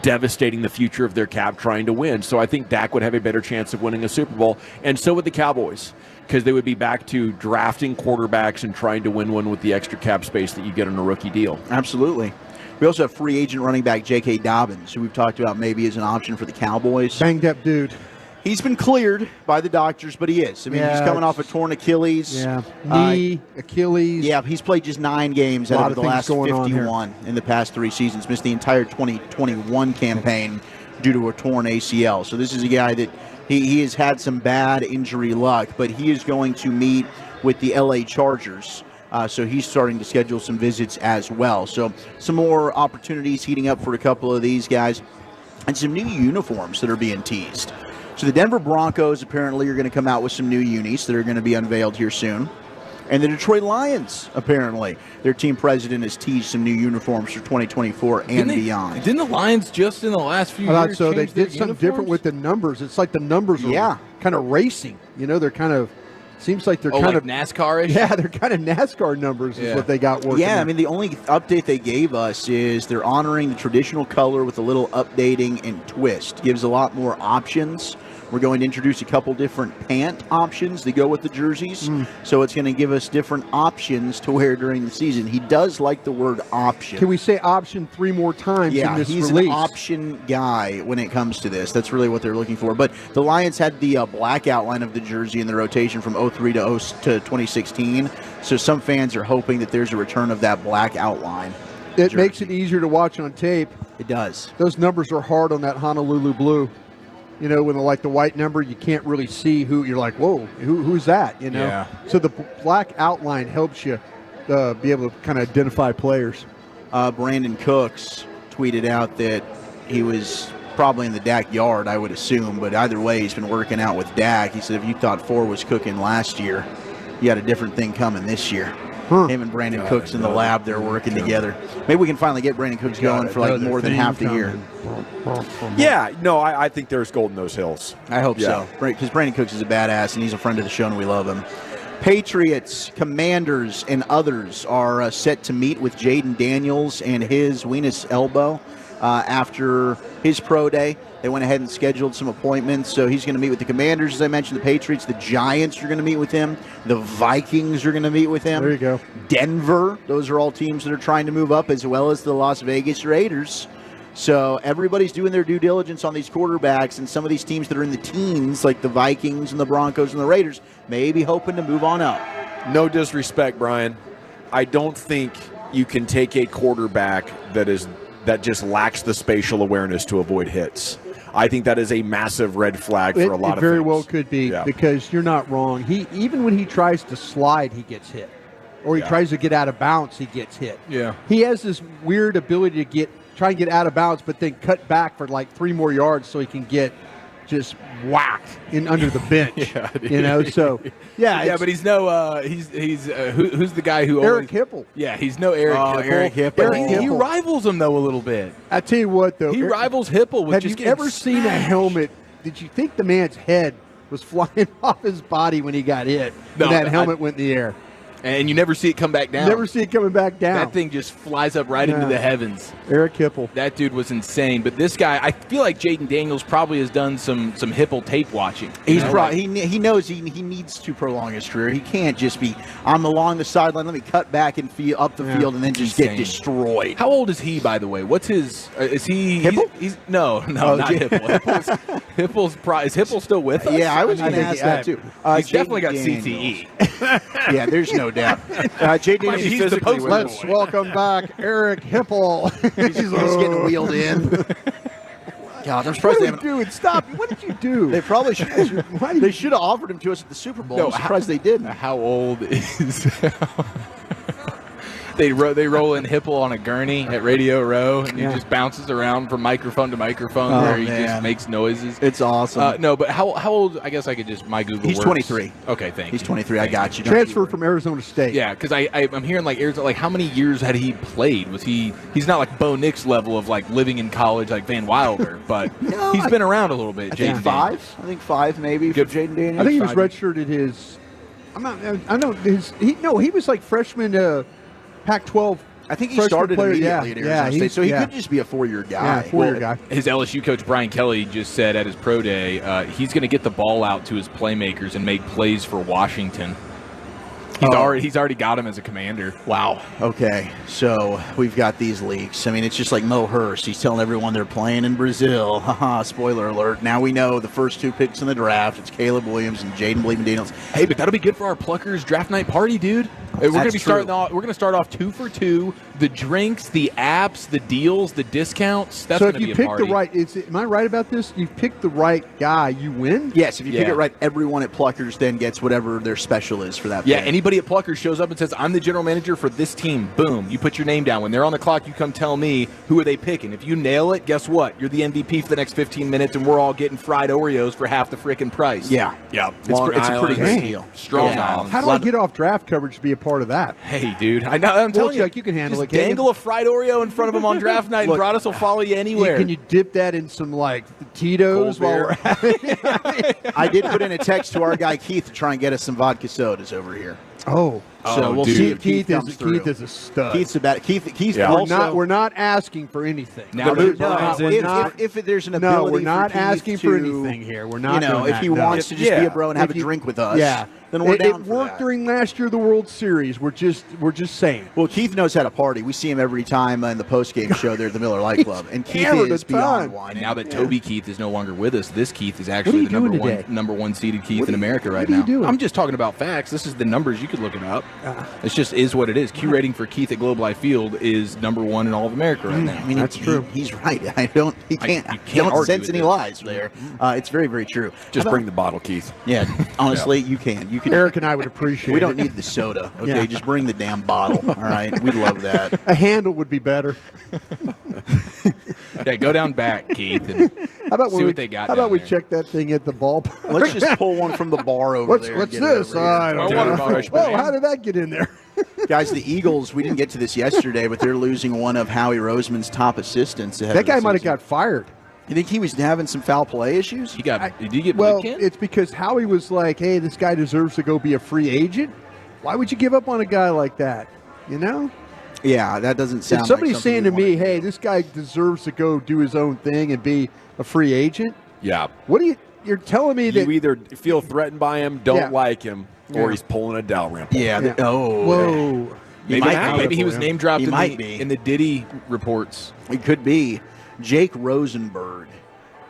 devastating the future of their cap trying to win. So I think Dak would have a better chance of winning a Super Bowl, and so would the Cowboys, because they would be back to drafting quarterbacks and trying to win one with the extra cap space that you get on a rookie deal. Absolutely. We also have free agent running back J.K. Dobbins, who we've talked about maybe as an option for the Cowboys. Banged up dude. He's been cleared by the doctors, but he is. I mean, he's coming off a torn Achilles. Yeah. Knee, Achilles. Yeah, he's played just 9 games out of the last 51 in the past 3 seasons. Missed the entire 2021 campaign due to a torn ACL. So this is a guy that he has had some bad injury luck, but he is going to meet with the L.A. Chargers. So he's starting to schedule some visits as well. So some more opportunities heating up for a couple of these guys, and some new uniforms that are being teased. So the Denver Broncos apparently are going to come out with some new unis that are going to be unveiled here soon. And the Detroit Lions, apparently, their team president has teased some new uniforms for 2024 and beyond. Didn't the Lions just in the last few I years thought so. They change their did something uniforms? different with the numbers. It's like the numbers are kind of racing. They're kind of, seems like they're kind like of NASCAR-ish? Yeah, they're kind of NASCAR numbers is what they got working. Yeah, on. I mean, the only update they gave us is they're honoring the traditional color with a little updating and twist. Gives a lot more options. We're going to introduce a couple different pant options that go with the jerseys. So it's going to give us different options to wear during the season. He does like the word option. Can we say option 3 more times in this he's release? an option guy when it comes to this. That's really what they're looking for. But the Lions had the black outline of the jersey in the rotation from 03 to 2016. So some fans are hoping that there's a return of that black outline. It makes it easier to watch on tape. It does. Those numbers are hard on that Honolulu blue. When the white number, you can't really see who. You're like, whoa, who's that? Yeah. So the black outline helps you be able to kind of identify players. Brandon Cooks tweeted out that he was probably in the Dak yard, I would assume, but either way, he's been working out with Dak. He said if you thought 4 was cooking last year, you had a different thing coming this year. Him and Brandon Cooks in the lab, they're working together. Maybe we can finally get Brandon Cooks going for like more than half the year. Yeah, no, I think there's gold in those hills. I hope so, because Brandon Cooks is a badass, and he's a friend of the show, and we love him. Patriots, Commanders, and others are set to meet with Jaden Daniels and his Venus elbow after his pro day. They went ahead and scheduled some appointments, so he's going to meet with the Commanders, as I mentioned, the Patriots. The Giants are going to meet with him. The Vikings are going to meet with him. There you go. Denver, those are all teams that are trying to move up, as well as the Las Vegas Raiders. So everybody's doing their due diligence on these quarterbacks, and some of these teams that are in the teens, like the Vikings and the Broncos and the Raiders, may be hoping to move on up. No disrespect, Brian. I don't think you can take a quarterback that just lacks the spatial awareness to avoid hits. I think that is a massive red flag for a lot of It very things. well could be, because you're not wrong. Even when he tries to slide, he gets hit. Or he tries to get out of bounds, he gets hit. Yeah. He has this weird ability to try and get out of bounds, but then cut back for like 3 more yards so he can get just whacked in under the bench. So but he's no who's the guy who Eric Hipple. Yeah, he's no Eric Hipple. Eric Hipple. He rivals him though a little bit. I tell you what though, he rivals Hipple with have just you ever seen a helmet? Did you think the man's head was flying off his body when he got hit? No, when that helmet went in the air. And you never see it come back down. Never see it coming back down. That thing just flies up right into the heavens. Eric Hipple. That dude was insane. But this guy, I feel like Jaden Daniels probably has done some Hipple tape watching. He knows he needs to prolong his career. He can't just be, I'm along the sideline, let me cut back and up the field and then just get destroyed. How old is he, by the way? What's his, is he? Hipple? No, not Hipple. Is Hipple still with us? Yeah, I was going to ask that too. He's definitely got CTE. Yeah, there's no doubt. Jaden, he's the post. Let's welcome back Eric Hipple. He's getting wheeled in. God, I'm surprised What are we doing? Stop! What did you do? They probably should. They should have offered him to us at the Super Bowl. I'm surprised they didn't. How old is? They roll in Hipple on a gurney at Radio Row, and he just bounces around from microphone to microphone where he just makes noises. It's awesome. No, but how old? I guess I could just Google. He's works. 23. Okay, thank you. He's 23. I got you. Transferred from Arizona State. Yeah, because I'm hearing like Arizona. Like, how many years had he played? Was he's not like Bo Nix level of like living in college like Van Wilder, but he's been around a little bit. I think 5. I think 5 maybe for Jaden Daniels. I think he was redshirted his. He was like freshman. Pac-12. I think he started immediately at Arizona State, so he yeah. could just be a 4-year guy. Yeah, four-year guy. His LSU coach Brian Kelly just said at his pro day he's going to get the ball out to his playmakers and make plays for Washington. He's already got him as a commander. Wow. Okay. So we've got these leaks. I mean, it's just like Mo Hurst. He's telling everyone they're playing in Brazil. Haha, spoiler alert. Now we know the first 2 picks in the draft. It's Caleb Williams and Jaden Daniels. Hey, but that'll be good for our Pluckers draft night party, dude. We're going to be starting off. We're going to start off 2 for 2. The drinks, the apps, the deals, the discounts. That's going to be a party. So if you pick the right, am I right about this? You pick the right guy, you win. Yes. If you pick it right, everyone at Pluckers then gets whatever their special is for that. Yeah. day. Anybody at Pluckers shows up and says, "I'm the general manager for this team." Boom. You put your name down. When they're on the clock, you come tell me who are they picking. If you nail it, guess what? You're the MVP for the next 15 minutes, and we're all getting fried Oreos for half the freaking price. Yeah. It's a pretty good deal. Strong Island. How do I get off draft coverage to be a part of that? Hey, dude. I'm telling you, you can handle just it. Dangle a fried Oreo in front of them on draft night, and Broadus will follow you anywhere. Can you dip that in some like Tito's while we're at it? I did put in a text to our guy Keith to try and get us some vodka sodas over here. Oh. So we'll see if Keith is comes through. Keith is a stud. Keith's we're not asking for anything. Now if there's an ability, we're not for Keith asking for anything here. We're not. if he wants to just be a bro and have a drink with us, then we're down for worked that. during last year the World Series. We're just saying. Well, Keith knows how to party. We see him every time in the post-game show there at the Miller Light Club, and Keith is beyond wine. And now that Toby Keith is no longer with us, this Keith is actually the number one seeded Keith in America right now. What are you doing? I'm just talking about facts. This is the numbers. You could look it up. It just is what it is. Q rating for Keith at Globe Life Field is #1 in all of America right now. I mean, He's right. You can't sense any lies there. It's very, very true. Just bring the bottle, Keith. Yeah, honestly, you can. You can. Eric and I would appreciate. We don't need the soda. Okay, Yeah. just bring the damn bottle. All right, we'd love that. A handle would be better. Yeah, go down back, Keith, and How about see what they got. How down about we there. check that thing at the ballpark? Let's just pull one from the bar over there. What's and get it this? over here. I don't know. Whoa, how did that get in there? Guys, the Eagles, we didn't get to this yesterday, but they're losing one of Howie Roseman's top assistants. That guy might have got fired. You think he was having some foul play issues? Did he get Well, boot camp? it's because Howie was like, hey, this guy deserves to go be a free agent. Why would you give up on a guy like that? You know? Yeah, that doesn't sound If somebody's like something saying to me, hey, this guy deserves to go do his own thing and be a free agent, Yeah. what do you're telling me that You either feel threatened by him, don't Yeah. like him, or Yeah. he's pulling a Dalrymple. Yeah. Oh. Whoa. Maybe he was name dropped He in might the, be. in the Diddy reports. It could be. Jake Rosenberg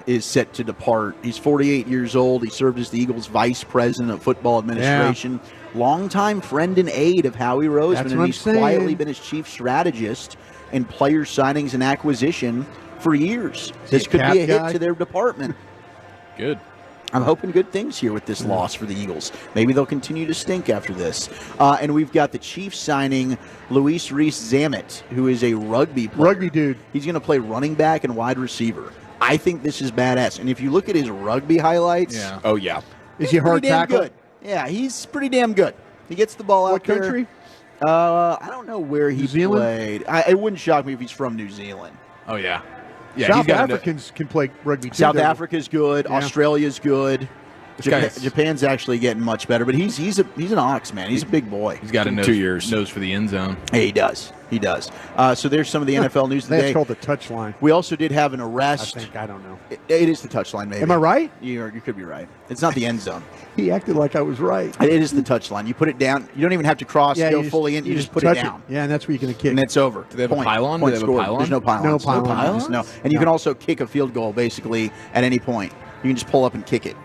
is set to depart. He's 48 years old. He served as the Eagles' vice president of football administration. Longtime friend and aide of Howie Roseman, That's and what I'm he's quietly saying. been his chief strategist in player signings and acquisition for years. This he a could be a cap guy? hit to their department. Good. I'm hoping good things here with this loss for the Eagles. Maybe they'll continue to stink after this. And we've got the Chiefs signing Luis Reese-Zammit, who is a rugby player. Rugby dude. He's going to play running back and wide receiver. I think this is badass. And if you look at his rugby highlights, Oh, yeah. Is he a hard pretty damn tackle? good. Yeah, he's pretty damn good. He gets the ball out What there. country? I don't know where he New Zealand? played. It wouldn't shock me if he's from New Zealand. Oh, yeah. Yeah, South he's got Africans can play rugby too. South don't they? Africa's good. Yeah. Australia's good. guy's- Japan's actually getting much better, but he's an ox, man. He's a big boy. He's got a nose, 2 years. nose for the end zone. Hey, he does. He does. So there's some of the NFL news That's today. called the touchline. We also did have an I arrest. think. I don't know. It is the touchline, maybe. Am I right? You could be right. It's not the end zone. He acted like I was right. It is the touchline. You put it down. You don't even have to cross, Yeah, go you fully in. You just put it touch down. Yeah, and that's where you're going to kick. And it's over. Do they have a Point. pylon? Point Do they have a scored. pylon? There's no pylons. No pylons. No. And you can also kick a field goal basically at any point. You can just pull up and kick it.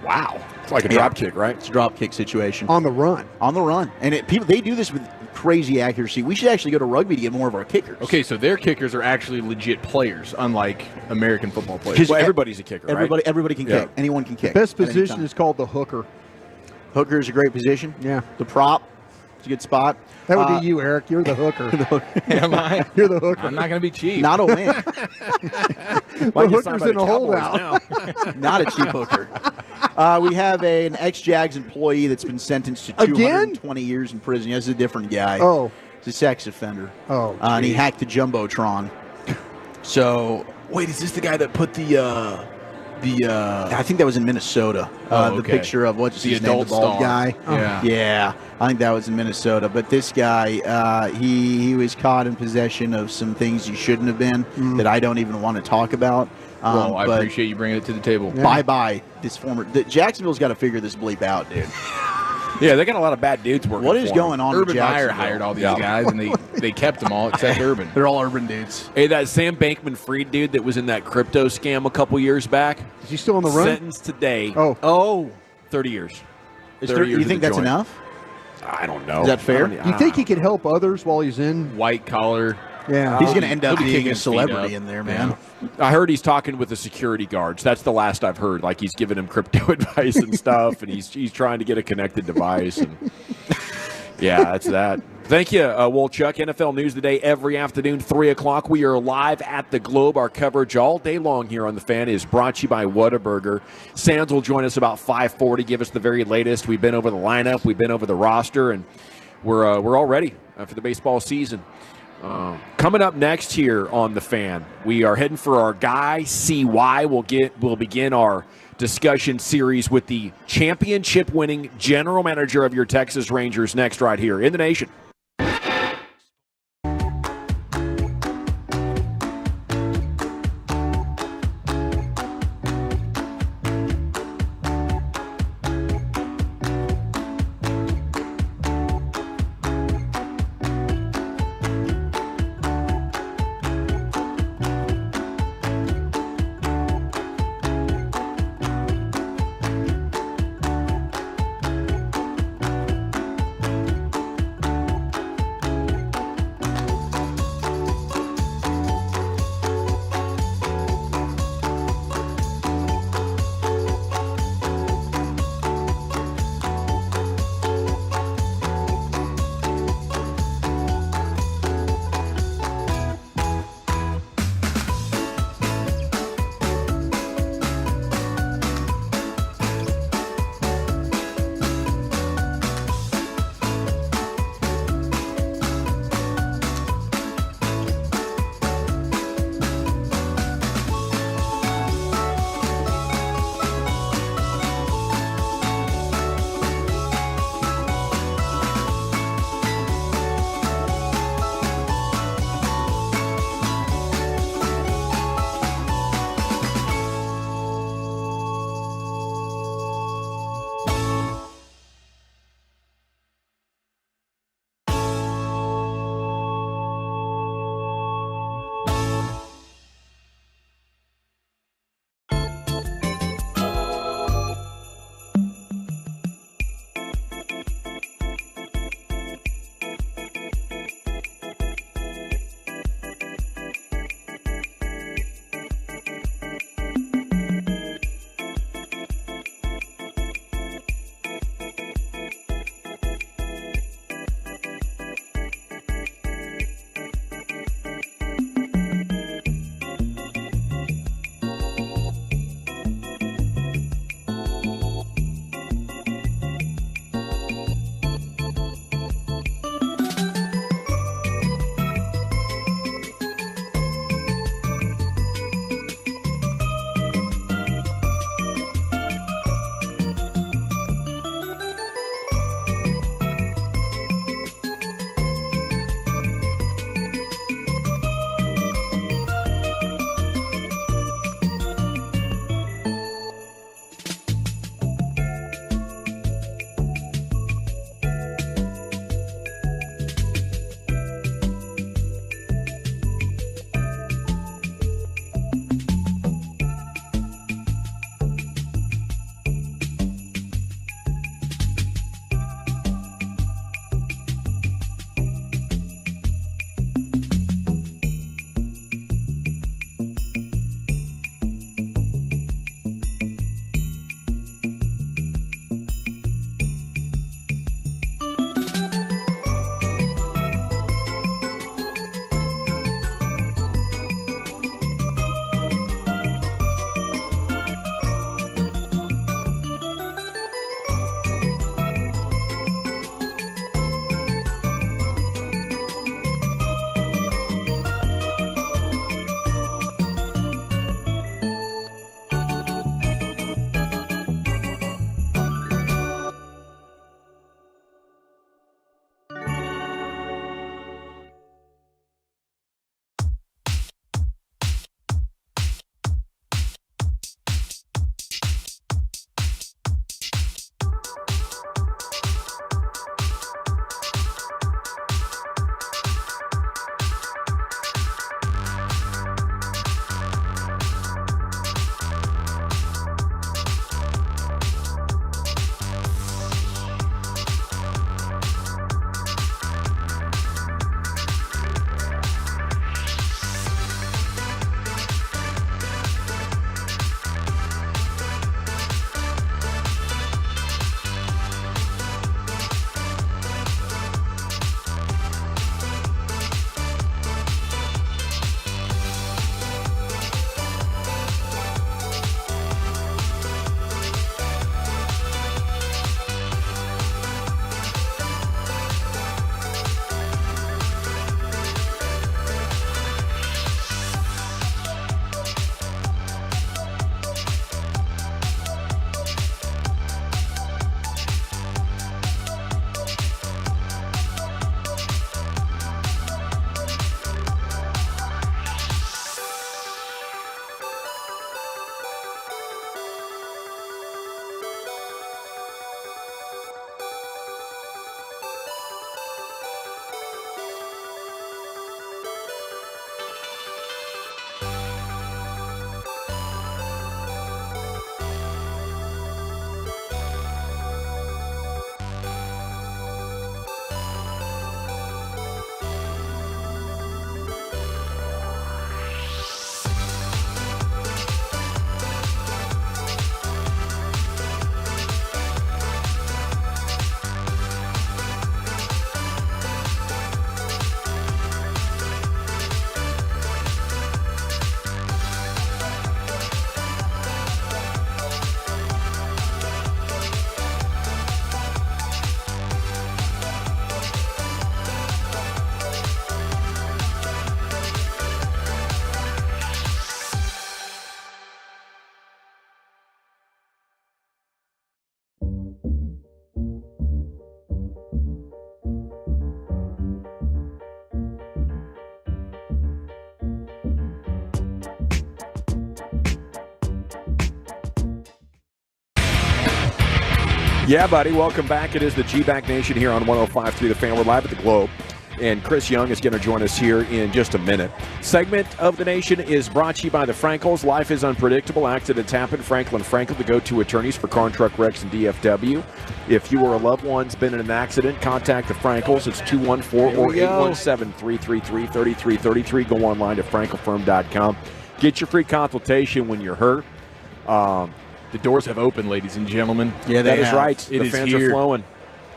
Wow. It's like a drop kick, right? It's a drop kick situation. On the run. On the run. And they do this with crazy accuracy. We should actually go to rugby to get more of our kickers. Okay, so their kickers are actually legit players, unlike American football players. Well, everybody's a kicker, right? Everybody can Yeah. kick. Anyone can kick. Best at any position time. is called the hooker. Hooker is a great position. Yeah. The prop. It's a good spot. That would be you, Eric. You're the hooker. Am I? You're the hooker. I'm not going to be cheap. Not a win. Why The you sign hooker's by in the a Cowboys holdout. now? Not a cheap hooker. We have an ex-Jags employee that's been sentenced to Again? 220 years in prison. Yes, this is a different guy. Oh. He's a sex offender. Oh. And he geez. hacked the Jumbotron. So Wait, is this the guy that put the I think that was in Minnesota. Oh, The okay. picture of what's The his name, the adult bald star. guy. Yeah. Yeah, I think that was in Minnesota. But this guy, he was caught in possession of some things he shouldn't have been that I don't even want to talk about. Well, I but appreciate you bringing it to the table. Bye-bye, this former. Jacksonville's got to figure this bleep out, dude. Yeah, they got a lot of bad dudes working. What is for going on with Urban Meyer Jacksonville? hired all these guys, and they kept them all except Urban. They're all urban dudes. Hey, that Sam Bankman-Fried dude that was in that crypto scam a couple years back. Is he still on the run? Sentenced today. Oh, 30 years. is 30 there, years you think in the that's joint. enough? I don't know. Is that fair? I don't- Do you think he could help others while he's in? White collar. Yeah. He's going to end up He'll be being kicking a his feet celebrity up. in there, man. I heard he's talking with the security guards. That's the last I've heard. Like he's giving him crypto advice and stuff, and he's trying to get a connected device. And yeah, that's that. Thank you, Wolchuk. NFL News today every afternoon, 3 o'clock. We are live at the Globe. Our coverage all day long here on The Fan is brought to you by Whataburger. Sands will join us about 5:40, give us the very latest. We've been over the lineup. We've been over the roster, and we're all ready for the baseball season. Coming up next here on The Fan, we are heading for our guy, CY. We'll begin our discussion series with the championship-winning general manager of your Texas Rangers next right here in the nation. Yeah, buddy. Welcome back. It is the G-Back Nation here on 105.3 The Fan. We're live at the Globe, and Chris Young is going to join us here in just a minute. Segment of the Nation is brought to you by the Frankels. Life is unpredictable. Accidents happen. Franklin the go-to attorneys for car and truck wrecks and DFW. If you or a loved one's been in an accident, contact the Frankels. It's 214 or 817-333-3333. Go online to frankelfirm.com. Get your free consultation when you're hurt. The doors have opened, ladies and gentlemen. Yeah, that is right. The fans are flowing.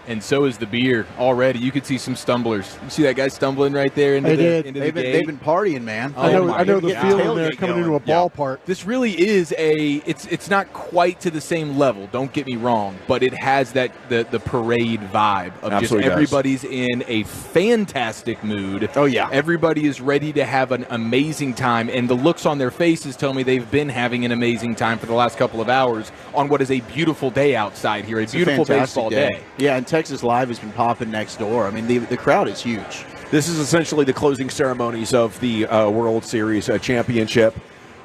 And so is the beer already. You could see some stumblers. You see that guy stumbling right there into the gate? They've been partying, man. I know the feeling there coming into a ballpark. This really is it's not quite to the same level, don't get me wrong, but it has that the parade vibe of Absolutely just everybody's in a fantastic mood. Oh, yeah. Everybody is ready to have an amazing time, and the looks on their faces tell me they've been having an amazing time for the last couple of hours on what is a beautiful day outside here, a beautiful baseball day. Yeah, and Texas Live has been popping next door. I mean, the crowd is huge. This is essentially the closing ceremonies of the World Series championship,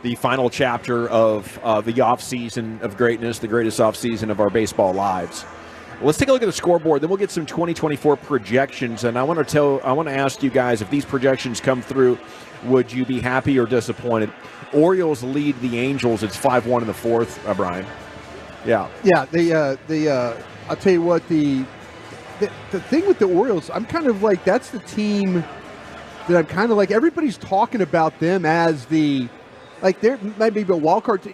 the final chapter of the offseason of greatness, the greatest offseason of our baseball lives. Let's take a look at the scoreboard. Then we'll get some 2024 projections, and I want to ask you guys, if these projections come through, would you be happy or disappointed? Orioles lead the Angels. It's 5-1 in the fourth, Brian. Yeah. Yeah, I'll tell you what, the thing with the Orioles, I'm kind of like, that's the team that I'm kind of like, everybody's talking about them as they're maybe a wild card team,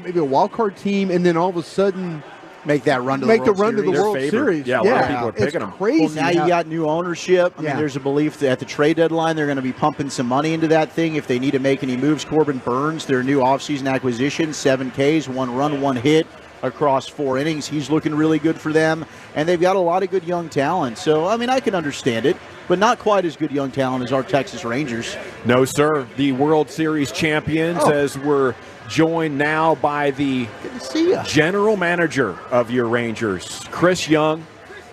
maybe a wild card team, and then all of a sudden make the run to the World Series. Yeah, a lot of people are picking them. Crazy. Well, now you got new ownership. I mean, there's a belief that at the trade deadline they're going to be pumping some money into that thing if they need to make any moves. Corbin Burns, their new offseason acquisition, 7 Ks, 1 run, 1 hit across 4 innings. He's looking really good for them, and they've got a lot of good young talent. So, I mean, I can understand it, but not quite as good young talent as our Texas Rangers. No, sir. The World Series champions, as we're joined now by the general manager of your Rangers, Chris Young,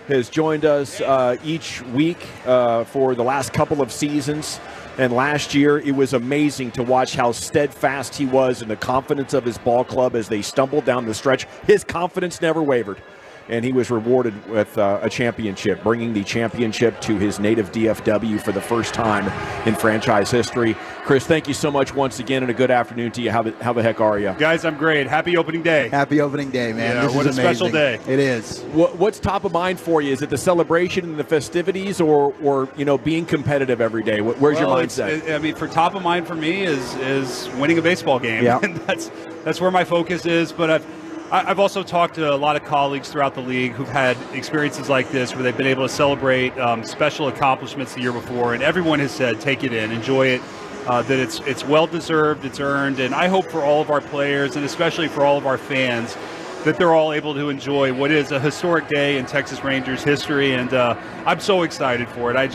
has joined us each week for the last couple of seasons. And last year, it was amazing to watch how steadfast he was in the confidence of his ball club as they stumbled down the stretch. His confidence never wavered, and he was rewarded with a championship, bringing the championship to his native DFW for the first time in franchise history. Chris, thank you so much once again, and a good afternoon to you. How the heck are you? Guys, I'm great. Happy opening day. Happy opening day, man. Yeah, this what is a special day. It is. What's top of mind for you? Is it the celebration and the festivities, or being competitive every day? Where's your mindset? I mean, for top of mind for me is winning a baseball game. Yeah. And that's where my focus is. But I've also talked to a lot of colleagues throughout the league who've had experiences like this where they've been able to celebrate special accomplishments the year before, and everyone has said, take it in, enjoy it. That it's well-deserved, it's earned, and I hope for all of our players and especially for all of our fans that they're all able to enjoy what is a historic day in Texas Rangers history, and I'm so excited for it. I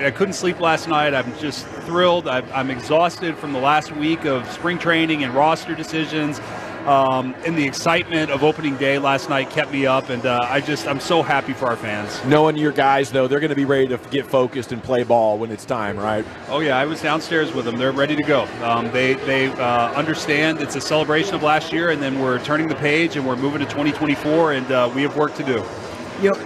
couldn't sleep last night. I'm just thrilled. I'm exhausted from the last week of spring training and roster decisions. And the excitement of opening day last night kept me up, and I'm so happy for our fans. Knowing your guys, though, they're going to be ready to get focused and play ball when it's time, right? Oh, yeah, I was downstairs with them. They're ready to go. They understand it's a celebration of last year, and then we're turning the page, and we're moving to 2024, and we have work to do. You know,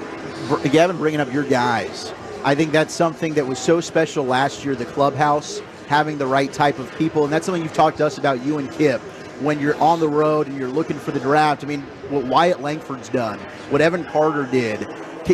Gavin, bringing up your guys, I think that's something that was so special last year, the clubhouse, having the right type of people, and that's something you've talked to us about, you and Kip. When you're on the road and you're looking for the draft, I mean, what Wyatt Langford's done, what Evan Carter did,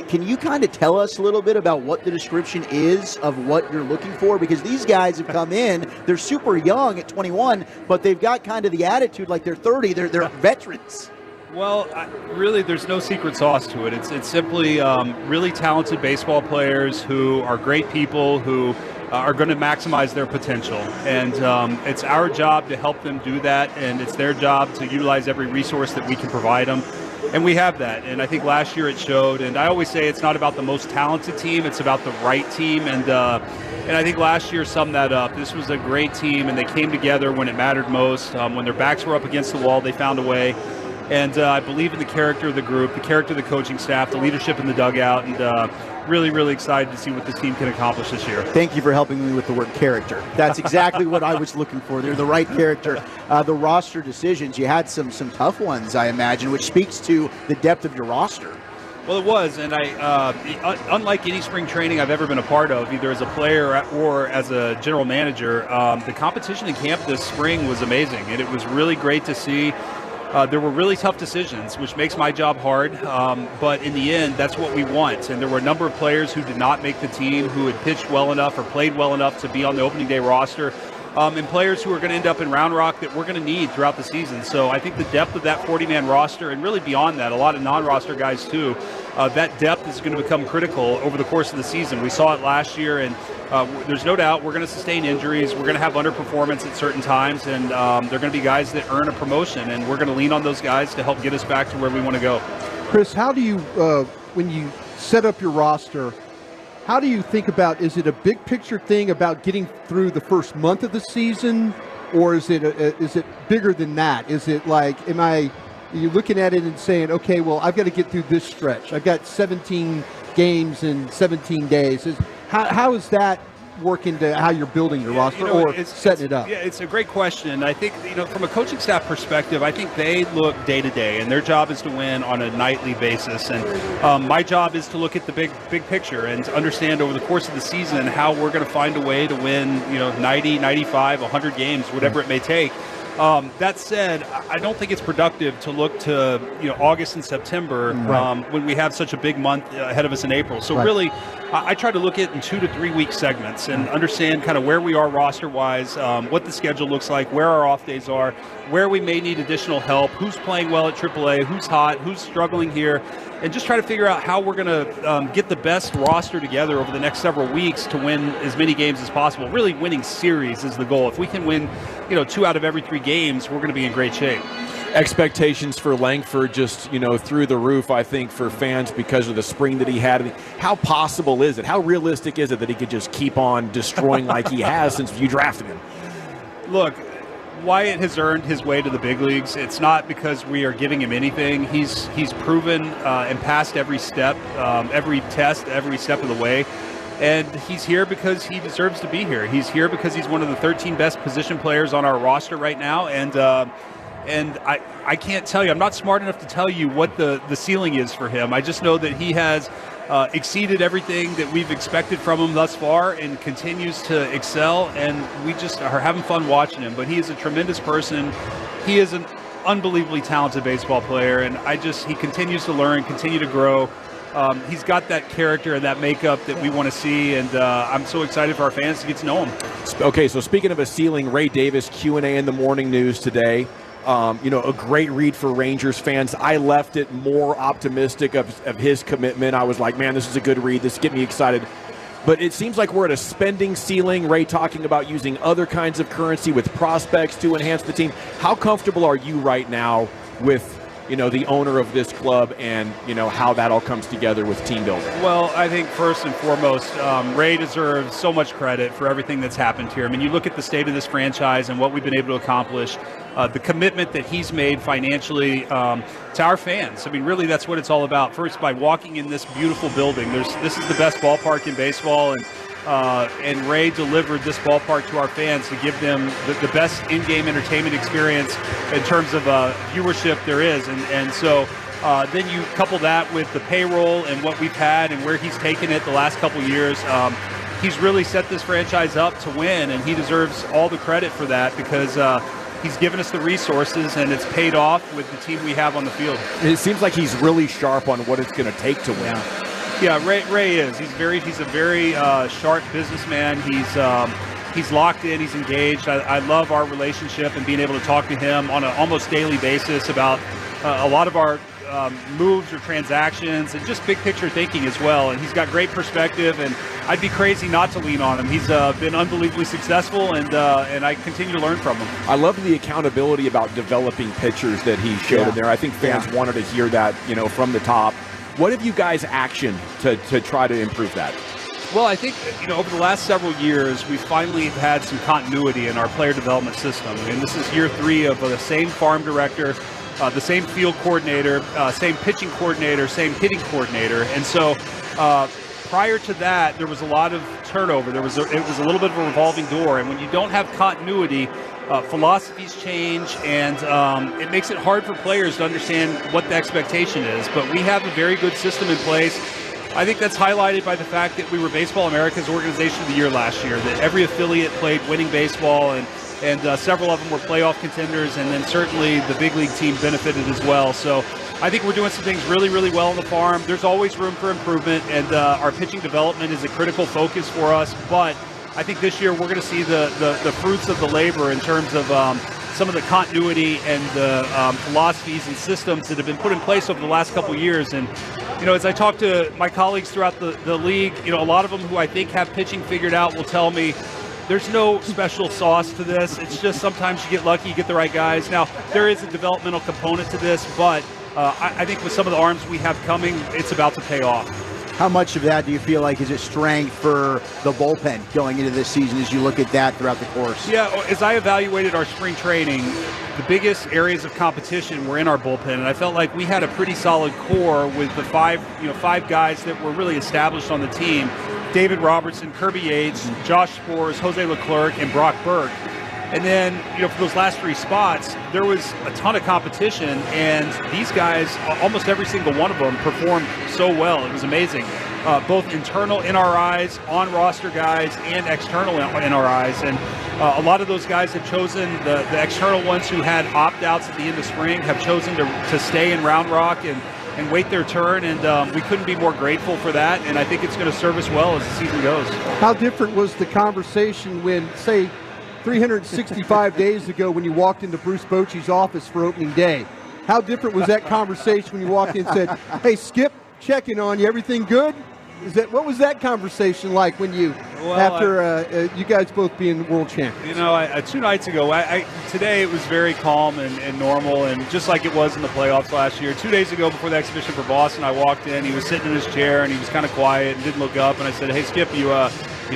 can you kind of tell us a little bit about what the description is of what you're looking for? Because these guys have come in, they're super young at 21, but they've got kind of the attitude like they're 30, they're veterans. Well, really, there's no secret sauce to it. It's simply really talented baseball players who are great people who are going to maximize their potential. And it's our job to help them do that, and it's their job to utilize every resource that we can provide them. And we have that, and I think last year it showed. And I always say it's not about the most talented team, it's about the right team. And I think last year summed that up. This was a great team, and they came together when it mattered most. When their backs were up against the wall, they found a way. And I believe in the character of the group, the character of the coaching staff, the leadership in the dugout, and really, really excited to see what this team can accomplish this year. Thank you for helping me with the word character. That's exactly what I was looking for. They're the right character. The roster decisions, you had some tough ones, I imagine, which speaks to the depth of your roster. Well, it was, and unlike any spring training I've ever been a part of, either as a player or as a general manager, the competition in camp this spring was amazing, and it was really great to see. There were really tough decisions, which makes my job hard, but in the end, that's what we want. And there were a number of players who did not make the team, who had pitched well enough or played well enough to be on the opening day roster, and players who are going to end up in Round Rock that we're going to need throughout the season. So I think the depth of that 40-man roster, and really beyond that, a lot of non-roster guys too, that depth is going to become critical over the course of the season. We saw it last year, and there's no doubt we're going to sustain injuries. We're going to have underperformance at certain times, and they're going to be guys that earn a promotion, and we're going to lean on those guys to help get us back to where we want to go. Chris, how do you, when you set up your roster, how do you think about, is it a big picture thing about getting through the first month of the season, or is it bigger than that? Is it like, are you looking at it and saying, okay, well, I've got to get through this stretch. I've got 17 games in 17 days. How is that work into how you're building your roster or setting it up? Yeah, it's a great question. I think, from a coaching staff perspective, I think they look day to day, and their job is to win on a nightly basis. And my job is to look at the big picture and to understand over the course of the season how we're going to find a way to win, 90, 95, 100 games, whatever it may take. That said, I don't think it's productive to look to August and September when we have such a big month ahead of us in April. So really, I try to look at it in 2 to 3 week segments and understand kind of where we are roster-wise, what the schedule looks like, where our off days are, where we may need additional help, who's playing well at AAA, who's hot, who's struggling here, and just try to figure out how we're going to get the best roster together over the next several weeks to win as many games as possible. Really, winning series is the goal. If we can win, 2 out of every 3 games, we're going to be in great shape. Expectations for Langford just, through the roof, I think, for fans because of the spring that he had. How possible is it? How realistic is it that he could just keep on destroying like he has since you drafted him? Look, Wyatt has earned his way to the big leagues. It's not because we are giving him anything. He's proven and passed every step, every test, every step of the way. And he's here because he deserves to be here. He's here because he's one of the 13 best position players on our roster right now. And I can't tell you, I'm not smart enough to tell you what the ceiling is for him. I just know that he has exceeded everything that we've expected from him thus far and continues to excel, and we just are having fun watching him. But he is a tremendous person. He is an unbelievably talented baseball player, and he continues to learn, continue to grow. He's got that character and that makeup that we want to see, and I'm so excited for our fans to get to know him. Okay, so speaking of a ceiling, Ray Davis, Q&A in the morning news today. A great read for Rangers fans. I left it more optimistic of his commitment. I was like, man, this is a good read. This get me excited. But it seems like we're at a spending ceiling. Ray talking about using other kinds of currency with prospects to enhance the team. How comfortable are you right now with the owner of this club and, how that all comes together with team building? Well, I think first and foremost, Ray deserves so much credit for everything that's happened here. I mean, you look at the state of this franchise and what we've been able to accomplish, the commitment that he's made financially to our fans. I mean, really, that's what it's all about. First, by walking in this beautiful building, this is the best ballpark in baseball, and Ray delivered this ballpark to our fans to give them the best in-game entertainment experience in terms of viewership there is. And so then you couple that with the payroll and what we've had and where he's taken it the last couple years. He's really set this franchise up to win, and he deserves all the credit for that because he's given us the resources, and it's paid off with the team we have on the field. It seems like he's really sharp on what it's going to take to win. Yeah, Ray is. He's a very sharp businessman. He's locked in. He's engaged. I love our relationship and being able to talk to him on an almost daily basis about a lot of our moves or transactions and just big picture thinking as well. And he's got great perspective, and I'd be crazy not to lean on him. He's been unbelievably successful, and I continue to learn from him. I love the accountability about developing pitchers that he showed in there. I think fans wanted to hear that, from the top. What have you guys actioned to try to improve that? Well, I think, over the last several years, we've finally had some continuity in our player development system. I mean, this is year 3 of the same farm director, the same field coordinator, same pitching coordinator, same hitting coordinator. And so prior to that, there was a lot of turnover. It was a little bit of a revolving door. And when you don't have continuity, philosophies change, and it makes it hard for players to understand what the expectation is. But we have a very good system in place. I think that's highlighted by the fact that we were Baseball America's Organization of the Year last year, that every affiliate played winning baseball, and several of them were playoff contenders, and then certainly the big league team benefited as well. So I think we're doing some things really, really well on the farm. There's always room for improvement, and our pitching development is a critical focus for us. But I think this year we're going to see the fruits of the labor in terms of some of the continuity and the philosophies and systems that have been put in place over the last couple of years. And, as I talk to my colleagues throughout the league, a lot of them who I think have pitching figured out will tell me there's no special sauce to this. It's just sometimes you get lucky, you get the right guys. Now, there is a developmental component to this, but I think with some of the arms we have coming, it's about to pay off. How much of that do you feel like is a strength for the bullpen going into this season as you look at that throughout the course? Yeah, as I evaluated our spring training, the biggest areas of competition were in our bullpen, and I felt like we had a pretty solid core with the five guys that were really established on the team: David Robertson, Kirby Yates, Josh Spores, Jose Leclerc, and Brock Burke. And then, for those last three spots, there was a ton of competition, and these guys, almost every single one of them, performed so well. It was amazing. Both internal NRIs, on-roster guys, and external NRIs. And a lot of those guys have chosen, the external ones who had opt-outs at the end of spring, have chosen to stay in Round Rock and wait their turn, and we couldn't be more grateful for that, and I think it's going to serve us well as the season goes. How different was the conversation when, say, 365 days ago when you walked into Bruce Bochy's office for opening day? How different was that conversation when you walked in and said, "Hey, Skip, checking on you, everything good?" What was that conversation like when you, after you guys both being world champions? 2 nights ago, today it was very calm and normal, and just like it was in the playoffs last year. 2 days ago, before the exhibition for Boston, I walked in. He was sitting in his chair, and he was kind of quiet and didn't look up. And I said, "Hey, Skip, you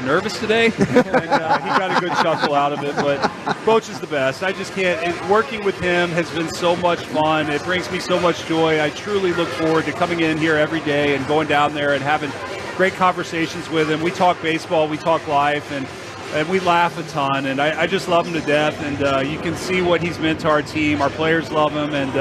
nervous today?" And he got a good chuckle out of it. But Boch is the best. I just can't. Working with him has been so much fun. It brings me so much joy. I truly look forward to coming in here every day and going down there and having great conversations with him. We talk baseball, we talk life, and we laugh a ton. And I just love him to death. And you can see what he's meant to our team. Our players love him, and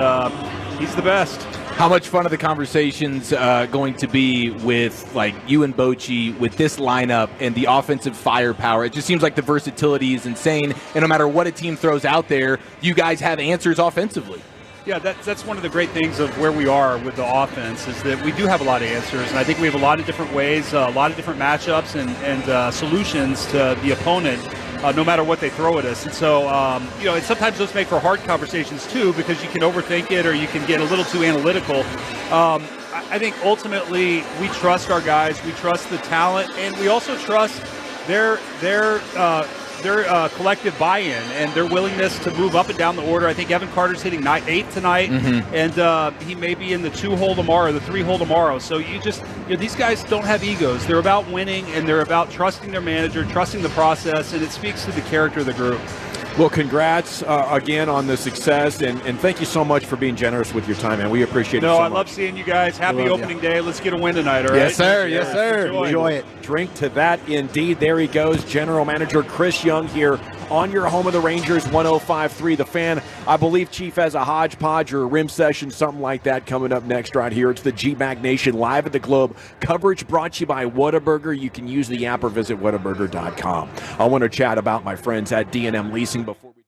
he's the best. How much fun are the conversations going to be with, like, you and Bochy with this lineup and the offensive firepower? It just seems like the versatility is insane, and no matter what a team throws out there, you guys have answers offensively. Yeah, that's one of the great things of where we are with the offense, is that we do have a lot of answers, and I think we have a lot of different ways, a lot of different matchups and solutions to the opponent, no matter what they throw at us. And so, and sometimes those make for hard conversations too, because you can overthink it or you can get a little too analytical. I think ultimately we trust our guys, we trust the talent, and we also trust their collective buy-in and their willingness to move up and down the order. I think Evan Carter's hitting 8th tonight, and he may be in the 2-hole tomorrow, the 3-hole tomorrow. So these guys don't have egos. They're about winning, and they're about trusting their manager, trusting the process, and it speaks to the character of the group. Well, congrats again on the success, and thank you so much for being generous with your time, man. We appreciate it so much. I love seeing you guys. Happy opening day. Let's get a win tonight, all right? Yes, sir. Yes, sir. Enjoy it. Drink to that, indeed. There he goes, General Manager Chris Young here on your home of the Rangers, 105.3 The Fan. I believe Chief has a hodgepodge or a rim session, something like that, coming up next right here. It's the G-Bag Nation live at the Globe. Coverage brought to you by Whataburger. You can use the app or visit Whataburger.com. I want to chat about my friends at D&M Leasing before we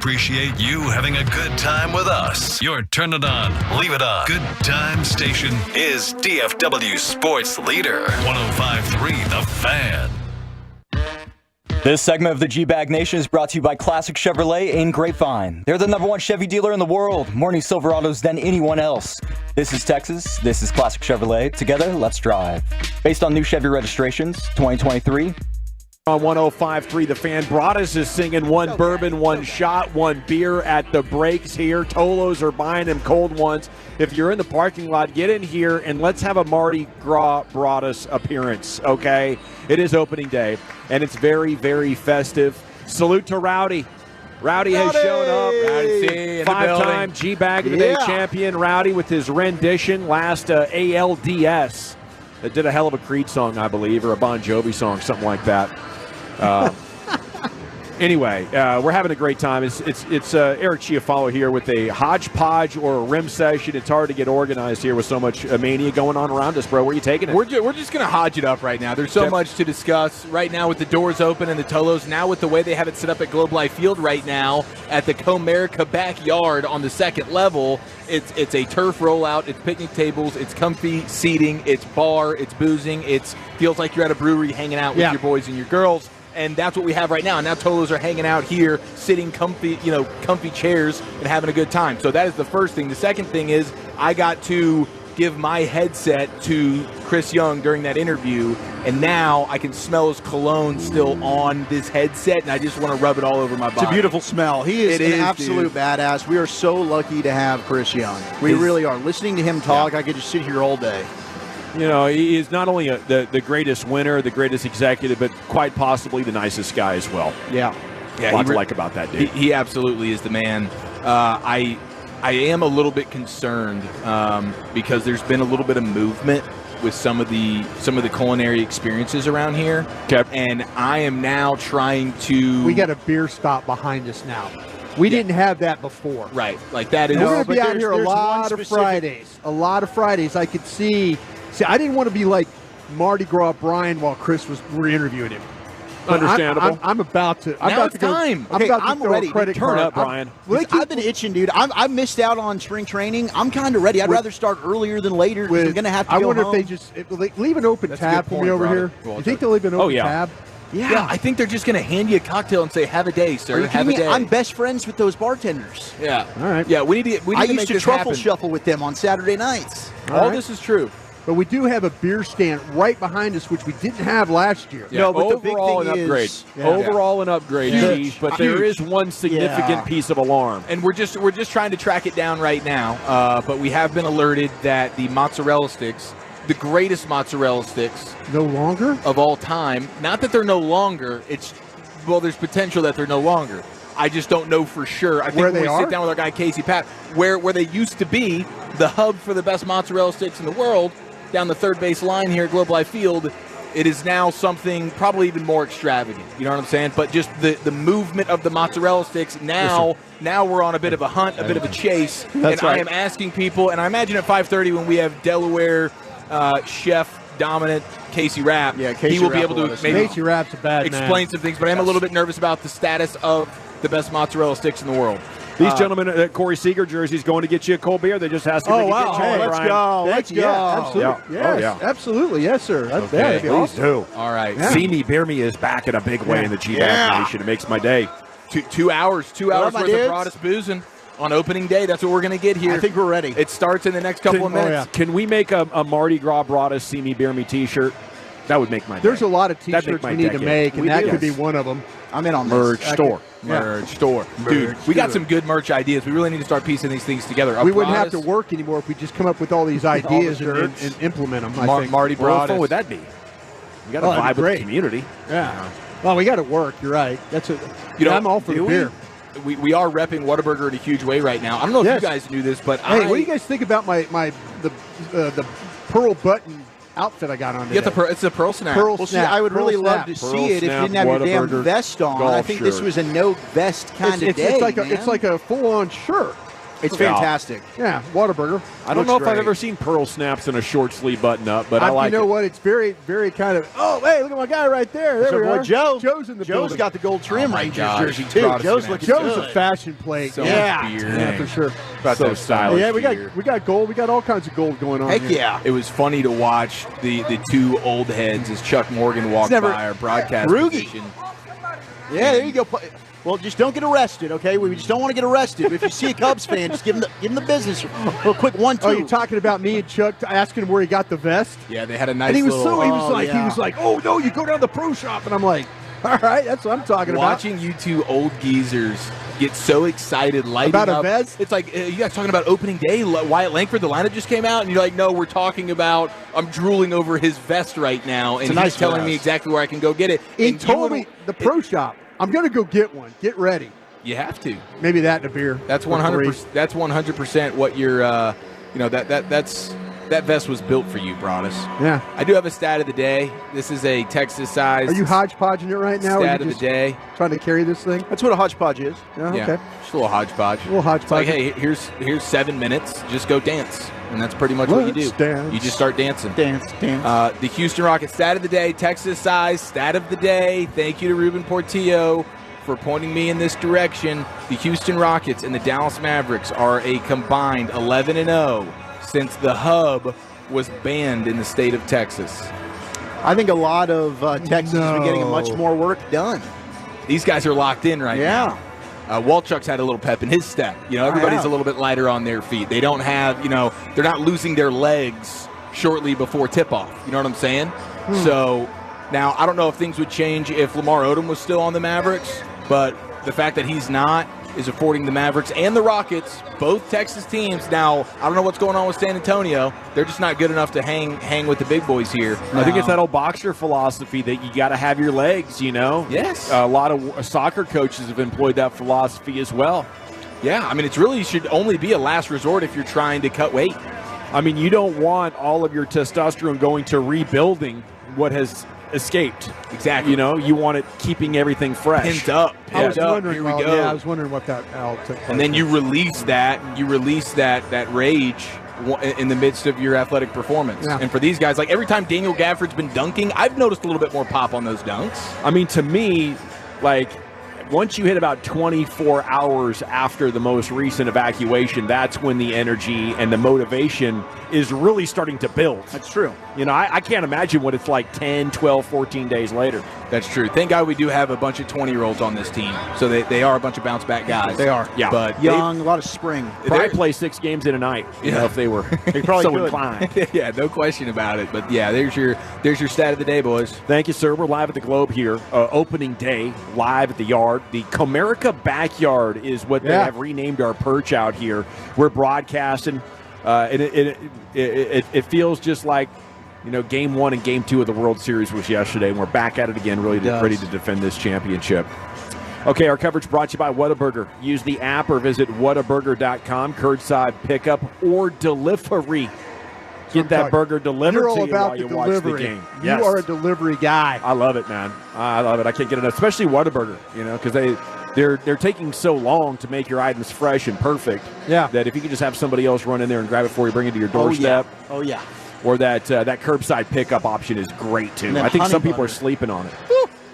appreciate you having a good time with us. Your Turn It On, Leave It On, Good Time station is DFW Sports Leader, 105.3 The Fan. This segment of the G-Bag Nation is brought to you by Classic Chevrolet in Grapevine. They're the #1 Chevy dealer in the world, more new Silverados than anyone else. This is Texas. This is Classic Chevrolet. Together, let's drive. Based on new Chevy registrations, 2023. On 105.3 The Fan, Broadus is singing one bourbon, one shot, one beer at the breaks here. Tolos are buying them cold ones. If you're in the parking lot, get in here and let's have a Mardi Gras Broadus appearance, okay? It is opening day, and it's very, very festive. Salute to Rowdy. Rowdy has shown up. Rowdy C in the Five-time building. G-Bag of the Day champion. Rowdy with his rendition last ALDS. That did a hell of a Creed song, I believe, or a Bon Jovi song, something like that. Anyway, we're having a great time. It's Eric Chiafalo here with a hodgepodge or a rim session. It's hard to get organized here with so much mania going on around us, bro. Where are you taking it? We're just going to hodge it up right now. There's so much to discuss right now with the doors open and the Tolos. Now with the way they have it set up at Globe Life Field right now at the Comerica backyard on the second level, it's a turf rollout. It's picnic tables. It's comfy seating. It's bar. It's boozing. It feels like you're at a brewery hanging out with your boys and your girls. And that's what we have right now. And now Tolos are hanging out here, sitting comfy chairs and having a good time. So that is the first thing. The second thing is I got to give my headset to Chris Young during that interview, and now I can smell his cologne still on this headset, and I just want to rub it all over my body. It's a beautiful smell. He is an absolute badass. We are so lucky to have Chris Young. We really are. Listening to him talk, I could just sit here all day. You know, he is not only the greatest winner, the greatest executive, but quite possibly the nicest guy as well. Yeah. A lot to like about that dude. He absolutely is the man. I am a little bit concerned because there's been a little bit of movement with some of the culinary experiences around here. And I am now trying to... We got a beer stop behind us now. We didn't have that before. Right. Like that is... We're going to be out here a lot of Fridays. A lot of Fridays. I could see... See, I didn't want to be like Mardi Gras Brian while we're interviewing him. Understandable. I'm about to. I'm about to go. I'm ready. Turn up, Brian. I've been itching, dude. I missed out on spring training. I'm kind of ready. I'd rather start earlier than later. I'm going to have to go wonder home. if they leave an open tab for me over here. You think they'll leave an open tab? Yeah, I think they're just going to hand you a cocktail and say, "Have a day, sir. Have a day." I'm best friends with those bartenders. Yeah. All right. Yeah, we need to I make used to this truffle happen. shuffle with them on Saturday nights. All this is true. But we do have a beer stand right behind us, which we didn't have last year. Yeah. No, but overall the big an thing upgrade. is Overall an upgrade, Chief, but there is one significant Yeah. piece of alarm. And we're just trying to track it down right now. But we have been alerted that the mozzarella sticks, the greatest mozzarella sticks No longer? of all time, not that they're no longer, there's potential that they're no longer. I just don't know for sure. I think Where when they we are? sit down with our guy Casey Papp, where they used to be, the hub for the best mozzarella sticks in the world, down the third base line here at Globe Life Field, it is now something probably even more extravagant. You know what I'm saying? But just the movement of the mozzarella sticks, now we're on a bit of a hunt, a bit of a chase. That's and right. I am asking people, and I imagine at 5:30 when we have Delaware chef dominant Casey Rapp, Casey he will be Rapp able will to let us maybe Casey Rapp's a bad man. explain some things, but I am a little bit nervous about the status of the best mozzarella sticks in the world. These gentlemen at Corey Seager jerseys going to get you a cold beer. They just asked if they could get you one, Let's Brian. go. Let's go. Absolutely. Yeah. Yes, Oh, yeah. absolutely. Yes, sir. That'd be Please awesome. do. All right. See Me, Beer Me is back in a big way in the G-Bag Nation. It makes my day. Two hours up, my worth dudes? of Broadus boozing on opening day. That's what we're going to get here. I think we're ready. It starts in the next couple of minutes. Can we make a Mardi Gras Broadus See Me, Beer Me t-shirt? That would make my day. There's a lot of That'd make T-shirts my we need to decade. make, and We that do. could be one of them. I'm in on Merge this. store. Merch store. Dude, we got some good merch ideas. We really need to start piecing these things together. We wouldn't have to work anymore if we just come up with all these ideas and implement them. I think. Marty Well, how Broadus. fun would that be? You got to that'd be vibe with the great. community. Yeah. Well, we got to work. You're right. I'm all for the beer. We are repping Whataburger in a huge way right now. I don't know if you guys knew this, but Hey, what do you guys think about the pearl button outfit I got on today? it's a Pearl Snap. Pearl Well, see, Snap. I would Pearl really Snap. love to Pearl see it if you Snap, didn't have your damn Whataburger vest on. golf I think this shirt. was a no vest kind of day. It's like a full-on shirt. It's fantastic. Yeah, Whataburger. I don't know if I've great. ever seen pearl snaps in a short sleeve button up, but I like You know it. what? It's very, very kind of. Oh, hey, look at my guy right there. There So we boy, are. Joe. Joe's in the Joe's building. got the gold trim my Rangers gosh, jersey he too. brought us Joe's an looking Joe's good. a fashion plate. So Yeah. much beer. Yeah, for sure. About So that stylish. Yeah, beer. we got gold. We got all kinds of gold going on. Heck here. yeah. It was funny to watch the two old heads as Chuck Morgan walked never- by our broadcast Rugi. position. Yeah, there you go. Well, just don't get arrested, okay? We just don't want to get arrested. But if you see a Cubs fan, just give him the business. Real quick, 1-2. Oh, you're talking about me and Chuck asking him where he got the vest? Yeah, they had a nice And he was little. he was like, yeah. oh no, you go down the pro shop, and I'm like, all right, that's what I'm talking Watching you two old geezers get so excited, lighting About a up. vest? It's like you guys talking about opening day. Wyatt Langford, the lineup just came out, and you're like, no, we're talking about. I'm drooling over his vest right now, and It's a he's nice telling vest. me exactly where I can go get it. He And told me the pro shop. I'm gonna go get one. Get ready. You have to. Maybe that and a beer. That's Or 3. 100%. That's 100% what you're. That vest was built for you, Broadus. Yeah. I do have a stat of the day. This is a Texas size. Are you hodgepodging it right now? or Stat you of the just day. Trying to carry this thing? That's what a hodgepodge is. Yeah, Yeah, okay. just a little hodgepodge. A little hodgepodge. It's like, hey, here's 7 minutes. Just go dance, and that's pretty much what you do. Let's dance. You just start dancing. Dance. The Houston Rockets stat of the day, Texas size stat of the day. Thank you to Ruben Portillo for pointing me in this direction. The Houston Rockets and the Dallas Mavericks are a combined 11-0 since the hub was banned in the state of Texas. I think a lot of Texas has been getting much more work done. These guys are locked in right now. Walchuk's had a little pep in his step. Everybody's a little bit lighter on their feet. They don't have, they're not losing their legs shortly before tip-off. You know what I'm saying? So now I don't know if things would change if Lamar Odom was still on the Mavericks, but the fact that he's not is affording the Mavericks and the Rockets, both Texas teams. Now, I don't know what's going on with San Antonio. They're just not good enough to hang with the big boys here. I think it's that old boxer philosophy that you got to have your legs, Yes. A lot of soccer coaches have employed that philosophy as well. Yeah, I mean, it's really should only be a last resort if you're trying to cut weight. I mean, you don't want all of your testosterone going to rebuilding what has escaped. Exactly. You want it keeping everything fresh. Pinned up. I was Pinned up. wondering. Here we well, go. Yeah, I was wondering what that all took place. And then you release that. You release that rage in the midst of your athletic performance. Yeah. And for these guys, like every time Daniel Gafford's been dunking, I've noticed a little bit more pop on those dunks. I mean, to me, like, once you hit about 24 hours after the most recent evacuation, that's when the energy and the motivation is really starting to build. That's true. I can't imagine what it's like 10, 12, 14 days later. That's true. Thank God we do have a bunch of 20-year-olds on this team. So they are a bunch of bounce-back guys. They are. Yeah. But Young, a lot of spring. Probably play 6 games in a night, if they were probably so could. inclined. yeah, no question about it. But, yeah, there's your stat of the day, boys. Thank you, sir. We're live at the Globe here. Opening day, live at the yard. The Comerica Backyard is what they have renamed our perch out here. We're broadcasting. It feels just like, Game 1 and Game 2 of the World Series was yesterday, and we're back at it again, ready to defend this championship. Okay, our coverage brought to you by Whataburger. Use the app or visit whataburger.com, curbside pickup or delivery. Get that burger delivered You're all to you about while the you watch delivery. the game. You are a delivery guy. I love it, man. I love it. I can't get enough, especially Whataburger, because they're taking so long to make your items fresh and perfect. Yeah. That if you could just have somebody else run in there and grab it for you, bring it to your doorstep. Oh yeah. Or that curbside pickup option is great too. And then I think honey some people butter. are sleeping on it.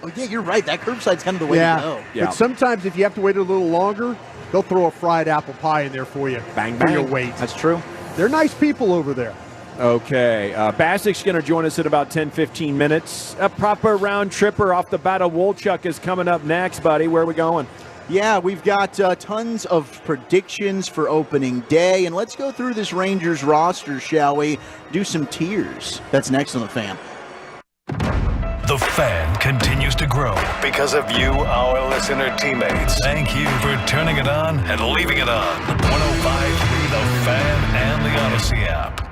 Oh yeah, you're right. That curbside's kind of the way to go. Yeah. But sometimes if you have to wait a little longer, they'll throw a fried apple pie in there for you. Bang, For your bang. wait. That's true. They're nice people over there. Okay. Bassic's going to join us in about 10, 15 minutes. A proper round tripper off the bat of Wolchuk is coming up next, buddy. Where are we going? Yeah, we've got tons of predictions for opening day, and let's go through this Rangers roster, shall we? Do some tiers. That's next on The Fan. The Fan continues to grow because of you, our listener teammates. Thank you for turning it on and leaving it on. 105.3 The Fan and the Odyssey app.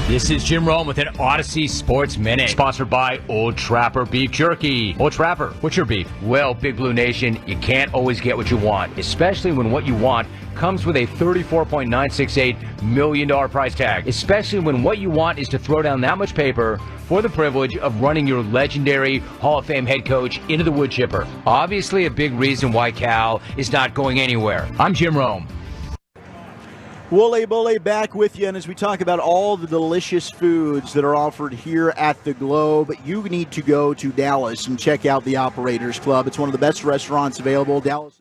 This is Jim Rome with an Odyssey Sports Minute, sponsored by Old Trapper Beef Jerky. Old Trapper, what's your beef? Well, Big Blue Nation, you can't always get what you want, especially when what you want comes with a $34.968 million price tag, especially when what you want is to throw down that much paper for the privilege of running your legendary Hall of Fame head coach into the wood chipper. Obviously a big reason why Cal is not going anywhere. I'm Jim Rome. Wooly Bully back with you, and as we talk about all the delicious foods that are offered here at the Globe, you need to go to Dallas and check out the Operators Club. It's one of the best restaurants available. Dallas.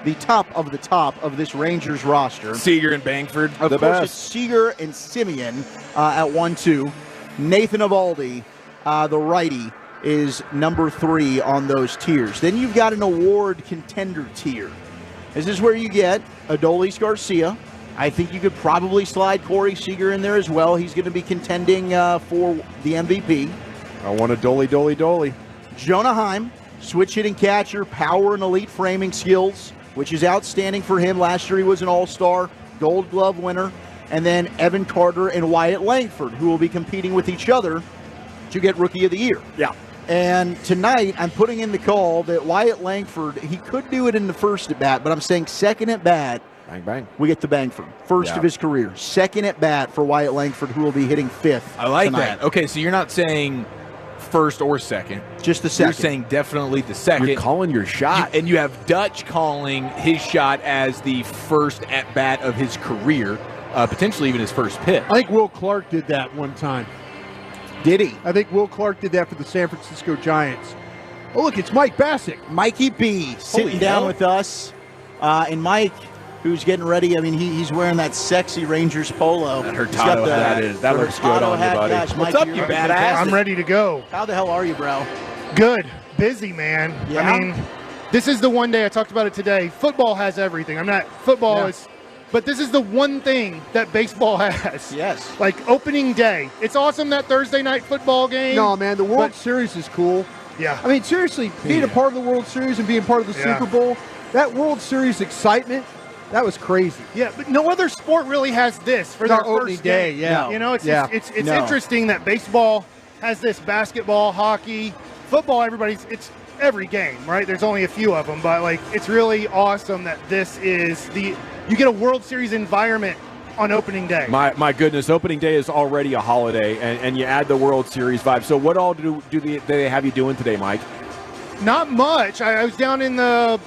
the top of this Rangers roster. Seager and Bangford, Of the course, best. it's Seager and Simeon at 1-2. Nathan Eovaldi, the righty, is number 3 on those tiers. Then you've got an award contender tier. This is where you get Adolis Garcia. I think you could probably slide Corey Seager in there as well. He's going to be contending for the MVP. I want a dolly. Jonah Heim, switch hitting catcher, power and elite framing skills, which is outstanding for him. Last year he was an all-star, Gold Glove winner. And then Evan Carter and Wyatt Langford, who will be competing with each other to get Rookie of the Year. Yeah. And tonight I'm putting in the call that Wyatt Langford, he could do it in the first at bat, but I'm saying second at bat, bang, bang, we get the Bangford. First of his career. Second at bat for Wyatt Langford, who will be hitting 5th I like tonight. that. Okay, so you're not saying first or second. Just the second. You're saying definitely the second. You're calling your shot. And you have Dutch calling his shot as the first at-bat of his career, potentially even his first pitch. I think Will Clark did that one time. Did he? I think Will Clark did that for the San Francisco Giants. Oh, look, it's Mike Bassick. Mikey B sitting down with us. And Mike, who's getting ready. I mean, he's wearing that sexy Rangers polo. That Hurtado hat is. That looks good on you, buddy. Gosh, What's Mike, up, you're you badass? fantastic. I'm ready to go. How the hell are you, bro? Good. Busy, man. Yeah? I mean, this is the one day I talked about it today. Football has everything. Football is, but this is the one thing that baseball has. Yes. Like opening day. It's awesome that Thursday night football game. No, man, the World Series is cool. Yeah. I mean, seriously, being a part of the World Series and being part of the Yeah. Super Bowl, that World Series excitement, that was crazy. Yeah, but no other sport really has this for their opening first day. game. Yeah, You know, it's yeah. it's No. interesting that baseball has this, basketball, hockey, football. It's every game, right? There's only a few of them, but like it's really awesome that this is you get a World Series environment on opening day. My goodness, opening day is already a holiday, and you add the World Series vibe. So what all do they have you doing today, Mike? Not much. I was down in the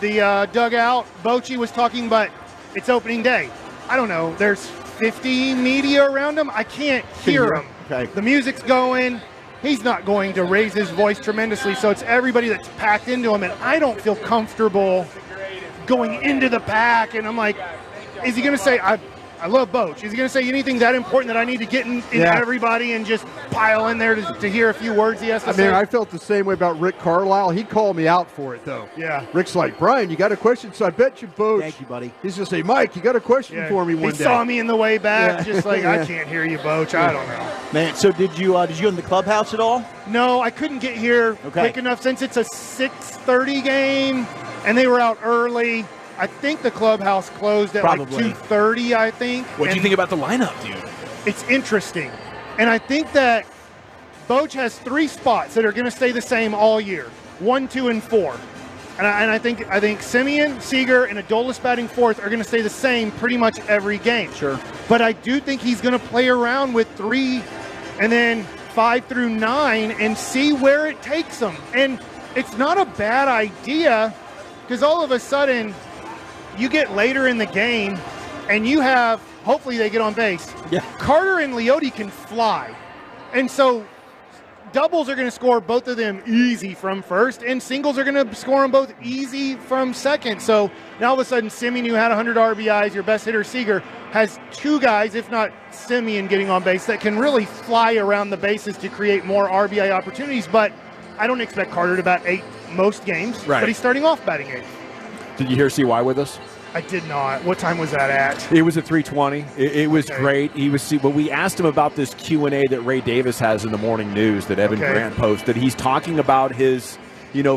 dugout. Bochy was talking, but it's opening day. I don't know. There's 50 media around him. I can't hear him. Okay. The music's going. He's not going to raise his voice tremendously, so it's everybody that's packed into him, and I don't feel comfortable going into the pack. And I'm like, is he going to say, I love Boch. Is he going to say anything that important that I need to get in everybody and just pile in there to hear a few words he has to say? I felt the same way about Rick Carlisle. He called me out for it, though. Yeah. Rick's like, Brian, you got a question? So I bet you, Boch. Thank you, buddy. He's going to say, Mike, you got a question for me one he day. saw me in the way back, Yeah. just like, I Yeah. can't hear you, Boch. I don't know. Man, so did you in the clubhouse at all? No, I couldn't get here quick enough since it's a 6:30 game, and they were out early. I think the clubhouse closed at like 2:30, I think. What do you think about the lineup, dude? It's interesting. And I think that Boch has 3 spots that are going to stay the same all year, 1, 2, and 4. And I think Simeon, Seager, and Adolis batting fourth are going to stay the same pretty much every game. Sure. But I do think he's going to play around with 3 and then 5 through 9 and see where it takes him. And it's not a bad idea because all of a sudden you get later in the game and you have, hopefully they get on base. Yeah. Carter and Leote can fly. And so doubles are going to score both of them easy from first, and singles are going to score them both easy from second. So now all of a sudden, Simeon, who had 100 RBIs, your best hitter, Seager, has 2 guys, if not Simeon, getting on base that can really fly around the bases to create more RBI opportunities. But I don't expect Carter to bat 8 most games, Right. but he's starting off batting 8. Did you hear CY with us? I did not. What time was that at? It was at 3:20. It was great. But we asked him about this Q&A that Ray Davis has in the morning news that Evan Grant posted. He's talking about his,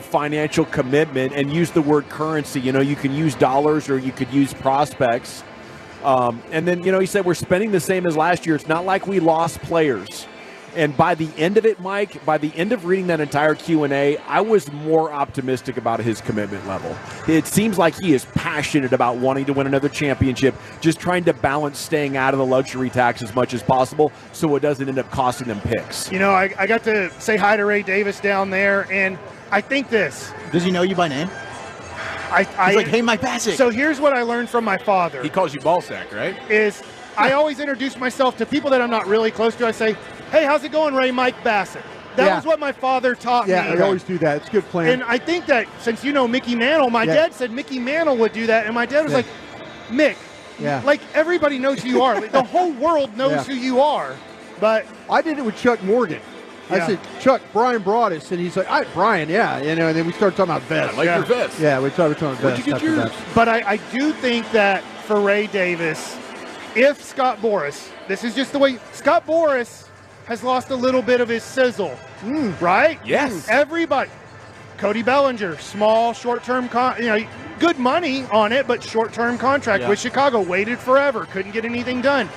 financial commitment and used the word currency. You can use dollars or you could use prospects. And then, he said we're spending the same as last year. It's not like we lost players. And by the end of it, Mike, by the end of reading that entire Q&A, I was more optimistic about his commitment level. It seems like he is passionate about wanting to win another championship, just trying to balance staying out of the luxury tax as much as possible so it doesn't end up costing them picks. I got to say hi to Ray Davis down there, and I think this. Does he know you by name? He's like, hey, Mike Bassick. So here's what I learned from my father. He calls you ballsack, right? Is I always introduce myself to people that I'm not really close to. I say, hey, how's it going, Ray? Mike Bassick. That was what my father taught me. Yeah, they always do that. It's a good plan. And I think that since you know Mickey Mantle, my dad said Mickey Mantle would do that, and my dad was like, Mick, like everybody knows who you are. Like, the whole world knows who you are. But I did it with Chuck Morgan. I said, Chuck, Brian brought us, and he's like, all right, Brian, and then we started talking about vests. I like your vest. Yeah, we started talking about vests. Where'd you get yours? But I do think that for Ray Davis, if Scott Boras, this is just the way, Scott Boras has lost a little bit of his sizzle, right? Yes. Everybody. Cody Bellinger, small, short-term, good money on it, but short-term contract with Chicago. Waited forever, couldn't get anything done.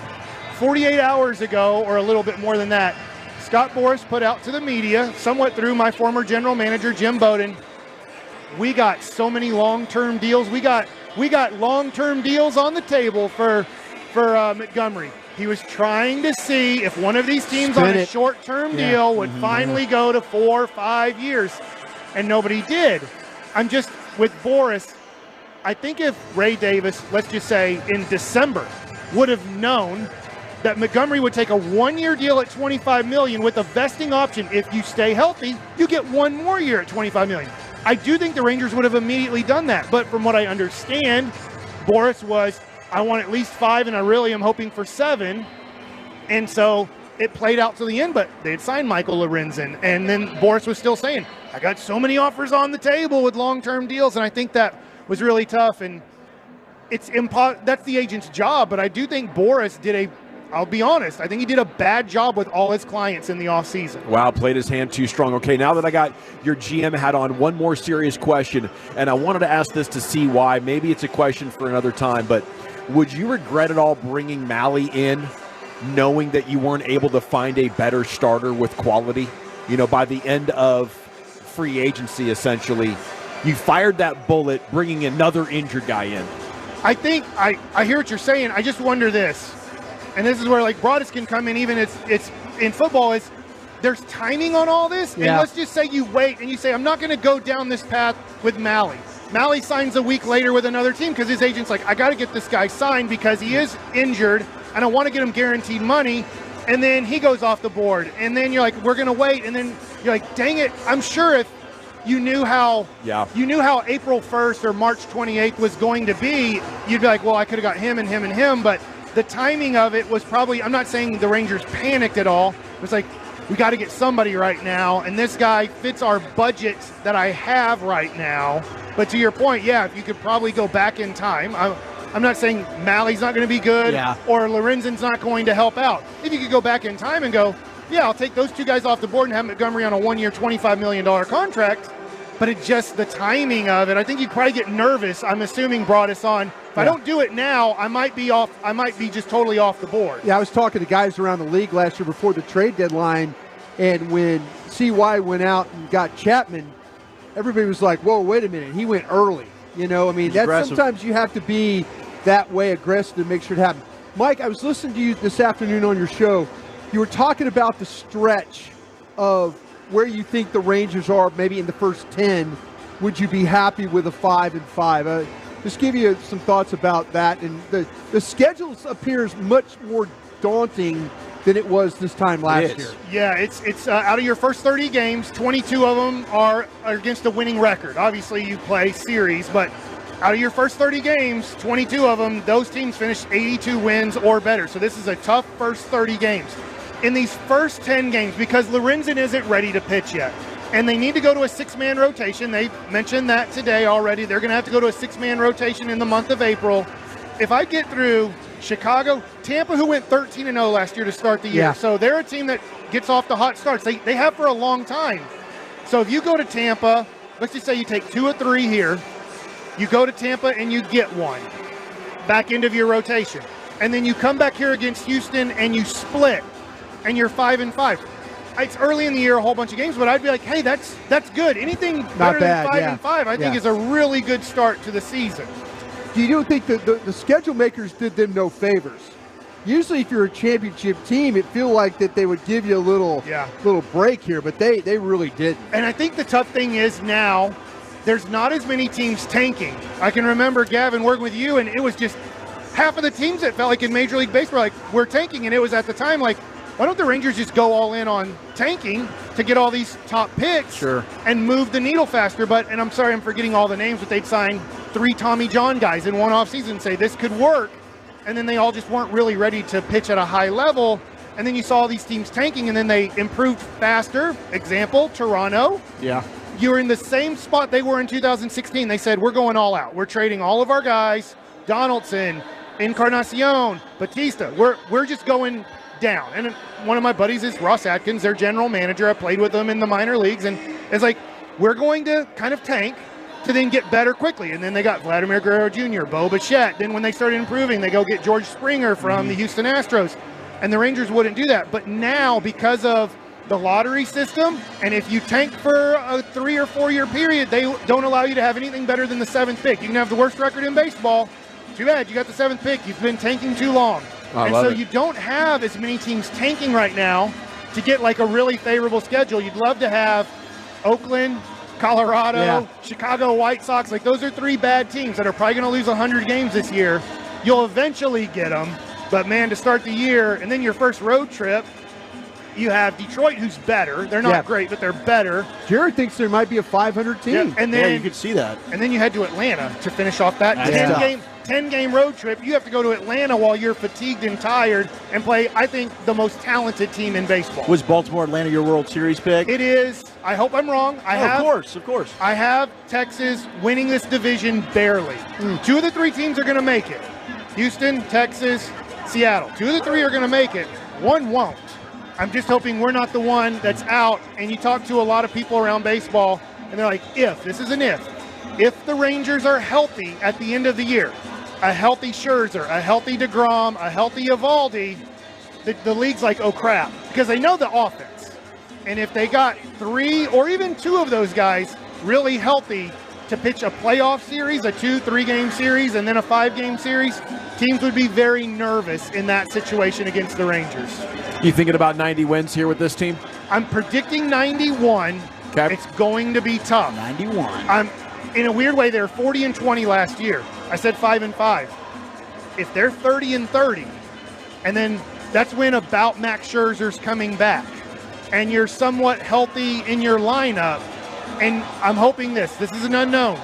48 hours ago, or a little bit more than that, Scott Boras put out to the media, somewhat through my former general manager, Jim Bowden, we got so many long-term deals. We got long-term deals on the table for Montgomery. He was trying to see if one of these teams on a short-term deal would finally go to 4 or 5 years, and nobody did. I'm just, with Boras, I think if Ray Davis, let's just say in December, would have known that Montgomery would take a 1-year deal at $25 million with a vesting option. If you stay healthy, you get 1 more year at $25 million. I do think the Rangers would have immediately done that. But from what I understand, Boras was, I want at least 5, and I really am hoping for 7. And so it played out to the end, but they had signed Michael Lorenzen. And then Boras was still saying, I got so many offers on the table with long-term deals. And I think that was really tough. And it's that's the agent's job. But I do think Boras did I'll be honest, I think he did a bad job with all his clients in the offseason. Wow, played his hand too strong. Okay, now that I got your GM hat on, one more serious question, and I wanted to ask this to see why. Maybe it's a question for another time, but would you regret at all bringing Mahle in, knowing that you weren't able to find a better starter with quality? By the end of free agency, essentially, you fired that bullet, bringing another injured guy in. I think, I hear what you're saying. I just wonder this. And this is where Broadus can come in, even it's in football, there's timing on all this. And let's just say you wait and you say, I'm not going to go down this path with Mahle. Mahle signs a week later with another team because his agent's like, I got to get this guy signed because he is injured and I want to get him guaranteed money. And then he goes off the board. And then you're like, we're going to wait. And then you're like, dang it. I'm sure if you knew how April 1st or March 28th was going to be, you'd be like, well, I could have got him and him and him. But the timing of it was probably, I'm not saying the Rangers panicked at all. It was like, we got to get somebody right now, and this guy fits our budget that I have right now. But to your point, if you could probably go back in time. I'm not saying Mahle's not going to be good or Lorenzen's not going to help out. If you could go back in time and go, I'll take those 2 guys off the board and have Montgomery on a 1-year, $25 million contract. But it's just the timing of it. I think you'd probably get nervous. I'm assuming brought us on. If I don't do it now, I might be off. I might be just totally off the board. Yeah, I was talking to guys around the league last year before the trade deadline, and when CY went out and got Chapman, everybody was like, whoa, wait a minute. He went early. That's sometimes you have to be that way aggressive to make sure it happens. Mike, I was listening to you this afternoon on your show. You were talking about the stretch of where you think the Rangers are maybe in the first 10. Would you be happy with a 5-5? Just give you some thoughts about that. And the schedule appears much more daunting than it was this time last year. Yeah, it's out of your first 30 games, 22 of them are against a winning record. Obviously, you play series, but out of your first 30 games, 22 of them, those teams finished 82 wins or better. So this is a tough first 30 games. In these first 10 games, because Lorenzen isn't ready to pitch yet, and they need to go to a 6-man rotation. They mentioned that today already. They're going to have to go to a 6-man rotation in the month of April. If I get through Chicago, Tampa, who went 13-0 last year to start the year, so they're a team that gets off the hot starts. They have for a long time. So if you go to Tampa, let's just say you take 2 or 3 here, you go to Tampa and you get 1 back end of your rotation. And then you come back here against Houston and you split, and you're 5-5. It's early in the year, a whole bunch of games, but I'd be like, hey, that's good. Anything better than 5-5, I think is a really good start to the season. Do you think that the schedule makers did them no favors? Usually if you're a championship team, it feels like that they would give you a little break here, but they really didn't. And I think the tough thing is now there's not as many teams tanking. I can remember, Gavin, working with you, and it was just half of the teams that felt like in Major League Baseball, like, we're tanking, and it was at the time like, why don't the Rangers just go all in on tanking to get all these top picks and move the needle faster? And I'm sorry, I'm forgetting all the names, but they'd sign 3 Tommy John guys in one offseason and say this could work. And then they all just weren't really ready to pitch at a high level. And then you saw these teams tanking, and then they improved faster. Example, Toronto. Yeah. You're in the same spot they were in 2016. They said, we're going all out. We're trading all of our guys, Donaldson, Encarnacion, Batista. We're just going down. And one of my buddies is Ross Atkins, their general manager. I played with them in the minor leagues, and it's like, we're going to kind of tank to then get better quickly. And then they got Vladimir Guerrero Jr., Bo Bichette. Then when they started improving, they go get George Springer from the Houston Astros. And the Rangers wouldn't do that. But now, because of the lottery system, and if you tank for a 3 or 4 year period, they don't allow you to have anything better than the 7th pick. You can have the worst record in baseball. Too bad, you got the 7th pick. You've been tanking too long. And so you don't have as many teams tanking right now to get like a really favorable schedule. You'd love to have Oakland, Colorado, Chicago White Sox. Like, those are 3 bad teams that are probably going to lose 100 games this year. You'll eventually get them. But, man, to start the year, and then your first road trip, you have Detroit, who's better. They're not great, but they're better. Jared thinks there might be a 500 team. Yeah, and then you could see that. And then you head to Atlanta to finish off that 10-game road trip. You have to go to Atlanta while you're fatigued and tired and play, I think, the most talented team in baseball. Was Baltimore Atlanta your World Series pick? It is. I hope I'm wrong. Of course. I have Texas winning this division barely. 2 of the 3 teams are going to make it. Houston, Texas, Seattle. 2 of the 3 are going to make it. 1 won't. I'm just hoping we're not the one that's out. And you talk to a lot of people around baseball, and they're like, this is an if the Rangers are healthy at the end of the year, a healthy Scherzer, a healthy DeGrom, a healthy Eovaldi, the league's like, oh crap, because they know the offense. And if they got 3 or even 2 of those guys really healthy to pitch a playoff series, a 2-3 game series, and then a 5-game series, teams would be very nervous in that situation against the Rangers. You thinking about 90 wins here with this team? I'm predicting 91. Okay. It's going to be tough. 91. In a weird way, they were 40-20 last year. I said 5-5. If they're 30-30, and then that's when about Max Scherzer's coming back, and you're somewhat healthy in your lineup, and I'm hoping this is an unknown.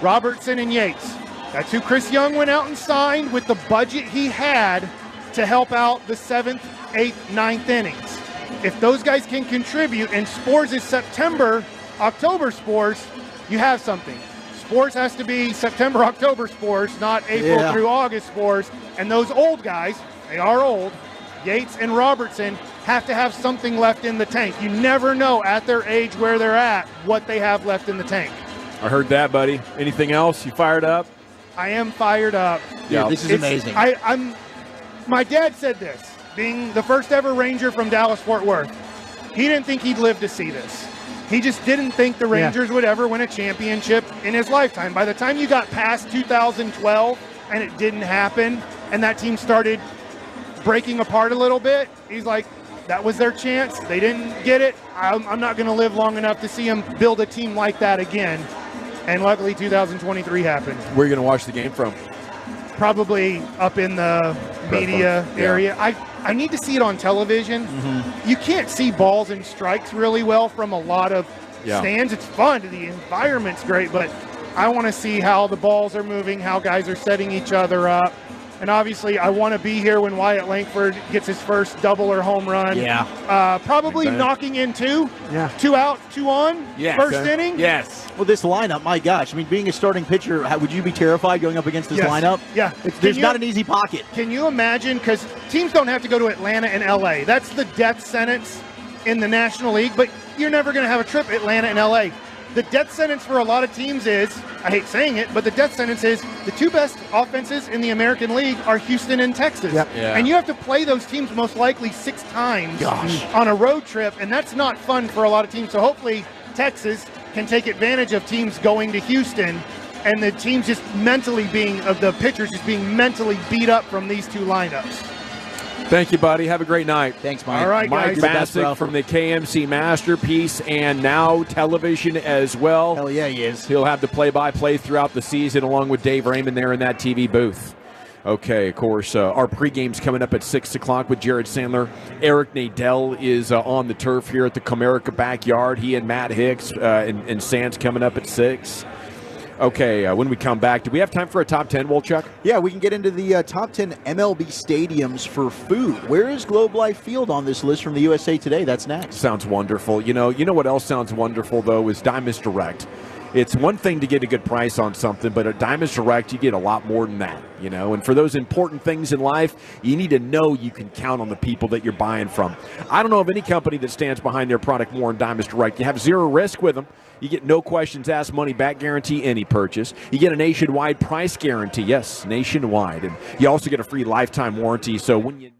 Robertson and Yates. That's who Chris Young went out and signed with the budget he had to help out the 7th, 8th, 9th innings. If those guys can contribute, and Spores is September, October Spores, you have something. Spores has to be September, October Spores, not April through August Spores. And those old guys, they are old, Yates and Robertson, have to have something left in the tank. You never know at their age where they're at what they have left in the tank. I heard that, buddy. Anything else? You fired up? I am fired up. Yeah, this is amazing. My dad said this, being the first ever Ranger from Dallas-Fort Worth. He didn't think he'd live to see this. He just didn't think the Rangers would ever win a championship in his lifetime. By the time you got past 2012 and it didn't happen, and that team started breaking apart a little bit, he's like, that was their chance. They didn't get it. I'm not going to live long enough to see them build a team like that again. And luckily 2023 happened. Where are you going to watch the game from? Probably up in the media area. I need to see it on television. You can't see balls and strikes really well from a lot of stands. It's fun. The environment's great, but I want to see how the balls are moving, how guys are setting each other up. And obviously, I want to be here when Wyatt Langford gets his first double or home run. Probably knocking in 2. 2 out, 2 on. First inning. Yes. Well, this lineup, my gosh. I mean, being a starting pitcher, would you be terrified going up against this lineup? Yeah. There's not an easy pocket. Can you imagine? Because teams don't have to go to Atlanta and L.A. That's the death sentence in the National League. But you're never going to have a trip Atlanta and L.A. The death sentence for a lot of teams is, I hate saying it, but the death sentence is the 2 best offenses in the American League are Houston and Texas. And you have to play those teams most likely 6 times on a road trip, and that's not fun for a lot of teams. So hopefully Texas can take advantage of teams going to Houston and the teams just mentally the pitchers just being mentally beat up from these 2 lineups. Thank you, buddy. Have a great night. Thanks, Mike. All right, Mike guys. Bassick from the KMC Masterpiece and now television as well. Hell yeah, he is. He'll have the play-by-play throughout the season along with Dave Raymond there in that TV booth. Okay, of course, our pregame's coming up at 6 o'clock with Jared Sandler. Eric Nadell is on the turf here at the Comerica backyard. He and Matt Hicks and Sands coming up at 6. Okay, when we come back, do we have time for a top 10, Wolchuk? Yeah, we can get into the top 10 MLB stadiums for food. Where is Globe Life Field on this list from the USA Today? That's next. Sounds wonderful. You know what else sounds wonderful, though, is Diamonds Direct. It's one thing to get a good price on something, but at Diamonds Direct, you get a lot more than that, And for those important things in life, you need to know you can count on the people that you're buying from. I don't know of any company that stands behind their product more than Diamonds Direct. You have zero risk with them. You get no questions asked, money back guarantee any purchase. You get a nationwide price guarantee. Yes, nationwide. And you also get a free lifetime warranty. So when you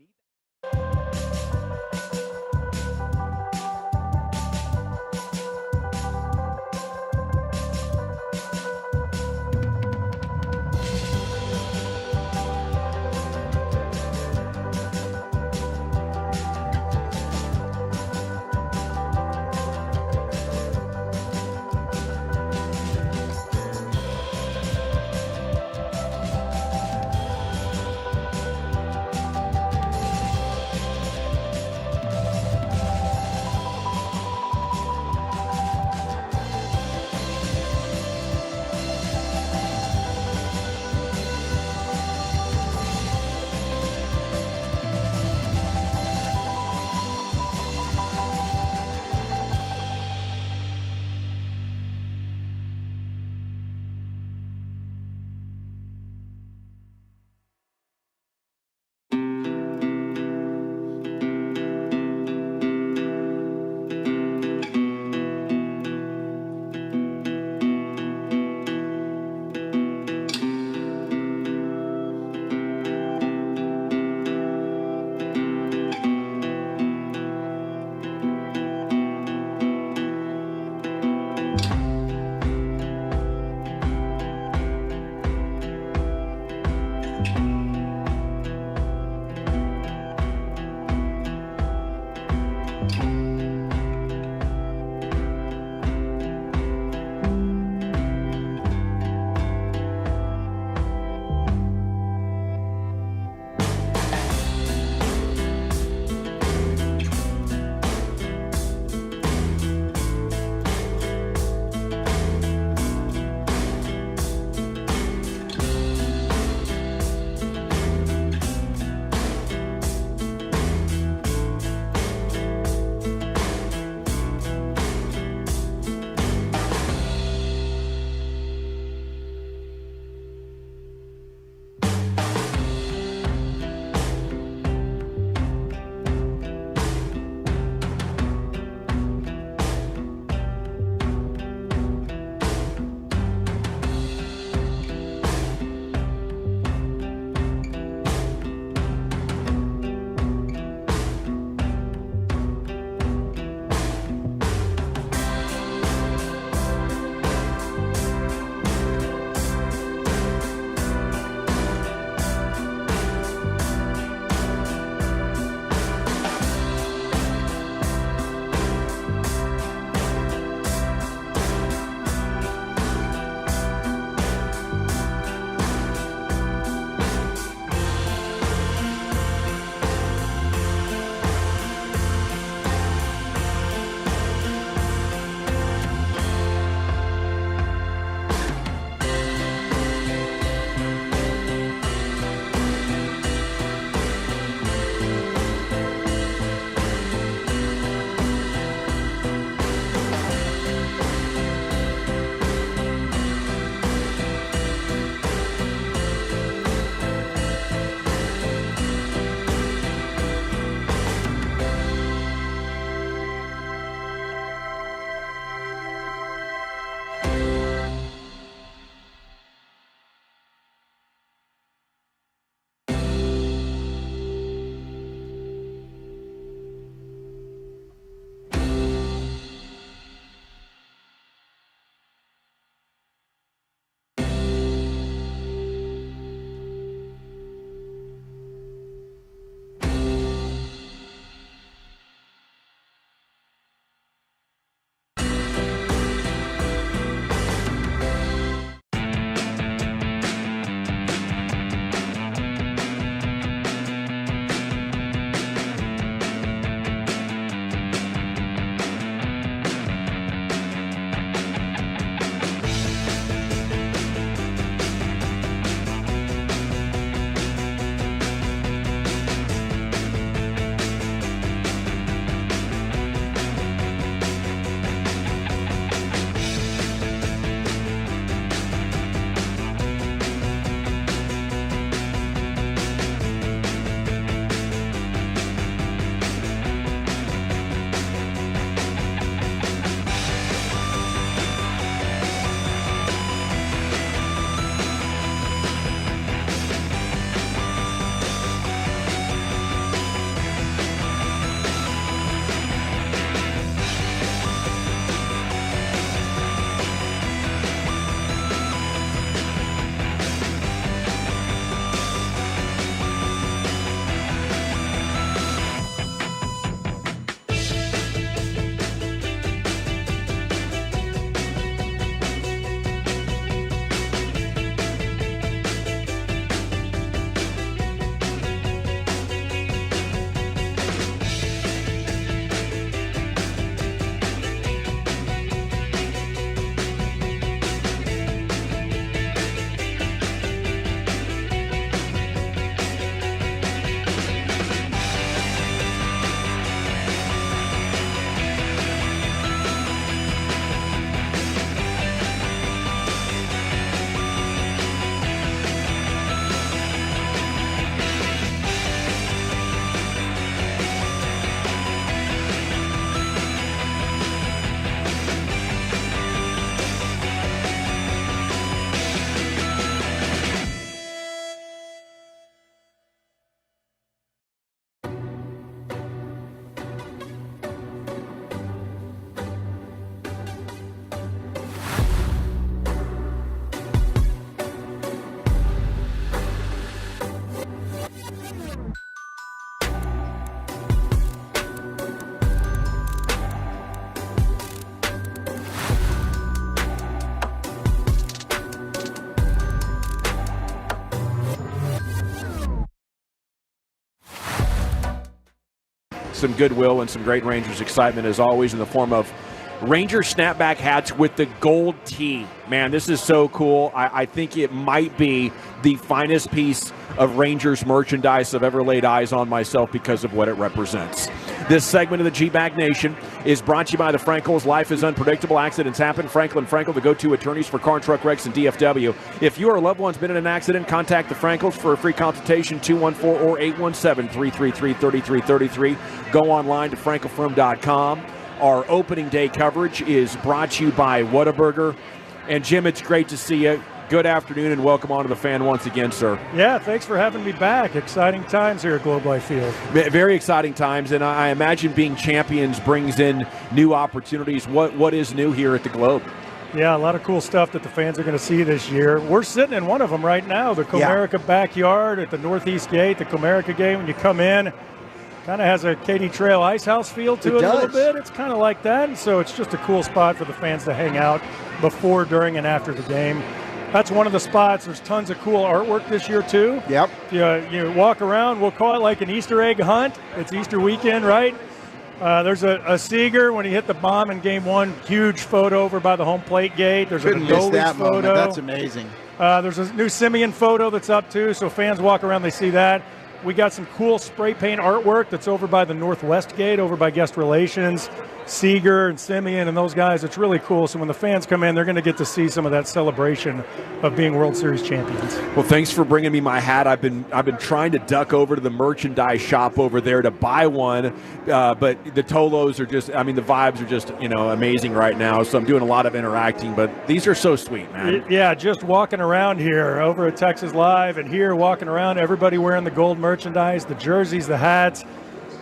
some goodwill and some great Rangers excitement as always in the form of Ranger snapback hats with the gold tee. Man, this is so cool. I think it might be the finest piece of Rangers merchandise I've ever laid eyes on myself because of what it represents. This segment of the G-Bag Nation is brought to you by the Frankels. Life is unpredictable. Accidents happen. Franklin Frankel, the go-to attorneys for car and truck wrecks in DFW. If you or a loved one's been in an accident, contact the Frankels for a free consultation, 214 or 817-333-3333. Go online to frankelfirm.com. Our opening day coverage is brought to you by Whataburger. And Jim, it's great to see you. Good afternoon and welcome on to the Fan once again, sir. Yeah, thanks for having me back. Exciting times here at Globe Life Field. Very exciting times, and I imagine being champions brings in new opportunities. What is new here at the Globe? Yeah, a lot of cool stuff that the fans are going to see this year. We're sitting in one of them right now, the Comerica backyard at the Northeast Gate, the Comerica Gate. When you come in, kind of has a Katy Trail Ice House feel to it a little bit. It's kind of like that, and so it's just a cool spot for the fans to hang out before, during, and after the game. That's one of the spots. There's tons of cool artwork this year, too. Yep. You walk around, we'll call it like an Easter egg hunt. It's Easter weekend, right? There's a Seager when he hit the bomb in Game 1. Huge photo over by the home plate gate. There's Couldn't an miss Adolis that photo. moment. That's amazing. There's a new Simeon photo that's up, too, so fans walk around, they see that. We got some cool spray paint artwork that's over by the Northwest Gate, over by Guest Relations. Seager and Simeon and those guys, it's really cool. So when the fans come in, they're going to get to see some of that celebration of being World Series champions. Well, thanks for bringing me my hat. I've been trying to duck over to the merchandise shop over there to buy one, but the Tolos are just, the vibes are just, amazing right now. So I'm doing a lot of interacting, but these are so sweet, man. Yeah, just walking around here over at Texas Live and here walking around, everybody wearing the gold merchandise, the jerseys, the hats.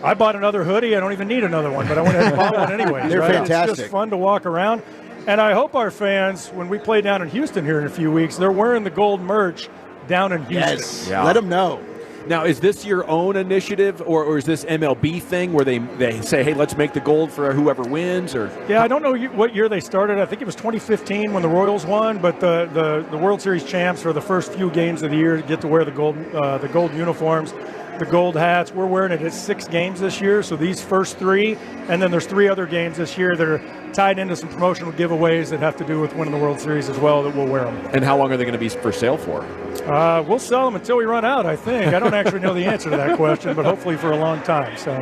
I bought another hoodie. I don't even need another one, but I went ahead and bought one anyway. They're fantastic. It's just fun to walk around. And I hope our fans, when we play down in Houston here in a few weeks, they're wearing the gold merch down in Houston. Yes, let them know. Now, is this your own initiative, or is this MLB thing where they say, hey, let's make the gold for whoever wins? Or yeah, I don't know what year they started. I think it was 2015 when the Royals won, but the World Series champs for the first few games of the year get to wear the gold uniforms. The gold hats. We're wearing it at 6 games this year, so these first 3, and then there's 3 other games this year that are tied into some promotional giveaways that have to do with winning the World Series as well that we'll wear them. And how long are they going to be for sale for? We'll sell them until we run out, I think. I don't actually know the answer to that question, but hopefully for a long time. So,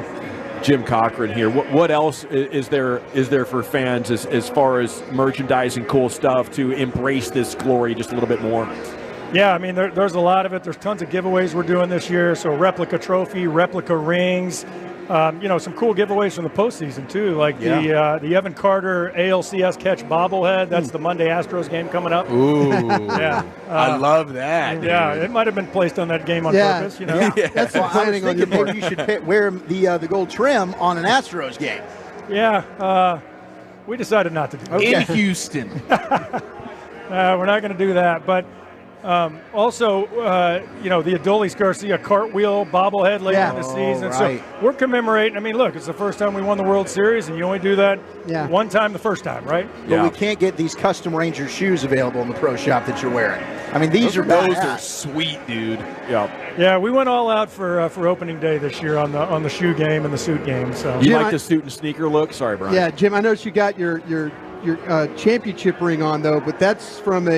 Jim Cochran here. What else is there for fans as far as merchandising, cool stuff to embrace this glory just a little bit more? Yeah, there's a lot of it. There's tons of giveaways we're doing this year. So replica trophy, replica rings, some cool giveaways from the postseason too, like the Evan Carter ALCS catch bobblehead. That's the Monday Astros game coming up. Ooh, yeah, I love that. Yeah, it might have been placed on that game on purpose. Yeah, that's what I was thinking. Maybe you should wear the gold trim on an Astros game. Yeah, we decided not to do that. In Houston. We're not going to do that, but. Also, the Adolis Garcia cartwheel bobblehead later in the season. Right. So we're commemorating. Look, it's the first time we won the World Series, and you only do that one time the first time, right? But we can't get these custom Ranger shoes available in the pro shop that you're wearing. Those are sweet, dude. Yeah, we went all out for opening day this year on the shoe game and the suit game. So you like the suit and sneaker look? Sorry, Brian. Yeah, Jim, I noticed you got your championship ring on though, but that's from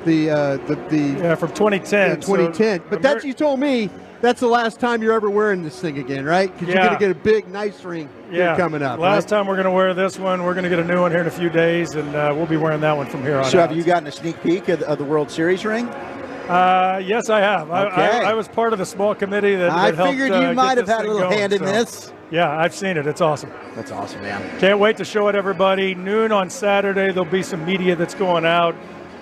from 2010. 2010. But that's, you told me, that's the last time you're ever wearing this thing again, right? Because you're going to get a big, nice ring here coming up. Last time we're going to wear this one. We're going to get a new one here in a few days, and we'll be wearing that one from here on out. So have you gotten a sneak peek of the World Series ring? Yes, I have. Okay. I was part of the small committee that I helped, figured you might have had a little hand in this. Yeah, I've seen it. It's awesome. That's awesome, man. Can't wait to show it everybody. Noon on Saturday, there'll be some media that's going out,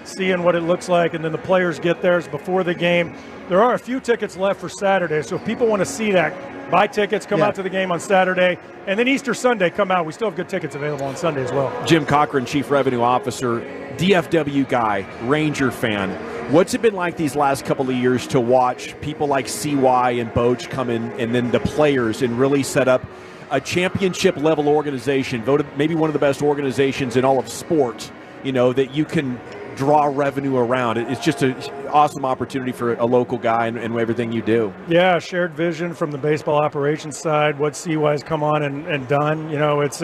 seeing what it looks like, and then the players get theirs before the game. There are a few tickets left for Saturday, so if people want to see that, buy tickets, come out to the game on Saturday, and then Easter Sunday, come out. We still have good tickets available on Sunday as well. Jim Cochran, Chief Revenue Officer, DFW guy, Ranger fan. What's it been like these last couple of years to watch people like CY and Boach come in, and then the players, and really set up a championship-level organization, voted maybe one of the best organizations in all of sports, that you can draw revenue around. It's just an awesome opportunity for a local guy and everything you do. Yeah, shared vision from the baseball operations side, what CY's come on and done. You know, it's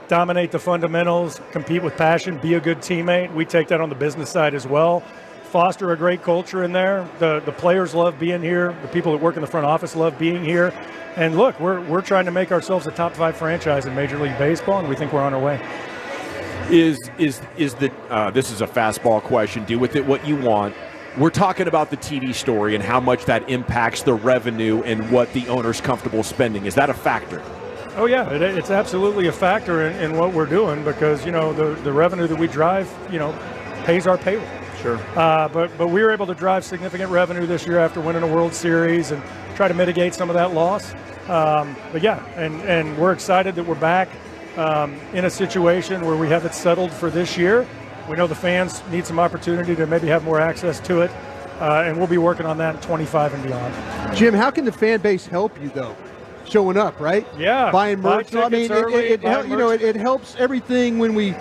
dominate the fundamentals, compete with passion, be a good teammate. We take that on the business side as well. Foster a great culture in there. The players love being here. The people that work in the front office love being here. And look, we're trying to make ourselves a top 5 franchise in Major League Baseball, and we think we're on our way. This is a fastball question. Do with it what you want. We're talking about the TV story and how much that impacts the revenue and what the owner's comfortable spending. Is that a factor? Oh, yeah, it's absolutely a factor in what we're doing because, you know, the revenue that we drive, you know, pays our payroll. Sure. But we were able to drive significant revenue this year after winning a World Series and try to mitigate some of that loss. But, yeah, and we're excited that we're back in a situation where we have it settled for this year. We know the fans need some opportunity to maybe have more access to it, and we'll be working on that in 25 and beyond. Jim, how can the fan base help you, though? Showing up, right? Yeah. Buying merch. Buy tickets early, it helps everything when we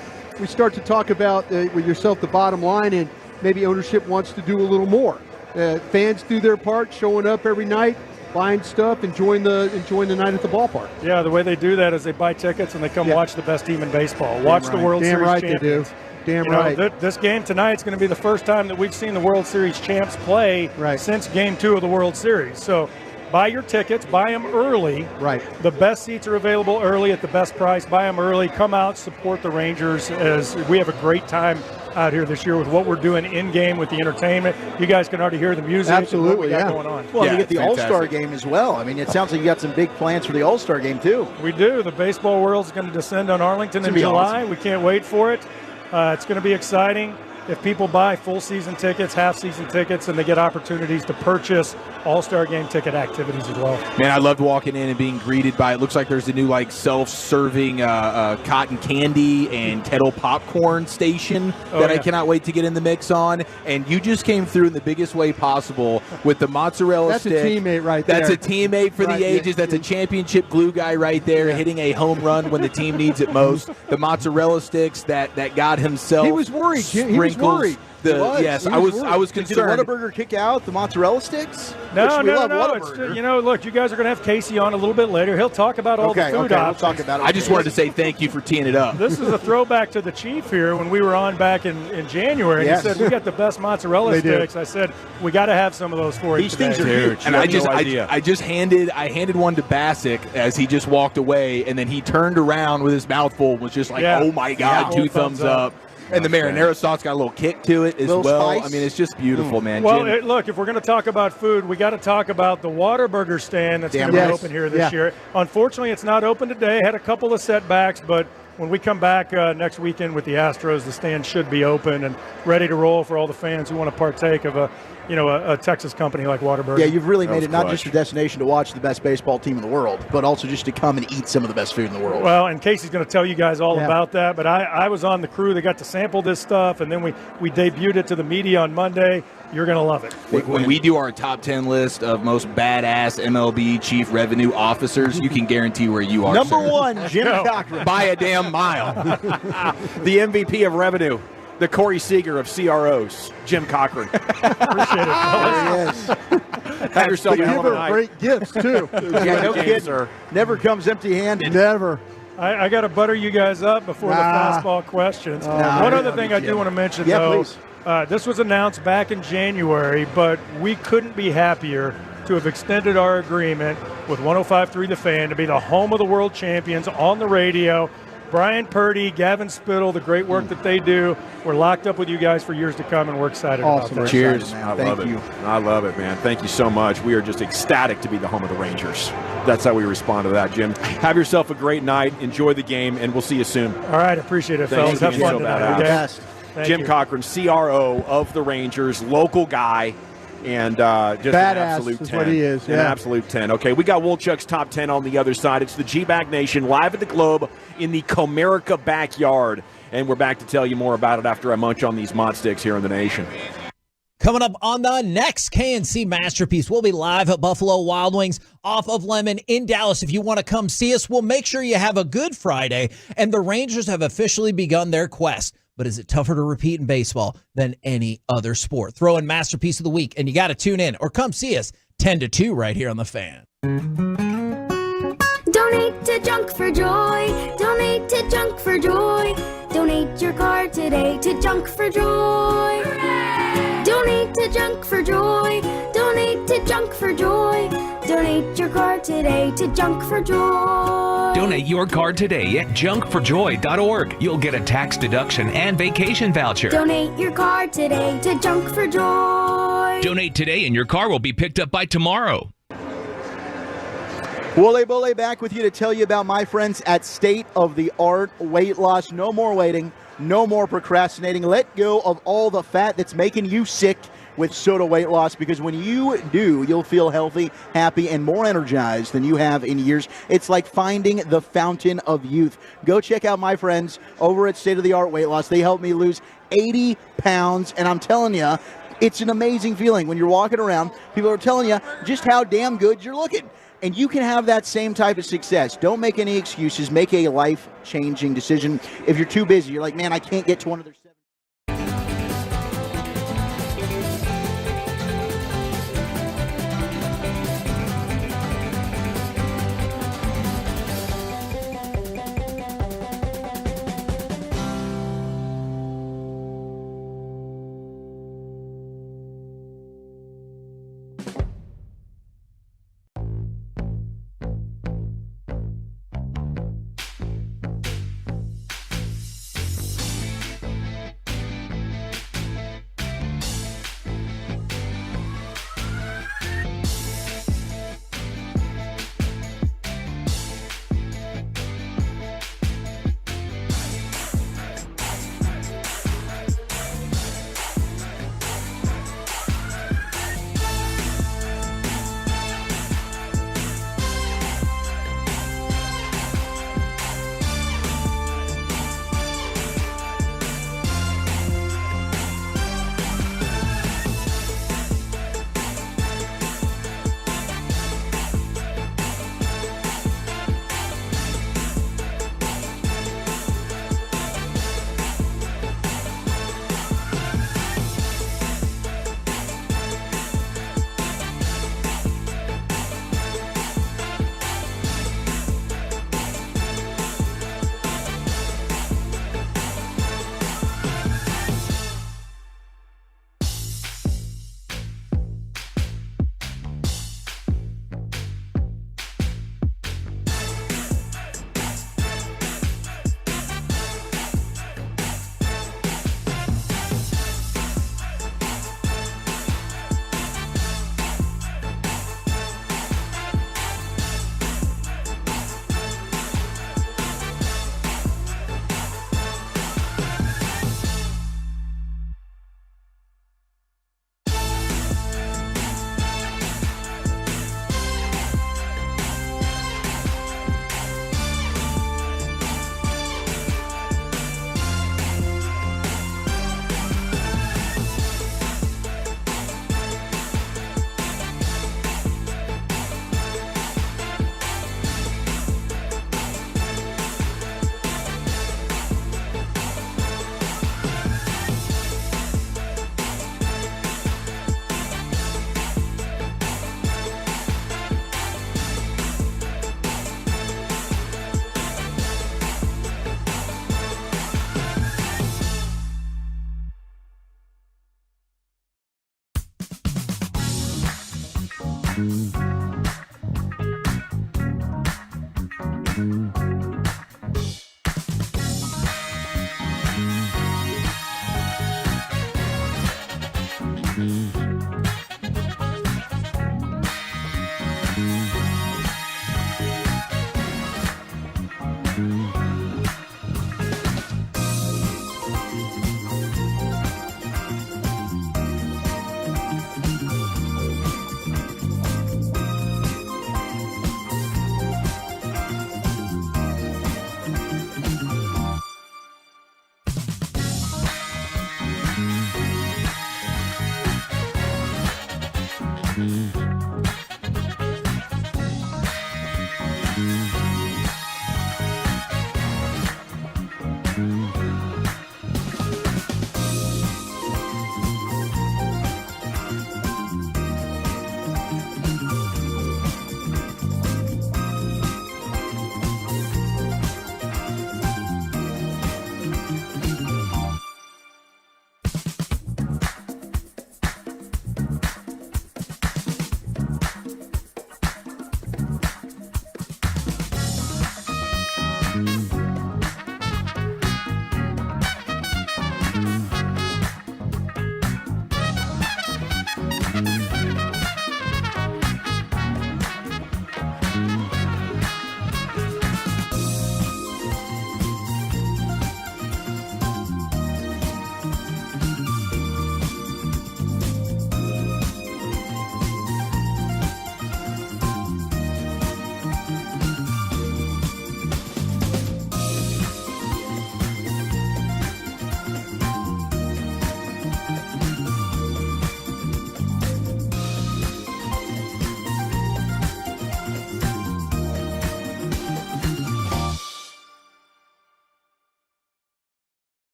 start to talk about with yourself the bottom line, and maybe ownership wants to do a little more. Fans do their part, showing up every night, buying stuff, enjoying the night at the ballpark. Yeah, the way they do that is they buy tickets and they come watch the best team in baseball. Watch the World Series champions. They do. Damn right. This game tonight is going to be the first time that we've seen the World Series champs play since Game 2 of the World Series. So buy your tickets, buy them early. Right. The best seats are available early at the best price. Buy them early. Come out, support the Rangers as we have a great time out here this year with what we're doing in-game with the entertainment. You guys can already hear the music. Absolutely, and what we got going on. Well, you get the All-Star game as well. I mean, it sounds like you got some big plans for the All-Star game, too. We do. The baseball world's going to descend on Arlington in July. Awesome. We can't wait for it. It's going to be exciting. If people buy full season tickets, half season tickets, and they get opportunities to purchase All-Star game ticket activities as well. Man, I loved walking in and being greeted by, it looks like there's a new self-serving cotton candy and kettle popcorn station that I cannot wait to get in the mix on. And you just came through in the biggest way possible with the mozzarella stick. That's a teammate right there. That's a teammate for the ages. That's a championship glue guy right there hitting a home run when the team needs it most. The mozzarella sticks that God himself. He was worried. He was worried. Yes, I was concerned. Did the Whataburger kick out the mozzarella sticks? No. It's, look, you guys are going to have Casey on a little bit later. He'll talk about all the food options. We'll talk about it. I just wanted to say thank you for teeing it up. This is a throwback to the Chief here when we were on back in January. Yes. He said, we got the best mozzarella sticks. I said, we got to have some of those for you These today. things are huge. And I just handed one to Bassick as he just walked away, and then he turned around with his mouth full and was just like, oh my God, 2 thumbs up. And the marinara sauce got a little kick to it as well. Spice. I mean, it's just beautiful, man. Well, look, if we're going to talk about food, we got to talk about the Whataburger stand that's going to be open here this year. Unfortunately, it's not open today. Had a couple of setbacks, but when we come back next weekend with the Astros, the stand should be open and ready to roll for all the fans who want to partake of a Texas company like Whataburger. Yeah, you've really made it not just a destination to watch the best baseball team in the world, but also just to come and eat some of the best food in the world. Well, and Casey's going to tell you guys all about that, but I was on the crew that got to sample this stuff, and then we debuted it to the media on Monday. You're going to love it. When we do our top 10 list of most badass MLB chief revenue officers, you can guarantee where you are, Number sir. 1, Jim Cochran. By a damn mile. The MVP of revenue, the Corey Seager of CROs, Jim Cochran. Appreciate it, fellas. Have yourself a hell of a night. Great gifts, too. Yeah, no kidding. Sir. Never comes empty-handed. Never. I got to butter you guys up before the fastball questions. One other thing I do want to mention, though. Please. This was announced back in January, but we couldn't be happier to have extended our agreement with 105.3 The Fan to be the home of the world champions on the radio. Brian Purdy, Gavin Spittle, the great work that they do. We're locked up with you guys for years to come, and we're excited about that. Cheers. Man. Thank you. I love it, man. Thank you so much. We are just ecstatic to be the home of the Rangers. That's how we respond to that, Jim. Have yourself a great night. Enjoy the game, and we'll see you soon. All right. Appreciate it, fellas. Have fun tonight. Okay? Jim Cochran, CRO of the Rangers, local guy, and just badass an absolute 10. Is what he is. An absolute 10. Okay, we got Wolchuk's top 10 on the other side. It's the G-Bag Nation live at the Globe in the Comerica backyard, and we're back to tell you more about it after I munch on these Mott Sticks here in the nation. Coming up on the next KNC Masterpiece, we'll be live at Buffalo Wild Wings off of Lemon in Dallas. If you want to come see us, we'll make sure you have a good Friday, and the Rangers have officially begun their quest but is it tougher to repeat in baseball than any other sport? Throw in Masterpiece of the Week, and you got to tune in or come see us 10 to 2 right here on The Fan. Donate to Junk for Joy. Donate to Junk for Joy. Donate your card today to Junk for Joy. Hooray! Donate to Junk for Joy. Donate to Junk for Joy. Donate your card today to Junk for Joy. Donate your card today at junkforjoy.org. You'll get a tax deduction and vacation voucher. Donate your card today to Junk for Joy. Donate today and your car will be picked up by tomorrow. Wole Bole back with you to tell you about my friends at State of the Art Weight Loss. No more waiting, no more procrastinating. Let go of all the fat that's making you sick with Soda Weight Loss, because when you do, you'll feel healthy, happy, and more energized than you have in years. It's like finding the fountain of youth. Go check out my friends over at State of the Art Weight Loss. They helped me lose 80 pounds, and I'm telling you, it's an amazing feeling when you're walking around. People are telling you just how damn good you're looking. And you can have that same type of success. Don't make any excuses. Make a life-changing decision. If you're too busy, you're like, man, I can't get to one of their 7.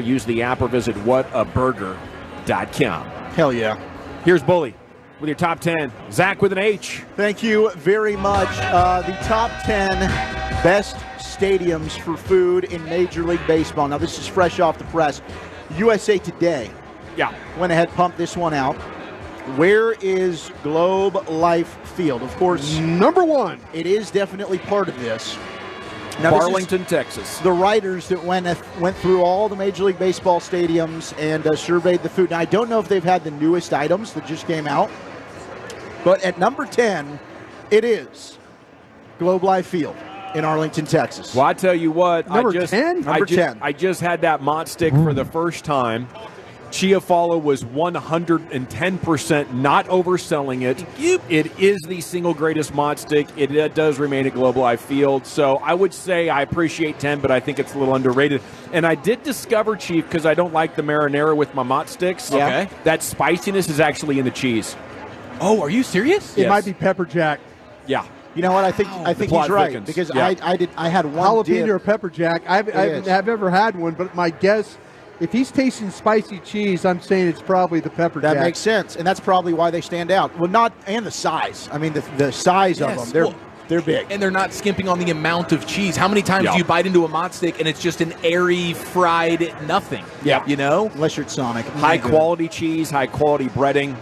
Use the app or visit whataburger.com. Hell yeah. Here's Bully with your top 10. Zach with an H. Thank you very much. The top 10 best stadiums for food in Major League Baseball. Now, this is fresh off the press. USA Today went ahead, pumped this one out. Where is Globe Life Field? Of course, number one. It is definitely part of this. Now, Arlington, Texas. The writers that went through all the Major League Baseball stadiums and surveyed the food. Now, I don't know if they've had the newest items that just came out, but at number 10, it is Globe Life Field in Arlington, Texas. Well, I tell you what. Number 10? Number 10. I just had that Mott stick for the first time. Chiafalo was 110% not overselling it. It is the single greatest Mott stick. It does remain at Globe Life Field. So I would say I appreciate 10, but I think it's a little underrated. And I did discover, Chief, because I don't like the marinara with my Mott sticks. Okay. That spiciness is actually in the cheese. Oh, are you serious? It might be pepper jack. Yeah. You know what? I think he's right thickens. because Yeah. I had one Jalapeno dip. or pepper jack. I've ever had one, but my guess, if he's tasting spicy cheese, I'm saying it's probably the pepper jack. That makes sense, and that's probably why they stand out. Well, and the size. I mean, the size of them. They're big. And they're not skimping on the amount of cheese. How many times do you bite into a Mott stick and it's just an airy, fried nothing? Yeah. You know? Unless you're at Sonic. High quality cheese, high quality breading.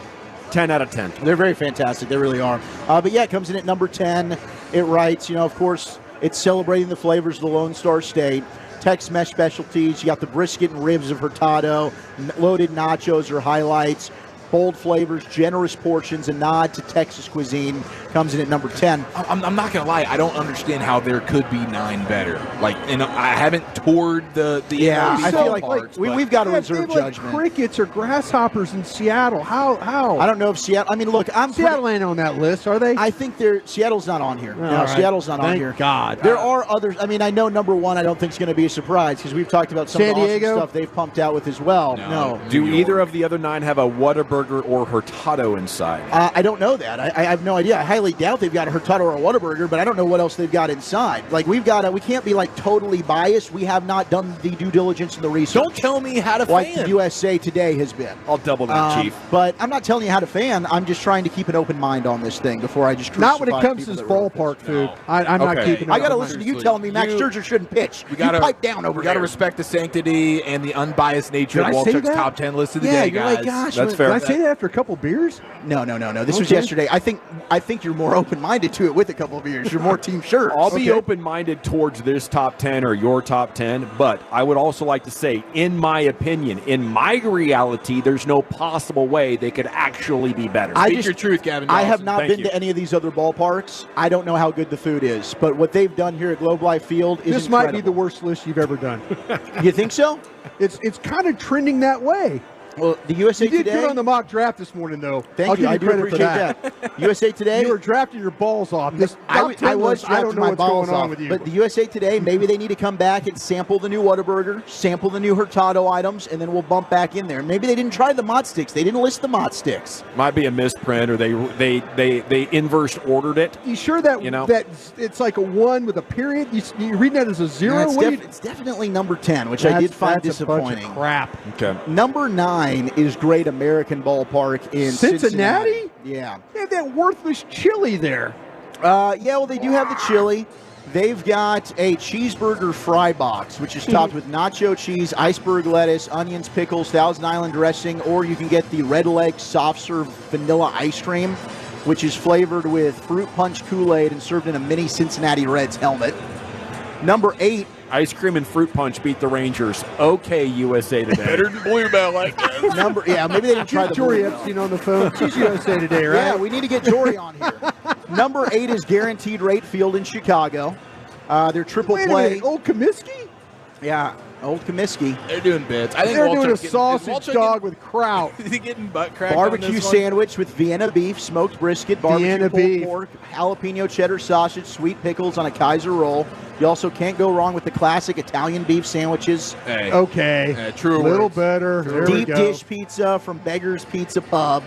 10 out of 10. They're very fantastic. They really are. But yeah, it comes in at number 10. It writes, of course, it's celebrating the flavors of the Lone Star State. Tex-Mex specialties. You got the brisket and ribs of Hurtado. Loaded nachos are highlights. Bold flavors, generous portions, a nod to Texas cuisine. Comes in at number 10. I'm not going to lie. I don't understand how there could be 9 better. I haven't toured the I feel like parts, we've got to They reserve have judgment. crickets or grasshoppers in Seattle. How? I don't know if Seattle. I mean, look, Seattle ain't on that list, are they? I think Seattle's not on here. No, right. Seattle's not on Thank here. God. There are others. I mean, I know number 1 I don't think is going to be a surprise because we've talked about some San of the Diego? awesome stuff they've pumped out with as well. No. Do either of the other 9 have a Whataburger or Hurtado inside? I don't know that. I have no idea. I highly doubt they've got a Hurtado or a Whataburger, but I don't know what else they've got inside. Like, we can't be like totally biased. We have not done the due diligence and the research. Don't tell me how to like fan. the USA Today has been. I'll double that, Chief. But I'm not telling you how to fan. I'm just trying to keep an open mind on this thing before I just Not when it crucify comes to people this that wrote ballpark food. I'm not keeping it. I got to open listen to mind. you telling me Max Scherzer shouldn't pitch. We gotta you pipe down over We got to there. respect the sanctity and the unbiased nature Did of I say Walchuk's that? top 10 list of the Yeah, day, you're guys. like, gosh, That's fair. Did I say that after a couple beers? No. This was Okay. yesterday. I think you're more open-minded to it with a couple of beers. You're more team shirts. I'll be open-minded towards this top 10 or your top 10, but I would also like to say, in my opinion, in my reality, there's no possible way they could actually be better. Speak your truth, Gavin I have Johnson. not Thank been you. to any of these other ballparks. I don't know how good the food is, but what they've done here at Globe Life Field is This might be the incredible. worst list you've ever done. You think so? It's kind of trending that way. Well, the USA You did Today. good on the mock draft this morning, though. Thank I'll you. give I you do credit appreciate for that. USA Today. You were drafting your balls off. This I top 10 was list, I don't drafting know my what's balls going on off. with you. But the USA Today, maybe they need to come back and sample the new Whataburger, sample the new Hurtado items, and then we'll bump back in there. Maybe they didn't try the Mott sticks. They didn't list the Mott sticks. Might be a misprint, or they inverse ordered it. You sure that that it's like a 1 with a period? You're reading that as a 0? No, it's definitely number 10, which I did find that's a bunch of disappointing. crap. Okay. Number 9 is Great American Ballpark in Cincinnati? Yeah. They have that worthless chili there. Well, they do have the chili. They've got a cheeseburger fry box, which is topped with nacho cheese, iceberg lettuce, onions, pickles, Thousand Island dressing, or you can get the Red Leg soft serve vanilla ice cream, which is flavored with fruit punch Kool-Aid and served in a mini Cincinnati Reds helmet. Number 8. Ice cream and fruit punch beat the Rangers. Okay, USA Today. Better than Bluebell, I guess. Maybe they didn't try Get the Jory Bluebell. Epstein on the phone. She's USA Today, right? Yeah, we need to get Jory on here. Number 8 is Guaranteed Rate Field in Chicago. They're triple Wait a play. minute, Old Comiskey? Yeah, Old Comiskey. They're doing bits. I think They're doing a Walchuk's sausage dog with kraut. Is he getting butt cracked Barbecue on this one? sandwich with Vienna beef, smoked brisket, barbecue Vienna pulled beef. pork, jalapeno cheddar sausage, sweet pickles on a Kaiser roll. You also can't go wrong with the classic Italian beef sandwiches. Hey. Okay. True little words. better. There we Deep go. dish pizza from Beggar's Pizza Pub.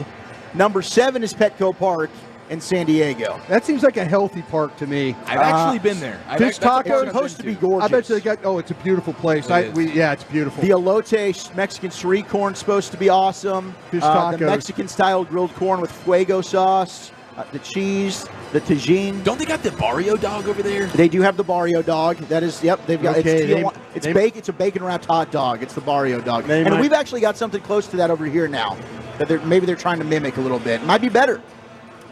Number 7 is Petco Park, in San Diego. That seems like a healthy park to me. I've actually been there. Fish tacos. It's supposed to be gorgeous. I bet you they got. Oh, it's a beautiful place. It's beautiful. The elote Mexican street corn supposed to be awesome. Fish tacos. The Mexican-style grilled corn with fuego sauce. The cheese, the tagine. Don't they got the barrio dog over there? They do have the barrio dog. That is, yep. They've got Okay, it's a bacon wrapped hot dog. It's the barrio dog, and we've actually got something close to that over here now. That maybe they're trying to mimic a little bit. Might be better.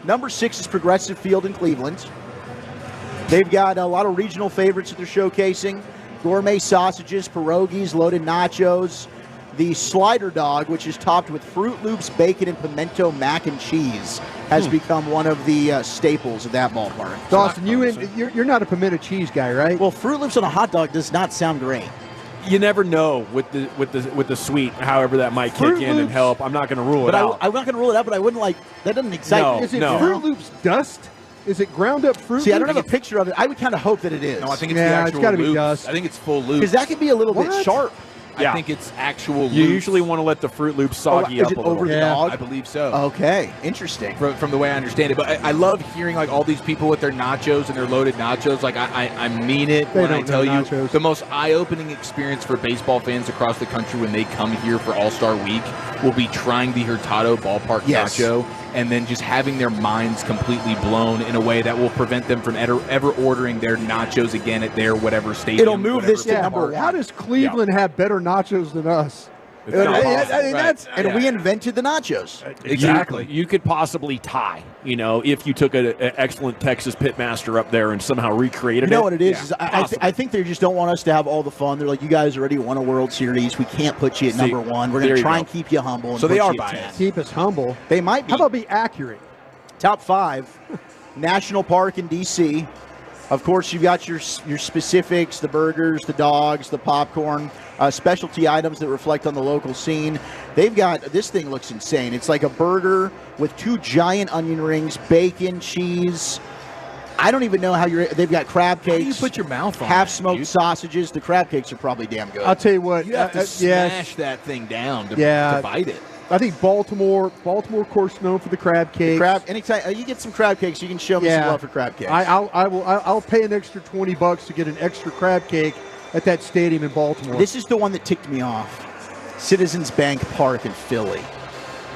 Number 6 is Progressive Field in Cleveland. They've got a lot of regional favorites that they're showcasing: gourmet sausages, pierogies, loaded nachos. The slider dog, which is topped with Fruit Loops, bacon, and pimento mac and cheese, has become one of the staples of that ballpark. Dawson, you're not a pimento cheese guy, right? Well, Fruit Loops on a hot dog does not sound great. You never know with the sweet, however that might kick in and help. I'm not going to rule it out. I'm not going to rule it out, but I wouldn't that doesn't excite me. Is it Fruit Loops dust? Is it ground up Fruit Loops? See, I don't have a picture of it. I would kind of hope that it is. No, I think it's the actual it's gotta be loops. dust. I think it's full loops. Because that could be a little bit sharp. I think it's actual loops. You usually want to let the Fruit Loops soggy up a little. Over the dog? I believe so. Okay, interesting. From the way I understand it. But I love hearing like all these people with their nachos and their loaded nachos. Like I mean it when I tell you the most eye-opening experience for baseball fans across the country when they come here for All-Star Week will be trying the Hurtado Ballpark nacho and then just having their minds completely blown in a way that will prevent them from ever ordering their nachos again at their whatever stadium. It'll move this to number 1. How does Cleveland have better nachos than us? And we invented the nachos. Exactly. You could possibly tie, if you took an excellent Texas pitmaster up there and somehow recreated it. You know what it is? Is I think they just don't want us to have all the fun. They're like, you guys already won a World Series. We can't put you at number 1. We're going to try and keep you humble. And so they are biased. Keep us humble. They might be. How about be accurate? Top 5, National Park in D.C. Of course, you've got your specifics, the burgers, the dogs, the popcorn, specialty items that reflect on the local scene. They've got, this thing looks insane. It's like a burger with 2 giant onion rings, bacon, cheese. I don't even know how they've got crab cakes. How do you put your mouth on half-smoked sausages. The crab cakes are probably damn good. I'll tell you what. You have to smash that thing down to bite it. I think Baltimore, of course, known for the crab cakes. Anytime you get some crab cakes, you can show me some love for crab cakes. I'll pay an extra $20 to get an extra crab cake at that stadium in Baltimore. This is the one that ticked me off. Citizens Bank Park in Philly.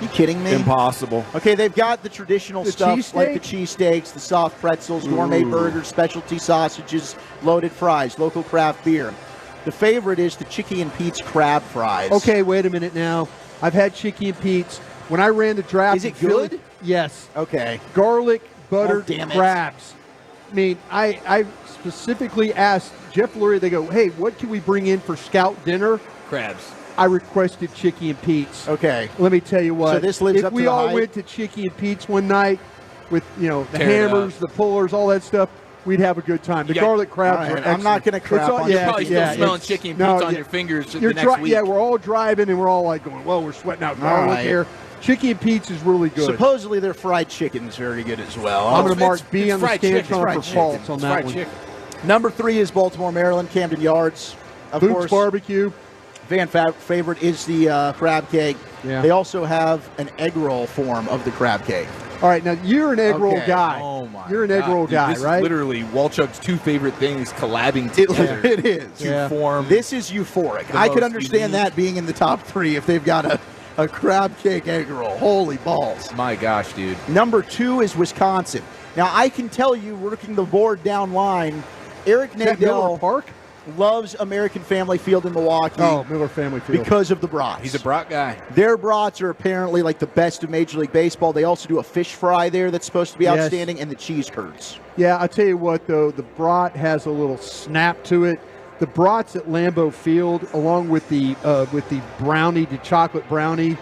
You kidding me? Impossible. Okay, they've got the traditional stuff like the cheesesteaks, the soft pretzels, gourmet burgers, specialty sausages, loaded fries, local craft beer. The favorite is the Chicky and Pete's crab fries. Okay, wait a minute now. I've had Chicky and Pete's. When I ran the draft, is it good? Yes. Okay. Garlic buttered damn it. crabs. I mean, I specifically asked Jeff Lurie. They go, "Hey, what can we bring in for scout dinner?" Crabs. I requested Chicky and Pete's. Okay. Let me tell you what. So this lives if up to we the all hype? went to Chicky and Pete's one night with the hammers, the pullers, all that stuff, we'd have a good time. The garlic crabs are excellent. I'm not going to crap on You're probably still smelling Chicky and Pete's on your fingers the next week. Yeah, we're all driving and we're all like going, "Well, we're sweating out garlic here." Chicky and Pete's is really good. Supposedly their fried chicken is very good as well. I'm going to mark B on the Scantron for faults on that one. Number 3 is Baltimore, Maryland, Camden Yards. Of Boots course, Barbecue. Fan favorite is the crab cake. Yeah. They also have an egg roll form of the crab cake. All right, now you're an egg roll guy. Oh my! You're an egg roll guy, this right? Is literally Walchuk's 2 favorite things collabing together. It is. To form. This is euphoric. I could understand that being in the top 3 if they've got a crab cake egg roll. Holy balls! My gosh, dude. Number 2 is Wisconsin. Now I can tell you, working the board down line, Eric Nadell Park loves American Family Field in Milwaukee. Oh, Miller Family Field. Because of the brats. He's a brat guy. Their brats are apparently like the best of Major League Baseball. They also do a fish fry there that's supposed to be outstanding, and the cheese curds. Yeah, I'll tell you what, though, the brat has a little snap to it. The brats at Lambeau Field, along with the brownie, the chocolate brownie,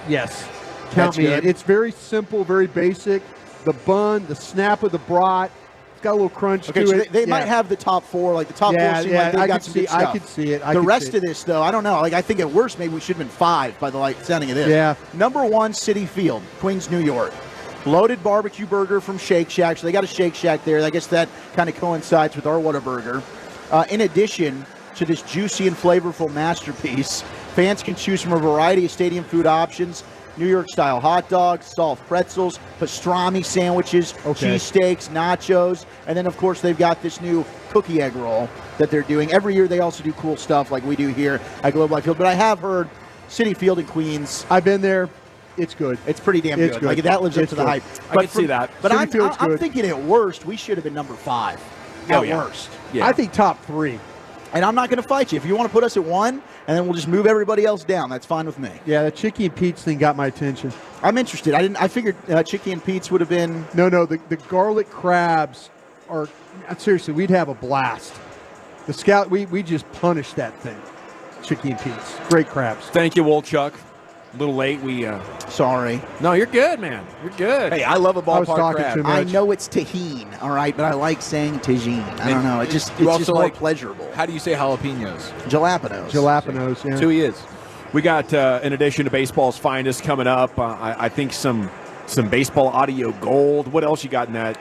yes, count me in. It's very simple, very basic. The bun, the snap of the brat, it's got a little crunch to So it. they might have the top 4, like the top 4 seem like they got some good stuff. I could see it. The rest of this, though, I don't know. Like I think at worst, maybe we should have been 5 by the sounding of this. Yeah. Number 1, Citi Field, Queens, New York. Loaded barbecue burger from Shake Shack. So they got a Shake Shack there. I guess that kind of coincides with our Whataburger. In addition to this juicy and flavorful masterpiece, fans can choose from a variety of stadium food options. New York style hot dogs, soft pretzels, pastrami sandwiches, cheesesteaks, nachos, and then of course they've got this new cookie egg roll that they're doing. Every year they also do cool stuff like we do here at Globe Life Field. But I have heard Citi Field in Queens. I've been there. It's good. It's pretty damn good. Like that lives up to the hype. I can see that. But I'm thinking at worst we should have been number 5. At worst. Yeah. I think top 3. And I'm not going to fight you. If you want to put us at 1, and then we'll just move everybody else down, that's fine with me. Yeah, the Chicky and Pete's thing got my attention. I'm interested. I figured Chicky and Pete's would have been. No, the garlic crabs are seriously. We'd have a blast. The Scout, we just punished that thing. Chicky and Pete's, great crabs. Thank you, Wolchuk. A little late. Sorry. No, you're good, man. You're good. Hey, I love a ballpark crab. Too much. I know it's tahine, all right, but I like saying tagine. I don't know. It's just more pleasurable. How do you say jalapenos? Jalapenos. Jalapenos, yeah. 2 years. We got, in addition to baseball's finest coming up, I think some baseball audio gold. What else you got in that,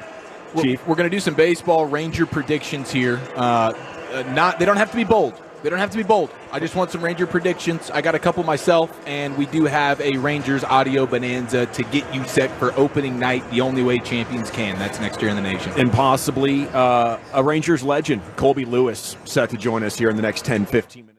Chief? We're going to do some baseball Ranger predictions here. They don't have to be bold. I just want some Ranger predictions. I got a couple myself, and we do have a Rangers audio bonanza to get you set for opening night the only way champions can. That's next year in the nation. And possibly a Rangers legend, Colby Lewis, set to join us here in the next 10, 15 minutes.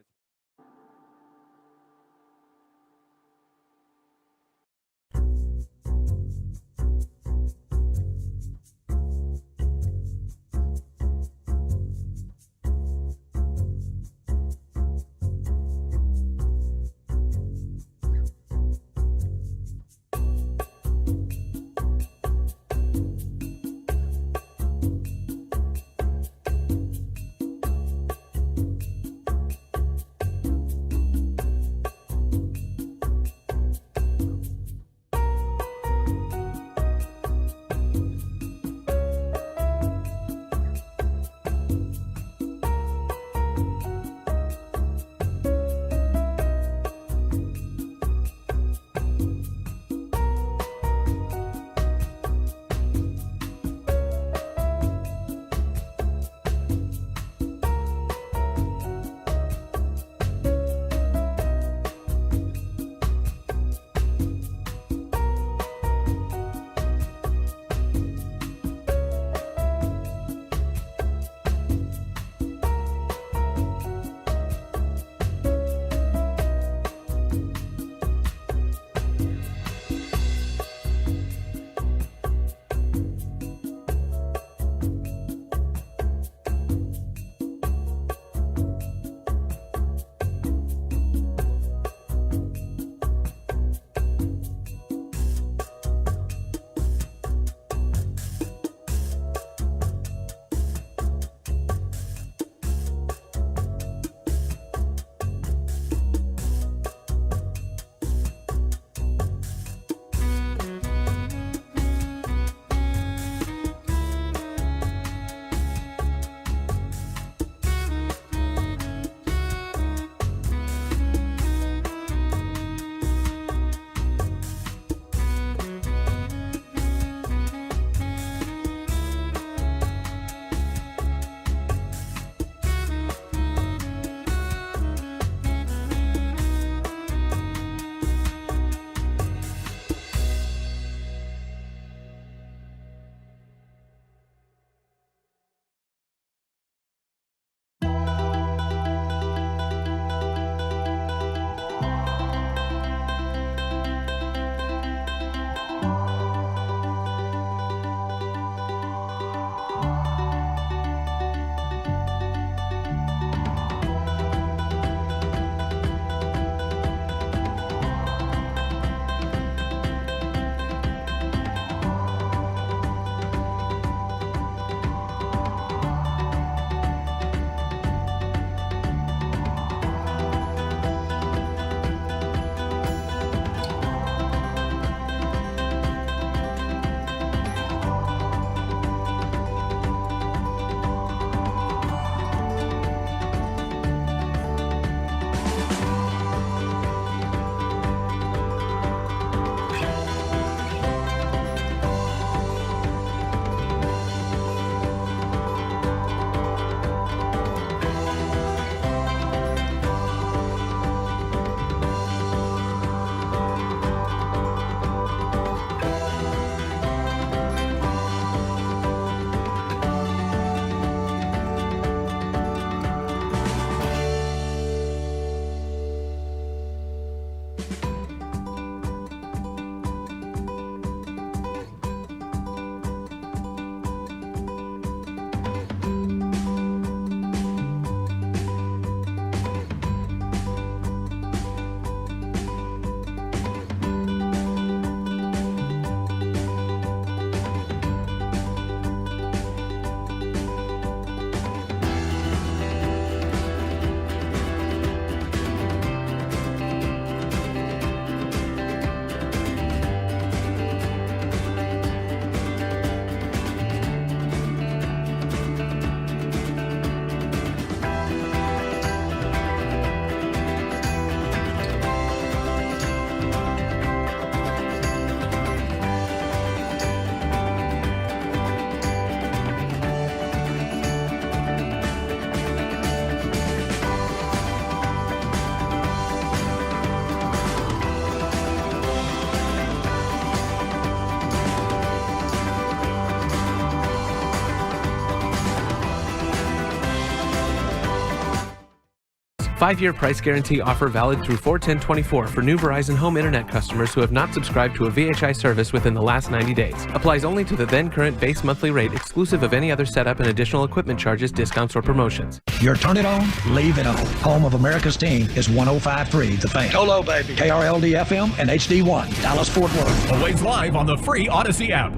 5-year price guarantee offer valid through 4/10/24 for new Verizon Home Internet customers who have not subscribed to a VHI service within the last 90 days. Applies only to the then current base monthly rate, exclusive of any other setup and additional equipment charges, discounts, or promotions. Your turn it on, leave it on. Home of America's team is 105.3 The Fan. Hello, baby. KRLD FM and HD1, Dallas Fort Worth. Always live on the free Odyssey app.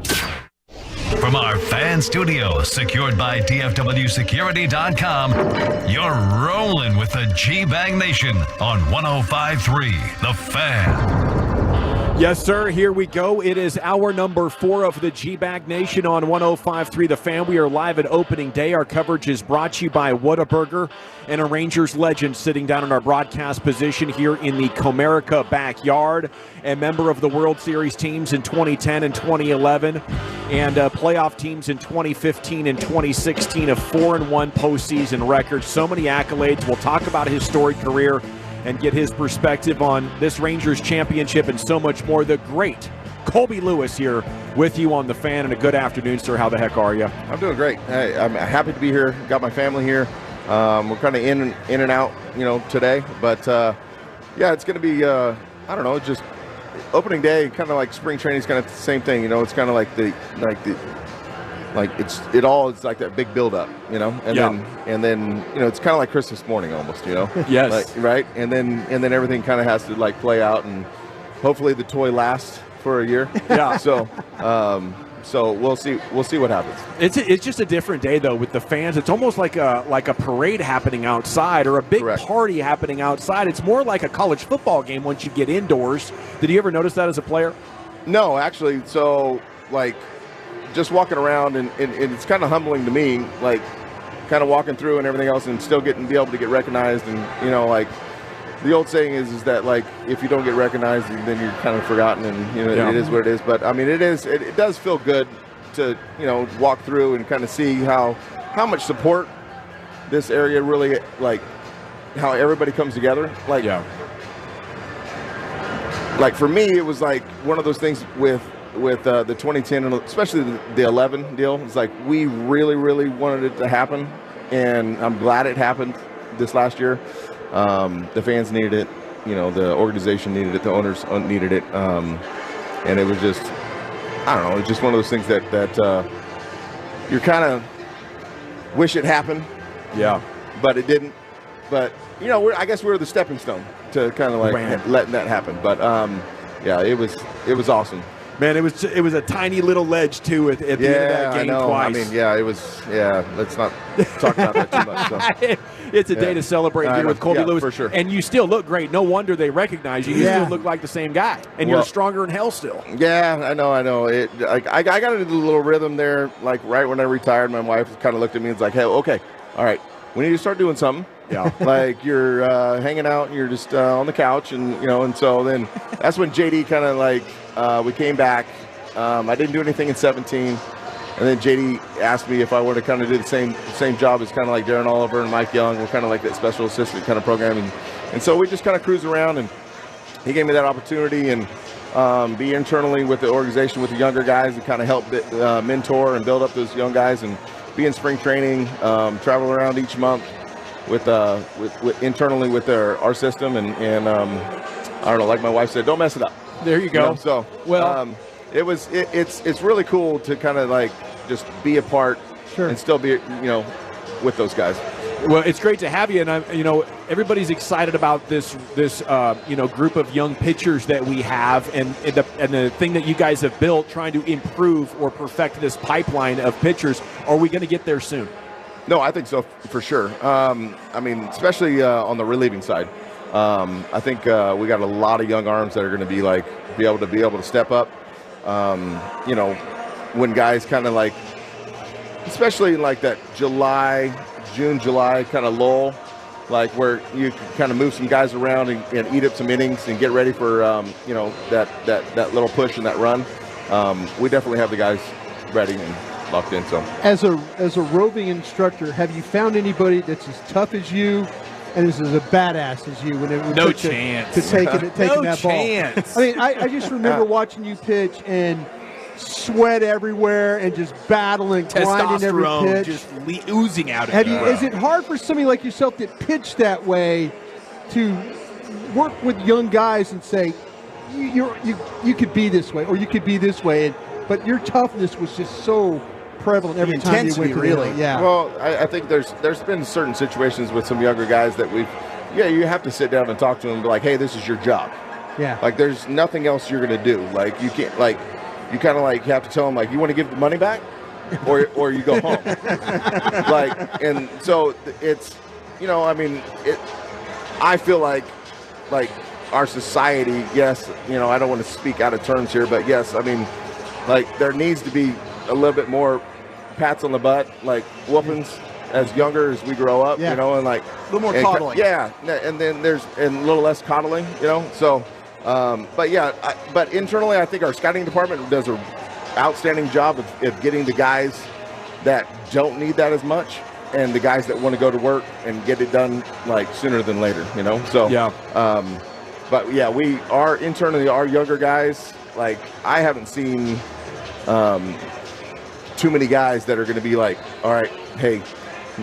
From our fan studio, secured by DFWsecurity.com, you're rolling with the G-Bag Nation on 105.3 The Fan. Yes, sir. Here we go. It is hour number 4 of the G-Bag Nation on 105.3 The Fan. We are live at opening day. Our coverage is brought to you by Whataburger and a Rangers legend sitting down in our broadcast position here in the Comerica backyard. A member of the World Series teams in 2010 and 2011 and playoff teams in 2015 and 2016, a 4-1 postseason record. So many accolades. We'll talk about his storied career and get his perspective on this Rangers championship and so much more. The great Colby Lewis here with you on The Fan, and a good afternoon, sir. How the heck are you? I'm doing great. Hey, I'm happy to be here. Got my family here. We're kind of in and out, today. But, yeah, it's going to be, I don't know, just opening day, kind of like spring training is kind of the same thing. It's kind of it's like that big build-up, and then it's kind of like Christmas morning almost, Yes. Right, and then everything kind of has to play out, and hopefully the toy lasts for a year. Yeah. So we'll see what happens. It's just a different day though with the fans. It's almost like a parade happening outside or a big party happening outside. It's more like a college football game once you get indoors. Did you ever notice that as a player? No, actually. So just walking around and it's kind of humbling to me, kind of walking through and everything else and still be able to get recognized. And, the old saying is that, if you don't get recognized, then you're kind of forgotten, and, it is what it is. But, I mean, it does feel good to, walk through and kind of see how much support this area really, how everybody comes together. For me, it was one of those things with the 2010 and especially the 11 deal. It's we really, really wanted it to happen, and I'm glad it happened this last year. The fans needed it, the organization needed it, the owners needed it, and it was just, I don't know, it's just one of those things that you kind of wish it happened. Yeah. But it didn't. But, I guess we're the stepping stone to kind of letting that happen. But, yeah, it was awesome. Man, it was a tiny little ledge too at the end of that game. I know. Twice. I mean, it was. Yeah, let's not talk about that too much. So. It's a day to celebrate here with Colby Lewis, for sure. And you still look great. No wonder they recognize you. You still look like the same guy, and you're stronger than hell still. Yeah, I know. I got into the little rhythm there. Right when I retired, my wife kind of looked at me and was like, "Hey, okay, all right, we need to start doing something." Yeah. You're hanging out and you're just on the couch, and and so then that's when JD kind of we came back. I didn't do anything in 17, and then JD asked me if I were to kind of do the same job as kind of like Darren Oliver and Mike Young. We're kind of like that special assistant kind of programming, and so we just kind of cruise around, and he gave me that opportunity and be internally with the organization with the younger guys and kind of help mentor and build up those young guys and be in spring training, travel around each month with internally with our system, and I don't know, like my wife said, don't mess it up. There you go. It's really cool to kind of just be a part and still be with those guys. Well, it's great to have you, and everybody's excited about this group of young pitchers that we have, and the thing that you guys have built, trying to improve or perfect this pipeline of pitchers. Are we going to get there soon? No, I think so for sure. I mean, especially on the relieving side. I think we got a lot of young arms that are going to be able to step up. When guys kind of especially that June, July kind of lull, where you kind of move some guys around and eat up some innings and get ready for that little push and that run. We definitely have the guys ready and locked in. So as a roving instructor, have you found anybody that's as tough as you and is as a badass as you when it no took chance to taking no that chance. ball? I mean, I just remember watching you pitch and sweat everywhere and just battling, grinding every pitch, just oozing out. Is it hard for somebody like yourself that pitched that way to work with young guys and say, you could be this way or you could be this way, but your toughness was just so prevalent every time you went to really. Yeah. Well, I think there's been certain situations with some younger guys that you have to sit down and talk to them and be like, hey, this is your job. Yeah. Like, there's nothing else you're going to do. Like, you can't, like, you kind of like have to tell them, like, you want to give the money back or you go home. Like, and so it's, I mean, I feel like our society, yes, I don't want to speak out of terms here, but yes, I mean, like, there needs to be a little bit more pats on the butt, like whoopings as younger as we grow up, and like a little more coddling. Yeah, and then there's a little less coddling, so. But internally, I think our scouting department does an outstanding job of getting the guys that don't need that as much and the guys that want to go to work and get it done like sooner than later, So yeah. But yeah, we are internally our younger guys. Like, I haven't seen too many guys that are going to be like, all right, hey,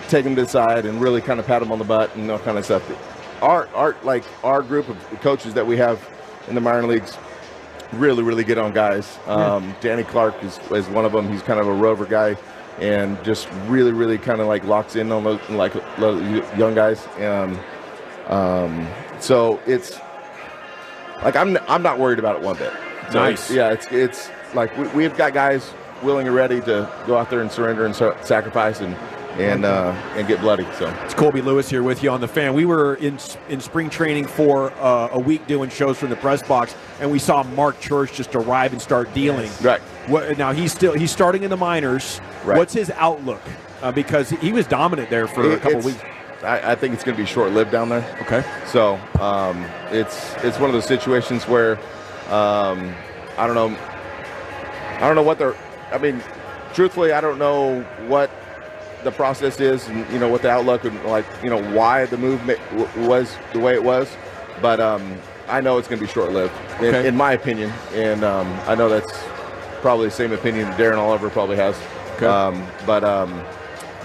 take them to the side and really kind of pat them on the butt and all kind of stuff. Our group of coaches that we have in the minor leagues really get on guys. Danny Clark is one of them. He's kind of a rover guy and just really kind of like locks in on those young guys. So it's like I'm not worried about it one bit. So nice. It's like we've got guys willing and ready to go out there and surrender and sacrifice and get bloody. So it's Colby Lewis here with you on the Fan. We were in spring training for a week doing shows from the press box, and we saw Mark Church just arrive and start dealing. Right. Now he's starting in the minors. Right. What's his outlook? Because he was dominant there for a couple weeks. I think it's going to be short-lived down there. Okay. So it's one of those situations where I don't know what they're. I mean, truthfully, I don't know what the process is and what the outlook and why the move was the way it was, but I know it's going to be short-lived in my opinion, and I know that's probably the same opinion Darren Oliver probably has. Okay.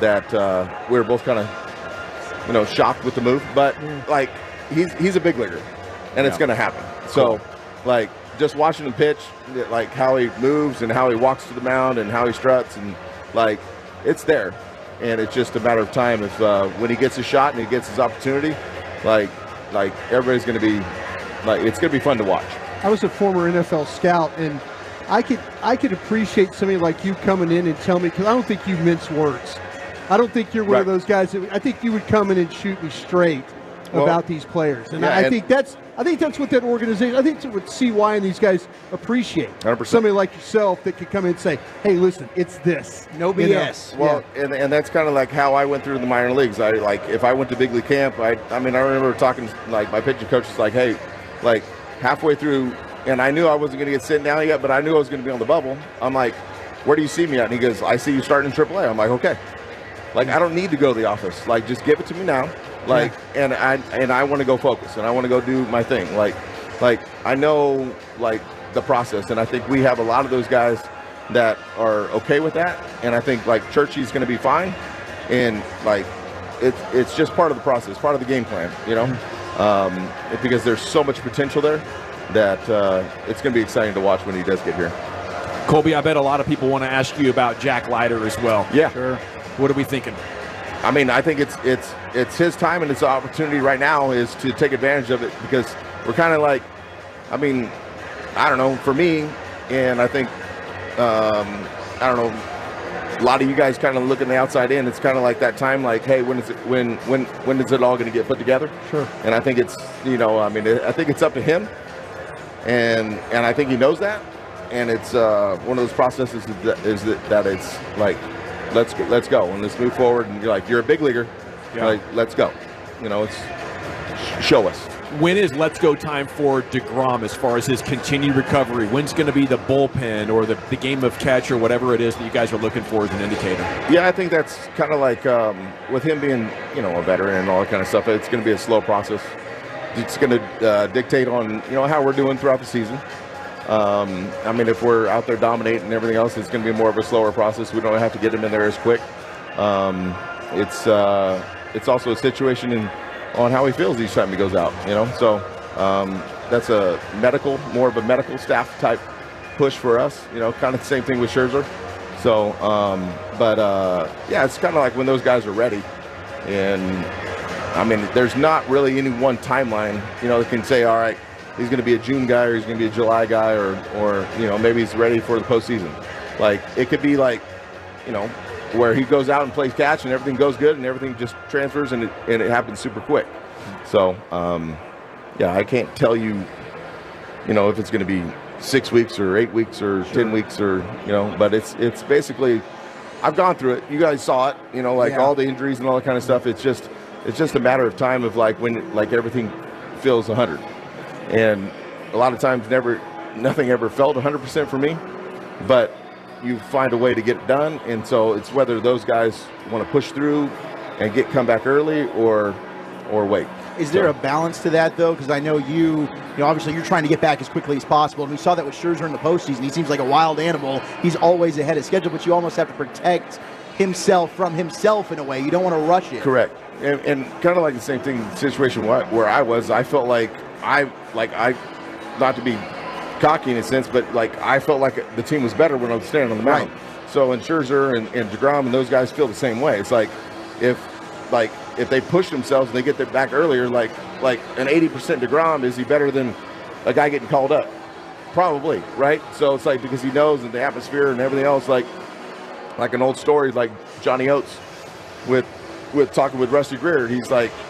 That we were both kind of shocked with the move, but like he's a big leaguer and it's going to happen. So like just watching him pitch, like how he moves and how he walks to the mound and how he struts and like it's there. And it's just a matter of time if when he gets his shot and he gets his opportunity, like everybody's going to be like it's going to be fun to watch. I was a former NFL scout, and I could appreciate somebody like you coming in and tell me, because I don't think you mince words. I don't think you're one of those guys I think you would come in and shoot me straight about these players, and I think that's what that organization. I think that's what CY and these guys appreciate. 100%. Somebody like yourself that could come in and say, "Hey, listen, it's this, no BS." Well, and that's kind of like how I went through the minor leagues. I like if I went to big league camp, I remember talking like my pitching coach was like, "Hey, like halfway through," and I knew I wasn't going to get sent down yet, but I knew I was going to be on the bubble. I'm like, "Where do you see me at?" And he goes, "I see you starting in AAA." I'm like, "Okay." Like I don't need to go to the office. Like just give it to me now. Like and I want to go focus and I want to go do my thing. Like I know like the process, and I think we have a lot of those guys that are okay with that. And I think like Churchy's going to be fine, and like it's just part of the process, part of the game plan, because there's so much potential there that it's going to be exciting to watch when he does get here. Colby, I bet a lot of people want to ask you about Jack Leiter as well. Yeah. Sure. What are we thinking? I mean, I think it's his time and his opportunity right now is to take advantage of it, because we're kind of like, I mean, I don't know, for me, and I think, I don't know, a lot of you guys kind of looking the outside in. It's kind of like that time, like, hey, when is it all going to get put together? Sure. And I think it's, I think it's up to him, and I think he knows that, and it's one of those processes that it's like, let's go and let's move forward, and you're like, you're a big leaguer, like, let's go, it's show us. When is let's go time for DeGrom as far as his continued recovery? When's going to be the bullpen or the game of catch or whatever it is that you guys are looking for as an indicator? Yeah, I think that's kind of like with him being a veteran and all that kind of stuff, it's going to be a slow process. It's going to dictate on how we're doing throughout the season. I mean, if we're out there dominating and everything else, it's going to be more of a slower process. We don't have to get him in there as quick. It's also a situation in on how he feels each time he goes out. So that's more of a medical staff type push for us. Kind of the same thing with Scherzer. So, yeah, it's kind of like when those guys are ready, and I mean, there's not really any one timeline. That can say, all right, he's going to be a June guy, or he's going to be a July guy, or maybe he's ready for the postseason. Like, it could be like, where he goes out and plays catch and everything goes good and everything just transfers and it happens super quick. So, yeah, I can't tell you, if it's going to be 6 weeks or 8 weeks or 10 weeks or, but it's basically, I've gone through it. You guys saw it, all the injuries and all that kind of stuff. It's just a matter of time of when everything feels 100. And a lot of times nothing ever felt 100% for me, but you find a way to get it done. And so it's whether those guys want to push through and come back early or wait. Is there a balance to that, though? Because I know obviously you're trying to get back as quickly as possible. And we saw that with Scherzer in the postseason. He seems like a wild animal. He's always ahead of schedule, but you almost have to protect himself from himself in a way. You don't want to rush it. Correct. And kind of like the same thing situation where I was, I felt like I not to be cocky in a sense, but I felt like the team was better when I was standing on the mound. Right. So in Scherzer and DeGrom and those guys feel the same way. It's like if they push themselves and they get their back earlier, like an 80% DeGrom, is he better than a guy getting called up? Probably, right? So it's because he knows and the atmosphere and everything else, like an old story, like Johnny Oates with talking with Rusty Greer. He's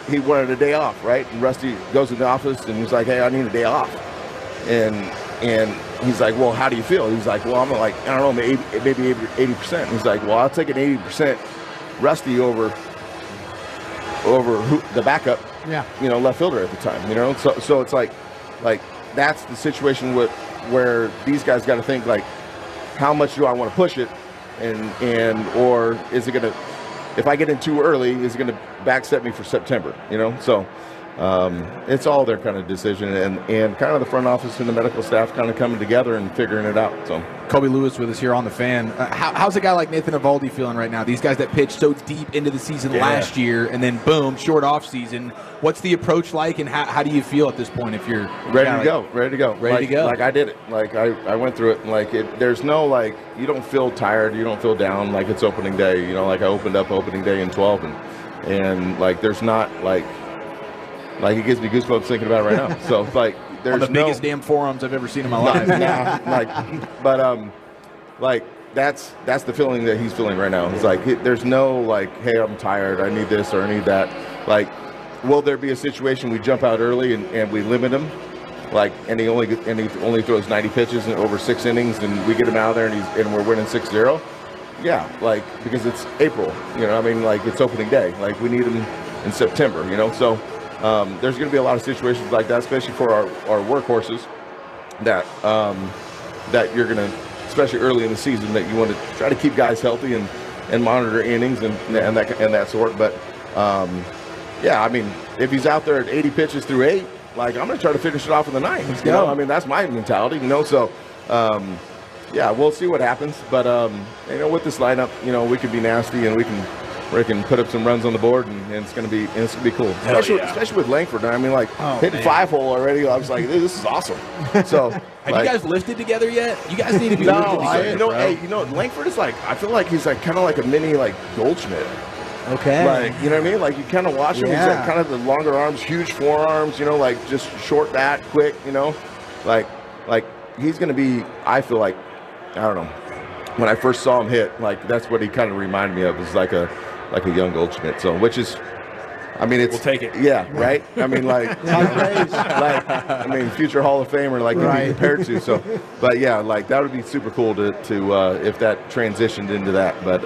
he wanted a day off, right? And Rusty goes in the office and he's like, hey, I need a day off. And he's like, well, how do you feel? He's like, well, I'm I don't know, maybe 80%. He's like, well, I'll take an 80% Rusty over the backup, left fielder at the time, So it's like that's the situation where these guys got to think how much do I want to push it, or is it gonna, if I get in too early, is it gonna backstep me for September, So it's all their kind of decision and kind of the front office and the medical staff kind of coming together and figuring it out. So Kobe Lewis with us here on The Fan. How's a guy like Nathan Eovaldi feeling right now? These guys that pitched so deep into the season last year and then boom, short off season. What's the approach like, and how do you feel at this point if you're ready to go? Ready to go. I did it. I went through it. And there's no you don't feel tired. You don't feel down. It's opening day. I opened up opening day in 12 and there's not it gives me goosebumps thinking about it right now. So there's on the biggest damn forearms I've ever seen in my life. That's the feeling that he's feeling right now. It's there's no hey, I'm tired, I need this or I need that. Will there be a situation we jump out early and we limit him? And he only throws 90 pitches in over 6 innings and we get him out there and we're winning 6-0? Yeah, because it's April, it's opening day. We need him in September, So there's going to be a lot of situations like that, especially for our workhorses that you're going to, especially early in the season, that you want to try to keep guys healthy and monitor innings and that sort. But yeah, if he's out there at 80 pitches through 8, I'm going to try to finish it off in the 9th. That's my mentality. So yeah, we'll see what happens. But with this lineup, we can be nasty and we can put up some runs on the board, and it's gonna be cool. Especially with Langford. Hitting 5-hole already. I was like, this is awesome. So have you guys lifted together yet? You guys need to be lifted together. Langford is I feel like he's kind of like a mini Goldschmidt. Okay. You know what I mean? You kind of watch him. He's kind of the longer arms, huge forearms. Just short bat, quick. He's gonna be. I feel I don't know. When I first saw him hit, that's what he kind of reminded me of. Is like a young Goldschmidt. So, which is, it's. We'll take it. Yeah, right. Future Hall of Famer, to be compared to. So, but yeah, that would be super cool to if that transitioned into that. But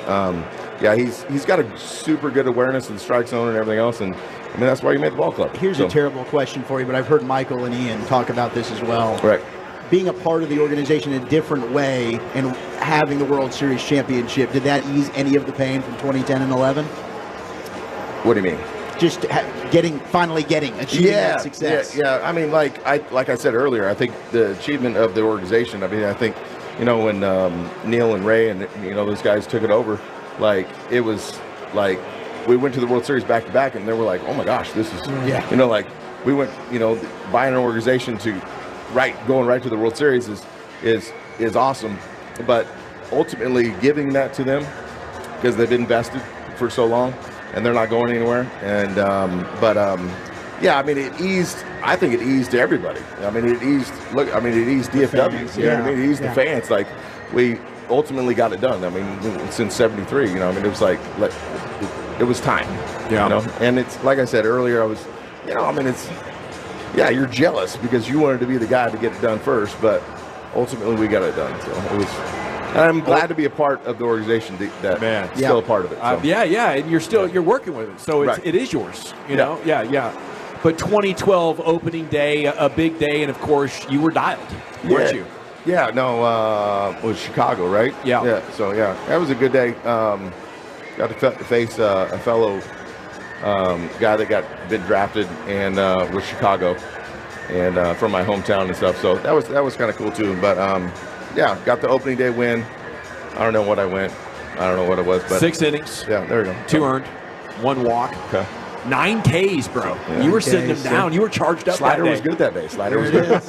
yeah, he's got a super good awareness of the strike zone and everything else, and that's why he made the ball club. Here's a terrible question for you, but I've heard Michael and Ian talk about this as well. Right. Being a part of the organization in a different way and having the World Series championship, did that ease any of the pain from 2010 and 11? What do you mean? Just finally achieving that success. Yeah. Like I said earlier, I think the achievement of the organization. I think, when Neil and Ray and those guys took it over, it was we went to the World Series back to back, and they were like, oh my gosh, this is, you know, like we went, you know, buying an organization to going right to the World Series is awesome, but ultimately giving that to them because they've invested for so long and they're not going anywhere. And yeah, I mean, I think it eased everybody. I mean, it eased DFW. You know what I mean? It eased the fans. Like, we ultimately got it done. I mean, since '73, you know, I mean, it was like it was time. Yeah. You know, and it's like I said earlier, you're jealous because you wanted to be the guy to get it done first, but ultimately we got it done. So it was. And I'm glad to be a part of the organization that's still a part of it. So. And you're working with it, so it is yours. You know, But 2012 opening day, a big day, and of course you were dialed, weren't you? Yeah, no, it was Chicago, right? Yeah. So that was a good day. Got to face a fellow guy that been drafted and with Chicago, and from my hometown and stuff. So that was kind of cool too. But got the opening day win. I don't know what I went. I don't know what it was, but 6 innings. Yeah, there we go. 2 earned, 1 walk. Okay. 9 Ks, bro. Yeah. You were sitting them down. You were charged up. Slider that day. was good that day. Slider was good.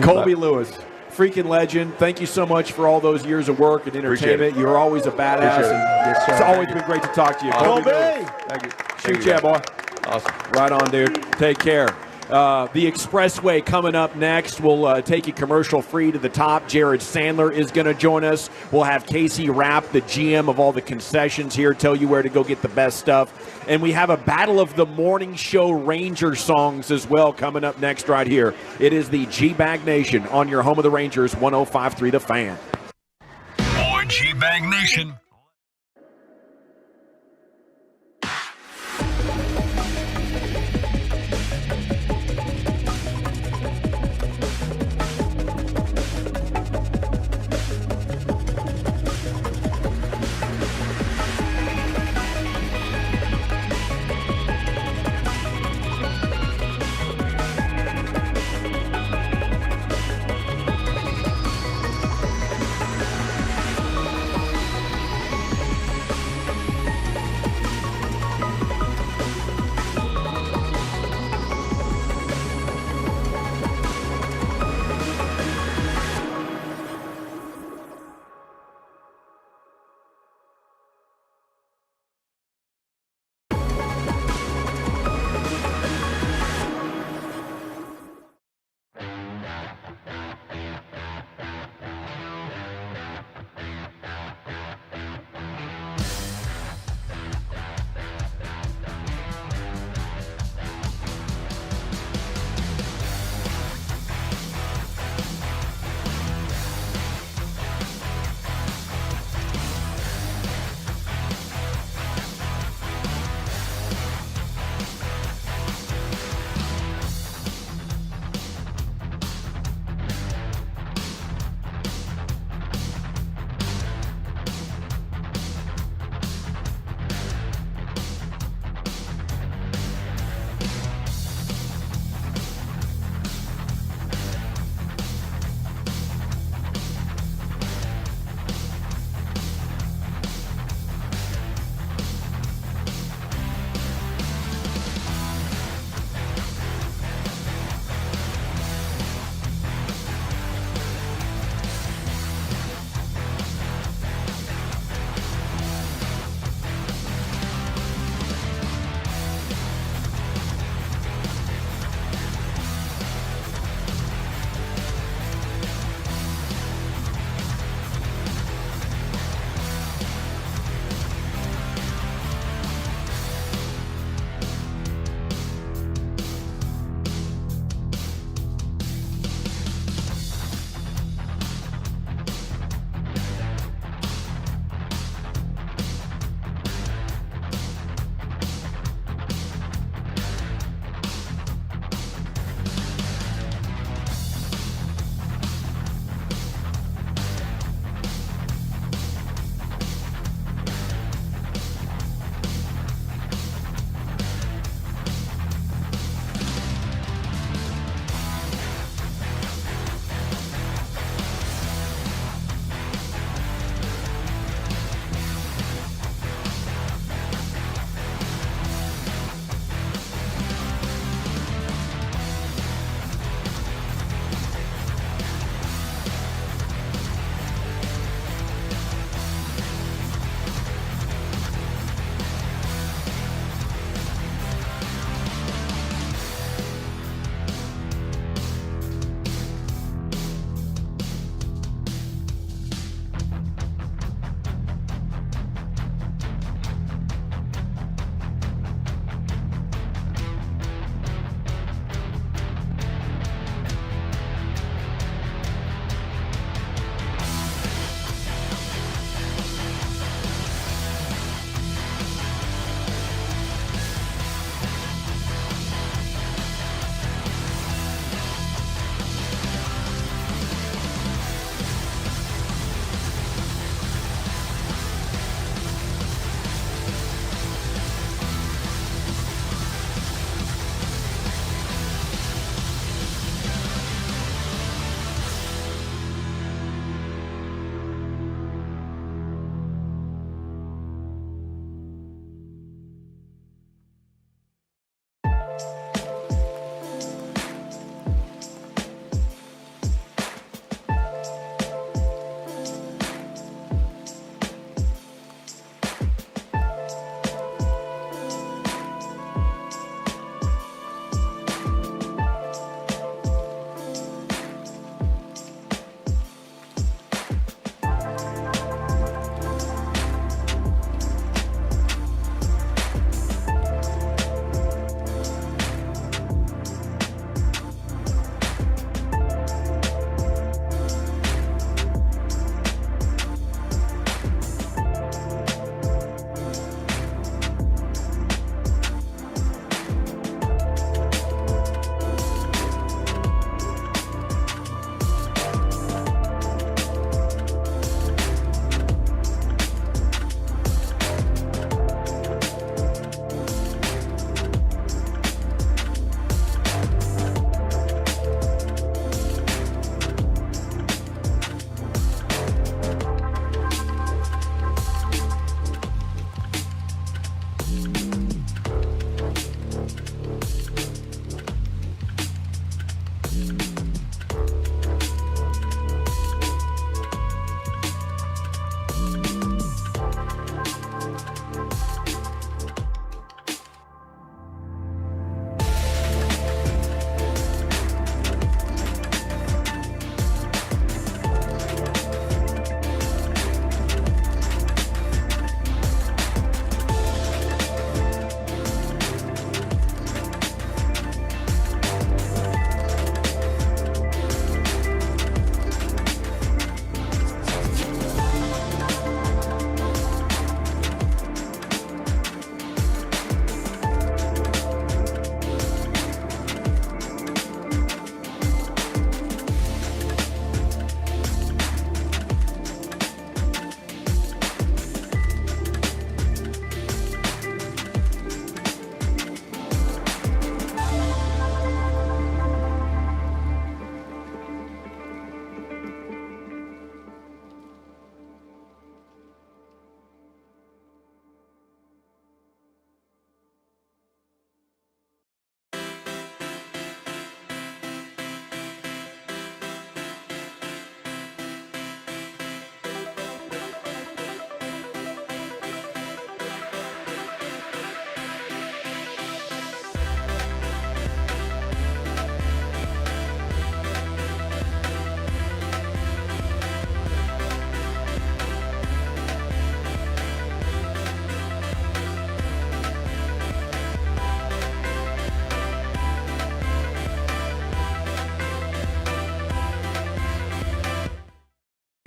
Colby Lewis, freaking legend. Thank you so much for all those years of work and entertainment. You're always a badass. And it's always been great to talk to you. Colby. Thank you. Shoot, yeah, boy. Awesome. Right on, dude. Take care. The Expressway coming up next. We'll take you commercial free to the top. Jared Sandler is going to join us. We'll have Casey Rapp, the GM of all the concessions here, tell you where to go get the best stuff. And we have a Battle of the Morning Show Ranger songs as well coming up next right here. It is the G-Bag Nation on your home of the Rangers, 105.3 The Fan. More G-Bag Nation.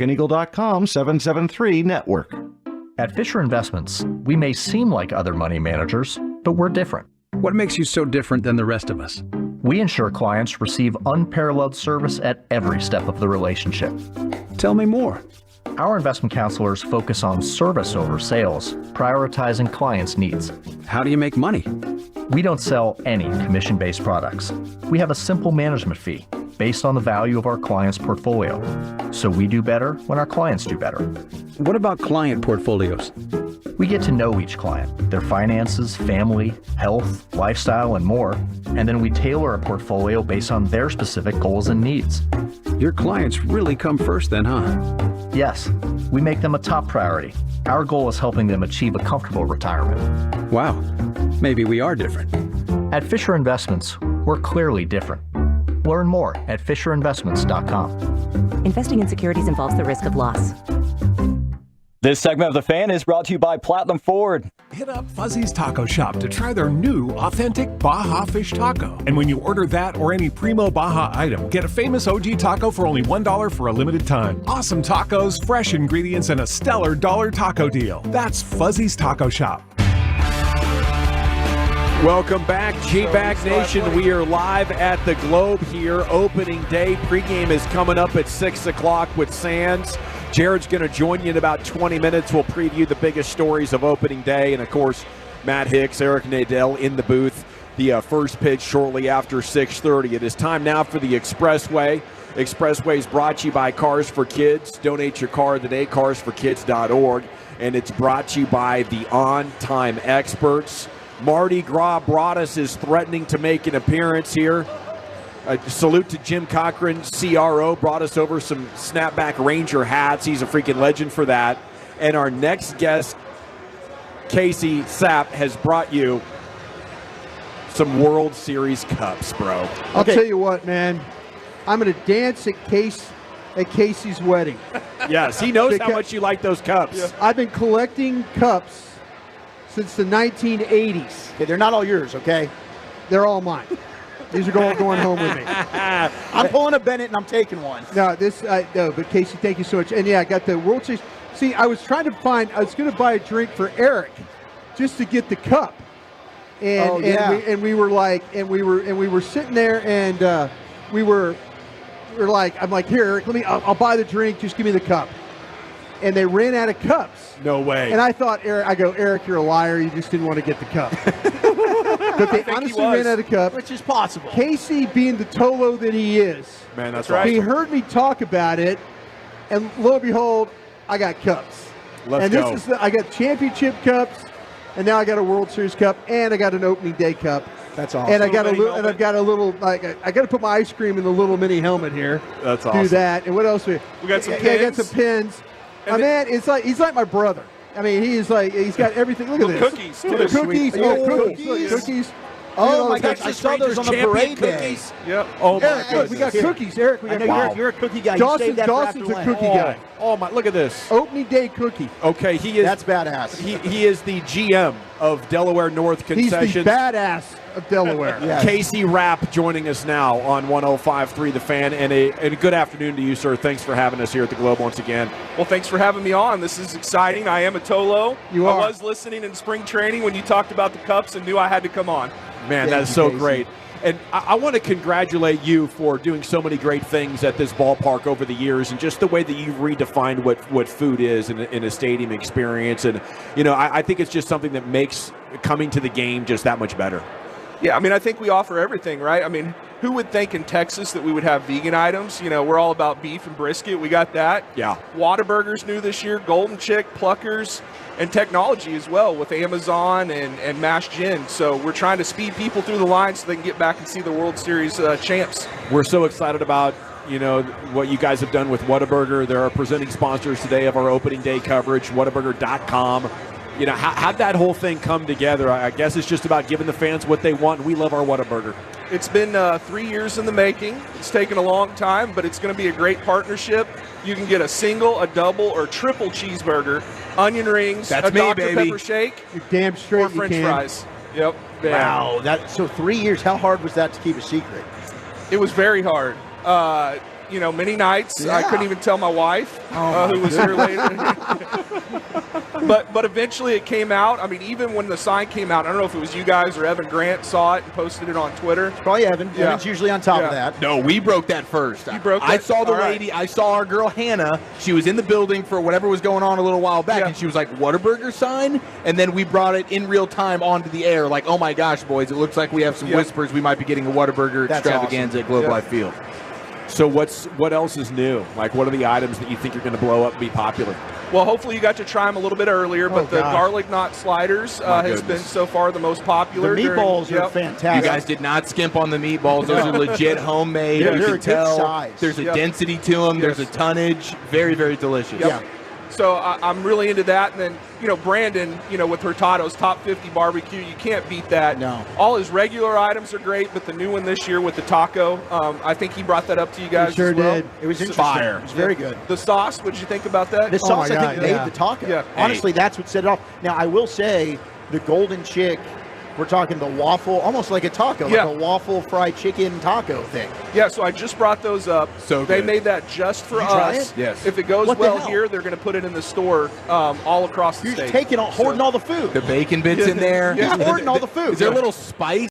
Eagle.com 773 network. At Fisher Investments, we may seem like other money managers, but we're different. What makes you so different than the rest of us? We ensure clients receive unparalleled service at every step of the relationship. Tell me more. Our investment counselors focus on service over sales, prioritizing clients' needs. How do you make money? We don't sell any commission-based products. We have a simple management fee based on the value of our client's portfolio. So we do better when our clients do better. What about client portfolios? We get to know each client, their finances, family, health, lifestyle, and more, and then we tailor a portfolio based on their specific goals and needs. Your clients really come first then, huh? Yes, we make them a top priority. Our goal is helping them achieve a comfortable retirement. Wow, maybe we are different. At Fisher Investments, we're clearly different. Learn more at FisherInvestments.com. Investing in securities involves the risk of loss. This segment of The Fan is brought to you by Platinum Ford. Hit up Fuzzy's Taco Shop to try their new authentic Baja Fish Taco. And when you order that or any Primo Baja item, get a famous OG taco for only $1 for a limited time. Awesome tacos, fresh ingredients, and a stellar dollar taco deal. That's Fuzzy's Taco Shop. Welcome back, G-Bag Nation. We are live at the Globe here. Opening day. Pregame is coming up at 6 o'clock with Sands. Jared's going to join you in about 20 minutes. We'll preview the biggest stories of opening day. And, of course, Matt Hicks, Eric Nadell in the booth. The first pitch shortly after 6:30. It is time now for the Expressway. Expressway is brought to you by Cars for Kids. Donate your car today, carsforkids.org. And it's brought to you by the On-Time Experts. Mardi Gras Broadus is threatening to make an appearance here. A salute to Jim Cochran, CRO, brought us over some snapback Ranger hats. He's a freaking legend for that. And our next guest, Casey Sapp, has brought you some World Series cups, bro. I'll tell you what, man. I'm going to dance at Casey's wedding. Yes, he knows how much you like those cups. Yeah. I've been collecting cups since the 1980s. Okay, they're not all yours, okay? They're all mine. These are going home with me. I'm pulling a Bennett and I'm taking one. No, but Casey, thank you so much. And yeah, I got the World Series. See, I was going to buy a drink for Eric just to get the cup. And we were sitting there and we were like, I'm like, here, Eric, I'll buy the drink, just give me the cup. And they ran out of cups. No way. And I thought, Eric, you're a liar. You just didn't want to get the cup. But they honestly ran out of cup. Which is possible. Casey, being the Tolo that he is. Man, that's right. He heard me talk about it, and lo and behold, I got cups. Let's go. I got championship cups, and now I got a World Series cup, and I got an opening day cup. That's awesome. And I got I got to put my ice cream in the little mini helmet here. That's awesome. Do that. And what else? We got some pins. I got some pins. My man, he's like my brother. I mean, he's got everything. Look at this. Cookies. Cookies. Cookies. Oh my gosh, I saw those on the parade day. Yep. Oh my Eric, look, we got cookies. Eric, we got you're a cookie guy. You saved that for after Dawson's a Lent. cookie guy. Oh my! Look at this. Opening day cookie. Okay, he is. That's badass. He is the GM of Delaware North Concessions. He's the badass of Delaware. Yes. Casey Rapp joining us now on 105.3 The Fan, and a good afternoon to you, sir. Thanks for having us here at the Globe once again. Well, thanks for having me on. This is exciting. I am a Tolo. You are. I was listening in spring training when you talked about the cups and knew I had to come on. Man, that is so great. And I want to congratulate you for doing so many great things at this ballpark over the years, and just the way that you've redefined what food is in a stadium experience. And, I think it's just something that makes coming to the game just that much better. Yeah, I mean, I think we offer everything, right? I mean, who would think in Texas that we would have vegan items? We're all about beef and brisket. We got that. Yeah. Whataburger's new this year, Golden Chick, Pluckers, and technology as well with Amazon and Mashed Gin. So we're trying to speed people through the line so they can get back and see the World Series champs. We're so excited about what you guys have done with Whataburger. They're our presenting sponsors today of our opening day coverage, Whataburger.com. How'd that whole thing come together? I guess it's just about giving the fans what they want. We love our Whataburger. It's been 3 years in the making. It's taken a long time, but it's going to be a great partnership. You can get a single, a double, or triple cheeseburger, onion rings, a Dr. Pepper shake, You're damn straight or French you can. fries. Yep. Wow. So 3 years. How hard was that to keep a secret? It was very hard. many nights. I couldn't even tell my wife, who was here later. But eventually it came out. I mean, even when the sign came out, I don't know if it was you guys or Evan Grant saw it and posted it on Twitter. Probably Evan. Yeah. Evan's usually on top of that. No, we broke that first. You broke I that? saw the All right. lady. I saw our girl Hannah. She was in the building for whatever was going on a little while back, and she was like, "Whataburger sign?" And then we brought it in real time onto the air. Like, oh my gosh, boys! It looks like we have some whispers. We might be getting a Whataburger That's extravaganza at Globe Life Field. So what else is new? Like, what are the items that you think are going to blow up and be popular? Well, hopefully you got to try them a little bit earlier, but the garlic knot sliders has been so far the most popular. The meatballs are fantastic. You guys did not skimp on the meatballs. Those are legit homemade. Yeah, you they're can a good tell size. there's a density to them. There's a tonnage. Very, very delicious. Yep. So I'm really into that. And then, Brandon, with Hurtado's Top 50 Barbecue, you can't beat that. No. All his regular items are great, but the new one this year with the taco, I think he brought that up to you guys He sure as well. did. It was interesting. Fire. It was very good. The sauce, what did you think about that? The sauce, I think, made the taco. Yeah. Honestly, that's what set it off. Now, I will say the Golden Chick, we're talking the waffle, almost like a taco, like a waffle fried chicken taco thing. Yeah, so I just brought those up. So they good. made that just for Did you try us. it? Yes. If it goes What the well hell? here, they're going to put it in the store all across the You're state. just hoarding all the food. The bacon bits in there. You're just hoarding all the food. Is there a little spice